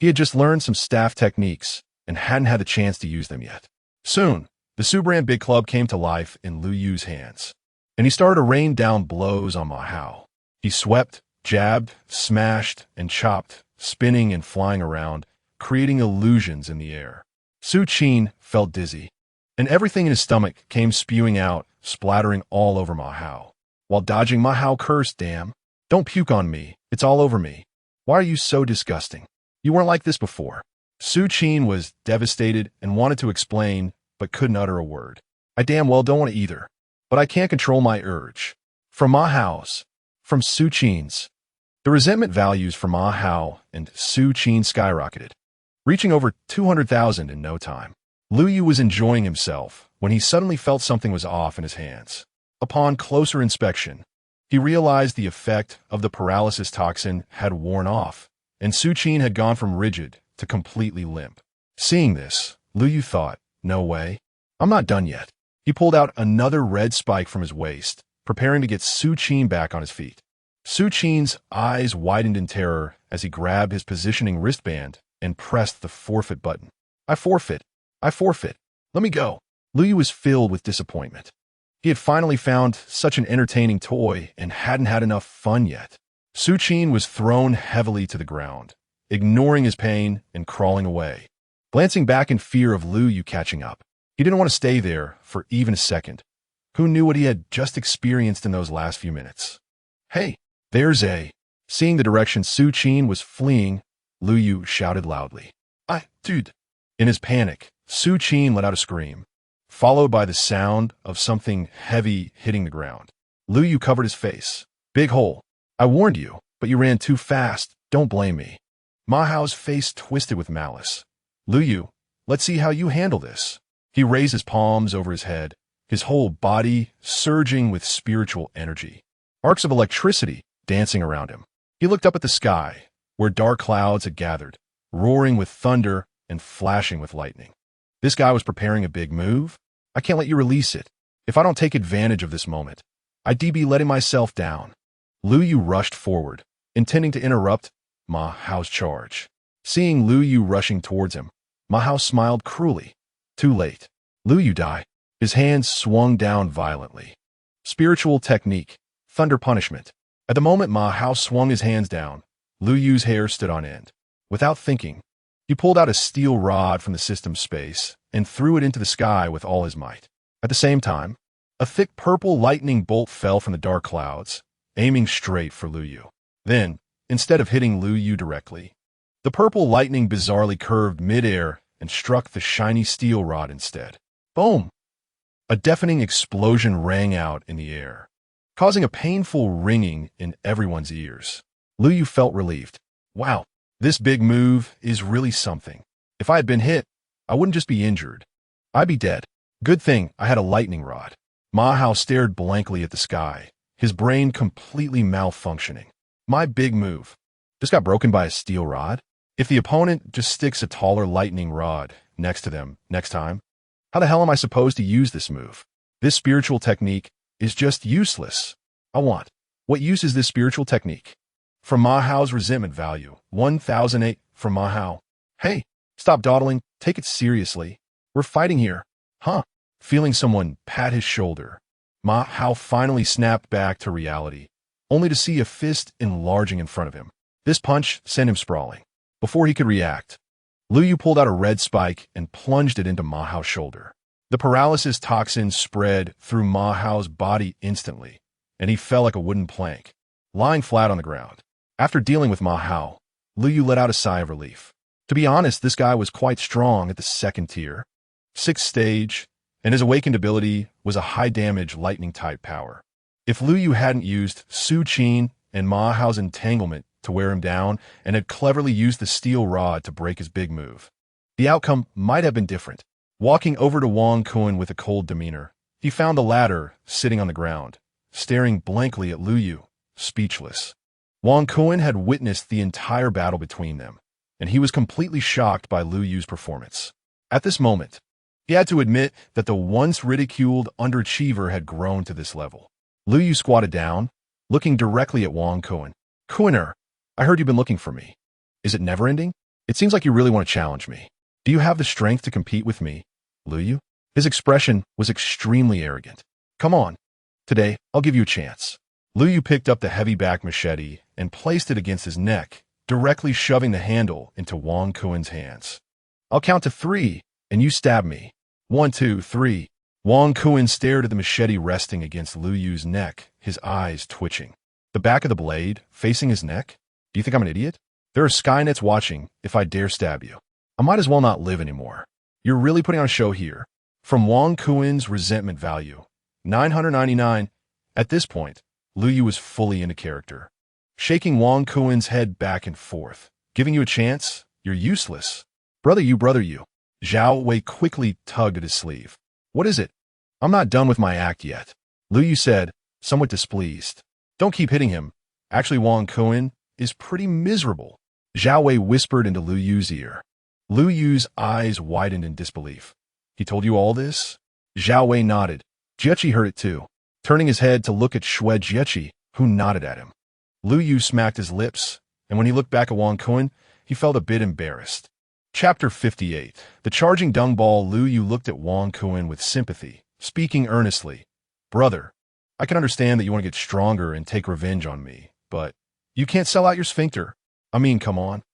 [SPEAKER 1] He had just learned some staff techniques and hadn't had the chance to use them yet. Soon, the Su Brand Big Club came to life in Lu Yu's hands, and he started to rain down blows on Ma Hao. He swept, jabbed, smashed, and chopped, spinning and flying around, creating illusions in the air. Su Qin felt dizzy, and everything in his stomach came spewing out, splattering all over Ma Hao. While dodging, Ma Hao cursed, "Damn, don't puke on me, it's all over me. Why are you so disgusting? You weren't like this before." Su Qin was devastated and wanted to explain, but couldn't utter a word. I damn well don't want to either, but I can't control my urge. From Ma Hao's, from Su Qin's. The resentment values for Ma Hao and Su Qin skyrocketed, reaching over 200,000 in no time. Lu Yu was enjoying himself when he suddenly felt something was off in his hands. Upon closer inspection, he realized the effect of the paralysis toxin had worn off, and Su Qin had gone from rigid to completely limp. Seeing this, Lu Yu thought, no way, I'm not done yet. He pulled out another red spike from his waist, preparing to get Su Qin back on his feet. Su Qin's eyes widened in terror as he grabbed his positioning wristband and pressed the forfeit button. I forfeit. Let me go. Lu Yu was filled with disappointment. He had finally found such an entertaining toy and hadn't had enough fun yet. Su Qin was thrown heavily to the ground, ignoring his pain and crawling away, glancing back in fear of Lu Yu catching up. He didn't want to stay there for even a second. Who knew what he had just experienced in those last few minutes? Hey, there's A. Seeing the direction Su Qin was fleeing, Lu Yu shouted loudly. Dude. In his panic, Su Qin let out a scream, followed by the sound of something heavy hitting the ground. Lu Yu covered his face. Big hole. I warned you, but you ran too fast. Don't blame me. Ma Hao's face twisted with malice. Lu Yu, let's see how you handle this. He raised his palms over his head, his whole body surging with spiritual energy. Arcs of electricity dancing around him. He looked up at the sky, where dark clouds had gathered, roaring with thunder and flashing with lightning. This guy was preparing a big move. I can't let you release it. If I don't take advantage of this moment, I'd be letting myself down. Lu Yu rushed forward, intending to interrupt Ma Hao's charge. Seeing Lu Yu rushing towards him, Ma Hao smiled cruelly. Too late. Lu Yu died. His hands swung down violently. Spiritual technique. Thunder punishment. At the moment Ma Hao swung his hands down, Lu Yu's hair stood on end. Without thinking, he pulled out a steel rod from the system's space and threw it into the sky with all his might. At the same time, a thick purple lightning bolt fell from the dark clouds, aiming straight for Lu Yu. Then, instead of hitting Lu Yu directly, the purple lightning bizarrely curved midair and struck the shiny steel rod instead. Boom! A deafening explosion rang out in the air, causing a painful ringing in everyone's ears. Lu Yu felt relieved. Wow, this big move is really something. If I had been hit, I wouldn't just be injured. I'd be dead. Good thing I had a lightning rod. Ma Hao stared blankly at the sky, his brain completely malfunctioning. My big move just got broken by a steel rod? If the opponent just sticks a taller lightning rod next to them next time, how the hell am I supposed to use this move? This spiritual technique is just useless. What use is this spiritual technique? From Ma Hao's resentment value, 1008 from Ma Hao. Hey, stop dawdling, take it seriously. We're fighting here. Huh? Feeling someone pat his shoulder, Ma Hao finally snapped back to reality, only to see a fist enlarging in front of him. This punch sent him sprawling. Before he could react, Lu Yu pulled out a red spike and plunged it into Ma Hao's shoulder. The paralysis toxin spread through Ma Hao's body instantly, and he fell like a wooden plank, lying flat on the ground. After dealing with Ma Hao, Lu Yu let out a sigh of relief. To be honest, this guy was quite strong at the second tier, 6th stage, and his awakened ability was a high-damage lightning-type power. If Lu Yu hadn't used Su Qin and Ma Hao's entanglement to wear him down and had cleverly used the steel rod to break his big move, the outcome might have been different. Walking over to Wang Kun with a cold demeanor, he found the latter sitting on the ground, staring blankly at Lu Yu, speechless. Wang Kun had witnessed the entire battle between them, and he was completely shocked by Lu Yu's performance. At this moment, he had to admit that the once ridiculed underachiever had grown to this level. Lu Yu squatted down, looking directly at Wang Kun. Kuiner, I heard you've been looking for me. Is it never-ending? It seems like you really want to challenge me. Do you have the strength to compete with me, Lu Yu? His expression was extremely arrogant. Come on. Today, I'll give you a chance. Lu Yu picked up the heavy-back machete and placed it against his neck, directly shoving the handle into Wang Kun's hands. I'll count to 3, and you stab me. 1, 2, 3. Wang Kun stared at the machete resting against Lu Yu's neck, his eyes twitching. The back of the blade, facing his neck? Do you think I'm an idiot? There are Skynets watching if I dare stab you. I might as well not live anymore. You're really putting on a show here. From Wang Kun's resentment value, 999. At this point, Lu Yu was fully into character, shaking Wang Kun's head back and forth. Giving you a chance? You're useless. Brother you. Zhao Wei quickly tugged at his sleeve. What is it? I'm not done with my act yet, Lu Yu said, somewhat displeased. Don't keep hitting him. Actually, Wang Kun is pretty miserable, Zhao Wei whispered into Lu Yu's ear. Lu Yu's eyes widened in disbelief. He told you all this? Zhao Wei nodded. Jiechi heard it too, turning his head to look at Xue Jiechi, who nodded at him. Lu Yu smacked his lips, and when he looked back at Wang Kun, he felt a bit embarrassed. Chapter 58. The charging dung ball. Lu Yu looked at Wang Kun with sympathy, speaking earnestly. Brother, I can understand that you want to get stronger and take revenge on me, but you can't sell out your sphincter. I mean, come on.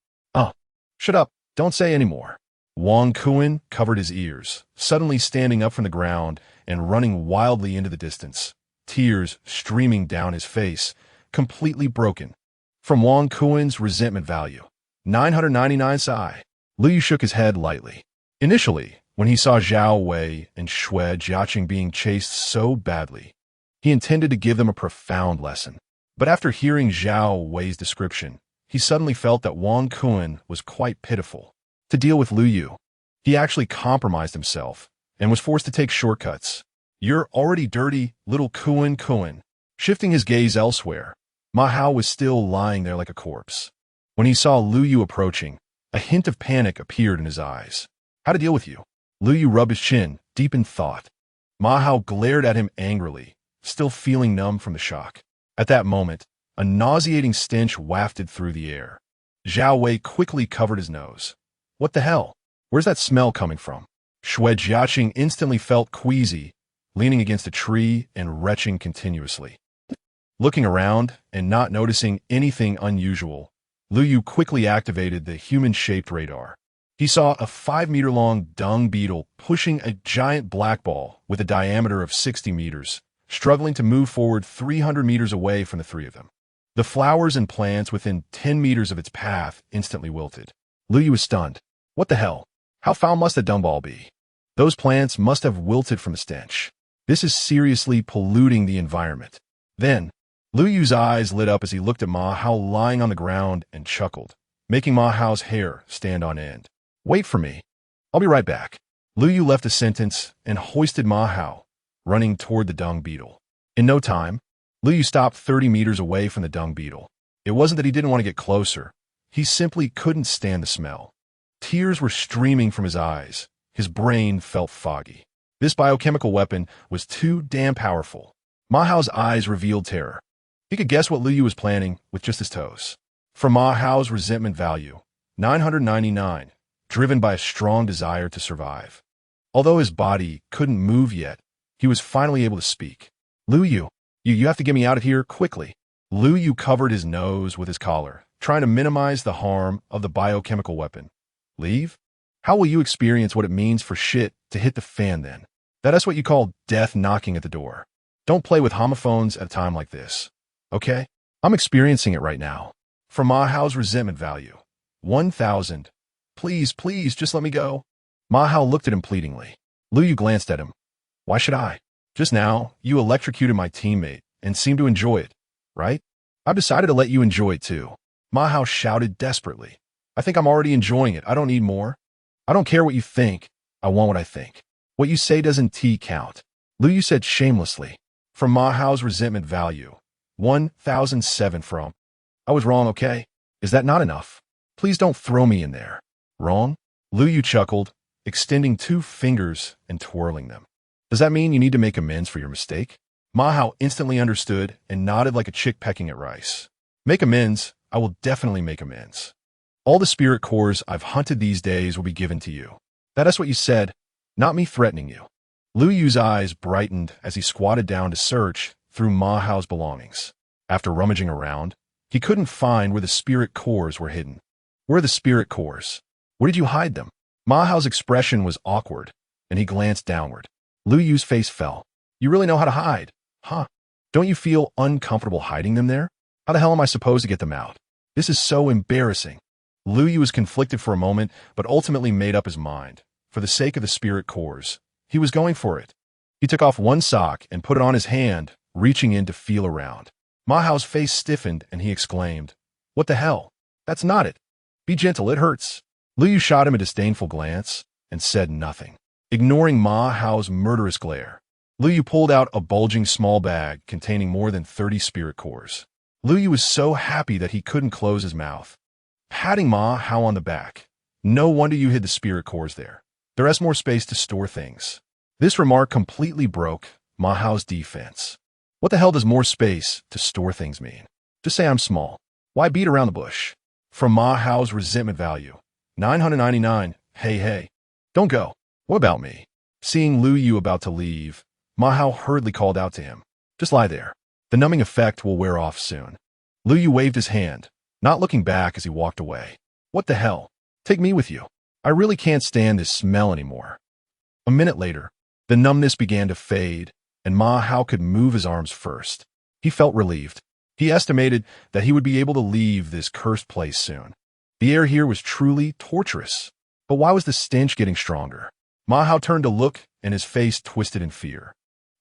[SPEAKER 1] Shut up. Don't say any more. Wang Kuan covered his ears, suddenly standing up from the ground and running wildly into the distance, tears streaming down his face, completely broken. From Wang Kuan's resentment value, 999 Sai. Liu shook his head lightly. Initially, when he saw Zhao Wei and Xue Jiaqing being chased so badly, he intended to give them a profound lesson. But after hearing Zhao Wei's description, he suddenly felt that Wang Kuan was quite pitiful. To deal with Liu Yu, he actually compromised himself and was forced to take shortcuts. You're already dirty, little Kuan. Shifting his gaze elsewhere, Ma Hao was still lying there like a corpse. When he saw Liu Yu approaching, a hint of panic appeared in his eyes. How to deal with you? Liu Yu rubbed his chin, deep in thought. Ma Hao glared at him angrily, still feeling numb from the shock. At that moment, a nauseating stench wafted through the air. Zhao Wei quickly covered his nose. What the hell? Where's that smell coming from? Xue Jiaqing instantly felt queasy, leaning against a tree and retching continuously. Looking around and not noticing anything unusual, Liu Yu quickly activated the human-shaped radar. He saw a 5-meter-long dung beetle pushing a giant black ball with a diameter of 60 meters, struggling to move forward 300 meters away from the three of them. The flowers and plants within 10 meters of its path instantly wilted. Liu Yu was stunned. What the hell? How foul must a dung ball be? Those plants must have wilted from the stench. This is seriously polluting the environment. Then, Liu Yu's eyes lit up as he looked at Ma Hao lying on the ground and chuckled, making Ma Hao's hair stand on end. Wait for me. I'll be right back. Liu Yu left a sentence and hoisted Ma Hao, running toward the dung beetle. In no time, Liu Yu stopped 30 meters away from the dung beetle. It wasn't that he didn't want to get closer. He simply couldn't stand the smell. Tears were streaming from his eyes. His brain felt foggy. This biochemical weapon was too damn powerful. Ma Hao's eyes revealed terror. He could guess what Liu Yu was planning with just his toes. For Ma Hao's resentment value, 999, driven by a strong desire to survive. Although his body couldn't move yet, he was finally able to speak. Liu Yu, you have to get me out of here quickly. Liu Yu covered his nose with his collar, trying to minimize the harm of the biochemical weapon. Leave? How will you experience what it means for shit to hit the fan then? That's what you call death knocking at the door. Don't play with homophones at a time like this. Okay? I'm experiencing it right now. For Ma Hao's resentment value, 1,000. Please, just let me go. Ma Hao looked at him pleadingly. Liu Yu glanced at him. Why should I? Just now, you electrocuted my teammate and seemed to enjoy it, right? I've decided to let you enjoy it too. Ma Hao shouted desperately. I think I'm already enjoying it. I don't need more. I don't care what you think. I want what I think. What you say doesn't count. Liu Yu said shamelessly. From Ma Hao's resentment value, 1,007 from. I was wrong, okay? Is that not enough? Please don't throw me in there. Wrong? Liu Yu chuckled, extending 2 fingers and twirling them. Does that mean you need to make amends for your mistake? Ma Hao instantly understood and nodded like a chick pecking at rice. Make amends? I will definitely make amends. All the spirit cores I've hunted these days will be given to you. That's what you said, not me threatening you. Liu Yu's eyes brightened as he squatted down to search through Ma Hao's belongings. After rummaging around, he couldn't find where the spirit cores were hidden. Where are the spirit cores? Where did you hide them? Ma Hao's expression was awkward, and he glanced downward. Liu Yu's face fell. You really know how to hide, huh? Don't you feel uncomfortable hiding them there? How the hell am I supposed to get them out? This is so embarrassing. Liu Yu was conflicted for a moment, but ultimately made up his mind. For the sake of the spirit cores, he was going for it. He took off one sock and put it on his hand, reaching in to feel around. Ma Hao's face stiffened and he exclaimed, What the hell? That's not it. Be gentle, it hurts. Liu Yu shot him a disdainful glance and said nothing. Ignoring Ma Hao's murderous glare, Liu Yu pulled out a bulging small bag containing more than 30 spirit cores. Liu Yu was so happy that he couldn't close his mouth. Patting Ma Hao on the back. No wonder you hid the spirit cores there. There is more space to store things. This remark completely broke Ma Hao's defense. What the hell does more space to store things mean? Just say I'm small. Why beat around the bush? From Ma Hao's resentment value, 999. Hey. Don't go. What about me? Seeing Liu Yu about to leave, Ma Hao hurriedly called out to him. Just lie there. The numbing effect will wear off soon. Lu Yu waved his hand, not looking back as he walked away. What the hell? Take me with you. I really can't stand this smell anymore. A minute later, the numbness began to fade, and Ma Hao could move his arms first. He felt relieved. He estimated that he would be able to leave this cursed place soon. The air here was truly torturous. But why was the stench getting stronger? Ma Hao turned to look, and his face twisted in fear.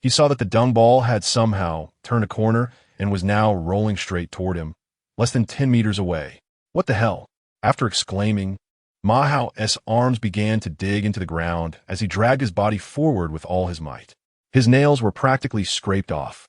[SPEAKER 1] He saw that the dung ball had somehow turned a corner and was now rolling straight toward him, less than 10 meters away. What the hell? After exclaiming, Ma Hao's arms began to dig into the ground as he dragged his body forward with all his might. His nails were practically scraped off.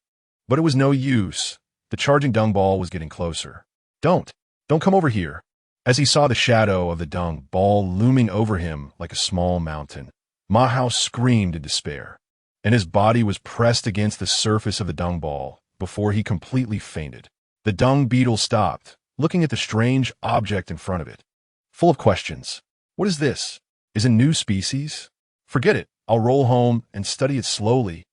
[SPEAKER 1] But it was no use. The charging dung ball was getting closer. Don't come over here. As he saw the shadow of the dung ball looming over him like a small mountain, Ma Hao screamed in despair, and his body was pressed against the surface of the dung ball before he completely fainted. The dung beetle stopped, looking at the strange object in front of it, full of questions. What is this? Is it a new species? Forget it. I'll roll home and study it slowly.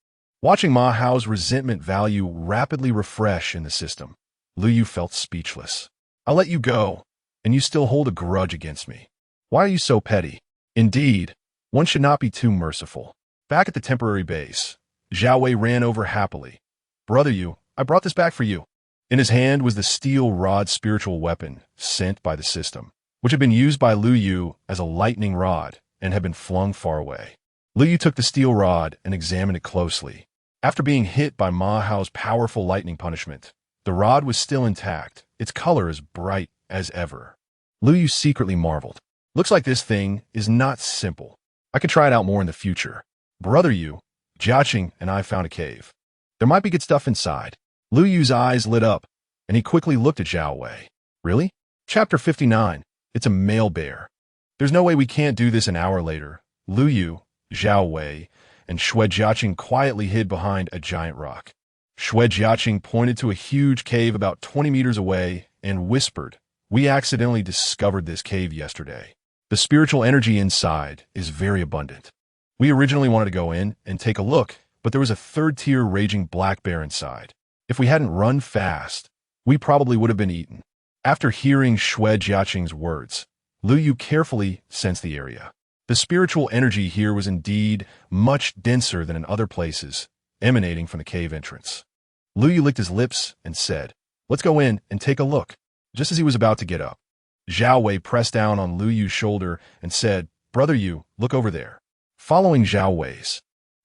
[SPEAKER 1] Watching Ma Hao's resentment value rapidly refresh in the system, Lu Yu felt speechless. I'll let you go, and you still hold a grudge against me. Why are you so petty? Indeed, one should not be too merciful. Back at the temporary base, Zhao Wei ran over happily. Brother Yu, I brought this back for you. In his hand was the steel rod spiritual weapon sent by the system, which had been used by Lu Yu as a lightning rod and had been flung far away. Lu Yu took the steel rod and examined it closely. After being hit by Ma Hao's powerful lightning punishment, the rod was still intact, its color as bright as ever. Lu Yu secretly marveled. Looks like this thing is not simple. I could try it out more in the future. Brother Yu, Jiaqing and I found a cave. There might be good stuff inside. Lu Yu's eyes lit up, and he quickly looked at Zhao Wei. Really? Chapter 59. It's a male bear. There's no way we can't do this an hour later. Lu Yu, Zhao Wei, and Xue Jiaqing quietly hid behind a giant rock. Xue Jiaqing pointed to a huge cave about 20 meters away and whispered, "We accidentally discovered this cave yesterday. The spiritual energy inside is very abundant. We originally wanted to go in and take a look, but there was a third-tier raging black bear inside. If we hadn't run fast, we probably would have been eaten." After hearing Xue Jiaqing's words, Lu Yu carefully sensed the area. The spiritual energy here was indeed much denser than in other places, emanating from the cave entrance. Lu Yu licked his lips and said, "Let's go in and take a look." Just as he was about to get up, Zhao Wei pressed down on Lu Yu's shoulder and said, "Brother Yu, look over there." Following Zhao Wei's,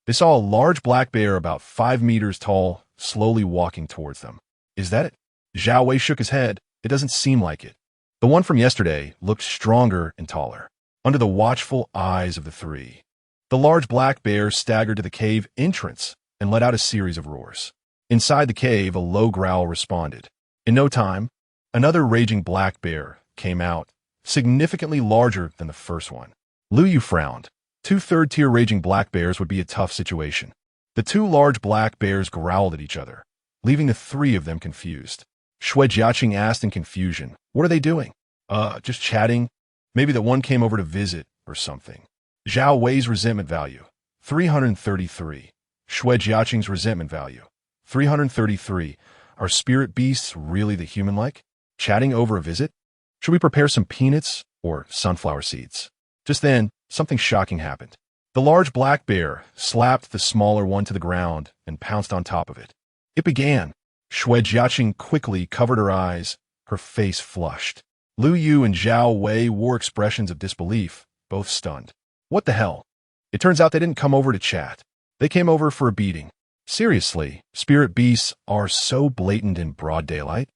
[SPEAKER 1] they saw a large black bear about 5 meters tall, slowly walking towards them. Is that it? Zhao Wei shook his head. It doesn't seem like it. The one from yesterday looked stronger and taller. Under the watchful eyes of the three, the large black bear staggered to the cave entrance and let out a series of roars. Inside the cave, a low growl responded. In no time, another raging black bear came out, significantly larger than the first one. Lu Yu frowned. 2 third-tier raging black bears would be a tough situation. The 2 large black bears growled at each other, leaving the 3 of them confused. Xue Jiaqing asked in confusion, "What are they doing?" Just chatting. Maybe the one came over to visit or something." Zhao Wei's resentment value, 333. Xue Jiaqing's resentment value, 333. Are spirit beasts really the human-like? Chatting over a visit? Should we prepare some peanuts or sunflower seeds? Just then, something shocking happened. The large black bear slapped the smaller one to the ground and pounced on top of it. It began. Xue Jiaqing quickly covered her eyes, her face flushed. Lu Yu and Zhao Wei wore expressions of disbelief, both stunned. What the hell? It turns out they didn't come over to chat. They came over for a beating. Seriously, spirit beasts are so blatant in broad daylight.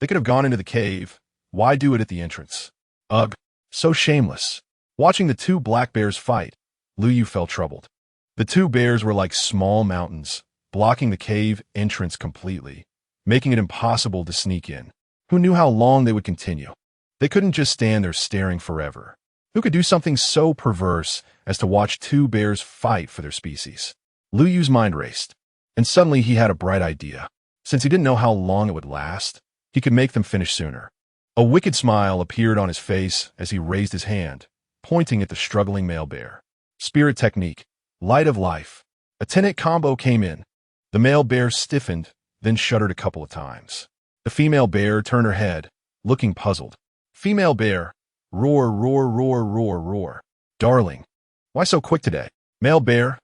[SPEAKER 1] They could have gone into the cave. Why do it at the entrance? Ugh, so shameless. Watching the 2 black bears fight, Lu Yu felt troubled. The 2 bears were like small mountains, blocking the cave entrance completely, making it impossible to sneak in. Who knew how long they would continue? They couldn't just stand there staring forever. Who could do something so perverse as to watch 2 bears fight for their species? Lu Yu's mind raced, and suddenly he had a bright idea. Since he didn't know how long it would last, he could make them finish sooner. A wicked smile appeared on his face as he raised his hand, pointing at the struggling male bear. Spirit technique, light of life. A 10-hit combo came in. The male bear stiffened, then shuddered a couple of times. The female bear turned her head, looking puzzled. Female bear, roar, roar, roar, roar, roar. Darling, why so quick today? Male bear,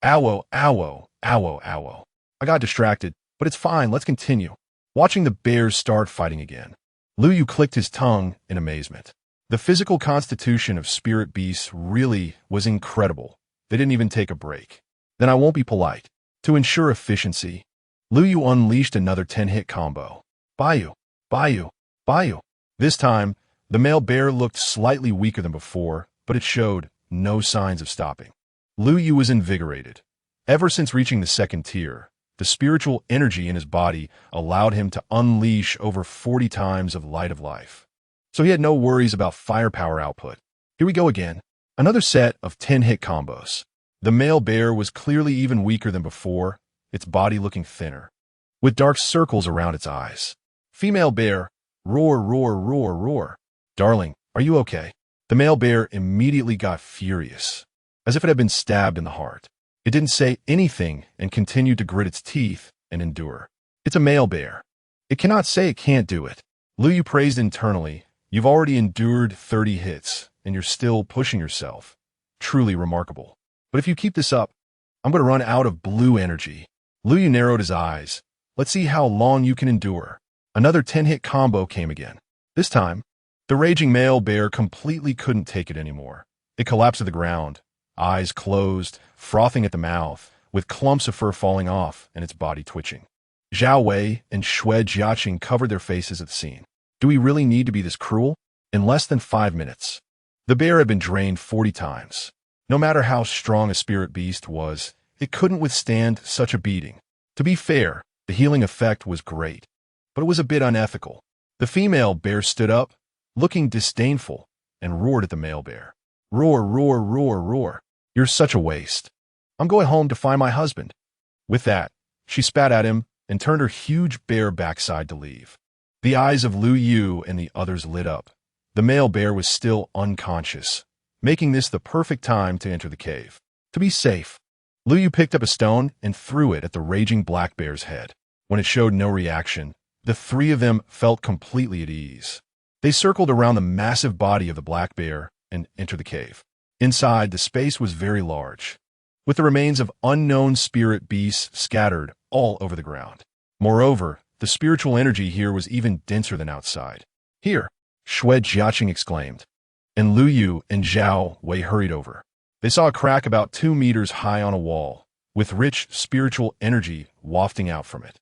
[SPEAKER 1] owo, owo, owo, owo. I got distracted, but it's fine, let's continue. Watching the bears start fighting again. Lu Yu clicked his tongue in amazement. The physical constitution of spirit beasts really was incredible. They didn't even take a break. Then I won't be polite. To ensure efficiency, Lu Yu unleashed another 10-hit combo. Bayu, Bayu, Bayu. This time, the male bear looked slightly weaker than before, but it showed no signs of stopping. Lu Yu was invigorated. Ever since reaching the second tier, the spiritual energy in his body allowed him to unleash over 40 times of light of life. So he had no worries about firepower output. Here we go again. Another set of 10-hit combos. The male bear was clearly even weaker than before, its body looking thinner, with dark circles around its eyes. Female bear, roar, roar, roar, roar. Darling, are you okay? The male bear immediately got furious, as if it had been stabbed in the heart. It didn't say anything and continued to grit its teeth and endure. It's a male bear. It cannot say it can't do it. Lu Yu praised internally. You've already endured 30 hits, and you're still pushing yourself. Truly remarkable. But if you keep this up, I'm going to run out of blue energy. Lu Yu narrowed his eyes. Let's see how long you can endure. Another 10-hit combo came again. This time, the raging male bear completely couldn't take it anymore. It collapsed to the ground, eyes closed, frothing at the mouth, with clumps of fur falling off and its body twitching. Zhao Wei and Xue Jiaqing covered their faces at the scene. Do we really need to be this cruel? In less than 5 minutes, the bear had been drained 40 times. No matter how strong a spirit beast was, it couldn't withstand such a beating. To be fair, the healing effect was great, but it was a bit unethical. The female bear stood up, looking disdainful, and roared at the male bear. Roar, roar, roar, roar. You're such a waste. I'm going home to find my husband. With that, she spat at him and turned her huge bear backside to leave. The eyes of Lu Yu and the others lit up. The male bear was still unconscious, making this the perfect time to enter the cave. To be safe, Lu Yu picked up a stone and threw it at the raging black bear's head. When it showed no reaction, the three of them felt completely at ease. They circled around the massive body of the black bear and entered the cave. Inside, the space was very large, with the remains of unknown spirit beasts scattered all over the ground. Moreover, the spiritual energy here was even denser than outside. Here, Xue Jiaqing exclaimed, and Lu Yu and Zhao Wei hurried over. They saw a crack about 2 meters high on a wall, with rich spiritual energy wafting out from it.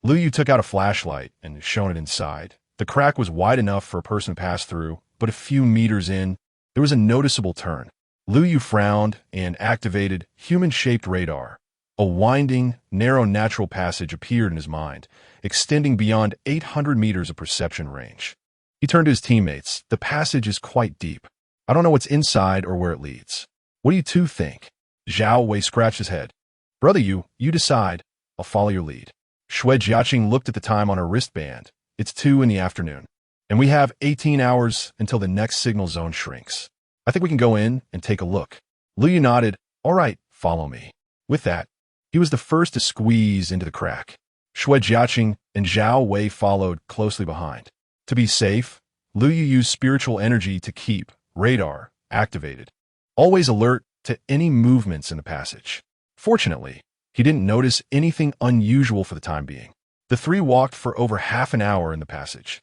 [SPEAKER 1] Lu Yu took out a flashlight and shone it inside. The crack was wide enough for a person to pass through, but a few meters in, there was a noticeable turn. Lu Yu frowned and activated human-shaped radar. A winding, narrow natural passage appeared in his mind, extending beyond 800 meters of perception range. He turned to his teammates. The passage is quite deep. I don't know what's inside or where it leads. What do you two think? Zhao Wei scratched his head. Brother you decide. I'll follow your lead. Xue Jiaqing looked at the time on her wristband. It's 2 in the afternoon, and we have 18 hours until the next signal zone shrinks. I think we can go in and take a look. Lu Yu nodded. All right, follow me. With that, he was the first to squeeze into the crack. Xue Jiaqing and Zhao Wei followed closely behind. To be safe, Lu Yu used spiritual energy to keep radar activated, always alert to any movements in the passage. Fortunately, he didn't notice anything unusual for the time being. The three walked for over half an hour in the passage,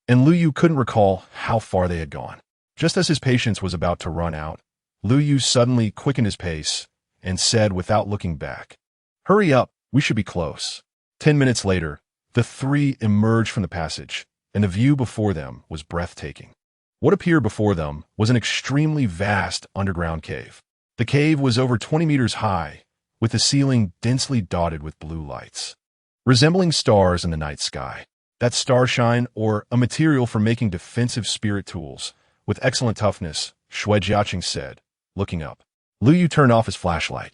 [SPEAKER 1] and Lu Yu couldn't recall how far they had gone. Just as his patience was about to run out, Lu Yu suddenly quickened his pace and said without looking back, "Hurry up, we should be close." 10 minutes later, the three emerged from the passage, and the view before them was breathtaking. What appeared before them was an extremely vast underground cave. The cave was over 20 meters high, with the ceiling densely dotted with blue lights, resembling stars in the night sky. That starshine, or a material for making defensive spirit tools, with excellent toughness, Xue Jiaqing said, looking up. Lu Yu turned off his flashlight.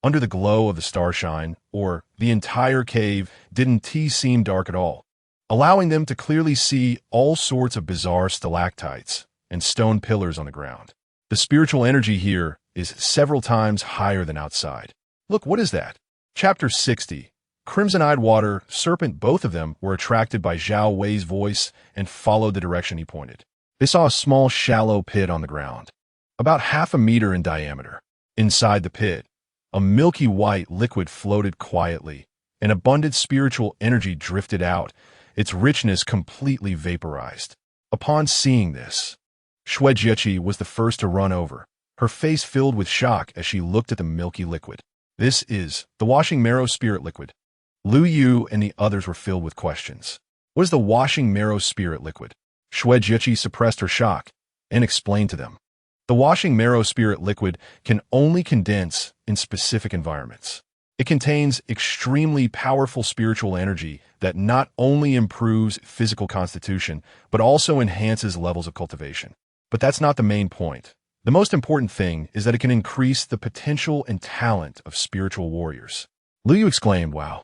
[SPEAKER 1] Under the glow of the starshine, or the entire cave didn't seem dark at all, allowing them to clearly see all sorts of bizarre stalactites and stone pillars on the ground. The spiritual energy here is several times higher than outside. Look, what is that? Chapter 60. Crimson-eyed water serpent. Both of them were attracted by Zhao Wei's voice and followed the direction he pointed. They saw a small, shallow pit on the ground, about half a meter in diameter. Inside the pit, a milky white liquid floated quietly. An abundant spiritual energy drifted out, its richness completely vaporized. Upon seeing this, Xue Jieqi was the first to run over, her face filled with shock as she looked at the milky liquid. This is the washing marrow spirit liquid. Lu Yu and the others were filled with questions. What is the washing marrow spirit liquid? Xue Jieqi suppressed her shock and explained to them. The washing marrow spirit liquid can only condense in specific environments. It contains extremely powerful spiritual energy that not only improves physical constitution, but also enhances levels of cultivation. But that's not the main point. The most important thing is that it can increase the potential and talent of spiritual warriors. Lu Yu exclaimed, "Wow,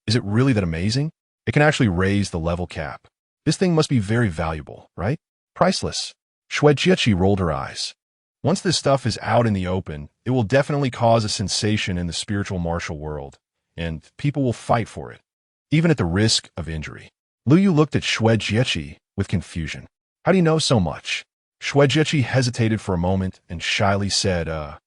[SPEAKER 1] is it really that amazing? It can actually raise the level cap. This thing must be very valuable, right? Priceless." Xue Jieqi rolled her eyes. Once this stuff is out in the open, it will definitely cause a sensation in the spiritual martial world, and people will fight for it, even at the risk of injury. Lu Yu looked at Xue Jieqi with confusion. "How do you know so much?" Xue Jieqi hesitated for a moment and shyly said, I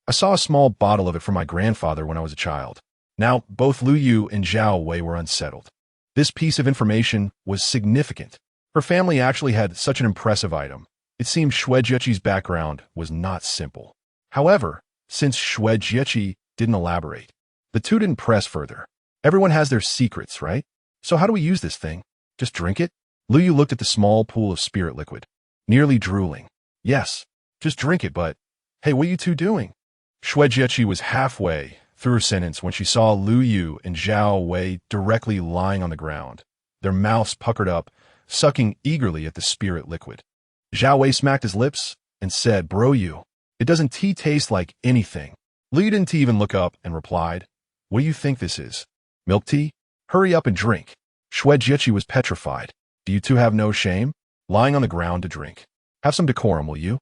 [SPEAKER 1] saw a small bottle of it from my grandfather when I was a child." Now, both Lu Yu and Zhao Wei were unsettled. This piece of information was significant. Her family actually had such an impressive item. It seemed Xue Jieqi's background was not simple. However, since Xue Jieqi didn't elaborate, the two didn't press further. Everyone has their secrets, right? So how do we use this thing? Just drink it? Lu Yu looked at the small pool of spirit liquid, nearly drooling. "Yes, just drink it, but hey, what are you two doing?" Xue Jieqi was halfway through her sentence when she saw Lu Yu and Zhao Wei directly lying on the ground, their mouths puckered up, sucking eagerly at the spirit liquid. Zhao Wei smacked his lips and said, "Bro Yu, it doesn't taste like anything." Lu Yu didn't even look up and replied, "What do you think this is? Milk tea? Hurry up and drink." Xue Jieqi was petrified. "Do you two have no shame? Lying on the ground to drink. Have some decorum, will you?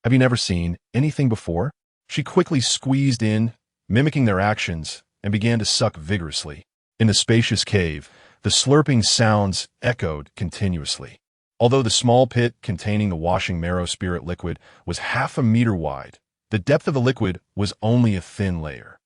[SPEAKER 1] Have you never seen anything before?" She quickly squeezed in, mimicking their actions, and began to suck vigorously. In the spacious cave, the slurping sounds echoed continuously. Although the small pit containing the washing marrow spirit liquid was half a meter wide, the depth of the liquid was only a thin layer.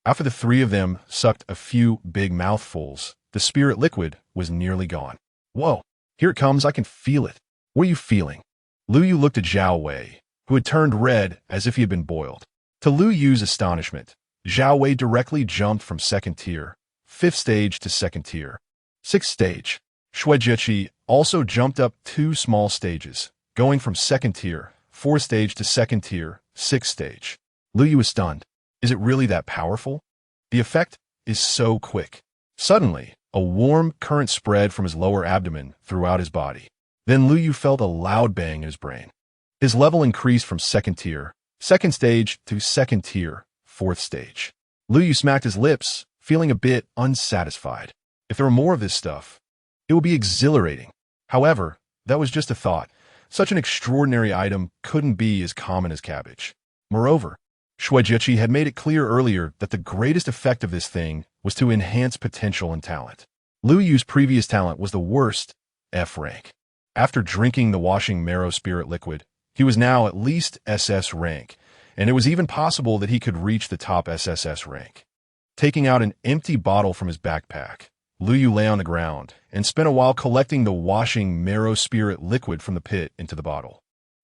[SPEAKER 1] After the three of them sucked a few big mouthfuls, the spirit liquid was nearly gone. "Whoa, here it comes, I can feel it." "What are you feeling?" Lu Yu looked at Zhao Wei, who had turned red as if he had been boiled. To Lu Yu's astonishment, Zhao Wei directly jumped from second tier, 5th stage to second tier, 6th stage. Xue Jieqi also jumped up 2 small stages, going from second tier, 4th stage to second tier, 6th stage. Lu Yu was stunned. Is it really that powerful? The effect is so quick. Suddenly, a warm current spread from his lower abdomen throughout his body. Then Lu Yu felt a loud bang in his brain. His level increased from second tier, 2nd stage to second tier, 4th stage. Lu Yu smacked his lips, feeling a bit unsatisfied. If there were more of this stuff, it would be exhilarating. However, that was just a thought. Such an extraordinary item couldn't be as common as cabbage. Moreover, Xue Jieqi had made it clear earlier that the greatest effect of this thing was to enhance potential and talent. Lu Yu's previous talent was the worst, F rank. After drinking the washing marrow spirit liquid, he was now at least SS rank, and it was even possible that he could reach the top SSS rank. Taking out an empty bottle from his backpack, Lu Yu lay on the ground and spent a while collecting the washing marrow spirit liquid from the pit into the bottle.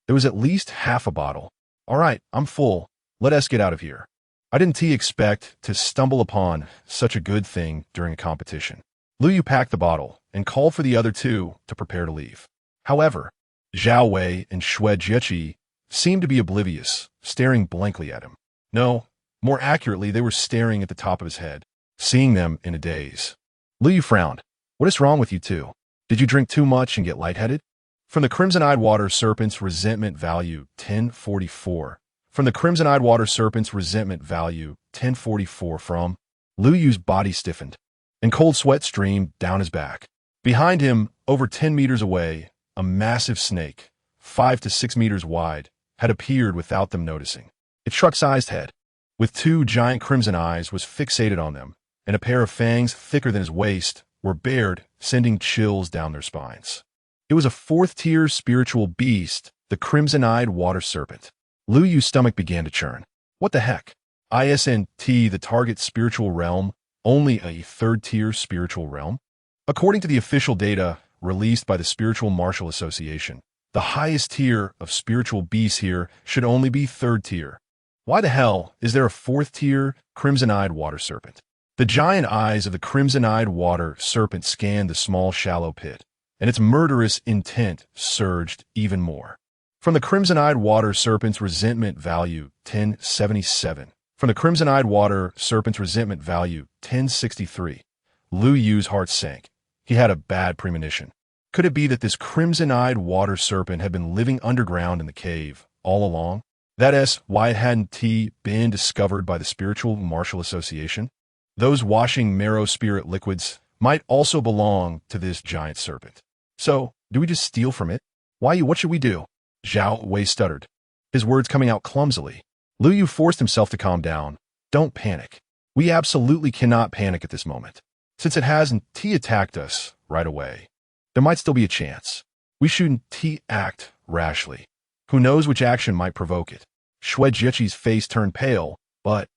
[SPEAKER 1] There was at least half a bottle. "All right, I'm full. Let us get out of here." I didn't expect to stumble upon such a good thing during a competition. Lu Yu packed the bottle and called for the other two to prepare to leave. However, Zhao Wei and Xue Jieqi seemed to be oblivious, staring blankly at him. No, more accurately, they were staring at the top of his head, seeing them in a daze. Lu Yu frowned. "What is wrong with you two? Did you drink too much and get lightheaded?" From the Crimson-Eyed Water Serpent's resentment value 1044. From the Crimson-Eyed Water Serpent's resentment value 1044 from Lu Yu's body stiffened, and cold sweat streamed down his back. Behind him, over 10 meters away, a massive snake, 5 to 6 meters wide, had appeared without them noticing. Its truck-sized head, with two giant crimson eyes, was fixated on them, and a pair of fangs thicker than his waist were bared, sending chills down their spines. It was a fourth-tier spiritual beast, the crimson-eyed water serpent. Lu Yu's stomach began to churn. What the heck? ISNT, the target spiritual realm, only a third-tier spiritual realm? According to the official data released by the Spiritual Martial Association, the highest tier of spiritual beasts here should only be third tier. Why the hell is there a fourth-tier crimson-eyed water serpent? The giant eyes of the crimson-eyed water serpent scanned the small, shallow pit, and its murderous intent surged even more. From the crimson-eyed water serpent's resentment value, 1077. From the crimson-eyed water serpent's resentment value, 1063. Lu Yu's heart sank. He had a bad premonition. Could it be that this crimson-eyed water serpent had been living underground in the cave all along? That is, why it hadn't been discovered by the Spiritual Martial Association? Those washing marrow spirit liquids might also belong to this giant serpent. So, do we just steal from it? Why, what should we do? Zhao Wei stuttered, his words coming out clumsily. Lu Yu forced himself to calm down. Don't panic. We absolutely cannot panic at this moment. Since it hasn't attacked us right away, there might still be a chance. We shouldn't act rashly. Who knows which action might provoke it? Shui Jieqi's face turned pale, but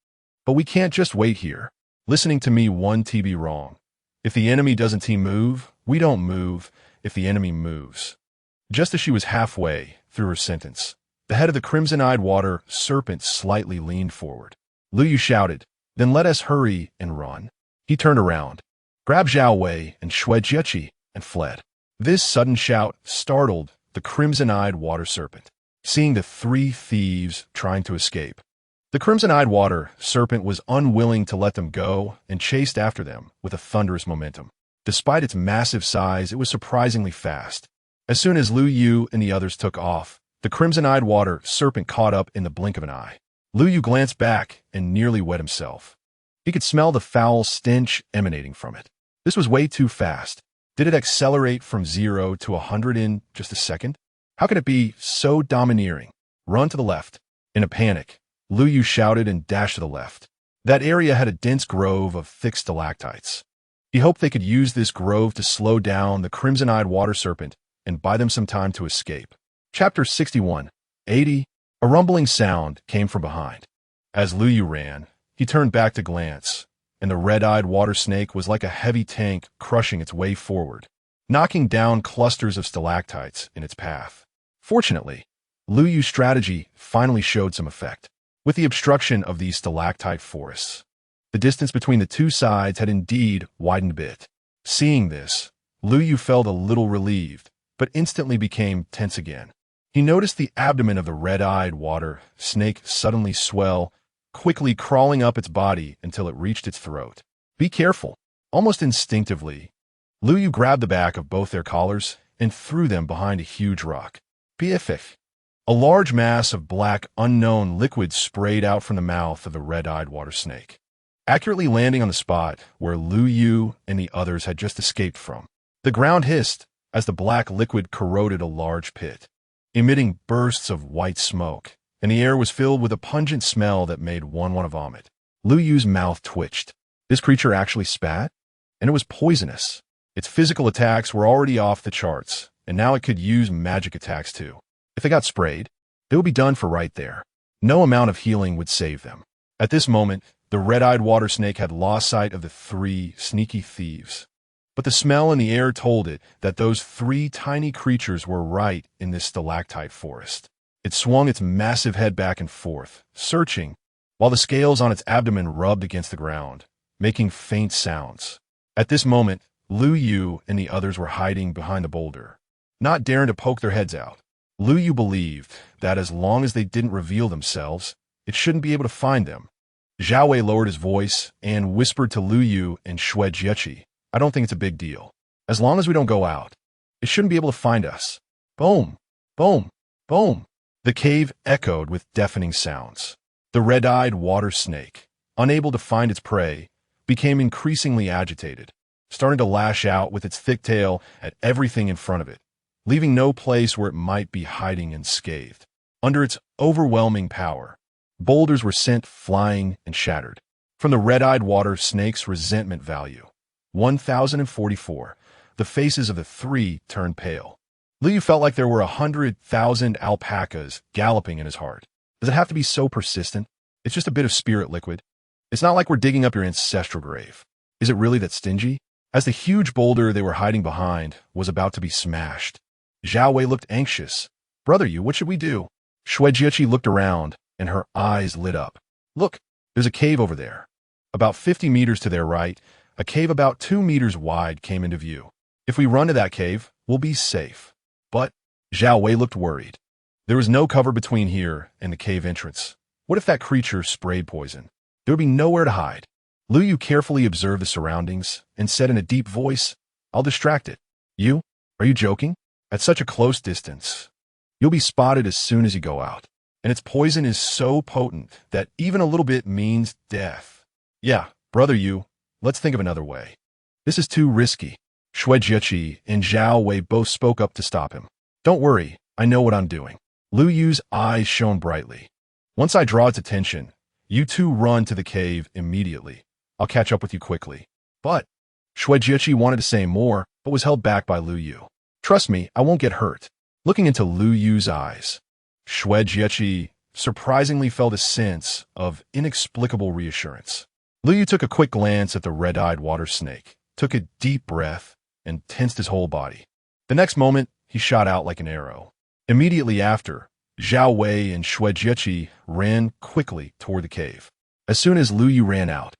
[SPEAKER 1] we can't just wait here. Listening to me won't be wrong. If the enemy doesn't move, we don't move if the enemy moves. Just as she was halfway through her sentence, the head of the crimson-eyed water serpent slightly leaned forward. Lu Yu shouted, then let us hurry and run. He turned around, grabbed Zhao Wei and Shui Jieqi, and fled. This sudden shout startled the crimson-eyed water serpent, seeing the three thieves trying to escape. The crimson-eyed water serpent was unwilling to let them go and chased after them with a thunderous momentum. Despite its massive size, it was surprisingly fast. As soon as Lu Yu and the others took off, the crimson-eyed water serpent caught up in the blink of an eye. Lu Yu glanced back and nearly wet himself. He could smell the foul stench emanating from it. This was way too fast. Did it accelerate from 0 to 100 in just a second? How could it be so domineering? Run to the left. In a panic, Lu Yu shouted and dashed to the left. That area had a dense grove of thick stalactites. He hoped they could use this grove to slow down the crimson-eyed water serpent and buy them some time to escape. Chapter 61, 80. A rumbling sound came from behind. As Lu Yu ran, he turned back to glance, and the red-eyed water snake was like a heavy tank crushing its way forward, knocking down clusters of stalactites in its path. Fortunately, Lu Yu's strategy finally showed some effect. With the obstruction of these stalactite forests, the distance between the two sides had indeed widened a bit. Seeing this, Lu Yu felt a little relieved, but instantly became tense again. He noticed the abdomen of the red-eyed water snake suddenly swell, quickly crawling up its body until it reached its throat. Be careful. Almost instinctively, Lu Yu grabbed the back of both their collars and threw them behind a huge rock. Biffif. A large mass of black, unknown liquid sprayed out from the mouth of the red-eyed water snake, accurately landing on the spot where Lu Yu and the others had just escaped from. The ground hissed as the black liquid corroded a large pit, emitting bursts of white smoke, and the air was filled with a pungent smell that made one want to vomit. Lu Yu's mouth twitched. This creature actually spat, and it was poisonous. Its physical attacks were already off the charts, and now it could use magic attacks too. If they got sprayed, they would be done for right there. No amount of healing would save them. At this moment, the red-eyed water snake had lost sight of the three sneaky thieves. But the smell in the air told it that those three tiny creatures were right in this stalactite forest. It swung its massive head back and forth, searching, while the scales on its abdomen rubbed against the ground, making faint sounds. At this moment, Lu Yu and the others were hiding behind the boulder, not daring to poke their heads out. Lu Yu believed that as long as they didn't reveal themselves, it shouldn't be able to find them. Zhao Wei lowered his voice and whispered to Lu Yu and Shui Jieqi, I don't think it's a big deal. As long as we don't go out, it shouldn't be able to find us. Boom, boom, boom. The cave echoed with deafening sounds. The red-eyed water snake, unable to find its prey, became increasingly agitated, starting to lash out with its thick tail at everything in front of it, leaving no place where it might be hiding unscathed. Under its overwhelming power, Boulders were sent flying and shattered. From the red-eyed water snake's resentment value, 1,044, the faces of the three turned pale. Liu felt like there were 100,000 alpacas galloping in his heart. Does it have to be so persistent? It's just a bit of spirit liquid. It's not like we're digging up your ancestral grave. Is it really that stingy? As the huge boulder they were hiding behind was about to be smashed, Zhao Wei looked anxious. Brother Yu, what should we do? Shui Jieqi looked around, and her eyes lit up. Look, there's a cave over there. About 50 meters to their right, a cave about 2 meters wide came into view. If we run to that cave, we'll be safe. But Zhao Wei looked worried. There was no cover between here and the cave entrance. What if that creature sprayed poison? There would be nowhere to hide. Liu Yu carefully observed the surroundings and said in a deep voice, I'll distract it. You? Are you joking? At such a close distance, you'll be spotted as soon as you go out. And its poison is so potent that even a little bit means death. Yeah, brother Yu, let's think of another way. This is too risky. Shui Jieqi and Zhao Wei both spoke up to stop him. Don't worry, I know what I'm doing. Liu Yu's eyes shone brightly. Once I draw its attention, you two run to the cave immediately. I'll catch up with you quickly. But Shui Jieqi wanted to say more, but was held back by Liu Yu. Trust me, I won't get hurt. Looking into Liu Yu's eyes, Shui Jieqi surprisingly felt a sense of inexplicable reassurance. Liu Yu took a quick glance at the red-eyed water snake, took a deep breath, and tensed his whole body. The next moment, he shot out like an arrow. Immediately after, Zhao Wei and Shui Jieqi ran quickly toward the cave. As soon as Liu Yu ran out,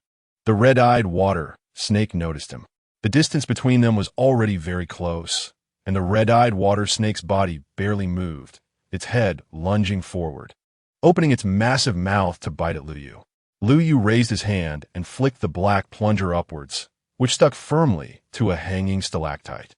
[SPEAKER 1] the red-eyed water snake noticed him. The distance between them was already very close, and the red-eyed water snake's body barely moved, its head lunging forward, opening its massive mouth to bite at Liu Yu. Liu Yu raised his hand and flicked the black plunger upwards, which stuck firmly to a hanging stalactite.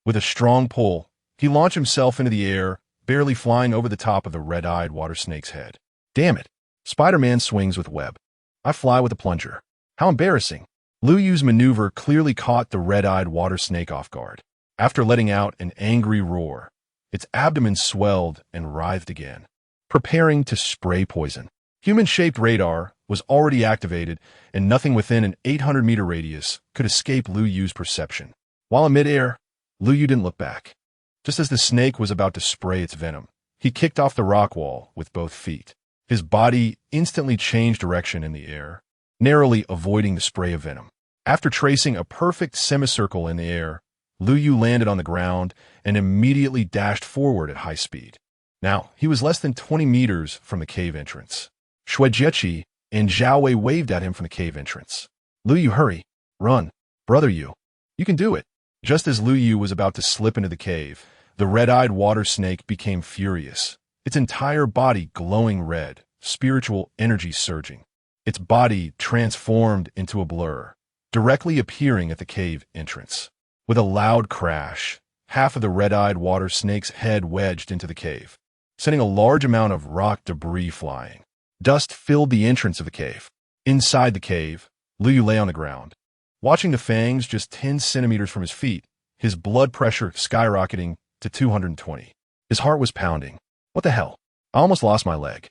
[SPEAKER 1] With a strong pull, he launched himself into the air, barely flying over the top of the red-eyed water snake's head. Damn it! Spider-Man swings with web. I fly with a plunger. How embarrassing! Liu Yu's maneuver clearly caught the red-eyed water snake off guard. After letting out an angry roar, its abdomen swelled and writhed again, preparing to spray poison. Human-shaped radar was already activated, and nothing within an 800-meter radius could escape Liu Yu's perception. While in midair, Liu Yu didn't look back. Just as the snake was about to spray its venom, he kicked off the rock wall with both feet. His body instantly changed direction in the air, narrowly avoiding the spray of venom. After tracing a perfect semicircle in the air, Liu Yu landed on the ground and immediately dashed forward at high speed. Now, he was less than 20 meters from the cave entrance. Shui Jieqi and Zhao Wei waved at him from the cave entrance. Liu Yu, hurry. Run. Brother Yu. You can do it. Just as Liu Yu was about to slip into the cave, the red-eyed water snake became furious, its entire body glowing red, spiritual energy surging. Its body transformed into a blur, directly appearing at the cave entrance. With a loud crash, half of the red-eyed water snake's head wedged into the cave, sending a large amount of rock debris flying. Dust filled the entrance of the cave. Inside the cave, Liu Yu lay on the ground, watching the fangs just 10 centimeters from his feet, his blood pressure skyrocketing to 220. His heart was pounding. What the hell? I almost lost my leg.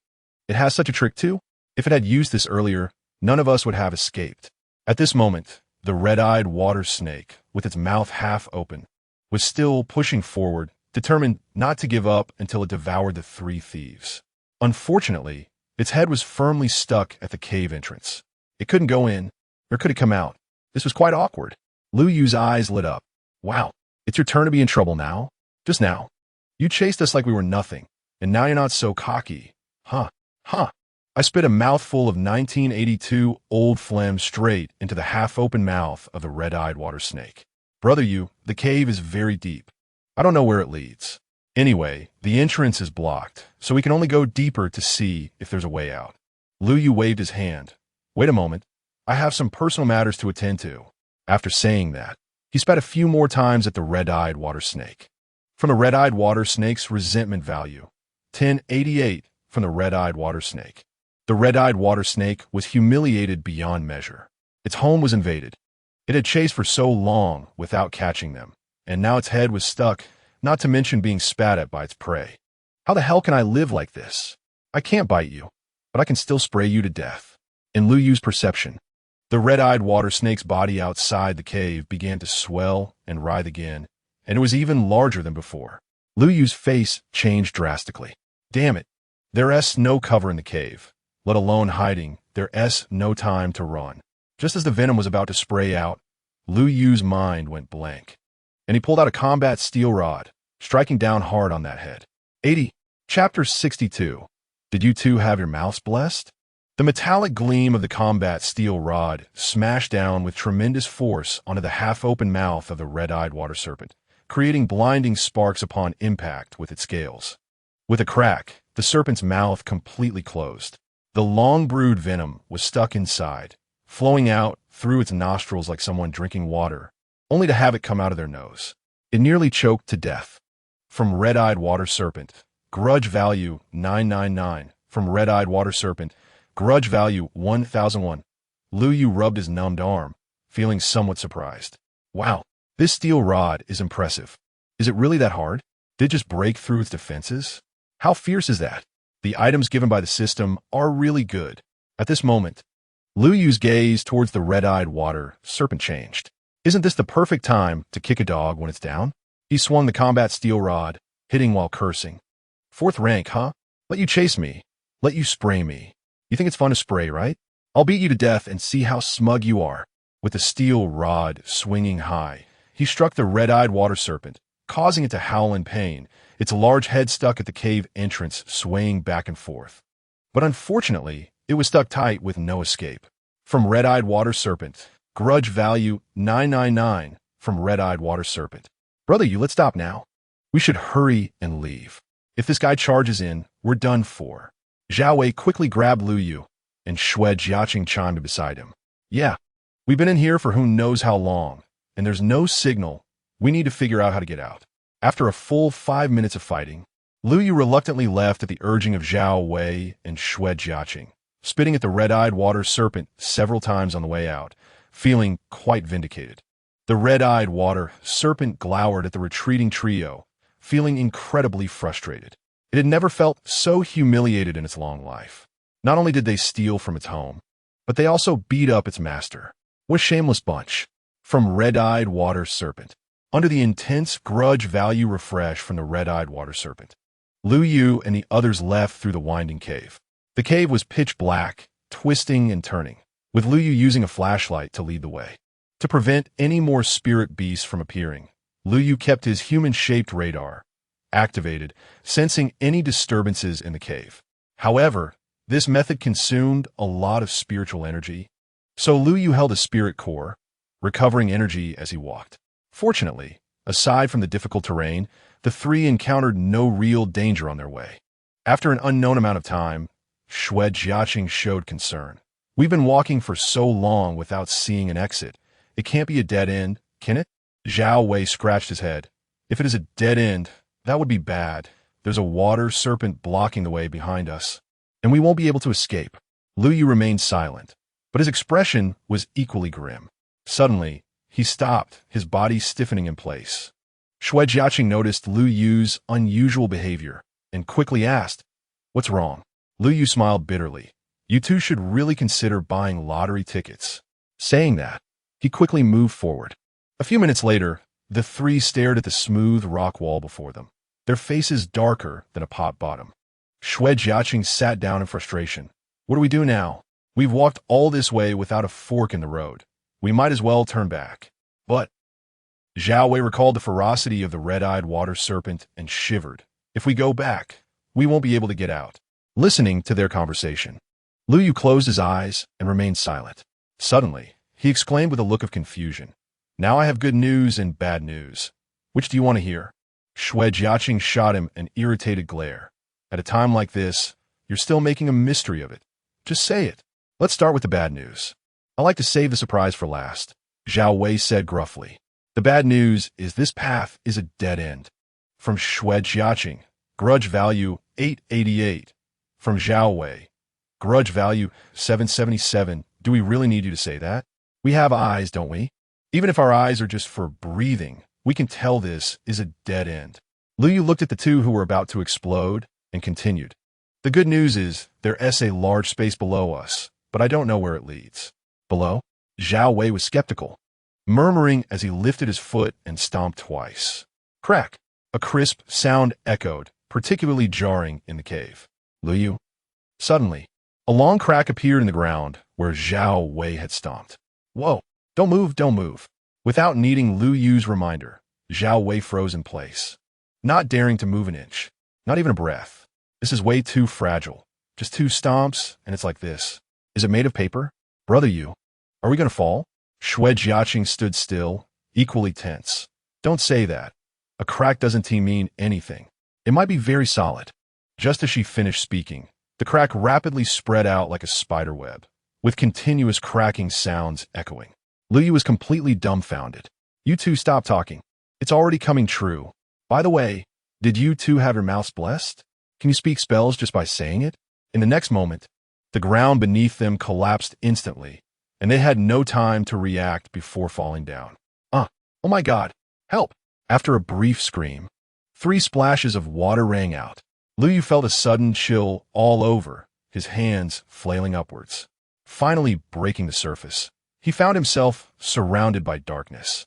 [SPEAKER 1] It has such a trick too? If it had used this earlier, none of us would have escaped. At this moment, the red-eyed water snake, with its mouth half open, was still pushing forward, determined not to give up until it devoured the three thieves. Unfortunately, its head was firmly stuck at the cave entrance. It couldn't go in, nor could it come out. This was quite awkward. Liu Yu's eyes lit up. Wow, it's your turn to be in trouble now? Just now. You chased us like we were nothing, and now you're not so cocky. Huh. I spit a mouthful of 1982 Old Phlegm straight into the half-open mouth of the red-eyed water snake. Brother Yu, the cave is very deep. I don't know where it leads. Anyway, the entrance is blocked, so we can only go deeper to see if there's a way out. Liu Yu waved his hand. Wait a moment. I have some personal matters to attend to. After saying that, he spat a few more times at the red-eyed water snake. From the red-eyed water snake's resentment value, 1088 from the red-eyed water snake. The red-eyed water snake was humiliated beyond measure. Its home was invaded. It had chased for so long without catching them, and now its head was stuck, not to mention being spat at by its prey. How the hell can I live like this? I can't bite you. but I can still spray you to death. In Lu Yu's perception, the red-eyed water snake's body outside the cave began to swell and writhe again, and it was even larger than before. Lu Yu's face changed drastically. Damn it. There's no cover in the cave, let alone hiding. There's no time to run. Just as the venom was about to spray out, Lu Yu's mind went blank, and he pulled out a combat steel rod, striking down hard on that head. 80. Chapter 62. Did you two have your mouths blessed? The metallic gleam of the combat steel rod smashed down with tremendous force onto the half-open mouth of the red-eyed water serpent, creating blinding sparks upon impact with its scales. With a crack, the serpent's mouth completely closed. The long-brewed venom was stuck inside, flowing out through its nostrils like someone drinking water, only to have it come out of their nose. It nearly choked to death. From red-eyed water serpent, grudge value 999. From red-eyed water serpent, grudge value 1001. Lu Yu rubbed his numbed arm, feeling somewhat surprised. Wow, this steel rod is impressive. Is it really that hard? Did it just break through its defenses? How fierce is that? The items given by the system are really good. At this moment, Lu Yu's gaze towards the red-eyed water serpent changed. Isn't this the perfect time to kick a dog when it's down? He swung the combat steel rod, hitting while cursing. 4th rank, huh? Let you chase me. Let you spray me. You think it's fun to spray, right? I'll beat you to death and see how smug you are. With the steel rod swinging high, he struck the red-eyed water serpent, causing it to howl in pain, its large head stuck at the cave entrance, swaying back and forth. But unfortunately, it was stuck tight with no escape. From red-eyed water serpent, grudge value 999. From red-eyed water serpent. Brother, let's stop now. We should hurry and leave. If this guy charges in, we're done for. Zhao Wei quickly grabbed Lu Yu, and Xue Jiaqing chimed beside him. Yeah, we've been in here for who knows how long, and there's no signal. We need to figure out how to get out. After a full 5 minutes of fighting, Lu Yu reluctantly left at the urging of Zhao Wei and Xue Jiaqing, spitting at the red-eyed water serpent several times on the way out, feeling quite vindicated. The red-eyed water serpent glowered at the retreating trio, feeling incredibly frustrated. It had never felt so humiliated in its long life. Not only did they steal from its home, but they also beat up its master. What a shameless bunch. From red-eyed water serpent. Under the intense grudge value refresh from the red-eyed water serpent, Lu Yu and the others left through the winding cave. The cave was pitch black, twisting and turning, with Lu Yu using a flashlight to lead the way. To prevent any more spirit beasts from appearing, Lu Yu kept his human-shaped radar activated, sensing any disturbances in the cave. However, this method consumed a lot of spiritual energy, so Lu Yu held a spirit core, recovering energy as he walked. Fortunately, aside from the difficult terrain, the three encountered no real danger on their way. After an unknown amount of time, Xue Jiaqing showed concern. We've been walking for so long without seeing an exit. It can't be a dead end, can it? Zhao Wei scratched his head. If it is a dead end, that would be bad. There's a water serpent blocking the way behind us, and we won't be able to escape. Lu Yu remained silent, but his expression was equally grim. Suddenly, he stopped, his body stiffening in place. Xue Jiaqing noticed Lu Yu's unusual behavior and quickly asked, "What's wrong?" Lu Yu smiled bitterly. "You two should really consider buying lottery tickets." Saying that, he quickly moved forward. A few minutes later, the three stared at the smooth rock wall before them, their faces darker than a pot bottom. Xue Jiaqing sat down in frustration. "What do we do now? We've walked all this way without a fork in the road. We might as well turn back." But Zhao Wei recalled the ferocity of the red-eyed water serpent and shivered. "If we go back, we won't be able to get out." Listening to their conversation, Lu Yu closed his eyes and remained silent. Suddenly, he exclaimed with a look of confusion, "Now I have good news and bad news. Which do you want to hear?" Xue Jiaqing shot him an irritated glare. "At a time like this, you're still making a mystery of it. Just say it. Let's start with the bad news." "I like to save the surprise for last," Zhao Wei said gruffly. "The bad news is this path is a dead end." From Xue Jiaqing, grudge value 888. From Zhao Wei, grudge value 777. "Do we really need you to say that? We have eyes, don't we? Even if our eyes are just for breathing, we can tell this is a dead end." Lu Yu looked at the two who were about to explode and continued. The good news is there's a large space below us, but I don't know where it leads. Below? Zhao Wei was skeptical, murmuring as he lifted his foot and stomped twice. Crack! A crisp sound echoed, particularly jarring in the cave. Lu Yu? Suddenly, a long crack appeared in the ground where Zhao Wei had stomped. Whoa! Don't move, don't move. Without needing Lu Yu's reminder, Zhao Wei froze in place, not daring to move an inch, not even a breath. This is way too fragile. Just 2 stomps, and it's like this. Is it made of paper? Brother Yu, are we gonna fall? Shui Jiaqing stood still, equally tense. Don't say that. A crack doesn't mean anything. It might be very solid. Just as she finished speaking, the crack rapidly spread out like a spider web, with continuous cracking sounds echoing. Lu Yu was completely dumbfounded. You two stop talking. It's already coming true. By the way, did you two have your mouths blessed? Can you speak spells just by saying it? In the next moment, the ground beneath them collapsed instantly, and they had no time to react before falling down. Oh my God, help! After a brief scream, 3 splashes of water rang out. Lu Yu felt a sudden chill all over, his hands flailing upwards. Finally breaking the surface, he found himself surrounded by darkness,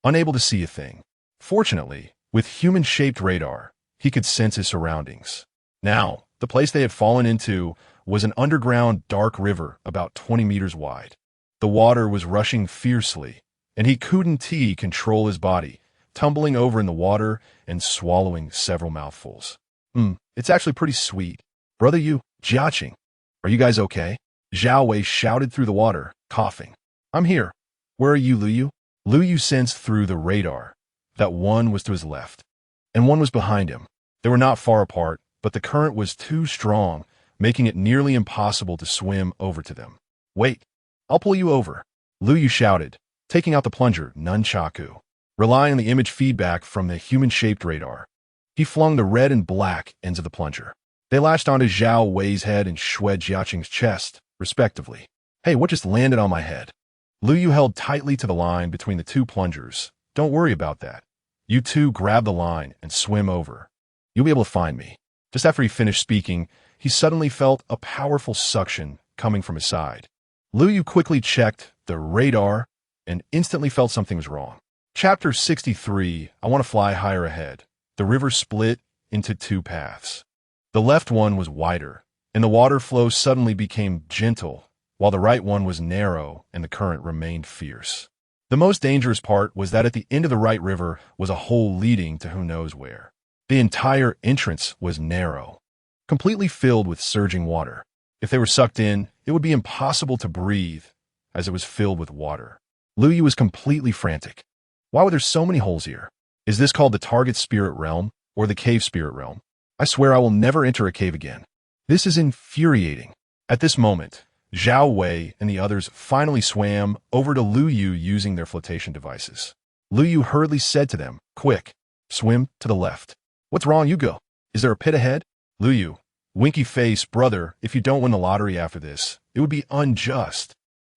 [SPEAKER 1] unable to see a thing. Fortunately, with human-shaped radar, he could sense his surroundings. Now, the place they had fallen into was an underground dark river about 20 meters wide. The water was rushing fiercely, and he couldn't control his body, tumbling over in the water and swallowing several mouthfuls. It's actually pretty sweet. Brother Yu, Jiaqing, are you guys okay? Zhao Wei shouted through the water, coughing. I'm here. Where are you, Lu Yu? Lu Yu sensed through the radar that one was to his left, and one was behind him. They were not far apart, but the current was too strong, making it nearly impossible to swim over to them. Wait, I'll pull you over, Lu Yu shouted, taking out the plunger, nunchaku. Relying on the image feedback from the human-shaped radar, he flung the red and black ends of the plunger. They lashed onto Zhao Wei's head and Shui Jiaqing's chest, respectively. Hey, what just landed on my head? Lu Yu held tightly to the line between the 2 plungers. Don't worry about that. You two grab the line and swim over. You'll be able to find me. Just after he finished speaking, he suddenly felt a powerful suction coming from his side. Lu Yu quickly checked the radar and instantly felt something was wrong. Chapter 63, I Want to Fly Higher Ahead. The river split into 2 paths. The left one was wider, and the water flow suddenly became gentle, while the right one was narrow and the current remained fierce. The most dangerous part was that at the end of the right river was a hole leading to who knows where. The entire entrance was narrow, completely filled with surging water. If they were sucked in, it would be impossible to breathe, as it was filled with water. Lu Yu was completely frantic. Why were there so many holes here? Is this called the target spirit realm or the cave spirit realm? I swear I will never enter a cave again. This is infuriating. At this moment, Zhao Wei and the others finally swam over to Lu Yu using their flotation devices. Lu Yu hurriedly said to them, Quick, swim to the left. What's wrong, you go? Is there a pit ahead? Lu Yu, winky face, brother, if you don't win the lottery after this, it would be unjust.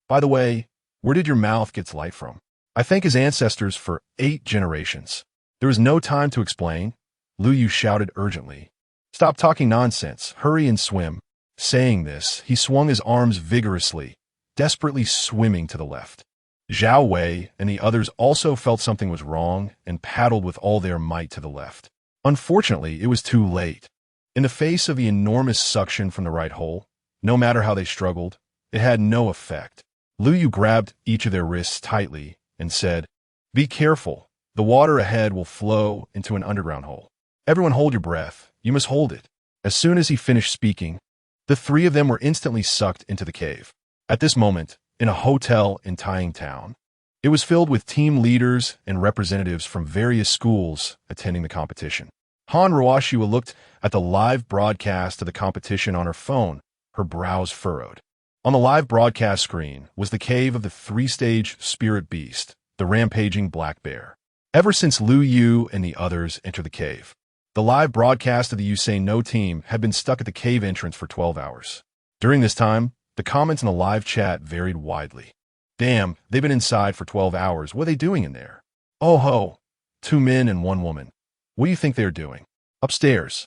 [SPEAKER 1] By the way, where did your mouth get its light from? I thank his ancestors for 8 generations. There was no time to explain. Lu Yu shouted urgently. Stop talking nonsense. Hurry and swim. Saying this, he swung his arms vigorously, desperately swimming to the left. Zhao Wei and the others also felt something was wrong and paddled with all their might to the left. Unfortunately, it was too late. In the face of the enormous suction from the right hole, no matter how they struggled, it had no effect. Lu Yu grabbed each of their wrists tightly and said, Be careful. The water ahead will flow into an underground hole. Everyone hold your breath. You must hold it. As soon as he finished speaking, the 3 of them were instantly sucked into the cave. At this moment, in a hotel in Taiying Town, it was filled with team leaders and representatives from various schools attending the competition. Han Ruoxiu looked at the live broadcast of the competition on her phone, her brows furrowed. On the live broadcast screen was the cave of the 3-stage spirit beast, the rampaging black bear. Ever since Lu Yu and the others entered the cave, the live broadcast of the Usain No team had been stuck at the cave entrance for 12 hours. During this time, the comments in the live chat varied widely. Damn, they've been inside for 12 hours. What are they doing in there? Oh ho, 2 men and 1 woman. What do you think they're doing? Upstairs.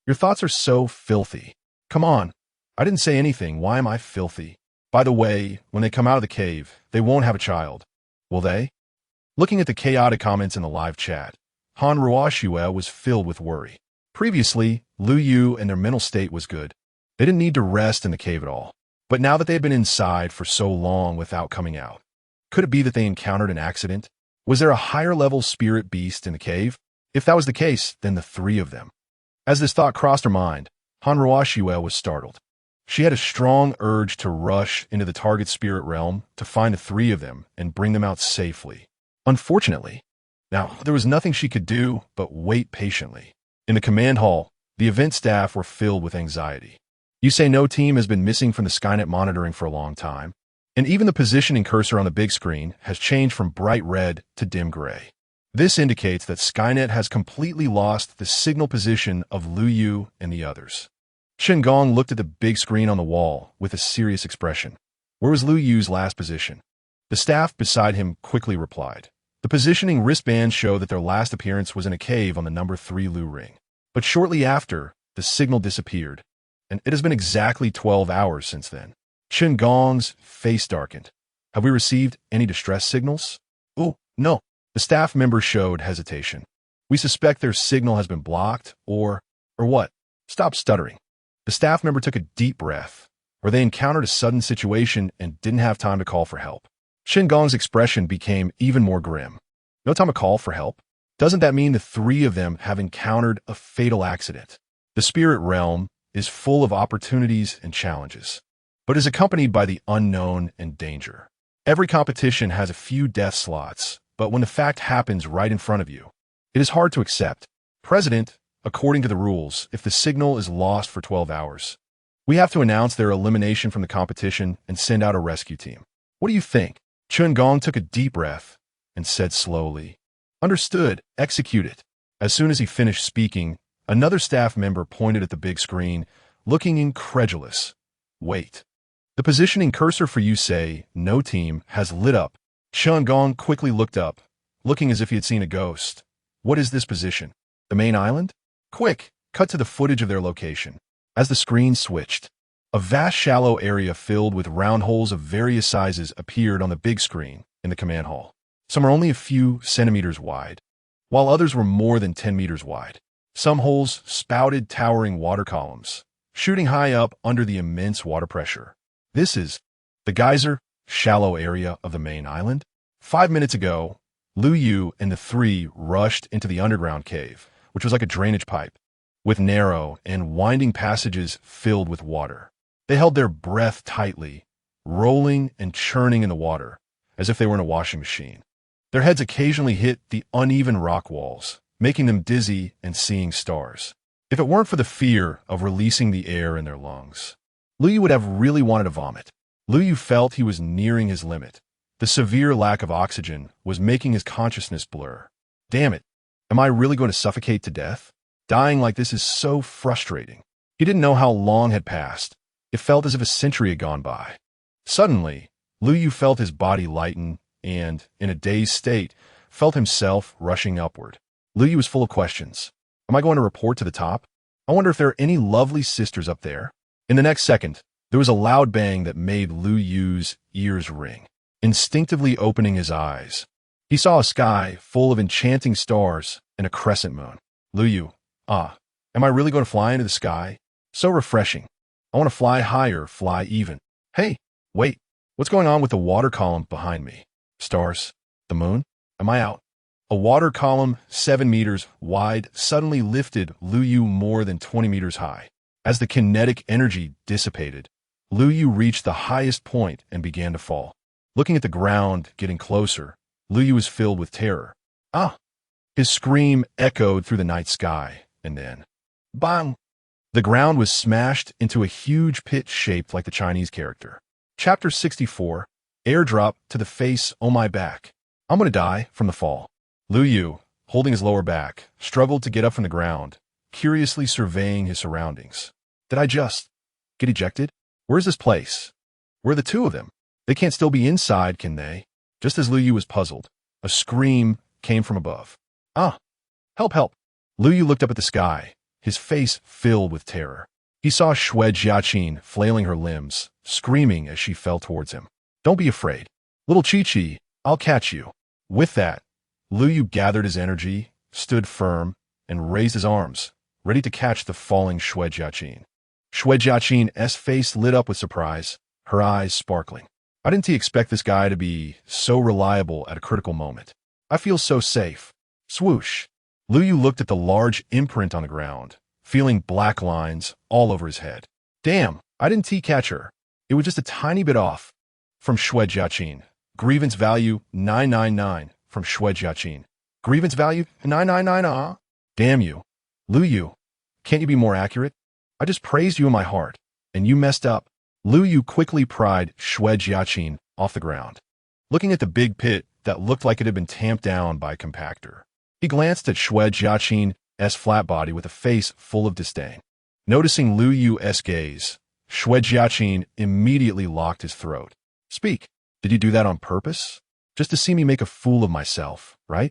[SPEAKER 1] Your thoughts are so filthy. Come on. I didn't say anything. Why am I filthy? By the way, when they come out of the cave, they won't have a child. Will they? Looking at the chaotic comments in the live chat, Han Ruoxue was filled with worry. Previously, Lu Yu and their mental state was good. They didn't need to rest in the cave at all. But now that they had been inside for so long without coming out, could it be that they encountered an accident? Was there a higher-level spirit beast in the cave? If that was the case, then the three of them. As this thought crossed her mind, Han Ruoxue was startled. She had a strong urge to rush into the target spirit realm to find the three of them and bring them out safely. Unfortunately, now there was nothing she could do but wait patiently. In the command hall, the event staff were filled with anxiety. You say no team has been missing from the Skynet monitoring for a long time, and even the positioning cursor on the big screen has changed from bright red to dim gray. This indicates that Skynet has completely lost the signal position of Lu Yu and the others. Shen Gong looked at the big screen on the wall with a serious expression. Where was Lu Yu's last position? The staff beside him quickly replied. The positioning wristbands show that their last appearance was in a cave on the number 3 Lu ring. But shortly after, the signal disappeared, and it has been exactly 12 hours since then. Shen Gong's face darkened. Have we received any distress signals? Oh, no. The staff member showed hesitation. We suspect their signal has been blocked, or what? Stop stuttering. The staff member took a deep breath, or they encountered a sudden situation and didn't have time to call for help. Shen Gong's expression became even more grim. No time to call for help? Doesn't that mean the three of them have encountered a fatal accident? The spirit realm is full of opportunities and challenges, but is accompanied by the unknown and danger. Every competition has a few death slots, but when the fact happens right in front of you, it is hard to accept. President, according to the rules, if the signal is lost for 12 hours, we have to announce their elimination from the competition and send out a rescue team. What do you think? Shen Gong took a deep breath and said slowly, Understood, execute it. As soon as he finished speaking, another staff member pointed at the big screen, looking incredulous. Wait. The positioning cursor for you say, no team, has lit up. Shen Gong quickly looked up, looking as if he had seen a ghost. What is this position? The main island? Quick, cut to the footage of their location. As the screen switched, a vast shallow area filled with round holes of various sizes appeared on the big screen in the command hall. Some are only a few centimeters wide, while others were more than 10 meters wide. Some holes spouted towering water columns, shooting high up under the immense water pressure. This is the geyser shallow area of the main island. 5 minutes ago, Lu Yu and the three rushed into the underground cave, which was like a drainage pipe, with narrow and winding passages filled with water. They held their breath tightly, rolling and churning in the water, as if they were in a washing machine. Their heads occasionally hit the uneven rock walls, making them dizzy and seeing stars. If it weren't for the fear of releasing the air in their lungs, Lu Yu would have really wanted to vomit. Lu Yu felt he was nearing his limit. The severe lack of oxygen was making his consciousness blur. Damn it, am I really going to suffocate to death? Dying like this is so frustrating. He didn't know how long had passed. It felt as if a century had gone by. Suddenly, Lu Yu felt his body lighten and, in a dazed state, felt himself rushing upward. Lu Yu was full of questions. Am I going to report to the top? I wonder if there are any lovely sisters up there. In the next second, there was a loud bang that made Lu Yu's ears ring. Instinctively opening his eyes, he saw a sky full of enchanting stars and a crescent moon. Lu Yu, am I really going to fly into the sky? So refreshing. I want to fly higher, fly even. Hey, wait, what's going on with the water column behind me? Stars? The moon? Am I out? A water column 7 meters wide suddenly lifted Lu Yu more than 20 meters high. As the kinetic energy dissipated, Lu Yu reached the highest point and began to fall. Looking at the ground, getting closer, Lu Yu was filled with terror. His scream echoed through the night sky, and then, bang! The ground was smashed into a huge pit shaped like the Chinese character. Chapter 64, Airdrop to the face, oh my back. I'm gonna die from the fall. Lu Yu, holding his lower back, struggled to get up from the ground, curiously surveying his surroundings. Did I just get ejected? Where's this place? Where are the two of them? They can't still be inside, can they? Just as Lu Yu was puzzled, a scream came from above. Help, help! Lu Yu looked up at the sky, his face filled with terror. He saw Xue Jiaqin flailing her limbs, screaming as she fell towards him. Don't be afraid. Little Chi-Chi, I'll catch you. With that, Lu Yu gathered his energy, stood firm, and raised his arms, ready to catch the falling Xue Jiaqin. Xue Jiaqin's face lit up with surprise, her eyes sparkling. I didn't expect this guy to be so reliable at a critical moment. I feel so safe. Swoosh. Lu Yu looked at the large imprint on the ground, feeling black lines all over his head. Damn, I didn't catch her. It was just a tiny bit off. From Xue Jiaqin. Grievance value 999 from Xue Jiaqin. Grievance value 999. Damn you. Lu Yu, can't you be more accurate? I just praised you in my heart, and you messed up. Lu Yu quickly pried Xue Jiaqin off the ground, looking at the big pit that looked like it had been tamped down by a compactor. He glanced at Xue Jiaqin's flat body with a face full of disdain. Noticing Lu Yu's gaze, Xue Jiaqin immediately locked his throat. Speak. Did you do that on purpose? Just to see me make a fool of myself, right?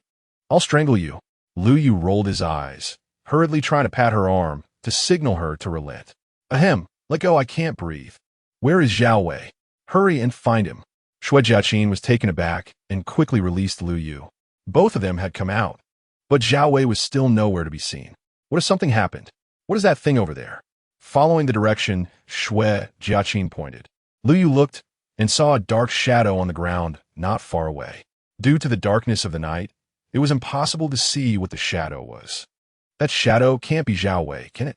[SPEAKER 1] I'll strangle you. Lu Yu rolled his eyes, hurriedly trying to pat her arm to signal her to relent. Ahem, let go, I can't breathe. Where is Zhao Wei? Hurry and find him. Xue Jiaqin was taken aback and quickly released Lu Yu. Both of them had come out, but Zhao Wei was still nowhere to be seen. What if something happened? What is that thing over there? Following the direction Xue Jiaqin pointed, Lu Yu looked and saw a dark shadow on the ground not far away. Due to the darkness of the night, it was impossible to see what the shadow was. That shadow can't be Zhao Wei, can it?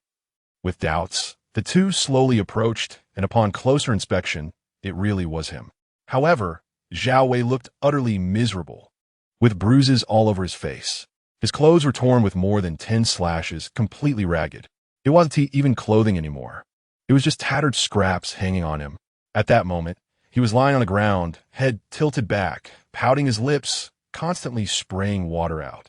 [SPEAKER 1] With doubts, the two slowly approached, and upon closer inspection, it really was him. However, Zhao Wei looked utterly miserable, with bruises all over his face. His clothes were torn with more than 10 slashes, completely ragged. It wasn't even clothing anymore. It was just tattered scraps hanging on him. At that moment, he was lying on the ground, head tilted back, pouting his lips, constantly spraying water out.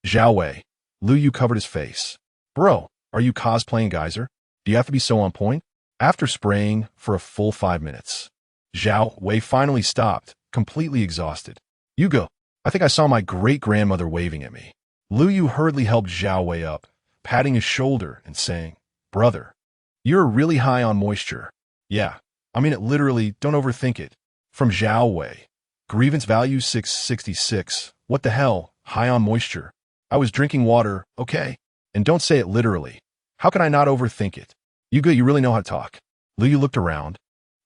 [SPEAKER 1] Zhao Wei. Lu Yu covered his face. Bro, are you cosplaying Geyser? Do you have to be so on point? After spraying for a full 5 minutes, Zhao Wei finally stopped, completely exhausted. You go. I think I saw my great-grandmother waving at me. Lu Yu hurriedly helped Zhao Wei up, patting his shoulder and saying, Brother, you're really high on moisture. Yeah, I mean it literally, don't overthink it. From Zhao Wei. Grievance value 666. What the hell? High on moisture. I was drinking water, okay? And don't say it literally. How can I not overthink it? You really know how to talk. Lu Yu looked around,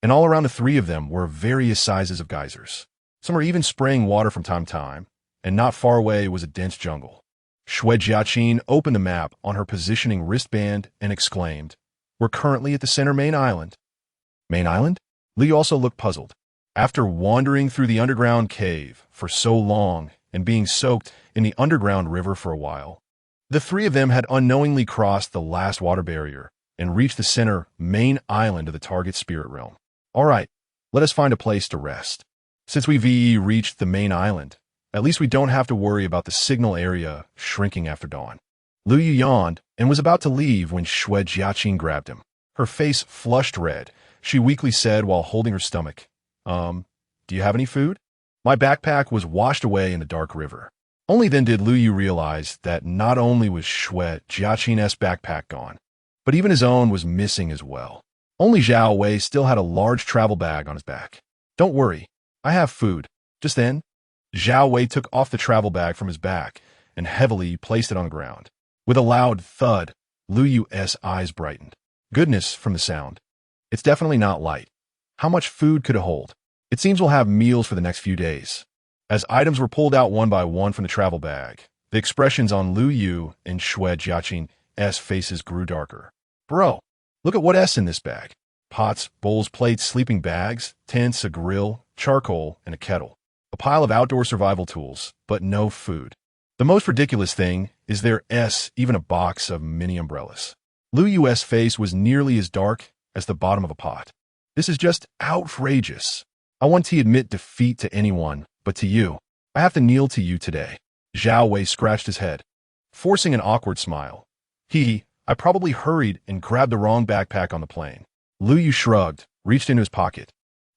[SPEAKER 1] and all around the three of them were various sizes of geysers. Some were even spraying water from time to time, and not far away was a dense jungle. Xue Jiaqin opened the map on her positioning wristband and exclaimed, We're currently at the center main island. Main island? Lu Yu also looked puzzled. After wandering through the underground cave for so long and being soaked in the underground river for a while, the three of them had unknowingly crossed the last water barrier and reached the center main island of the target spirit realm. All right, let us find a place to rest. Since we've reached the main island, at least we don't have to worry about the signal area shrinking after dawn. Lu Yu yawned and was about to leave when Xue Jiaqin grabbed him. Her face flushed red. She weakly said while holding her stomach, do you have any food? My backpack was washed away in the dark river. Only then did Lu Yu realize that not only was Xue Jiaqin's backpack gone, but even his own was missing as well. Only Zhao Wei still had a large travel bag on his back. Don't worry, I have food. Just then, Zhao Wei took off the travel bag from his back and heavily placed it on the ground. With a loud thud, Lu Yu's eyes brightened. Goodness from the sound. It's definitely not light. How much food could it hold? It seems we'll have meals for the next few days. As items were pulled out one by one from the travel bag, the expressions on Lu Yu and Xue Jiaqin's faces grew darker. Bro, look at what's in this bag. Pots, bowls, plates, sleeping bags, tents, a grill, charcoal, and a kettle. A pile of outdoor survival tools, but no food. The most ridiculous thing is there's even a box of mini umbrellas. Lu Yu's face was nearly as dark as the bottom of a pot. This is just outrageous. I want to admit defeat to anyone, but to you, I have to kneel to you today. Zhao Wei scratched his head, forcing an awkward smile. I probably hurried and grabbed the wrong backpack on the plane. Lu Yu shrugged, reached into his pocket,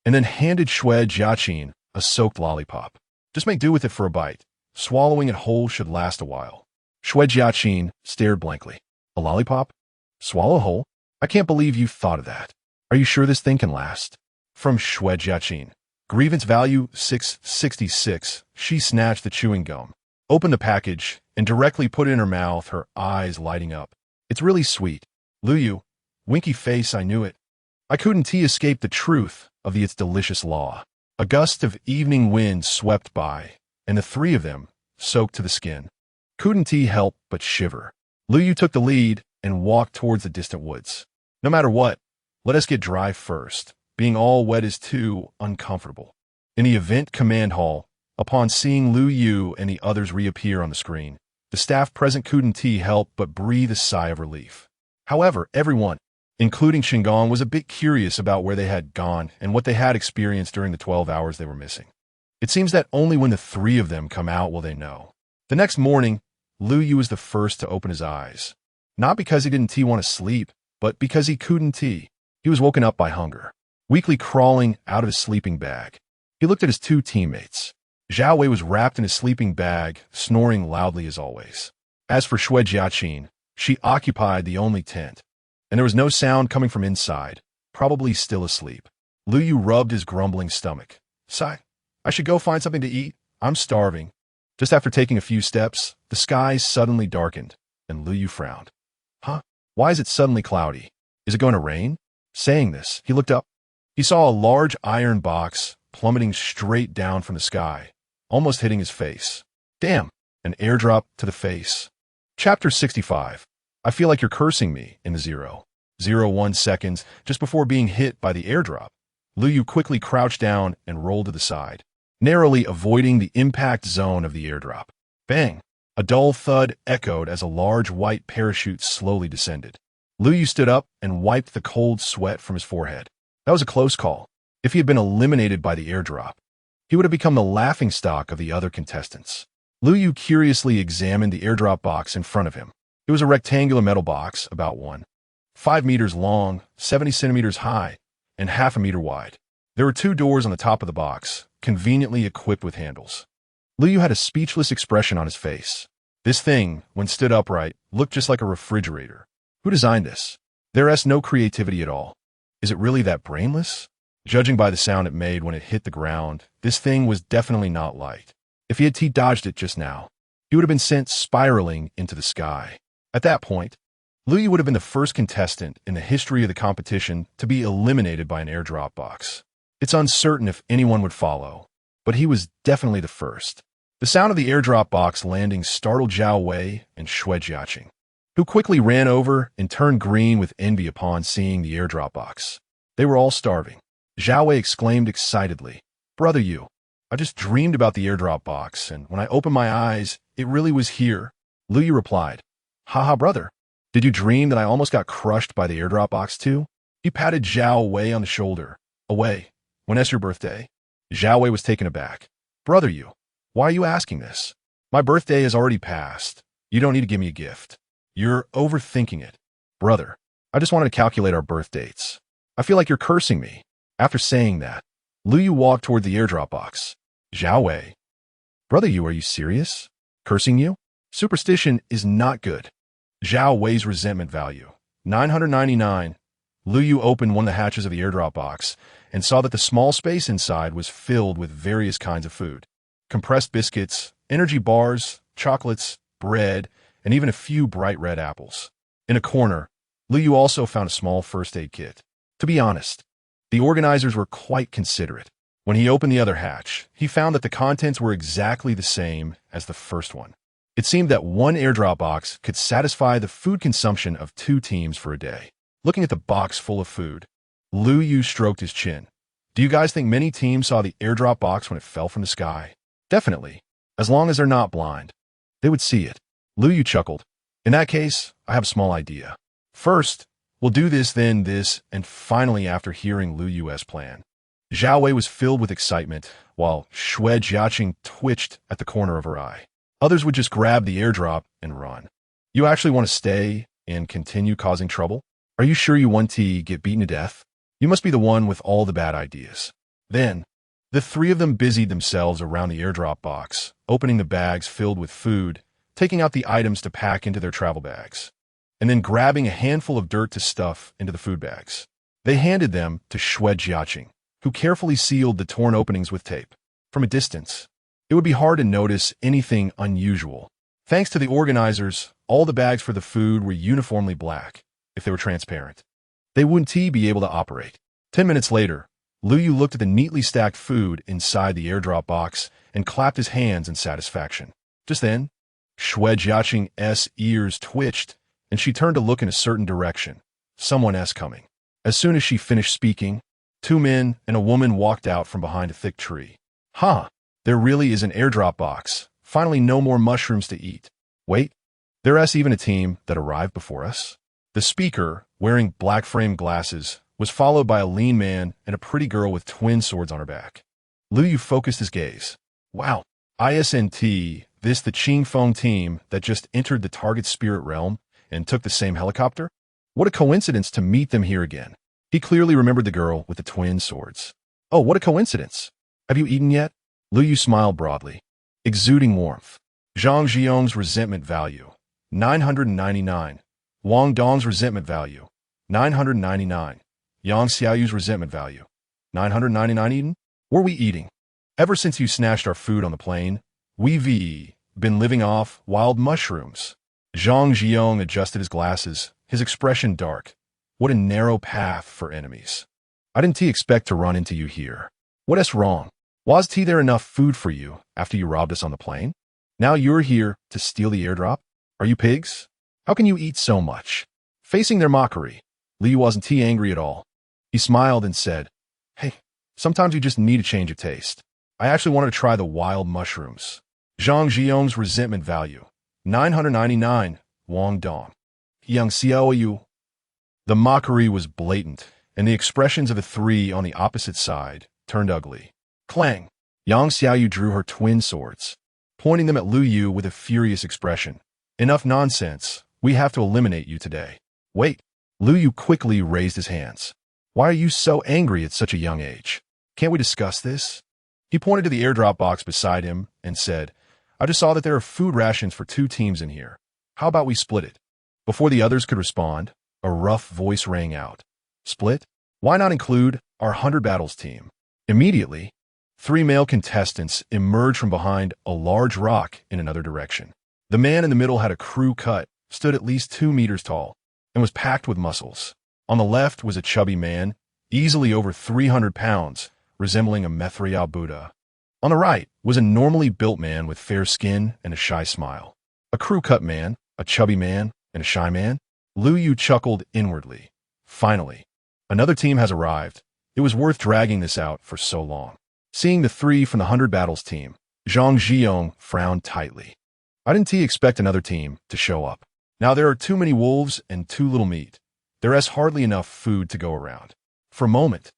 [SPEAKER 1] and then handed Xue Jiaqin a soaked lollipop. Just make do with it for a bite. Swallowing it whole should last a while. Xue Jiaqin stared blankly. A lollipop? Swallow whole? I can't believe you thought of that. Are you sure this thing can last? From Shue Jiaqin. Grievance value 666. She snatched the chewing gum, opened the package, and directly put it in her mouth, her eyes lighting up. It's really sweet. Luyu, winky face, I knew it. I couldn't escape the truth of its delicious law. A gust of evening wind swept by, and the three of them soaked to the skin. Couldn't help but shiver. Luyu took the lead and walked towards the distant woods. No matter what, let us get dry first. Being all wet is too uncomfortable. In the event command hall, upon seeing Lu Yu and the others reappear on the screen, the staff present couldn't help but breathe a sigh of relief. However, everyone, including Shingon, was a bit curious about where they had gone and what they had experienced during the 12 hours they were missing. It seems that only when the three of them come out will they know. The next morning, Lu Yu was the first to open his eyes. Not because he didn't want to sleep, but because he couldn't. He was woken up by hunger, weakly crawling out of his sleeping bag. He looked at his two teammates. Zhao Wei was wrapped in his sleeping bag, snoring loudly as always. As for Shue Jiaqin, she occupied the only tent, and there was no sound coming from inside, probably still asleep. Lu Yu rubbed his grumbling stomach. Sigh, I should go find something to eat. I'm starving. Just after taking a few steps, the sky suddenly darkened, and Lu Yu frowned. Huh? Why is it suddenly cloudy? Is it going to rain? Saying this, he looked up. He saw a large iron box plummeting straight down from the sky, almost hitting his face. Damn, an airdrop to the face. Chapter 65. I feel like you're cursing me in the 0.01 seconds just before being hit by the airdrop. Lu Yu quickly crouched down and rolled to the side, narrowly avoiding the impact zone of the airdrop. Bang! A dull thud echoed as a large white parachute slowly descended. Lu Yu stood up and wiped the cold sweat from his forehead. That was a close call. If he had been eliminated by the airdrop, he would have become the laughingstock of the other contestants. Lu Yu curiously examined the airdrop box in front of him. It was a rectangular metal box, about 5 meters long, 70 centimeters high, and half a meter wide. There were 2 doors on the top of the box, conveniently equipped with handles. Lu Yu had a speechless expression on his face. This thing, when stood upright, looked just like a refrigerator. Who designed this? There's no creativity at all. Is it really that brainless? Judging by the sound it made when it hit the ground, this thing was definitely not light. If he had dodged it just now, he would have been sent spiraling into the sky. At that point, Lu Yu would have been the first contestant in the history of the competition to be eliminated by an airdrop box. It's uncertain if anyone would follow, but he was definitely the first. The sound of the airdrop box landing startled Zhao Wei and Shue Jiaqin, who quickly ran over and turned green with envy upon seeing the airdrop box. They were all starving. Zhao Wei exclaimed excitedly, Brother Yu, I just dreamed about the airdrop box, and when I opened my eyes, it really was here. Lu Yu replied, Haha, brother. Did you dream that I almost got crushed by the airdrop box too? He patted Zhao Wei on the shoulder. Away. When's your birthday? Zhao Wei was taken aback. Brother Yu, why are you asking this? My birthday has already passed. You don't need to give me a gift. You're overthinking it. Brother, I just wanted to calculate our birth dates. I feel like you're cursing me. After saying that, Lu Yu walked toward the airdrop box. Zhao Wei. Brother Yu, are you serious? Cursing you? Superstition is not good. Zhao Wei's resentment value. 999. Lu Yu opened one of the hatches of the airdrop box and saw that the small space inside was filled with various kinds of food. Compressed biscuits, energy bars, chocolates, bread, and even a few bright red apples. In a corner, Lu Yu also found a small first aid kit. To be honest, the organizers were quite considerate. When he opened the other hatch, he found that the contents were exactly the same as the first one. It seemed that one airdrop box could satisfy the food consumption of 2 teams for a day. Looking at the box full of food, Lu Yu stroked his chin. Do you guys think many teams saw the airdrop box when it fell from the sky? Definitely. As long as they're not blind, they would see it. Lu Yu chuckled. In that case, I have a small idea. First, we'll do this, then this, and finally after hearing Lu Yu's plan. Zhao Wei was filled with excitement, while Shue Jiaqin twitched at the corner of her eye. Others would just grab the airdrop and run. You actually want to stay and continue causing trouble? Are you sure you want to get beaten to death? You must be the one with all the bad ideas. Then, the 3 of them busied themselves around the airdrop box, opening the bags filled with food, taking out the items to pack into their travel bags. and then grabbing a handful of dirt to stuff into the food bags. They handed them to Xue Jiaqing, who carefully sealed the torn openings with tape. From a distance, it would be hard to notice anything unusual. Thanks to the organizers, all the bags for the food were uniformly black. If they were transparent, they wouldn't be able to operate. 10 minutes later, Lu Yu looked at the neatly stacked food inside the airdrop box and clapped his hands in satisfaction. Just then, Xue Jiaqing's ears twitched, and she turned to look in a certain direction. Someone's coming. As soon as she finished speaking, 2 men and a woman walked out from behind a thick tree. Huh, there really is an airdrop box. Finally, no more mushrooms to eat. Wait, there's even a team that arrived before us. The speaker, wearing black frame glasses, was followed by a lean man and a pretty girl with twin swords on her back. Lu Yu focused his gaze. Wow, isn't this the Qing Feng team that just entered the target spirit realm and took the same helicopter? What a coincidence to meet them here again. He clearly remembered the girl with the twin swords. Oh, what a coincidence. Have you eaten yet? Lu Yu smiled broadly, exuding warmth. Zhang Jiong's resentment value, 999. Wang Dong's resentment value, 999. Yang Xiaoyu's resentment value, 999 eaten? Were we eating? Ever since you snatched our food on the plane, we've been living off wild mushrooms. Zhang Jiong adjusted his glasses, his expression dark. What a narrow path for enemies. I didn't expect to run into you here. What's wrong? Was there enough food for you after you robbed us on the plane? Now you're here to steal the airdrop? Are you pigs? How can you eat so much? Facing their mockery, Li wasn't angry at all. He smiled and said, Hey, sometimes you just need a change of taste. I actually wanted to try the wild mushrooms. Zhang Jiong's resentment value, 999. Wang Dong. Yang Xiaoyu. The mockery was blatant, and the expressions of the 3 on the opposite side turned ugly. Clang! Yang Xiaoyu drew her twin swords, pointing them at Lu Yu with a furious expression. Enough nonsense. We have to eliminate you today. Wait. Lu Yu quickly raised his hands. Why are you so angry at such a young age? Can't we discuss this? He pointed to the airdrop box beside him and said, I just saw that there are food rations for 2 teams in here. How about we split it? Before the others could respond, a rough voice rang out. Split? Why not include our 100 battles team? Immediately, 3 male contestants emerged from behind a large rock in another direction. The man in the middle had a crew cut, stood at least 2 meters tall, and was packed with muscles. On the left was a chubby man, easily over 300 pounds, resembling a Methriel Buddha. On the right was a normally built man with fair skin and a shy smile. A crew-cut man, a chubby man, and a shy man. Lu Yu chuckled inwardly. Finally, another team has arrived. It was worth dragging this out for so long. Seeing the 3 from the 100 battles team, Zhang Jiong frowned tightly. I didn't expect another team to show up. Now there are too many wolves and too little meat. There is hardly enough food to go around. For a moment,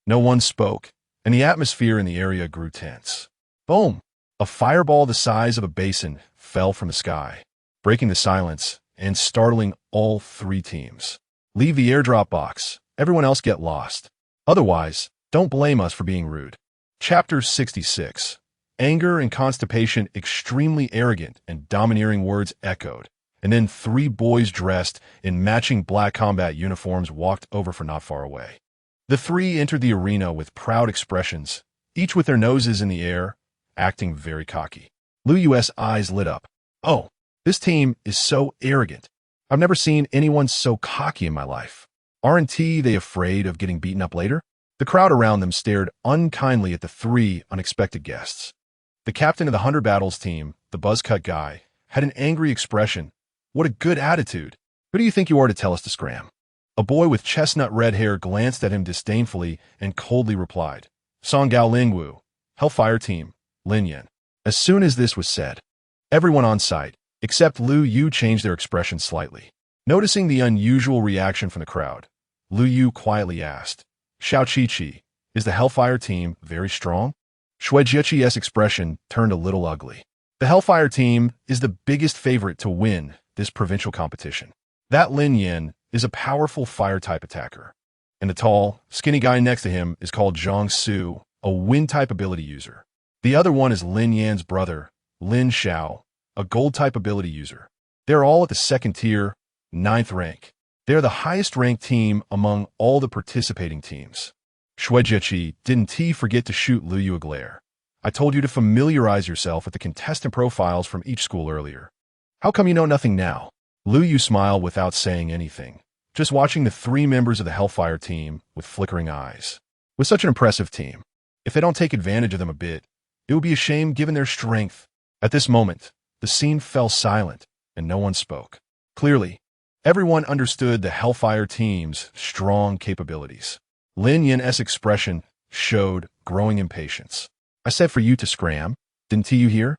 [SPEAKER 1] no one spoke, and the atmosphere in the area grew tense. Boom! A fireball the size of a basin fell from the sky, breaking the silence and startling all 3 teams. Leave the airdrop box. Everyone else get lost. Otherwise, don't blame us for being rude. Chapter 66. Anger and constipation, extremely arrogant and domineering words echoed, and then 3 boys dressed in matching black combat uniforms walked over from not far away. The 3 entered the arena with proud expressions, each with their noses in the air, acting very cocky. Lu Yu's eyes lit up. Oh, this team is so arrogant. I've never seen anyone so cocky in my life. Aren't they afraid of getting beaten up later? The crowd around them stared unkindly at the 3 unexpected guests. The captain of the 100 battles team, the buzzcut guy, had an angry expression. What a good attitude. Who do you think you are to tell us to scram? A boy with chestnut red hair glanced at him disdainfully and coldly replied, Song Gao Lingwu, Hellfire Team, Lin Yan. As soon as this was said, everyone on site, except Lu Yu, changed their expression slightly. Noticing the unusual reaction from the crowd, Lu Yu quietly asked, Xiao Qi, is the Hellfire Team very strong? Xue Jiaqi's expression turned a little ugly. The Hellfire Team is the biggest favorite to win this provincial competition. That Lin Yan is a powerful fire-type attacker, and the tall, skinny guy next to him is called Zhang Su, a wind-type ability user. The other one is Lin Yan's brother, Lin Xiao, a gold-type ability user. They're all at the 2nd tier, ninth rank. They are the highest-ranked team among all the participating teams. Shuejiachi, didn't T forget to shoot Lu Yu a glare? I told you to familiarize yourself with the contestant profiles from each school earlier. How come you know nothing now? Lu Yu smiled without saying anything, just watching the three members of the Hellfire team with flickering eyes. With such an impressive team, if they don't take advantage of them a bit, it would be a shame given their strength. At this moment, the scene fell silent, and no one spoke. Clearly, everyone understood the Hellfire team's strong capabilities. Lin Yin's expression showed growing impatience. I said for you to scram, didn't you hear?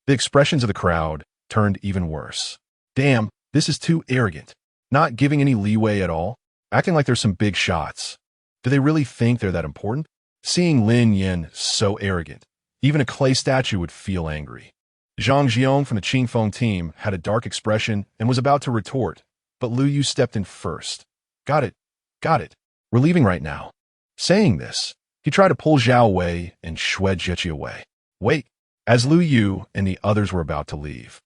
[SPEAKER 1] The expressions of the crowd turned even worse. Damn, this is too arrogant. Not giving any leeway at all, acting like there's some big shots. Do they really think they're that important? Seeing Lin Yin so arrogant, even a clay statue would feel angry. Zhang Jiong from the Qingfeng team had a dark expression and was about to retort, but Lu Yu stepped in first. Got it. We're leaving right now. Saying this, he tried to pull Zhao Wei and Shuejiachi away. Wait, as Lu Yu and the others were about to leave.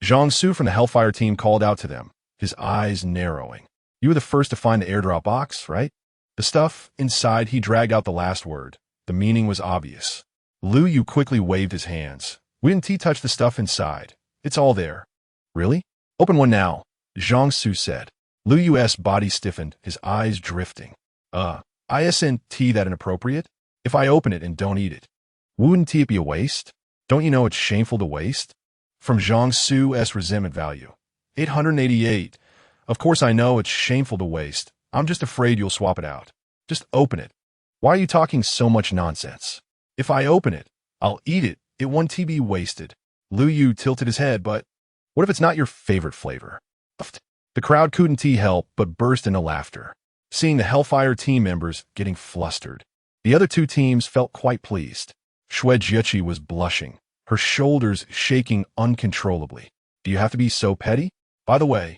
[SPEAKER 1] Zhang Su from the Hellfire team called out to them, his eyes narrowing. You were the first to find the airdrop box, right? The stuff inside, he dragged out the last word. The meaning was obvious. Lu Yu quickly waved his hands. We didn't touch the stuff inside. It's all there. Really? Open one now, Zhang Su said. Lu Yu's body stiffened, his eyes drifting. Isn't that inappropriate? If I open it and don't eat it, wouldn't it be a waste? Don't you know it's shameful to waste? From Zhang Su's resentment value. 888. Of course I know it's shameful to waste. I'm just afraid you'll swap it out. Just open it. Why are you talking so much nonsense? If I open it, I'll eat it. It won't be wasted. Lu Yu tilted his head, but what if it's not your favorite flavor? The crowd couldn't help but burst into laughter, seeing the Hellfire team members getting flustered. The other two teams felt quite pleased. Shuejiachi was blushing, her shoulders shaking uncontrollably. Do you have to be so petty? By the way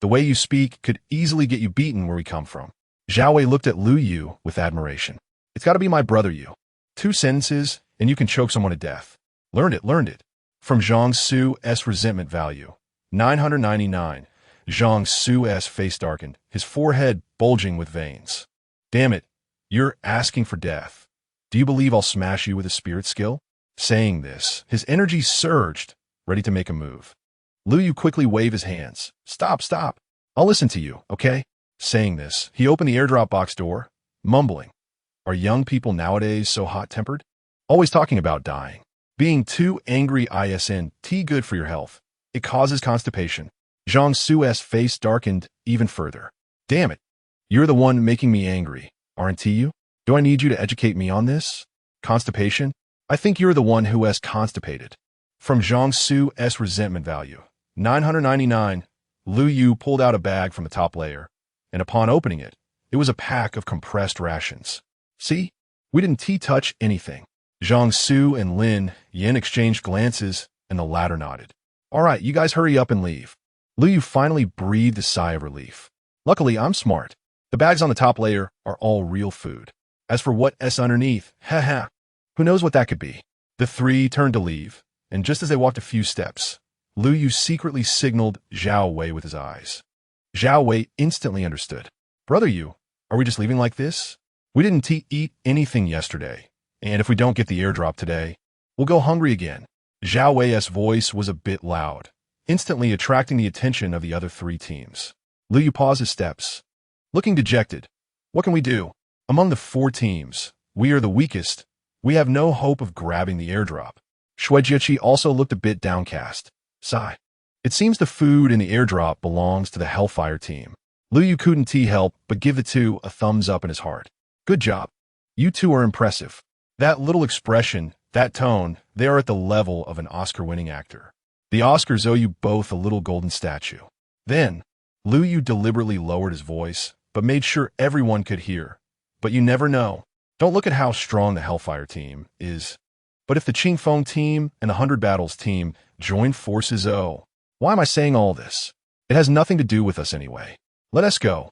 [SPEAKER 1] you speak could easily get you beaten where we come from. Zhao Wei looked at Lu Yu with admiration. It's got to be my brother, you. 2 sentences, and you can choke someone to death. Learned it. From Zhang Su's resentment value. 999. Zhang Su's face darkened, his forehead bulging with veins. Damn it, you're asking for death. Do you believe I'll smash you with a spirit skill? Saying this, his energy surged, ready to make a move. Lu Yu quickly waved his hands. Stop. I'll listen to you, okay? Saying this, he opened the airdrop box door, mumbling. Are young people nowadays so hot-tempered? Always talking about dying. Being too angry isn't good for your health. It causes constipation. Zhang Su's face darkened even further. Damn it. You're the one making me angry, aren't you? Do I need you to educate me on this? Constipation? I think you're the one who has constipated. From Zhang Su's resentment value. 999. Lu Yu pulled out a bag from the top layer, and upon opening it, it was a pack of compressed rations. See? We didn't touch anything. Zhang Su and Lin Yin exchanged glances, and the latter nodded. All right, you guys hurry up and leave. Lu Yu finally breathed a sigh of relief. Luckily, I'm smart. The bags on the top layer are all real food. As for what's underneath, who knows what that could be? The three turned to leave, and just as they walked a few steps, Lu Yu secretly signaled Zhao Wei with his eyes. Zhao Wei instantly understood. Brother Yu, are we just leaving like this? We didn't eat anything yesterday, and if we don't get the airdrop today, we'll go hungry again. Zhao Wei's voice was a bit loud, instantly attracting the attention of the other 3 teams. Lu Yu paused his steps, looking dejected. What can we do? Among the 4 teams, we are the weakest. We have no hope of grabbing the airdrop. Shuejiachi also looked a bit downcast. Sigh. It seems the food in the airdrop belongs to the Hellfire team. Lu Yu couldn't help but give the 2 a thumbs up in his heart. Good job. You 2 are impressive. That little expression, that tone, they are at the level of an Oscar-winning actor. The Oscars owe you both a little golden statue. Then, Lu Yu deliberately lowered his voice, but made sure everyone could hear. But you never know. Don't look at how strong the Hellfire team is. But if the Qingfeng team and the 100 Battles team join forces, why am I saying all this? It has nothing to do with us anyway. Let us go.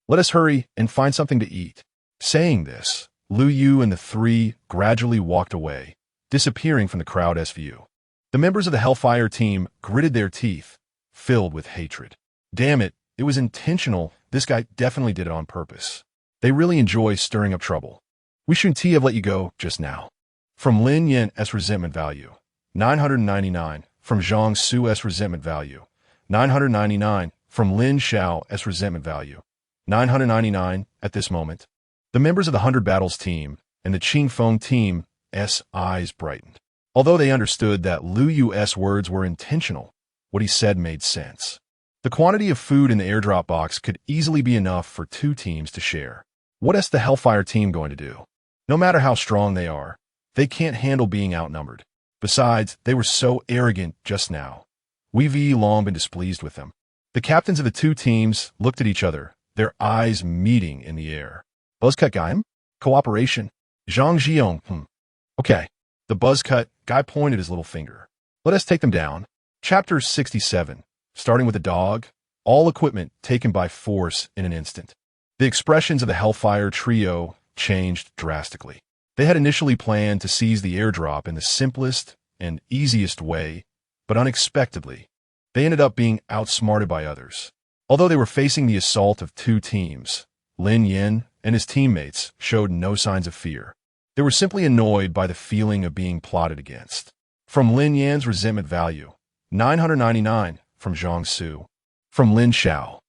[SPEAKER 1] Let us hurry and find something to eat. Saying this, Lu Yu and the 3 gradually walked away, disappearing from the crowd's view. The members of the Hellfire team gritted their teeth, filled with hatred. Damn it, It was intentional. This guy definitely did it on purpose. They really enjoy stirring up trouble. We shouldn't have let you go just now. From Lin Yen S resentment value, 999. From Zhang Su S resentment value, 999. From Lin Xiao S resentment value, 999. At this moment, the members of the 100 Battles team and the Qing Feng team S eyes brightened. Although they understood that Lu Yu's words were intentional, what he said made sense. The quantity of food in the airdrop box could easily be enough for 2 teams to share. What is the Hellfire team going to do? No matter how strong they are, they can't handle being outnumbered. Besides, they were so arrogant just now. We've long been displeased with them. The captains of the 2 teams looked at each other, their eyes meeting in the air. Buzzcut guy? Cooperation? Zhang Jiong? Okay. The buzzcut guy pointed his little finger. Let us take them down. Chapter 67. Starting with the dog, all equipment taken by force in an instant. The expressions of the Hellfire trio changed drastically. They had initially planned to seize the airdrop in the simplest and easiest way, but unexpectedly, they ended up being outsmarted by others. Although they were facing the assault of 2 teams, Lin Yen and his teammates showed no signs of fear. They were simply annoyed by the feeling of being plotted against. From Lin Yan's resentment value, 999. From Zhang Su. From Lin Xiao.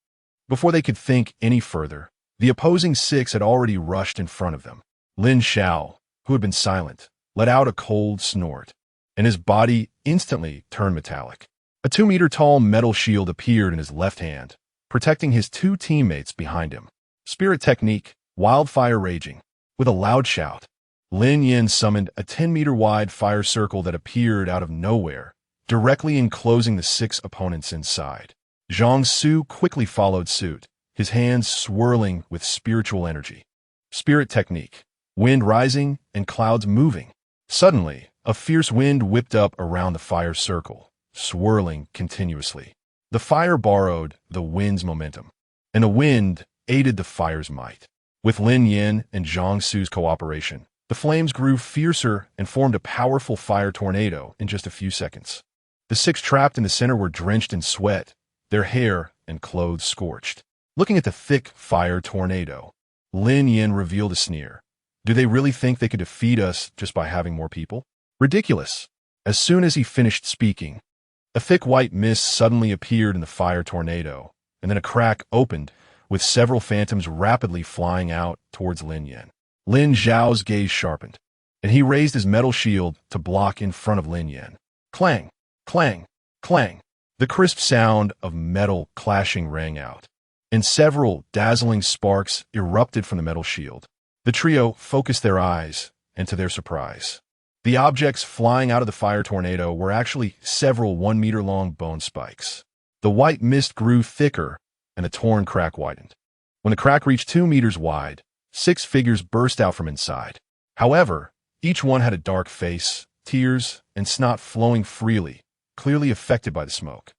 [SPEAKER 1] Before they could think any further, the opposing 6 had already rushed in front of them. Lin Xiao, who had been silent, let out a cold snort, and his body instantly turned metallic. A 2-meter-tall metal shield appeared in his left hand, protecting his 2 teammates behind him. Spirit technique, wildfire raging. With a loud shout, Lin Yin summoned a 10-meter-wide fire circle that appeared out of nowhere, directly enclosing the 6 opponents inside. Zhang Su quickly followed suit, his hands swirling with spiritual energy. Spirit technique, wind rising and clouds moving. Suddenly, a fierce wind whipped up around the fire circle, swirling continuously. The fire borrowed the wind's momentum, and the wind aided the fire's might. With Lin Yin and Zhang Su's cooperation, the flames grew fiercer and formed a powerful fire tornado in just a few seconds. The 6 trapped in the center were drenched in sweat, their hair and clothes scorched. Looking at the thick fire tornado, Lin Yin revealed a sneer. Do they really think they could defeat us just by having more people? Ridiculous. As soon as he finished speaking, a thick white mist suddenly appeared in the fire tornado, and then a crack opened, with several phantoms rapidly flying out towards Lin Yin. Lin Zhao's gaze sharpened, and he raised his metal shield to block in front of Lin Yin. Clang! Clang! Clang! The crisp sound of metal clashing rang out, and several dazzling sparks erupted from the metal shield. The trio focused their eyes, and to their surprise, the objects flying out of the fire tornado were actually several 1-meter-long bone spikes. The white mist grew thicker, and the torn crack widened. When the crack reached 2 meters wide, 6 figures burst out from inside. However, each one had a dark face, tears, and snot flowing freely, clearly affected by the smoke.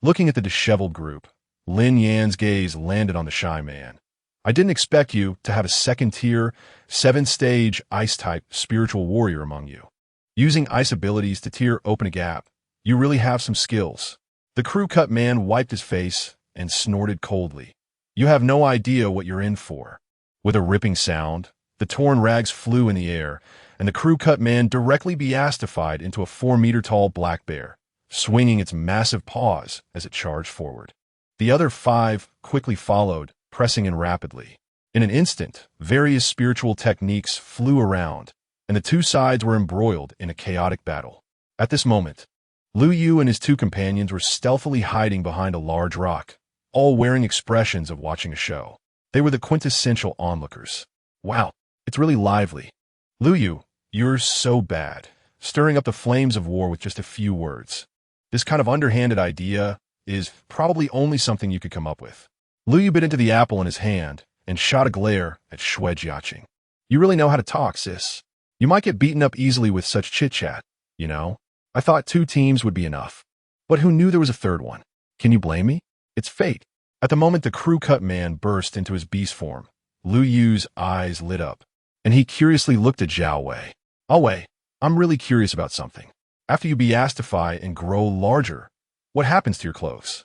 [SPEAKER 1] Looking at the disheveled group, Lin Yan's gaze landed on the shy man. I didn't expect you to have a 2nd-tier, 7th-stage ice-type spiritual warrior among you. Using ice abilities to tear open a gap, you really have some skills. The crew-cut man wiped his face and snorted coldly. You have no idea what you're in for. With a ripping sound, the torn rags flew in the air, and the crew-cut man directly beastified into a 4-meter-tall black bear, swinging its massive paws as it charged forward. The other 5 quickly followed, pressing in rapidly. In an instant, various spiritual techniques flew around, and the 2 sides were embroiled in a chaotic battle. At this moment, Lu Yu and his 2 companions were stealthily hiding behind a large rock, all wearing expressions of watching a show. They were the quintessential onlookers. Wow, it's really lively. Lu Yu, you're so bad, stirring up the flames of war with just a few words. This kind of underhanded idea is probably only something you could come up with. Lu Yu bit into the apple in his hand and shot a glare at Xue Jiaqing. You really know how to talk, sis. You might get beaten up easily with such chit-chat, you know? I thought 2 teams would be enough. But who knew there was a 3rd one? Can you blame me? It's fate. At the moment the crew-cut man burst into his beast form, Lu Yu's eyes lit up, and he curiously looked at Zhao Wei. Oh Wei, I'm really curious about something. After you beastify and grow larger, what happens to your clothes?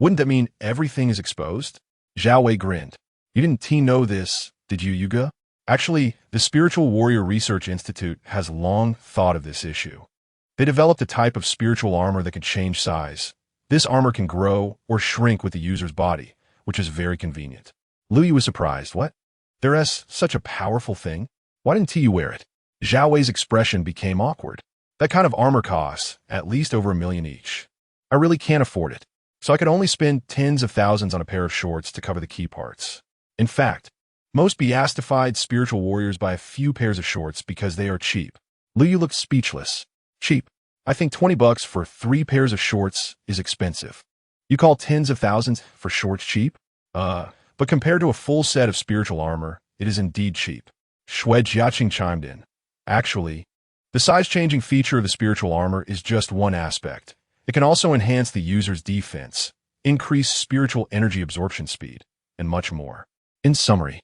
[SPEAKER 1] Wouldn't that mean everything is exposed? Zhao Wei grinned. You didn't know this, did you, Yuga? Actually, the Spiritual Warrior Research Institute has long thought of this issue. They developed a type of spiritual armor that can change size. This armor can grow or shrink with the user's body, which is very convenient. Lu Yu was surprised. What? There's such a powerful thing? Why didn't you wear it? Zhao Wei's expression became awkward. That kind of armor costs at least over $1 million each. I really can't afford it, so I could only spend tens of thousands on a pair of shorts to cover the key parts. In fact, most beastified spiritual warriors buy a few pairs of shorts because they are cheap. Lu Yu looked speechless. Cheap? I think $20 for 3 pairs of shorts is expensive. You call tens of thousands for shorts cheap? But compared to a full set of spiritual armor, it is indeed cheap. Shui Jiaqing chimed in. Actually, the size-changing feature of the spiritual armor is just one aspect. It can also enhance the user's defense, increase spiritual energy absorption speed, and much more. In summary,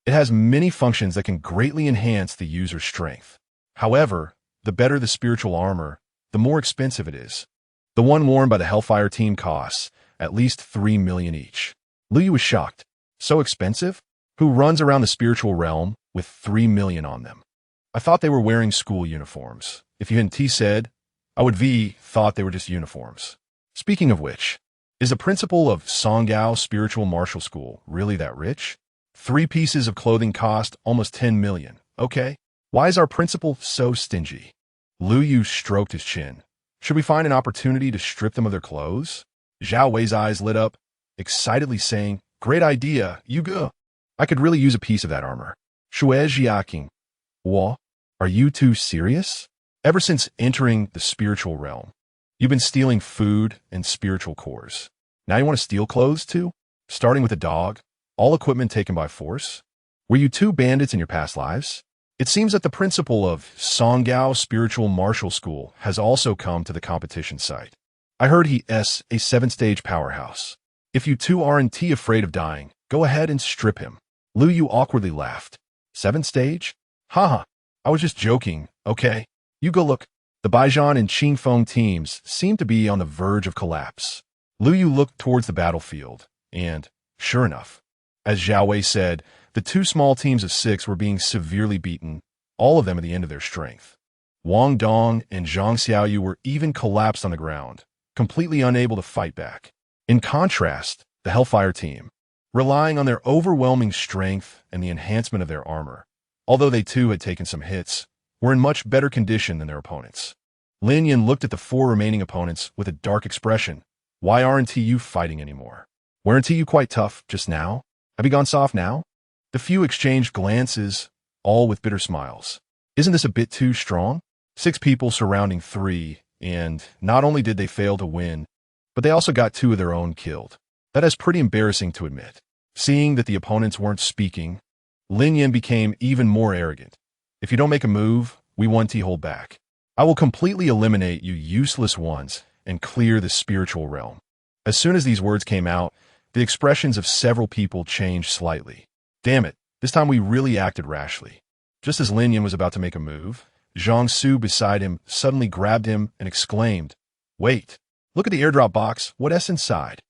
[SPEAKER 1] it has many functions that can greatly enhance the user's strength. However, the better the spiritual armor, the more expensive it is. The one worn by the Hellfire team costs at least $3 million each. Lu Yu was shocked. So expensive? Who runs around the spiritual realm with $3 million on them? I thought they were wearing school uniforms. If you hadn't said, I would thought they were just uniforms. Speaking of which, is the principal of Songgao Spiritual Martial School really that rich? 3 pieces of clothing cost almost $10 million. Okay, why is our principal so stingy? Lu Yu stroked his chin. Should we find an opportunity to strip them of their clothes? Zhao Wei's eyes lit up, excitedly saying, Great idea, Yuga. I could really use a piece of that armor. Shui Jiaqing. What? Are you two serious? Ever since entering the spiritual realm, you've been stealing food and spiritual cores. Now you want to steal clothes too? Starting with a dog, all equipment taken by force? Were you 2 bandits in your past lives? It seems that the principal of Songgao Spiritual Martial School has also come to the competition site. I heard he's a 7-stage powerhouse. If you two aren't afraid of dying, go ahead and strip him. Lu Yu awkwardly laughed. 7th stage? Haha, I was just joking, okay? You go look. The Baijian and Qingfeng teams seem to be on the verge of collapse. Lu Yu looked towards the battlefield, and, sure enough, as Zhao Wei said, the 2 small teams of 6 were being severely beaten, all of them at the end of their strength. Wang Dong and Zhang Xiaoyu were even collapsed on the ground, completely unable to fight back. In contrast, the Hellfire team, relying on their overwhelming strength and the enhancement of their armor, although they too had taken some hits, were in much better condition than their opponents. Lin Yan looked at the 4 remaining opponents with a dark expression. Why aren't you fighting anymore? Weren't you quite tough just now? Have you gone soft now? The few exchanged glances, all with bitter smiles. Isn't this a bit too strong? 6 people surrounding 3, and not only did they fail to win, but they also got 2 of their own killed. That is pretty embarrassing to admit. Seeing that the opponents weren't speaking, Lin Yan became even more arrogant. If you don't make a move, we want to hold back. I will completely eliminate you useless ones and clear the spiritual realm. As soon as these words came out, the expressions of several people changed slightly. Damn it, this time we really acted rashly. Just as Lin Yan was about to make a move, Zhang Su beside him suddenly grabbed him and exclaimed, Wait, look at the airdrop box, what's inside?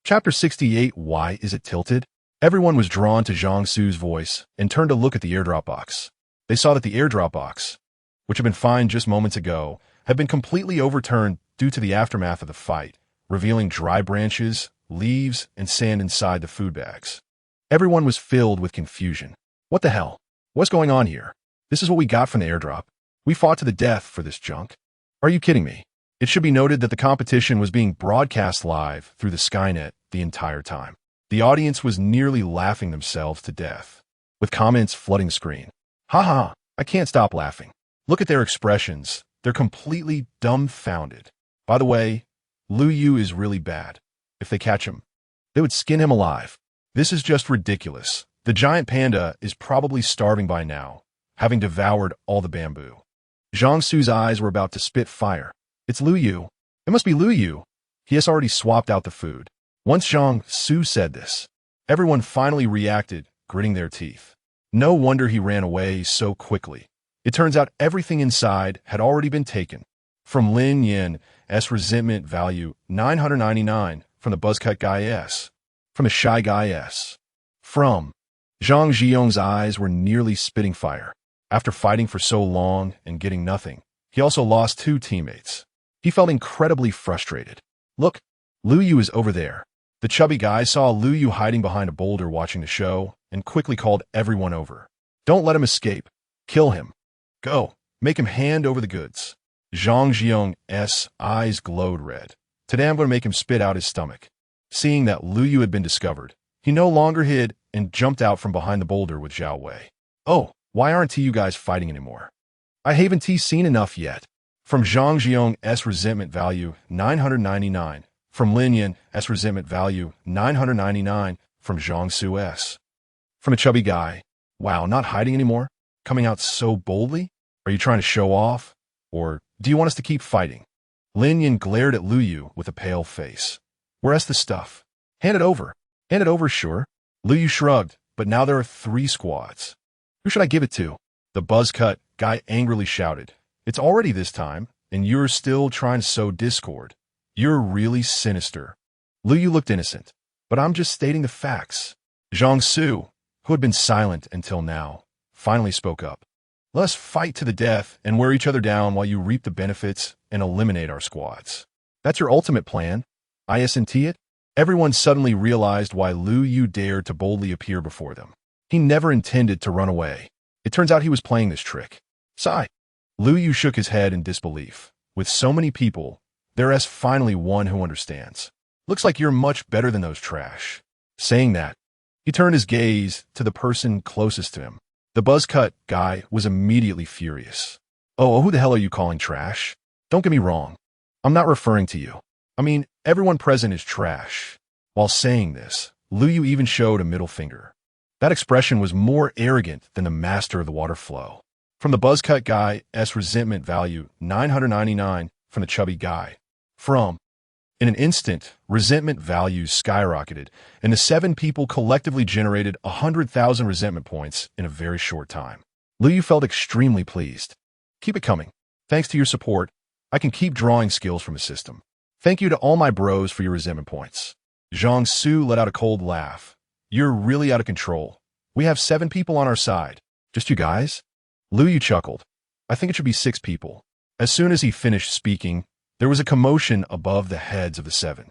[SPEAKER 1] Chapter 68, Why is it tilted? Everyone was drawn to Zhang Su's voice and turned to look at the airdrop box. They saw that the airdrop box, which had been fine just moments ago, had been completely overturned due to the aftermath of the fight, revealing dry branches, leaves, and sand inside the food bags. Everyone was filled with confusion. What the hell? What's going on here? This is what we got from the airdrop. We fought to the death for this junk. Are you kidding me? It should be noted that the competition was being broadcast live through the Skynet the entire time. The audience was nearly laughing themselves to death, with comments flooding the screen. Haha, I can't stop laughing. Look at their expressions. They're completely dumbfounded. By the way, Lu Yu is really bad. If they catch him, they would skin him alive. This is just ridiculous. The giant panda is probably starving by now, having devoured all the bamboo. Zhang Su's eyes were about to spit fire. It's Lu Yu. It must be Lu Yu. He has already swapped out the food. Once Zhang Su said this, everyone finally reacted, gritting their teeth. No wonder he ran away so quickly. It turns out everything inside had already been taken. From Lin Yan's resentment value 999 from the buzzcut guy S. From the shy guy S. From Zhang Zhiyong's eyes were nearly spitting fire. After fighting for so long and getting nothing, he also lost 2 teammates. He felt incredibly frustrated. Look, Lu Yu is over there. The chubby guy saw Lu Yu hiding behind a boulder watching the show and quickly called everyone over. Don't let him escape. Kill him. Go. Make him hand over the goods. Zhang Zhiyong's eyes glowed red. Today I'm going to make him spit out his stomach. Seeing that Lu Yu had been discovered, he no longer hid and jumped out from behind the boulder with Zhao Wei. Oh, why aren't you guys fighting anymore? I haven't seen enough yet. From Zhang Zhiyong's resentment value, 999. From Lin Yan's resentment value, 999. From Zhang Su's. From a chubby guy. Wow, not hiding anymore? Coming out so boldly? Are you trying to show off? Or do you want us to keep fighting? Lin Yan glared at Lu Yu with a pale face. Where's the stuff? Hand it over. Hand it over, sure. Lu Yu shrugged, but now there are 3 squads. Who should I give it to? The buzzcut guy angrily shouted. It's already this time, and you're still trying to sow discord. You're really sinister. Lu Yu looked innocent, but I'm just stating the facts. Zhang Su, who had been silent until now, finally spoke up. Let us fight to the death and wear each other down while you reap the benefits and eliminate our squads. That's your ultimate plan? Isn't it? Everyone suddenly realized why Lu Yu dared to boldly appear before them. He never intended to run away. It turns out he was playing this trick. Sigh. Lu Yu shook his head in disbelief. With so many people, there's finally one who understands. Looks like you're much better than those trash. Saying that, he turned his gaze to the person closest to him. The buzzcut guy was immediately furious. Oh, who the hell are you calling trash? Don't get me wrong. I'm not referring to you. I mean, everyone present is trash. While saying this, Lu Yu even showed a middle finger. That expression was more arrogant than the master of the water flow. From the buzzcut guy's resentment value, 999. From the chubby guy. In an instant, resentment values skyrocketed, and the 7 people collectively generated 100,000 resentment points in a very short time. Lu Yu felt extremely pleased. Keep it coming. Thanks to your support, I can keep drawing skills from the system. Thank you to all my bros for your resentment points. Zhang Su let out a cold laugh. You're really out of control. We have 7 people on our side. Just you guys? Lu Yu chuckled. I think it should be 6 people. As soon as he finished speaking, there was a commotion above the heads of the 7.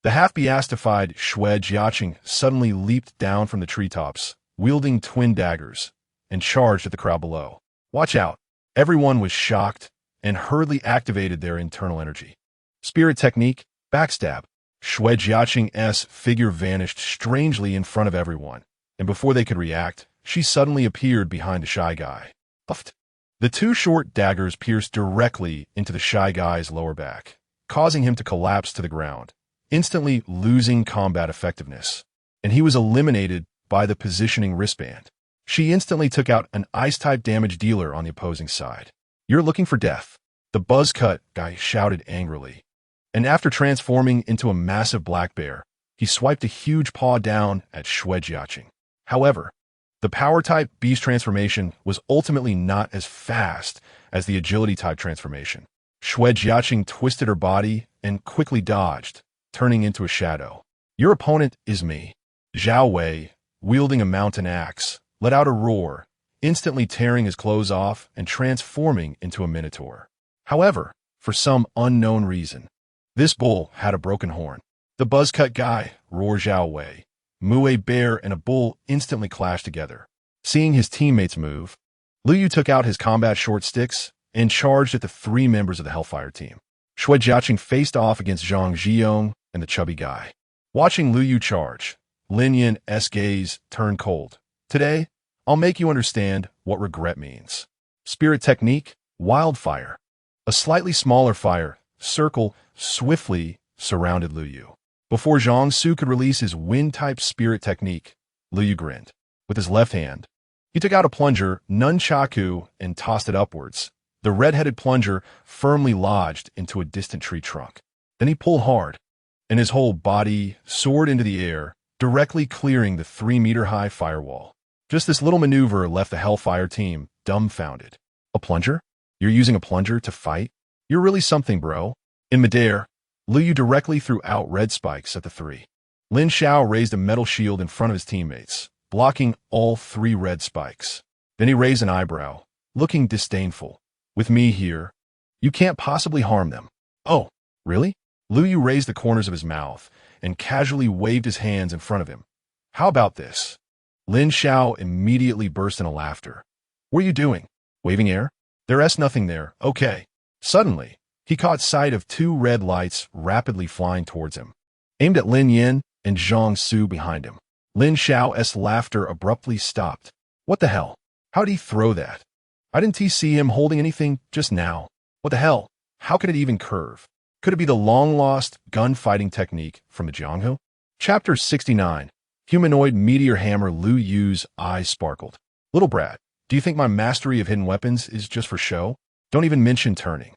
[SPEAKER 1] The half-beastified Xue Jiaqing suddenly leaped down from the treetops, wielding twin daggers, and charged at the crowd below. Watch out! Everyone was shocked and hurriedly activated their internal energy. Spirit technique, backstab. Xue Jiaqing's figure vanished strangely in front of everyone, and before they could react, she suddenly appeared behind the shy guy. Puffed. The 2 short daggers pierced directly into the shy guy's lower back, causing him to collapse to the ground, instantly losing combat effectiveness, and he was eliminated by the positioning wristband. She instantly took out an ice-type damage dealer on the opposing side. You're looking for death, the buzzcut guy shouted angrily, and after transforming into a massive black bear, he swiped a huge paw down at Xue Jiaqing. However, the power-type beast transformation was ultimately not as fast as the agility-type transformation. Xue Jiaqing twisted her body and quickly dodged, turning into a shadow. Your opponent is me. Zhao Wei, wielding a mountain axe, let out a roar, instantly tearing his clothes off and transforming into a minotaur. However, for some unknown reason, this bull had a broken horn. The buzzcut guy, roared Zhao Wei. Mue Bear and a bull instantly clashed together. Seeing his teammates move, Lu Yu took out his combat short sticks and charged at the 3 members of the Hellfire team. Xue Jiaqing faced off against Zhang Zhiyong and the chubby guy. Watching Lu Yu charge, Lin Yan's gaze turned cold. Today, I'll make you understand what regret means. Spirit technique, wildfire. A slightly smaller fire, circle, swiftly surrounded Lu Yu. Before Zhang Su could release his wind-type spirit technique, Lu Yu grinned. With his left hand, he took out a plunger, nunchaku, and tossed it upwards. The red-headed plunger firmly lodged into a distant tree trunk. Then he pulled hard, and his whole body soared into the air, directly clearing the 3-meter-high firewall. Just this little maneuver left the Hellfire team dumbfounded. A plunger? You're using a plunger to fight? You're really something, bro. In midair, Lu Yu directly threw out red spikes at the three. Lin Xiao raised a metal shield in front of his teammates, blocking all 3 red spikes. Then he raised an eyebrow, looking disdainful. With me here, you can't possibly harm them. Oh, really? Lu Yu raised the corners of his mouth and casually waved his hands in front of him. How about this? Lin Xiao immediately burst into laughter. What are you doing? Waving air? There's nothing there, okay. Suddenly, he caught sight of 2 red lights rapidly flying towards him, aimed at Lin Yin and Zhang Su behind him. Lin Xiao's laughter abruptly stopped. What the hell? How'd he throw that? I didn't see him holding anything just now. What the hell? How could it even curve? Could it be the long-lost gunfighting technique from the Jianghu? Chapter 69. Humanoid Meteor Hammer. Lu Yu's eyes sparkled. Little brat, do you think my mastery of hidden weapons is just for show? Don't even mention turning.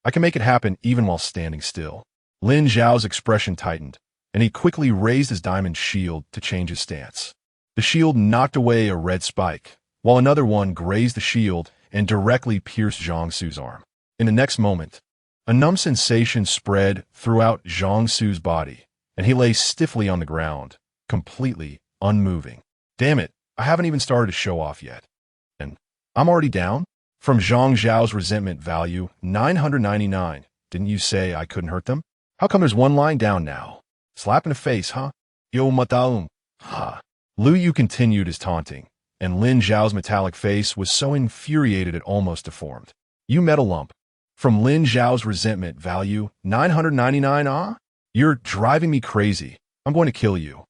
[SPEAKER 1] I can make it happen even while standing still. Lin Zhao's expression tightened, and he quickly raised his diamond shield to change his stance. The shield knocked away a red spike, while another one grazed the shield and directly pierced Zhang Su's arm. In the next moment, a numb sensation spread throughout Zhang Su's body, and he lay stiffly on the ground, completely unmoving. Damn it, I haven't even started to show off yet. And I'm already down? From Zhang Zhao's resentment value, 999. Didn't you say I couldn't hurt them? How come there's one lying down now? Slap in the face, huh? Yo mataum. Ha. Lu Yu continued his taunting, and Lin Zhao's metallic face was so infuriated it almost deformed. You metal lump. From Lin Zhao's resentment value, 999. Ah? You're driving me crazy. I'm going to kill you.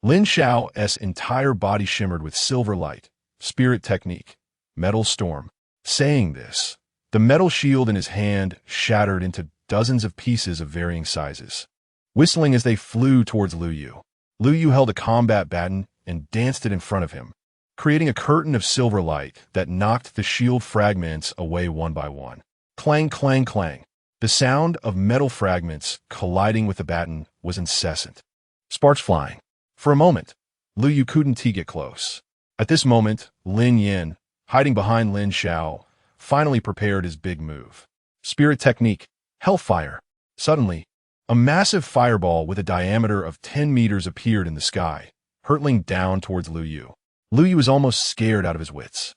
[SPEAKER 1] Lin Xiao's entire body shimmered with silver light. Spirit technique. Metal storm. Saying this, the metal shield in his hand shattered into dozens of pieces of varying sizes, whistling as they flew towards Lu Yu. Lu Yu held a combat baton and danced it in front of him, creating a curtain of silver light that knocked the shield fragments away one by one. Clang, clang, clang. The sound of metal fragments colliding with the baton was incessant. Sparks flying. For a moment, Lu Yu couldn't get close. At this moment, Lin Yin, hiding behind Lin Xiao, finally prepared his big move. Spirit technique. Hellfire. Suddenly, a massive fireball with a diameter of 10 meters appeared in the sky, hurtling down towards Lu Yu. Lu Yu was almost scared out of his wits.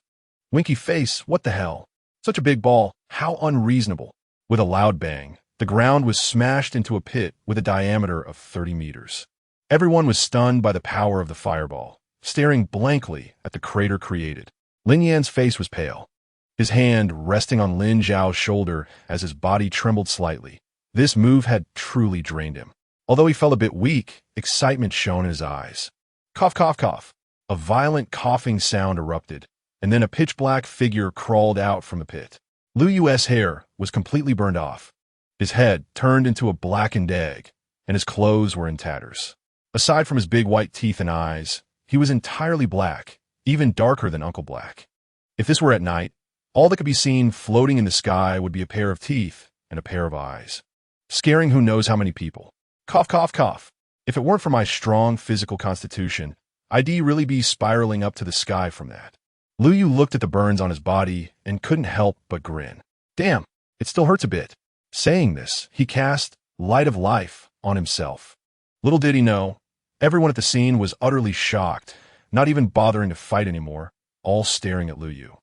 [SPEAKER 1] Winky face, what the hell? Such a big ball, how unreasonable. With a loud bang, the ground was smashed into a pit with a diameter of 30 meters. Everyone was stunned by the power of the fireball, staring blankly at the crater created. Lin Yan's face was pale, his hand resting on Lin Zhao's shoulder as his body trembled slightly. This move had truly drained him. Although he felt a bit weak, excitement shone in his eyes. Cough, cough, cough. A violent coughing sound erupted, and then a pitch-black figure crawled out from the pit. Lu Yu's hair was completely burned off. His head turned into a blackened egg, and his clothes were in tatters. Aside from his big white teeth and eyes, he was entirely black, even darker than Uncle Black. If this were at night, all that could be seen floating in the sky would be a pair of teeth and a pair of eyes, scaring who knows how many people. Cough, cough, cough. If it weren't for my strong physical constitution, I'd really be spiraling up to the sky from that. Lu Yu looked at the burns on his body and couldn't help but grin. Damn, it still hurts a bit. Saying this, he cast Light of Life on himself. Little did he know, everyone at the scene was utterly shocked, not even bothering to fight anymore, all staring at Lu Yu.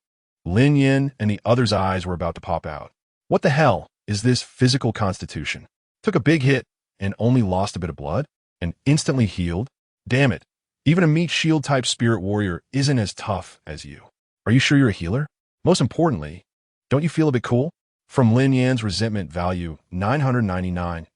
[SPEAKER 1] Lin Yin and the other's eyes were about to pop out. What the hell is this physical constitution? Took a big hit and only lost a bit of blood? And instantly healed? Damn it, even a meat shield type spirit warrior isn't as tough as you. Are you sure you're a healer? Most importantly, don't you feel a bit cool? From Lin Yan's resentment value, 999.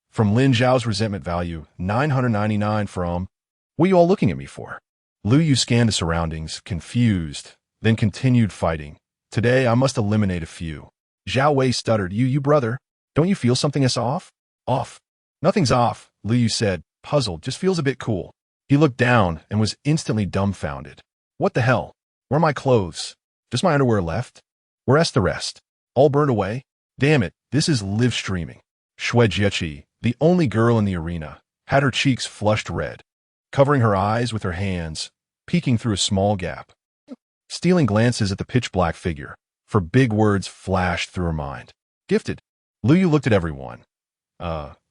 [SPEAKER 1] From Lin Zhao's resentment value, 999 from... What are you all looking at me for? Lu Yu scanned the surroundings, confused, then continued fighting. Today, I must eliminate a few. Zhao Wei stuttered, You brother, don't you feel something is off? Off. Nothing's off, Lu Yu said, puzzled, just feels a bit cool. He looked down and was instantly dumbfounded. What the hell? Where are my clothes? Just my underwear left? Where's the rest? All burned away? Damn it, this is live streaming. Shui Jiechi, the only girl in the arena, had her cheeks flushed red, covering her eyes with her hands, peeking through a small gap. Stealing glances at the pitch-black figure, for big words flashed through her mind. Gifted. Lu Yu looked at everyone.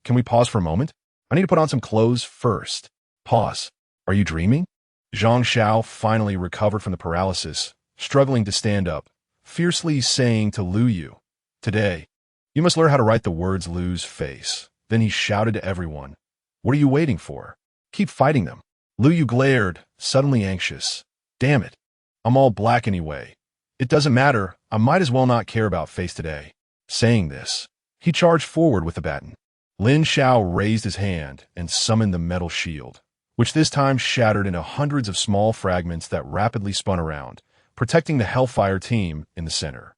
[SPEAKER 1] can we pause for a moment? I need to put on some clothes first. Pause. Are you dreaming? Zhang Xiao finally recovered from the paralysis, struggling to stand up, fiercely saying to Lu Yu, "Today, you must learn how to write the words Lu's face." Then he shouted to everyone, "What are you waiting for? Keep fighting them." Lu Yu glared, suddenly anxious. "Damn it. I'm all black anyway. It doesn't matter. I might as well not care about face today." Saying this, he charged forward with the baton. Lin Xiao raised his hand and summoned the metal shield, which this time shattered into hundreds of small fragments that rapidly spun around, protecting the Hellfire team in the center.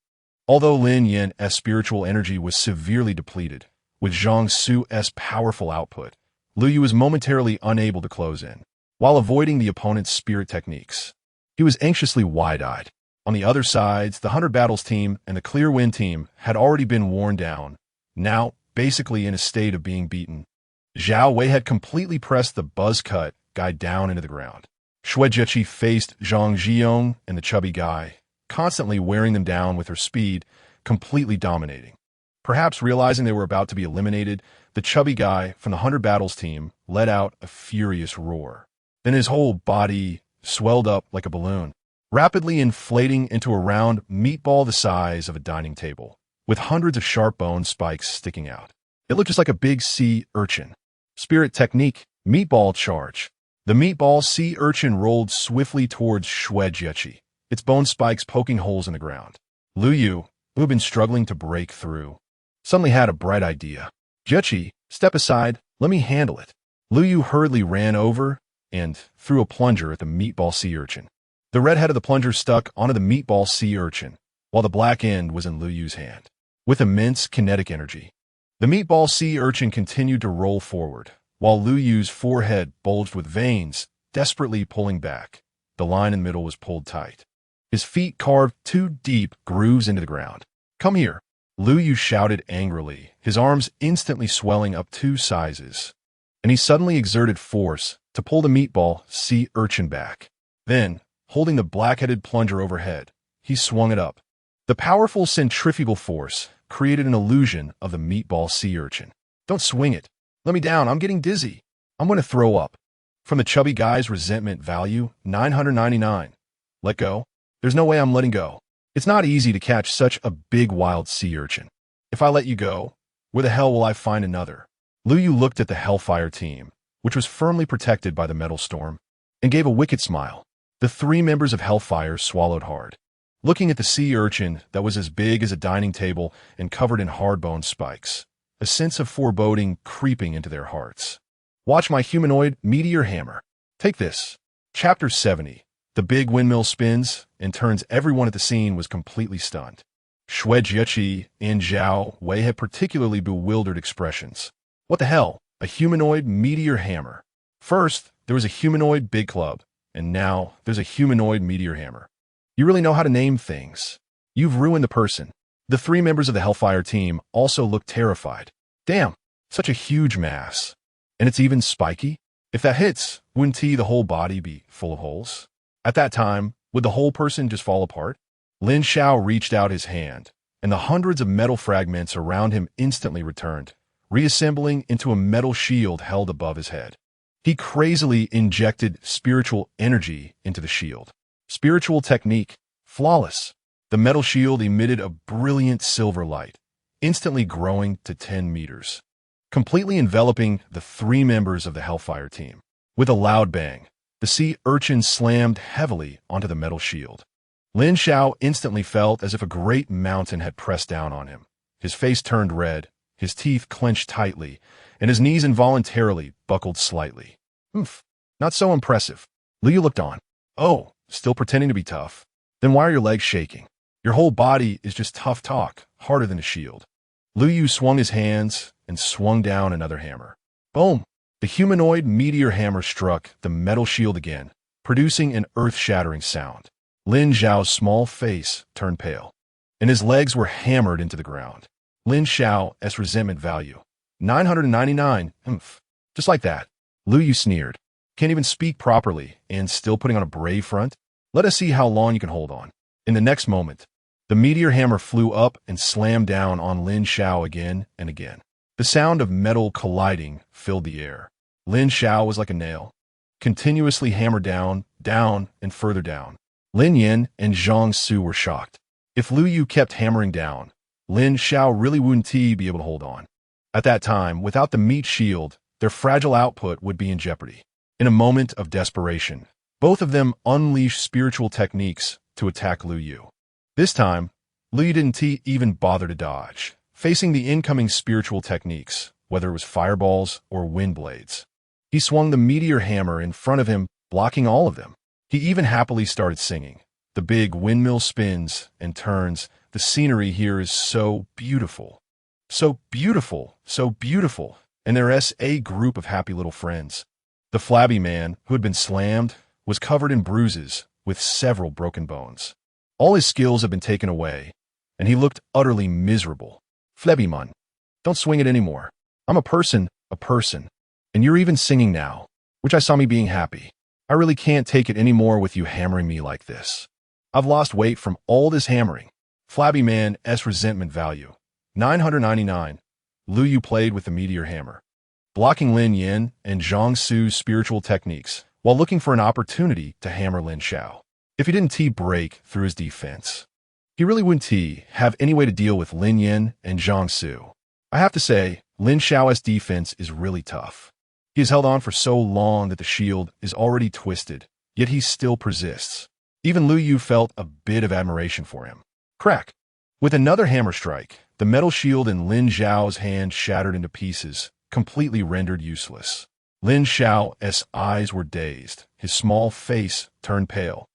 [SPEAKER 1] Although Lin Yan's spiritual energy was severely depleted, with Zhang Su's powerful output, Lu Yu was momentarily unable to close in, while avoiding the opponent's spirit techniques. He was anxiously wide-eyed. On the other sides, the 100 Battles team and the Clear Wind team had already been worn down, now basically in a state of being beaten. Zhao Wei had completely pressed the buzz-cut guy down into the ground. Xue Jieqi faced Zhang Zhiyong and the chubby guy, constantly wearing them down with her speed, completely dominating. Perhaps realizing they were about to be eliminated, the chubby guy from the 100 Battles team let out a furious roar. Then his whole body swelled up like a balloon, rapidly inflating into a round meatball the size of a dining table, with hundreds of sharp bone spikes sticking out. It looked just like a big sea urchin. Spirit technique, meatball charge. The meatball sea urchin rolled swiftly towards Xue Jieqi, its bone spikes poking holes in the ground. Lu Yu, who had been struggling to break through, suddenly had a bright idea. "Jieqi, step aside, let me handle it." Lu Yu hurriedly ran over and threw a plunger at the meatball sea urchin. The red head of the plunger stuck onto the meatball sea urchin, while the black end was in Lu Yu's hand. With immense kinetic energy, the meatball sea urchin continued to roll forward, while Lu Yu's forehead bulged with veins, desperately pulling back. The line in the middle was pulled tight. His feet carved two deep grooves into the ground. "Come here," Lu Yu shouted angrily, his arms instantly swelling up 2 sizes. And he suddenly exerted force to pull the meatball sea urchin back. Then, holding the black-headed plunger overhead, he swung it up. The powerful centrifugal force created an illusion of the meatball sea urchin. "Don't swing it. Let me down. I'm getting dizzy. I'm going to throw up." From the chubby guy's resentment value, 999. "Let go. There's no way I'm letting go. It's not easy to catch such a big wild sea urchin. If I let you go, where the hell will I find another?" Lu Yu looked at the Hellfire team, which was firmly protected by the metal storm, and gave a wicked smile. The 3 members of Hellfire swallowed hard, looking at the sea urchin that was as big as a dining table and covered in hard-bone spikes, a sense of foreboding creeping into their hearts. "Watch my humanoid meteor hammer. Take this." Chapter 70. The big windmill spins and turns. Everyone at the scene was completely stunned. Xue Jieqi and Zhao Wei had particularly bewildered expressions. What the hell? A humanoid meteor hammer. First, there was a humanoid big club, and now there's a humanoid meteor hammer. You really know how to name things. You've ruined the person. The 3 members of the Hellfire team also looked terrified. Damn, such a huge mass. And it's even spiky? If that hits, wouldn't the whole body be full of holes? At that time, would the whole person just fall apart? Lin Xiao reached out his hand, and the hundreds of metal fragments around him instantly returned, reassembling into a metal shield held above his head. He crazily injected spiritual energy into the shield. Spiritual technique, flawless. The metal shield emitted a brilliant silver light, instantly growing to 10 meters, completely enveloping the 3 members of the Hellfire team. With a loud bang, the sea urchin slammed heavily onto the metal shield. Lin Xiao instantly felt as if a great mountain had pressed down on him. His face turned red, his teeth clenched tightly, and his knees involuntarily buckled slightly. Not so impressive. Lu Yu looked on. "Oh, still pretending to be tough? Then why are your legs shaking? Your whole body is just tough talk, harder than a shield." Lu Yu swung his hands and swung down another hammer. Boom! The humanoid meteor hammer struck the metal shield again, producing an earth-shattering sound. Lin Xiao's small face turned pale, and his legs were hammered into the ground. Lin Xiao's resentment value, 999. Just like that. Lu Yu sneered. "Can't even speak properly and still putting on a brave front? Let us see how long you can hold on." In the next moment, the meteor hammer flew up and slammed down on Lin Xiao again and again. The sound of metal colliding filled the air. Lin Xiao was like a nail, continuously hammered down, down, and further down. Lin Yin and Zhang Su were shocked. If Lu Yu kept hammering down, Lin Xiao really wouldn't be able to hold on. At that time, without the meat shield, their fragile output would be in jeopardy. In a moment of desperation, both of them unleashed spiritual techniques to attack Lu Yu. This time, Lu Yu didn't even bother to dodge, facing the incoming spiritual techniques, whether it was fireballs or wind blades. He swung the meteor hammer in front of him, blocking all of them. He even happily started singing. The big windmill spins and turns. The scenery here is so beautiful. So beautiful, so beautiful. And there's a group of happy little friends. The flabby man, who had been slammed, was covered in bruises, with several broken bones. All his skills had been taken away, and he looked utterly miserable. Flabby man, don't swing it anymore. I'm a person, and you're even singing now, which I saw me being happy. I really can't take it anymore with you hammering me like this. I've lost weight from all this hammering. Flabby man's resentment value. 999. Lu Yu played with the meteor hammer, blocking Lin Yin and Zhang Su's spiritual techniques, while looking for an opportunity to hammer Lin Xiao. If he didn't break through his defense, he really wouldn't have any way to deal with Lin Yin and Zhang Su. I have to say, Lin Xiao's defense is really tough. He has held on for so long that the shield is already twisted, yet he still persists. Even Lu Yu felt a bit of admiration for him. Crack! With another hammer strike, the metal shield in Lin Xiao's hand shattered into pieces, completely rendered useless. Lin Xiao's eyes were dazed, his small face turned pale,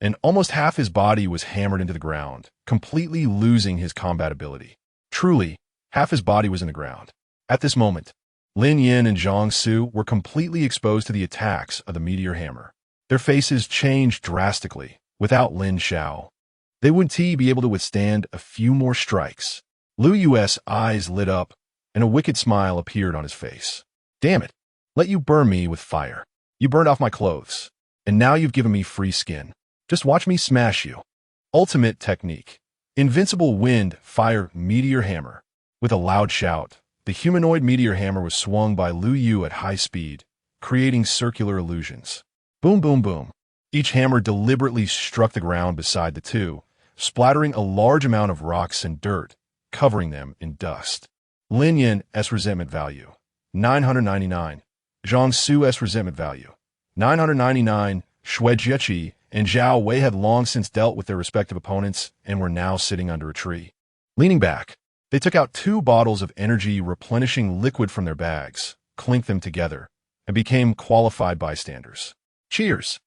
[SPEAKER 1] and almost half his body was hammered into the ground, completely losing his combat ability. Truly, half his body was in the ground. At this moment, Lin Yin and Zhang Su were completely exposed to the attacks of the meteor hammer. Their faces changed drastically. Without Lin Xiao, they wouldn't be able to withstand a few more strikes. Lu Yu's eyes lit up, and a wicked smile appeared on his face. Damn it! Let you burn me with fire. You burned off my clothes, and now you've given me free skin. Just watch me smash you. Ultimate technique. Invincible wind, fire, meteor hammer. With a loud shout, the humanoid meteor hammer was swung by Lu Yu at high speed, creating circular illusions. Boom, boom, boom. Each hammer deliberately struck the ground beside the two, splattering a large amount of rocks and dirt, covering them in dust. Lin Yin's resentment value, 999. Zhang Su's resentment value, 999. Shui Jieqi and Zhao Wei had long since dealt with their respective opponents and were now sitting under a tree. Leaning back, they took out 2 bottles of energy replenishing liquid from their bags, clinked them together, and became qualified bystanders. Cheers!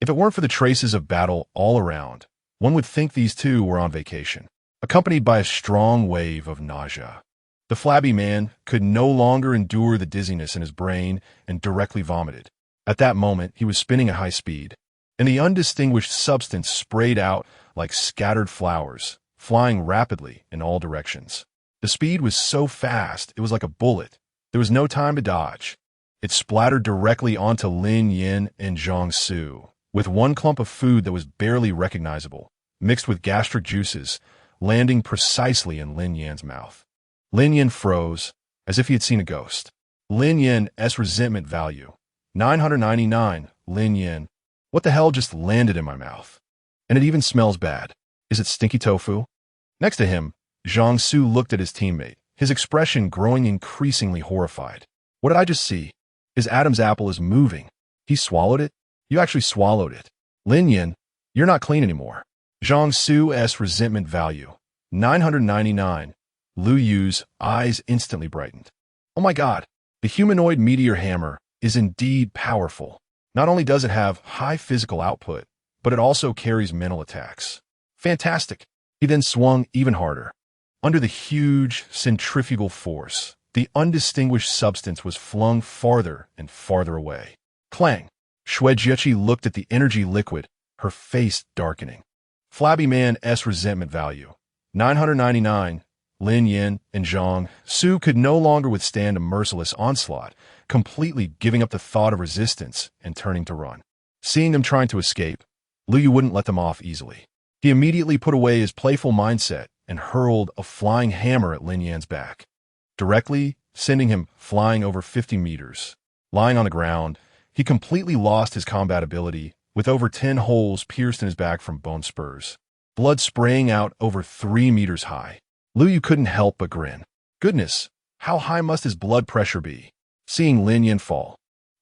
[SPEAKER 1] If it weren't for the traces of battle all around, one would think these two were on vacation, accompanied by a strong wave of nausea. The flabby man could no longer endure the dizziness in his brain and directly vomited. At that moment, he was spinning at high speed, and the undistinguished substance sprayed out like scattered flowers, flying rapidly in all directions. The speed was so fast, it was like a bullet. There was no time to dodge. It splattered directly onto Lin Yin and Zhang Su, with one clump of food that was barely recognizable, mixed with gastric juices, landing precisely in Lin Yan's mouth. Lin Yin froze, as if he had seen a ghost. Lin Yin's resentment value, 999. Lin Yin, what the hell just landed in my mouth? And it even smells bad. Is it stinky tofu? Next to him, Zhang Su looked at his teammate, his expression growing increasingly horrified. What did I just see? His Adam's apple is moving. He swallowed it? You actually swallowed it. Lin Yin, you're not clean anymore. Zhang Su's resentment value, 999. Lu Yu's eyes instantly brightened. Oh my god, the humanoid meteor hammer is indeed powerful. Not only does it have high physical output, but it also carries mental attacks. Fantastic. He then swung even harder. Under the huge centrifugal force, the undistinguished substance was flung farther and farther away. Clang! Shui Jieqi looked at the energy liquid, her face darkening. Flabby man's resentment value, 999. Lin Yin and Zhang Su could no longer withstand a merciless onslaught, completely giving up the thought of resistance and turning to run. Seeing them trying to escape, Lu Yu wouldn't let them off easily. He immediately put away his playful mindset and hurled a flying hammer at Lin Yan's back, directly sending him flying over 50 meters. Lying on the ground, he completely lost his combat ability, with over 10 holes pierced in his back from bone spurs. Blood spraying out over 3 meters high. Lu Yu couldn't help but grin. Goodness, how high must his blood pressure be? Seeing Lin Yan fall,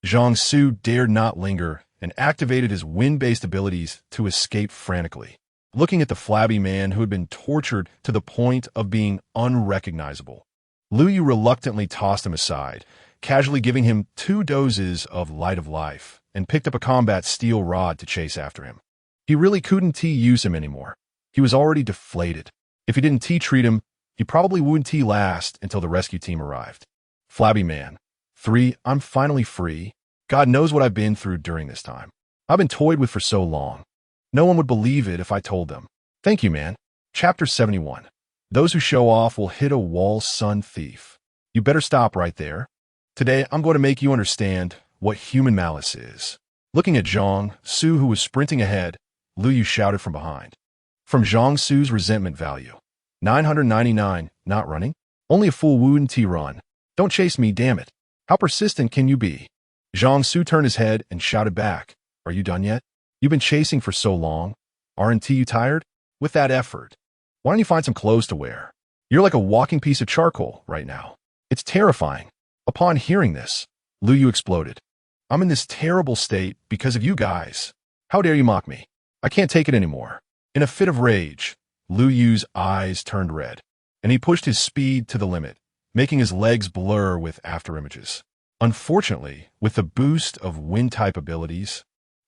[SPEAKER 1] Zhang Su dared not linger and activated his wind-based abilities to escape frantically, looking at the flabby man who had been tortured to the point of being unrecognizable. Lu Yu reluctantly tossed him aside, casually giving him 2 doses of Light of Life, and picked up a combat steel rod to chase after him. He really couldn't use him anymore. He was already deflated. If he didn't treat him, he probably wouldn't last until the rescue team arrived. Flabby man. 3. I'm finally free. God knows what I've been through during this time. I've been toyed with for so long. No one would believe it if I told them. Thank you, man. Chapter 71. Those who show off will hit a wall, son thief. You better stop right there. Today, I'm going to make you understand what human malice is. Looking at Zhang Su, who was sprinting ahead, Lu Yu shouted from behind. From Zhang Su's resentment value. 999, not running? Only a fool wouldn't run. Don't chase me, damn it. How persistent can you be? Zhang Su turned his head and shouted back. Are you done yet? You've been chasing for so long. Aren't you tired? With that effort, why don't you find some clothes to wear? You're like a walking piece of charcoal right now. It's terrifying. Upon hearing this, Lu Yu exploded. I'm in this terrible state because of you guys. How dare you mock me? I can't take it anymore. In a fit of rage, Lu Yu's eyes turned red, and he pushed his speed to the limit, making his legs blur with afterimages. Unfortunately, with the boost of wind-type abilities,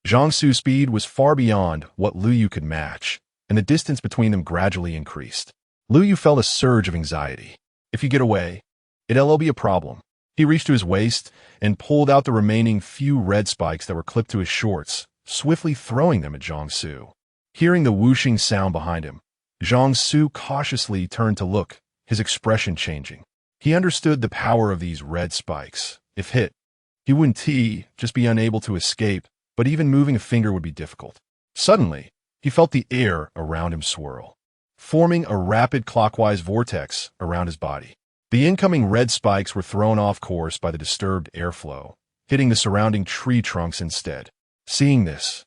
[SPEAKER 1] Zhang Su's speed was far beyond what Lu Yu could match, and the distance between them gradually increased. Lu Yu felt a surge of anxiety. If you get away, it'll be a problem. He reached to his waist and pulled out the remaining few red spikes that were clipped to his shorts, swiftly throwing them at Zhang Su. Hearing the whooshing sound behind him, Zhang Su cautiously turned to look, his expression changing. He understood the power of these red spikes. If hit, he wouldn't just be unable to escape, but even moving a finger would be difficult. Suddenly, he felt the air around him swirl, forming a rapid clockwise vortex around his body. The incoming red spikes were thrown off course by the disturbed airflow, hitting the surrounding tree trunks instead. Seeing this,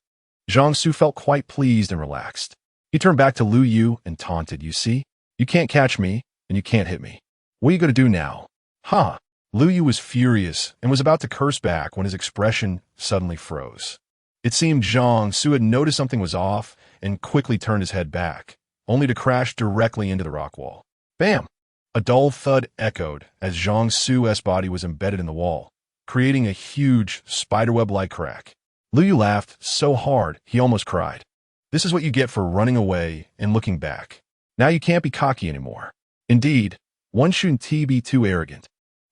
[SPEAKER 1] Zhang Su felt quite pleased and relaxed. He turned back to Lu Yu and taunted, You see? You can't catch me, and you can't hit me. What are you going to do now? Huh? Lu Yu was furious and was about to curse back when his expression suddenly froze. It seemed Zhang Su had noticed something was off and quickly turned his head back, only to crash directly into the rock wall. Bam! A dull thud echoed as Zhang Su's body was embedded in the wall, creating a huge spiderweb-like crack. Lu Yu laughed so hard he almost cried. This is what you get for running away and looking back. Now you can't be cocky anymore. Indeed, one shouldn't be too arrogant,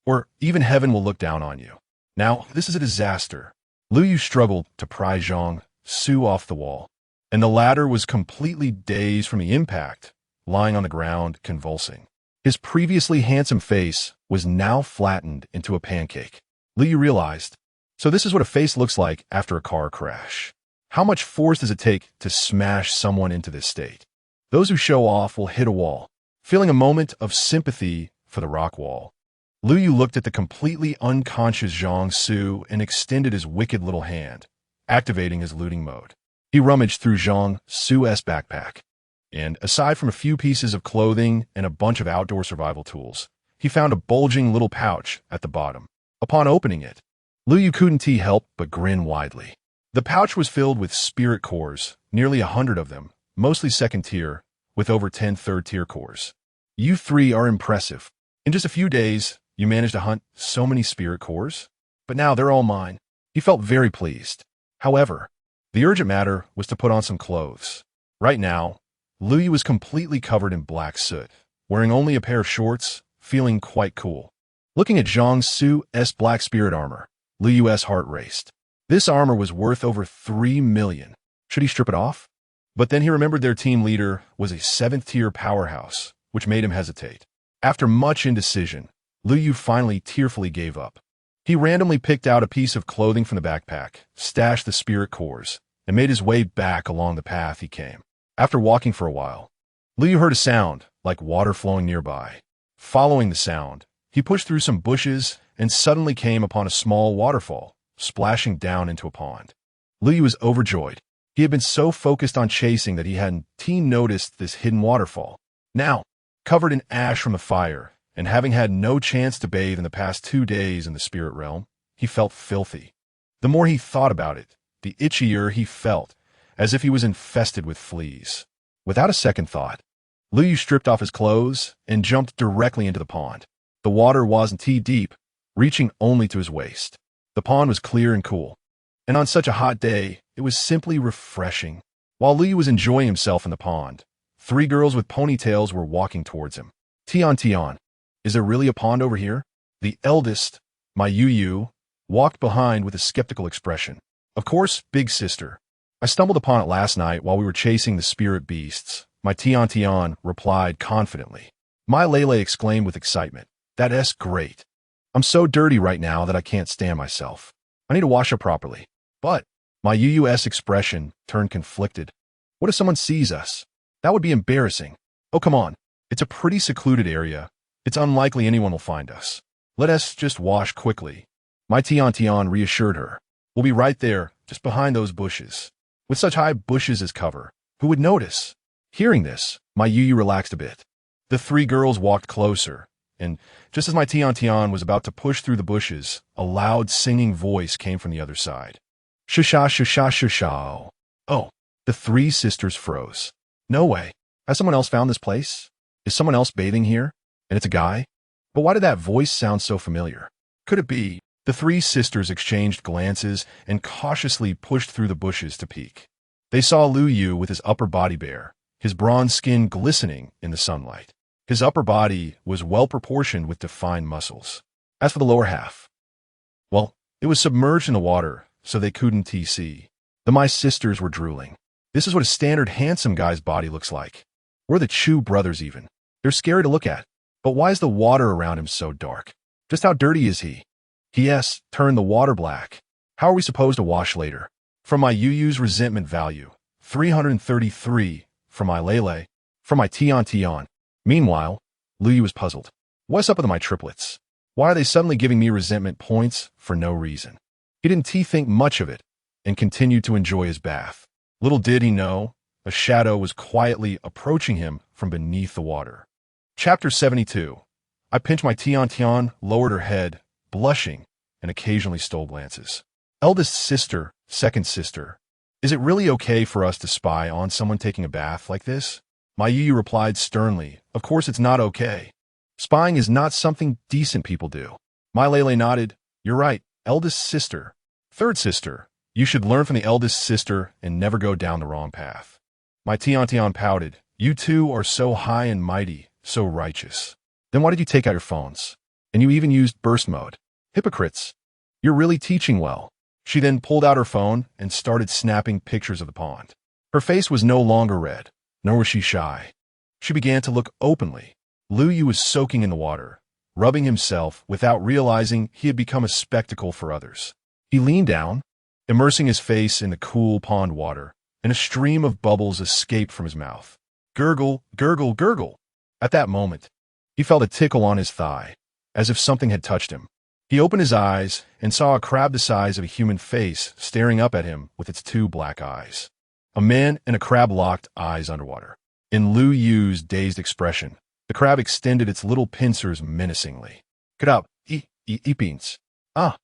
[SPEAKER 1] or even heaven will look down on you. Now, this is a disaster. Lu Yu struggled to pry Zhang Su off the wall, and the latter was completely dazed from the impact, lying on the ground, convulsing. His previously handsome face was now flattened into a pancake. Lu Yu realized, so this is what a face looks like after a car crash. How much force does it take to smash someone into this state? Those who show off will hit a wall. Feeling a moment of sympathy for the rock wall, Lu Yu looked at the completely unconscious Zhang Su and extended his wicked little hand, activating his looting mode. He rummaged through Zhang Su's backpack, and aside from a few pieces of clothing and a bunch of outdoor survival tools, he found a bulging little pouch at the bottom. Upon opening it, Lu Yu couldn't help but grin widely. The pouch was filled with spirit cores, nearly 100 of them, mostly second tier, with over 10 third-tier cores. You 3 are impressive. In just a few days, you managed to hunt so many spirit cores, but now they're all mine. He felt very pleased. However, the urgent matter was to put on some clothes. Right now, Lu Yu was completely covered in black soot, wearing only a pair of shorts, feeling quite cool. Looking at Zhang Su's black spirit armor, Lu Yu's heart raced. This armor was worth over 3 million. Should he strip it off? But then he remembered their team leader was a 7th-tier powerhouse, which made him hesitate. After much indecision, Lu Yu finally tearfully gave up. He randomly picked out a piece of clothing from the backpack, stashed the spirit cores, and made his way back along the path he came. After walking for a while, Lu Yu heard a sound like water flowing nearby. Following the sound, He pushed through some bushes and suddenly came upon a small waterfall, splashing down into a pond. Liu was overjoyed. He had been so focused on chasing that he hadn't noticed this hidden waterfall. Now, covered in ash from the fire, and having had no chance to bathe in the past 2 days in the spirit realm, he felt filthy. The more he thought about it, the itchier he felt, as if he was infested with fleas. Without a second thought, Liu stripped off his clothes and jumped directly into the pond. The water wasn't deep, reaching only to his waist. The pond was clear and cool, and on such a hot day, it was simply refreshing. While Liu was enjoying himself in the pond, 3 girls with ponytails were walking towards him. Tian, is there really a pond over here? The eldest, my Yu, walked behind with a skeptical expression. Of course, big sister. I stumbled upon it last night while we were chasing the spirit beasts, my Tian replied confidently. My Lele exclaimed with excitement. That's great. I'm so dirty right now that I can't stand myself. I need to wash up properly. But my Yu's expression turned conflicted. What if someone sees us? That would be embarrassing. Oh, come on. It's a pretty secluded area. It's unlikely anyone will find us. Let us just wash quickly. My Tian reassured her. We'll be right there, just behind those bushes. With such high bushes as cover, who would notice? Hearing this, my Yu relaxed a bit. The 3 girls walked closer, and just as my Tian was about to push through the bushes, a loud singing voice came from the other side. Shusha, shusha, shusha. Oh, the 3 sisters froze. No way. Has someone else found this place? Is someone else bathing here? And it's a guy? But why did that voice sound so familiar? Could it be? The 3 sisters exchanged glances and cautiously pushed through the bushes to peek. They saw Liu with his upper body bare, his bronze skin glistening in the sunlight. His upper body was well proportioned with defined muscles. As for the lower half, well, it was submerged in the water, so they couldn't see. My sisters were drooling. This is what a standard handsome guy's body looks like. We're the Chu brothers even. They're scary to look at. But why is the water around him so dark? Just how dirty is he? He turned the water black. How are we supposed to wash later? From my Yu's resentment value, 333. From my Lele. From my Tian. Meanwhile, Liu was puzzled. What's up with my triplets? Why are they suddenly giving me resentment points for no reason? He didn't think much of it and continued to enjoy his bath. Little did he know, a shadow was quietly approaching him from beneath the water. Chapter 72. I pinched my Tian, lowered her head, blushing, and occasionally stole glances. Eldest sister, second sister. Is it really okay for us to spy on someone taking a bath like this? My Yu replied sternly, of course it's not okay. Spying is not something decent people do. My Lele nodded, you're right, eldest sister. Third sister, you should learn from the eldest sister and never go down the wrong path. My Tian pouted, you 2 are so high and mighty, so righteous. Then why did you take out your phones? And you even used burst mode. Hypocrites. You're really teaching well. She then pulled out her phone and started snapping pictures of the pond. Her face was no longer red, nor was she shy. She began to look openly. Liu was soaking in the water, rubbing himself without realizing he had become a spectacle for others. He leaned down, immersing his face in the cool pond water, and a stream of bubbles escaped from his mouth. Gurgle, gurgle, gurgle. At that moment, he felt a tickle on his thigh, as if something had touched him. He opened his eyes and saw a crab the size of a human face staring up at him with its 2 black eyes. A man and a crab locked eyes underwater. In Liu's dazed expression, the crab extended its little pincers menacingly. Krab, beans. Ah!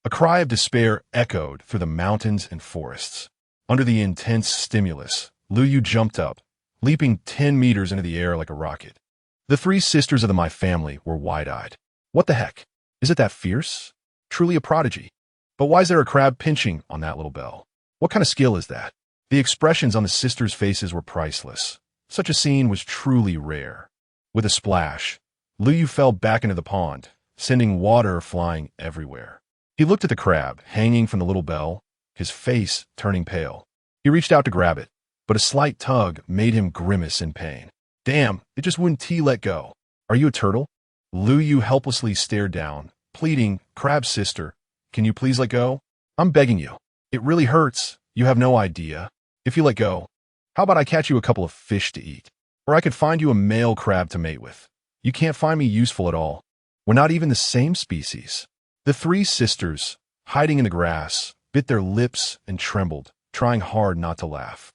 [SPEAKER 1] A cry of despair echoed through the mountains and forests. Under the intense stimulus, Liu jumped up, leaping 10 meters into the air like a rocket. The 3 sisters of my family were wide-eyed. What the heck? Is it that fierce? Truly a prodigy. But why is there a crab pinching on that little bell? What kind of skill is that? The expressions on the sisters' faces were priceless. Such a scene was truly rare. With a splash, Liu fell back into the pond, sending water flying everywhere. He looked at the crab hanging from the little bell, his face turning pale. He reached out to grab it, but a slight tug made him grimace in pain. Damn, it just wouldn't let go. Are you a turtle? Liu helplessly stared down, pleading, Crab sister, can you please let go? I'm begging you. It really hurts. You have no idea. If you let go, how about I catch you a couple of fish to eat? Or I could find you a male crab to mate with. You can't find me useful at all. were not even the same species. The three sisters, hiding in the grass, bit their lips and trembled, trying hard not to laugh.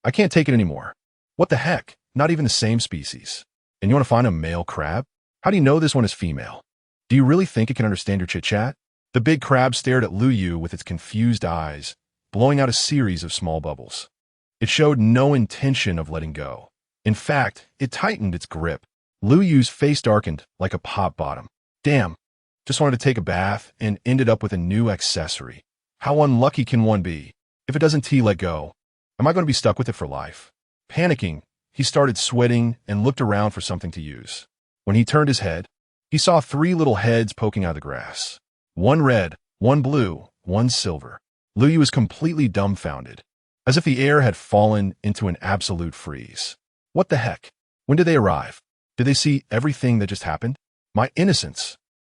[SPEAKER 1] I can't take it anymore. What the heck? Not even the same species. And you want to find a male crab? How do you know this one is female? Do you really think it can understand your chit-chat? The big crab stared at Lu Yu with its confused eyes, blowing out a series of small bubbles. It showed no intention of letting go. In fact, it tightened its grip. Lu Yu's face darkened like a pop bottom. Damn, just wanted to take a bath and ended up with a new accessory. How unlucky can one be? If it doesn't let go, am I going to be stuck with it for life? Panicking, he started sweating and looked around for something to use. When he turned his head, he saw three little heads poking out of the grass. One red, one blue, one silver. Lu Yu was completely dumbfounded, as if the air had fallen into an absolute freeze. What the heck? When did they arrive? Did they see everything that just happened? My innocence.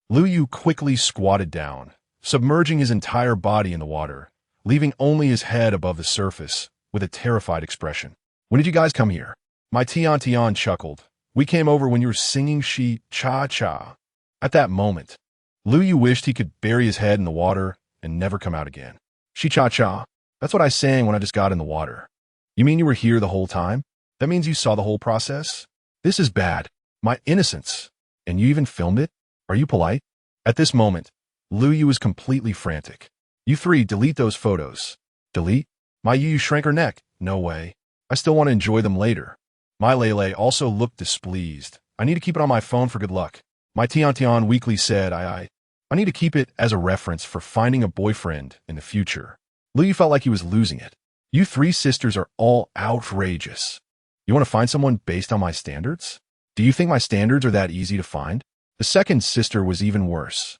[SPEAKER 1] Lu Yu quickly squatted down, submerging his entire body in the water, leaving only his head above the surface, with a terrified expression. When did you guys come here? My Tian chuckled. We came over when you were singing She Cha Cha. At that moment, Lu Yu wished he could bury his head in the water and never come out again. She Cha Cha. That's what I sang when I just got in the water. You mean you were here the whole time? That means you saw the whole process? This is bad. My innocence. And you even filmed it? Are you polite? At this moment, Lu Yu was completely frantic. You three, delete those photos. Delete? My Yu shrank her neck. No way. I still want to enjoy them later. My Lele also looked displeased. I need to keep it on my phone for good luck. My Tian weakly said, I need to keep it as a reference for finding a boyfriend in the future. Lu Yu felt like he was losing it. You three sisters are all outrageous. You want to find someone based on my standards? Do you think my standards are that easy to find? The second sister was even worse.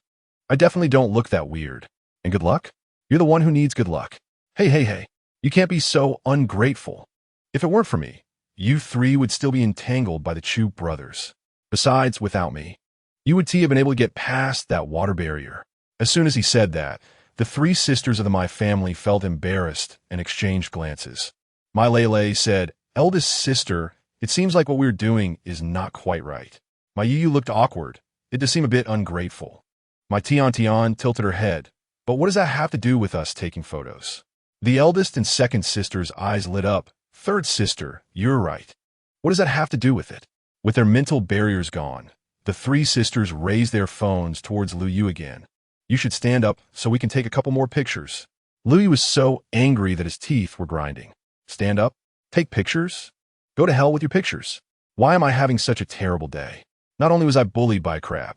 [SPEAKER 1] I definitely don't look that weird. And good luck? You're the one who needs good luck. Hey. You can't be so ungrateful. If it weren't for me, you three would still be entangled by the Chu brothers. Besides, without me, you would have been able to get past that water barrier. As soon as he said that, the three sisters of my family felt embarrassed and exchanged glances. My Lele said, Eldest sister, it seems like what we're doing is not quite right. My Yu looked awkward. It does seem a bit ungrateful. My Tian tilted her head. But what does that have to do with us taking photos? The eldest and second sister's eyes lit up. Third sister, you're right. What does that have to do with it? With their mental barriers gone, the three sisters raised their phones towards Lu Yu again. You should stand up so we can take a couple more pictures. Lu Yu was so angry that his teeth were grinding. Stand up? Take pictures? Go to hell with your pictures. Why am I having such a terrible day? Not only was I bullied by a crab,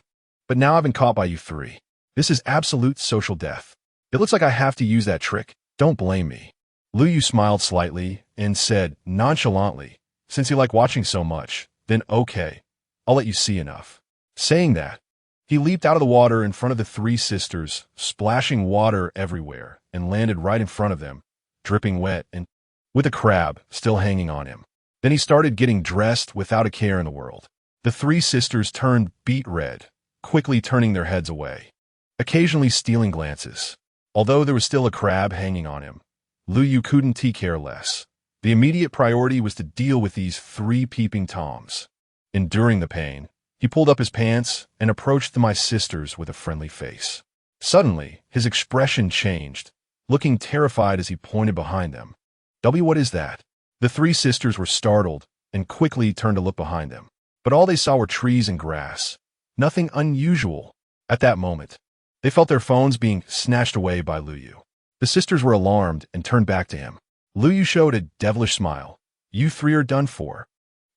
[SPEAKER 1] but now I've been caught by you three. This is absolute social death. It looks like I have to use that trick. Don't blame me. Lu Yu smiled slightly and said nonchalantly, since you like watching so much, then okay, I'll let you see enough. Saying that, he leaped out of the water in front of the three sisters, splashing water everywhere, and landed right in front of them, dripping wet and with a crab still hanging on him. Then he started getting dressed without a care in the world. The three sisters turned beet red, quickly turning their heads away, occasionally stealing glances. Although there was still a crab hanging on him, Lu Yu couldn't care less. The immediate priority was to deal with these three peeping toms. Enduring the pain, he pulled up his pants and approached my sisters with a friendly face. Suddenly, his expression changed, looking terrified as he pointed behind them. What is that? The three sisters were startled and quickly turned to look behind them. But all they saw were trees and grass. Nothing unusual. At that moment, they felt their phones being snatched away by Lu Yu. The sisters were alarmed and turned back to him. Lu Yu showed a devilish smile. You three are done for.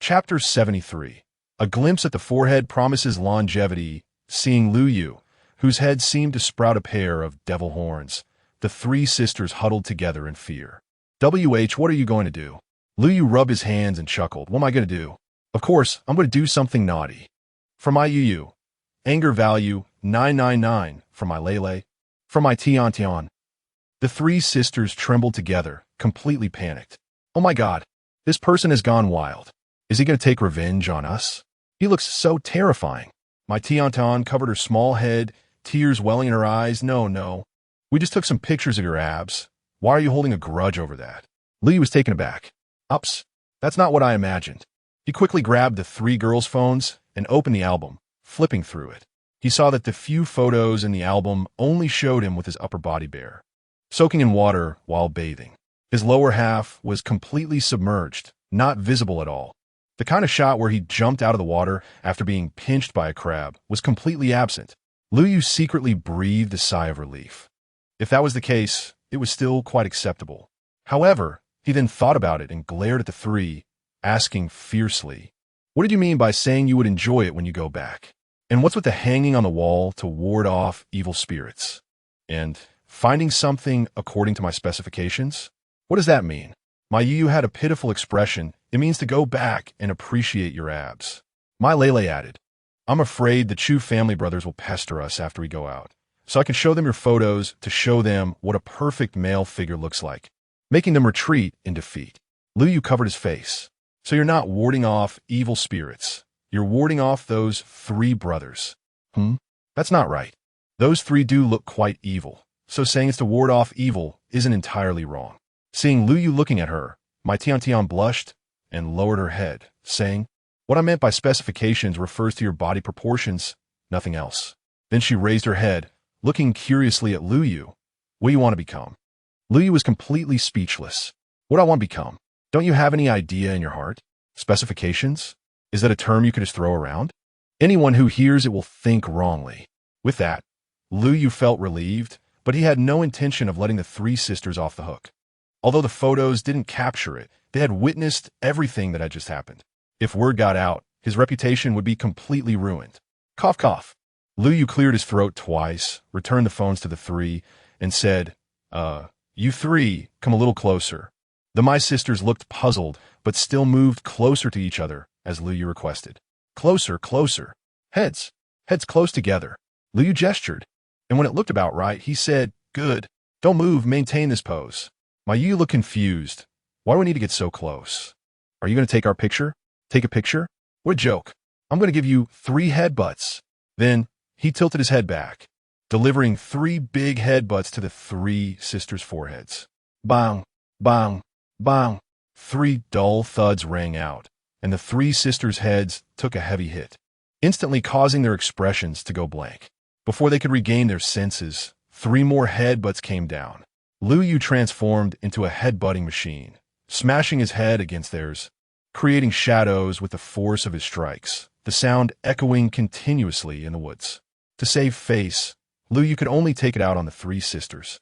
[SPEAKER 1] Chapter 73. A glimpse at the forehead promises longevity. Seeing Lu Yu, whose head seemed to sprout a pair of devil horns, the three sisters huddled together in fear. What are you going to do? Lu Yu rubbed his hands and chuckled. What am I going to do? Of course, I'm going to do something naughty. For my Yu, anger value 999. For my Lele. For my Tian. The three sisters trembled together, completely panicked. Oh my God, this person has gone wild. Is he going to take revenge on us? He looks so terrifying. My Tian covered her small head, tears welling in her eyes. No. We just took some pictures of your abs. Why are you holding a grudge over that? Lu Yu was taken aback. Ups, that's not what I imagined. He quickly grabbed the three girls' phones and opened the album, flipping through it. He saw that the few photos in the album only showed him with his upper body bare, soaking in water while bathing. His lower half was completely submerged, not visible at all. The kind of shot where he jumped out of the water after being pinched by a crab was completely absent. Liu Yu secretly breathed a sigh of relief. If that was the case, it was still quite acceptable. However, he then thought about it and glared at the three, asking fiercely, "What did you mean by saying you would enjoy it when you go back? And what's with the hanging on the wall to ward off evil spirits? And finding something according to my specifications? What does that mean?" My Yu had a pitiful expression. "It means to go back and appreciate your abs." My Lele added, "I'm afraid the Chu family brothers will pester us after we go out, so I can show them your photos to show them what a perfect male figure looks like," making them retreat in defeat. Liu Yu covered his face. "So you're not warding off evil spirits. You're warding off those three brothers." That's not right. Those three do look quite evil, so saying it's to ward off evil isn't entirely wrong. Seeing Liu Yu looking at her, my Tian blushed and lowered her head, saying, "What I meant by specifications refers to your body proportions, nothing else." Then she raised her head, looking curiously at Liu Yu. "What do you want to become?" Liu Yu was completely speechless. "What do I want to become? Don't you have any idea in your heart? Specifications? Is that a term you could just throw around? Anyone who hears it will think wrongly." With that, Liu Yu felt relieved, but he had no intention of letting the three sisters off the hook. Although the photos didn't capture it, they had witnessed everything that had just happened. If word got out, his reputation would be completely ruined. Cough, cough. Liu Yu cleared his throat twice, returned the phones to the three, and said, "You three, come a little closer." The My sisters looked puzzled, but still moved closer to each other, as Liu Yu requested. "Closer, closer. Heads close together." Liu Yu gestured, and when it looked about right, he said, "Good. Don't move, maintain this pose." My Yu looked confused. "Why do we need to get so close? Are you going to take our picture? Take a picture? What a joke. I'm going to give you 3 headbutts." Then he tilted his head back, delivering 3 big headbutts to the 3 sisters' foreheads. Bang, bang, bang. 3 dull thuds rang out, and the 3 sisters' heads took a heavy hit, instantly causing their expressions to go blank. Before they could regain their senses, 3 more headbutts came down. Liu Yu transformed into a headbutting machine, smashing his head against theirs, creating shadows with the force of his strikes, the sound echoing continuously in the woods. To save face, Liu Yu could only take it out on the 3 sisters,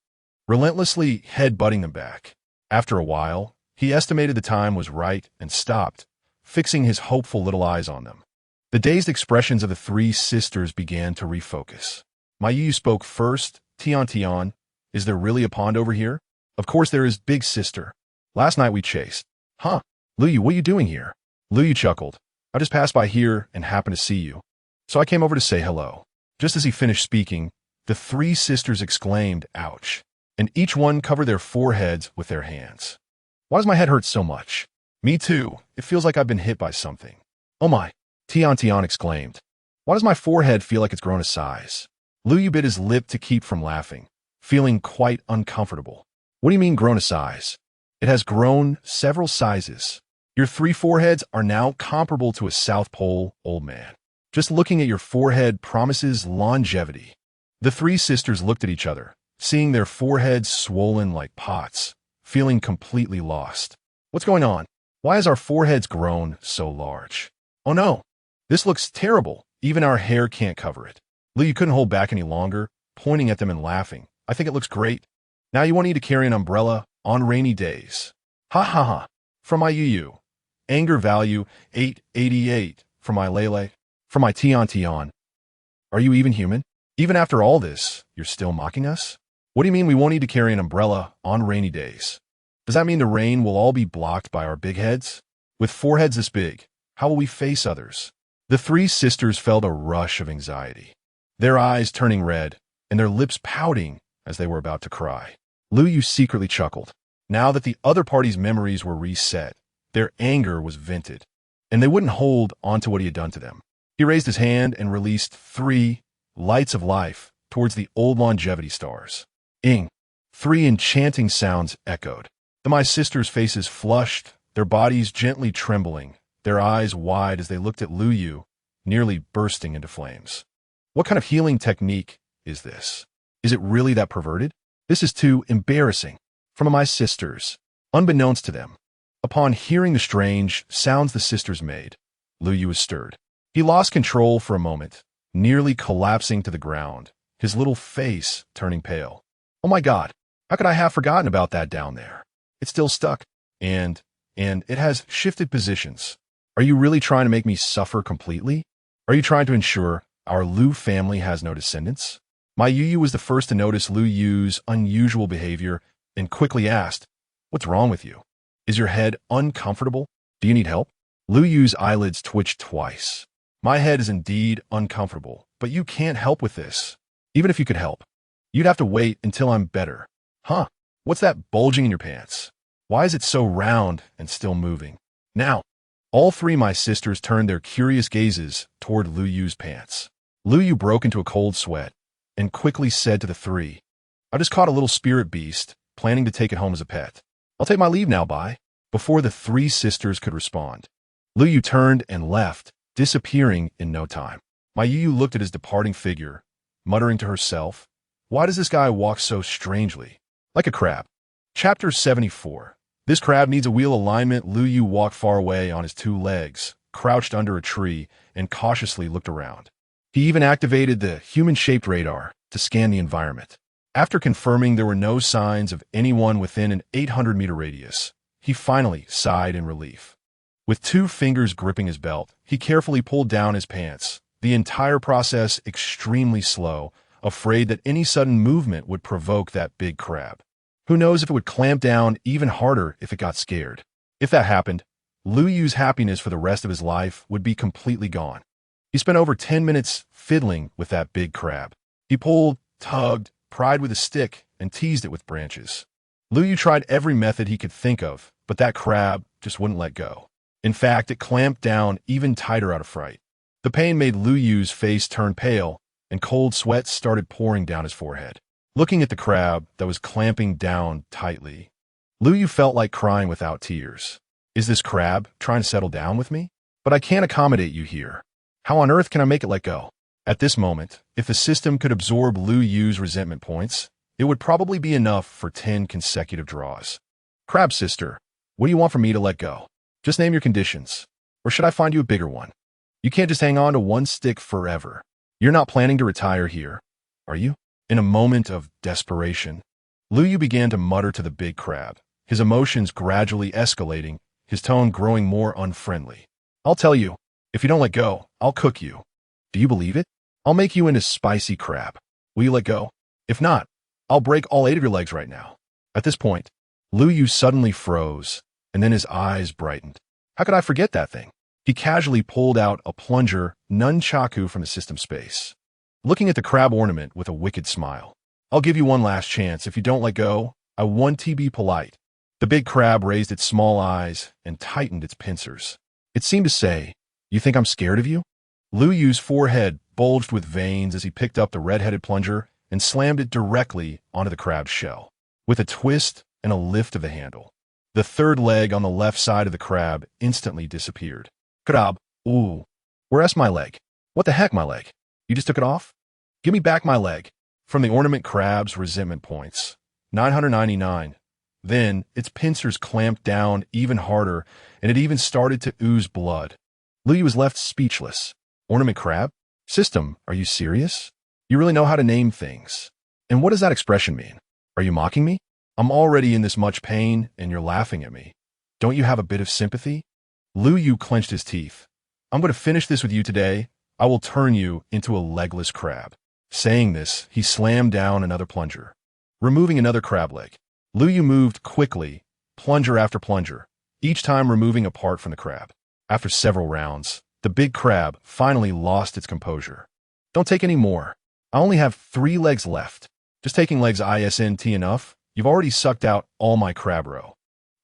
[SPEAKER 1] relentlessly headbutting them back. After a while, he estimated the time was right and stopped, fixing his hopeful little eyes on them. The dazed expressions of the 3 sisters began to refocus. My Yu spoke first. Tian, is there really a pond over here?" "Of course there is, big sister. Last night we chased." "Huh? Liu Yu, what are you doing here?" Liu Yu chuckled. "I just passed by here and happened to see you, so I came over to say hello." Just as he finished speaking, the 3 sisters exclaimed, "Ouch," and each one covered their foreheads with their hands. "Why does my head hurt so much?" "Me too. It feels like I've been hit by something." "Oh my," Tian exclaimed. "Why does my forehead feel like it's grown a size?" Liu Yu bit his lip to keep from laughing, feeling quite uncomfortable. "What do you mean grown a size?" "It has grown several sizes. Your 3 foreheads are now comparable to a South Pole old man. Just looking at your forehead promises longevity." The 3 sisters looked at each other, seeing their foreheads swollen like pots, feeling completely lost. "What's going on? Why has our foreheads grown so large? Oh no, this looks terrible. Even our hair can't cover it." Liu couldn't hold back any longer, pointing at them and laughing. "I think it looks great. Now you won't need to carry an umbrella on rainy days." "Ha ha ha." From my Yu. Anger value 888. From my Lele. From my Tian. "Are you even human? Even after all this, you're still mocking us? What do you mean we won't need to carry an umbrella on rainy days? Does that mean the rain will all be blocked by our big heads? With foreheads this big, how will we face others?" The 3 sisters felt a rush of anxiety, their eyes turning red, and their lips pouting as they were about to cry. Liu Yu secretly chuckled. Now that the other party's memories were reset, their anger was vented, and they wouldn't hold onto what he had done to them. He raised his hand and released 3 lights of life towards the old longevity stars. Ing. 3 enchanting sounds echoed. The My sisters' faces flushed, their bodies gently trembling, their eyes wide as they looked at Liu Yu, nearly bursting into flames. What kind of healing technique is this? Is it really that perverted? This is too embarrassing. From my sisters. Unbeknownst to them. Upon hearing the strange sounds the sisters made, Lu Yu was stirred. He lost control for a moment, nearly collapsing to the ground, his little face turning pale. Oh my God, how could I have forgotten about that down there? It's still stuck, and it has shifted positions. Are you really trying to make me suffer completely? Are you trying to ensure our Lu family has no descendants? My Yu was the first to notice Lu Yu's unusual behavior and quickly asked, "What's wrong with you? Is your head uncomfortable? Do you need help?" Lu Yu's eyelids twitched twice. My head is indeed uncomfortable, but you can't help with this. Even if you could help, you'd have to wait until I'm better. Huh? What's that bulging in your pants? Why is it so round and still moving? Now, all three of my sisters turned their curious gazes toward Lu Yu's pants. Lu Yu broke into a cold sweat and quickly said to the three, "I just caught a little spirit beast, planning to take it home as a pet. I'll take my leave now, bye." Before the three sisters could respond, Lu Yu turned and left, disappearing in no time. My Yu looked at his departing figure, muttering to herself, "Why does this guy walk so strangely? Like a crab." Chapter 74. This crab needs a wheel alignment. Lu Yu walked far away on his two legs, crouched under a tree, and cautiously looked around. He even activated the human-shaped radar to scan the environment. After confirming there were no signs of anyone within an 800-meter radius, he finally sighed in relief. With 2 fingers gripping his belt, he carefully pulled down his pants, the entire process extremely slow, afraid that any sudden movement would provoke that big crab. Who knows if it would clamp down even harder if it got scared. If that happened, Lu Yu's happiness for the rest of his life would be completely gone. He spent over 10 minutes fiddling with that big crab. He pulled, tugged, pried with a stick, and teased it with branches. Lu Yu tried every method he could think of, but that crab just wouldn't let go. In fact, it clamped down even tighter out of fright. The pain made Lu Yu's face turn pale, and cold sweat started pouring down his forehead. Looking at the crab that was clamping down tightly, Lu Yu felt like crying without tears. Is this crab trying to settle down with me? But I can't accommodate you here. How on earth can I make it let go? At this moment, if the system could absorb Lu Yu's resentment points, it would probably be enough for 10 consecutive draws. Crab sister, what do you want from me to let go? Just name your conditions. Or should I find you a bigger one? You can't just hang on to one stick forever. You're not planning to retire here, are you? In a moment of desperation, Lu Yu began to mutter to the big crab, his emotions gradually escalating, his tone growing more unfriendly. I'll tell you, if you don't let go, I'll cook you. Do you believe it? I'll make you into spicy crab. Will you let go? If not, I'll break all 8 of your legs right now. At this point, Lu Yu suddenly froze, and then his eyes brightened. How could I forget that thing? He casually pulled out a plunger nunchaku from his system space, looking at the crab ornament with a wicked smile. I'll give you one last chance. If you don't let go, I want to be polite. The big crab raised its small eyes and tightened its pincers. It seemed to say, "You think I'm scared of you?" Lu Yu's forehead bulged with veins as he picked up the red-headed plunger and slammed it directly onto the crab's shell. With a twist and a lift of the handle, the third leg on the left side of the crab instantly disappeared. Crab, ooh, where's my leg? What the heck, my leg? You just took it off? Give me back my leg. From the ornament crab's resentment points, 999. Then its pincers clamped down even harder, and it even started to ooze blood. Lu Yu was left speechless. Ornament crab? System, are you serious? You really know how to name things. And what does that expression mean? Are you mocking me? I'm already in this much pain, and you're laughing at me. Don't you have a bit of sympathy? Lu Yu clenched his teeth. I'm going to finish this with you today. I will turn you into a legless crab. Saying this, he slammed down another plunger, removing another crab leg. Lu Yu moved quickly, plunger after plunger, each time removing a part from the crab. After several rounds, the big crab finally lost its composure. Don't take any more. I only have 3 legs left. Just taking legs isn't enough. You've already sucked out all my crab roe.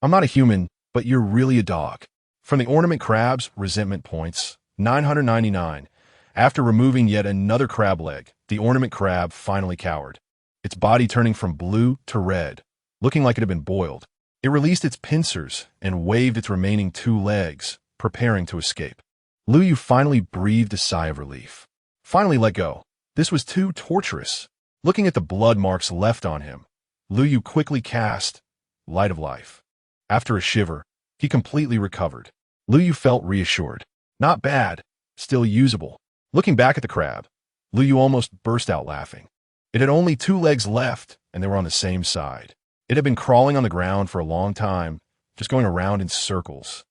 [SPEAKER 1] I'm not a human, but you're really a dog. From the ornament crab's resentment points, 999. After removing yet another crab leg, the ornament crab finally cowered, its body turning from blue to red, looking like it had been boiled. It released its pincers and waved its remaining 2 legs, preparing to escape. Lu Yu finally breathed a sigh of relief. Finally let go. This was too torturous. Looking at the blood marks left on him, Lu Yu quickly cast Light of Life. After a shiver, he completely recovered. Lu Yu felt reassured. Not bad, still usable. Looking back at the crab, Lu Yu almost burst out laughing. It had only 2 legs left, and they were on the same side. It had been crawling on the ground for a long time, just going around in circles.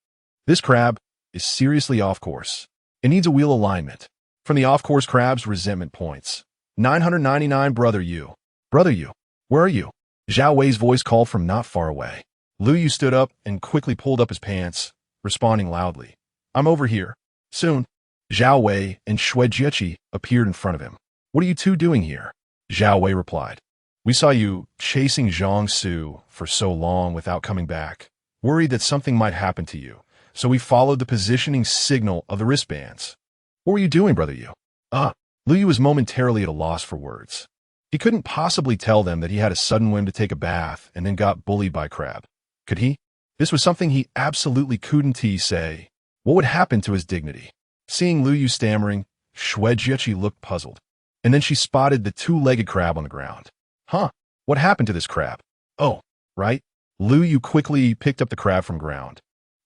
[SPEAKER 1] This crab is seriously off course. It needs a wheel alignment. From the off-course crab's resentment points. 999 Brother Yu. Brother Yu, where are you? Zhao Wei's voice called from not far away. Lu Yu stood up and quickly pulled up his pants, responding loudly. I'm over here. Soon, Zhao Wei and Xue Jieqi appeared in front of him. What are you two doing here? Zhao Wei replied. We saw you chasing Zhang Su for so long without coming back, worried that something might happen to you, so we followed the positioning signal of the wristbands. What were you doing, Brother Yu? Lu Yu was momentarily at a loss for words. He couldn't possibly tell them that he had a sudden whim to take a bath and then got bullied by Crab. Could he? This was something he absolutely couldn't say. What would happen to his dignity? Seeing Lu Yu stammering, Xue Jieqi looked puzzled. And then she spotted the 2-legged crab on the ground. Huh, what happened to this crab? Oh, right. Lu Yu quickly picked up the crab from ground.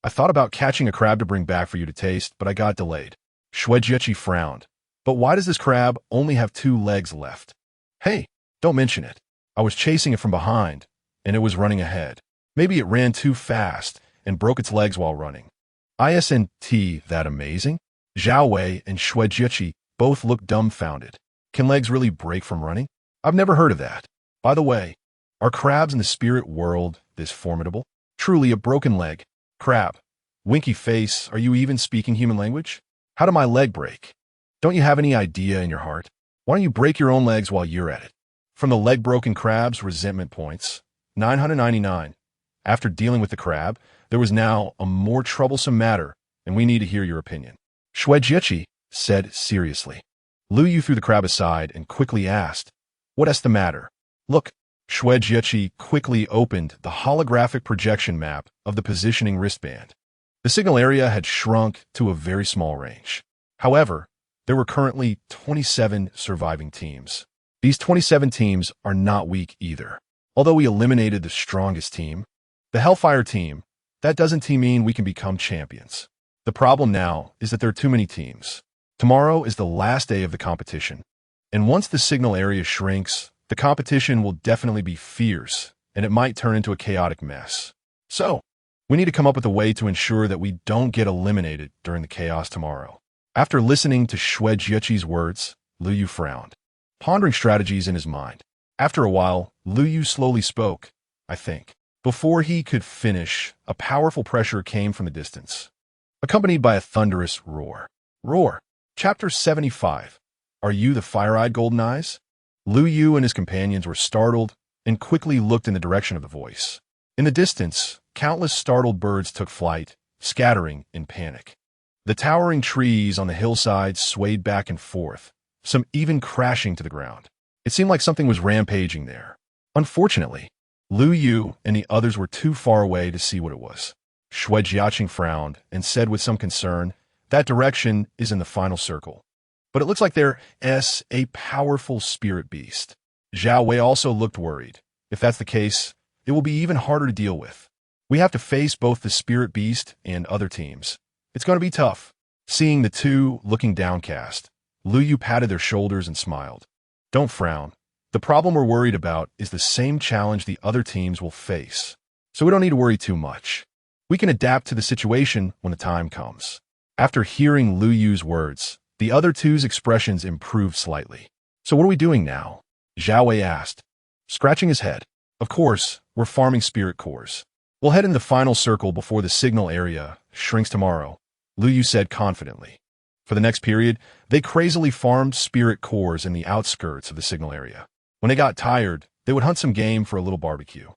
[SPEAKER 1] I thought about catching a crab to bring back for you to taste, but I got delayed. Xue Jieqi frowned. But why does this crab only have 2 legs left? Hey, don't mention it. I was chasing it from behind, and it was running ahead. Maybe it ran too fast and broke its legs while running. Isn't that amazing? Zhao Wei and Xue Jieqi both looked dumbfounded. Can legs really break from running? I've never heard of that. By the way, are crabs in the spirit world this formidable? Truly a broken leg. Crab, winky face, are you even speaking human language? How did my leg break? Don't you have any idea in your heart? Why don't you break your own legs while you're at it? From the leg-broken crab's resentment points, 999. After dealing with the crab, there was now a more troublesome matter, and we need to hear your opinion. Xue Jieqi said seriously. Lu Yu threw the crab aside and quickly asked, What's the matter? Look, Xue Jieqi quickly opened the holographic projection map of the positioning wristband. The signal area had shrunk to a very small range. However, there were currently 27 surviving teams. These 27 teams are not weak either. Although we eliminated the strongest team, the Hellfire team, that doesn't mean we can become champions. The problem now is that there are too many teams. Tomorrow is the last day of the competition. And once the signal area shrinks, the competition will definitely be fierce, and it might turn into a chaotic mess. So, we need to come up with a way to ensure that we don't get eliminated during the chaos tomorrow. After listening to Xue Jieqi's words, Lu Yu frowned, pondering strategies in his mind. After a while, Lu Yu slowly spoke, I think. Before he could finish, a powerful pressure came from the distance, accompanied by a thunderous roar. Roar. Chapter 75. Are you the fire-eyed golden eyes? Lu Yu and his companions were startled and quickly looked in the direction of the voice. In the distance, countless startled birds took flight, scattering in panic. The towering trees on the hillside swayed back and forth, some even crashing to the ground. It seemed like something was rampaging there. Unfortunately, Lu Yu and the others were too far away to see what it was. Xue Jieqi frowned and said with some concern, That direction is in the final circle. But it looks like there's a powerful spirit beast. Zhao Wei also looked worried. If that's the case, it will be even harder to deal with. We have to face both the spirit beast and other teams. It's going to be tough. Seeing the two looking downcast, Lu Yu patted their shoulders and smiled. Don't frown. The problem we're worried about is the same challenge the other teams will face. So we don't need to worry too much. We can adapt to the situation when the time comes. After hearing Lu Yu's words, the other two's expressions improved slightly. So what are we doing now? Zhao Wei asked, scratching his head. Of course, we're farming spirit cores. We'll head in the final circle before the signal area shrinks tomorrow, Lu Yu said confidently. For the next period, they crazily farmed spirit cores in the outskirts of the signal area. When they got tired, they would hunt some game for a little barbecue.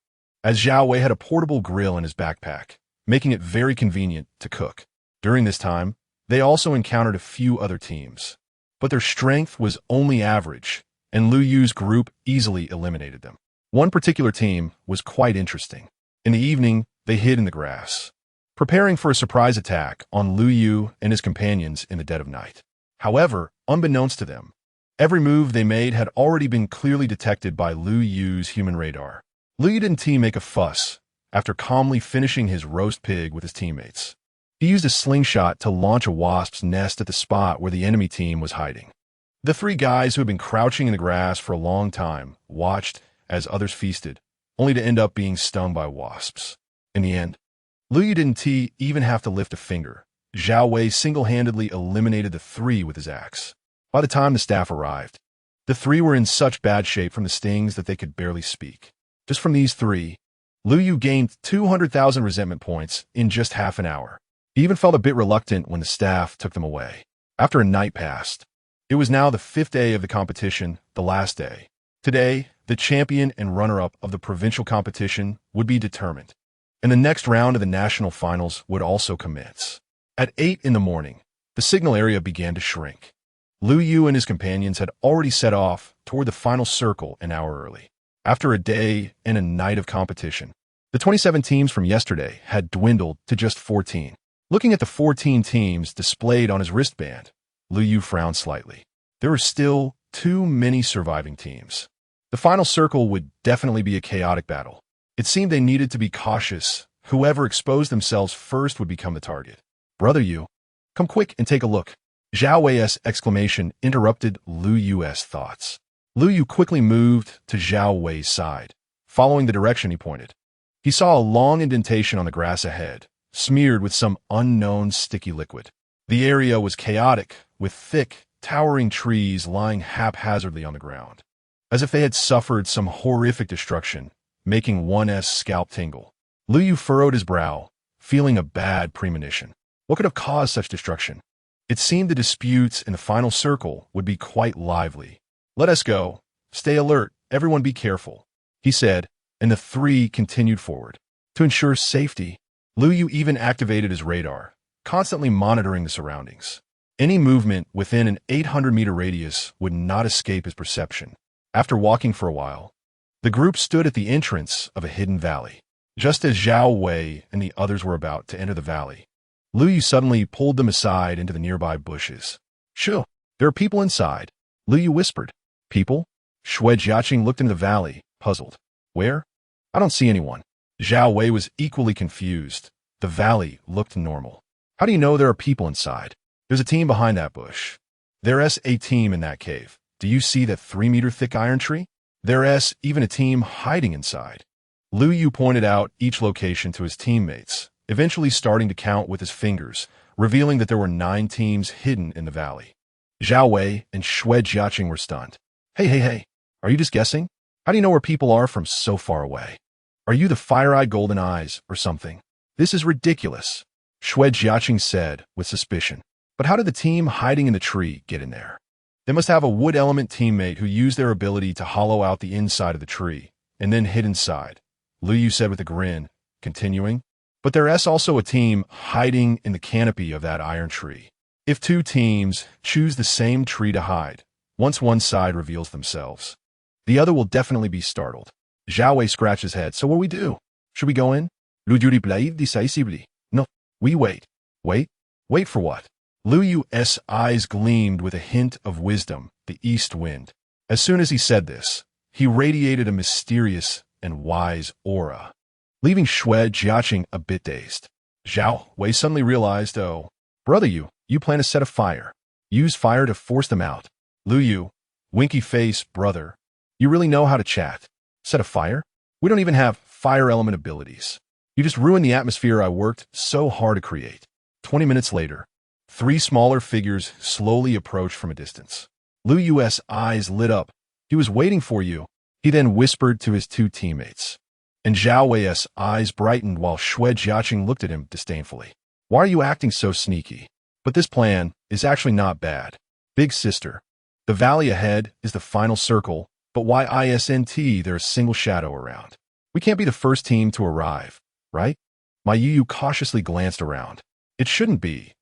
[SPEAKER 1] As Zhao Wei had a portable grill in his backpack, making it very convenient to cook. During this time, they also encountered a few other teams. But their strength was only average, and Lu Yu's group easily eliminated them. One particular team was quite interesting. In the evening, they hid in the grass, preparing for a surprise attack on Lu Yu and his companions in the dead of night. However, unbeknownst to them, Every move they made had already been clearly detected by Lu Yu's human radar. Lu Yu didn't make a fuss after calmly finishing his roast pig with his teammates. He used a slingshot to launch a wasp's nest at the spot where the enemy team was hiding. The three guys who had been crouching in the grass for a long time watched as others feasted, only to end up being stung by wasps. In the end, Lu Yu didn't even have to lift a finger. Zhao Wei single-handedly eliminated the three with his axe. By the time the staff arrived, the three were in such bad shape from the stings that they could barely speak. Just from these three, Lu Yu gained 200,000 resentment points in just half an hour. He even felt a bit reluctant when the staff took them away. After a night passed, it was now the 5th day of the competition, the last day. Today, the champion and runner-up of the provincial competition would be determined, and the next round of the national finals would also commence. At 8 in the morning, the signal area began to shrink. Lu Yu and his companions had already set off toward the final circle an hour early. After a day and a night of competition, the 27 teams from yesterday had dwindled to just 14. Looking at the 14 teams displayed on his wristband, Lu Yu frowned slightly. There were still too many surviving teams. The final circle would definitely be a chaotic battle. It seemed they needed to be cautious. Whoever exposed themselves first would become the target. Brother Yu, come quick and take a look. Zhao Wei's exclamation interrupted Lu Yu's thoughts. Lu Yu quickly moved to Zhao Wei's side, following the direction he pointed. He saw a long indentation on the grass ahead, smeared with some unknown sticky liquid. The area was chaotic, with thick, towering trees lying haphazardly on the ground, as if they had suffered some horrific destruction, making one's scalp tingle. Lu Yu furrowed his brow, feeling a bad premonition. What could have caused such destruction? It seemed the disputes in the final circle would be quite lively. Let us go. Stay alert. Everyone be careful, he said, and the three continued forward. To ensure safety, Lu Yu even activated his radar, constantly monitoring the surroundings. Any movement within an 800-meter radius would not escape his perception. After walking for a while, the group stood at the entrance of a hidden valley. Just as Zhao Wei and the others were about to enter the valley, Lu Yu suddenly pulled them aside into the nearby bushes. Shoo, there are people inside, Lu Yu whispered. People? Xue Jiaqing looked into the valley, puzzled. Where? I don't see anyone. Zhao Wei was equally confused. The valley looked normal. How do you know there are people inside? There's a team behind that bush. There's a team in that cave. Do you see that 3-meter thick iron tree? There's even a team hiding inside. Lu Yu pointed out each location to his teammates, eventually starting to count with his fingers, revealing that there were 9 teams hidden in the valley. Zhao Wei and Xue Jiaqing were stunned. Hey, are you just guessing? How do you know where people are from so far away? Are you the fire-eyed golden eyes or something? This is ridiculous, Xue Jiaqing said with suspicion. But how did the team hiding in the tree get in there? They must have a wood element teammate who used their ability to hollow out the inside of the tree and then hid inside, Lu Yu said with a grin, continuing. But there's also a team hiding in the canopy of that iron tree. If 2 teams choose the same tree to hide, once one side reveals themselves, the other will definitely be startled. Zhao Wei scratched his head. So what do we do? Should we go in? Lu Yu replied decisively. No, we wait. Wait? Wait for what? Lu Yu's eyes gleamed with a hint of wisdom, the east wind. As soon as he said this, he radiated a mysterious and wise aura, leaving Xue Jiaqing a bit dazed. Zhao Wei suddenly realized, oh, brother you plan to set a fire. Use fire to force them out. Lu Yu, winky face, brother. You really know how to chat. Set a fire? We don't even have fire element abilities. You just ruined the atmosphere I worked so hard to create. 20 minutes later, 3 smaller figures slowly approached from a distance. Lu Yu's eyes lit up. He was waiting for you. He then whispered to his 2 teammates. And Zhao Wei's eyes brightened while Xue Jiaqing looked at him disdainfully. Why are you acting so sneaky? But this plan is actually not bad. Big sister, the valley ahead is the final circle, but why isn't there a single shadow around? We can't be the first team to arrive, right? My Yu cautiously glanced around. It shouldn't be.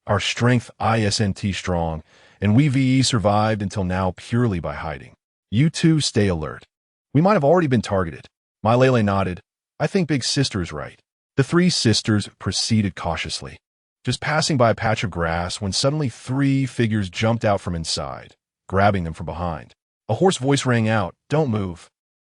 [SPEAKER 1] Our strength isn't strong, and we VE survived until now purely by hiding. You 2 stay alert. We might have already been targeted. My Lele nodded. I think Big Sister is right. The 3 sisters proceeded cautiously, just passing by a patch of grass when suddenly 3 figures jumped out from inside, grabbing them from behind. A hoarse voice rang out, "Don't move.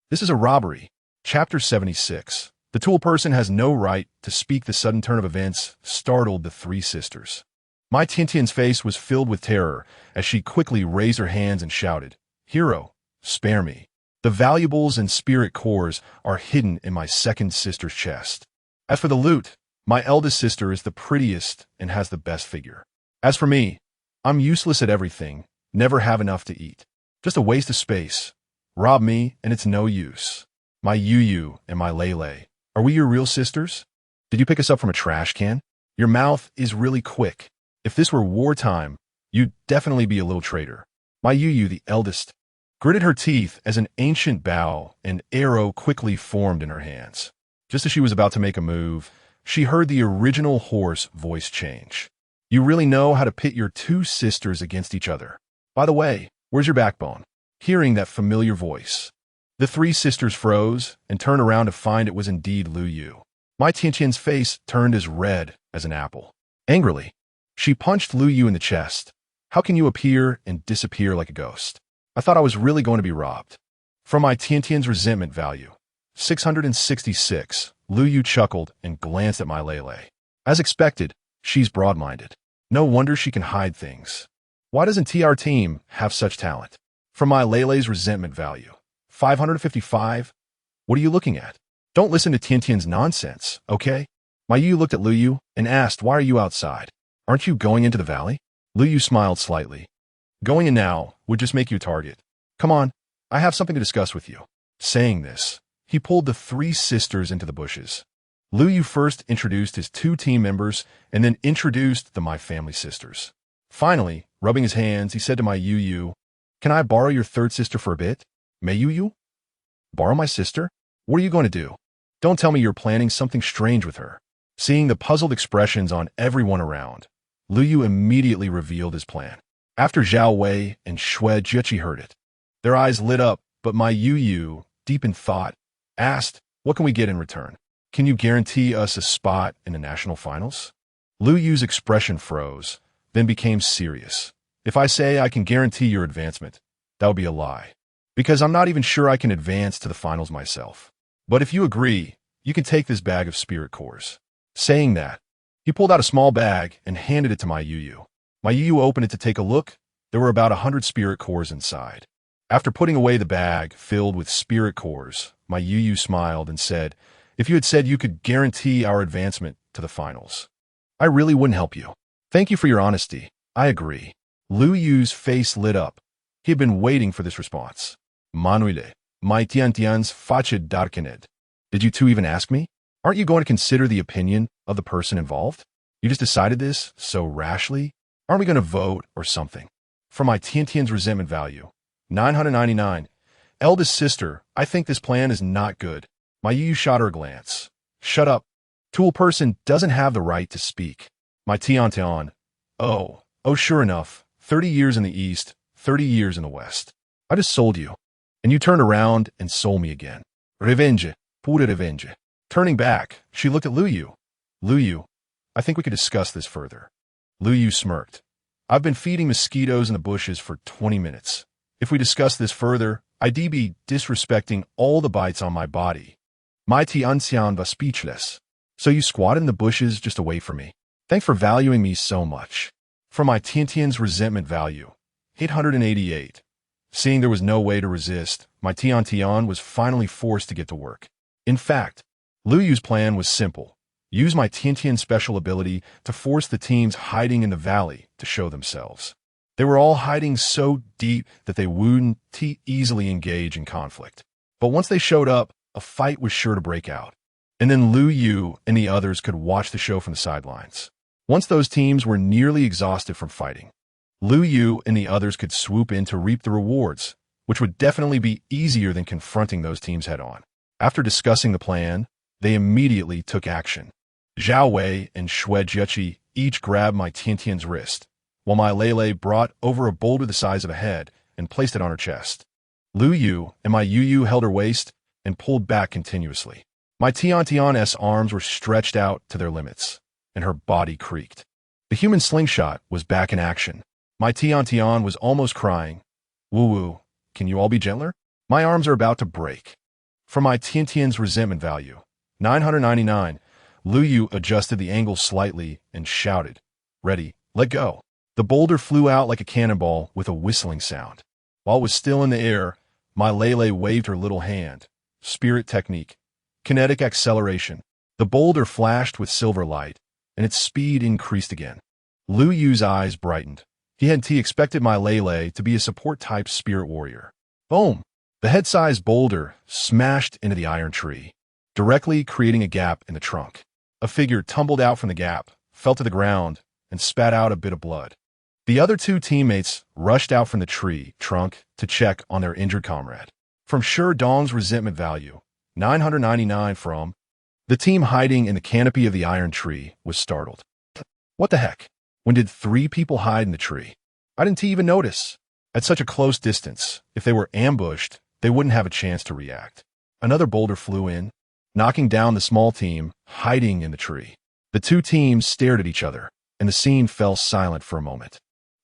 [SPEAKER 1] This is a robbery." Chapter 76. The tool person has no right to speak. The sudden turn of events startled the three sisters. My Tiantian's face was filled with terror as she quickly raised her hands and shouted, "Hero, spare me. The valuables and spirit cores are hidden in my second sister's chest. As for the loot, my eldest sister is the prettiest and has the best figure. As for me, I'm useless at everything, never have enough to eat. Just a waste of space. Rob me and it's no use. My Yu and my Lele, are we your real sisters? Did you pick us up from a trash can? Your mouth is really quick. If this were wartime, you'd definitely be a little traitor." My Yu, the eldest, gritted her teeth as an ancient bow and arrow quickly formed in her hands. Just as she was about to make a move, she heard the original hoarse voice change. "You really know how to pit your two sisters against each other. By the way, where's your backbone?" Hearing that familiar voice, the three sisters froze and turned around to find it was indeed Lu Yu. My Tiantian's face turned as red as an apple. Angrily, she punched Lu Yu in the chest. "How can you appear and disappear like a ghost? I thought I was really going to be robbed." From my Tiantian's resentment value, 666, Lu Yu chuckled and glanced at my Lele. As expected, she's broad-minded. No wonder she can hide things. Why doesn't our team have such talent? From my Lele's resentment value, 555, what are you looking at? Don't listen to Tiantian's nonsense, okay? My Yu looked at Lu Yu and asked, "Why are you outside? Aren't you going into the valley?" Lu Yu smiled slightly. "Going in now would just make you a target. Come on, I have something to discuss with you." Saying this, he pulled the three sisters into the bushes. Lu Yu first introduced his two team members and then introduced my family sisters. Finally, rubbing his hands, he said to my Yu, "Can I borrow your third sister for a bit?" "May Yu? Borrow my sister? What are you going to do? Don't tell me you're planning something strange with her." Seeing the puzzled expressions on everyone around, Lu Yu immediately revealed his plan. After Zhao Wei and Xue Jieqi heard it, their eyes lit up, but my Yu, deep in thought, asked, "What can we get in return? Can you guarantee us a spot in the national finals?" Lu Yu's expression froze, then became serious. "If I say I can guarantee your advancement, that would be a lie, because I'm not even sure I can advance to the finals myself. But if you agree, you can take this bag of spirit cores." Saying that, he pulled out a small bag and handed it to my Yu. My Yu opened it to take a look. There were about 100 spirit cores inside. After putting away the bag filled with spirit cores, my Yu smiled and said, "If you had said you could guarantee our advancement to the finals, I really wouldn't help you. Thank you for your honesty. I agree." Lu Yu's face lit up. He had been waiting for this response. "Manuele, my Tiantian's face darkened. Did you two even ask me? Aren't you going to consider the opinion of the person involved? You just decided this so rashly? Aren't we going to vote or something?" For my Tiantian's resentment value, 999. "Eldest sister, I think this plan is not good." My Yu shot her a glance. "Shut up. Tool person doesn't have the right to speak." My Tiantian, Oh, sure enough, 30 years in the east, 30 years in the west. I just sold you, and you turned around and sold me again. Revenge, pure revenge." Turning back, she looked at Lu Yu. "Lu Yu, I think we could discuss this further." Lu Yu smirked. "I've been feeding mosquitoes in the bushes for 20 minutes. If we discuss this further, I'd be disrespecting all the bites on my body." My Tiantian was speechless. "So you squatted in the bushes just to wait for me? Thanks for valuing me so much." For my Tiantian's resentment value, 888. Seeing there was no way to resist, my Tiantian was finally forced to get to work. In fact, Lu Yu's plan was simple. Use my Tiantian special ability to force the teams hiding in the valley to show themselves. They were all hiding so deep that they wouldn't easily engage in conflict. But once they showed up, a fight was sure to break out. And then Lu Yu and the others could watch the show from the sidelines. Once those teams were nearly exhausted from fighting, Lu Yu and the others could swoop in to reap the rewards, which would definitely be easier than confronting those teams head-on. After discussing the plan, they immediately took action. Zhao Wei and Xue Jieqi each grabbed my Tiantian's wrist, while my Lele brought over a boulder the size of a head and placed it on her chest. Lu Yu and my Yu held her waist and pulled back continuously. My Tiantian's arms were stretched out to their limits, and her body creaked. The human slingshot was back in action. My Tiantian was almost crying. Woo-woo, can you all be gentler? My arms are about to break. For my Tiantian's resentment value, 999, Lu Yu adjusted the angle slightly and shouted, "Ready, let go." The boulder flew out like a cannonball with a whistling sound. While it was still in the air, my Lele waved her little hand. Spirit technique. Kinetic acceleration. The boulder flashed with silver light, and its speed increased again. Lu Yu's eyes brightened. He hadn't expected my Lele to be a support-type spirit warrior. Boom! The head-sized boulder smashed into the iron tree, directly creating a gap in the trunk. A figure tumbled out from the gap, fell to the ground, and spat out a bit of blood. The other two teammates rushed out from the tree trunk to check on their injured comrade. From Shi Dong's resentment value, 999 from, the team hiding in the canopy of the iron tree was startled. What the heck? When did 3 people hide in the tree? I didn't even notice. At such a close distance, if they were ambushed, they wouldn't have a chance to react. Another boulder flew in, knocking down the small team hiding in the tree. The two teams stared at each other, and the scene fell silent for a moment.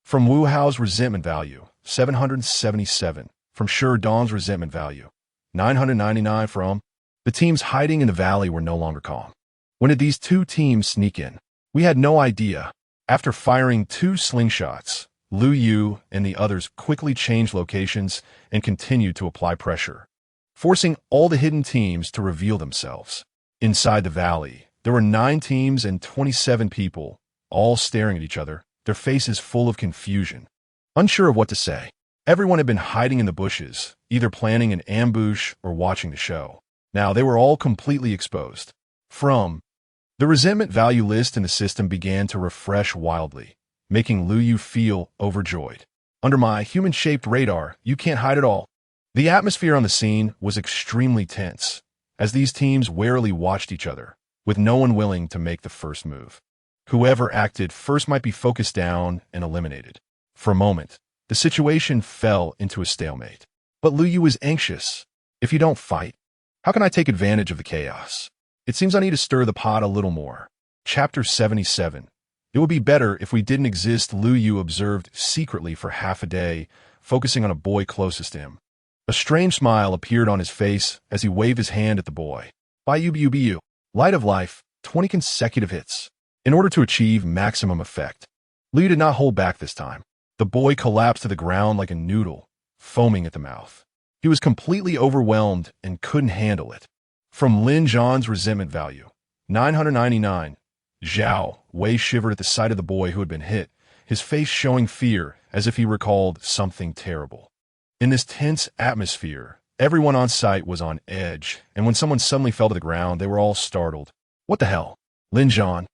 [SPEAKER 1] From Wu Hao's resentment value, 777. From Shi Dong's resentment value, 999 from, the teams hiding in the valley were no longer calm. When did these two teams sneak in? We had no idea. After firing 2 slingshots, Lu Yu and the others quickly changed locations and continued to apply pressure, forcing all the hidden teams to reveal themselves. Inside the valley, there were 9 teams and 27 people, all staring at each other, their faces full of confusion. Unsure of what to say, everyone had been hiding in the bushes, either planning an ambush or watching the show. Now they were all completely exposed. From the resentment value list in the system began to refresh wildly, making Lu Yu feel overjoyed. Under my human-shaped radar, you can't hide at all. The atmosphere on the scene was extremely tense, as these teams warily watched each other, with no one willing to make the first move. Whoever acted first might be focused down and eliminated. For a moment, the situation fell into a stalemate. But Lu Yu was anxious. If you don't fight, how can I take advantage of the chaos? It seems I need to stir the pot a little more. Chapter 77. It would be better if we didn't exist, Lu Yu observed secretly for half a day, focusing on a boy closest to him. A strange smile appeared on his face as he waved his hand at the boy. BU. Light of Life, 20 consecutive hits. In order to achieve maximum effect, Lu Yu did not hold back this time. The boy collapsed to the ground like a noodle, foaming at the mouth. He was completely overwhelmed and couldn't handle it. From Lin Zhan's resentment value, 999. Zhao Wei shivered at the sight of the boy who had been hit, his face showing fear as if he recalled something terrible. In this tense atmosphere, everyone on site was on edge, and when someone suddenly fell to the ground, they were all startled. What the hell? Lin Zhan,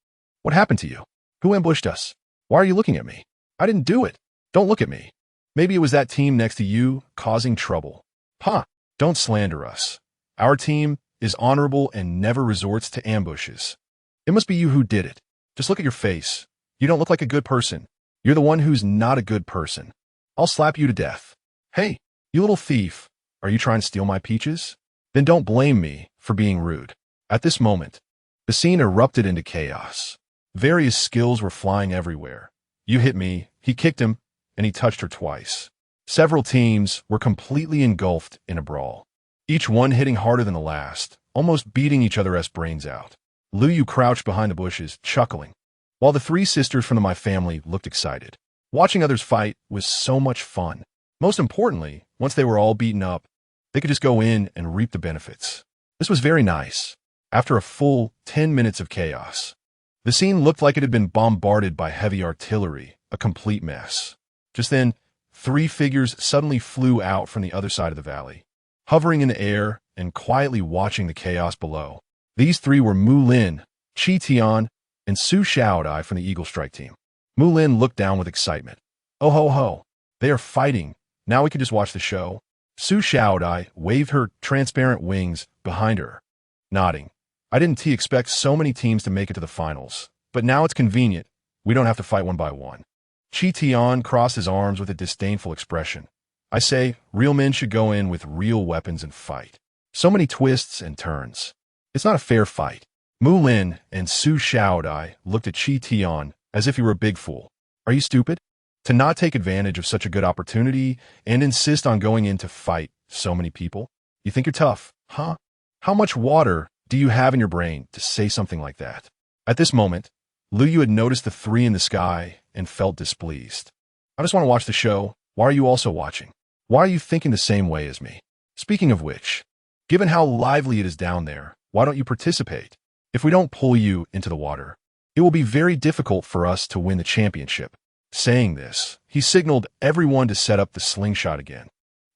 [SPEAKER 1] what happened to you? Who ambushed us? Why are you looking at me? I didn't do it. Don't look at me. Maybe it was that team next to you causing trouble. Pa, don't slander us. Our team is honorable and never resorts to ambushes. It must be you who did it. Just look at your face. You don't look like a good person. You're the one who's not a good person. I'll slap you to death. Hey, you little thief. Are you trying to steal my peaches? Then don't blame me for being rude. At this moment, the scene erupted into chaos. Various skills were flying everywhere. You hit me, he kicked him, and he touched her twice. Several teams were completely engulfed in a brawl, each one hitting harder than the last, almost beating each other's brains out. Lu Yu crouched behind the bushes, chuckling, while the 3 sisters from my family looked excited. Watching others fight was so much fun. Most importantly, once they were all beaten up, they could just go in and reap the benefits. This was very nice. After a full 10 minutes of chaos, the scene looked like it had been bombarded by heavy artillery, a complete mess. Just then, 3 figures suddenly flew out from the other side of the valley, hovering in the air and quietly watching the chaos below. These 3 were Mu Lin, Qi Tian, and Su Xiaodai from the Eagle Strike team. Mu Lin looked down with excitement. Oh ho ho, they are fighting. Now we can just watch the show. Su Xiaodai waved her transparent wings behind her, nodding. I didn't expect so many teams to make it to the finals, but now it's convenient. We don't have to fight one by one. Qi Tian crossed his arms with a disdainful expression. I say, real men should go in with real weapons and fight. So many twists and turns. It's not a fair fight. Mu Lin and Su Xiaodai looked at Qi Tian as if he were a big fool. Are you stupid? To not take advantage of such a good opportunity and insist on going in to fight so many people? You think you're tough, huh? How much water do you have in your brain to say something like that? At this moment, Lu Yu had noticed the three in the sky and felt displeased. I just want to watch the show. Why are you also watching? Why are you thinking the same way as me? Speaking of which, given how lively it is down there, why don't you participate? If we don't pull you into the water, it will be very difficult for us to win the championship. Saying this, he signaled everyone to set up the slingshot again,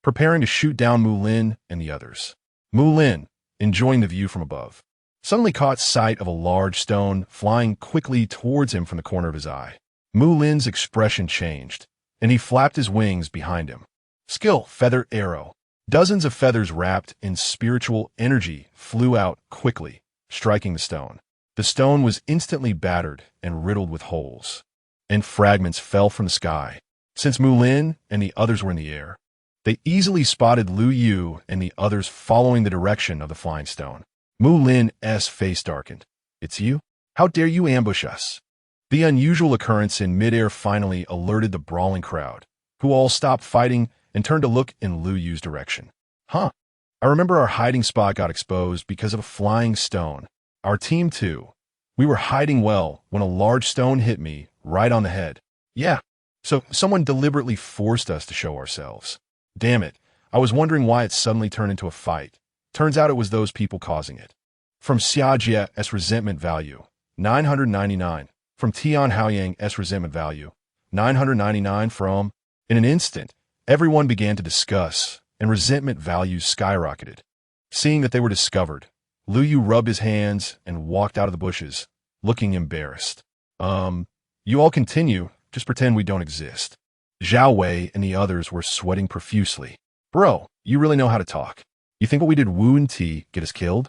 [SPEAKER 1] preparing to shoot down Mu Lin and the others. Mu Lin, enjoying the view from above, suddenly caught sight of a large stone flying quickly towards him from the corner of his eye. Mu Lin's expression changed, and he flapped his wings behind him. Skill, feather arrow. Dozens of feathers wrapped in spiritual energy flew out quickly, striking the stone. The stone was instantly battered and riddled with holes, and fragments fell from the sky. Since Mu Lin and the others were in the air, they easily spotted Lu Yu and the others following the direction of the flying stone. Mu Lin's face darkened. It's you? How dare you ambush us? The unusual occurrence in midair finally alerted the brawling crowd, who all stopped fighting and turned to look in Lu Yu's direction. Huh. I remember our hiding spot got exposed because of a flying stone. Our team too. We were hiding well when a large stone hit me right on the head. Yeah. So someone deliberately forced us to show ourselves. Damn it. I was wondering why it suddenly turned into a fight. Turns out it was those people causing it. From Xiajia's resentment value, 999. From Tian Haoyang's resentment value, 999 from... In an instant, everyone began to discuss, and resentment values skyrocketed. Seeing that they were discovered, Lu Yu rubbed his hands and walked out of the bushes, looking embarrassed. You all continue, just pretend we don't exist. Zhao Wei and the others were sweating profusely. Bro, you really know how to talk. You think what we did Wu and Ti get us killed?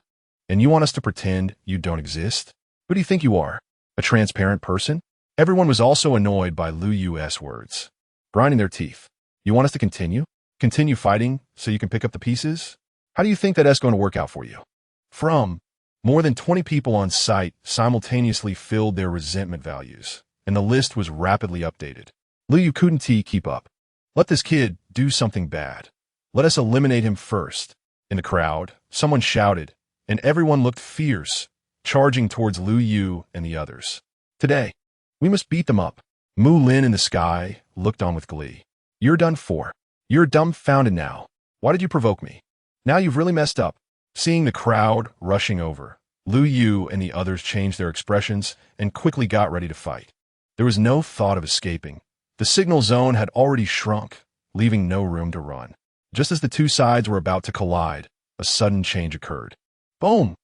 [SPEAKER 1] And you want us to pretend you don't exist? Who do you think you are? A transparent person? Everyone was also annoyed by Lu Yu's words, grinding their teeth. You want us to continue? Continue fighting so you can pick up the pieces? How do you think that's going to work out for you? From more than 20 people on site simultaneously filled their resentment values, and the list was rapidly updated. Lu Yu couldn't keep up. Let this kid do something bad. Let us eliminate him first. In the crowd, someone shouted, and everyone looked fierce, charging towards Lu Yu and the others. Today, we must beat them up. Mu Lin in the sky looked on with glee. You're done for. You're dumbfounded now. Why did you provoke me? Now you've really messed up. Seeing the crowd rushing over, Lu Yu and the others changed their expressions and quickly got ready to fight. There was no thought of escaping. The signal zone had already shrunk, leaving no room to run. Just as the two sides were about to collide, a sudden change occurred. Boom!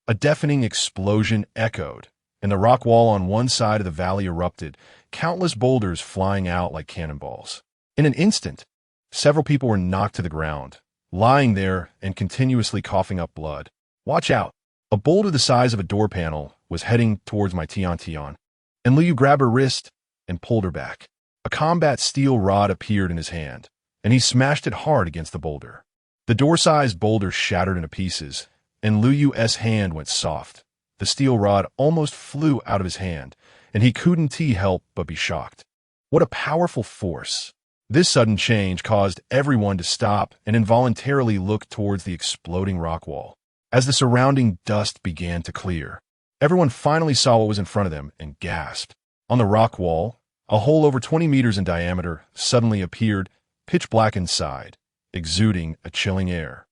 [SPEAKER 1] A deafening explosion echoed, and the rock wall on one side of the valley erupted, countless boulders flying out like cannonballs. In an instant, several people were knocked to the ground, lying there and continuously coughing up blood. Watch out! A boulder the size of a door panel was heading towards my Tian, and Lu Yu grabbed her wrist and pulled her back. A combat steel rod appeared in his hand, and he smashed it hard against the boulder. The door-sized boulder shattered into pieces, and Lu Yu's hand went soft. The steel rod almost flew out of his hand, and he couldn't help but be shocked. What a powerful force! This sudden change caused everyone to stop and involuntarily look towards the exploding rock wall. As the surrounding dust began to clear, everyone finally saw what was in front of them and gasped. On the rock wall, a hole over 20 meters in diameter suddenly appeared, pitch black inside, exuding a chilling air.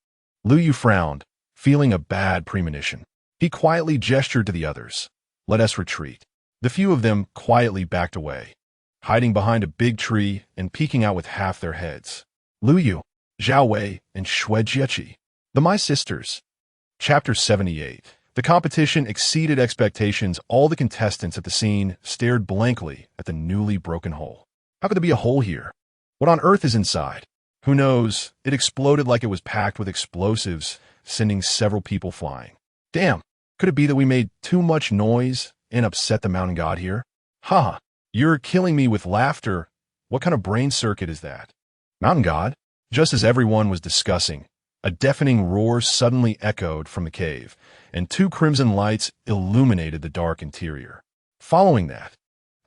[SPEAKER 1] Lu Yu frowned, feeling a bad premonition. He quietly gestured to the others. Let us retreat. The few of them quietly backed away, hiding behind a big tree and peeking out with half their heads. Lu Yu, Zhao Wei, and Xue Jieqi, the My Sisters. Chapter 78. The competition exceeded expectations. All the contestants at the scene stared blankly at the newly broken hole. How could there be a hole here? What on earth is inside? Who knows? It exploded like it was packed with explosives, sending several people flying. Damn, could it be that we made too much noise and upset the mountain god here? Ha! You're killing me with laughter. What kind of brain circuit is that? Mountain god? Just as everyone was discussing, a deafening roar suddenly echoed from the cave, and two crimson lights illuminated the dark interior. Following that,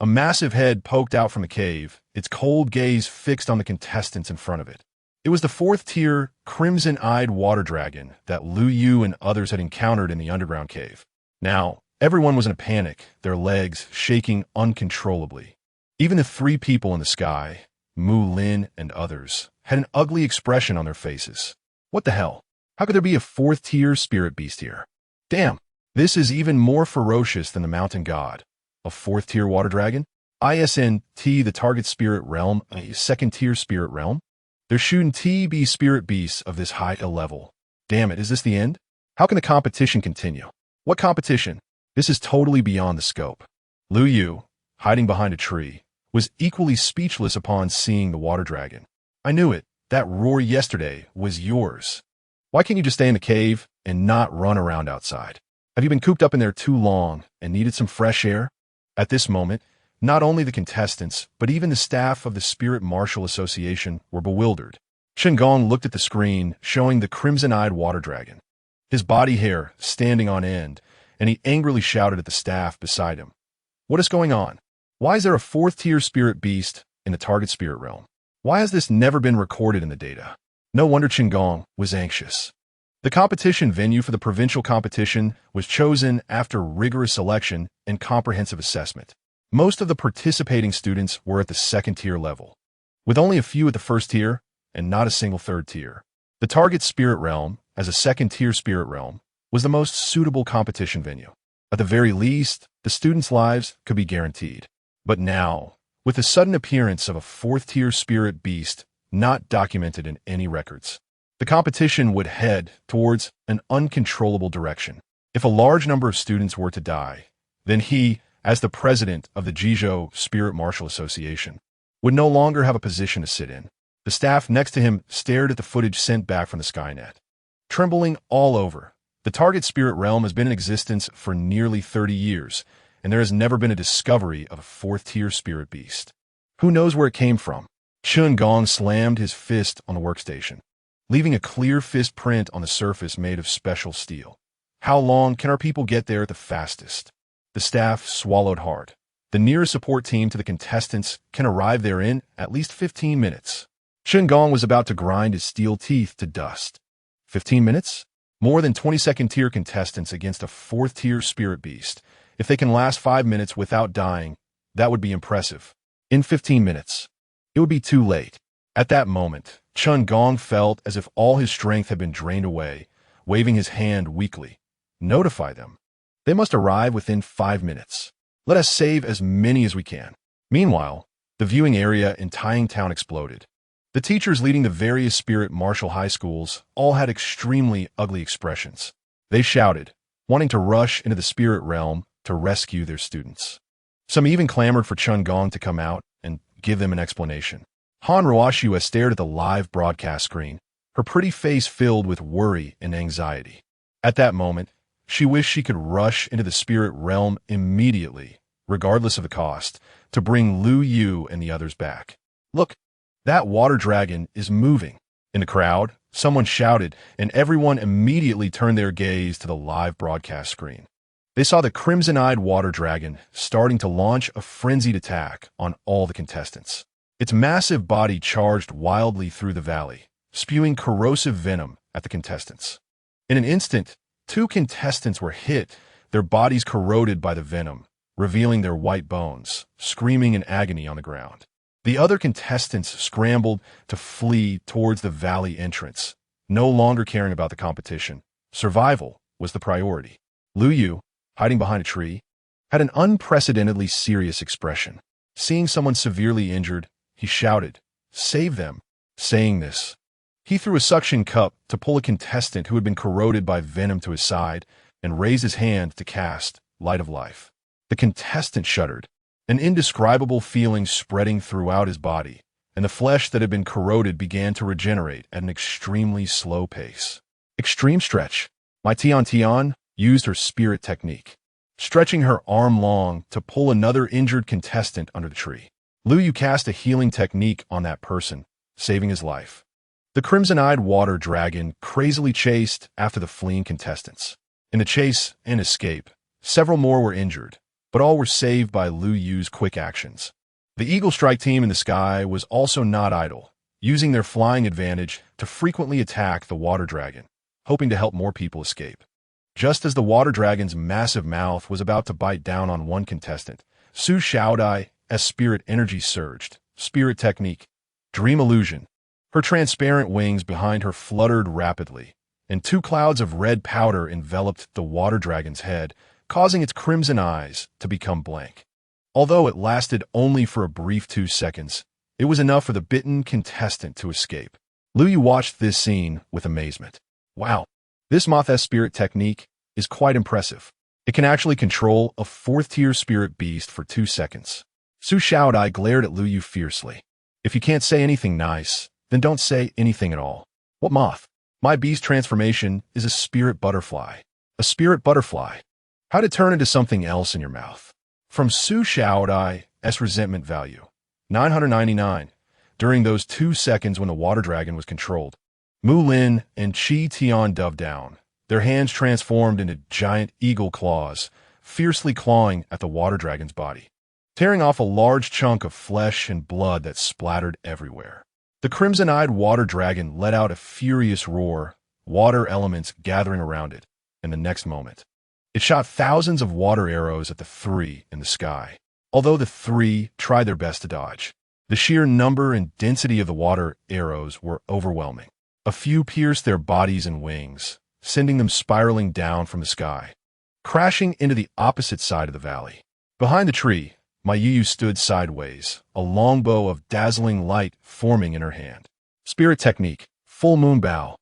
[SPEAKER 1] A massive head poked out from the cave, its cold gaze fixed on the contestants in front of it. It was the fourth-tier, crimson-eyed water dragon that Lu Yu and others had encountered in the underground cave. Now, everyone was in a panic, their legs shaking uncontrollably. Even the three people in the sky, Mu Lin and others, had an ugly expression on their faces. What the hell? How could there be a fourth-tier spirit beast here? Damn, this is even more ferocious than the mountain god. A fourth-tier water dragon? ISNT, the target spirit realm, a second-tier spirit realm? There shouldn't be spirit beasts of this high a level. Damn it, is this the end? How can the competition continue? What competition? This is totally beyond the scope. Lu Yu, hiding behind a tree, was equally speechless upon seeing the water dragon. I knew it. That roar yesterday was yours. Why can't you just stay in the cave and not run around outside? Have you been cooped up in there too long and needed some fresh air? At this moment, not only the contestants, but even the staff of the Spirit Martial Association were bewildered. Shen Gong looked at the screen, showing the crimson-eyed water dragon, his body hair standing on end, and he angrily shouted at the staff beside him. What is going on? Why is there a fourth-tier spirit beast in the target spirit realm? Why has this never been recorded in the data? No wonder Chen Gong was anxious. The competition venue for the provincial competition was chosen after rigorous selection and comprehensive assessment. Most of the participating students were at the second-tier level, with only a few at the first tier and not a single third tier. The target spirit realm, as a second-tier spirit realm, was the most suitable competition venue. At the very least, the students' lives could be guaranteed. But now, with the sudden appearance of a fourth-tier spirit beast not documented in any records, the competition would head towards an uncontrollable direction. If a large number of students were to die, then he, as the president of the Jizhou Spirit Martial Association, would no longer have a position to sit in. The staff next to him stared at the footage sent back from the Skynet. Trembling all over, the target spirit realm has been in existence for nearly 30 years, and there has never been a discovery of a fourth-tier spirit beast. Who knows where it came from? Chen Gong slammed his fist on the workstation, leaving a clear fist print on the surface made of special steel. How long can our people get there at the fastest? The staff swallowed hard. The nearest support team to the contestants can arrive there in at least 15 minutes. Chen Gong was about to grind his steel teeth to dust. 15 minutes? More than 22nd-tier contestants against a fourth-tier spirit beast. If they can last 5 minutes without dying, that would be impressive. In 15 minutes, it would be too late. At that moment, Chen Gong felt as if all his strength had been drained away, waving his hand weakly. Notify them. They must arrive within 5 minutes. Let us save as many as we can. Meanwhile, the viewing area in Tying Town exploded. The teachers leading the various spirit martial high schools all had extremely ugly expressions. They shouted, wanting to rush into the spirit realm to rescue their students. Some even clamored for Chen Gong to come out and give them an explanation. Han Ruoxue stared at the live broadcast screen, her pretty face filled with worry and anxiety. At that moment, she wished she could rush into the spirit realm immediately, regardless of the cost, to bring Lu Yu and the others back. Look, that water dragon is moving. In the crowd, someone shouted, and everyone immediately turned their gaze to the live broadcast screen. They saw the crimson-eyed water dragon starting to launch a frenzied attack on all the contestants. Its massive body charged wildly through the valley, spewing corrosive venom at the contestants. In an instant, 2 contestants were hit, their bodies corroded by the venom, revealing their white bones, screaming in agony on the ground. The other contestants scrambled to flee towards the valley entrance, no longer caring about the competition. Survival was the priority. Lu Yu, hiding behind a tree, had an unprecedentedly serious expression. Seeing someone severely injured, he shouted, "Save them!" Saying this, he threw a suction cup to pull a contestant who had been corroded by venom to his side and raised his hand to cast Light of Life. The contestant shuddered, an indescribable feeling spreading throughout his body, and the flesh that had been corroded began to regenerate at an extremely slow pace. Extreme stretch. My Tian used her spirit technique, stretching her arm long to pull another injured contestant under the tree. Lu Yu cast a healing technique on that person, saving his life. The crimson-eyed water dragon crazily chased after the fleeing contestants. In the chase and escape, several more were injured, but all were saved by Lu Yu's quick actions. The Eagle Strike team in the sky was also not idle, using their flying advantage to frequently attack the water dragon, hoping to help more people escape. Just as the water dragon's massive mouth was about to bite down on one contestant, Su Xiaodai's spirit energy surged. Spirit technique. Dream illusion. Her transparent wings behind her fluttered rapidly, and two clouds of red powder enveloped the water dragon's head, causing its crimson eyes to become blank. Although it lasted only for a brief 2 seconds, it was enough for the bitten contestant to escape. Lu Yu watched this scene with amazement. Wow, this moth's spirit technique is quite impressive. It can actually control a 4th-tier spirit beast for 2 seconds. Su Xiaodai glared at Lu Yu fiercely. If you can't say anything nice, then don't say anything at all. What moth? My beast transformation is a spirit butterfly. A spirit butterfly. How to turn into something else in your mouth. From Su Xiaodai's resentment value. 999. During those 2 seconds when the water dragon was controlled, Mu Lin and Qi Tian dove down, their hands transformed into giant eagle claws, fiercely clawing at the water dragon's body, tearing off a large chunk of flesh and blood that splattered everywhere. The crimson-eyed water dragon let out a furious roar, water elements gathering around it, and the next moment, it shot thousands of water arrows at the three in the sky. Although the three tried their best to dodge, the sheer number and density of the water arrows were overwhelming. A few pierced their bodies and wings, sending them spiraling down from the sky, crashing into the opposite side of the valley. Behind the tree, my Yu stood sideways, a longbow of dazzling light forming in her hand. Spirit technique, full moon bow.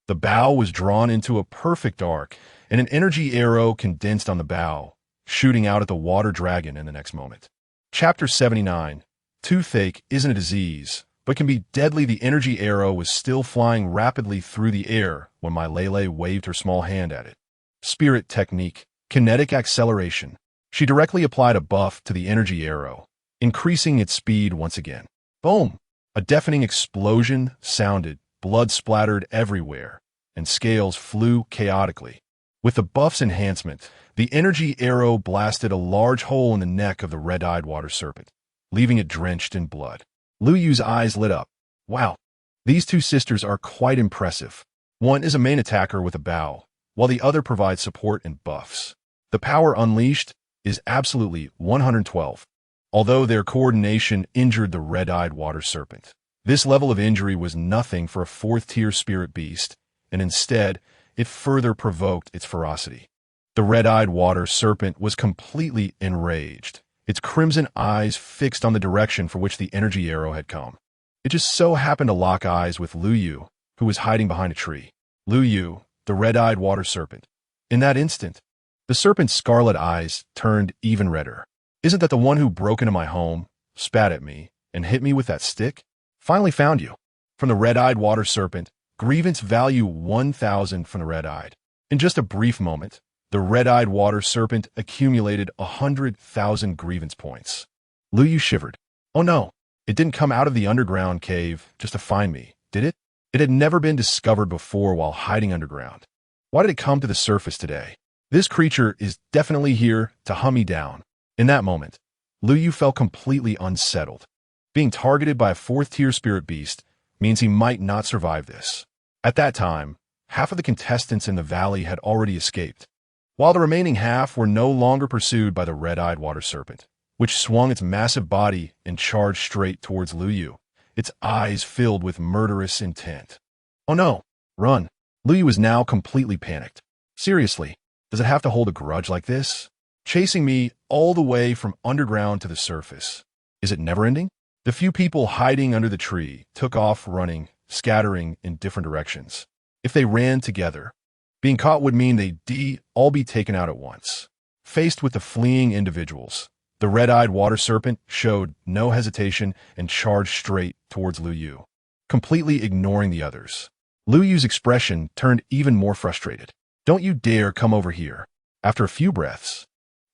[SPEAKER 1] The bow was drawn into a perfect arc, and an energy arrow condensed on the bow, shooting out at the water dragon in the next moment. Chapter 79. Toothache isn't a disease, but can be deadly. The energy arrow was still flying rapidly through the air when my Lele waved her small hand at it. Spirit technique, kinetic acceleration. She directly applied a buff to the energy arrow, increasing its speed once again. Boom! A deafening explosion sounded, blood splattered everywhere, and scales flew chaotically. With the buff's enhancement, the energy arrow blasted a large hole in the neck of the red-eyed water serpent, leaving it drenched in blood. Lu Yu's eyes lit up. Wow, these two sisters are quite impressive. One is a main attacker with a bow, while the other provides support and buffs. The power unleashed is absolutely 112, although their coordination injured the red-eyed water serpent. This level of injury was nothing for a 4th-tier spirit beast, and instead, it further provoked its ferocity. The red-eyed water serpent was completely enraged, its crimson eyes fixed on the direction for which the energy arrow had come. It just so happened to lock eyes with Lu Yu, who was hiding behind a tree. Lu Yu, the red-eyed water serpent. In that instant, the serpent's scarlet eyes turned even redder. Isn't that the one who broke into my home, spat at me, and hit me with that stick? Finally found you. From the red-eyed water serpent, grievance value 1,000 from the red-eyed. In just a brief moment, the red-eyed water serpent accumulated 100,000 grievance points. Lu Yu shivered. Oh no, it didn't come out of the underground cave just to find me, did it? It had never been discovered before while hiding underground. Why did it come to the surface today? This creature is definitely here to hunt me down. In that moment, Lu Yu felt completely unsettled. Being targeted by a 4th-tier spirit beast means he might not survive this. At that time, half of the contestants in the valley had already escaped, while the remaining half were no longer pursued by the red-eyed water serpent, which swung its massive body and charged straight towards Lu Yu, its eyes filled with murderous intent. Oh no, run. Lu Yu was now completely panicked. Seriously, does it have to hold a grudge like this? Chasing me all the way from underground to the surface. Is it never-ending? The few people hiding under the tree took off running, scattering in different directions. If they ran together, being caught would mean they'd all be taken out at once. Faced with the fleeing individuals, the red-eyed water serpent showed no hesitation and charged straight towards Lu Yu, completely ignoring the others. Lu Yu's expression turned even more frustrated. Don't you dare come over here. After a few breaths,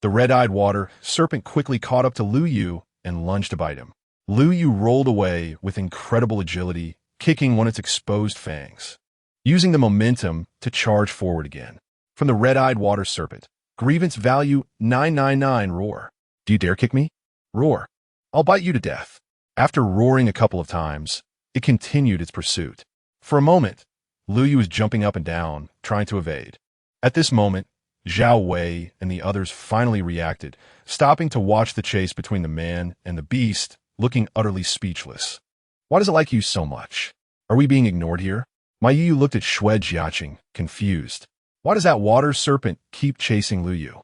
[SPEAKER 1] the red-eyed water serpent quickly caught up to Lu Yu and lunged to bite him. Lu Yu rolled away with incredible agility, kicking one of its exposed fangs, using the momentum to charge forward again. From the red-eyed water serpent, Grievance value 999 roar. Do you dare kick me? Roar. I'll bite you to death. After roaring a couple of times, it continued its pursuit. For a moment, Lu Yu was jumping up and down, trying to evade. At this moment, Zhao Wei and the others finally reacted, stopping to watch the chase between the man and the beast, looking utterly speechless. Why does it like you so much? Are we being ignored here? Ma Yu looked at Xue Jiaqing, confused. Why does that water serpent keep chasing Lu Yu?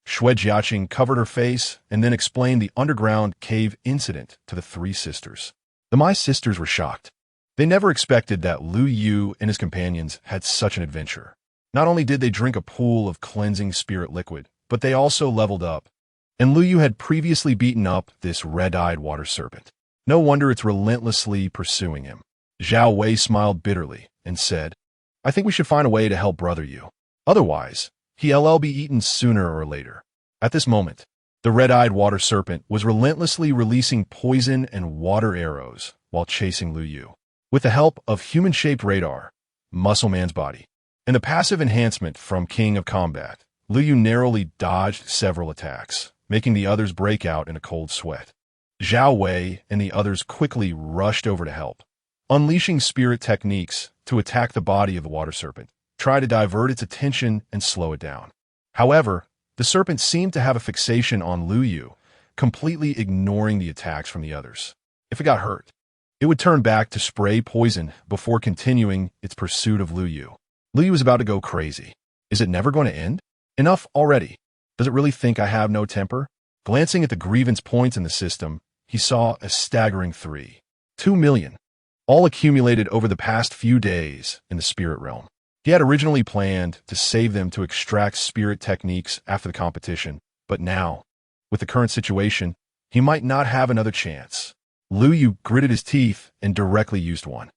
[SPEAKER 1] Xue Jiaqing covered her face and then explained the underground cave incident to the three sisters. The Mai sisters were shocked. They never expected that Lu Yu and his companions had such an adventure. Not only did they drink a pool of cleansing spirit liquid, but they also leveled up. And Lu Yu had previously beaten up this red-eyed water serpent. No wonder it's relentlessly pursuing him. Zhao Wei smiled bitterly and said, I think we should find a way to help Brother Yu. Otherwise, he'll be eaten sooner or later. At this moment, the red-eyed water serpent was relentlessly releasing poison and water arrows while chasing Lu Yu. With the help of human-shaped radar, Muscle Man's body, and the passive enhancement from King of Combat, Lu Yu narrowly dodged several attacks, making the others break out in a cold sweat. Zhao Wei and the others quickly rushed over to help, unleashing spirit techniques to attack the body of the water serpent, try to divert its attention and slow it down. However, the serpent seemed to have a fixation on Lu Yu, completely ignoring the attacks from the others. If it got hurt, it would turn back to spray poison before continuing its pursuit of Lu Yu. Lu Yu was about to go crazy. Is it never going to end? Enough already. Does it really think I have no temper? Glancing at the grievance points in the system, he saw a staggering 2 million, all accumulated over the past few days in the spirit realm. He had originally planned to save them to extract spirit techniques after the competition, but now, with the current situation, he might not have another chance. Lu Yu gritted his teeth and directly used one.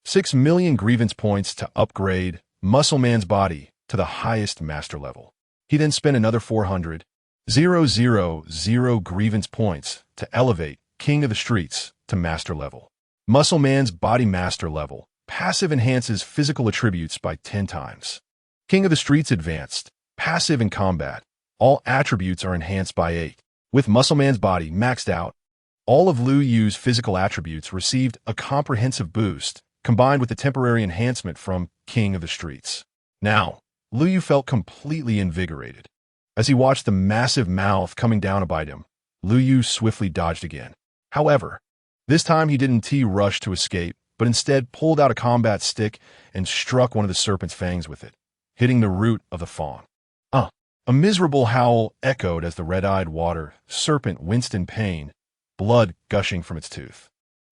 [SPEAKER 1] 6 million grievance points to upgrade Muscle Man's body to the highest master level. He then spent another 400,000 grievance points to elevate King of the Streets to master level. Muscle Man's body master level. Passive enhances physical attributes by 10 times. King of the Streets advanced. Passive in combat. All attributes are enhanced by 8. With Muscle Man's body maxed out, all of Lu Yu's physical attributes received a comprehensive boost, combined with the temporary enhancement from King of the Streets. Now, Lu Yu felt completely invigorated. As he watched the massive mouth coming down to bite him, Lu Yu swiftly dodged again. However, this time he didn't rush to escape, but instead pulled out a combat stick and struck one of the serpent's fangs with it, hitting the root of the fawn. A miserable howl echoed as the red-eyed water serpent winced in pain, blood gushing from its tooth.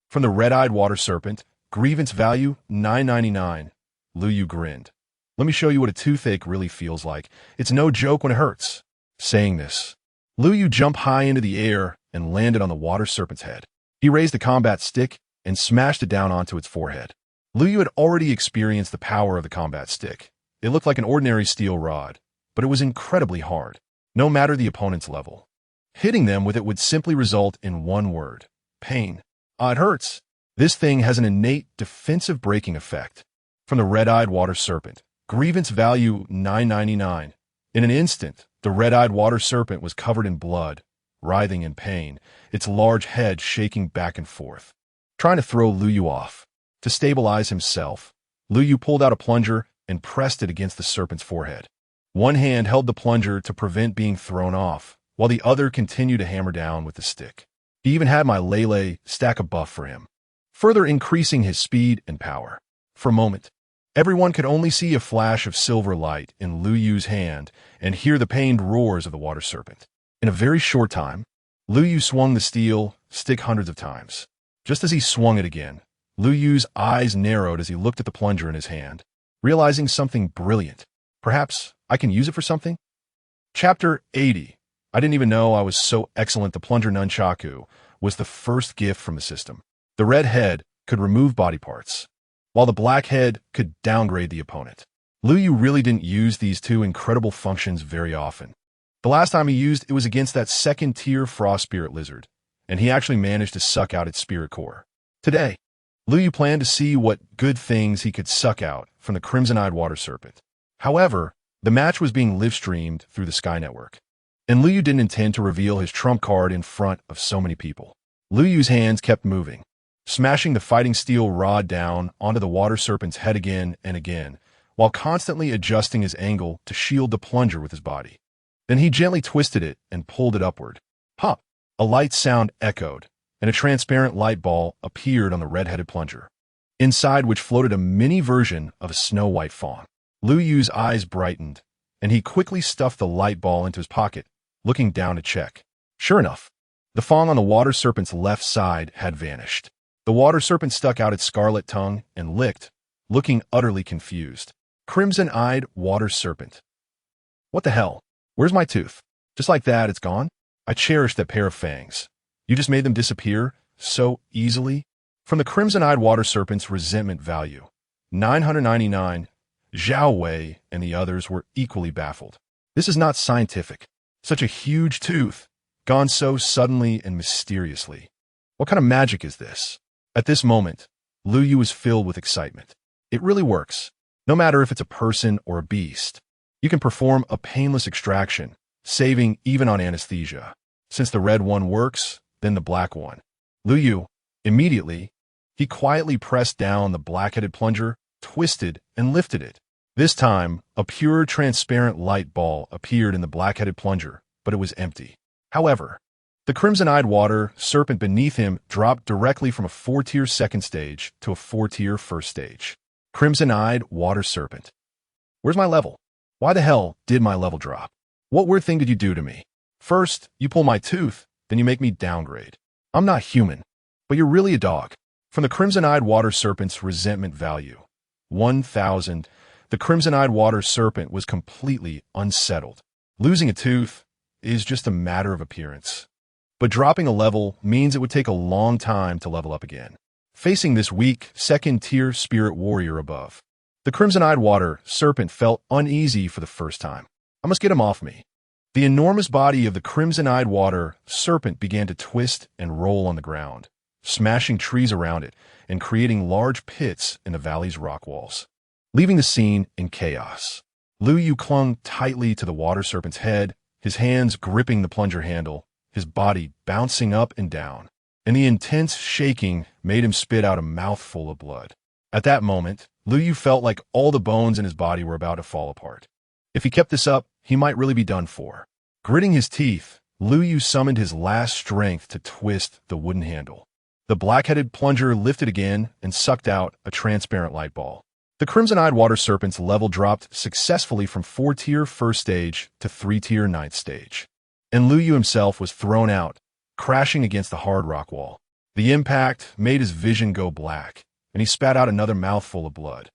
[SPEAKER 1] From the red-eyed water serpent, grievance value 999, Lu Yu grinned. Let me show you what a toothache really feels like. It's no joke when it hurts. Saying this, Lu Yu jumped high into the air and landed on the water serpent's head. He raised the combat stick and smashed it down onto its forehead. Lu Yu had already experienced the power of the combat stick. It looked like an ordinary steel rod, but it was incredibly hard, no matter the opponent's level. Hitting them with it would simply result in one word: pain. It hurts. This thing has an innate defensive braking effect. From the red-eyed water serpent, grievance value 999. In an instant, the red-eyed water serpent was covered in blood, writhing in pain, its large head shaking back and forth, trying to throw Lu Yu off. To stabilize himself, Lu Yu pulled out a plunger and pressed it against the serpent's forehead. One hand held the plunger to prevent being thrown off, while the other continued to hammer down with the stick. He even had my Lele stack a buff for him, further increasing his speed and power. For a moment, everyone could only see a flash of silver light in Lu Yu's hand and hear the pained roars of the water serpent. In a very short time, Lu Yu swung the steel stick hundreds of times. Just as he swung it again, Lu Yu's eyes narrowed as he looked at the plunger in his hand, realizing something brilliant. Perhaps I can use it for something? Chapter 80. I didn't even know I was so excellent. The plunger nunchaku was the first gift from the system. The red head could remove body parts, while the black head could downgrade the opponent. Lu Yu really didn't use these two incredible functions very often. The last time he used it was against that second-tier frost spirit lizard, and he actually managed to suck out its spirit core. Today, Lu Yu planned to see what good things he could suck out from the crimson-eyed water serpent. However, The match was being live-streamed through the Sky Network, and Liu didn't intend to reveal his trump card in front of so many people. Liu's hands kept moving, smashing the fighting steel rod down onto the water serpent's head again and again, while constantly adjusting his angle to shield the plunger with his body. Then he gently twisted it and pulled it upward. Pop! A light sound echoed, and a transparent light ball appeared on the red-headed plunger, inside which floated a mini version of a snow-white fawn. Liu's eyes brightened, and he quickly stuffed the light ball into his pocket, looking down to check. Sure enough, the fawn on the water serpent's left side had vanished. The water serpent stuck out its scarlet tongue and licked, looking utterly confused. Crimson-eyed water serpent. What the hell? Where's my tooth? Just like that, it's gone? I cherished that pair of fangs. You just made them disappear so easily? From the crimson-eyed water serpent's resentment value, 999, Zhao Wei and the others were equally baffled. This is not scientific. Such a huge tooth, gone so suddenly and mysteriously. What kind of magic is this? At this moment, Liu was filled with excitement. It really works. No matter if it's a person or a beast, you can perform a painless extraction, saving even on anesthesia. Since the red one works, then the black one. Liu, immediately, he quietly pressed down the black-headed plunger, twisted, and lifted it. This time, a pure, transparent light ball appeared in the black-headed plunger, but it was empty. However, the crimson-eyed water serpent beneath him dropped directly from a 4-tier second stage to a 4-tier first stage. Crimson-eyed water serpent. Where's my level? Why the hell did my level drop? What weird thing did you do to me? First, you pull my tooth, then you make me downgrade. I'm not human, but you're really a dog. From the crimson-eyed water serpent's resentment value, 1,000, the crimson-eyed water serpent was completely unsettled. Losing a tooth is just a matter of appearance, but dropping a level means it would take a long time to level up again. Facing this weak, second-tier spirit warrior above, the crimson-eyed water serpent felt uneasy for the first time. I must get him off me. The enormous body of the crimson-eyed water serpent began to twist and roll on the ground, smashing trees around it and creating large pits in the valley's rock walls. Leaving the scene in chaos, Liu clung tightly to the water serpent's head, his hands gripping the plunger handle, his body bouncing up and down, and the intense shaking made him spit out a mouthful of blood. At that moment, Liu felt like all the bones in his body were about to fall apart. If he kept this up, he might really be done for. Gritting his teeth, Liu summoned his last strength to twist the wooden handle. The black-headed plunger lifted again and sucked out a transparent light ball. The crimson-eyed water serpent's level dropped successfully from 4-tier first stage to 3-tier ninth stage, and Liu himself was thrown out, crashing against the hard rock wall. The impact made his vision go black, and he spat out another mouthful of blood.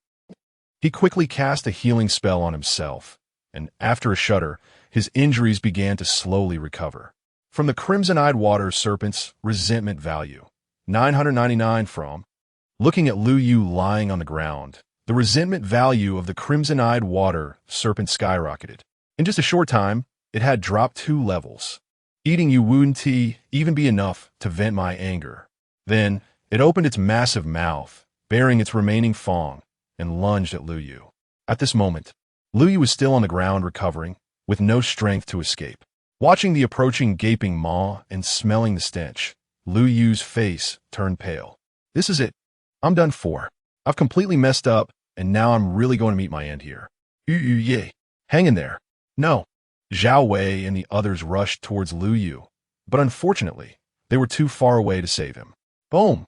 [SPEAKER 1] He quickly cast a healing spell on himself, and after a shudder, his injuries began to slowly recover. From the crimson-eyed water serpent's resentment value, 999 from, looking at Liu lying on the ground, the resentment value of the crimson-eyed water serpent skyrocketed. In just a short time, it had dropped 2 levels. Eating you wouldn't even be enough to vent my anger. Then, it opened its massive mouth, bearing its remaining fang, and lunged at Liu. At this moment, Liu was still on the ground recovering, with no strength to escape. Watching the approaching gaping maw and smelling the stench, Liu's face turned pale. This is it. I'm done for. I've completely messed up, and now I'm really going to meet my end here. Yay. Hang in there. No. Zhao Wei and the others rushed towards Liu, but unfortunately, they were too far away to save him. Boom!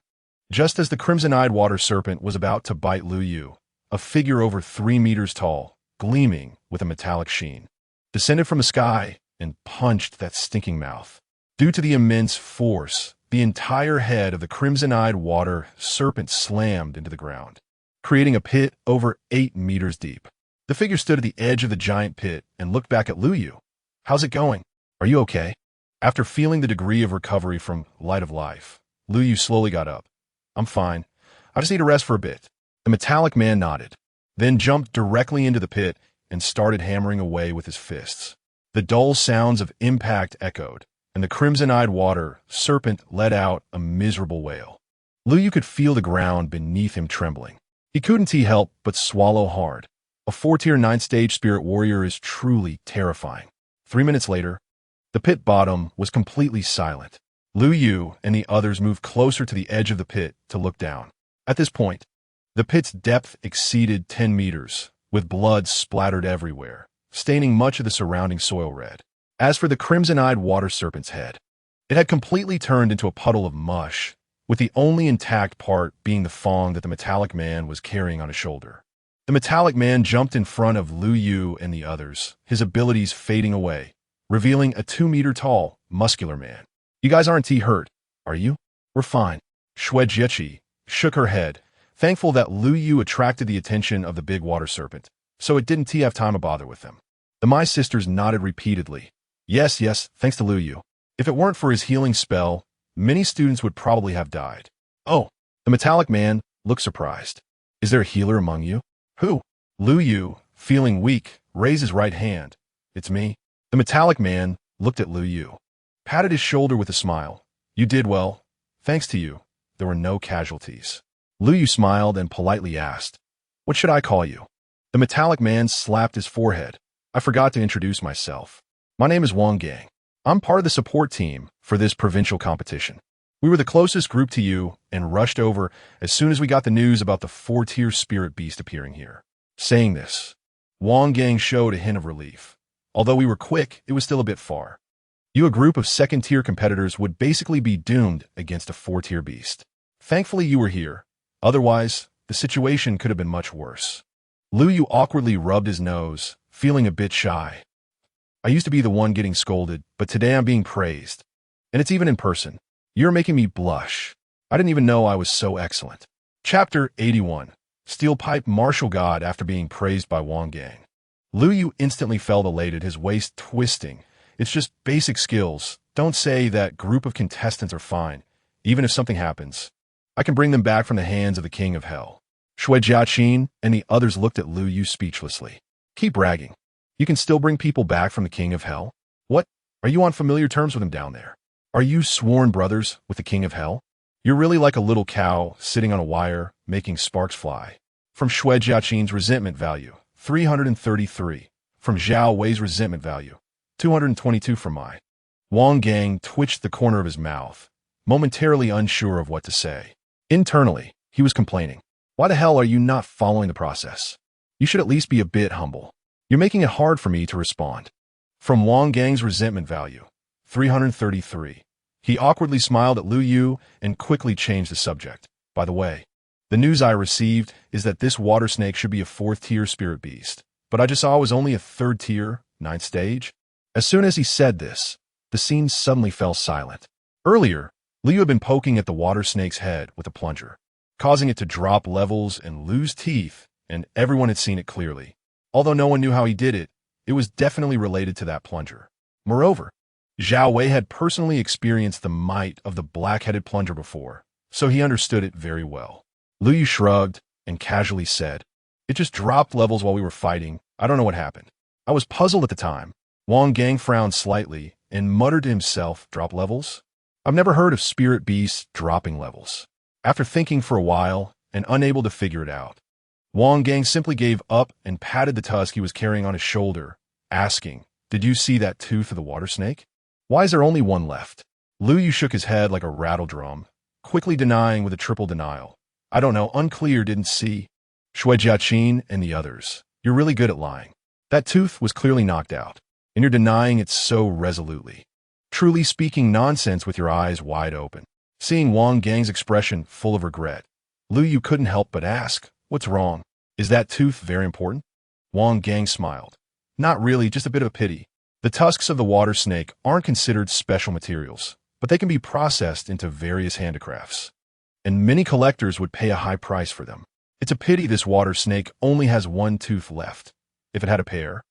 [SPEAKER 1] Just as the crimson-eyed water serpent was about to bite Liu, a figure over 3 meters tall, gleaming with a metallic sheen, descended from the sky and punched that stinking mouth. Due to the immense force, the entire head of the crimson-eyed water serpent slammed into the ground, creating a pit over 8 meters deep. The figure stood at the edge of the giant pit and looked back at Liu. How's it going? Are you okay? After feeling the degree of recovery from Light of Life, Liu slowly got up. I'm fine. I just need to rest for a bit. The metallic man nodded, then jumped directly into the pit and started hammering away with his fists. The dull sounds of impact echoed, and the crimson-eyed water serpent let out a miserable wail. Liu could feel the ground beneath him trembling. He couldn't help but swallow hard. A 4-tier 9-stage spirit warrior is truly terrifying. 3 minutes later, the pit bottom was completely silent. Lu Yu and the others moved closer to the edge of the pit to look down. At this point, the pit's depth exceeded 10 meters, with blood splattered everywhere, staining much of the surrounding soil red. As for the crimson-eyed water serpent's head, it had completely turned into a puddle of mush, with the only intact part being the fong that the metallic man was carrying on his shoulder. The metallic man jumped in front of Lu Yu and the others, his abilities fading away, revealing a 2-meter-tall, muscular man. You guys aren't hurt, are you? We're fine. Shui Jiechi shook her head, thankful that Lu Yu attracted the attention of the big water serpent, so it didn't have time to bother with them. The Mai sisters nodded repeatedly. Yes, thanks to Lu Yu. If it weren't for his healing spell, many students would probably have died. Oh, the metallic man looked surprised. Is there a healer among you? Who? Lu Yu, feeling weak, raised his right hand. It's me. The metallic man looked at Lu Yu, patted his shoulder with a smile. You did well. Thanks to you, there were no casualties. Lu Yu smiled and politely asked, What should I call you? The metallic man slapped his forehead. I forgot to introduce myself. My name is Wang Gang. I'm part of the support team for this provincial competition. We were the closest group to you and rushed over as soon as we got the news about the 4-tier spirit beast appearing here. Saying this, Wang Gang showed a hint of relief. Although we were quick, it was still a bit far. You, a group of 2nd-tier competitors, would basically be doomed against a 4-tier beast. Thankfully, you were here. Otherwise, the situation could have been much worse. Lu Yu awkwardly rubbed his nose, feeling a bit shy. I used to be the one getting scolded, but today I'm being praised. And it's even in person. You're making me blush. I didn't even know I was so excellent. Chapter 81. Steel Pipe Martial God after being praised by Wang Gang. Lu Yu instantly felt elated, his waist twisting. It's just basic skills. Don't say that group of contestants are fine. Even if something happens, I can bring them back from the hands of the King of Hell. Shui Jiaqin and the others looked at Lu Yu speechlessly. Keep bragging. You can still bring people back from the King of Hell? What? Are you on familiar terms with him down there? Are you sworn brothers with the King of Hell? You're really like a little cow sitting on a wire, making sparks fly. From Shui Jiaqin's resentment value, 333. From Zhao Wei's resentment value, 222 from Mai. Wang Gang twitched the corner of his mouth, momentarily unsure of what to say. Internally, he was complaining. Why the hell are you not following the process? You should at least be a bit humble. You're making it hard for me to respond. From Wang Gang's resentment value, 333. He awkwardly smiled at Lu Yu and quickly changed the subject. By the way, the news I received is that this water snake should be a 4th-tier spirit beast, but I just saw it was only a 3rd-tier, 9th stage. As soon as he said this, the scene suddenly fell silent. Earlier, Lu Yu had been poking at the water snake's head with a plunger, causing it to drop levels and lose teeth, and everyone had seen it clearly. Although no one knew how he did it, it was definitely related to that plunger. Moreover, Zhao Wei had personally experienced the might of the black-headed plunger before, so he understood it very well. Lu Yu shrugged and casually said, It just dropped levels while we were fighting. I don't know what happened. I was puzzled at the time. Wang Gang frowned slightly and muttered to himself, Drop levels? I've never heard of spirit beasts dropping levels. After thinking for a while and unable to figure it out, Wang Gang simply gave up and patted the tusk he was carrying on his shoulder, asking, Did you see that tooth of the water snake? Why is there only one left? Lu Yu shook his head like a rattle drum, quickly denying with a triple denial. I don't know, unclear, didn't see. Shui Jiaqin and the others. You're really good at lying. That tooth was clearly knocked out, and you're denying it so resolutely. Truly speaking nonsense with your eyes wide open. Seeing Wang Gang's expression full of regret, Lu Yu couldn't help but ask, What's wrong? Is that tooth very important? Wang Gang smiled. Not really, just a bit of a pity. The tusks of the water snake aren't considered special materials, but they can be processed into various handicrafts, and many collectors would pay a high price for them. It's a pity this water snake only has one tooth left. If it had a pair,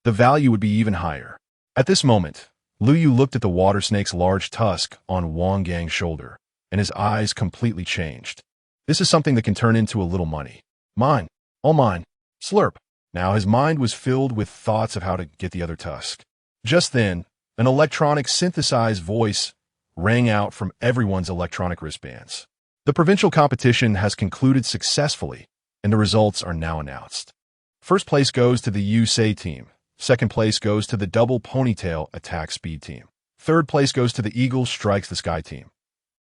[SPEAKER 1] the value would be even higher. At this moment, Lu Yu looked at the water snake's large tusk on Wang Gang's shoulder, and his eyes completely changed. This is something that can turn into a little money. Mine. All mine. Slurp. Now his mind was filled with thoughts of how to get the other tusk. Just then, an electronic synthesized voice rang out from everyone's electronic wristbands. The provincial competition has concluded successfully, and the results are now announced. First place goes to the USA team. Second place goes to the double ponytail attack speed team. Third place goes to the Eagle strikes the sky team.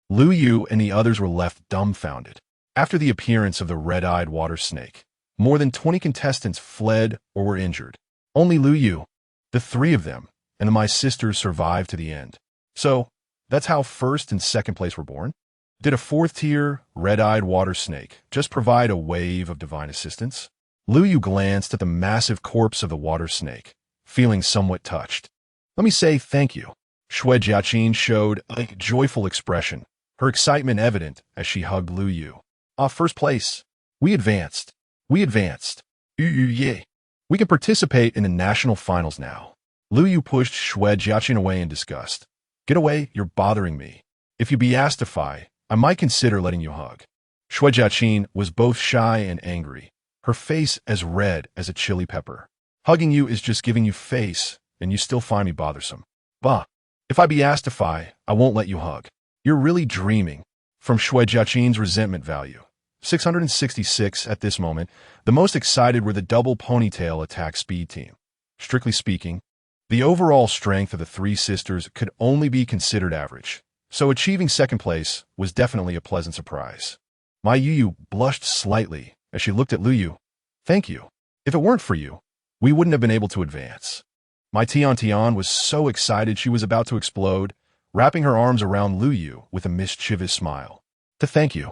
[SPEAKER 1] Lu Yu and the others were left dumbfounded. After the appearance of the red-eyed water snake, more than 20 contestants fled or were injured. Only Lu Yu, the three of them, and my sisters survived to the end. So, that's how first and second place were born? Did a fourth-tier, red-eyed water snake just provide a wave of divine assistance? Lu Yu glanced at the massive corpse of the water snake, feeling somewhat touched. Let me say thank you. Shui Jiaqin showed a joyful expression, her excitement evident as she hugged Lu Yu. First place. We advanced. We advanced. Yay. We can participate in the national finals now. Lu Yu pushed Shui Jiaqin away in disgust. Get away, you're bothering me. If you beastify, I might consider letting you hug. Shui Jiaqin was both shy and angry, her face as red as a chili pepper. Hugging you is just giving you face, and you still find me bothersome. Bah. If I beastify, I won't let you hug. You're really dreaming. From Shui Jiaqin's resentment value. 666 at this moment, the most excited were the double ponytail attack speed team. Strictly speaking, the overall strength of the three sisters could only be considered average, so achieving second place was definitely a pleasant surprise. My Yu blushed slightly as she looked at Lu Yu. Thank you. If it weren't for you, we wouldn't have been able to advance. My Tian was so excited she was about to explode, wrapping her arms around Lu Yu with a mischievous smile. To thank you,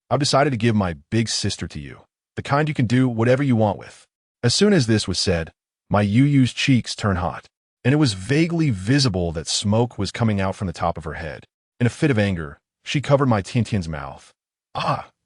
[SPEAKER 1] I've decided to give my big sister to you, the kind you can do whatever you want with. As soon as this was said, my Yu's cheeks turned hot, and it was vaguely visible that smoke was coming out from the top of her head. In a fit of anger, she covered my Tian's mouth.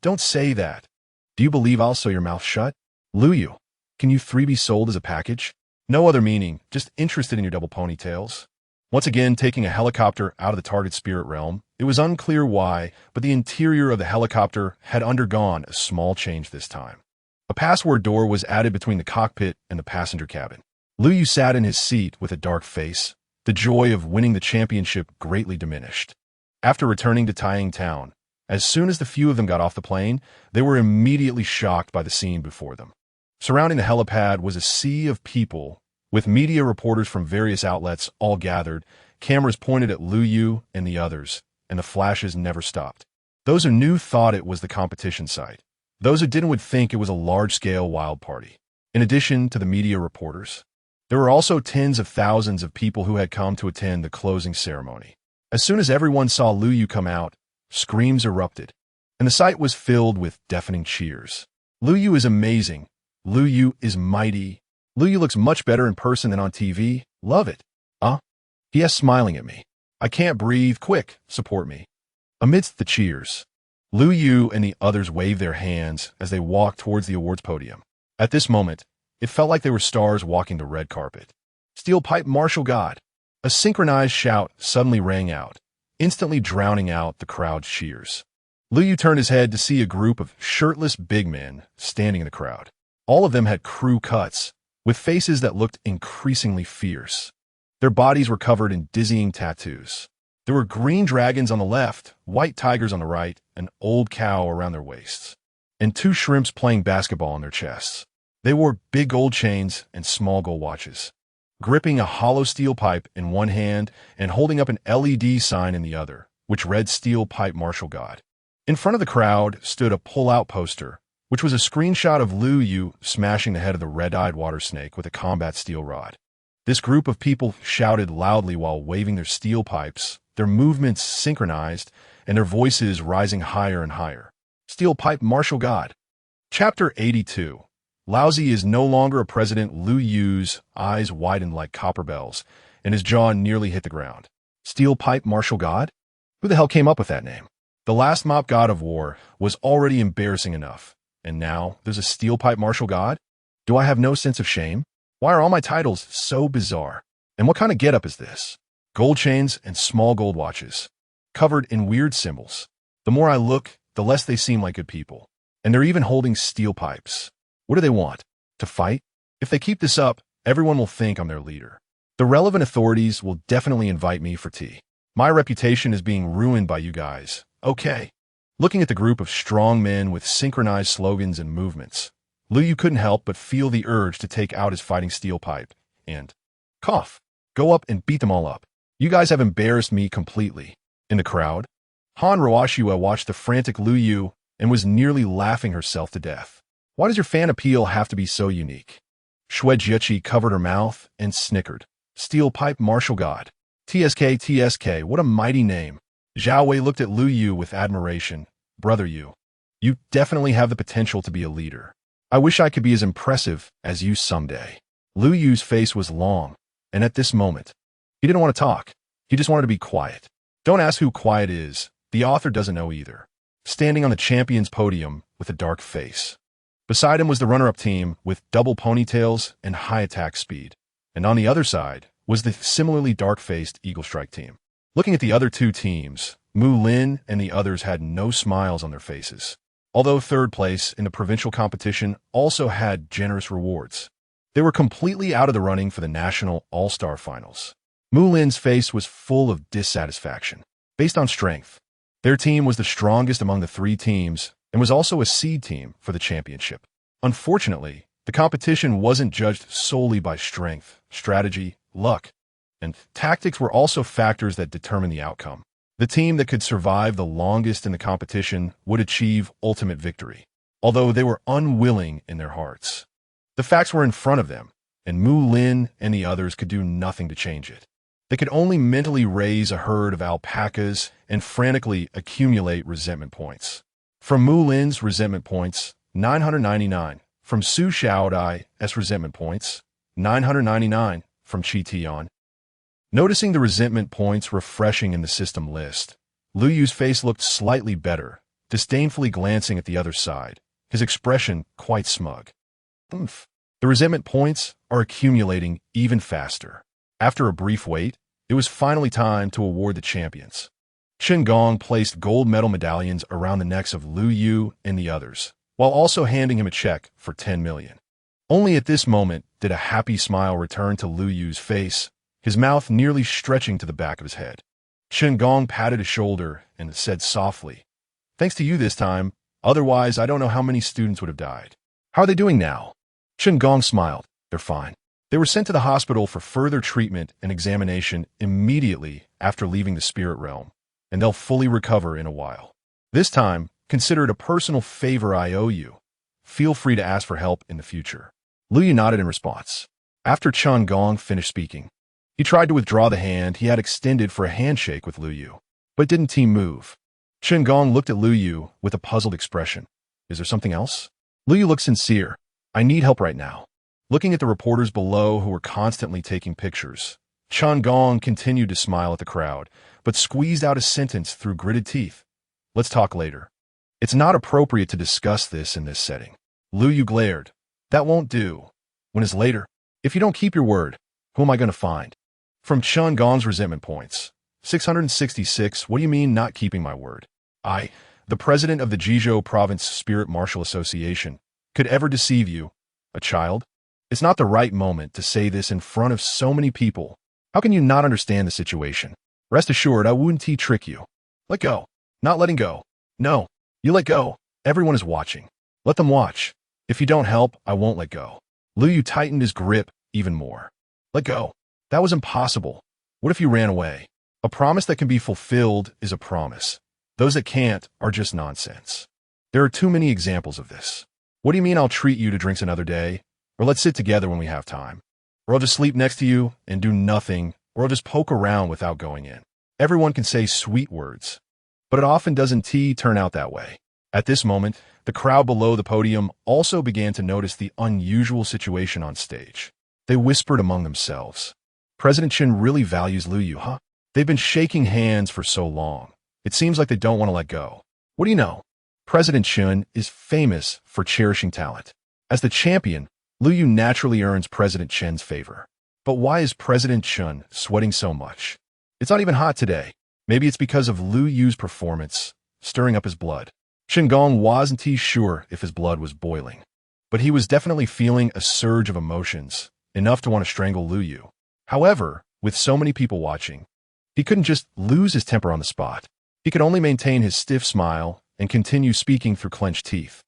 [SPEAKER 1] Don't say that. Do you believe I'll sew your mouth shut? Lu Yu, can you three be sold as a package? No other meaning, just interested in your double ponytails. Once again, taking a helicopter out of the target spirit realm, it was unclear why, but the interior of the helicopter had undergone a small change this time. A password door was added between the cockpit and the passenger cabin. Lu Yu sat in his seat with a dark face, the joy of winning the championship greatly diminished. After returning to Taiying Town, as soon as the few of them got off the plane, they were immediately shocked by the scene before them. Surrounding the helipad was a sea of people, with media reporters from various outlets all gathered, cameras pointed at Lu Yu and the others, and the flashes never stopped. Those who knew thought it was the competition site. Those who didn't would think it was a large-scale wild party. In addition to the media reporters, there were also tens of thousands of people who had come to attend the closing ceremony. As soon as everyone saw Lu Yu come out, screams erupted, and the site was filled with deafening cheers. Lu Yu is amazing. Lu Yu is mighty. Lu Yu looks much better in person than on TV. Love it. He is smiling at me. I can't breathe. Quick, support me. Amidst the cheers, Lu Yu and the others waved their hands as they walked towards the awards podium. At this moment, it felt like they were stars walking the red carpet. Steel pipe martial god. A synchronized shout suddenly rang out, instantly drowning out the crowd's cheers. Lu Yu turned his head to see a group of shirtless big men standing in the crowd. All of them had crew cuts, with faces that looked increasingly fierce. Their bodies were covered in dizzying tattoos. There were green dragons on the left, white tigers on the right, an old cow around their waists, and two shrimps playing basketball on their chests. They wore big gold chains and small gold watches, gripping a hollow steel pipe in one hand and holding up an LED sign in the other, which read Steel Pipe Martial God. In front of the crowd stood a pull-out poster, which was a screenshot of Lu Yu smashing the head of the red-eyed water snake with a combat steel rod. This group of people shouted loudly while waving their steel pipes, their movements synchronized, and their voices rising higher and higher. Steel Pipe Martial God. Chapter 82. Laozi is no longer a president. Lu Yu's eyes widened like copper bells, and his jaw nearly hit the ground. Steel Pipe Martial God? Who the hell came up with that name? The last mop god of war was already embarrassing enough, and now there's a Steel Pipe Martial God? Do I have no sense of shame? Why are all my titles so bizarre? And what kind of getup is this? Gold chains and small gold watches, covered in weird symbols. The more I look, the less they seem like good people. And they're even holding steel pipes. What do they want? To fight? If they keep this up, everyone will think I'm their leader. The relevant authorities will definitely invite me for tea. My reputation is being ruined by you guys. Okay. Looking at the group of strong men with synchronized slogans and movements, Lu Yu couldn't help but feel the urge to take out his fighting steel pipe and cough. Go up and beat them all up. You guys have embarrassed me completely. In the crowd, Han Roashua watched the frantic Lu Yu and was nearly laughing herself to death. Why does your fan appeal have to be so unique? Xue Jiachi covered her mouth and snickered. Steel pipe martial god. TSK, TSK, what a mighty name. Zhao Wei looked at Lu Yu with admiration. Brother Yu, you definitely have the potential to be a leader. I wish I could be as impressive as you someday. Lu Yu's face was long, and at this moment, he didn't want to talk. He just wanted to be quiet. Don't ask who quiet is. The author doesn't know either. Standing on the champion's podium with a dark face. Beside him was the runner-up team with double ponytails and high attack speed. And on the other side was the similarly dark-faced Eagle Strike team. Looking at the other two teams, Mu Lin and the others had no smiles on their faces. Although third place in the provincial competition also had generous rewards. They were completely out of the running for the national all-star finals. Mu Lin's face was full of dissatisfaction. Based on strength, their team was the strongest among the three teams and was also a seed team for the championship. Unfortunately, the competition wasn't judged solely by strength, strategy, luck, and tactics were also factors that determine the outcome. The team that could survive the longest in the competition would achieve ultimate victory, although they were unwilling in their hearts. The facts were in front of them, and Mu Lin and the others could do nothing to change it. They could only mentally raise a herd of alpacas and frantically accumulate resentment points. From Mu Lin's resentment points, 999. From Su Xiaodai's resentment points, 999. From Qi Tian. Noticing the resentment points refreshing in the system list, Lu Yu's face looked slightly better, disdainfully glancing at the other side, his expression quite smug. Oomph. The resentment points are accumulating even faster. After a brief wait, it was finally time to award the champions. Chen Gong placed gold medal medallions around the necks of Lu Yu and the others, while also handing him a check for 10 million. Only at this moment did a happy smile return to Lu Yu's face, his mouth nearly stretching to the back of his head. Chen Gong patted his shoulder and said softly, "Thanks to you this time, otherwise I don't know how many students would have died." "How are they doing now?" Chen Gong smiled. "They're fine. They were sent to the hospital for further treatment and examination immediately after leaving the spirit realm, and they'll fully recover in a while. This time, consider it a personal favor I owe you. Feel free to ask for help in the future." Lu Yu nodded in response. After Chen Gong finished speaking, he tried to withdraw the hand he had extended for a handshake with Lu Yu, but didn't team move. Chen Gong looked at Lu Yu with a puzzled expression. "Is there something else?" Lu Yu looked sincere. "I need help right now." Looking at the reporters below who were constantly taking pictures, Chen Gong continued to smile at the crowd, but squeezed out a sentence through gritted teeth. "Let's talk later. It's not appropriate to discuss this in this setting." Lu Yu glared. "That won't do. When is later? If you don't keep your word, who am I going to find?" From Chen Gong's resentment points, 666, "What do you mean not keeping my word? I, the president of the Jizhou Province Spirit Martial Association, could ever deceive you, a child? It's not the right moment to say this in front of so many people. How can you not understand the situation? Rest assured, I wouldn't trick you. Let go. Not letting go. No, you let go. Everyone is watching. Let them watch. If you don't help, I won't let go." Lu Yu tightened his grip even more. "Let go. That was impossible. What if you ran away? A promise that can be fulfilled is a promise. Those that can't are just nonsense. There are too many examples of this. What do you mean I'll treat you to drinks another day? Or let's sit together when we have time? Or I'll just sleep next to you and do nothing, or I'll just poke around without going in. Everyone can say sweet words, but it often doesn't turn out that way." At this moment, the crowd below the podium also began to notice the unusual situation on stage. They whispered among themselves. "President Chen really values Lu Yu, huh? They've been shaking hands for so long. It seems like they don't want to let go. What do you know? President Chen is famous for cherishing talent. As the champion, Lu Yu naturally earns President Chen's favor. But why is President Chen sweating so much? It's not even hot today. Maybe it's because of Lu Yu's performance, stirring up his blood." Chen Gong wasn't sure if his blood was boiling, but he was definitely feeling a surge of emotions, enough to want to strangle Lu Yu. However, with so many people watching, he couldn't just lose his temper on the spot. He could only maintain his stiff smile and continue speaking through clenched teeth.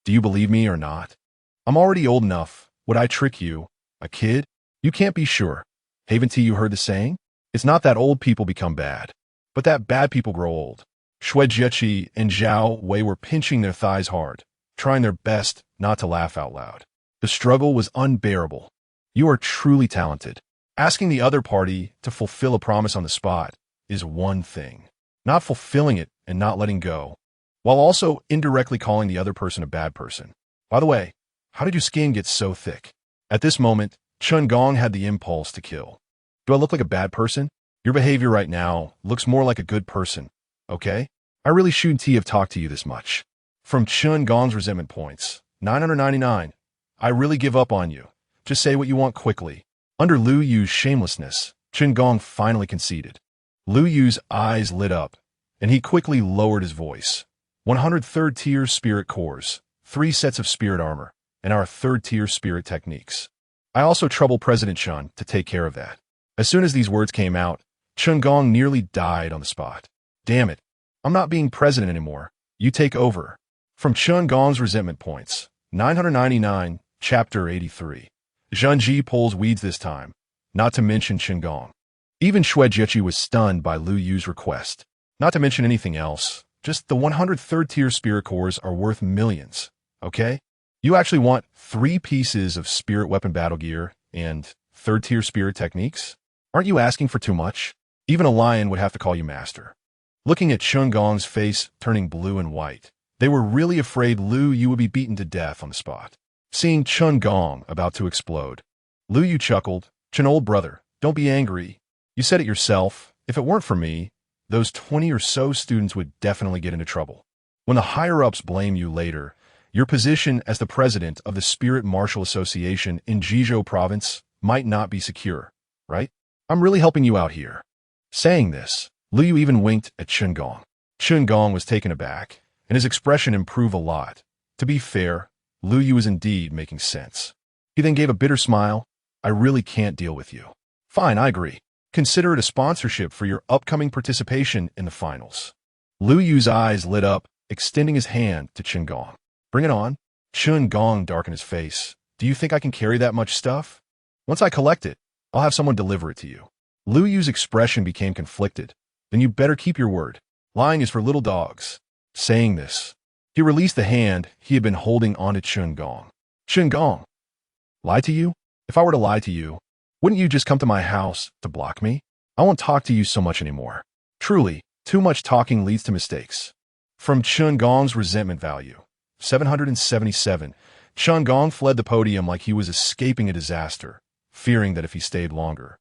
[SPEAKER 1] "Do you believe me or not? I'm already old enough. Would I trick you? A kid? You can't be sure. Haven't you heard the saying? It's not that old people become bad, but that bad people grow old. Shui Jieqi and Zhao Wei were pinching their thighs hard, trying their best not to laugh out loud. The struggle was unbearable. You are truly talented. Asking the other party to fulfill a promise on the spot is one thing. Not fulfilling it and not letting go, while also indirectly calling the other person a bad person. By the way, how did your skin get so thick? At this moment, Chun Gong had the impulse to kill. Do I look like a bad person? Your behavior right now looks more like a good person, okay? I really shouldn't have talked to you this much. From Chun Gong's resentment points, 999. I really give up on you. Just say what you want quickly. Under Lu Yu's shamelessness, Chun Gong finally conceded. Lu Yu's eyes lit up, and he quickly lowered his voice. 103rd tier spirit cores, 3 sets of spirit armor, and our 3rd tier spirit techniques. I also trouble President Chun to take care of that. As soon as these words came out, Chun Gong nearly died on the spot. Damn it. I'm not being president anymore. You take over. From Chun Gong's resentment points, 999, Chapter 83. Zheng Ji pulls weeds this time, not to mention Chun Gong. Even Shui Jieqi was stunned by Lu Yu's request. Not to mention anything else, just the 103rd tier spirit cores are worth millions, okay? You actually want 3 pieces of spirit weapon battle gear and 3rd tier spirit techniques? Aren't you asking for too much? Even a lion would have to call you master. Looking at Chun Gong's face turning blue and white, they were really afraid Lu Yu would be beaten to death on the spot. Seeing Chun Gong about to explode, Lu Yu chuckled. Chun, old brother, don't be angry. You said it yourself. If it weren't for me, those 20 or so students would definitely get into trouble. When the higher-ups blame you later, your position as the president of the Spirit Martial Association in Jizhou Province might not be secure, right? I'm really helping you out here. Saying this, Lu Yu even winked at Chun Gong. Chun Gong was taken aback, and his expression improved a lot. To be fair, Lu Yu was indeed making sense. He then gave a bitter smile. I really can't deal with you. Fine, I agree. Consider it a sponsorship for your upcoming participation in the finals. Lu Yu's eyes lit up, extending his hand to Chun Gong. Bring it on. Chun Gong darkened his face. Do you think I can carry that much stuff? Once I collect it, I'll have someone deliver it to you. Lu Yu's expression became conflicted. Then you better keep your word. Lying is for little dogs. Saying this, he released the hand he had been holding onto Chun Gong. Chun Gong, lie to you? If I were to lie to you, wouldn't you just come to my house to block me? I won't talk to you so much anymore. Truly, too much talking leads to mistakes. From Chun Gong's resentment value, 777, Chun Gong fled the podium like he was escaping a disaster, fearing that if he stayed longer,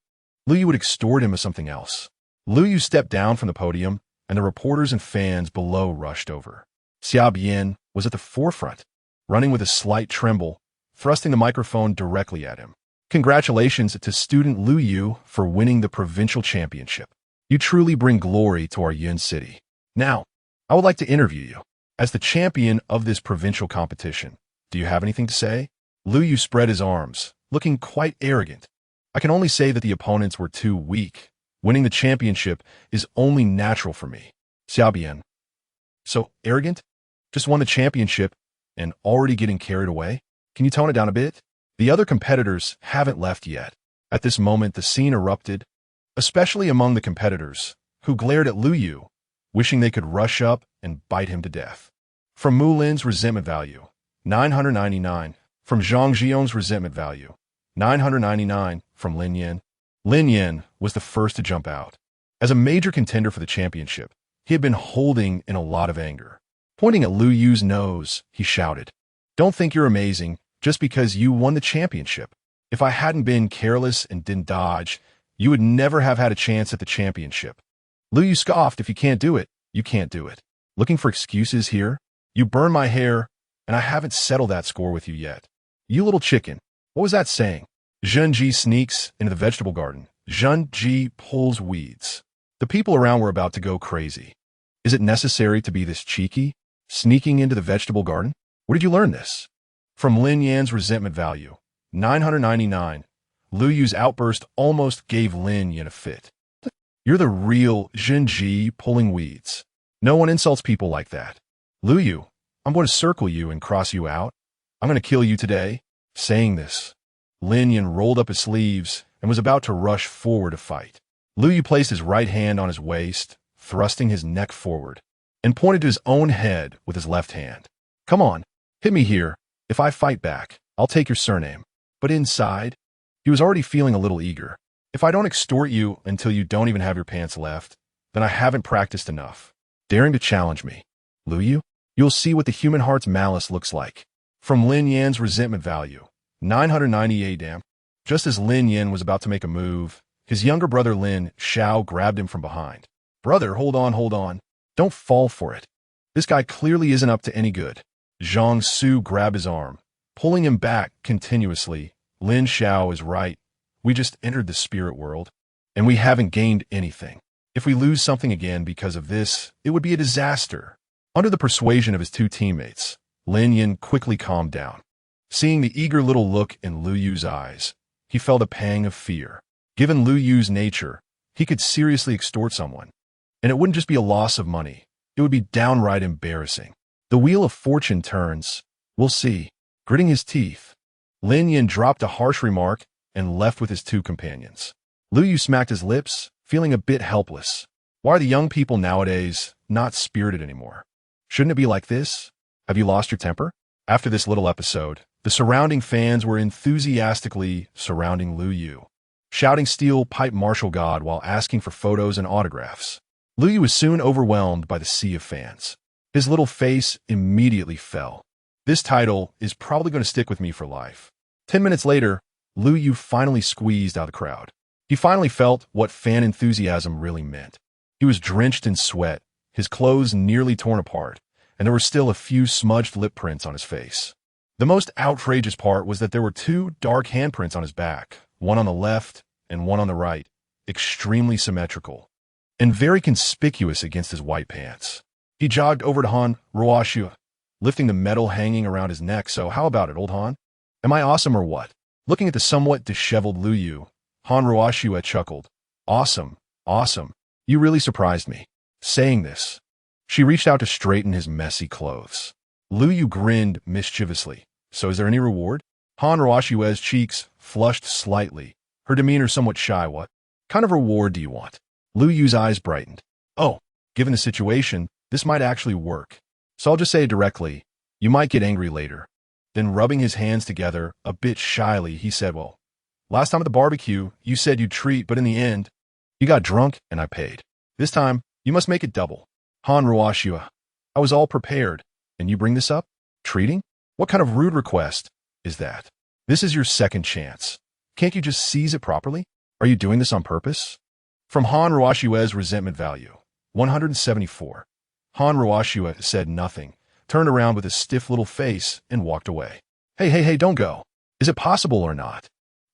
[SPEAKER 1] Lu Yu would extort him with something else. Lu Yu stepped down from the podium, and the reporters and fans below rushed over. Xia Bian was at the forefront, running with a slight tremble, thrusting the microphone directly at him. Congratulations to student Lu Yu for winning the provincial championship. You truly bring glory to our Yun city. Now, I would like to interview you. As the champion of this provincial competition, do you have anything to say? Lu Yu spread his arms, looking quite arrogant. I can only say that the opponents were too weak. Winning the championship is only natural for me. Xiaobian. So, arrogant? Just won the championship and already getting carried away? Can you tone it down a bit? The other competitors haven't left yet. At this moment, the scene erupted, especially among the competitors, who glared at Lu Yu, wishing they could rush up and bite him to death. From Mu Lin's resentment value, 999. From Zhang Zhiyong's resentment value, 999. From Lin Yan. Lin Yan was the first to jump out. As a major contender for the championship, he had been holding in a lot of anger. Pointing at Lu Yu's nose, he shouted, "Don't think you're amazing just because you won the championship. If I hadn't been careless and didn't dodge, you would never have had a chance at the championship." Lu Yu scoffed, "If you can't do it, you can't do it. Looking for excuses here? You burn my hair, and I haven't settled that score with you yet. You little chicken, what was that saying?" Zheng Ji sneaks into the vegetable garden. Zheng Ji pulls weeds. The people around were about to go crazy. Is it necessary to be this cheeky? Sneaking into the vegetable garden? Where did you learn this? From Lin Yan's resentment value, 999. Lu Yu's outburst almost gave Lin Yan a fit. You're the real Zheng Ji pulling weeds. No one insults people like that. Lu Yu, I'm going to circle you and cross you out. I'm going to kill you today. Saying this, Lin Yan rolled up his sleeves and was about to rush forward to fight. Lu Yu placed his right hand on his waist, thrusting his neck forward, and pointed to his own head with his left hand. Come on, hit me here. If I fight back, I'll take your surname. But inside, he was already feeling a little eager. If I don't extort you until you don't even have your pants left, then I haven't practiced enough. Daring to challenge me, Lu Yu? You'll see what the human heart's malice looks like. From Lin Yan's resentment value, 998 damn. Just as Lin Yan was about to make a move, his younger brother Lin Xiao grabbed him from behind. Brother, hold on. Don't fall for it. This guy clearly isn't up to any good. Zhang Su grabbed his arm, pulling him back continuously. Lin Xiao is right. We just entered the spirit world, and we haven't gained anything. If we lose something again because of this, it would be a disaster. Under the persuasion of his two teammates, Lin Yan quickly calmed down. Seeing the eager little look in Lu Yu's eyes, he felt a pang of fear. Given Lu Yu's nature, he could seriously extort someone. And it wouldn't just be a loss of money. It would be downright embarrassing. The wheel of fortune turns. We'll see. Gritting his teeth, Lin Yan dropped a harsh remark and left with his two companions. Lu Yu smacked his lips, feeling a bit helpless. Why are the young people nowadays not spirited anymore? Shouldn't it be like this? Have you lost your temper? After this little episode, the surrounding fans were enthusiastically surrounding Lu Yu, shouting steel pipe martial god while asking for photos and autographs. Lu Yu was soon overwhelmed by the sea of fans. His little face immediately fell. This title is probably going to stick with me for life. 10 minutes later, Lu Yu finally squeezed out of the crowd. He finally felt what fan enthusiasm really meant. He was drenched in sweat, his clothes nearly torn apart, and there were still a few smudged lip prints on his face. The most outrageous part was that there were two dark handprints on his back, one on the left and one on the right, extremely symmetrical, and very conspicuous against his white pants. He jogged over to Han Ruoxue, lifting the medal hanging around his neck. So how about it, old Han? Am I awesome or what? Looking at the somewhat disheveled Lu Yu, Han Ruoxue chuckled. Awesome. You really surprised me. Saying this, she reached out to straighten his messy clothes. Lu Yu grinned mischievously. So is there any reward? Han Ruoxue's cheeks flushed slightly, her demeanor somewhat shy. What kind of reward do you want? Lu Yu's eyes brightened. Oh, given the situation, this might actually work. So I'll just say it directly. You might get angry later. Then rubbing his hands together, a bit shyly, he said, well, last time at the barbecue, you said you'd treat, but in the end, you got drunk and I paid. This time, you must make it double. Han Ruoxue, I was all prepared. And you bring this up? Treating? What kind of rude request is that? This is your second chance. Can't you just seize it properly? Are you doing this on purpose? From Han Ruoxue's resentment value, 174. Han Ruoxue said nothing, turned around with a stiff little face, and walked away. Hey, don't go. Is it possible or not?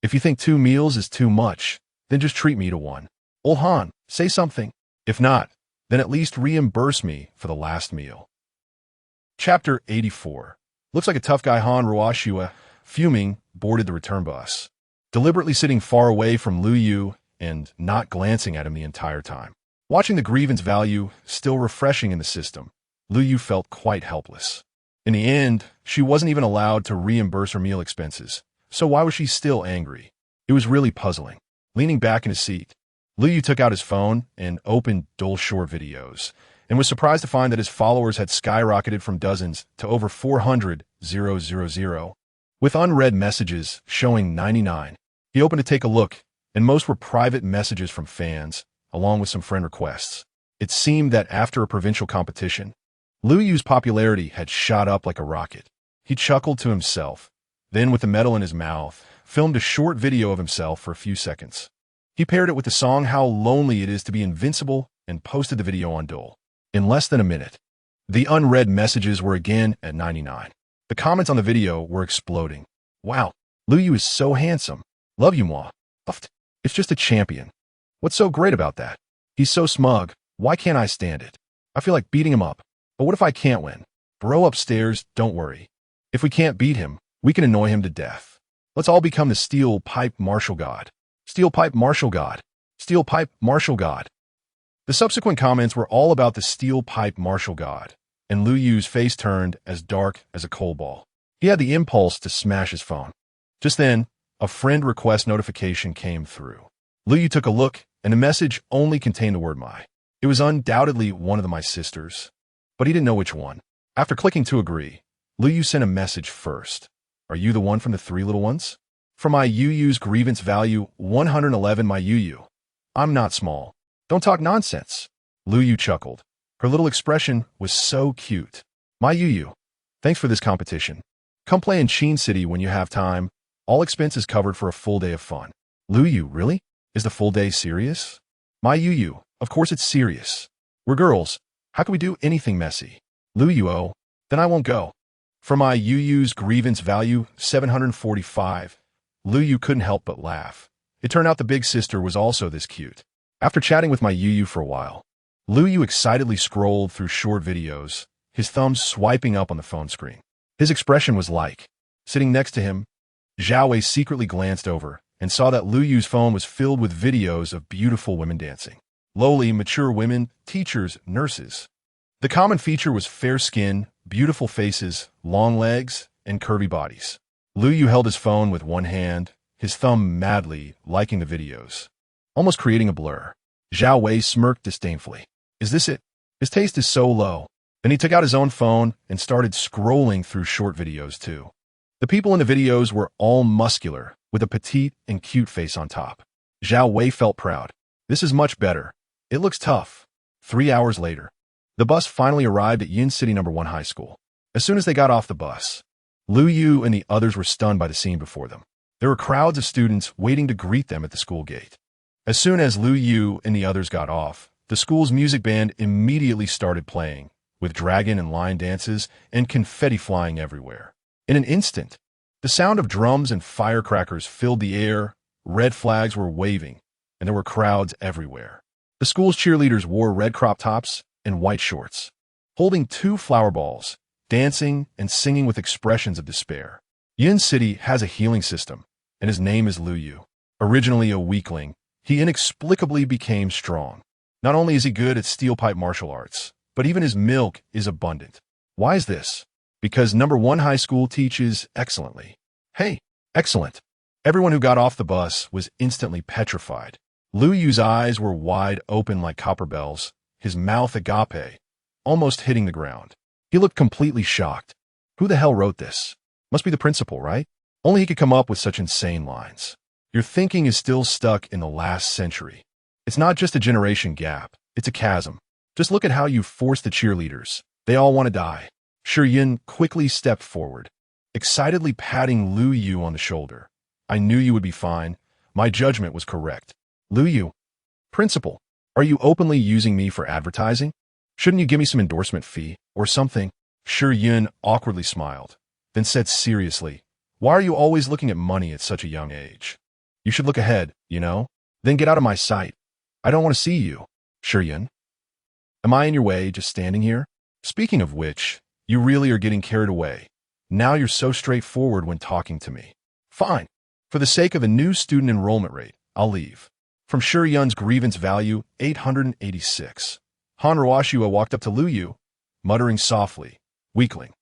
[SPEAKER 1] If you think 2 meals is too much, then just treat me to one. Old Han, say something. If not, then at least reimburse me for the last meal. Chapter 84. Looks like a tough guy. Han Ruoxue, fuming, boarded the return bus, deliberately sitting far away from Lu Yu and not glancing at him the entire time. Watching the grievance value still refreshing in the system, Lu Yu felt quite helpless. In the end, she wasn't even allowed to reimburse her meal expenses, so why was she still angry? It was really puzzling. Leaning back in his seat, Lu Yu took out his phone and opened Dull Short videos, and was surprised to find that his followers had skyrocketed from dozens to over 400,000, with unread messages showing 99. He opened to take a look, and most were private messages from fans, along with some friend requests. It seemed that after a provincial competition, Lu Yu's popularity had shot up like a rocket. He chuckled to himself, then with the medal in his mouth, filmed a short video of himself for a few seconds. He paired it with the song How Lonely It Is to Be Invincible and posted the video on Dull. In less than a minute, the unread messages were again at 99. The comments on the video were exploding. Wow, Lu Yu is so handsome. Love you, moi. It's just a champion. What's so great about that? He's so smug. Why can't I stand it? I feel like beating him up. But what if I can't win? Bro upstairs, don't worry. If we can't beat him, we can annoy him to death. Let's all become the steel pipe martial god. Steel pipe martial god. Steel pipe martial god. The subsequent comments were all about the steel pipe martial god, and Lu Yu's face turned as dark as a coal ball. He had the impulse to smash his phone. Just then, a friend request notification came through. Lu Yu took a look, and the message only contained the word my. It was undoubtedly one of my sisters, but he didn't know which one. After clicking to agree, Lu Yu sent a message first. Are you the one from the three little ones? For my Yu's grievance value 111 my Yu. I'm not small. Don't talk nonsense. Lu Yu chuckled. Her little expression was so cute. My Yu. Thanks for this competition. Come play in Sheen City when you have time. All expenses covered for a full day of fun. Lu Yu, really? Is the full day serious? My Yu, of course it's serious. We're girls. How can we do anything messy? Lu Yu, oh, then I won't go. For my Yu's grievance value 745, Lu Yu couldn't help but laugh. It turned out the big sister was also this cute. After chatting with my Yu for a while, Lu Yu excitedly scrolled through short videos, his thumbs swiping up on the phone screen. His expression was like. Sitting next to him, Zhao Wei secretly glanced over and saw that Lu Yu's phone was filled with videos of beautiful women dancing. Lowly, mature women, teachers, nurses. The common feature was fair skin, beautiful faces, long legs, and curvy bodies. Lu Yu held his phone with one hand, his thumb madly liking the videos, almost creating a blur. Zhao Wei smirked disdainfully. Is this it? His taste is so low. Then he took out his own phone and started scrolling through short videos too. The people in the videos were all muscular, with a petite and cute face on top. Zhao Wei felt proud. This is much better. It looks tough. 3 hours later, the bus finally arrived at Yin City No. 1 High School. As soon as they got off the bus, Lu Yu and the others were stunned by the scene before them. There were crowds of students waiting to greet them at the school gate. As soon as Lu Yu and the others got off, the school's music band immediately started playing, with dragon and lion dances and confetti flying everywhere. In an instant, the sound of drums and firecrackers filled the air, red flags were waving, and there were crowds everywhere. The school's cheerleaders wore red crop tops and white shorts, holding 2 flower balls, dancing and singing with expressions of despair. Yin City has a healing system, and his name is Lu Yu. Originally a weakling, he inexplicably became strong. Not only is he good at steel pipe martial arts, but even his milk is abundant. Why is this? Because No. 1 High School teaches excellently. Hey, excellent. Everyone who got off the bus was instantly petrified. Lu Yu's eyes were wide open like copper bells, his mouth agape, almost hitting the ground. He looked completely shocked. Who the hell wrote this? Must be the principal, right? Only he could come up with such insane lines. Your thinking is still stuck in the last century. It's not just a generation gap, it's a chasm. Just look at how you forced the cheerleaders. They all want to die. Shi Yin quickly stepped forward, excitedly patting Lu Yu on the shoulder. I knew you would be fine. My judgment was correct. Lu Yu, principal, are you openly using me for advertising? Shouldn't you give me some endorsement fee or something? Shi Yin awkwardly smiled, then said seriously, why are you always looking at money at such a young age? You should look ahead, you know? Then get out of my sight. I don't want to see you. Shi Yin. Am I in your way just standing here? Speaking of which, you really are getting carried away. Now you're so straightforward when talking to me. Fine. For the sake of a new student enrollment rate, I'll leave. From Shi Yun's grievance value 886. Han Ruoshua walked up to Lu Yu, muttering softly, weakling.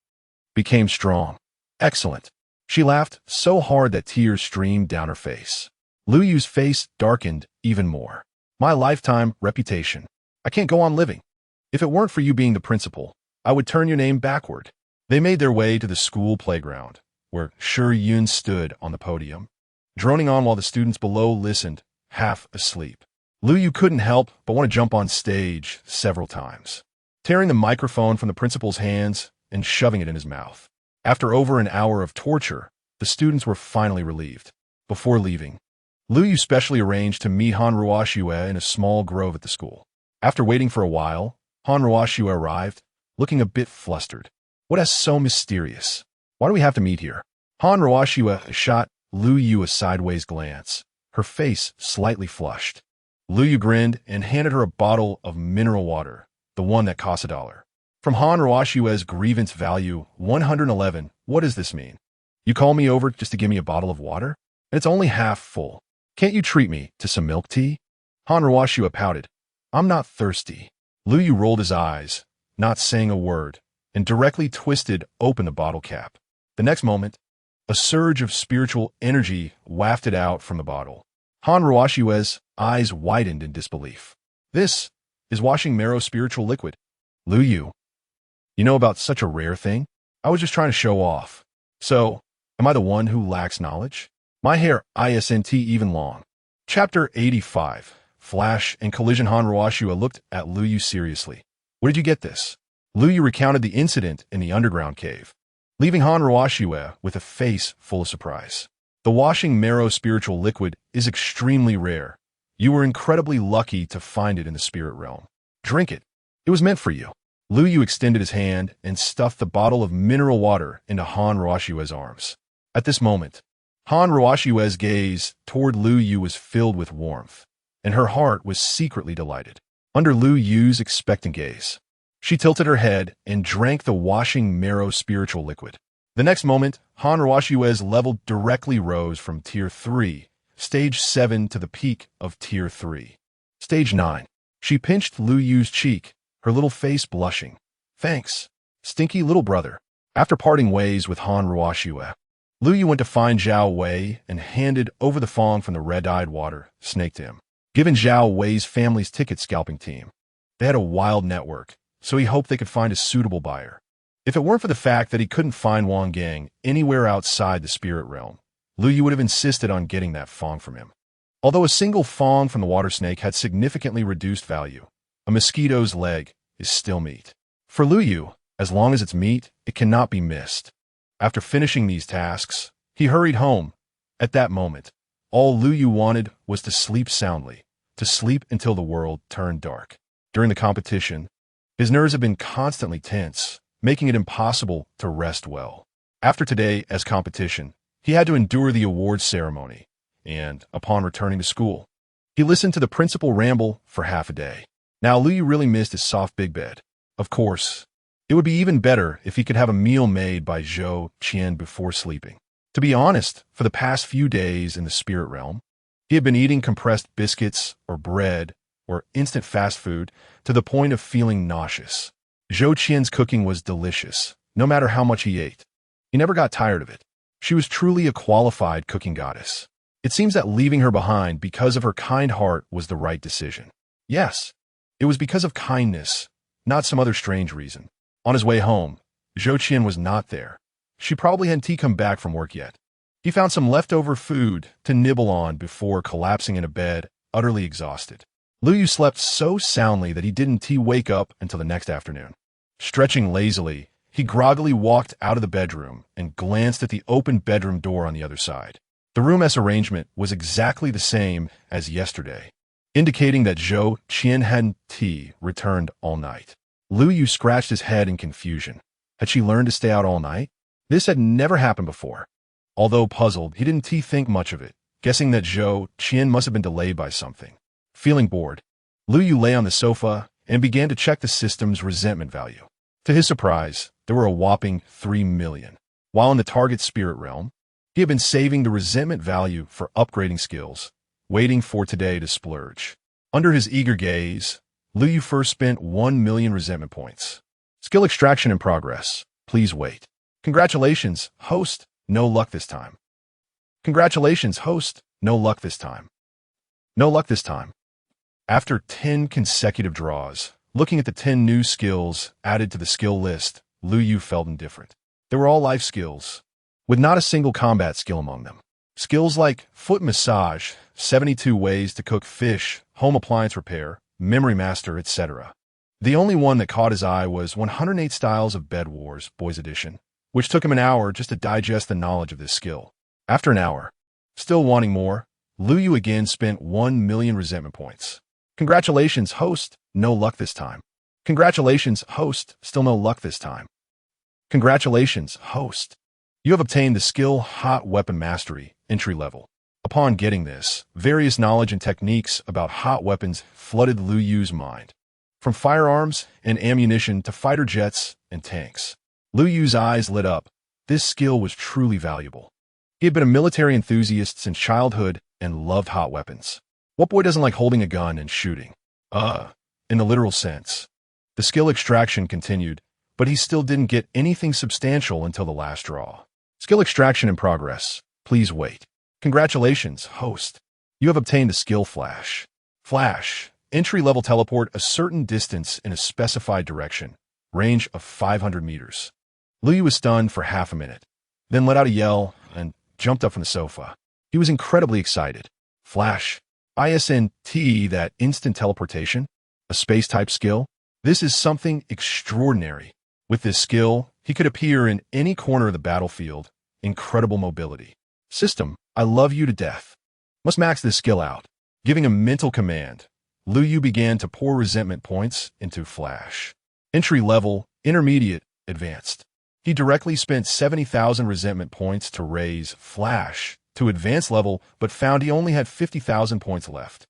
[SPEAKER 1] Became strong. Excellent. She laughed so hard that tears streamed down her face. Lu Yu's face darkened even more. My lifetime reputation. I can't go on living. If it weren't for you being the principal, I would turn your name backward. They made their way to the school playground, where Shi Yun stood on the podium, droning on while the students below listened, half asleep. Lu Yu couldn't help but want to jump on stage several times, tearing the microphone from the principal's hands and shoving it in his mouth. After over an hour of torture, the students were finally relieved. Before leaving, Lu Yu specially arranged to meet Han Ruoshua in a small grove at the school. After waiting for a while, Han Ruoshua arrived, looking a bit flustered. What is so mysterious? Why do we have to meet here? Han Ruoshua shot Lu Yu a sideways glance, her face slightly flushed. Lu Yu grinned and handed her a bottle of mineral water, the one that costs $1. From Han Ruoshua's grievance value 111, what does this mean? You call me over just to give me a bottle of water? And it's only half full. Can't you treat me to some milk tea? Han Ruoshua pouted. I'm not thirsty. Lu Yu rolled his eyes, not saying a word, and directly twisted open the bottle cap. The next moment, a surge of spiritual energy wafted out from the bottle. Han Ruoshiwe's eyes widened in disbelief. This is washing marrow spiritual liquid. Lu Yu, you know about such a rare thing? I was just trying to show off. So, am I the one who lacks knowledge? My hair isn't even long. Chapter 85. Flash and collision. Han Ruoshiwe looked at Lu Yu seriously. Where did you get this? Lu Yu recounted the incident in the underground cave, leaving Han Ruoshiwe with a face full of surprise. The washing marrow spiritual liquid is extremely rare. You were incredibly lucky to find it in the spirit realm. Drink it. It was meant for you. Lu Yu extended his hand and stuffed the bottle of mineral water into Han Ruoshiwe's arms. At this moment, Han Ruoshiwe's gaze toward Lu Yu was filled with warmth, and her heart was secretly delighted. Under Lu Yu's expectant gaze, she tilted her head and drank the washing marrow spiritual liquid. The next moment, Han Ruoshiwe's level directly rose from Tier 3, Stage 7 to the peak of Tier 3. Stage 9. She pinched Lu Yu's cheek, her little face blushing. Thanks, stinky little brother. After parting ways with Han Ruoshiwe, Lu Yu went to find Zhao Wei and handed over the fong from the red-eyed water snake to him. Given Zhao Wei's family's ticket scalping team, they had a wild network, so he hoped they could find a suitable buyer. If it weren't for the fact that he couldn't find Wang Gang anywhere outside the spirit realm, Lu Yu would have insisted on getting that fong from him. Although a single fong from the water snake had significantly reduced value, a mosquito's leg is still meat. For Lu Yu, as long as it's meat, it cannot be missed. After finishing these tasks, he hurried home. At that moment, all Lu Yu wanted was to sleep soundly, to sleep until the world turned dark. During the competition, his nerves have been constantly tense, making it impossible to rest well. After today as competition, he had to endure the awards ceremony, and, upon returning to school, he listened to the principal ramble for half a day. Now Lu Yu really missed his soft big bed. Of course, it would be even better if he could have a meal made by Zhou Qian before sleeping. To be honest, for the past few days in the spirit realm, he had been eating compressed biscuits or bread or instant fast food to the point of feeling nauseous. Zhou Qian's cooking was delicious, no matter how much he ate. He never got tired of it. She was truly a qualified cooking goddess. It seems that leaving her behind because of her kind heart was the right decision. Yes, it was because of kindness, not some other strange reason. On his way home, Zhou Qian was not there. She probably hadn't come back from work yet. He found some leftover food to nibble on before collapsing in a bed, utterly exhausted. Lu Yu slept so soundly that he didn't wake up until the next afternoon. Stretching lazily, he groggily walked out of the bedroom and glanced at the open bedroom door on the other side. The room's arrangement was exactly the same as yesterday, indicating that Zhou Qian hadn't returned all night. Lu Yu scratched his head in confusion. Had she learned to stay out all night? This had never happened before. Although puzzled, he didn't think much of it, guessing that Zhou Qian must have been delayed by something. Feeling bored, Lu Yu lay on the sofa and began to check the system's resentment value. To his surprise, there were a whopping 3 million. While in the target spirit realm, he had been saving the resentment value for upgrading skills, waiting for today to splurge. Under his eager gaze, Lu Yu first spent 1 million resentment points. Skill extraction in progress. Please wait. Congratulations, host. No luck this time. Congratulations, host. No luck this time. No luck this time. After 10 consecutive draws, looking at the 10 new skills added to the skill list, Lu Yu felt indifferent. They were all life skills, with not a single combat skill among them. Skills like foot massage, 72 ways to cook fish, home appliance repair, memory master, etc. The only one that caught his eye was 108 Styles of Bed Wars, Boys Edition, which took him an hour just to digest the knowledge of this skill. After an hour, still wanting more, Lu Yu again spent 1 million resentment points. Congratulations, host. No luck this time. Congratulations, host. Still no luck this time. Congratulations, host. You have obtained the skill Hot Weapon Mastery, entry level. Upon getting this, various knowledge and techniques about hot weapons flooded Lu Yu's mind. From firearms and ammunition to fighter jets and tanks. Lu Yu's eyes lit up. This skill was truly valuable. He had been a military enthusiast since childhood and loved hot weapons. What boy doesn't like holding a gun and shooting? In the literal sense. The skill extraction continued, but he still didn't get anything substantial until the last draw. Skill extraction in progress. Please wait. Congratulations, host. You have obtained the skill Flash. Flash. Entry-level teleport a certain distance in a specified direction. Range of 500 meters. Luyu was stunned for half a minute, then let out a yell and jumped up from the sofa. He was incredibly excited. Flash. ISNT, that instant teleportation? A space-type skill? This is something extraordinary. With this skill, he could appear in any corner of the battlefield. Incredible mobility. System, I love you to death. Must max this skill out. Giving a mental command, Luyu began to pour resentment points into Flash. Entry level, intermediate, advanced. He directly spent 70,000 resentment points to raise Flash to advanced level, but found he only had 50,000 points left.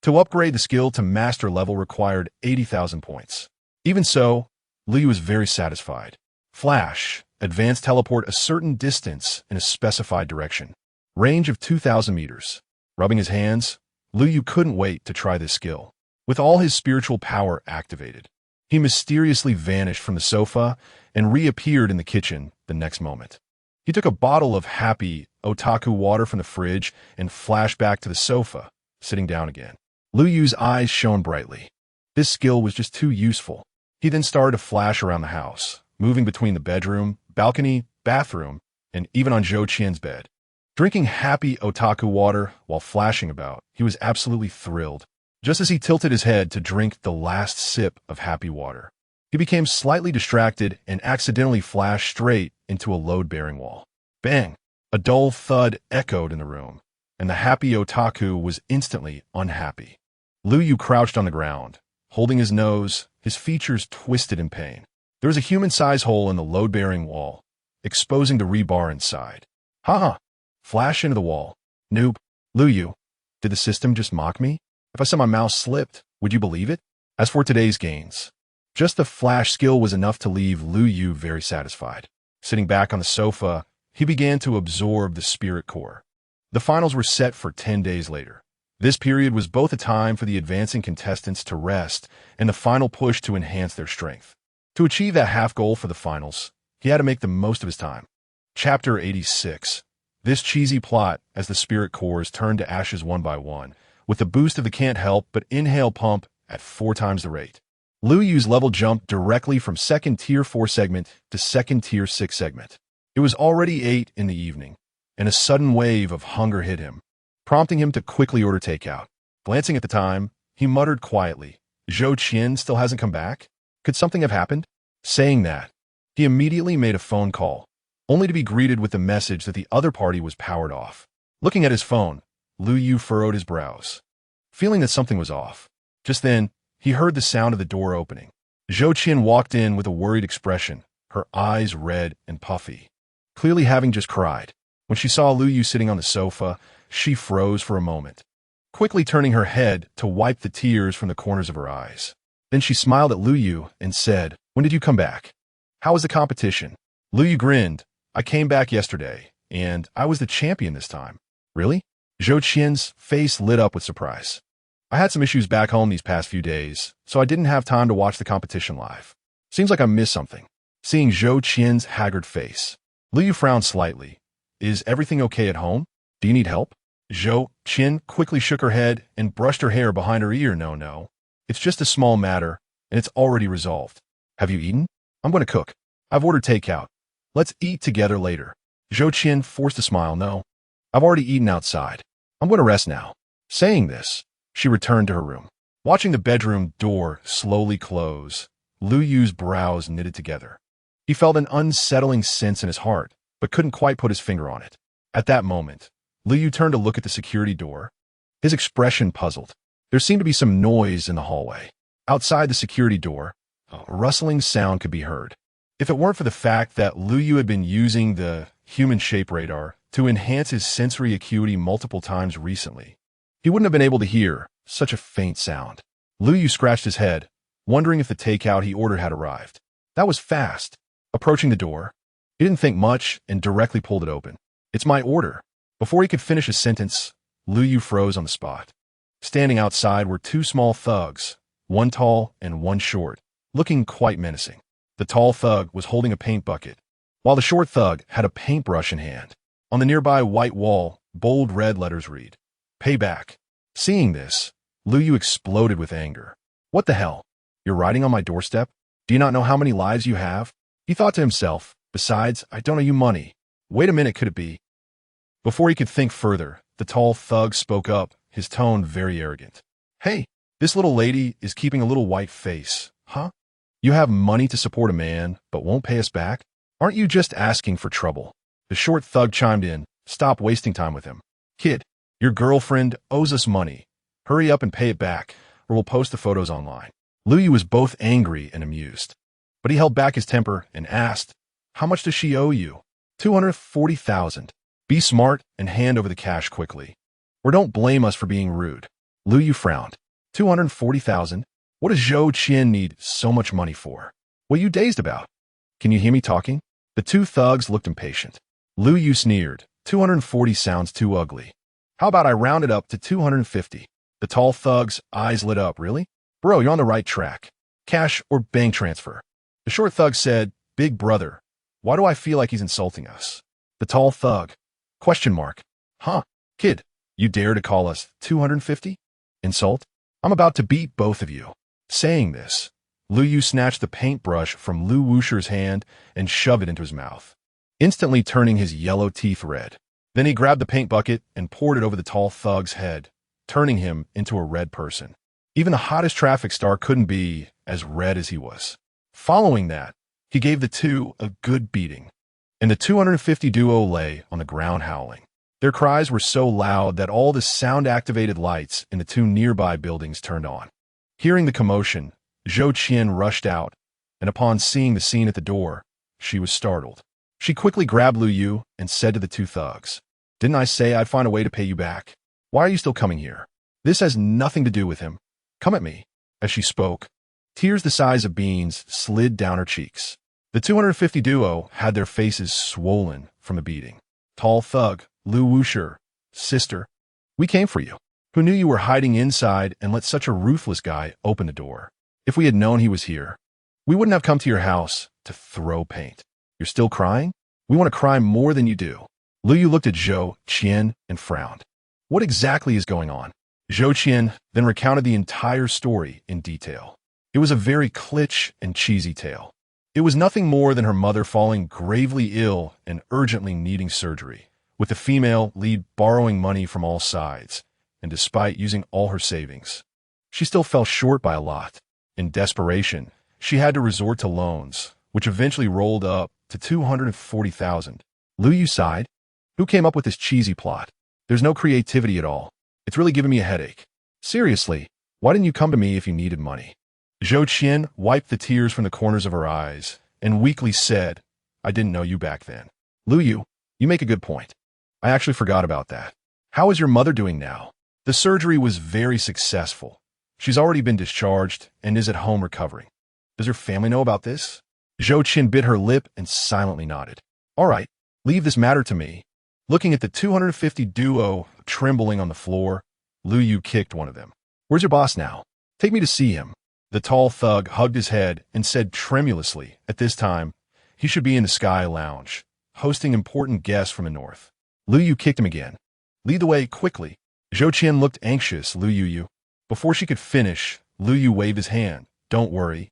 [SPEAKER 1] To upgrade the skill to master level required 80,000 points. Even so, Luyu was very satisfied. Flash, advanced teleport a certain distance in a specified direction. Range of 2,000 meters. Rubbing his hands, Luyu couldn't wait to try this skill. With all his spiritual power activated, he mysteriously vanished from the sofa and reappeared in the kitchen the next moment. He took a bottle of happy otaku water from the fridge and flashed back to the sofa, sitting down again. Luyu's eyes shone brightly. This skill was just too useful. He then started to flash around the house, moving between the bedroom, balcony, bathroom, and even on Zhou Qian's bed. Drinking happy otaku water while flashing about, he was absolutely thrilled. Just as he tilted his head to drink the last sip of happy water, he became slightly distracted and accidentally flashed straight into a load-bearing wall. Bang! A dull thud echoed in the room, and the happy otaku was instantly unhappy. Luyu crouched on the ground, holding his nose, his features twisted in pain. There was a human-sized hole in the load-bearing wall, exposing the rebar inside. Haha! Flash into the wall. Noob. Luyu, did the system just mock me? If I said my mouse slipped, would you believe it? As for today's gains, just the flash skill was enough to leave Luyu very satisfied. Sitting back on the sofa, he began to absorb the spirit core. The finals were set for 10 days later. This period was both a time for the advancing contestants to rest and the final push to enhance their strength. To achieve that half goal for the finals, he had to make the most of his time. Chapter 86. This cheesy plot as the spirit cores turned to ashes one by one, with the boost of the can't help but inhale pump at 4 times the rate. Luyu's level jumped directly from second tier 4 segment to second tier 6 segment. It was already 8 in the evening, and a sudden wave of hunger hit him, prompting him to quickly order takeout. Glancing at the time, he muttered quietly, Zhou Qian still hasn't come back? Could something have happened? Saying that, he immediately made a phone call, only to be greeted with the message that the other party was powered off. Looking at his phone, Luyu furrowed his brows, feeling that something was off. Just then, he heard the sound of the door opening. Zhou Qian walked in with a worried expression, her eyes red and puffy, clearly having just cried. When she saw Luyu sitting on the sofa, she froze for a moment, quickly turning her head to wipe the tears from the corners of her eyes. Then she smiled at Luyu and said, When did you come back? How was the competition? Luyu grinned. I came back yesterday, and I was the champion this time. Really? Zhou Qian's face lit up with surprise. I had some issues back home these past few days, so I didn't have time to watch the competition live. Seems like I missed something. Seeing Zhou Qian's haggard face, Luyu frowned slightly. Is everything okay at home? Do you need help? Zhou Qian quickly shook her head and brushed her hair behind her ear. No. It's just a small matter, and it's already resolved. Have you eaten? I'm going to cook. I've ordered takeout. Let's eat together later. Zhou Qian forced a smile. No. I've already eaten outside. I'm going to rest now. Saying this, she returned to her room. Watching the bedroom door slowly close, Luyu's brows knitted together. He felt an unsettling sense in his heart, but couldn't quite put his finger on it. At that moment, Luyu turned to look at the security door. His expression puzzled. There seemed to be some noise in the hallway. Outside the security door, a rustling sound could be heard. If it weren't for the fact that Luyu had been using the human shape radar to enhance his sensory acuity multiple times recently, he wouldn't have been able to hear such a faint sound. Luyu scratched his head, wondering if the takeout he ordered had arrived. That was fast. Approaching the door, he didn't think much and directly pulled it open. It's my order. Before he could finish his sentence, Luyu froze on the spot. Standing outside were 2 small thugs, one tall and one short, looking quite menacing. The tall thug was holding a paint bucket, while the short thug had a paintbrush in hand. On the nearby white wall, bold red letters read, "Payback." Seeing this, Lu Yu exploded with anger. What the hell? You're riding on my doorstep? Do you not know how many lives you have? He thought to himself, besides, I don't owe you money. Wait a minute, could it be? Before he could think further, the tall thug spoke up, his tone very arrogant. Hey, this little lady is keeping a little white face, huh? You have money to support a man, but won't pay us back? Aren't you just asking for trouble? The short thug chimed in, stop wasting time with him. Kid, your girlfriend owes us money. Hurry up and pay it back, or we'll post the photos online. Lu Yu was both angry and amused, but he held back his temper and asked, how much does she owe you? 240,000. Be smart and hand over the cash quickly. Or don't blame us for being rude. Lu Yu frowned. 240,000? What does Zhou Qian need so much money for? What are you dazed about? Can you hear me talking? The two thugs looked impatient. Lu Yu sneered. 240 sounds too ugly. How about I round it up to 250? The tall thug's eyes lit up. Really? Bro, you're on the right track. Cash or bank transfer? The short thug said, Big brother, why do I feel like he's insulting us? The tall thug. Question mark. Huh? Kid, you dare to call us 250? Insult? I'm about to beat both of you. Saying this, Lu Yu snatched the paintbrush from Lu Wusher's hand and shoved it into his mouth, instantly turning his yellow teeth red. Then he grabbed the paint bucket and poured it over the tall thug's head, turning him into a red person. Even the hottest traffic star couldn't be as red as he was. Following that, he gave the two a good beating, and the 250 duo lay on the ground howling. Their cries were so loud that all the sound-activated lights in the two nearby buildings turned on. Hearing the commotion, Zhou Qian rushed out, and upon seeing the scene at the door, she was startled. She quickly grabbed Lu Yu and said to the two thugs, Didn't I say I'd find a way to pay you back? Why are you still coming here? This has nothing to do with him. Come at me. As she spoke, tears the size of beans slid down her cheeks. The 250 duo had their faces swollen from the beating. Tall thug, Lu Wusher, sister, we came for you. Who knew you were hiding inside and let such a ruthless guy open the door? If we had known he was here, we wouldn't have come to your house to throw paint. You're still crying? We want to cry more than you do. Lu Yu looked at Zhou Qian and frowned. What exactly is going on? Zhou Qian then recounted the entire story in detail. It was a very kitsch and cheesy tale. It was nothing more than her mother falling gravely ill and urgently needing surgery, with the female lead borrowing money from all sides, and despite using all her savings, she still fell short by a lot. In desperation, she had to resort to loans, which eventually rolled up to 240,000. Lu Yu sighed. Who came up with this cheesy plot? There's no creativity at all. It's really giving me a headache. Seriously, why didn't you come to me if you needed money? Zhou Qian wiped the tears from the corners of her eyes and weakly said, I didn't know you back then. Lu Yu, you make a good point. I actually forgot about that. How is your mother doing now? The surgery was very successful. She's already been discharged and is at home recovering. Does her family know about this? Zhou Qian bit her lip and silently nodded. All right, leave this matter to me. Looking at the 250 duo trembling on the floor, Lu Yu kicked one of them. Where's your boss now? Take me to see him. The tall thug hugged his head and said tremulously, at this time, he should be in the Sky Lounge, hosting important guests from the north. Lu Yu kicked him again. Lead the way quickly. Zhou Qian looked anxious, Lu Yu. Before she could finish, Lu Yu waved his hand. Don't worry.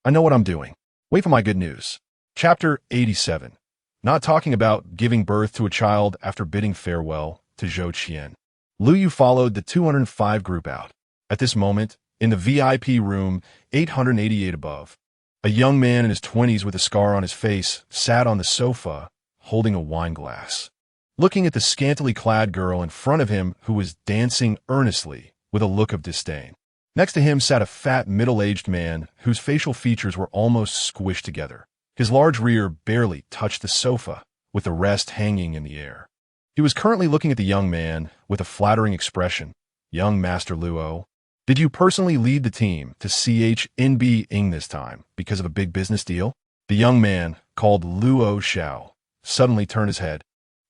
[SPEAKER 1] I know what I'm doing. Wait for my good news. Chapter 87. Not talking about giving birth to a child after bidding farewell to Zhou Qian. Lu Yu followed the 205 group out. At this moment, in the VIP room 888 above, a young man in his 20s with a scar on his face sat on the sofa, holding a wine glass, looking at the scantily clad girl in front of him who was dancing earnestly with a look of disdain. Next to him sat a fat, middle-aged man whose facial features were almost squished together. His large rear barely touched the sofa, with the rest hanging in the air. He was currently looking at the young man with a flattering expression. Young Master Luo, did you personally lead the team to CHNB Ing this time because of a big business deal? The young man, called Luo Xiao, suddenly turned his head,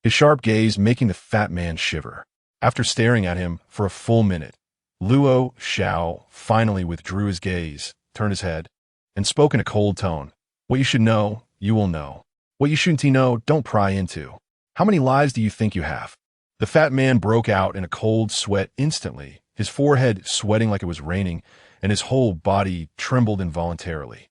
[SPEAKER 1] his sharp gaze making the fat man shiver. After staring at him for a full minute, Luo Xiao finally withdrew his gaze, turned his head, and spoke in a cold tone. What you should know, you will know. What you shouldn't know, don't pry into. How many lives do you think you have? The fat man broke out in a cold sweat instantly, his forehead sweating like it was raining, and his whole body trembled involuntarily.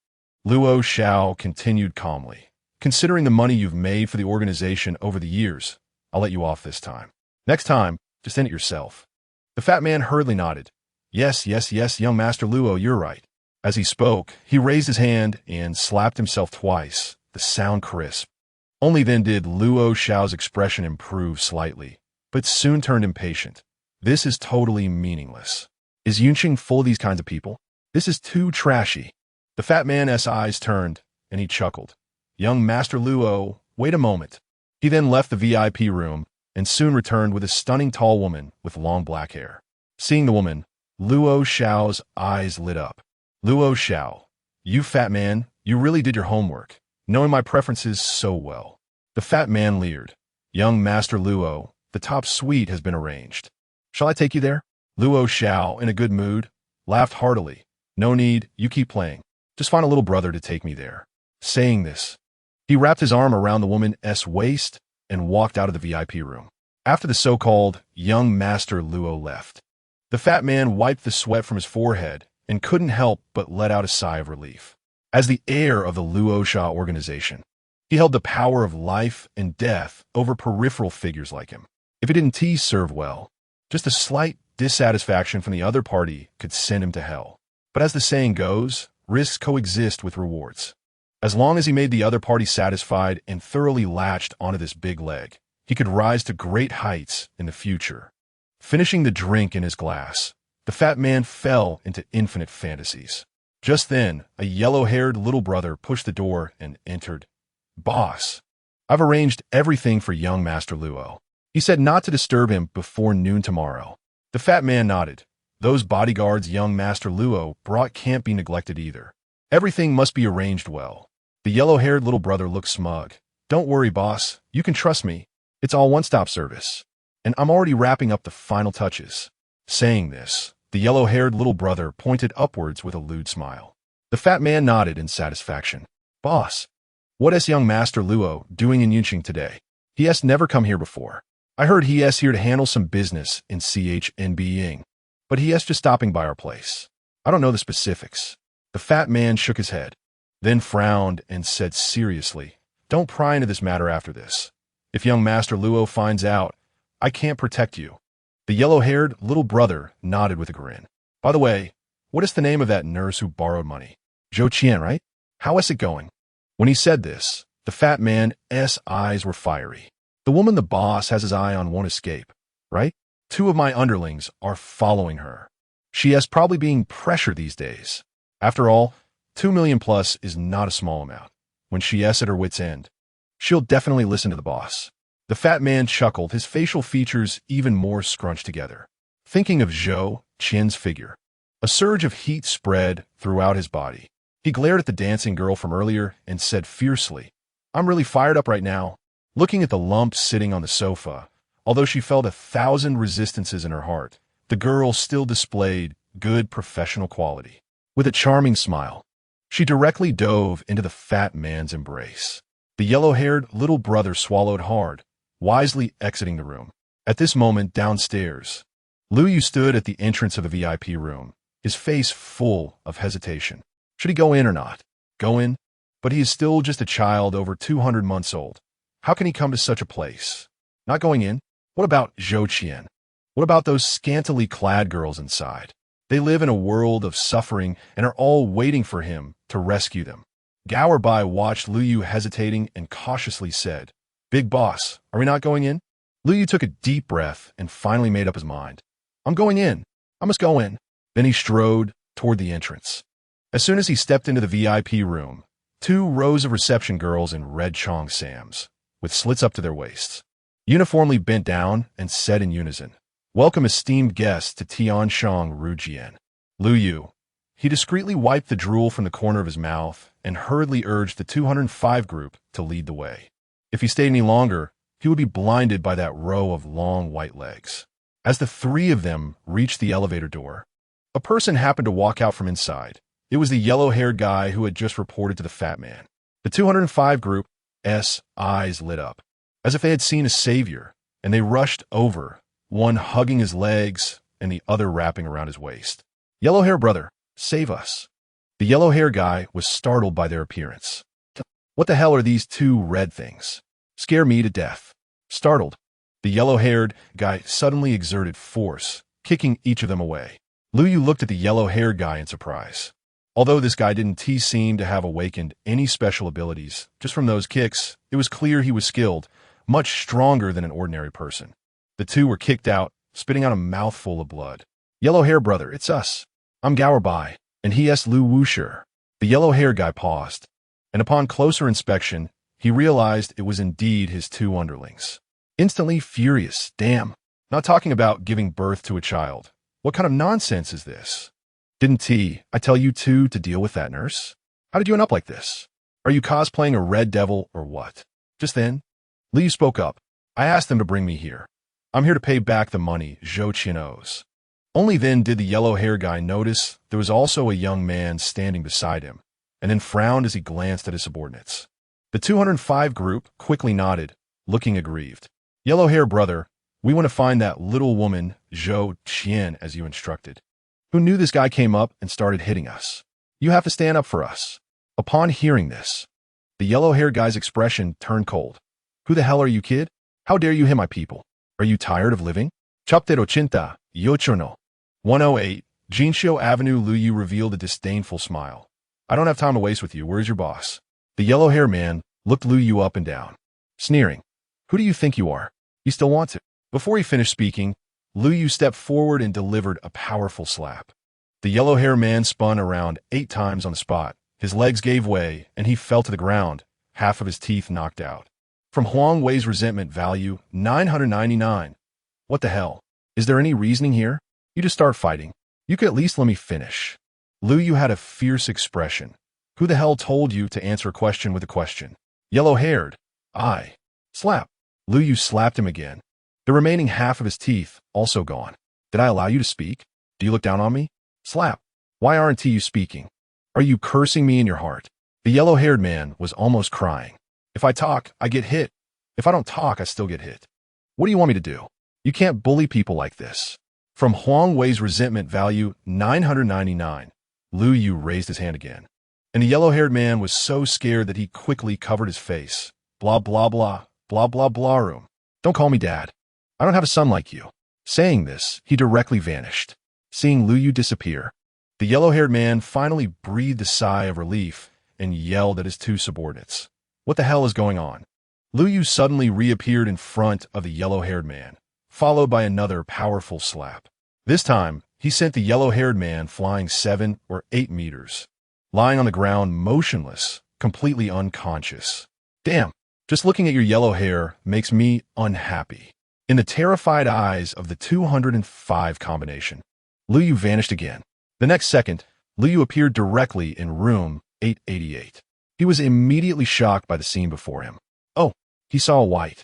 [SPEAKER 1] Luo Xiao continued calmly. Considering the money you've made for the organization over the years, I'll let you off this time. Next time, just end it yourself. The fat man hurriedly nodded. Yes, young Master Luo, you're right. As he spoke, he raised his hand and slapped himself twice, the sound crisp. Only then did Luo Xiao's expression improve slightly, but soon turned impatient. This is totally meaningless. Is Yunqing full of these kinds of people? This is too trashy. The fat man's eyes turned, and he chuckled. Young Master Luo, wait a moment. He then left the VIP room and soon returned with a stunning tall woman with long black hair. Seeing the woman, Luo Xiao's eyes lit up. Luo Xiao, you fat man, you really did your homework, knowing my preferences so well. The fat man leered. Young Master Luo, the top suite has been arranged. Shall I take you there? Luo Xiao, in a good mood, laughed heartily. No need, you keep playing. Just find a little brother to take me there. Saying this, he wrapped his arm around the woman's waist and walked out of the VIP room. After the so-called young Master Luo left, the fat man wiped the sweat from his forehead and couldn't help but let out a sigh of relief. As the heir of the Luo Xia organization, he held the power of life and death over peripheral figures like him. If he didn't serve well, just a slight dissatisfaction from the other party could send him to hell. But as the saying goes, risks coexist with rewards. As long as he made the other party satisfied and thoroughly latched onto this big leg, he could rise to great heights in the future. Finishing the drink in his glass, the fat man fell into infinite fantasies. Just then, a yellow-haired little brother pushed the door and entered. Boss, I've arranged everything for young Master Luo. He said not to disturb him before noon tomorrow. The fat man nodded. Those bodyguards young Master Luo brought can't be neglected either. Everything must be arranged well. The yellow-haired little brother looked smug. Don't worry, boss. You can trust me. It's all one-stop service. And I'm already wrapping up the final touches. Saying this, the yellow-haired little brother pointed upwards with a lewd smile. The fat man nodded in satisfaction. Boss, what is young Master Luo doing in Yunqing today? He has never come here before. I heard he is here to handle some business in CHNB, but he is just stopping by our place. I don't know the specifics. The fat man shook his head, then frowned and said seriously, don't pry into this matter after this. If young Master Luo finds out, I can't protect you. The yellow-haired little brother nodded with a grin. By the way, what is the name of that nurse who borrowed money? Zhou Qian, right? How is it going? When he said this, the fat man's eyes were fiery. The woman the boss has his eye on won't escape, right? 2 of my underlings are following her. She is probably being pressured these days. After all, 2 million plus is not a small amount. When she is at her wit's end, she'll definitely listen to the boss. The fat man chuckled, his facial features even more scrunched together. Thinking of Zhou Qian's figure, a surge of heat spread throughout his body. He glared at the dancing girl from earlier and said fiercely, I'm really fired up right now. Looking at the lump sitting on the sofa, although she felt 1,000 resistances in her heart, the girl still displayed good professional quality. With a charming smile, she directly dove into the fat man's embrace. The yellow-haired little brother swallowed hard, wisely exiting the room. At this moment, downstairs, Lu Yu stood at the entrance of the VIP room, his face full of hesitation. Should he go in or not? Go in? But he is still just a child over 200 months old. How can he come to such a place? Not going in? What about Zhou Qian? What about those scantily clad girls inside? They live in a world of suffering and are all waiting for him to rescue them. Gao Bai watched Lu Yu hesitating and cautiously said, Big boss, are we not going in? Lu Yu took a deep breath and finally made up his mind. I'm going in. I must go in. Then he strode toward the entrance. As soon as he stepped into the VIP room, 2 rows of reception girls in red Chong Sams, with slits up to their waists, uniformly bent down and said in unison, Welcome esteemed guests to Tianshang Rujian. Lu Yu. He discreetly wiped the drool from the corner of his mouth and hurriedly urged the 205 group to lead the way. If he stayed any longer, he would be blinded by that row of long white legs. As the 3 of them reached the elevator door, a person happened to walk out from inside. It was the yellow-haired guy who had just reported to the fat man. The 205 group, eyes lit up, as if they had seen a savior, and they rushed over, one hugging his legs and the other wrapping around his waist. "Yellow hair brother, save us." The yellow hair guy was startled by their appearance. "What the hell are these two red things? Scare me to death." Startled, the yellow-haired guy suddenly exerted force, kicking each of them away. Luyu looked at the yellow-haired guy in surprise. Although this guy didn't seem to have awakened any special abilities, just from those kicks, it was clear he was skilled, much stronger than an ordinary person. The two were kicked out, spitting out a mouthful of blood. "Yellow hair brother, it's us. I'm Gowerbai, and he is Lu Wusher." The yellow-haired guy paused, and upon closer inspection, he realized it was indeed his two underlings. Instantly furious, "Damn, not talking about giving birth to a child. What kind of nonsense is this? Didn't I tell you two to deal with that nurse? How did you end up like this? Are you cosplaying a red devil or what?" Just then, Liu spoke up. "I asked them to bring me here. I'm here to pay back the money Zhou Qin owes." Only then did the yellow-hair guy notice there was also a young man standing beside him, and then frowned as he glanced at his subordinates. The 205 group quickly nodded, looking aggrieved. "Yellow hair brother, we want to find that little woman, Zhou Qian, as you instructed. Who knew this guy came up and started hitting us? You have to stand up for us." Upon hearing this, the yellow-haired guy's expression turned cold. "Who the hell are you, kid? How dare you hit my people? Are you tired of living? Chapter 80, Yochono. 108, Jinshio Avenue." Luyu revealed a disdainful smile. "I don't have time to waste with you. Where's your boss?" The yellow-haired man looked Luyu up and down, sneering. "Who do you think you are? You still want to?" Before he finished speaking, Luyu stepped forward and delivered a powerful slap. The yellow-haired man spun around 8 times on the spot. His legs gave way, and he fell to the ground, half of his teeth knocked out. From Huang Wei's resentment value, 999. "What the hell? Is there any reasoning here? You just start fighting. You could at least let me finish." Luyu had a fierce expression. "Who the hell told you to answer a question with a question? Yellow-haired. I." Slap. Luyu slapped him again. The remaining half of his teeth also gone. "Did I allow you to speak? Do you look down on me?" Slap. "Why aren't you speaking? Are you cursing me in your heart?" The yellow-haired man was almost crying. "If I talk, I get hit. If I don't talk, I still get hit. What do you want me to do? You can't bully people like this." From Huang Wei's resentment value, 999, Luyu raised his hand again. And the yellow-haired man was so scared that he quickly covered his face. "Blah, blah, blah, blah, blah, blah room. Don't call me dad. I don't have a son like you." Saying this, he directly vanished. Seeing Luyu disappear, the yellow-haired man finally breathed a sigh of relief and yelled at his two subordinates. "What the hell is going on?" Luyu suddenly reappeared in front of the yellow-haired man, followed by another powerful slap. This time, he sent the yellow-haired man flying 7 or 8 meters, lying on the ground motionless, completely unconscious. "Damn, just looking at your yellow hair makes me unhappy." In the terrified eyes of the 205 combination, Luyu vanished again. The next second, Luyu appeared directly in room 888. He was immediately shocked by the scene before him. Oh, he saw a white,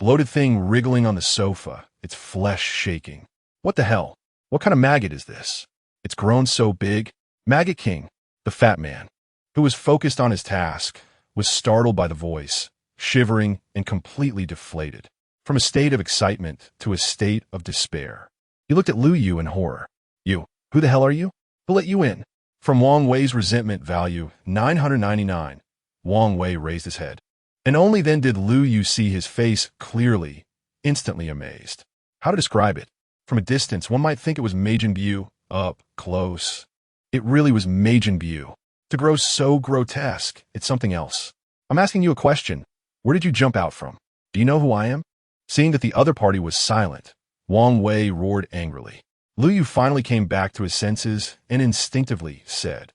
[SPEAKER 1] bloated thing wriggling on the sofa, its flesh shaking. What the hell? What kind of maggot is this? It's grown so big. Maggot King, the fat man, who was focused on his task, was startled by the voice, shivering and completely deflated, from a state of excitement to a state of despair. He looked at Luyu in horror. "You, who the hell are you? Who let you in?" From Wang Wei's resentment value, 999, Wang Wei raised his head. And only then did Luyu see his face clearly, instantly amazed. How to describe it? From a distance, one might think it was Majin Buu. Up close, it really was Majin Buu. To grow so grotesque, it's something else. "I'm asking you a question. Where did you jump out from? Do you know who I am?" Seeing that the other party was silent, Wang Wei roared angrily. Luyu finally came back to his senses and instinctively said,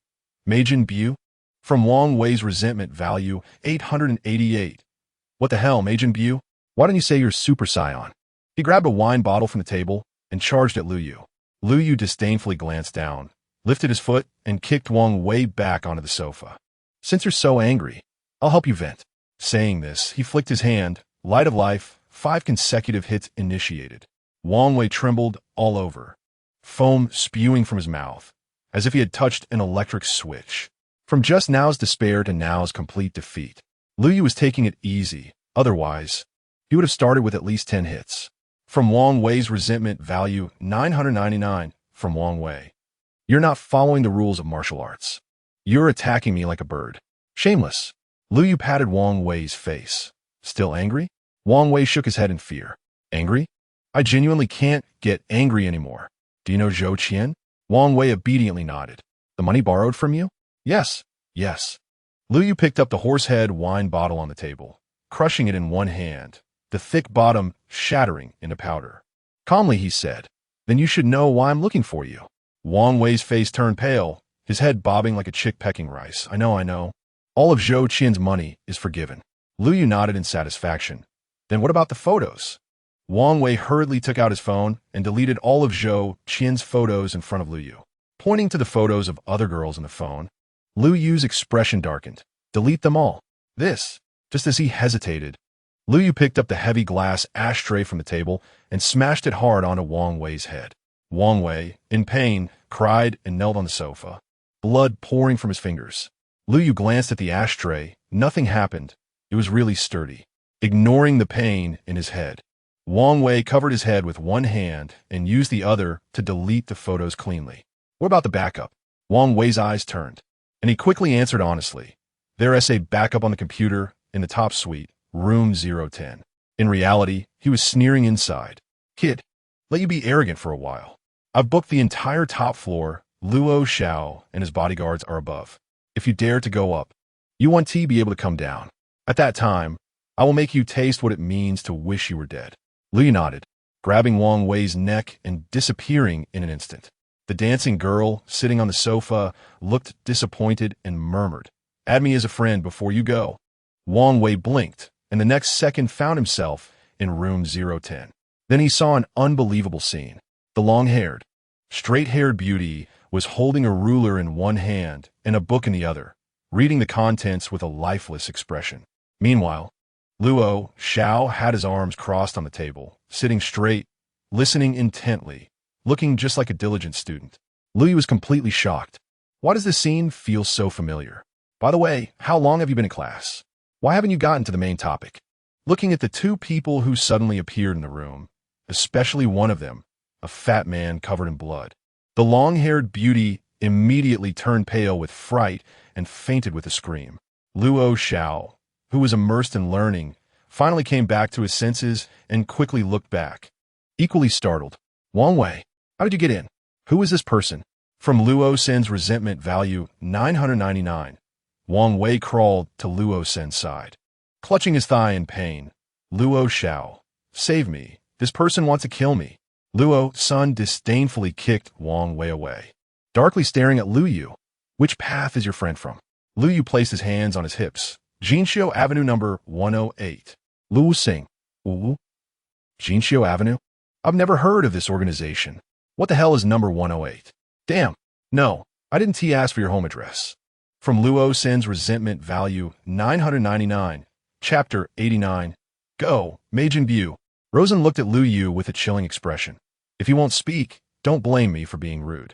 [SPEAKER 1] "Majin Buu?" From Wang Wei's resentment value, 888. "What the hell, Majin Buu? Why don't you say you're Super Saiyan?" He grabbed a wine bottle from the table and charged at Luyu. Luyu disdainfully glanced down, lifted his foot, and kicked Wang Wei back onto the sofa. "Since you're so angry, I'll help you vent." Saying this, he flicked his hand. Light of life, 5 consecutive hits initiated. Wang Wei trembled all over, foam spewing from his mouth, as if he had touched an electric switch. From just now's despair to now's complete defeat, Lu Yu was taking it easy. Otherwise, he would have started with at least 10 hits. From Wang Wei's resentment value 999 from Wang Wei. You're not following the rules of martial arts. You're attacking me like a bird. Shameless. Lu Yu patted Wang Wei's face. Still angry? Wang Wei shook his head in fear. Angry? I genuinely can't get angry anymore. Do you know Zhou Qian? Wang Wei obediently nodded. The money borrowed from you? Yes. Yes. Lu Yu picked up the horsehead wine bottle on the table, crushing it in one hand, the thick bottom shattering into powder. Calmly, he said, Then you should know why I'm looking for you. Wang Wei's face turned pale, his head bobbing like a chick pecking rice. I know. All of Zhou Qian's money is forgiven. Lu Yu nodded in satisfaction. Then what about the photos? Wang Wei hurriedly took out his phone and deleted all of Zhou Qian's photos in front of Lu Yu. Pointing to the photos of other girls in the phone, Lu Yu's expression darkened. Delete them all. Just as he hesitated, Lu Yu picked up the heavy glass ashtray from the table and smashed it hard onto Wang Wei's head. Wang Wei, in pain, cried and knelt on the sofa, blood pouring from his fingers. Lu Yu glanced at the ashtray. Nothing happened. It was really sturdy. Ignoring the pain in his head, Wang Wei covered his head with one hand and used the other to delete the photos cleanly. What about the backup? Wang Wei's eyes turned, and he quickly answered honestly. There's a backup on the computer in the top suite, room 010. In reality, he was sneering inside. Kid, let you be arrogant for a while. I've booked the entire top floor. Luo Xiao and his bodyguards are above. If you dare to go up, you want to be able to come down. At that time, I will make you taste what it means to wish you were dead. Lu Yu nodded, grabbing Wang Wei's neck and disappearing in an instant. The dancing girl, sitting on the sofa, looked disappointed and murmured, Add me as a friend before you go. Wang Wei blinked, and the next second found himself in room 010. Then he saw an unbelievable scene. The long-haired, straight-haired beauty was holding a ruler in one hand and a book in the other, reading the contents with a lifeless expression. Meanwhile, Luo Xiao had his arms crossed on the table, sitting straight, listening intently, looking just like a diligent student. Lu Yu was completely shocked. Why does this scene feel so familiar? By the way, how long have you been in class? Why haven't you gotten to the main topic? Looking at the two people who suddenly appeared in the room, especially one of them, a fat man covered in blood. The long-haired beauty immediately turned pale with fright and fainted with a scream. Luo Xiao, who was immersed in learning, finally came back to his senses and quickly looked back. Equally startled. Wang Wei, how did you get in? Who is this person? From Luo Sen's resentment value 999. Wang Wei crawled to Luo Sen's side. Clutching his thigh in pain, Luo Xiao, save me. This person wants to kill me. Luo Sun disdainfully kicked Wang Wei away. Darkly staring at Lu Yu. Which path is your friend from? Lu Yu placed his hands on his hips. Jinxiu Avenue number 108. Lu Sing. Ooh. Jinxiu Avenue? I've never heard of this organization. What the hell is number 108? Damn. No, I didn't ask for your home address. From Luo Sen's resentment value 999. Chapter 89. Go, Majin Bu. Rosen looked at Lu Yu with a chilling expression. If you won't speak, don't blame me for being rude.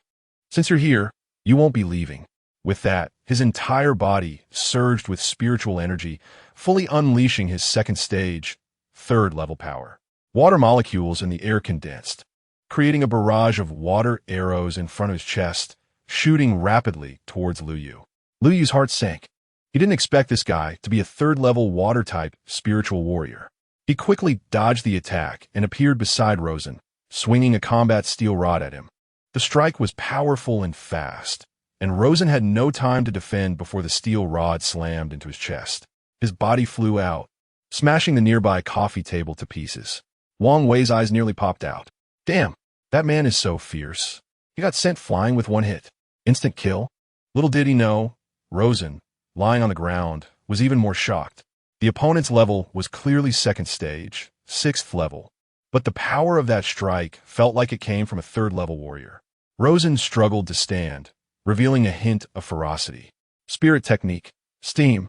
[SPEAKER 1] Since you're here, you won't be leaving. With that, his entire body surged with spiritual energy, fully unleashing his second stage, third-level power. Water molecules in the air condensed, creating a barrage of water arrows in front of his chest, shooting rapidly towards Lu Yu. Lu Yu's heart sank. He didn't expect this guy to be a third-level water-type spiritual warrior. He quickly dodged the attack and appeared beside Rosen, swinging a combat steel rod at him. The strike was powerful and fast, and Rosen had no time to defend before the steel rod slammed into his chest. His body flew out, smashing the nearby coffee table to pieces. Wang Wei's eyes nearly popped out. Damn, that man is so fierce. He got sent flying with one hit. Instant kill? Little did he know, Rosen, lying on the ground, was even more shocked. The opponent's level was clearly second stage, 6th level, but the power of that strike felt like it came from a third-level warrior. Rosen struggled to stand, revealing a hint of ferocity. Spirit technique. Steam.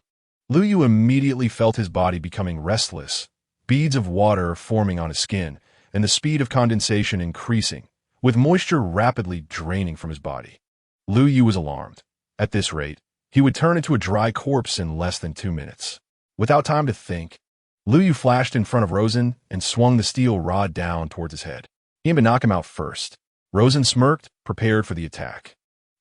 [SPEAKER 1] Lu Yu immediately felt his body becoming restless, beads of water forming on his skin, and the speed of condensation increasing, with moisture rapidly draining from his body. Lu Yu was alarmed. At this rate, he would turn into a dry corpse in less than 2 minutes. Without time to think, Lu Yu flashed in front of Rosen and swung the steel rod down towards his head. He aimed to knock him out first. Rosen smirked, prepared for the attack.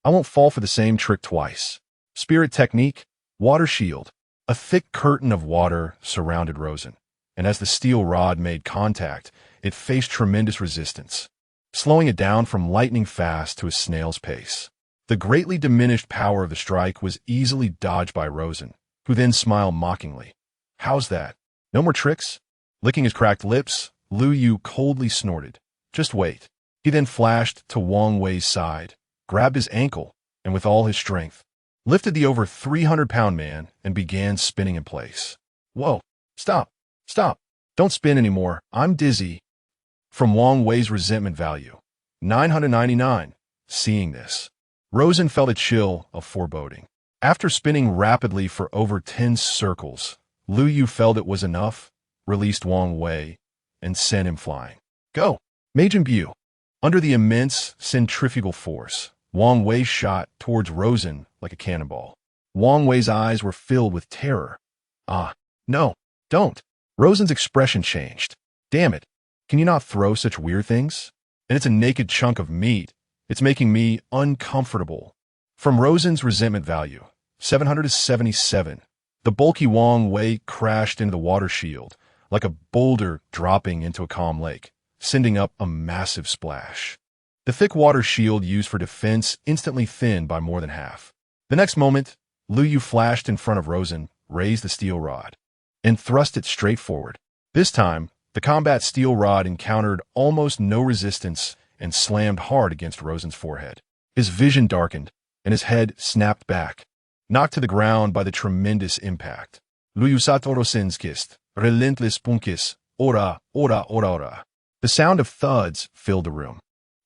[SPEAKER 1] I won't fall for the same trick twice. Spirit technique, water shield. A thick curtain of water surrounded Rosen, and as the steel rod made contact, it faced tremendous resistance, slowing it down from lightning fast to a snail's pace. The greatly diminished power of the strike was easily dodged by Rosen, who then smiled mockingly. How's that? No more tricks? Licking his cracked lips, Lu Yu coldly snorted. Just wait. He then flashed to Wang Wei's side, grabbed his ankle, and with all his strength, lifted the over 300-pound man and began spinning in place. Whoa, stop, stop, don't spin anymore, I'm dizzy. From Wang Wei's resentment value, 999. Seeing this, Rosen felt a chill of foreboding. After spinning rapidly for over 10 circles, Lu Yu felt it was enough, released Wang Wei, and sent him flying. Go! Mage imbue. Under the immense centrifugal force, Wang Wei shot towards Rosen like a cannonball. Wang Wei's eyes were filled with terror. Ah, no, don't. Rosen's expression changed. Damn it. Can you not throw such weird things? And it's a naked chunk of meat. It's making me uncomfortable. From Rosen's resentment value, 777. The bulky Wang Wei crashed into the water shield, like a boulder dropping into a calm lake, sending up a massive splash. The thick water shield used for defense instantly thinned by more than half. The next moment, Lu Yu flashed in front of Rosen, raised the steel rod, and thrust it straight forward. This time, the combat steel rod encountered almost no resistance and slammed hard against Rosen's forehead. His vision darkened, and his head snapped back, knocked to the ground by the tremendous impact. Lu Yu Satorosenskist, relentless punkis, ora, ora, ora, ora. The sound of thuds filled the room.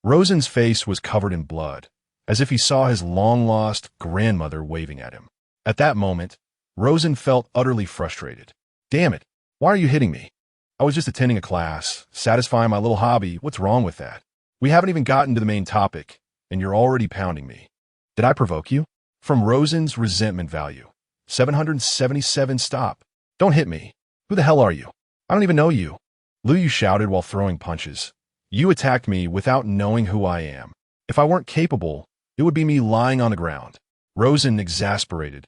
[SPEAKER 1] Rosen's face was covered in blood, as if he saw his long-lost grandmother waving at him. At that moment, Rosen felt utterly frustrated. Damn it, why are you hitting me? I was just attending a class, satisfying my little hobby. What's wrong with that? We haven't even gotten to the main topic, and you're already pounding me. Did I provoke you? From Rosen's resentment value, 777. Stop. Don't hit me. Who the hell are you? I don't even know you. Lu Yu shouted while throwing punches. You attacked me without knowing who I am. If I weren't capable, it would be me lying on the ground. Rosen, exasperated,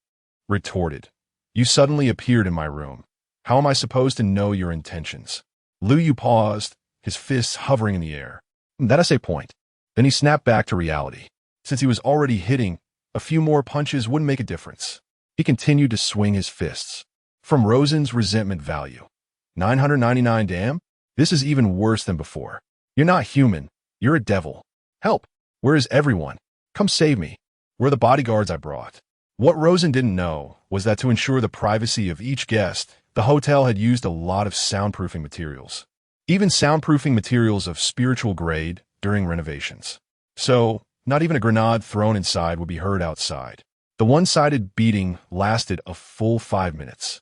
[SPEAKER 1] retorted. You suddenly appeared in my room. How am I supposed to know your intentions? Lu Yu paused, his fists hovering in the air. That's a point. Then he snapped back to reality. Since he was already hitting, a few more punches wouldn't make a difference. He continued to swing his fists. From Rosen's resentment value, 999. Damn, this is even worse than before. You're not human. You're a devil. Help! Where is everyone? Come save me. Where are the bodyguards I brought? What Rosen didn't know was that to ensure the privacy of each guest, the hotel had used a lot of soundproofing materials. Even soundproofing materials of spiritual grade during renovations. So, not even a grenade thrown inside would be heard outside. The one-sided beating lasted a full 5 minutes.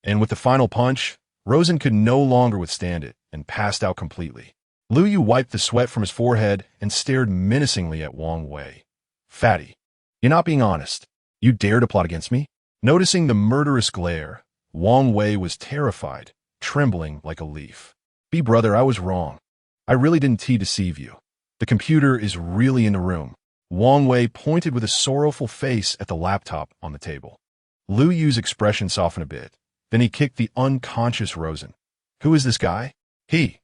[SPEAKER 1] And with the final punch, Rosen could no longer withstand it and passed out completely. Lu Yu wiped the sweat from his forehead and stared menacingly at Wang Wei. Fatty, you're not being honest. You dare to plot against me? Noticing the murderous glare, Wang Wei was terrified, trembling like a leaf. Brother, I was wrong. I really didn't deceive you. The computer is really in the room. Wang Wei pointed with a sorrowful face at the laptop on the table. Lu Yu's expression softened a bit. Then he kicked the unconscious Rosen. Who is this guy? He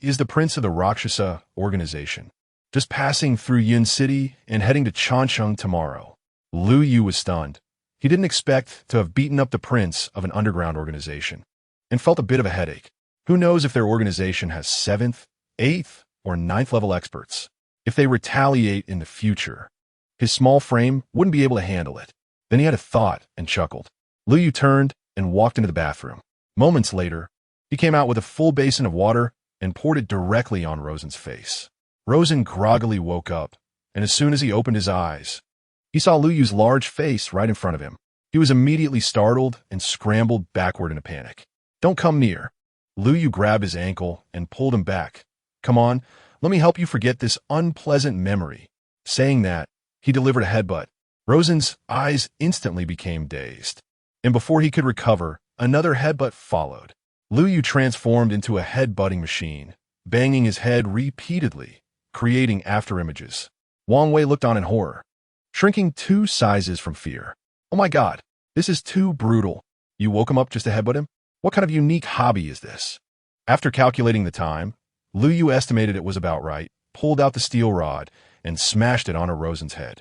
[SPEAKER 1] is the prince of the Rakshasa organization. Just passing through Yin City and heading to Changcheng tomorrow. Lu Yu was stunned. He didn't expect to have beaten up the prince of an underground organization, and felt a bit of a headache. Who knows if their organization has 7th, 8th, or 9th level experts? If they retaliate in the future, his small frame wouldn't be able to handle it. Then he had a thought and chuckled. Lu Yu turned and walked into the bathroom. Moments later, he came out with a full basin of water and poured it directly on Rosen's face. Rosen groggily woke up, and as soon as he opened his eyes, he saw Lu Yu's large face right in front of him. He was immediately startled and scrambled backward in a panic. Don't come near. Lu Yu grabbed his ankle and pulled him back. Come on, let me help you forget this unpleasant memory. Saying that, he delivered a headbutt. Rosen's eyes instantly became dazed, and before he could recover, Another headbutt followed. Lu Yu transformed into a headbutting machine, banging his head repeatedly, creating afterimages. Wang Wei looked on in horror, shrinking 2 sizes from fear. Oh my god, this is too brutal. You woke him up just to headbutt him? What kind of unique hobby is this? After calculating the time, Lu Yu estimated it was about right, pulled out the steel rod, and smashed it onto Rosen's head.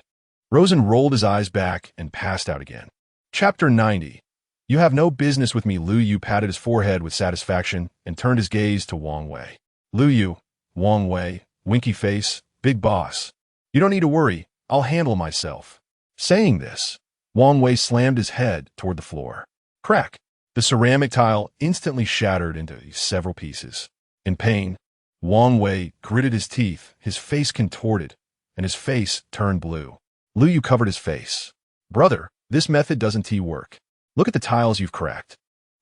[SPEAKER 1] Rosen rolled his eyes back and passed out again. Chapter 90. You have no business with me. Lu Yu patted his forehead with satisfaction and turned his gaze to Wang Wei. Lu Yu, Wang Wei, winky face, big boss. You don't need to worry, I'll handle myself. Saying this, Wang Wei slammed his head toward the floor. Crack! The ceramic tile instantly shattered into several pieces. In pain, Wang Wei gritted his teeth, his face contorted, and his face turned blue. Lu Yu covered his face. Brother, this method doesn't work. Look at the tiles you've cracked.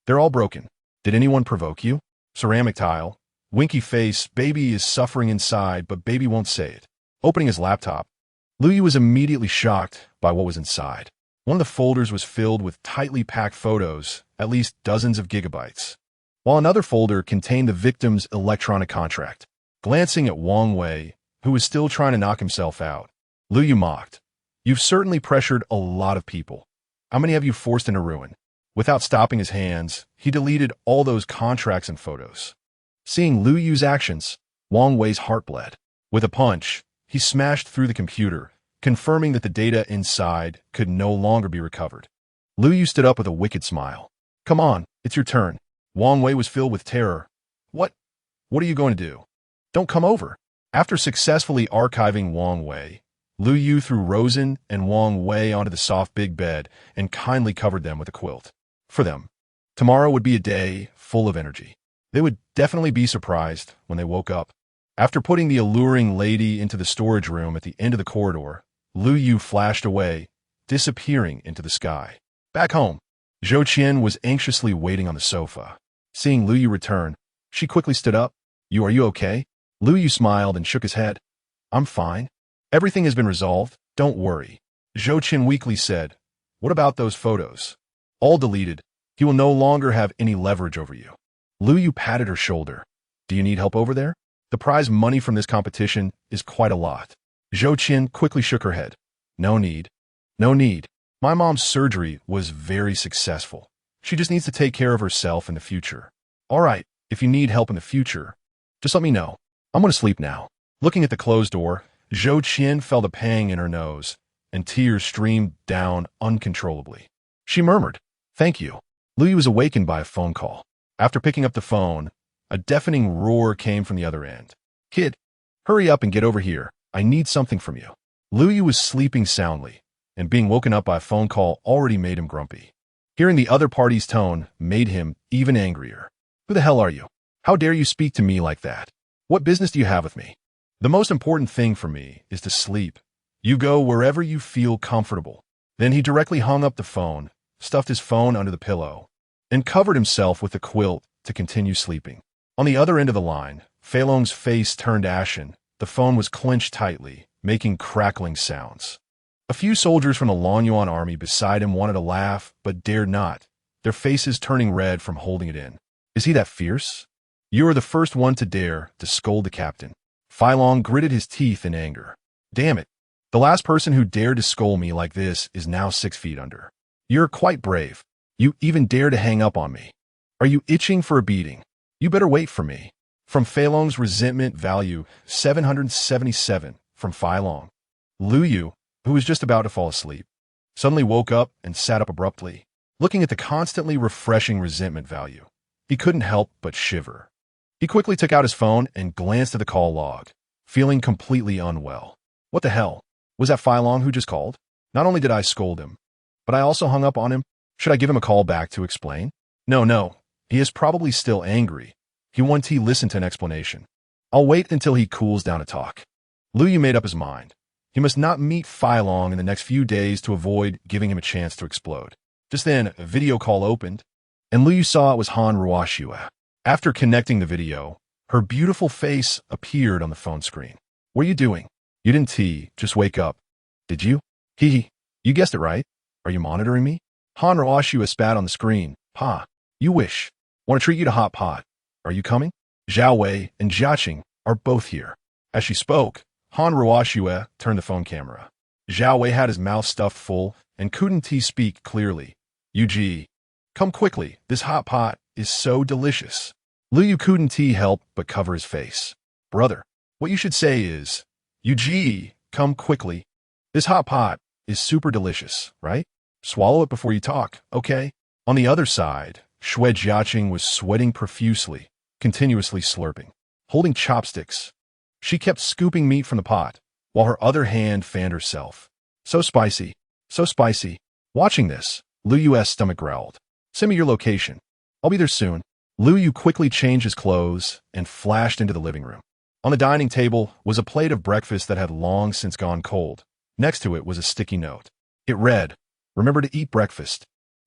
[SPEAKER 1] They're all broken. Did anyone provoke you? Ceramic tile. Winky face, baby is suffering inside, but baby won't say it. Opening his laptop, Lu Yu was immediately shocked by what was inside. One of the folders was filled with tightly packed photos, at least dozens of gigabytes, while another folder contained the victim's electronic contract. Glancing at Wang Wei, who was still trying to knock himself out, Lu Yu mocked. You've certainly pressured a lot of people. How many have you forced into ruin? Without stopping his hands, he deleted all those contracts and photos. Seeing Lu Yu's actions, Wang Wei's heart bled. With a punch, he smashed through the computer, confirming that the data inside could no longer be recovered. Lu Yu stood up with a wicked smile. Come on, it's your turn. Wang Wei was filled with terror. What? What are you going to do? Don't come over. After successfully archiving Wang Wei, Lu Yu threw Rosen and Wang Wei onto the soft big bed and kindly covered them with a quilt. For them, tomorrow would be a day full of energy. They would definitely be surprised when they woke up. After putting the alluring lady into the storage room at the end of the corridor, Lu Yu flashed away, disappearing into the sky. Back home, Zhou Qian was anxiously waiting on the sofa. Seeing Lu Yu return, she quickly stood up. Are you okay? Lu Yu smiled and shook his head. I'm fine. Everything has been resolved, don't worry. Zhou Qian weakly said, What about those photos? All deleted. He will no longer have any leverage over you. Lu Yu patted her shoulder. Do you need help over there? The prize money from this competition is quite a lot. Zhou Qian quickly shook her head. No need. No need. My mom's surgery was very successful. She just needs to take care of herself in the future. All right, if you need help in the future, just let me know. I'm going to sleep now. Looking at the closed door, Zhou Qian felt a pang in her nose, and tears streamed down uncontrollably. She murmured, Thank you. Lu Yu was awakened by a phone call. After picking up the phone, a deafening roar came from the other end. Kid, hurry up and get over here. I need something from you. Lu Yu was sleeping soundly, and being woken up by a phone call already made him grumpy. Hearing the other party's tone made him even angrier. Who the hell are you? How dare you speak to me like that? What business do you have with me? The most important thing for me is to sleep. You go wherever you feel comfortable. Then he directly hung up the phone, stuffed his phone under the pillow, and covered himself with the quilt to continue sleeping. On the other end of the line, Fei Long's face turned ashen. The phone was clenched tightly, making crackling sounds. A few soldiers from the Longyuan army beside him wanted to laugh, but dared not, their faces turning red from holding it in. Is he that fierce? You are the first one to dare to scold the captain. Fei Long gritted his teeth in anger. Damn it. The last person who dared to scold me like this is now 6 feet under. You're quite brave. You even dare to hang up on me. Are you itching for a beating? You better wait for me. From Fei Long's resentment value, 777 from Fei Long. Lu Yu, who was just about to fall asleep, suddenly woke up and sat up abruptly. Looking at the constantly refreshing resentment value, he couldn't help but shiver. He quickly took out his phone and glanced at the call log, feeling completely unwell. What the hell? Was that Fei Long who just called? Not only did I scold him, but I also hung up on him. Should I give him a call back to explain? No. He is probably still angry. He wants to listen to an explanation. I'll wait until he cools down to talk. Lu Yu made up his mind. He must not meet Fei Long in the next few days to avoid giving him a chance to explode. Just then, a video call opened, and Lu Yu saw it was Han Ruoxue. After connecting the video, her beautiful face appeared on the phone screen. What are you doing? You didn't just wake up. Did you? You guessed it right. Are you monitoring me? Han Ruoxue spat on the screen. Pa. You wish. Want to treat you to hot pot. Are you coming? Zhao Wei and Jiaqing are both here. As she spoke, Han Ruoxue turned the phone camera. Zhao Wei had his mouth stuffed full and couldn't speak clearly. Yu, come quickly. This hot pot is so delicious. Lu Yu couldn't help but cover his face. Brother, what you should say is, Yu, come quickly. This hot pot is super delicious, right? Swallow it before you talk, okay? On the other side, Shui Jiaqing was sweating profusely, continuously slurping, holding chopsticks. She kept scooping meat from the pot, while her other hand fanned herself. So spicy, so spicy. Watching this, Lu Yu's stomach growled. Send me your location. I'll be there soon. Lu Yu quickly changed his clothes and flashed into the living room. On the dining table was a plate of breakfast that had long since gone cold. Next to it was a sticky note. It read, remember to eat breakfast.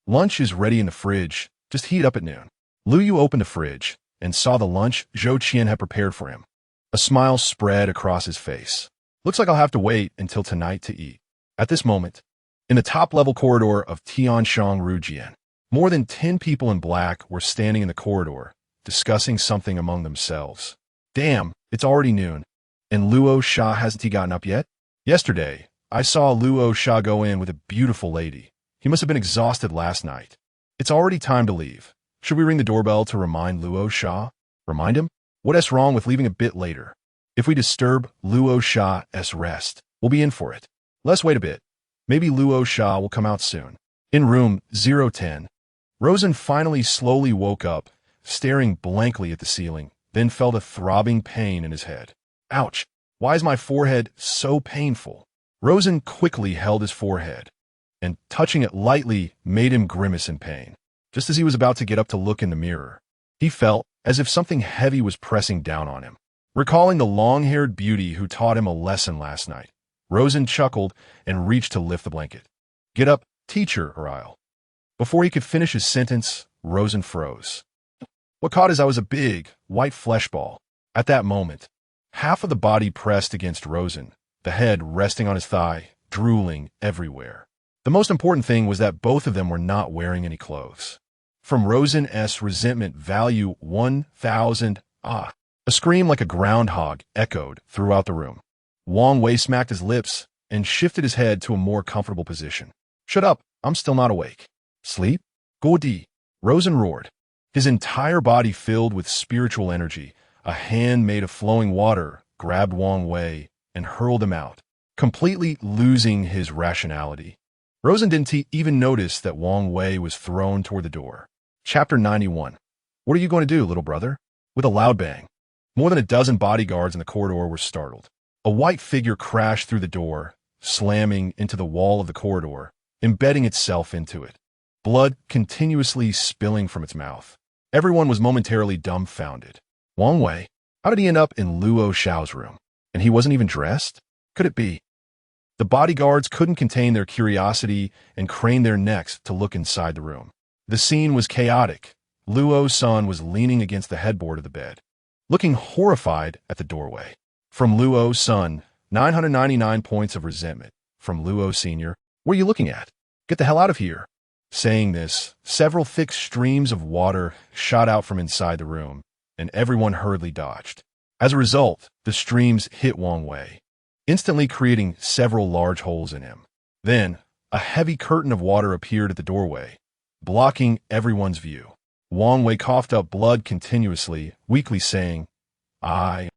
[SPEAKER 1] Lunch is ready in the fridge. Just heat up at noon. Lu Yu opened the fridge and saw the lunch Zhou Qian had prepared for him. A smile spread across his face. Looks like I'll have to wait until tonight to eat. At this moment, in the top-level corridor of Tianshang Rujian, more than 10 people in black were standing in the corridor, discussing something among themselves. Damn, it's already noon. And Luo Sha hasn't he gotten up yet? Yesterday, I saw Luo Sha go in with a beautiful lady. He must have been exhausted last night. It's already time to leave. Should we ring the doorbell to remind Luo Sha? Remind him? What's wrong with leaving a bit later? If we disturb Luo Sha's rest, we'll be in for it. Let's wait a bit. Maybe Luo Sha will come out soon. In room 010, Rosen finally slowly woke up, staring blankly at the ceiling, then felt a throbbing pain in his head. Ouch! Why is my forehead so painful? Rosen quickly held his forehead, and touching it lightly made him grimace in pain. Just as he was about to get up to look in the mirror, he felt as if something heavy was pressing down on him. Recalling the long-haired beauty who taught him a lesson last night, Rosen chuckled and reached to lift the blanket. Get up, teacher, Ariel. Before he could finish his sentence, Rosen froze. What caught his eye was a big, white flesh ball. At that moment, half of the body pressed against Rosen, the head resting on his thigh, drooling everywhere. The most important thing was that both of them were not wearing any clothes. From Rosen's resentment value 1,000, a scream like a groundhog echoed throughout the room. Wang Wei smacked his lips and shifted his head to a more comfortable position. Shut up, I'm still not awake. Sleep? Godi, Rosen roared. His entire body filled with spiritual energy. A hand made of flowing water grabbed Wang Wei and hurled him out, completely losing his rationality. Rosen didn't even notice that Wang Wei was thrown toward the door. Chapter 91. What are you going to do, little brother? With a loud bang, more than a dozen bodyguards in the corridor were startled. A white figure crashed through the door, slamming into the wall of the corridor, embedding itself into it, blood continuously spilling from its mouth. Everyone was momentarily dumbfounded. Wang Wei? How did he end up in Luo Xiao's room? And he wasn't even dressed? Could it be? The bodyguards couldn't contain their curiosity and craned their necks to look inside the room. The scene was chaotic. Luo's son was leaning against the headboard of the bed, looking horrified at the doorway. From Luo's son, 999 points of resentment. From Luo Sr., what are you looking at? Get the hell out of here. Saying this, several thick streams of water shot out from inside the room, and everyone hurriedly dodged. As a result, the streams hit Wang Wei, instantly creating several large holes in him. Then, a heavy curtain of water appeared at the doorway, blocking everyone's view. Wang Wei coughed up blood continuously, weakly saying, I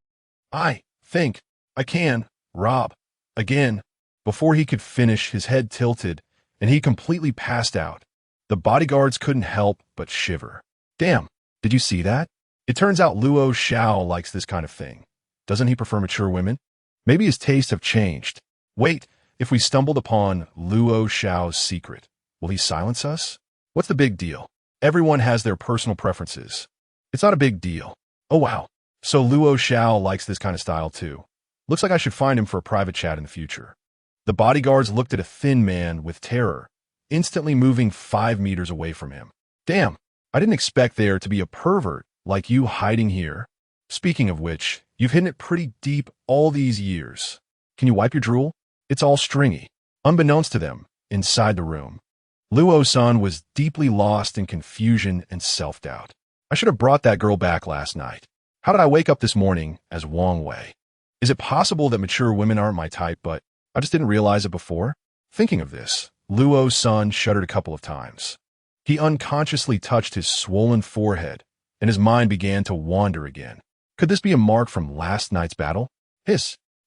[SPEAKER 1] think I can, Rob. Again. Before he could finish, his head tilted, and he completely passed out. The bodyguards couldn't help but shiver. Damn, did you see that? It turns out Luo Xiao likes this kind of thing. Doesn't he prefer mature women? Maybe his tastes have changed. Wait, if we stumbled upon Luo Xiao's secret, will he silence us? What's the big deal? Everyone has their personal preferences. It's not a big deal. Oh wow, so Luo Xiao likes this kind of style too. Looks like I should find him for a private chat in the future. The bodyguards looked at a thin man with terror, instantly moving 5 meters away from him. Damn, I didn't expect there to be a pervert like you hiding here. Speaking of which, you've hidden it pretty deep all these years. Can you wipe your drool? It's all stringy. Unbeknownst to them, inside the room, Luo-san was deeply lost in confusion and self-doubt. I should have brought that girl back last night. How did I wake up this morning as Wang Wei? Is it possible that mature women aren't my type, but I just didn't realize it before? Thinking of this, Luo-san shuddered a couple of times. He unconsciously touched his swollen forehead, and his mind began to wander again. Could this be a mark from last night's battle?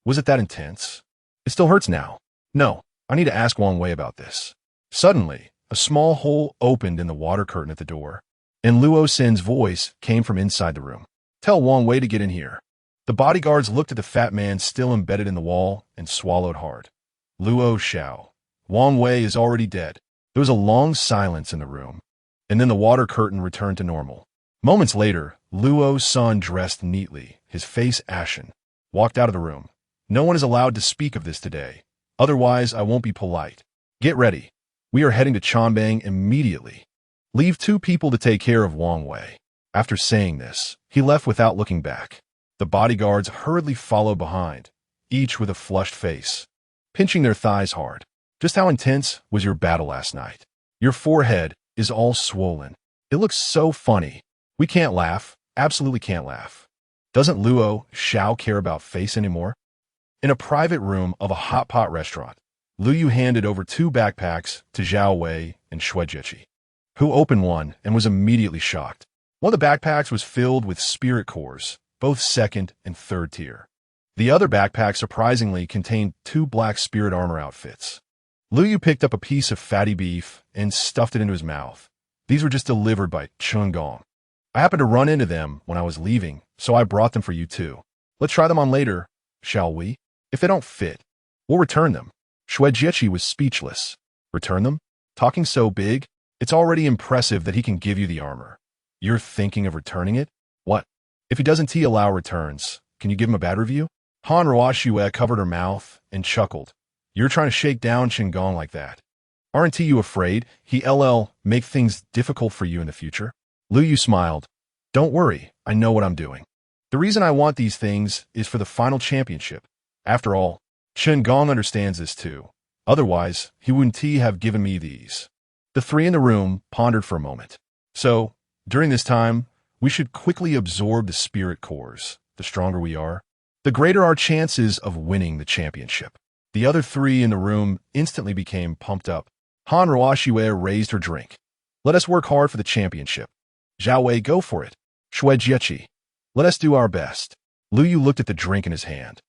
[SPEAKER 1] Was it that intense? It still hurts now. No, I need to ask Wang Wei about this. Suddenly, a small hole opened in the water curtain at the door, and Luo-san's voice came from inside the room. Tell Wang Wei to get in here. The bodyguards looked at the fat man still embedded in the wall and swallowed hard. Luo Xiao. Wang Wei is already dead. There was a long silence in the room, and then the water curtain returned to normal. Moments later, Luo-san, dressed neatly, his face ashen, walked out of the room. No one is allowed to speak of this today. Otherwise, I won't be polite. Get ready. We are heading to Chonbang immediately. Leave 2 people to take care of Wang Wei. After saying this, he left without looking back. The bodyguards hurriedly followed behind, each with a flushed face, pinching their thighs hard. Just how intense was your battle last night? Your forehead is all swollen. It looks so funny. We can't laugh. Absolutely can't laugh. Doesn't Luo Xiao care about face anymore? In a private room of a hot pot restaurant, Lu Yu handed over 2 backpacks to Zhao Wei and Shui Jiechi, who opened one and was immediately shocked. One of the backpacks was filled with spirit cores, both 2nd and 3rd tier. The other backpack surprisingly contained 2 black spirit armor outfits. Lu Yu picked up a piece of fatty beef and stuffed it into his mouth. These were just delivered by Chun Gong. I happened to run into them when I was leaving, so I brought them for you too. Let's try them on later, shall we? If they don't fit, we'll return them. Shui Jiechi was speechless. Return them? Talking so big, it's already impressive that he can give you the armor. You're thinking of returning it? What? If he doesn't allow returns, can you give him a bad review? Han Ruoxue covered her mouth and chuckled. You're trying to shake down Qinggong like that. Aren't you afraid he'll make things difficult for you in the future? Lu Yu smiled. Don't worry, I know what I'm doing. The reason I want these things is for the final championship. After all, Qinggong understands this too. Otherwise, he wouldn't have given me these. The 3 in the room pondered for a moment. So, during this time, we should quickly absorb the spirit cores. The stronger we are, the greater our chances of winning the championship. The other 3 in the room instantly became pumped up. Han Ruoxue raised her drink. Let us work hard for the championship. Zhao Wei, go for it. Shui Jiechi, let us do our best. Lu Yu looked at the drink in his hand.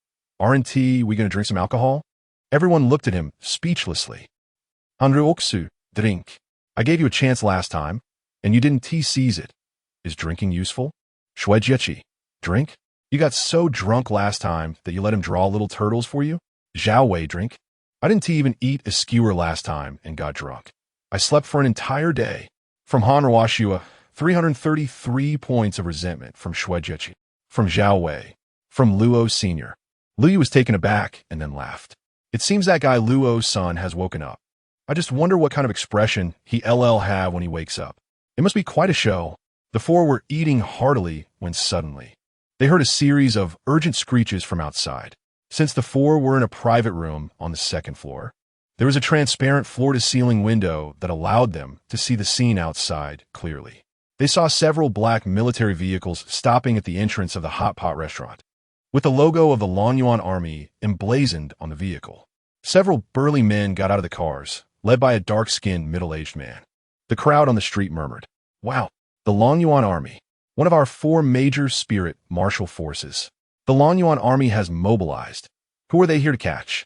[SPEAKER 1] Aren't we going to drink some alcohol? Everyone looked at him speechlessly. Han Ruoxue, drink. I gave you a chance last time, and you didn't seize it. Is drinking useful? Shui Jiechi, drink? You got so drunk last time that you let him draw little turtles for you? Zhao Wei, drink? I didn't even eat a skewer last time and got drunk. I slept for an entire day. From Han Ruoxue, 333 points of resentment. From Shui Jiechi. From Zhao Wei. From Luo Sr. Lu Yu was taken aback and then laughed. It seems that guy Luo-san has woken up. I just wonder what kind of expression he'll have when he wakes up. It must be quite a show. The 4 were eating heartily when suddenly they heard a series of urgent screeches from outside. Since the 4 were in a private room on the 2nd floor, there was a transparent floor-to-ceiling window that allowed them to see the scene outside clearly. They saw several black military vehicles stopping at the entrance of the hot pot restaurant, with the logo of the Lonyuan Army emblazoned on the vehicle. Several burly men got out of the cars, led by a dark-skinned, middle-aged man. The crowd on the street murmured, "Wow, the Lonyuan Army, one of our 4 major spirit martial forces. The Lonyuan Army has mobilized. Who are they here to catch?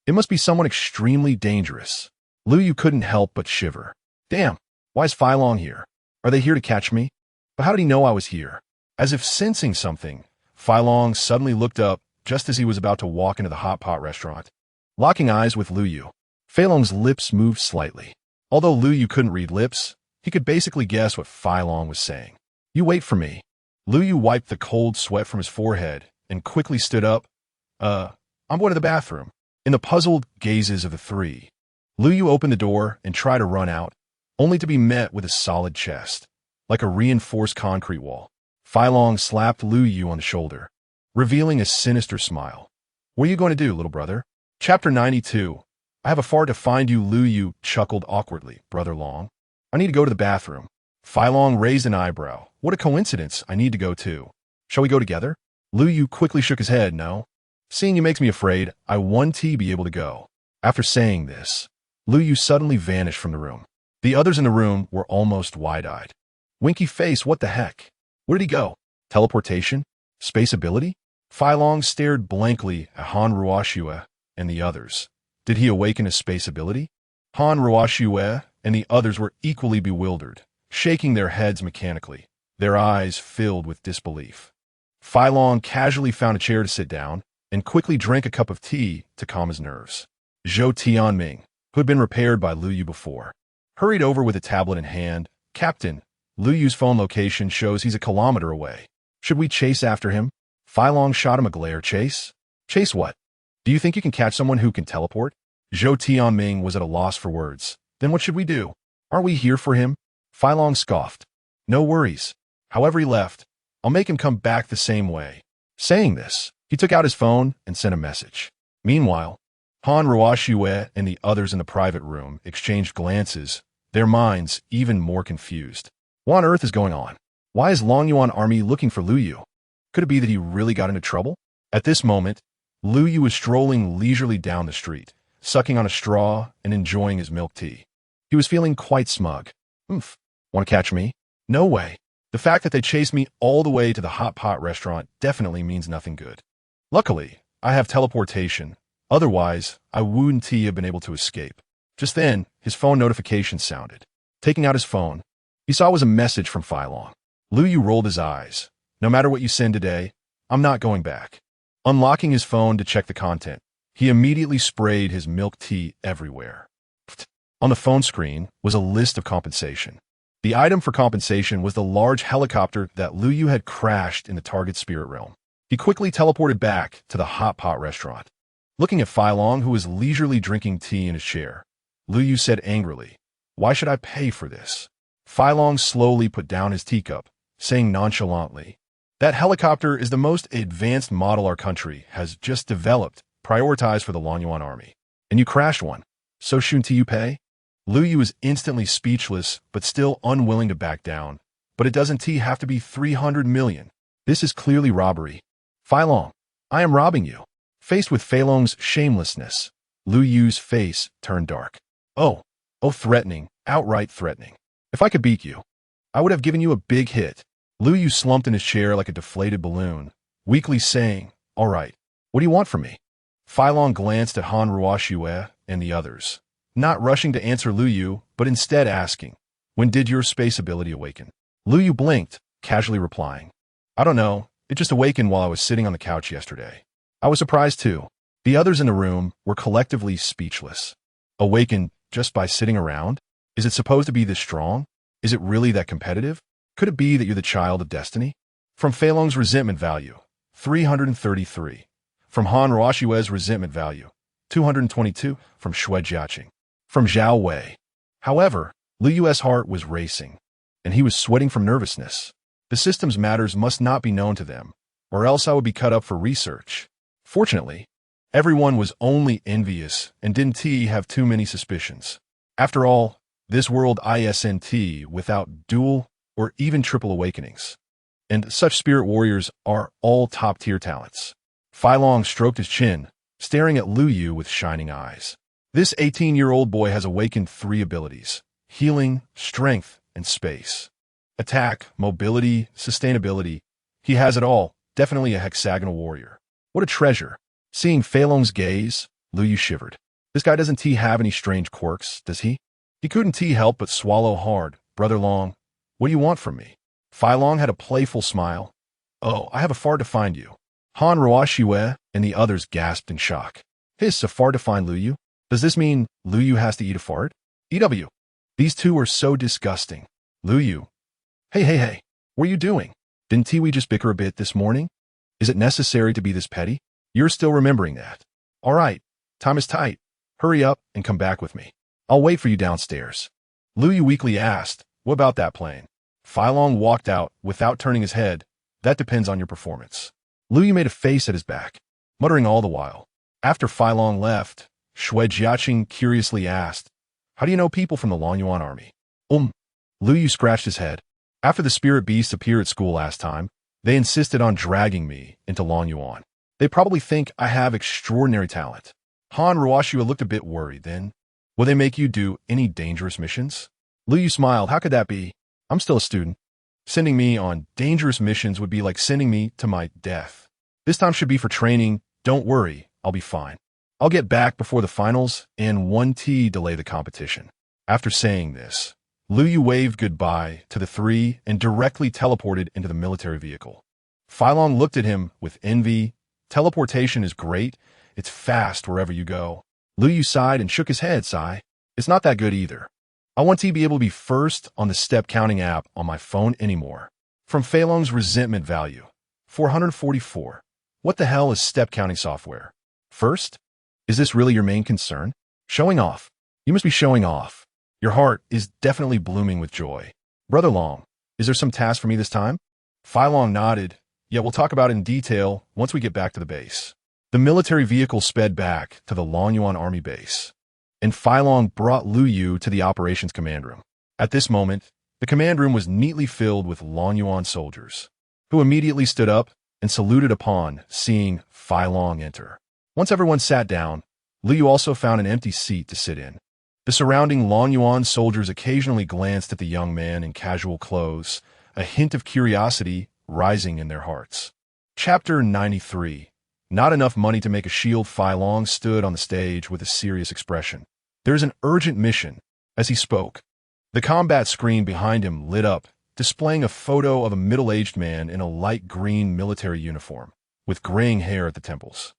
[SPEAKER 1] It must be someone extremely dangerous." Lu Yu couldn't help but shiver. Damn, why is Fai Long here? Are they here to catch me? But how did he know I was here? As if sensing something, Fai Long suddenly looked up just as he was about to walk into the hot pot restaurant. Locking eyes with Lu Yu, Fai Long's lips moved slightly. Although Lu Yu couldn't read lips, he could basically guess what Fai Long was saying. You wait for me. Lu Yu wiped the cold sweat from his forehead and quickly stood up. I'm going to the bathroom. In the puzzled gazes of the 3, Lu Yu opened the door and tried to run out, only to be met with a solid chest, like a reinforced concrete wall. Fai Long slapped Lu Yu on the shoulder, revealing a sinister smile. What are you going to do, little brother? Chapter 92. I have a far to find you, Lu Yu chuckled awkwardly. Brother Long, I need to go to the bathroom. Fai Long raised an eyebrow. What a coincidence, I need to go too. Shall we go together? Lu Yu quickly shook his head. No. Seeing you makes me afraid. I won't be able to go. After saying this, Lu Yu suddenly vanished from the room. The others in the room were almost wide-eyed. Winky face, what the heck? Where did he go? Teleportation? Space ability? Fai Long stared blankly at Han Ruoxue and the others. Did he awaken his space ability? Han Ruoxue and the others were equally bewildered, shaking their heads mechanically, their eyes filled with disbelief. Fai Long casually found a chair to sit down and quickly drank a cup of tea to calm his nerves. Zhou Tianming, who had been repaired by Lu Yu before, hurried over with a tablet in hand. Captain, Lu Yu's phone location shows he's a kilometer away. Should we chase after him? Fai Long shot him a glare. Chase? Chase what? Do you think you can catch someone who can teleport? Zhou Tianming was at a loss for words. Then what should we do? Aren't we here for him? Fai Long scoffed. No worries. However he left, I'll make him come back the same way. Saying this, he took out his phone and sent a message. Meanwhile, Han Ruoxue and the others in the private room exchanged glances, their minds even more confused. What on earth is going on? Why is Longyuan army looking for Lu Yu? Could it be that he really got into trouble? At this moment, Lu Yu was strolling leisurely down the street, sucking on a straw and enjoying his milk tea. He was feeling quite smug. Want to catch me? No way. The fact that they chased me all the way to the hot pot restaurant definitely means nothing good. Luckily, I have teleportation. Otherwise, I wouldn't have been able to escape. Just then, his phone notification sounded. Taking out his phone, he saw it was a message from Fai Long. Lu Yu rolled his eyes. No matter what you send today, I'm not going back. Unlocking his phone to check the content, he immediately sprayed his milk tea everywhere. On the phone screen was a list of compensation. The item for compensation was the large helicopter that Lu Yu had crashed in the target spirit realm. He quickly teleported back to the hot pot restaurant. Looking at Fai Long, who was leisurely drinking tea in his chair, Lu Yu said angrily, "Why should I pay for this?" Fai Long slowly put down his teacup, saying nonchalantly, "That helicopter is the most advanced model our country has just developed, prioritized for the Longyuan army. And you crashed one. So shouldn't you pay?" Lu Yu was instantly speechless, but still unwilling to back down. But it doesn't have to be 300 million. This is clearly robbery. Fai Long, I am robbing you. Faced with Fai Long's shamelessness, Lu Yu's face turned dark. Oh, threatening, outright threatening. If I could beat you, I would have given you a big hit. Lu Yu slumped in his chair like a deflated balloon, weakly saying, "All right, what do you want from me?" Fai Long glanced at Han Ruoxue and the others, not rushing to answer Lu Yu, but instead asking, "When did your space ability awaken?" Lu Yu blinked, casually replying, "I don't know, it just awakened while I was sitting on the couch yesterday." I was surprised too. The others in the room were collectively speechless. Awakened just by sitting around? Is it supposed to be this strong? Is it really that competitive? Could it be that you're the child of destiny? From Fai Long's resentment value, 333. From Han Ruoxue's resentment value, 222. From Xue Jiaqing. From Zhao Wei. However, Lu Yu's heart was racing, and he was sweating from nervousness. The system's matters must not be known to them, or else I would be cut up for research. Fortunately, everyone was only envious and didn't have too many suspicions. After all, this world isn't without dual or even triple awakenings. And such spirit warriors are all top-tier talents. Fai Long stroked his chin, staring at Lu Yu with shining eyes. This 18-year-old boy has awakened 3 abilities: healing, strength, and space. Attack, mobility, sustainability. He has it all, definitely a hexagonal warrior. What a treasure. Seeing Fai Long's gaze, Lu Yu shivered. This guy doesn't have any strange quirks, does he? He couldn't help but swallow hard. Brother Long, what do you want from me? Fai Long had a playful smile. Oh, I have a far to find you. Han Ruoxue and the others gasped in shock. Hiss, a far to find Lu Yu? Does this mean Lu Yu has to eat a fart? EW. These two are so disgusting. Lu Yu. Hey, what are you doing? Didn't we just bicker a bit this morning? Is it necessary to be this petty? You're still remembering that. All right, time is tight. Hurry up and come back with me. I'll wait for you downstairs. Lu Yu weakly asked, what about that plane? Fai Long walked out without turning his head. That depends on your performance. Lu Yu made a face at his back, muttering all the while. After Fai Long left, Shui Jiaqing curiously asked, "How do you know people from the Longyuan army?" Lu Yu scratched his head. After the spirit beasts appeared at school last time, they insisted on dragging me into Longyuan. They probably think I have extraordinary talent. Han Ruoxua looked a bit worried then. Will they make you do any dangerous missions? Lu Yu smiled. How could that be? I'm still a student. Sending me on dangerous missions would be like sending me to my death. This time should be for training. Don't worry, I'll be fine. I'll get back before the finals and 1T delay the competition. After saying this, Lu Yu waved goodbye to the three and directly teleported into the military vehicle. Filong looked at him with envy. Teleportation is great. It's fast wherever you go. Lu Yu sighed and shook his head. It's not that good either. I want to be able to be first on the step counting app on my phone anymore. From Feilong's resentment value, 444. What the hell is step counting software? First? Is this really your main concern? Showing off. You must be showing off. Your heart is definitely blooming with joy. Brother Long, is there some task for me this time? Filong nodded. Yeah, we'll talk about it in detail once we get back to the base. The military vehicle sped back to the Longyuan army base, and Filong brought Lu Yu to the operations command room. At this moment, the command room was neatly filled with Longyuan soldiers, who immediately stood up and saluted upon seeing Filong enter. Once everyone sat down, Lu Yu also found an empty seat to sit in. The surrounding Longyuan soldiers occasionally glanced at the young man in casual clothes, a hint of curiosity rising in their hearts. Chapter 93. Not enough money to make a shield. Filong stood on the stage with a serious expression. There is an urgent mission. As he spoke, the combat screen behind him lit up, displaying a photo of a middle-aged man in a light green military uniform, with graying hair at the temples.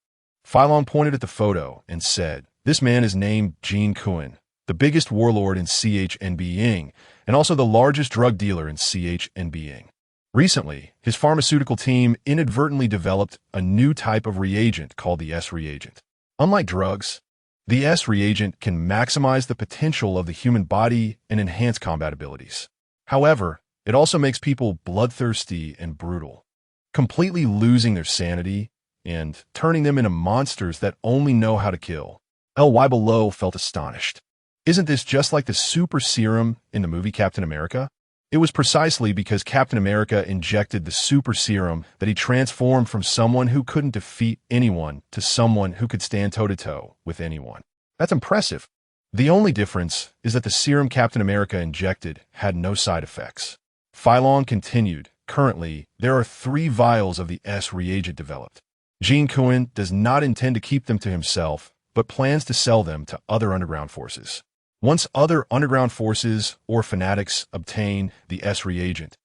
[SPEAKER 1] Filong pointed at the photo and said, "This man is named Jin Kuan, the biggest warlord in CHNB Ying, and also the largest drug dealer in CHNB Ying. Recently, his pharmaceutical team inadvertently developed a new type of reagent called the S reagent. Unlike drugs, the S reagent can maximize the potential of the human body and enhance combat abilities. However, it also makes people bloodthirsty and brutal, completely losing their sanity and turning them into monsters that only know how to kill." L.Y. below felt astonished. Isn't this just like the super serum in the movie Captain America? It was precisely because Captain America injected the super serum that he transformed from someone who couldn't defeat anyone to someone who could stand toe-to-toe with anyone. That's impressive. The only difference is that the serum Captain America injected had no side effects. Filong continued, "Currently, there are 3 vials of the S reagent developed. Jin Kuan does not intend to keep them to himself, but plans to sell them to other underground forces. Once other underground forces or fanatics obtain the S reagent,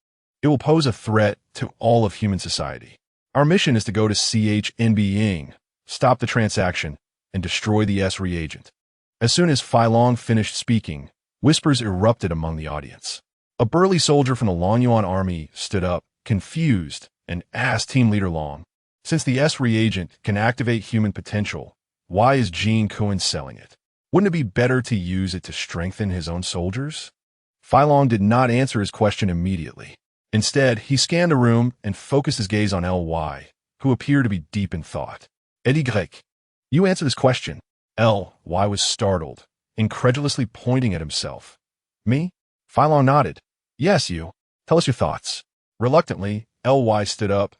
[SPEAKER 1] it will pose a threat to all of human society. Our mission is to go to CHNB Ying, stop the transaction, and destroy the S reagent." As soon as Filong finished speaking, whispers erupted among the audience. A burly soldier from the Longyuan army stood up, confused, and asked Team Leader Long, "Since the S reagent can activate human potential, why is Jin Kuan selling it? Wouldn't it be better to use it to strengthen his own soldiers?" Filong did not answer his question immediately. Instead, he scanned the room and focused his gaze on L.Y., who appeared to be deep in thought. "Y, you answer this question." L.Y. was startled, incredulously pointing at himself. "Me?" Filong nodded. "Yes, you. Tell us your thoughts." Reluctantly, L.Y. stood up.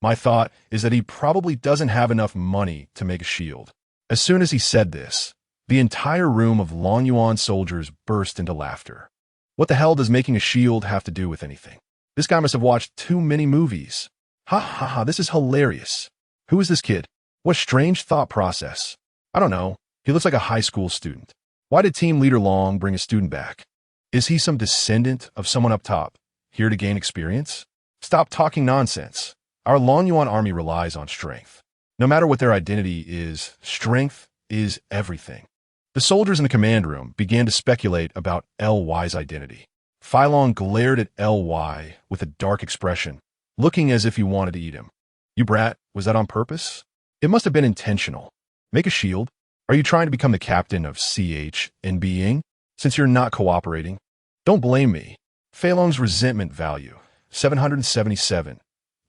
[SPEAKER 1] My thought is that he probably doesn't have enough money to make a shield." As soon as he said this, the entire room of Longyuan soldiers burst into laughter. What the hell does making a shield have to do with anything? This guy must have watched too many movies. Ha ha ha, this is hilarious. Who is this kid? What strange thought process. I don't know. He looks like a high school student. Why did Team Leader Long bring a student back? Is he some descendant of someone up top, here to gain experience? Stop talking nonsense. Our Longyuan army relies on strength. No matter what their identity is, strength is everything. The soldiers in the command room began to speculate about L.Y.'s identity. Filong glared at L.Y. with a dark expression, looking as if he wanted to eat him. "You brat, was that on purpose? It must have been intentional. Make a shield. Are you trying to become the captain of CHNB Ying, since you're not cooperating? Don't blame me." Feilong's resentment value, 777.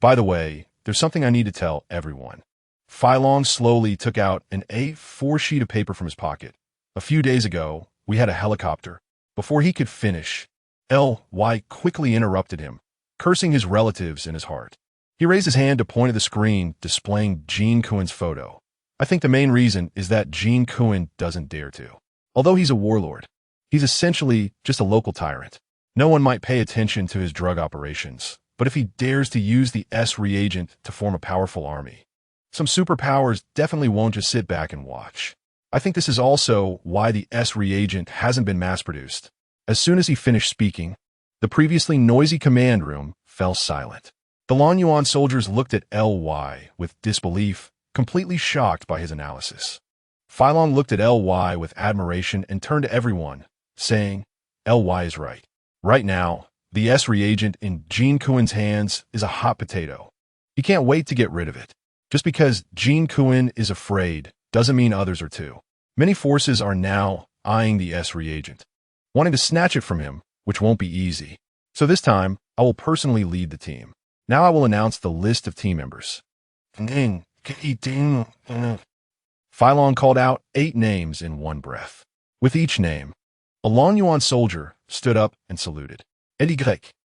[SPEAKER 1] By the way, there's something I need to tell everyone. Fai Long slowly took out an A4 sheet of paper from his pocket. A few days ago, we had a helicopter. Before he could finish, L.Y. quickly interrupted him, cursing his relatives in his heart. He raised his hand to point at the screen displaying Jean Kuen's photo. I think the main reason is that Jean Kuen doesn't dare to. Although he's a warlord, he's essentially just a local tyrant. No one might pay attention to his drug operations, but if he dares to use the S reagent to form a powerful army, some superpowers definitely won't just sit back and watch. I think this is also why the S reagent hasn't been mass-produced. As soon as he finished speaking, the previously noisy command room fell silent. The Lan Yuan soldiers looked at L.Y. with disbelief, completely shocked by his analysis. Fai Long looked at L.Y. with admiration and turned to everyone, saying, L.Y. is right. Right now, the S reagent in Jean Kuen's hands is a hot potato. He can't wait to get rid of it. Just because Jean Kuen is afraid doesn't mean others are too. Many forces are now eyeing the S reagent, wanting to snatch it from him, which won't be easy. So this time, I will personally lead the team. Now I will announce the list of team members. Fai Long called out 8 names in one breath. With each name, a Lan Yuan soldier stood up and saluted.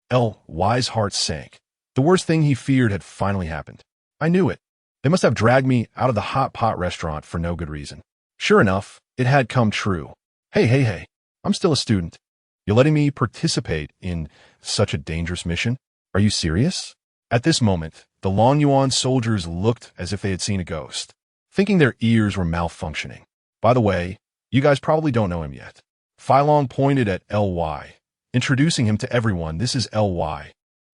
[SPEAKER 1] L.Y.'s heart sank. The worst thing he feared had finally happened. I knew it. They must have dragged me out of the hot pot restaurant for no good reason. Sure enough, it had come true. Hey, I'm still a student. You're letting me participate in such a dangerous mission? Are you serious? At this moment, the Lan Yuan soldiers looked as if they had seen a ghost, thinking their ears were malfunctioning. By the way, you guys probably don't know him yet. Fai Long pointed at L.Y., introducing him to everyone. This is L.Y.,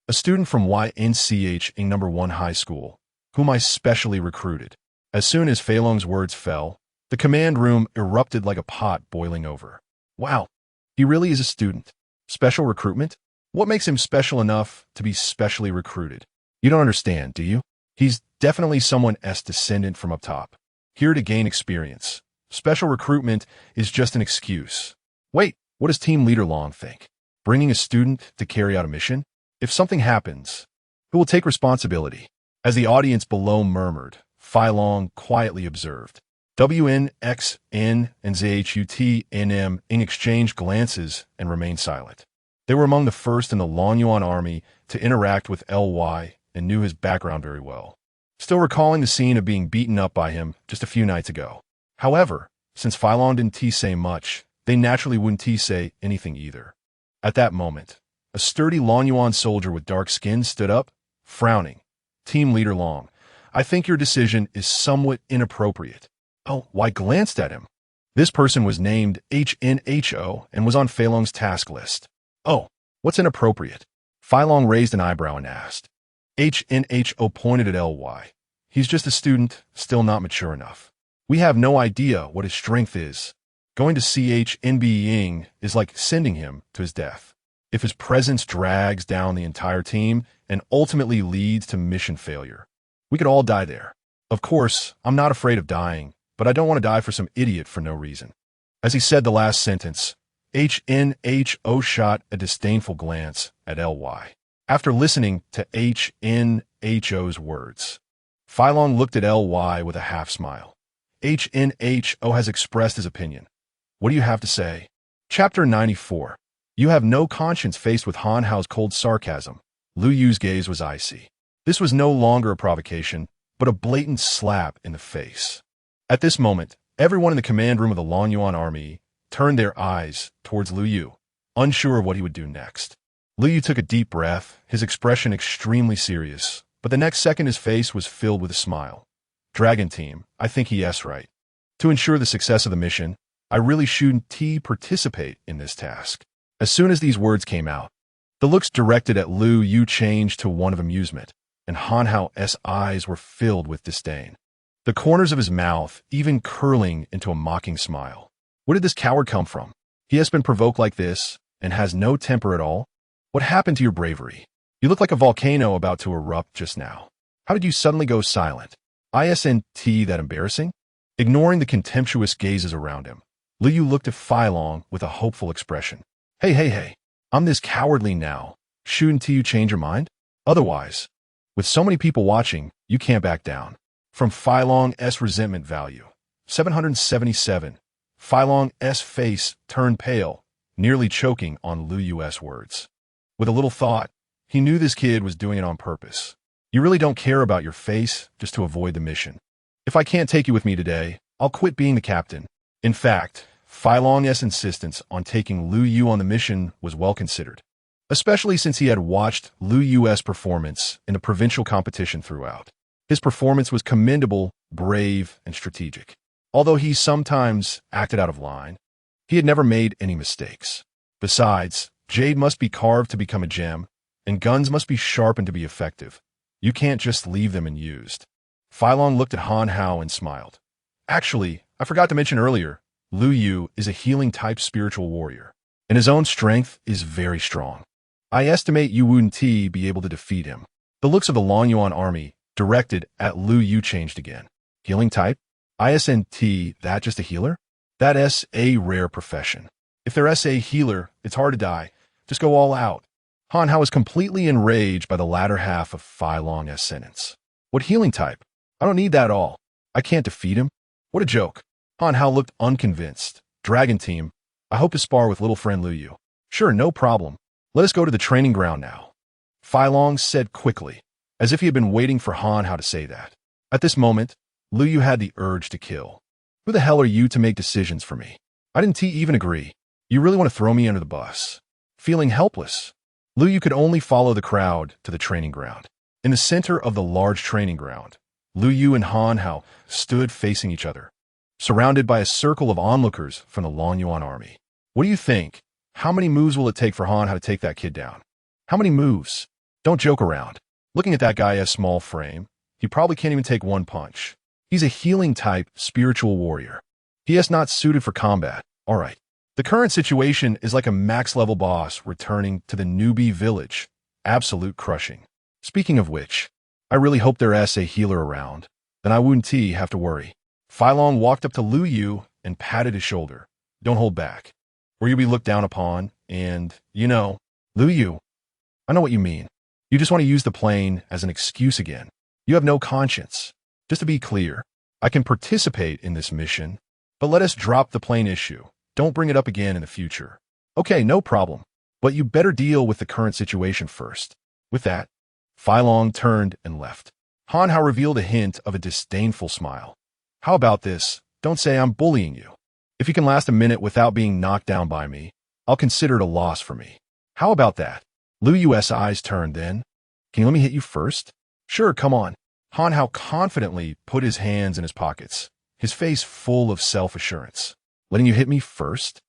[SPEAKER 1] a student from YNCH in No. 1 High School, whom I specially recruited. As soon as Fai Long's words fell, the command room erupted like a pot boiling over. Wow, he really is a student. Special recruitment? What makes him special enough to be specially recruited? You don't understand, do you? He's definitely someone S descendant from up top, here to gain experience. Special recruitment is just an excuse. Wait, what does Team Leader Long think? Bringing a student to carry out a mission? If something happens, who will take responsibility? As the audience below murmured, Fai Long quietly observed. WNXN and ZHUTNM exchanged glances and remained silent. They were among the first in the Lan Yuan army to interact with L.Y. and knew his background very well, still recalling the scene of being beaten up by him just a few nights ago. However, since Fai Long didn't say much, they naturally wouldn't say anything either. At that moment, a sturdy Lan Yuan soldier with dark skin stood up, frowning. Team Leader Long, I think your decision is somewhat inappropriate. L.Y. glanced at him. This person was named HNHO and was on Fai Long's task list. Oh, what's inappropriate? Fai Long raised an eyebrow and asked. HNHO pointed at L.Y. He's just a student, still not mature enough. We have no idea what his strength is. Going to CHNB Ying is like sending him to his death. If his presence drags down the entire team and ultimately leads to mission failure, we could all die there. Of course, I'm not afraid of dying, but I don't want to die for some idiot for no reason. As he said the last sentence, HNHO shot a disdainful glance at L.Y. After listening to HNHO's words, Fai Long looked at L.Y. with a half-smile. HNHO has expressed his opinion. What do you have to say? Chapter 94. You have no conscience. Faced with Han Hao's cold sarcasm, Lu Yu's gaze was icy. This was no longer a provocation, but a blatant slap in the face. At this moment, everyone in the command room of the Lan Yuan army turned their eyes towards Lu Yu, unsure of what he would do next. Lu Yu took a deep breath, his expression extremely serious, but the next second his face was filled with a smile. Dragon Team, I think yes, right. To ensure the success of the mission, I really shouldn't participate in this task. As soon as these words came out, the looks directed at Lu Yu changed to one of amusement, and Han Hao's eyes were filled with disdain, the corners of his mouth even curling into a mocking smile. Where did this coward come from? He has been provoked like this and has no temper at all? What happened to your bravery? You look like a volcano about to erupt just now. How did you suddenly go silent? Isn't that embarrassing? Ignoring the contemptuous gazes around him, Lu Yu looked at Fai Long with a hopeful expression. Hey, I'm this cowardly now. Shouldn't you change your mind? Otherwise, with so many people watching, you can't back down. From Phi Long S resentment value. 777. Phi Long S face turned pale, nearly choking on Lu Yu's words. With a little thought, he knew this kid was doing it on purpose. You really don't care about your face just to avoid the mission. If I can't take you with me today, I'll quit being the captain. In fact, Phi Long's insistence on taking Lu Yu on the mission was well considered, especially since he had watched Lu Yu's performance in the provincial competition throughout. His performance was commendable, brave, and strategic. Although he sometimes acted out of line, he had never made any mistakes. Besides, jade must be carved to become a gem, and guns must be sharpened to be effective. You can't just leave them unused. Phi Long looked at Han Hao and smiled. Actually, I forgot to mention earlier, Lu Yu is a healing-type spiritual warrior, and his own strength is very strong. I estimate you wouldn't be able to defeat him. The looks of the Long Yuan army directed at Lu Yu changed again. Healing type? ISNT, that just a healer? That's a rare profession. If there's a healer, it's hard to die. Just go all out. Han Hao was completely enraged by the latter half of Phi Long's sentence. What healing type? I don't need that all. I can't defeat him. What a joke. Han Hao looked unconvinced. Dragon team, I hope to spar with little friend Lu Yu. Sure, no problem. Let us go to the training ground now. Phi Long said quickly, as if he had been waiting for Han Hao to say that. At this moment, Lu Yu had the urge to kill. Who the hell are you to make decisions for me? I didn't even agree. You really want to throw me under the bus? Feeling helpless, Lu Yu could only follow the crowd to the training ground. In the center of the large training ground, Lu Yu and Han Hao stood facing each other, surrounded by a circle of onlookers from the Long Yuan army. What do you think? How many moves will it take for Han Hao to take that kid down? How many moves? Don't joke around. Looking at that guy's small frame, he probably can't even take one punch. He's a healing-type spiritual warrior. He is not suited for combat. All right. The current situation is like a max-level boss returning to the newbie village. Absolute crushing. Speaking of which, I really hope there is a healer around. Then I wouldn't have to worry. Phi Long walked up to Lu Yu and patted his shoulder. Don't hold back, or you'll be looked down upon, and, Lu Yu, I know what you mean. You just want to use the plane as an excuse again. You have no conscience. Just to be clear, I can participate in this mission, but let us drop the plane issue. Don't bring it up again in the future. Okay, no problem. But you better deal with the current situation first. With that, Phi Long turned and left. Han Hao revealed a hint of a disdainful smile. How about this? Don't say I'm bullying you. If you can last a minute without being knocked down by me, I'll consider it a loss for me. How about that? Lu Yu's eyes turned then. Can you let me hit you first? Sure, come on. Han Hao confidently put his hands in his pockets, his face full of self-assurance. Letting you hit me first?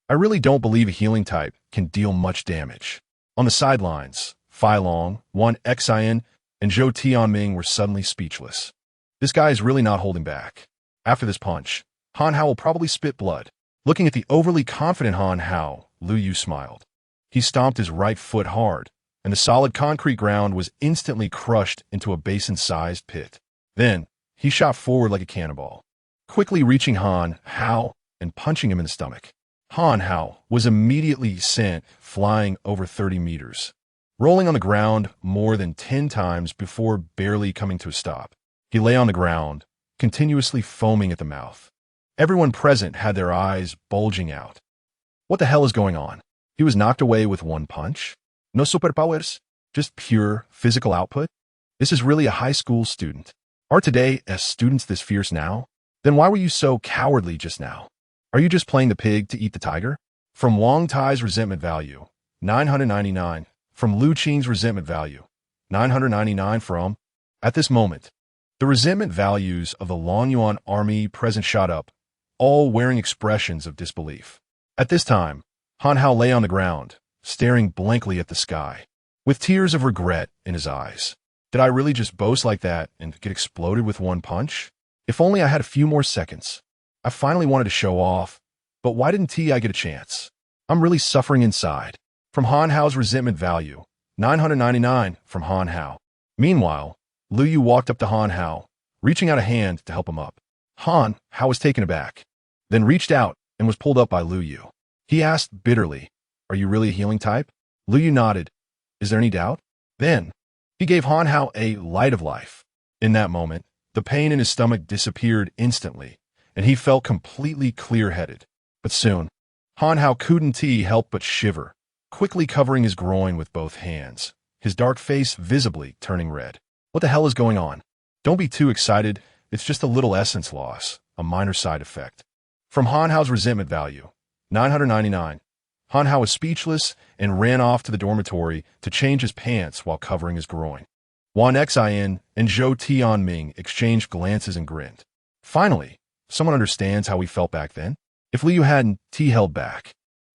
[SPEAKER 1] I really don't believe a healing type can deal much damage. On the sidelines, Phi Long, Wan Xian, and Zhou Tianming were suddenly speechless. This guy is really not holding back. After this punch, Han Hao will probably spit blood. Looking at the overly confident Han Hao, Lu Yu smiled. He stomped his right foot hard, and the solid concrete ground was instantly crushed into a basin-sized pit. Then, he shot forward like a cannonball, quickly reaching Han Hao and punching him in the stomach. Han Hao was immediately sent flying over 30 meters, rolling on the ground more than 10 times before barely coming to a stop. He lay on the ground, continuously foaming at the mouth. Everyone present had their eyes bulging out. What the hell is going on? He was knocked away with one punch? No superpowers? Just pure physical output? This is really a high school student. Are today as students this fierce now? Then why were you so cowardly just now? Are you just playing the pig to eat the tiger? From Wang Tai's resentment value, 999. From Lu Qing's resentment value, 999 from. At this moment, the resentment values of the Long Yuan army present shot up, all wearing expressions of disbelief. At this time, Han Hao lay on the ground, staring blankly at the sky, with tears of regret in his eyes. Did I really just boast like that and get exploded with one punch? If only I had a few more seconds. I finally wanted to show off, but why didn't I get a chance? I'm really suffering inside. From Han Hao's resentment value, 999 from Han Hao. Meanwhile, Lu Yu walked up to Han Hao, reaching out a hand to help him up. Han Hao was taken aback, then reached out and was pulled up by Lu Yu. He asked bitterly, "Are you really a healing type?" Lu Yu nodded. "Is there any doubt?" Then, he gave Han Hao a light of life. In that moment, The pain in his stomach disappeared instantly, and he felt completely clear-headed. But soon, Han Hao couldn't help but shiver, quickly covering his groin with both hands, his dark face visibly turning red. What the hell is going on? Don't be too excited. It's just a little essence loss, a minor side effect. From Han Hao's resentment value, 999. Han Hao was speechless and ran off to the dormitory to change his pants while covering his groin. Wan Xin and Zhou Tianming exchanged glances and grinned. Finally, someone understands how we felt back then. If Liu hadn't held back,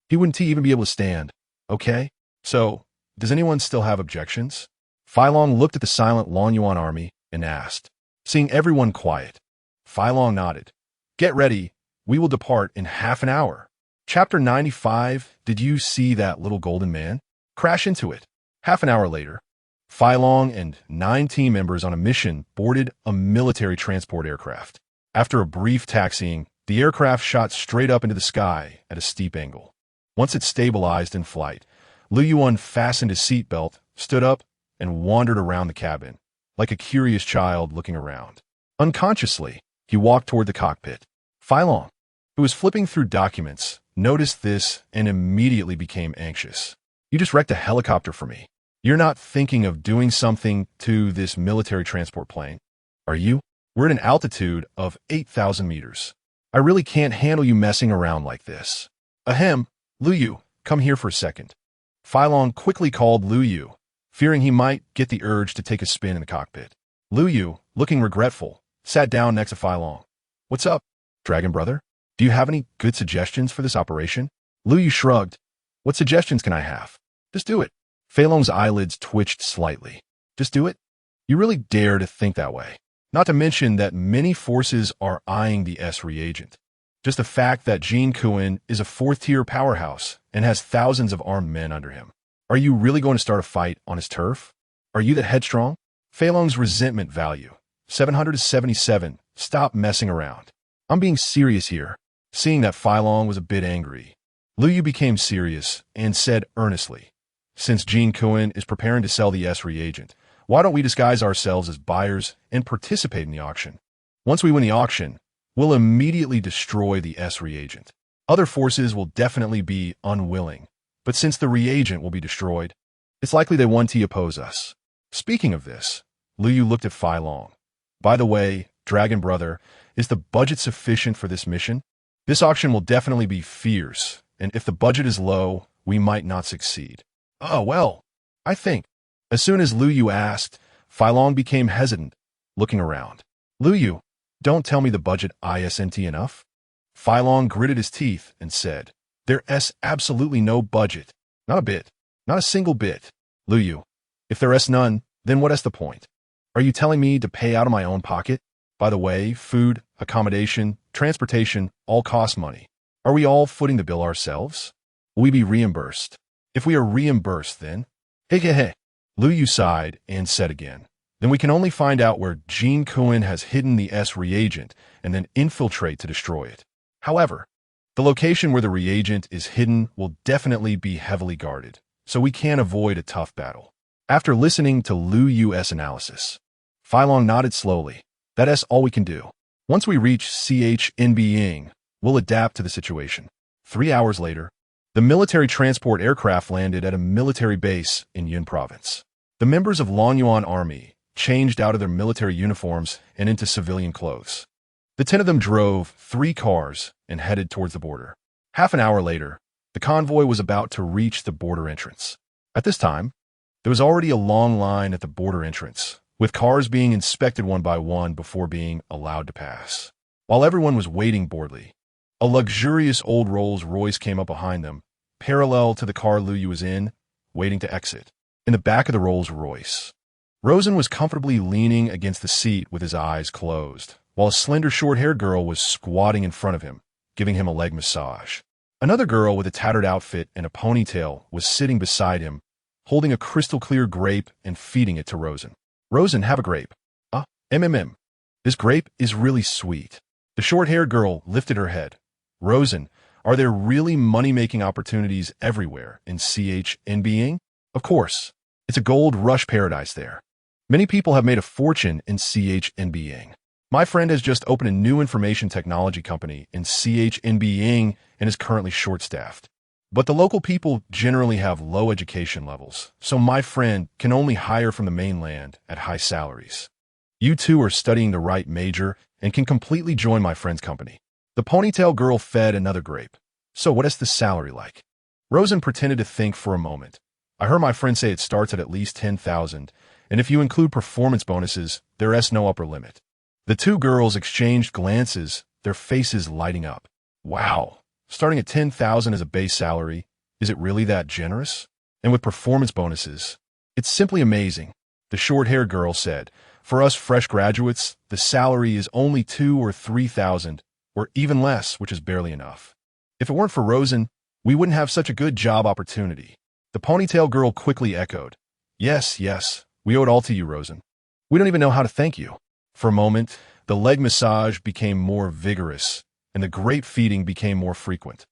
[SPEAKER 1] he wouldn't even be able to stand. Okay? So, does anyone still have objections? Fai Long looked at the silent Lonyuan army and asked. Seeing everyone quiet, Fai Long nodded. Get ready. We will depart in half an hour. Chapter 95, Did you see that little golden man? Crash into it. Half an hour later, Fai Long and 9 team members on a mission boarded a military transport aircraft. After a brief taxiing, the aircraft shot straight up into the sky at a steep angle. Once it stabilized in flight, Liu Yuan fastened his seatbelt, stood up, and wandered around the cabin, like a curious child looking around. Unconsciously, he walked toward the cockpit. Fai Long, who was flipping through documents, noticed this and immediately became anxious. You just wrecked a helicopter for me. You're not thinking of doing something to this military transport plane, are you? We're at an altitude of 8,000 meters. I really can't handle you messing around like this. Ahem, Liu Yu, come here for a second. Fai Long quickly called Liu Yu, fearing he might get the urge to take a spin in the cockpit. Liu Yu, looking regretful, sat down next to Fai Long. What's up, Dragon Brother? Do you have any good suggestions for this operation? Liu Yu shrugged. What suggestions can I have? Just do it. Fai Long's eyelids twitched slightly. Just do it? You really dare to think that way? Not to mention that many forces are eyeing the S reagent. Just the fact that Jin Kuan is a 4th-tier powerhouse and has thousands of armed men under him. Are you really going to start a fight on his turf? Are you that headstrong? Fai Long's resentment value, 777. Stop messing around. I'm being serious here. Seeing that Fai Long was a bit angry, Liu Yu became serious and said earnestly, Since Jin Kuan is preparing to sell the S reagent, why don't we disguise ourselves as buyers and participate in the auction? Once we win the auction, we'll immediately destroy the S reagent. Other forces will definitely be unwilling, but since the reagent will be destroyed, it's likely they won't oppose us. Speaking of this, Liu Yu looked at Fai Long. By the way, Dragon Brother, is the budget sufficient for this mission? This auction will definitely be fierce, and if the budget is low, we might not succeed. Oh, well, I think. As soon as Liu Yu asked, Fai Long became hesitant, looking around. Liu Yu, don't tell me the budget isn't enough? Fai Long gritted his teeth and said, There's absolutely no budget. Not a bit. Not a single bit. Liu Yu, if there's none, then what is the point? Are you telling me to pay out of my own pocket? By the way, food, accommodation, transportation all cost money. Are we all footing the bill ourselves? Will we be reimbursed? If we are reimbursed, then... Hey. Liu Yu sighed and said again, then we can only find out where Jin Kuan has hidden the S reagent and then infiltrate to destroy it. However, the location where the reagent is hidden will definitely be heavily guarded, so we can't avoid a tough battle. After listening to Liu Yu's analysis, Fai Long nodded slowly. That's all we can do. Once we reach CHNB, we'll adapt to the situation. 3 hours later, the military transport aircraft landed at a military base in Yun Province. The members of Lonyuan Army changed out of their military uniforms and into civilian clothes. The 10 of them drove 3 cars and headed towards the border. Half an hour later, the convoy was about to reach the border entrance. At this time, there was already a long line at the border entrance, with cars being inspected one by one before being allowed to pass. While everyone was waiting boredly, a luxurious old Rolls-Royce came up behind them, parallel to the car Liu Yu was in, waiting to exit. In the back of the Rolls-Royce, Rosen was comfortably leaning against the seat with his eyes closed, while a slender short-haired girl was squatting in front of him, giving him a leg massage. Another girl with a tattered outfit and a ponytail was sitting beside him, holding a crystal-clear grape and feeding it to Rosen. Rosen, have a grape. This grape is really sweet. The short-haired girl lifted her head. Rosen, are there really money-making opportunities everywhere in CHNB? Of course. It's a gold rush paradise there. Many people have made a fortune in CHNB. My friend has just opened a new information technology company in CHNB and is currently short-staffed. But the local people generally have low education levels, so my friend can only hire from the mainland at high salaries. You two are studying the right major and can completely join my friend's company. The ponytail girl fed another grape. So what is the salary like? Rosen pretended to think for a moment. I heard my friend say it starts at least 10,000, and if you include performance bonuses, there is no upper limit. The two girls exchanged glances, their faces lighting up. Wow, starting at 10,000 as a base salary, is it really that generous? And with performance bonuses, it's simply amazing. The short-haired girl said, for us fresh graduates, the salary is only 2,000 or 3,000, or even less, which is barely enough. If it weren't for Rosen, we wouldn't have such a good job opportunity. The ponytail girl quickly echoed, yes, we owe it all to you, Rosen. We don't even know how to thank you. For a moment, the leg massage became more vigorous, and the grape feeding became more frequent.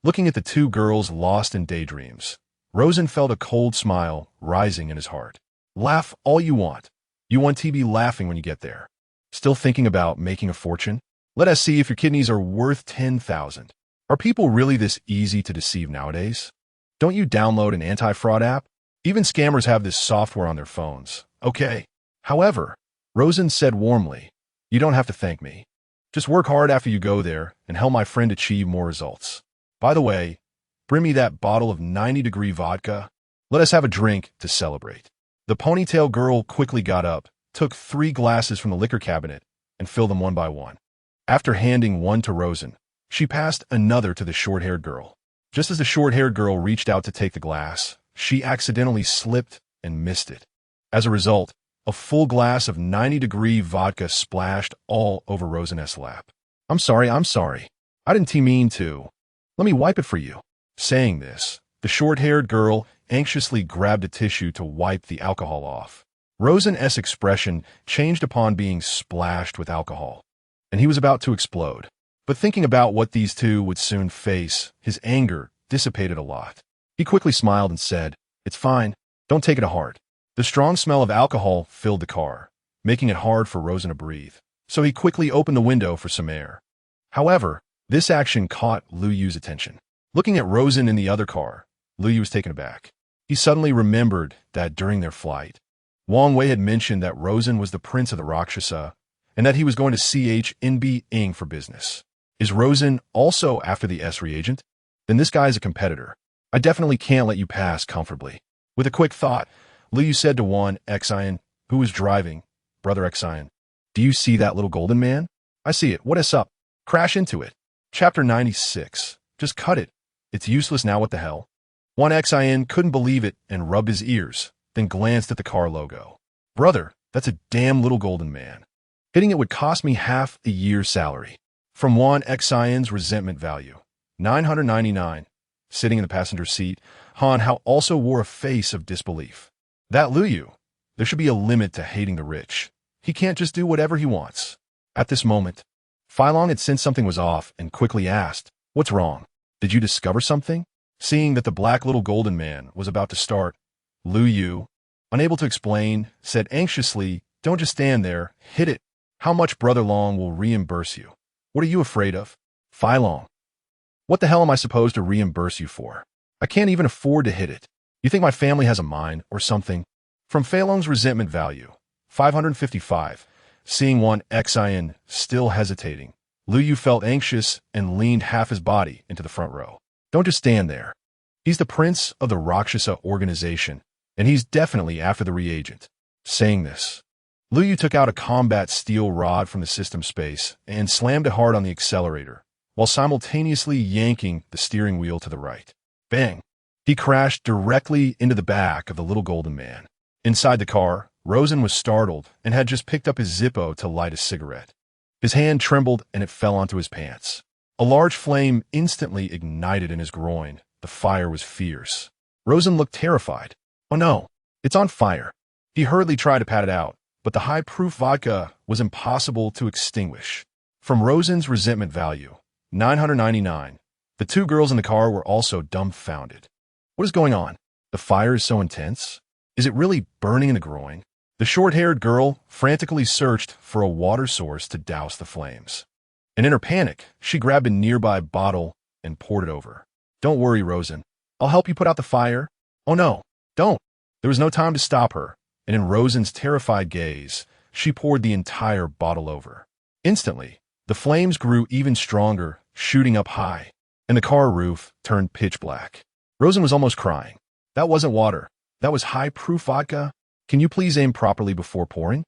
[SPEAKER 1] Looking at the two girls lost in daydreams, Rosen felt a cold smile rising in his heart. Laugh all you want. You want to be laughing when you get there. Still thinking about making a fortune? Let us see if your kidneys are worth 10,000. Are people really this easy to deceive nowadays? Don't you download an anti-fraud app? Even scammers have this software on their phones. Okay. However, Rosen said warmly, you don't have to thank me. Just work hard after you go there and help my friend achieve more results. By the way, bring me that bottle of 90-degree vodka. Let us have a drink to celebrate. The ponytail girl quickly got up, took 3 glasses from the liquor cabinet, and filled them one by one. After handing one to Rosen, she passed another to the short-haired girl. Just as the short-haired girl reached out to take the glass, she accidentally slipped and missed it. As a result, a full glass of 90-degree vodka splashed all over Rosen's lap. I'm sorry. I didn't mean to. Let me wipe it for you. Saying this, the short-haired girl anxiously grabbed a tissue to wipe the alcohol off. Rosen's expression changed upon being splashed with alcohol, and he was about to explode. But thinking about what these two would soon face, his anger dissipated a lot. He quickly smiled and said, it's fine. Don't take it to heart. The strong smell of alcohol filled the car, making it hard for Rosen to breathe. So he quickly opened the window for some air. However, this action caught Liu Yu's attention. Looking at Rosen in the other car, Liu Yu was taken aback. He suddenly remembered that during their flight, Wang Wei had mentioned that Rosen was the prince of the Rakshasa and that he was going to CHNB for business. Is Rosen also after the S reagent? Then this guy is a competitor. I definitely can't let you pass comfortably. With a quick thought, Liu Yu said to Wan Xian, who was driving, Brother Xian, do you see that little golden man? I see it. What is up? Crash into it. Chapter 96. Just cut it. It's useless now, what the hell? Wan Xian couldn't believe it and rubbed his ears, then glanced at the car logo. Brother, that's a damn little golden man. Hitting it would cost me half a year's salary. From Wan Xian's resentment value, 999. Sitting in the passenger seat, Han Hao also wore a face of disbelief. That Liu Yu. There should be a limit to hating the rich. He can't just do whatever he wants. At this moment, Feilong had sensed something was off and quickly asked, what's wrong? Did you discover something? Seeing that the black little golden man was about to start, Liu Yu, unable to explain, said anxiously, don't just stand there, hit it. How much Brother Long will reimburse you? What are you afraid of? Feilong. What the hell am I supposed to reimburse you for? I can't even afford to hit it. You think my family has a mind or something? From Feilong's resentment value, 555. Seeing Wan Xian still hesitating, Liu Yu felt anxious and leaned half his body into the front row. Don't just stand there. He's the prince of the Rakshasa organization, and he's definitely after the reagent. Saying this, Liu Yu took out a combat steel rod from the system space and slammed it hard on the accelerator, while simultaneously yanking the steering wheel to the right. Bang! He crashed directly into the back of the little golden man. Inside the car, Rosen was startled and had just picked up his Zippo to light a cigarette. His hand trembled and it fell onto his pants. A large flame instantly ignited in his groin. The fire was fierce. Rosen looked terrified. Oh no, it's on fire. He hurriedly tried to pat it out, but the high-proof vodka was impossible to extinguish. From Rosen's resentment value, 999. The two girls in the car were also dumbfounded. What is going on? The fire is so intense. Is it really burning in the groin? The short-haired girl frantically searched for a water source to douse the flames. And in her panic, she grabbed a nearby bottle and poured it over. "Don't worry, Rosen. I'll help you put out the fire." "Oh no, don't." There was no time to stop her, and in Rosen's terrified gaze, she poured the entire bottle over. Instantly, the flames grew even stronger, shooting up high, and the car roof turned pitch black. Rosen was almost crying. "That wasn't water. That was high-proof vodka. Can you please aim properly before pouring?"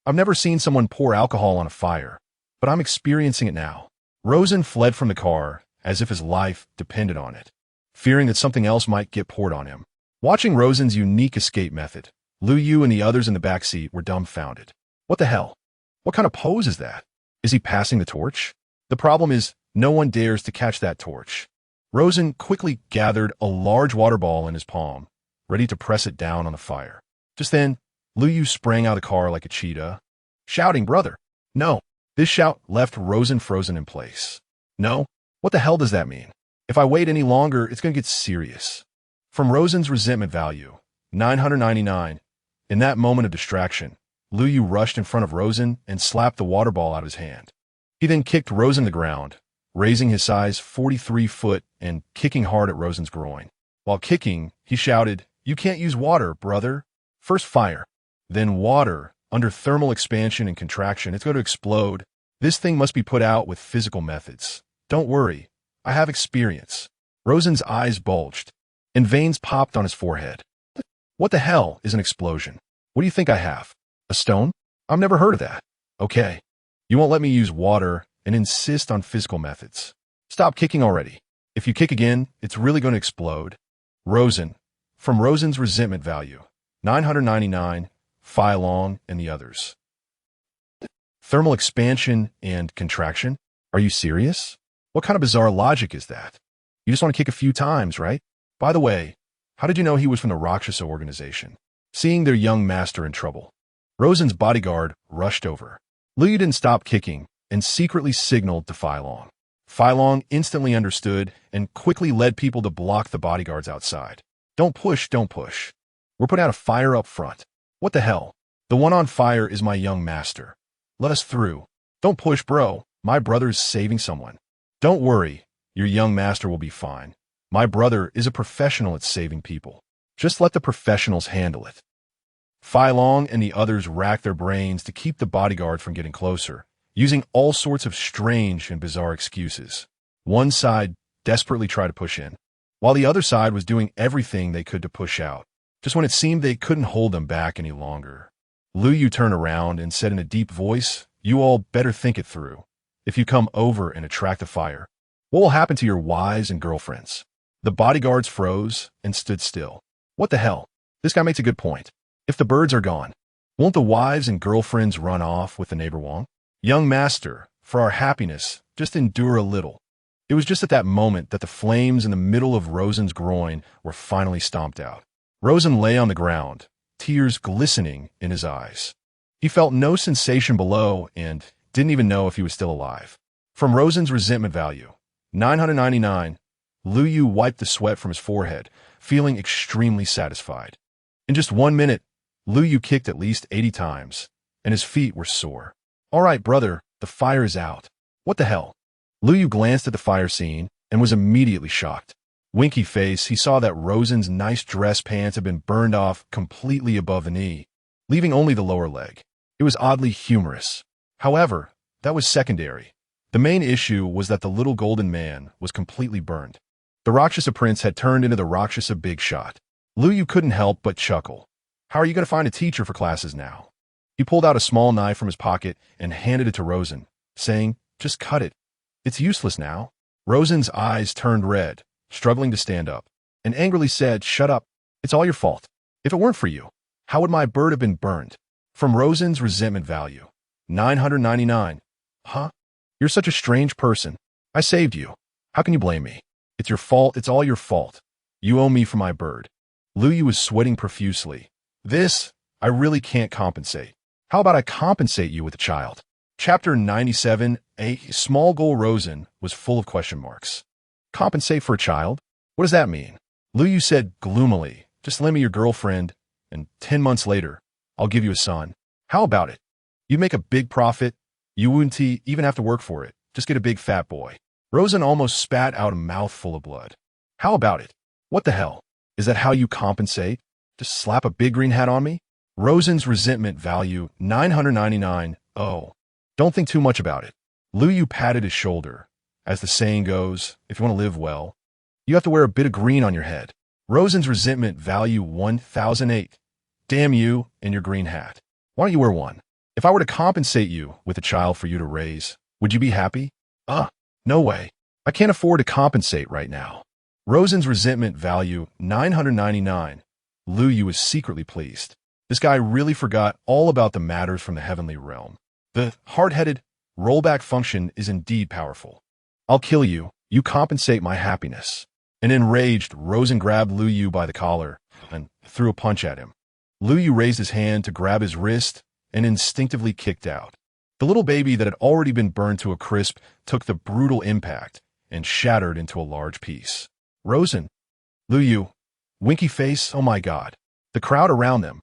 [SPEAKER 1] I've never seen someone pour alcohol on a fire, but I'm experiencing it now. Rosen fled from the car as if his life depended on it, fearing that something else might get poured on him. Watching Rosen's unique escape method, Lu Yu and the others in the back seat were dumbfounded. What the hell? What kind of pose is that? Is he passing the torch? The problem is, no one dares to catch that torch. Rosen quickly gathered a large water ball in his palm, ready to press it down on the fire. Just then, Lu Yu sprang out of the car like a cheetah, shouting, "Brother, no!" This shout left Rosen frozen in place. "No? What the hell does that mean? If I wait any longer, it's going to get serious." From Rosen's resentment value, 999, in that moment of distraction, Lu Yu rushed in front of Rosen and slapped the water ball out of his hand. He then kicked Rosen to the ground, raising his size 43 foot and kicking hard at Rosen's groin. While kicking, he shouted, "You can't use water, brother. First fire, then water. Under thermal expansion and contraction, it's going to explode. This thing must be put out with physical methods. Don't worry, I have experience." Rosen's eyes bulged, and veins popped on his forehead. "What the hell is an explosion? What do you think I have? A stone? I've never heard of that." "Okay, you won't let me use water and insist on physical methods. Stop kicking already. If you kick again, it's really going to explode." Rosen, from Rosen's resentment value, 999, Phi Long, and the others. Thermal expansion and contraction? Are you serious? What kind of bizarre logic is that? You just want to kick a few times, right? By the way, how did you know he was from the Rakshasa organization? Seeing their young master in trouble, Rosen's bodyguard rushed over. Lu Yu didn't stop kicking and secretly signaled to Phi Long. Phi Long instantly understood and quickly led people to block the bodyguards outside. "Don't push, don't push. We're putting out a fire up front." "What the hell? The one on fire is my young master. Let us through." "Don't push, bro. My brother's saving someone." "Don't worry. Your young master will be fine. My brother is a professional at saving people. Just let the professionals handle it." Phi Long and the others racked their brains to keep the bodyguard from getting closer, using all sorts of strange and bizarre excuses. One side desperately tried to push in, while the other side was doing everything they could to push out. Just when it seemed they couldn't hold them back any longer, Lu Yu turned around and said in a deep voice, "You all better think it through. If you come over and attract the fire, what will happen to your wives and girlfriends?" The bodyguards froze and stood still. What the hell? This guy makes a good point. If the birds are gone, won't the wives and girlfriends run off with the neighbor Wong? "Young master, for our happiness, just endure a little." It was just at that moment that the flames in the middle of Rosen's groin were finally stomped out. Rosen lay on the ground, tears glistening in his eyes. He felt no sensation below and didn't even know if he was still alive. From Rosen's resentment value, 999, Lu Yu wiped the sweat from his forehead, feeling extremely satisfied. In just 1 minute, Lu Yu kicked at least 80 times, and his feet were sore. "All right, brother, the fire is out." "What the hell?" Lu Yu glanced at the fire scene and was immediately shocked. Winky face, he saw that Rosen's nice dress pants had been burned off completely above the knee, leaving only the lower leg. It was oddly humorous. However, that was secondary. The main issue was that the little golden man was completely burned. The Rakshasa prince had turned into the Rakshasa big shot. Lu Yu couldn't help but chuckle. "How are you going to find a teacher for classes now?" He pulled out a small knife from his pocket and handed it to Rosen, saying, "Just cut it. It's useless now." Rosen's eyes turned red, struggling to stand up, and angrily said, "Shut up. It's all your fault. If it weren't for you, how would my bird have been burned?" From Rosen's resentment value, 999. "Huh? You're such a strange person. I saved you. How can you blame me? It's your fault. It's all your fault. You owe me for my bird." Lu Yu was sweating profusely. "This, I really can't compensate. How about I compensate you with a child?" Chapter 97, A Small Goal. Rosen was full of question marks. Compensate for a child? What does that mean? Lu Yu said gloomily, "Just lend me your girlfriend," and 10 months later, I'll give you a son. How about it? You make a big profit. You wouldn't even have to work for it. Just get a big fat boy. Rosen almost spat out a mouthful of blood. How about it? What the hell? Is that how you compensate? Just slap a big green hat on me? Rosen's resentment value, 999. Oh, don't think too much about it. Lu Yu patted his shoulder. As the saying goes, if you want to live well, you have to wear a bit of green on your head. Rosen's resentment value, 1008. Damn you and your green hat. Why don't you wear one? If I were to compensate you with a child for you to raise, would you be happy? No way. I can't afford to compensate right now. Rosen's resentment value, 999. Lu Yu was secretly pleased. This guy really forgot all about the matters from the heavenly realm. The hard-headed rollback function is indeed powerful. I'll kill you. You compensate my happiness. And enraged, Rosen grabbed Lu Yu by the collar and threw a punch at him. Lu Yu raised his hand to grab his wrist and instinctively kicked out. The little baby that had already been burned to a crisp took the brutal impact and shattered into a large piece. Rosen, Lu Yu, winky face, oh my God. The crowd around them.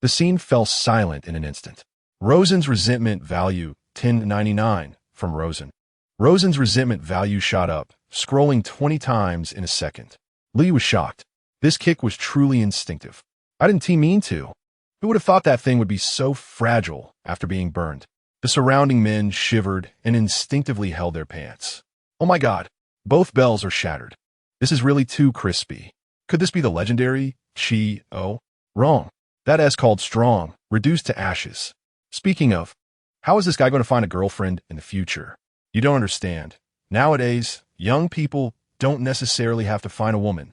[SPEAKER 1] The scene fell silent in an instant. Rosen's resentment value, 1099, from Rosen. Rosen's resentment value shot up, scrolling 20 times in a second. Lu Yu was shocked. This kick was truly instinctive. I didn't mean to. Who would have thought that thing would be so fragile after being burned? The surrounding men shivered and instinctively held their pants. Oh my God, both bells are shattered. This is really too crispy. Could this be the legendary Chi-O? Wrong. That S called strong, reduced to ashes. Speaking of, how is this guy going to find a girlfriend in the future? You don't understand. Nowadays, young people don't necessarily have to find a woman.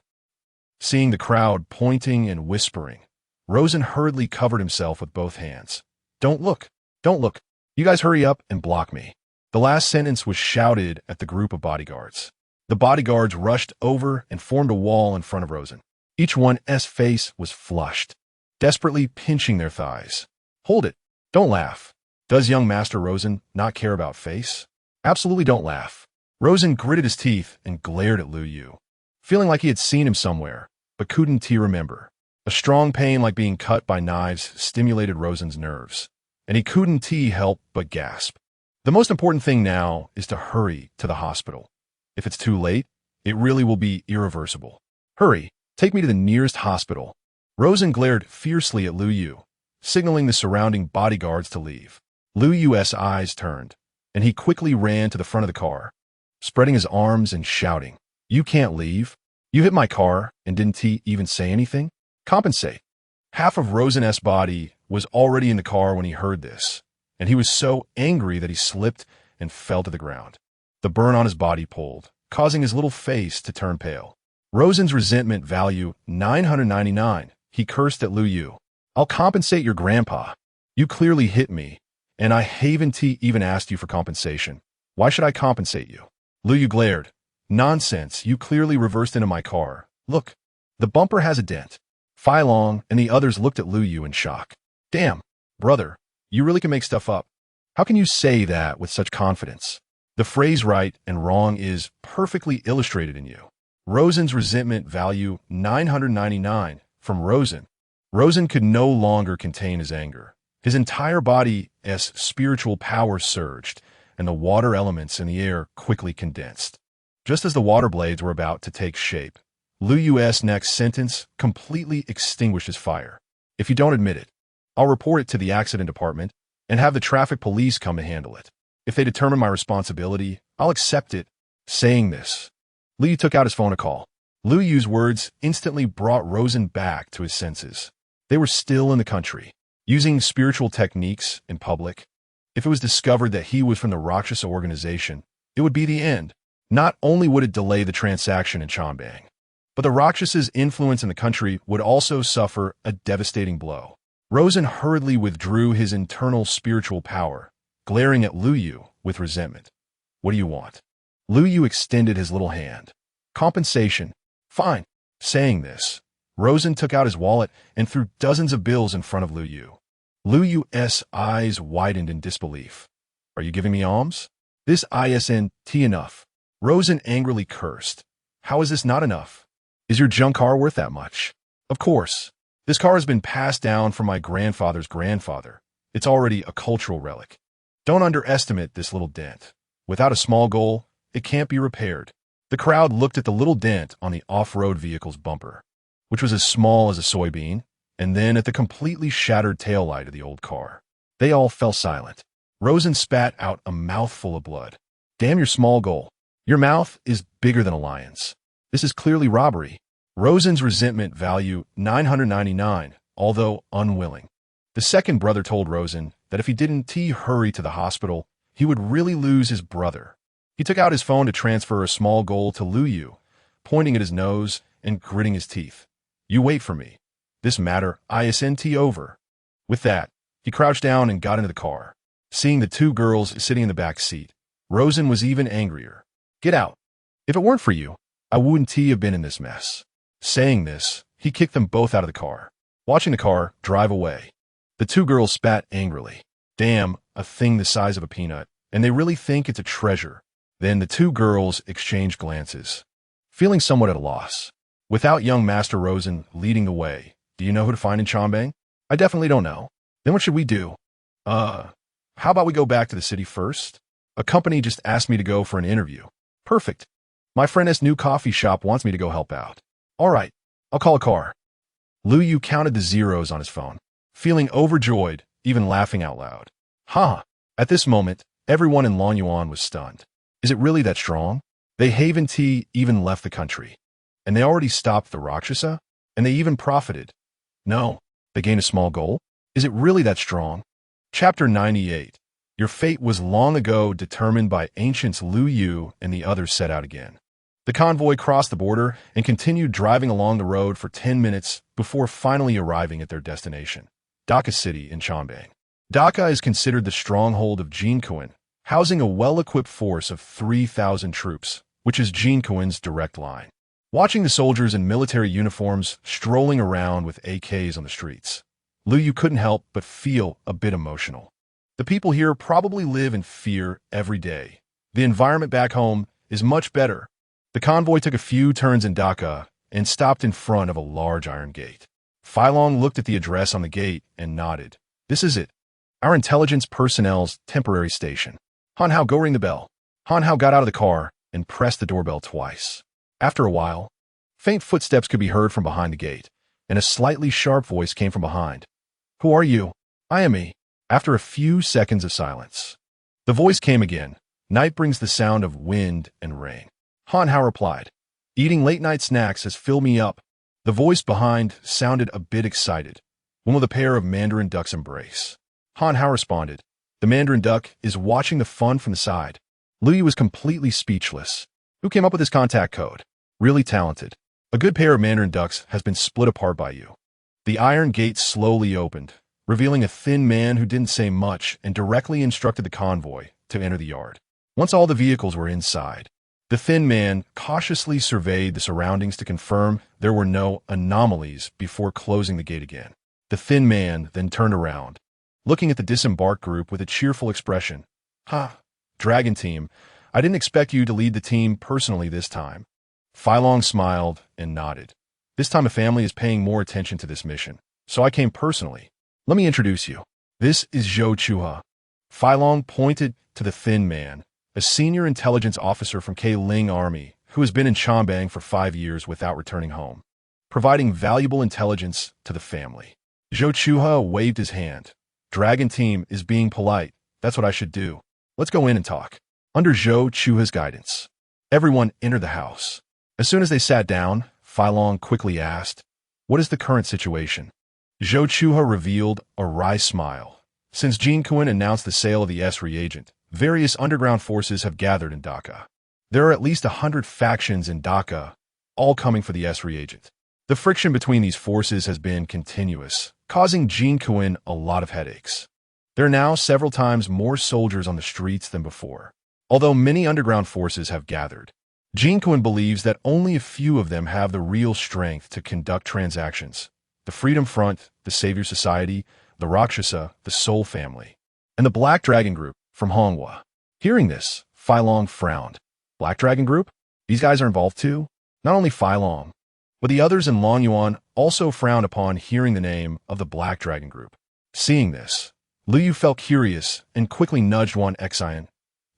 [SPEAKER 1] Seeing the crowd pointing and whispering, Rosen hurriedly covered himself with both hands. Don't look. Don't look. You guys hurry up and block me. The last sentence was shouted at the group of bodyguards. The bodyguards rushed over and formed a wall in front of Rosen. Each one's face was flushed, desperately pinching their thighs. Hold it. Don't laugh. Does young Master Rosen not care about face? Absolutely don't laugh. Rosen gritted his teeth and glared at Lu Yu, feeling like he had seen him somewhere, but couldn't remember. A strong pain like being cut by knives stimulated Rosen's nerves, and he couldn't help but gasp. The most important thing now is to hurry to the hospital. If it's too late, it really will be irreversible. Hurry, take me to the nearest hospital. Rosen glared fiercely at Lu Yu, signaling the surrounding bodyguards to leave. Lu Yu's eyes turned, and he quickly ran to the front of the car, spreading his arms and shouting, "You can't leave. You hit my car and didn't even say anything? Compensate." Half of Rosen's body was already in the car when he heard this, and he was so angry that he slipped and fell to the ground. The burn on his body pulled, causing his little face to turn pale. Rosen's resentment value, 999. He cursed at Lu Yu. I'll compensate your grandpa. You clearly hit me, and I haven't even asked you for compensation. Why should I compensate you? Lu Yu glared. Nonsense, you clearly reversed into my car. Look, the bumper has a dent. Fai Long and the others looked at Lu Yu in shock. Damn, brother, you really can make stuff up. How can you say that with such confidence? The phrase right and wrong is perfectly illustrated in you. Rosen's resentment value, 999, from Rosen. Rosen could no longer contain his anger. His entire body's spiritual power surged, and the water elements in the air quickly condensed. Just as the water blades were about to take shape, Lu Yu's next sentence completely extinguished his fire. If you don't admit it, I'll report it to the accident department and have the traffic police come to handle it. If they determine my responsibility, I'll accept it. Saying this, Lu Yu took out his phone to call. Lu Yu's words instantly brought Rosen back to his senses. They were still in the country, using spiritual techniques in public. If it was discovered that he was from the Rakshasa organization, it would be the end. Not only would it delay the transaction in Chonbang, but the Rakshas's influence in the country would also suffer a devastating blow. Rosen hurriedly withdrew his internal spiritual power, glaring at Lu Yu with resentment. What do you want? Lu Yu extended his little hand. Compensation. Fine. Saying this, Rosen took out his wallet and threw dozens of bills in front of Lu Yu. Lu Yu's eyes widened in disbelief. Are you giving me alms? This isn't enough. Rosen angrily cursed. How is this not enough? Is your junk car worth that much? Of course. This car has been passed down from my grandfather's grandfather. It's already a cultural relic. Don't underestimate this little dent. Without a small goal, it can't be repaired. The crowd looked at the little dent on the off-road vehicle's bumper, which was as small as a soybean, and then at the completely shattered taillight of the old car. They all fell silent. Rosen spat out a mouthful of blood. Damn your small goal. Your mouth is bigger than a lion's. This is clearly robbery. Rosen's resentment value $999, although unwilling. The second brother told Rosen that if he didn't hurry to the hospital, he would really lose his brother. He took out his phone to transfer a small goal to Liu Yu, pointing at his nose and gritting his teeth. You wait for me. This matter isn't over. With that, he crouched down and got into the car. Seeing the two girls sitting in the back seat, Rosen was even angrier. Get out. If it weren't for you, I wouldn't have been in this mess. Saying this, he kicked them both out of the car, watching the car drive away. The two girls spat angrily. Damn, a thing the size of a peanut, and they really think it's a treasure. Then the two girls exchanged glances, feeling somewhat at a loss. Without young Master Rosen leading the way, do you know who to find in Chonbang? I definitely don't know. Then what should we do? How about we go back to the city first? A company just asked me to go for an interview. Perfect. My friend's new coffee shop wants me to go help out. All right, I'll call a car. Liu Yu counted the zeros on his phone, feeling overjoyed, even laughing out loud. At this moment, everyone in Lonyuan was stunned. Is it really that strong? They haven't even left the country. And they already stopped the Rakshasa? And they even profited. No, they gained a small goal? Is it really that strong? Chapter 98. Your fate was long ago determined by ancients. Liu Yu and the others set out again. The convoy crossed the border and continued driving along the road for 10 minutes before finally arriving at their destination, Dhaka City in Chonbang. Dhaka is considered the stronghold of Jinkuan, housing a well-equipped force of 3,000 troops, which is Jinkuan's direct line. Watching the soldiers in military uniforms strolling around with AKs on the streets, Liu Yu couldn't help but feel a bit emotional. The people here probably live in fear every day. The environment back home is much better. The convoy took a few turns in Dhaka and stopped in front of a large iron gate. Filong looked at the address on the gate and nodded. This is it. Our intelligence personnel's temporary station. Han Hao, go ring the bell. Han Hao got out of the car and pressed the doorbell twice. After a while, faint footsteps could be heard from behind the gate, and a slightly sharp voice came from behind. Who are you? I am me. After a few seconds of silence, the voice came again. Night brings the sound of wind and rain. Han Hao replied. Eating late-night snacks has filled me up. The voice behind sounded a bit excited. When will the pair of Mandarin ducks embrace? Han Hao responded. The Mandarin duck is watching the fun from the side. Liu Yu was completely speechless. Who came up with this contact code? Really talented. A good pair of Mandarin ducks has been split apart by you. The iron gate slowly opened, revealing a thin man who didn't say much and directly instructed the convoy to enter the yard. Once all the vehicles were inside, the thin man cautiously surveyed the surroundings to confirm there were no anomalies before closing the gate again. The thin man then turned around, looking at the disembarked group with a cheerful expression. Dragon Team, I didn't expect you to lead the team personally this time. Filong smiled and nodded. This time a family is paying more attention to this mission, so I came personally. Let me introduce you. This is Zhou Chuha. Filong pointed to the thin man, a senior intelligence officer from K-Ling Army who has been in Chonbang for 5 years without returning home, providing valuable intelligence to the family. Zhou Chuha waved his hand. Dragon Team is being polite. That's what I should do. Let's go in and talk. Under Zhou Chuha's guidance, everyone entered the house. As soon as they sat down, Filong quickly asked, what is the current situation? Zhou Chuha revealed a wry smile. Since Jinkuan announced the sale of the S reagent, various underground forces have gathered in Dhaka. There are at least 100 factions in Dhaka, all coming for the S reagent. The friction between these forces has been continuous, causing Jinkuan a lot of headaches. There are now several times more soldiers on the streets than before. Although many underground forces have gathered, Jinkuan believes that only a few of them have the real strength to conduct transactions. The Freedom Front, the Savior Society, the Rakshasa, the Soul Family, and the Black Dragon Group from Honghua. Hearing this, Filong frowned. Black Dragon Group? These guys are involved too? Not only Filong, But the others in Longyuan also frowned upon hearing the name of the Black Dragon Group. Seeing this, Liu Yu felt curious and quickly nudged Wan Xian.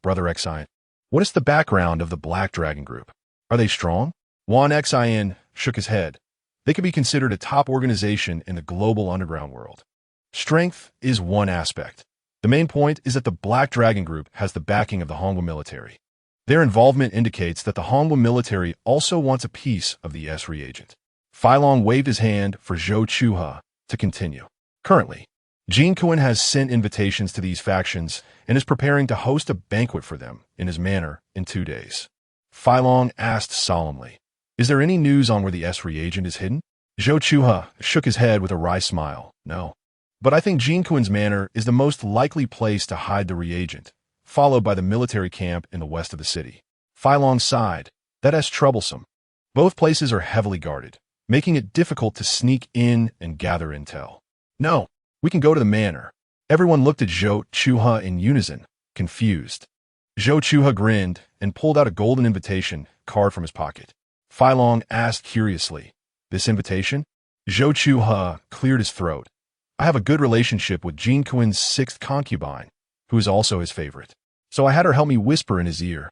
[SPEAKER 1] Brother Xian, what is the background of the Black Dragon Group? Are they strong? Wan Xian shook his head. They could be considered a top organization in the global underground world. Strength is one aspect. The main point is that the Black Dragon Group has the backing of the Hongwu military. Their involvement indicates that the Hongwu military also wants a piece of the S reagent. Feilong waved his hand for Zhou Chuhe to continue. Currently, Jin Kuan has sent invitations to these factions and is preparing to host a banquet for them in his manor in 2 days. Feilong asked solemnly, "Is there any news on where the S reagent is hidden?" Zhou Chuhe shook his head with a wry smile. "No. But I think Jin Kuan's manor is the most likely place to hide the reagent, followed by the military camp in the west of the city." Feilong sighed. "That is troublesome. Both places are heavily guarded, making it difficult to sneak in and gather intel." "No, we can go to the manor." Everyone looked at Zhou Chuhe in unison, confused. Zhou Chuhe grinned and pulled out a golden invitation card from his pocket. Feilong asked curiously, "This invitation?" Zhou Chuhe cleared his throat. "I have a good relationship with Jin Kuan's 6th concubine, who is also his favorite, so I had her help me whisper in his ear."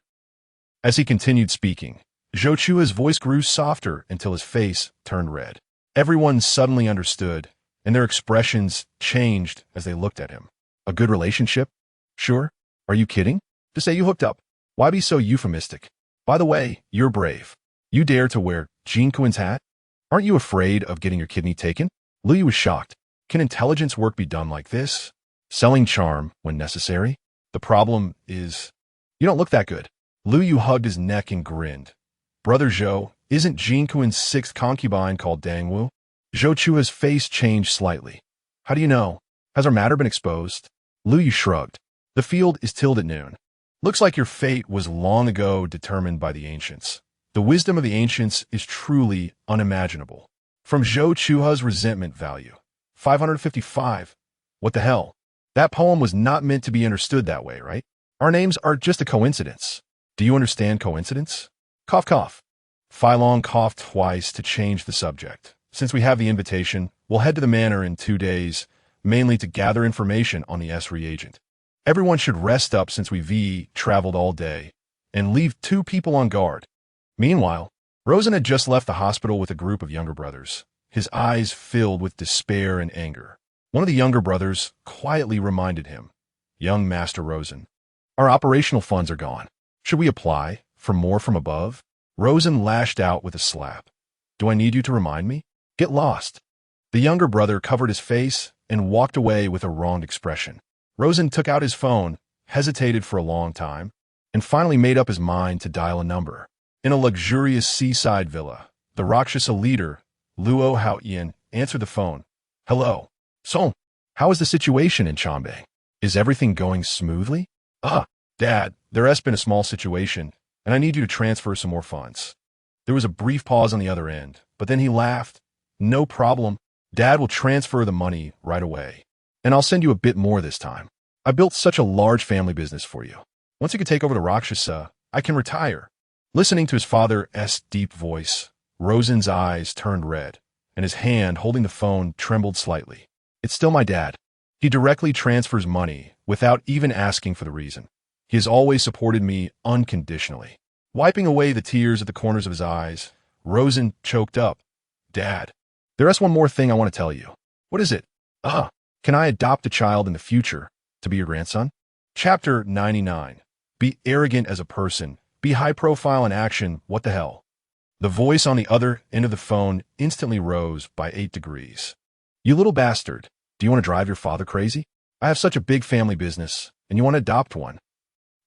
[SPEAKER 1] As he continued speaking, Zhou Chuhe's voice grew softer until his face turned red. Everyone suddenly understood, and their expressions changed as they looked at him. "A good relationship? Sure? Are you kidding? To say you hooked up? Why be so euphemistic? By the way, you're brave. You dare to wear Jin Kuan's hat? Aren't you afraid of getting your kidney taken?" Liu Yu was shocked. Can intelligence work be done like this? Selling charm when necessary? The problem is, you don't look that good. Liu Yu hugged his neck and grinned. "Brother Zhou, isn't Jin Kuan's 6th concubine called Dang Wu?" Zhou Chua's face changed slightly. "How do you know? Has our matter been exposed?" Liu Yu shrugged. "The field is tilled at noon. Looks like your fate was long ago determined by the ancients. The wisdom of the ancients is truly unimaginable." From Zhou Chua's resentment value, 555. What the hell? That poem was not meant to be understood that way, right? Our names are just a coincidence. Do you understand coincidence? Cough, cough. Feilong coughed twice to change the subject. "Since we have the invitation, we'll head to the manor in 2 days, mainly to gather information on the S reagent. Everyone should rest up since we've traveled all day, and leave 2 people on guard." Meanwhile, Rosen had just left the hospital with a group of younger brothers, his eyes filled with despair and anger. One of the younger brothers quietly reminded him, "Young Master Rosen, our operational funds are gone. Should we apply for more from above?" Rosen lashed out with a slap. "Do I need you to remind me? Get lost." The younger brother covered his face and walked away with a wronged expression. Rosen took out his phone, hesitated for a long time, and finally made up his mind to dial a number. In a luxurious seaside villa, the Rakshasa leader, Luo Haoyan, answered the phone. "Hello. So, how is the situation in Chambay? Is everything going smoothly?" Dad, there has been a small situation, and I need you to transfer some more funds." There was a brief pause on the other end, but then he laughed. "No problem. Dad will transfer the money right away. And I'll send you a bit more this time. I built such a large family business for you. Once you can take over the Rakshasa, I can retire." Listening to his father's deep voice, Rosen's eyes turned red, and his hand holding the phone trembled slightly. "It's still my dad. He directly transfers money without even asking for the reason. He has always supported me unconditionally." Wiping away the tears at the corners of his eyes, Rosen choked up. "Dad, there is one more thing I want to tell you." "What is it?" Can I adopt a child in the future to be your grandson?" Chapter 99. Be arrogant as a person. Be high profile in action. What the hell? The voice on the other end of the phone instantly rose by 8 degrees. "You little bastard. Do you want to drive your father crazy? I have such a big family business, and you want to adopt one.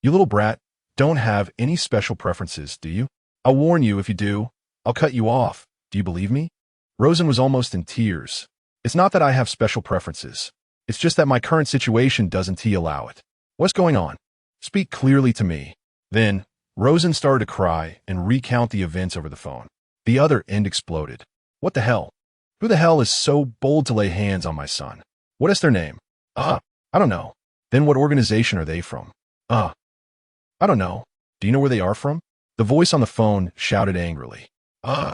[SPEAKER 1] You little brat don't have any special preferences, do you? I'll warn you if you do. I'll cut you off. Do you believe me?" Rosen was almost in tears. "It's not that I have special preferences. It's just that my current situation doesn't allow it. What's going on? Speak clearly to me." Then, Rosen started to cry and recount the events over the phone. The other end exploded. "What the hell? Who the hell is so bold to lay hands on my son? What is their name?" I don't know." "Then what organization are they from?" I don't know." "Do you know where they are from?" The voice on the phone shouted angrily.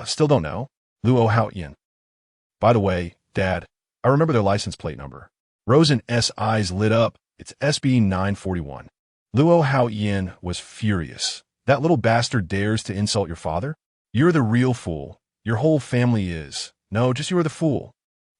[SPEAKER 1] Still don't know." Luo Haoyan. By the way, Dad, I remember their license plate number. Rosen's eyes lit up. It's SB 941. Luo Haoyan was furious. That little bastard dares to insult your father? You're the real fool. Your whole family is. No, just you are the fool.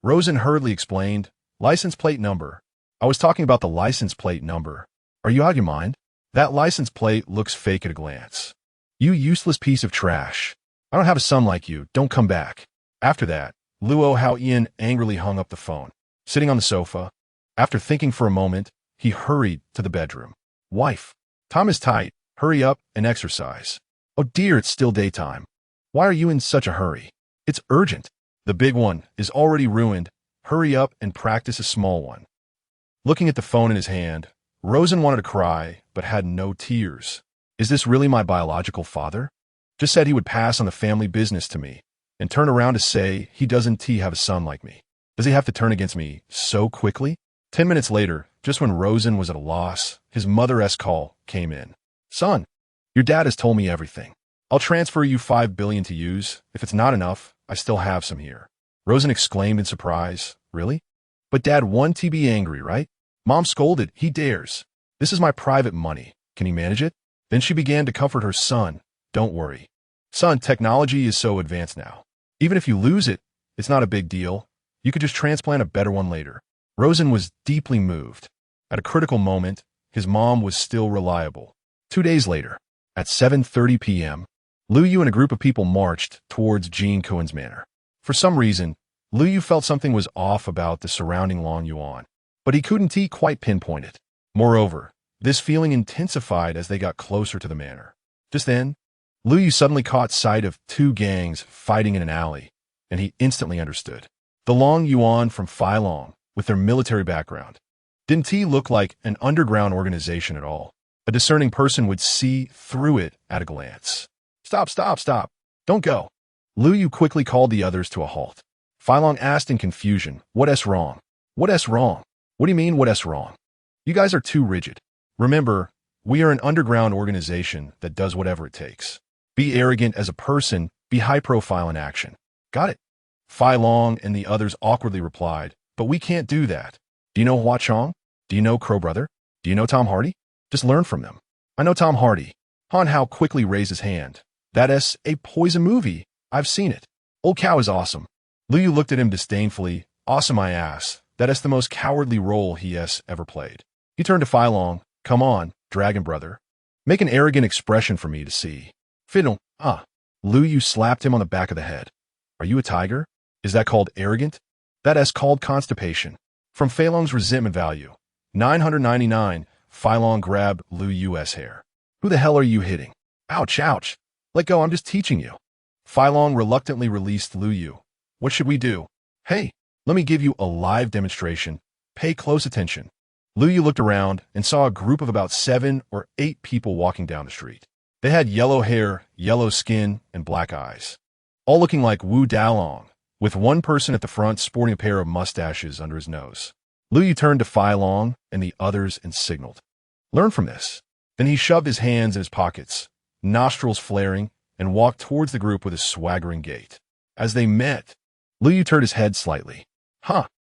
[SPEAKER 1] Rosen hurriedly explained. License plate number. I was talking about the license plate number. Are you out of your mind? That license plate looks fake at a glance. You useless piece of trash. I don't have a son like you. Don't come back. After that, Luo Haoyan angrily hung up the phone. Sitting on the sofa, after thinking for a moment, he hurried to the bedroom. Wife, time is tight. Hurry up and exercise. Oh dear, it's still daytime. Why are you in such a hurry? It's urgent. The big one is already ruined. Hurry up and practice a small one. Looking at the phone in his hand, Rosen wanted to cry, but had no tears. Is this really my biological father? Just said he would pass on the family business to me, and turn around to say he doesn't have a son like me. Does he have to turn against me so quickly? 10 minutes later, just when Rosen was at a loss, his mother's call came in. Son, your dad has told me everything. I'll transfer you $5 billion to use. If it's not enough, I still have some here. Rosen exclaimed in surprise. Really? But Dad won't be angry, right? Mom scolded. He dares. This is my private money. Can he manage it? Then she began to comfort her son. Don't worry. Son, technology is so advanced now. Even if you lose it, it's not a big deal. You could just transplant a better one later. Rosen was deeply moved. At a critical moment, his mom was still reliable. 2 days later, at 7:30 p.m., Lu Yu and a group of people marched towards Jean Cohen's manor. For some reason, Lu Yu felt something was off about the surrounding Long Yuan, but he couldn't quite pinpoint it. Moreover, this feeling intensified as they got closer to the manor. Just then, Lu Yu suddenly caught sight of 2 gangs fighting in an alley, and he instantly understood. The Long Yuan from Feilong, with their military background, didn't look like an underground organization at all. A discerning person would see through it at a glance. Stop, stop, stop. Don't go. Lu Yu quickly called the others to a halt. Feilong asked in confusion, What's wrong? What's wrong? What do you mean, what's wrong? You guys are too rigid. Remember, we are an underground organization that does whatever it takes. Be arrogant as a person, be high profile in action. Got it? Feilong and the others awkwardly replied, but we can't do that. Do you know Hua Chong? Do you know Crow Brother? Do you know Tom Hardy? Just learn from them. I know Tom Hardy. Han Hao quickly raised his hand. That is a poison movie. I've seen it. Old Cow is awesome. Lu Yu looked at him disdainfully. Awesome, my ass. That is the most cowardly role he has ever played. He turned to Feilong. Come on, Dragon Brother. Make an arrogant expression for me to see. Fiddle. Lu Yu slapped him on the back of the head. Are you a tiger? Is that called arrogant? That is called constipation. From Feilong's resentment value. 999. Feilong grabbed Lu Yu's hair. Who the hell are you hitting? Ouch, ouch. Let go, I'm just teaching you. Feilong reluctantly released Lu Yu. What should we do? Hey, let me give you a live demonstration. Pay close attention. Lu Yu looked around and saw a group of about 7 or 8 people walking down the street. They had yellow hair, yellow skin, and black eyes. All looking like Wu Dalong, with one person at the front sporting a pair of mustaches under his nose. Lu Yu turned to Feilong and the others and signaled. Learn from this. Then he shoved his hands in his pockets, nostrils flaring, and walked towards the group with a swaggering gait. As they met, Lu Yu turned his head slightly.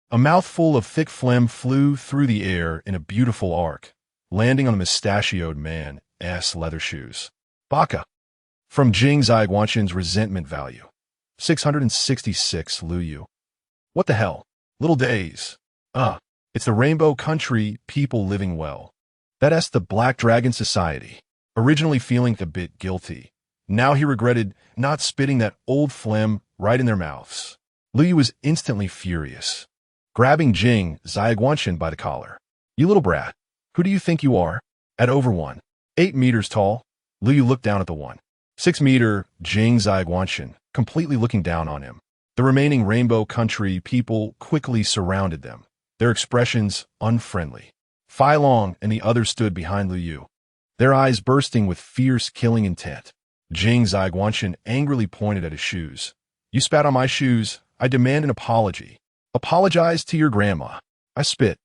[SPEAKER 1] A mouthful of thick phlegm flew through the air in a beautiful arc, landing on the mustachioed man's leather shoes. Baka. From Jing Zhaiguanshan's resentment value. 666 Lu Yu. What the hell? Little days. It's the Rainbow Country people living well. That's the Black Dragon Society. Originally feeling a bit guilty. Now he regretted not spitting that old phlegm right in their mouths. Lu Yu was instantly furious, grabbing Jing Zhaiguanshan by the collar. You little brat, who do you think you are? At over 1.8 meters tall, Lu Yu looked down at the 1.6 meter Jing Zhaiguanshan, completely looking down on him. The remaining Rainbow Country people quickly surrounded them, their expressions unfriendly. Feilong and the others stood behind Lu Yu, their eyes bursting with fierce killing intent. Jing Zhaiguanshan angrily pointed at his shoes. You spat on my shoes. I demand an apology. Apologize to your grandma. I spit,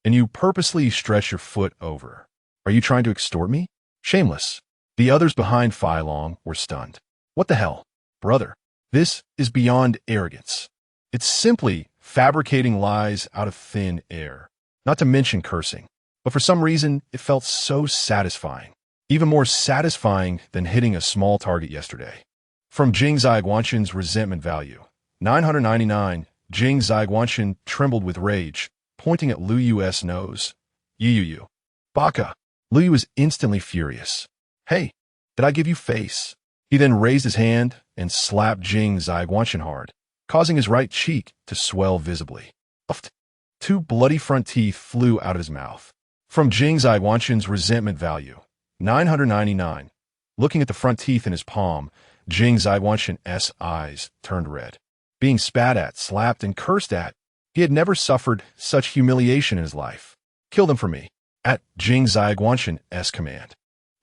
[SPEAKER 1] and you purposely stretch your foot over. Are you trying to extort me? Shameless. The others behind Feilong were stunned. What the hell? Brother, This is beyond arrogance. It's simply fabricating lies out of thin air, not to mention cursing. But for some reason, it felt so satisfying. Even more satisfying than hitting a small target yesterday. From Jing Zhaiguanshan's resentment value. 999, Jing Zhaiguanshan trembled with rage, pointing at Lu Yu's nose. You. Baka. Lu Yu was instantly furious. Hey, did I give you face? He then raised his hand and slapped Jing Zhaiguanshan hard, causing his right cheek to swell visibly. Uft. 2 bloody front teeth flew out of his mouth. From Jing Zhaiguanshan's resentment value. 999. Looking at the front teeth in his palm, Jing Zhaiguanshan's eyes turned red. Being spat at, slapped, and cursed at, he had never suffered such humiliation in his life. Kill them for me. At Jing Zhaiguanshan's command.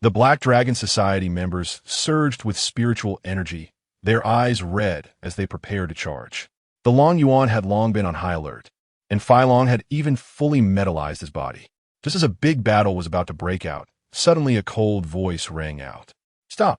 [SPEAKER 1] The Black Dragon Society members surged with spiritual energy, their eyes red as they prepared to charge. The Long Yuan had long been on high alert, and Fai Long had even fully metallized his body. Just as a big battle was about to break out, suddenly a cold voice rang out. Stop!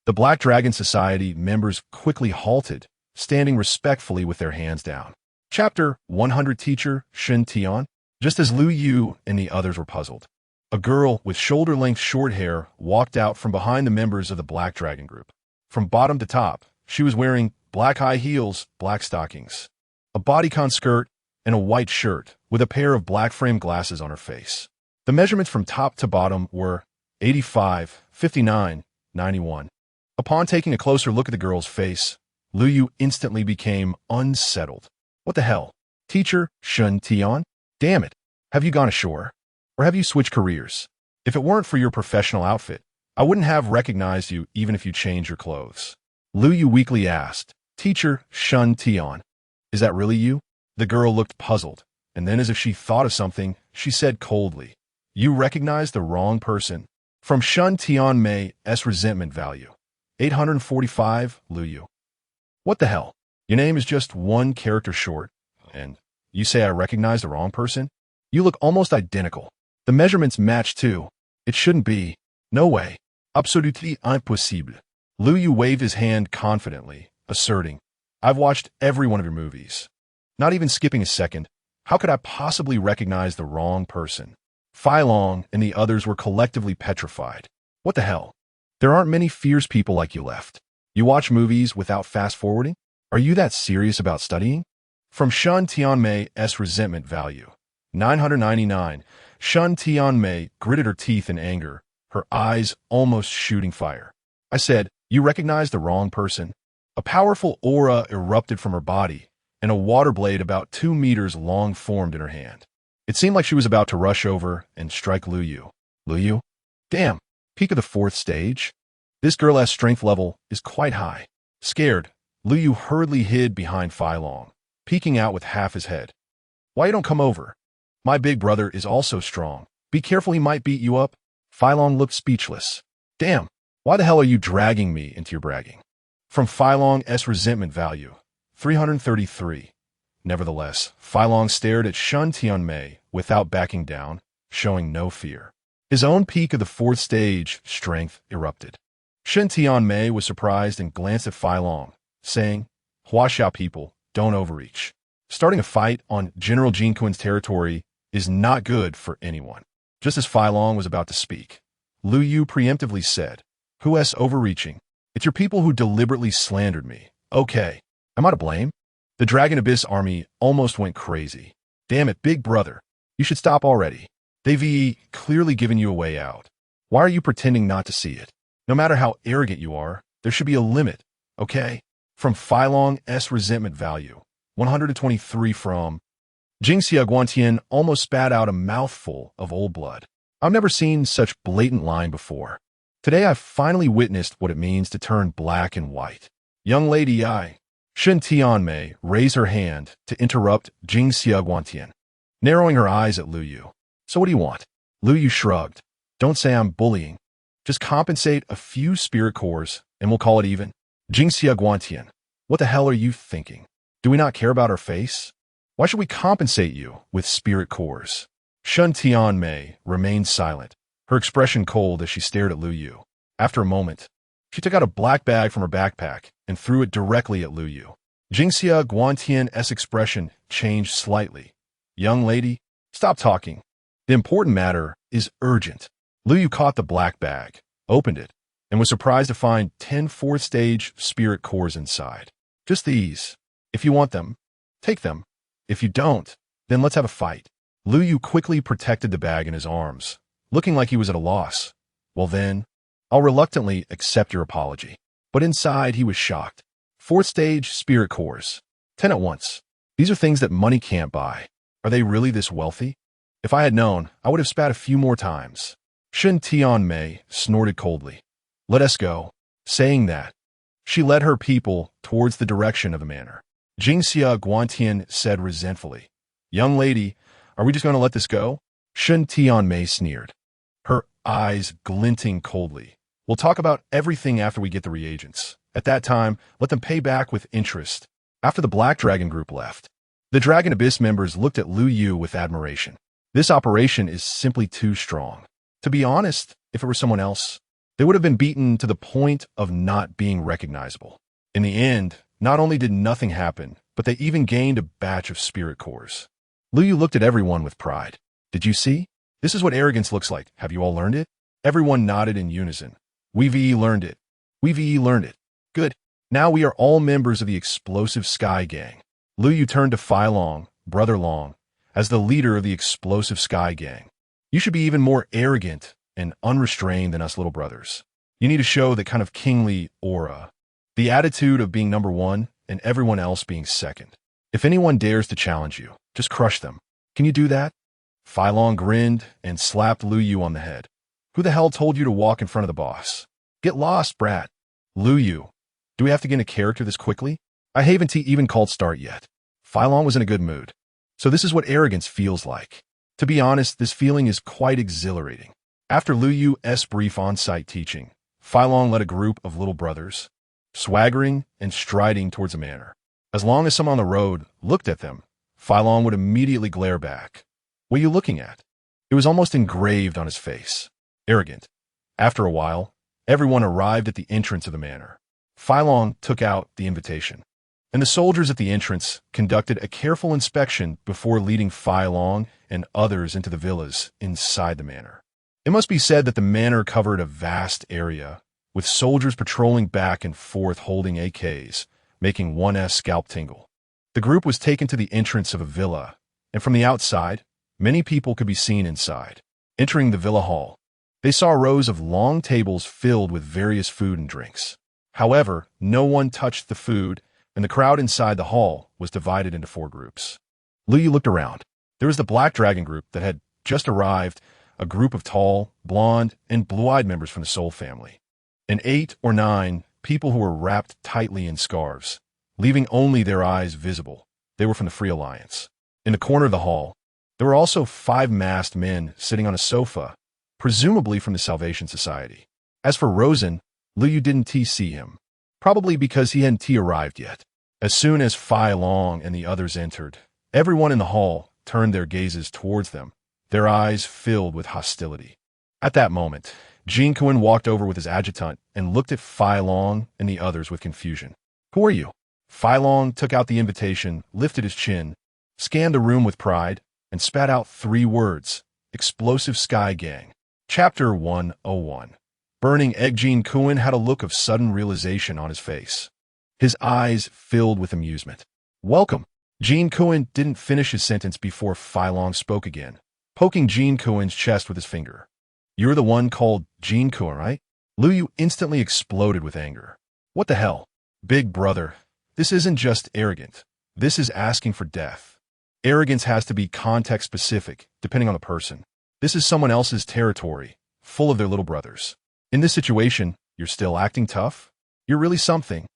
[SPEAKER 1] The Black Dragon Society members quickly halted, standing respectfully with their hands down. Chapter 100 Teacher Shen Tian. Just as Lu Yu and the others were puzzled, a girl with shoulder-length short hair walked out from behind the members of the Black Dragon group. From bottom to top, she was wearing black high heels, black stockings, a bodycon skirt, and a white shirt with a pair of black frame glasses on her face. The measurements from top to bottom were 85, 59, 91. Upon taking a closer look at the girl's face, Lu Yu instantly became unsettled. What the hell? Teacher Shen Tian? Damn it, have you gone ashore? Or have you switched careers? If it weren't for your professional outfit, I wouldn't have recognized you even if you changed your clothes. Lu Yu weakly asked, Teacher Shen Tian, is that really you? The girl looked puzzled, and then as if she thought of something, she said coldly, You recognize the wrong person. From Shen Tian Mei's resentment value. 845, Lu Yu. What the hell? Your name is just one character short, and you say I recognize the wrong person? You look almost identical. The measurements match too. It shouldn't be. No way. Absolutely impossible. Lu Yu waved his hand confidently, asserting, I've watched every one of your movies. Not even skipping a second. How could I possibly recognize the wrong person? Fai Long and the others were collectively petrified. What the hell? There aren't many fierce people like you left. You watch movies without fast-forwarding? Are you that serious about studying? From Shen Tianmei's resentment value. 999. Shen Tianmei gritted her teeth in anger, her eyes almost shooting fire. I said, You recognize the wrong person. A powerful aura erupted from her body, and a water blade about 2 meters long formed in her hand. It seemed like she was about to rush over and strike Lu Yu. Lu Yu? Damn, peak of the 4th stage? This girl's strength level is quite high. Scared, Lu Yu hurriedly hid behind Fai Long, peeking out with half his head. Why you don't come over? My big brother is also strong. Be careful, he might beat you up. Fai Long looked speechless. Damn, why the hell are you dragging me into your bragging? From Fai Long's resentment value. 333. Nevertheless, Fai Long stared at Shen Tianmei without backing down, showing no fear. His own peak of the 4th stage strength erupted. Shen Tianmei was surprised and glanced at Fai Long, saying, Huaxiao people, don't overreach. Starting a fight on General Jin Kuen's territory is not good for anyone. Just as Fai Long was about to speak, Lu Yu preemptively said, Who's overreaching? It's your people who deliberately slandered me. Okay, am I to blame? The Dragon Abyss army almost went crazy. Damn it, big brother. You should stop already. They've clearly given you a way out. Why are you pretending not to see it? No matter how arrogant you are, there should be a limit, okay? From Fai Long's resentment value. 123 from Jingxia Guantian almost spat out a mouthful of old blood. I've never seen such blatant lying before. Today I've finally witnessed what it means to turn black and white. Young lady Shen Tianmei raised her hand to interrupt Jingxia Guantian, narrowing her eyes at Lu Yu. So what do you want? Lu Yu shrugged. Don't say I'm bullying. Just compensate a few spirit cores and we'll call it even. Jingxia Guantian, what the hell are you thinking? Do we not care about our face? Why should we compensate you with spirit cores? Shen Tianmei remained silent, her expression cold as she stared at Lu Yu. After a moment, She took out a black bag from her backpack and threw it directly at Lu Yu. Jingxia Guantian's expression changed slightly. Young lady, stop talking. The important matter is urgent. Lu Yu caught the black bag, opened it, and was surprised to find 10 fourth-stage spirit cores inside. Just these. If you want them, take them. If you don't, then let's have a fight. Lu Yu quickly protected the bag in his arms, looking like he was at a loss. Well then, I'll reluctantly accept your apology. But inside, he was shocked. Fourth-stage spirit cores. 10 at once. These are things that money can't buy. Are they really this wealthy? If I had known, I would have spat a few more times. Shen Tianmei snorted coldly. Let us go. Saying that, she led her people towards the direction of the manor. Jingxia Guantian said resentfully, Young lady, are we just going to let this go? Shen Tianmei sneered, her eyes glinting coldly. We'll talk about everything after we get the reagents. At that time, let them pay back with interest. After the Black Dragon group left, the Dragon Abyss members looked at Lu Yu with admiration. This operation is simply too strong. To be honest, if it were someone else, they would have been beaten to the point of not being recognizable. In the end, not only did nothing happen, but they even gained a batch of spirit cores. Lu Yu looked at everyone with pride. Did you see? This is what arrogance looks like. Have you all learned it? Everyone nodded in unison. We've learned it. We've learned it. Good. Now we are all members of the Explosive Sky Gang. Lu Yu turned to Fai Long, Brother Long, as the leader of the Explosive Sky Gang. You should be even more arrogant and unrestrained than us little brothers. You need to show that kind of kingly aura, the attitude of being number one and everyone else being second. If anyone dares to challenge you, just crush them. Can you do that? Fai Long grinned and slapped Lu Yu on the head. Who the hell told you to walk in front of the boss? Get lost, brat. Lu Yu, do we have to get into character this quickly? I haven't even called start yet. Fai Long was in a good mood. So this is what arrogance feels like. To be honest, this feeling is quite exhilarating. After Lu Yu's brief on-site teaching, Fai Long led a group of little brothers, swaggering and striding towards the manor. As long as someone on the road looked at them, Fai Long would immediately glare back. What are you looking at? It was almost engraved on his face. Arrogant. After a while, everyone arrived at the entrance of the manor. Fai Long took out the invitation, and the soldiers at the entrance conducted a careful inspection before leading Fai Long and others into the villas inside the manor. It must be said that the manor covered a vast area, with soldiers patrolling back and forth holding AKs, making one's scalp tingle. The group was taken to the entrance of a villa, and from the outside, many people could be seen inside. Entering the villa hall, they saw rows of long tables filled with various food and drinks. However, no one touched the food, and the crowd inside the hall was divided into 4 groups. Lu Yu looked around. There was the Black Dragon group that had just arrived, a group of tall, blonde, and blue-eyed members from the Soul family, and 8 or 9 people who were wrapped tightly in scarves, leaving only their eyes visible. They were from the Free Alliance. In the corner of the hall, there were also 5 masked men sitting on a sofa, presumably from the Salvation Society. As for Rosen, Lu Yu didn't see him, probably because he hadn't arrived yet. As soon as Fai Long and the others entered, everyone in the hall turned their gazes towards them, their eyes filled with hostility. At that moment, Jean Kuan walked over with his adjutant and looked at Fai Long and the others with confusion. Who are you? Fai Long took out the invitation, lifted his chin, scanned the room with pride, and spat out 3 words: Explosive Sky Gang. Chapter 101. Burning Egg. Jean Kuan had a look of sudden realization on his face. His eyes filled with amusement. Welcome. Jean Kuan didn't finish his sentence before Fai Long spoke again, poking Jean Kuan's chest with his finger. You're the one called Jean Kuan, right? Lu Yu instantly exploded with anger. What the hell? Big brother, this isn't just arrogant. This is asking for death. Arrogance has to be context-specific, depending on the person. This is someone else's territory, full of their little brothers. In this situation, you're still acting tough? You're really something.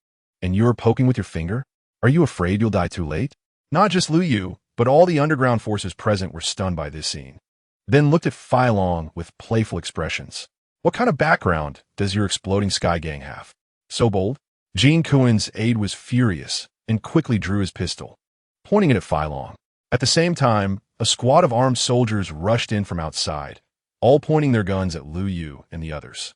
[SPEAKER 1] And you're poking with your finger? Are you afraid you'll die too late? Not just Lu Yu, but all the underground forces present were stunned by this scene. Then looked at Fai Long with playful expressions. What kind of background does your exploding Sky Gang have? So bold? Jean Kuan's aide was furious and quickly drew his pistol, pointing it at Fai Long. At the same time, a squad of armed soldiers rushed in from outside, all pointing their guns at Lu Yu and the others.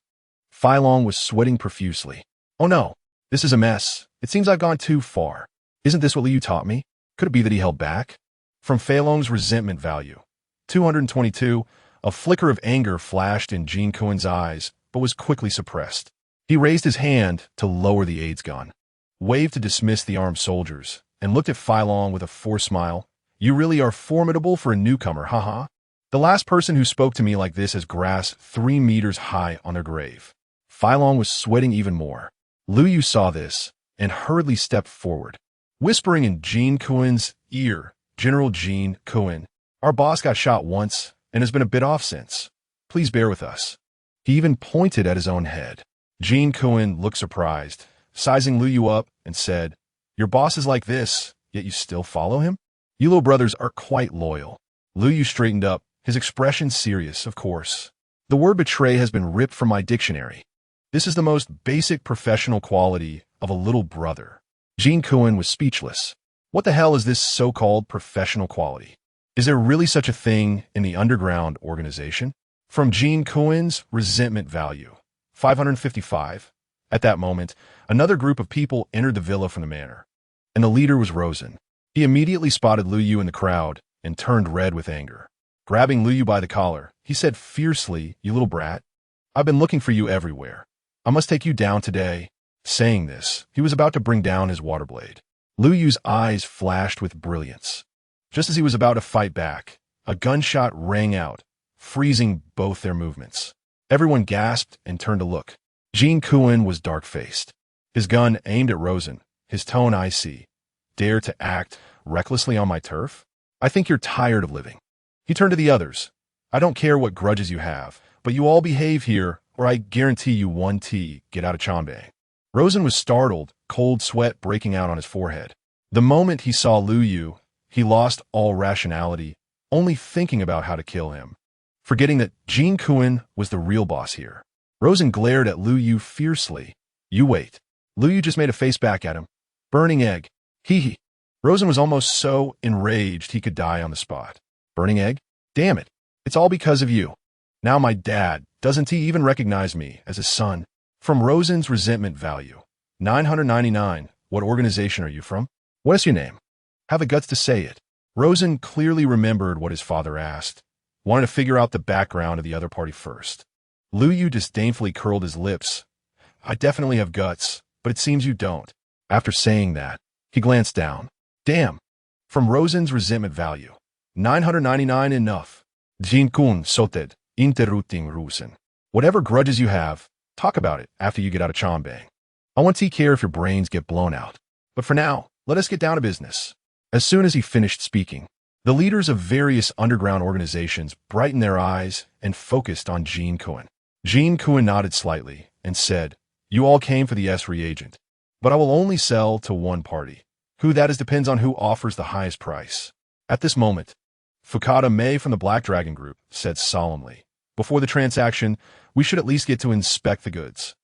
[SPEAKER 1] Fai Long was sweating profusely. Oh no, this is a mess. It seems I've gone too far. Isn't this what Liu taught me? Could it be that he held back? From Fei Long's resentment value. 222, a flicker of anger flashed in Jean Kuen's eyes, but was quickly suppressed. He raised his hand to lower the aids gun, waved to dismiss the armed soldiers, and looked at Fai Long with a forced smile. You really are formidable for a newcomer, haha. The last person who spoke to me like this has grass 3 meters high on their grave. Fai Long was sweating even more. Liu Yu saw this and hurriedly stepped forward, whispering in Jean Kuen's ear, General Jean Kuen, our boss got shot once and has been a bit off since. Please bear with us. He even pointed at his own head. Jean Kuen looked surprised, sizing Liu Yu up, and said, Your boss is like this, yet you still follow him? You little brothers are quite loyal. Liu Yu straightened up, his expression serious, of course. The word betray has been ripped from my dictionary. This is the most basic professional quality of a little brother. Jean Kuen was speechless. What the hell is this so-called professional quality? Is there really such a thing in the underground organization? From Jean Kuen's resentment value. 555. At that moment, another group of people entered the villa from the manor, and the leader was Rosen. He immediately spotted Liu Yu in the crowd and turned red with anger. Grabbing Liu Yu by the collar, he said fiercely, You little brat, I've been looking for you everywhere. I must take you down today. Saying this, he was about to bring down his water blade. Liu Yu's eyes flashed with brilliance. Just as he was about to fight back, a gunshot rang out, freezing both their movements. Everyone gasped and turned to look. Jean Kuen was dark-faced, his gun aimed at Rosen, his tone icy. Dare to act recklessly on my turf? I think you're tired of living. He turned to the others. I don't care what grudges you have, but you all behave here, or I guarantee you 1T, get out of Chanbei. Rosen was startled, cold sweat breaking out on his forehead. The moment he saw Liu Yu, he lost all rationality, only thinking about how to kill him, forgetting that Jean Kuen was the real boss here. Rosen glared at Liu Yu fiercely. You wait. Liu Yu just made a face back at him. Burning egg. Hee. Rosen was almost so enraged he could die on the spot. Burning egg? Damn it. It's all because of you. Now my dad, doesn't he even recognize me as his son? From Rosen's resentment value. 999. What organization are you from? What is your name? Have the guts to say it. Rosen clearly remembered what his father asked. Wanted to figure out the background of the other party first. Liu Yu disdainfully curled his lips. I definitely have guts, but it seems you don't. After saying that, he glanced down. Damn. From Rosen's resentment value. 999 enough. Jean Kuen soted, interrupting Rosen. Whatever grudges you have, talk about it after you get out of Chanbei. I won't take care if your brains get blown out. But for now, let us get down to business. As soon as he finished speaking, the leaders of various underground organizations brightened their eyes and focused on Jean Kuen. Jean Kuen nodded slightly and said, You all came for the S reagent, but I will only sell to one party. Who that is depends on who offers the highest price. At this moment, Fukada Mei from the Black Dragon Group said solemnly, Before the transaction, we should at least get to inspect the goods.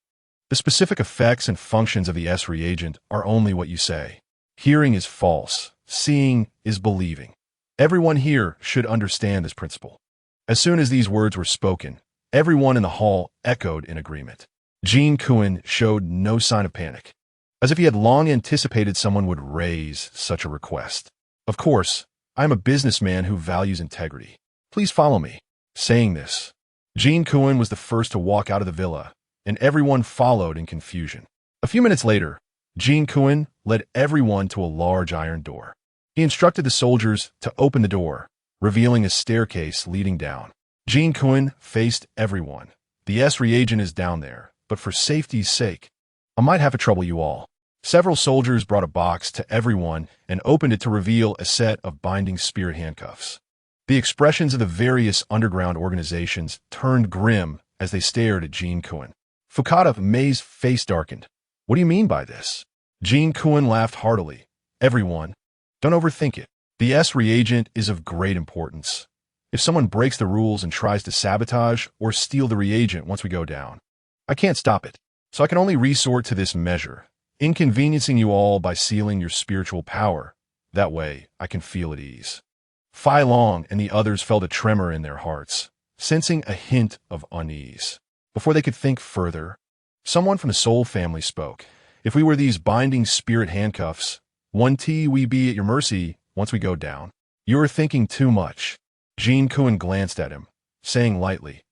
[SPEAKER 1] The specific effects and functions of the S reagent are only what you say. Hearing is false. Seeing is believing. Everyone here should understand this principle. As soon as these words were spoken, everyone in the hall echoed in agreement. Jean Kuen showed no sign of panic, as if he had long anticipated someone would raise such a request. Of course, I am a businessman who values integrity. Please follow me. Saying this, Jean Kuen was the first to walk out of the villa, and everyone followed in confusion. A few minutes later, Jean Kuen led everyone to a large iron door. He instructed the soldiers to open the door, revealing a staircase leading down. Jean Kuen faced everyone. The S reagent is down there, but for safety's sake, I might have to trouble you all. Several soldiers brought a box to everyone and opened it to reveal a set of binding spirit handcuffs. The expressions of the various underground organizations turned grim as they stared at Jean Kuen. Fukada Mei's face darkened. What do you mean by this? Jean Kuen laughed heartily. Everyone, don't overthink it. The S reagent is of great importance. If someone breaks the rules and tries to sabotage or steal the reagent once we go down, I can't stop it. So I can only resort to this measure, inconveniencing you all by sealing your spiritual power. That way, I can feel at ease. Fai Long and the others felt a tremor in their hearts, sensing a hint of unease. Before they could think further, Someone from the Soul family spoke. If we were these binding spirit handcuffs, we'd be at your mercy once we go down. You are thinking too much. Jean Cohen glanced at him, saying lightly,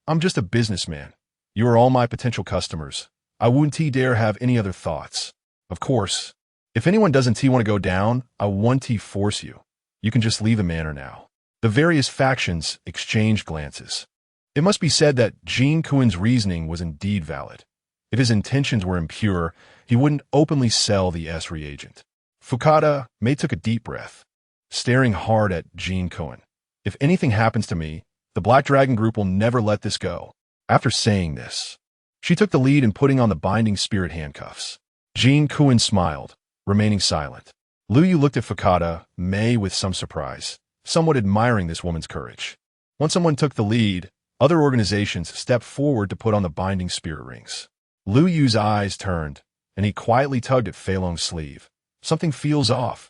[SPEAKER 1] I'm just a businessman. You are all my potential customers. I wouldn't dare have any other thoughts. Of course, if anyone doesn't want to go down, I won't force you. You can just leave the manor now. The various factions exchanged glances. It must be said that Jean Cohen's reasoning was indeed valid. If his intentions were impure, he wouldn't openly sell the S reagent. Fukada May took a deep breath, staring hard at Jean Cohen. If anything happens to me, the Black Dragon Group will never let this go. After saying this, she took the lead in putting on the binding spirit handcuffs. Jean Cohen smiled, remaining silent. Lu Yu looked at Fukada May with some surprise, somewhat admiring this woman's courage. Once someone took the lead, other organizations stepped forward to put on the binding spirit rings. Lu Yu's eyes turned, and he quietly tugged at Fei Long's sleeve. Something feels off.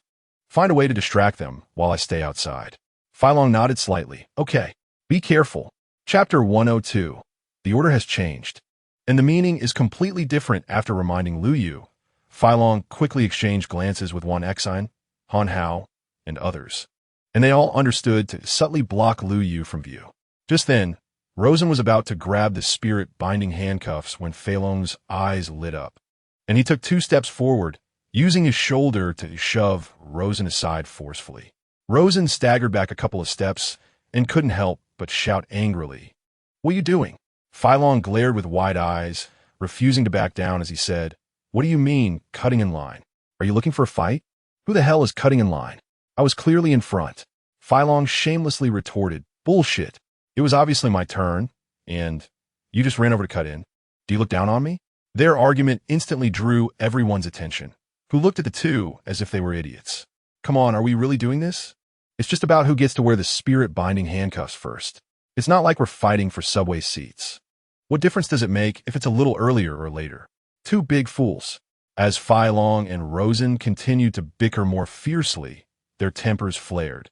[SPEAKER 1] Find a way to distract them while I stay outside. Fei Long nodded slightly. Okay, be careful. Chapter 102. The order has changed, and the meaning is completely different after reminding Lu Yu. Fei Long quickly exchanged glances with Wan Exine, Han Hao, and others, and they all understood to subtly block Lu Yu from view. Just then, Rosen was about to grab the spirit-binding handcuffs when Fei Long's eyes lit up, and he took 2 steps forward, using his shoulder to shove Rosen aside forcefully. Rosen staggered back a couple of steps and couldn't help but shout angrily, What are you doing? Fei Long glared with wide eyes, refusing to back down as he said, What do you mean, cutting in line? Are you looking for a fight? Who the hell is cutting in line? I was clearly in front. Fei Long shamelessly retorted, Bullshit. It was obviously my turn, and you just ran over to cut in. Do you look down on me? Their argument instantly drew everyone's attention, who looked at the two as if they were idiots. Come on, are we really doing this? It's just about who gets to wear the spirit-binding handcuffs first. It's not like we're fighting for subway seats. What difference does it make if it's a little earlier or later? 2 big fools. As Fei Long and Rosen continued to bicker more fiercely, their tempers flared,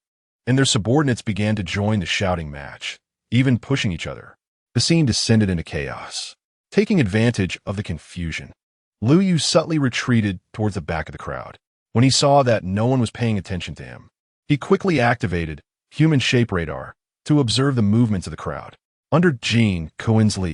[SPEAKER 1] and their subordinates began to join the shouting match, even pushing each other. The scene descended into chaos. Taking advantage of the confusion, Lu Yu subtly retreated towards the back of the crowd. When he saw that no one was paying attention to him, he quickly activated Human Shape Radar to observe the movements of the crowd. Under Jean Cohen's lead,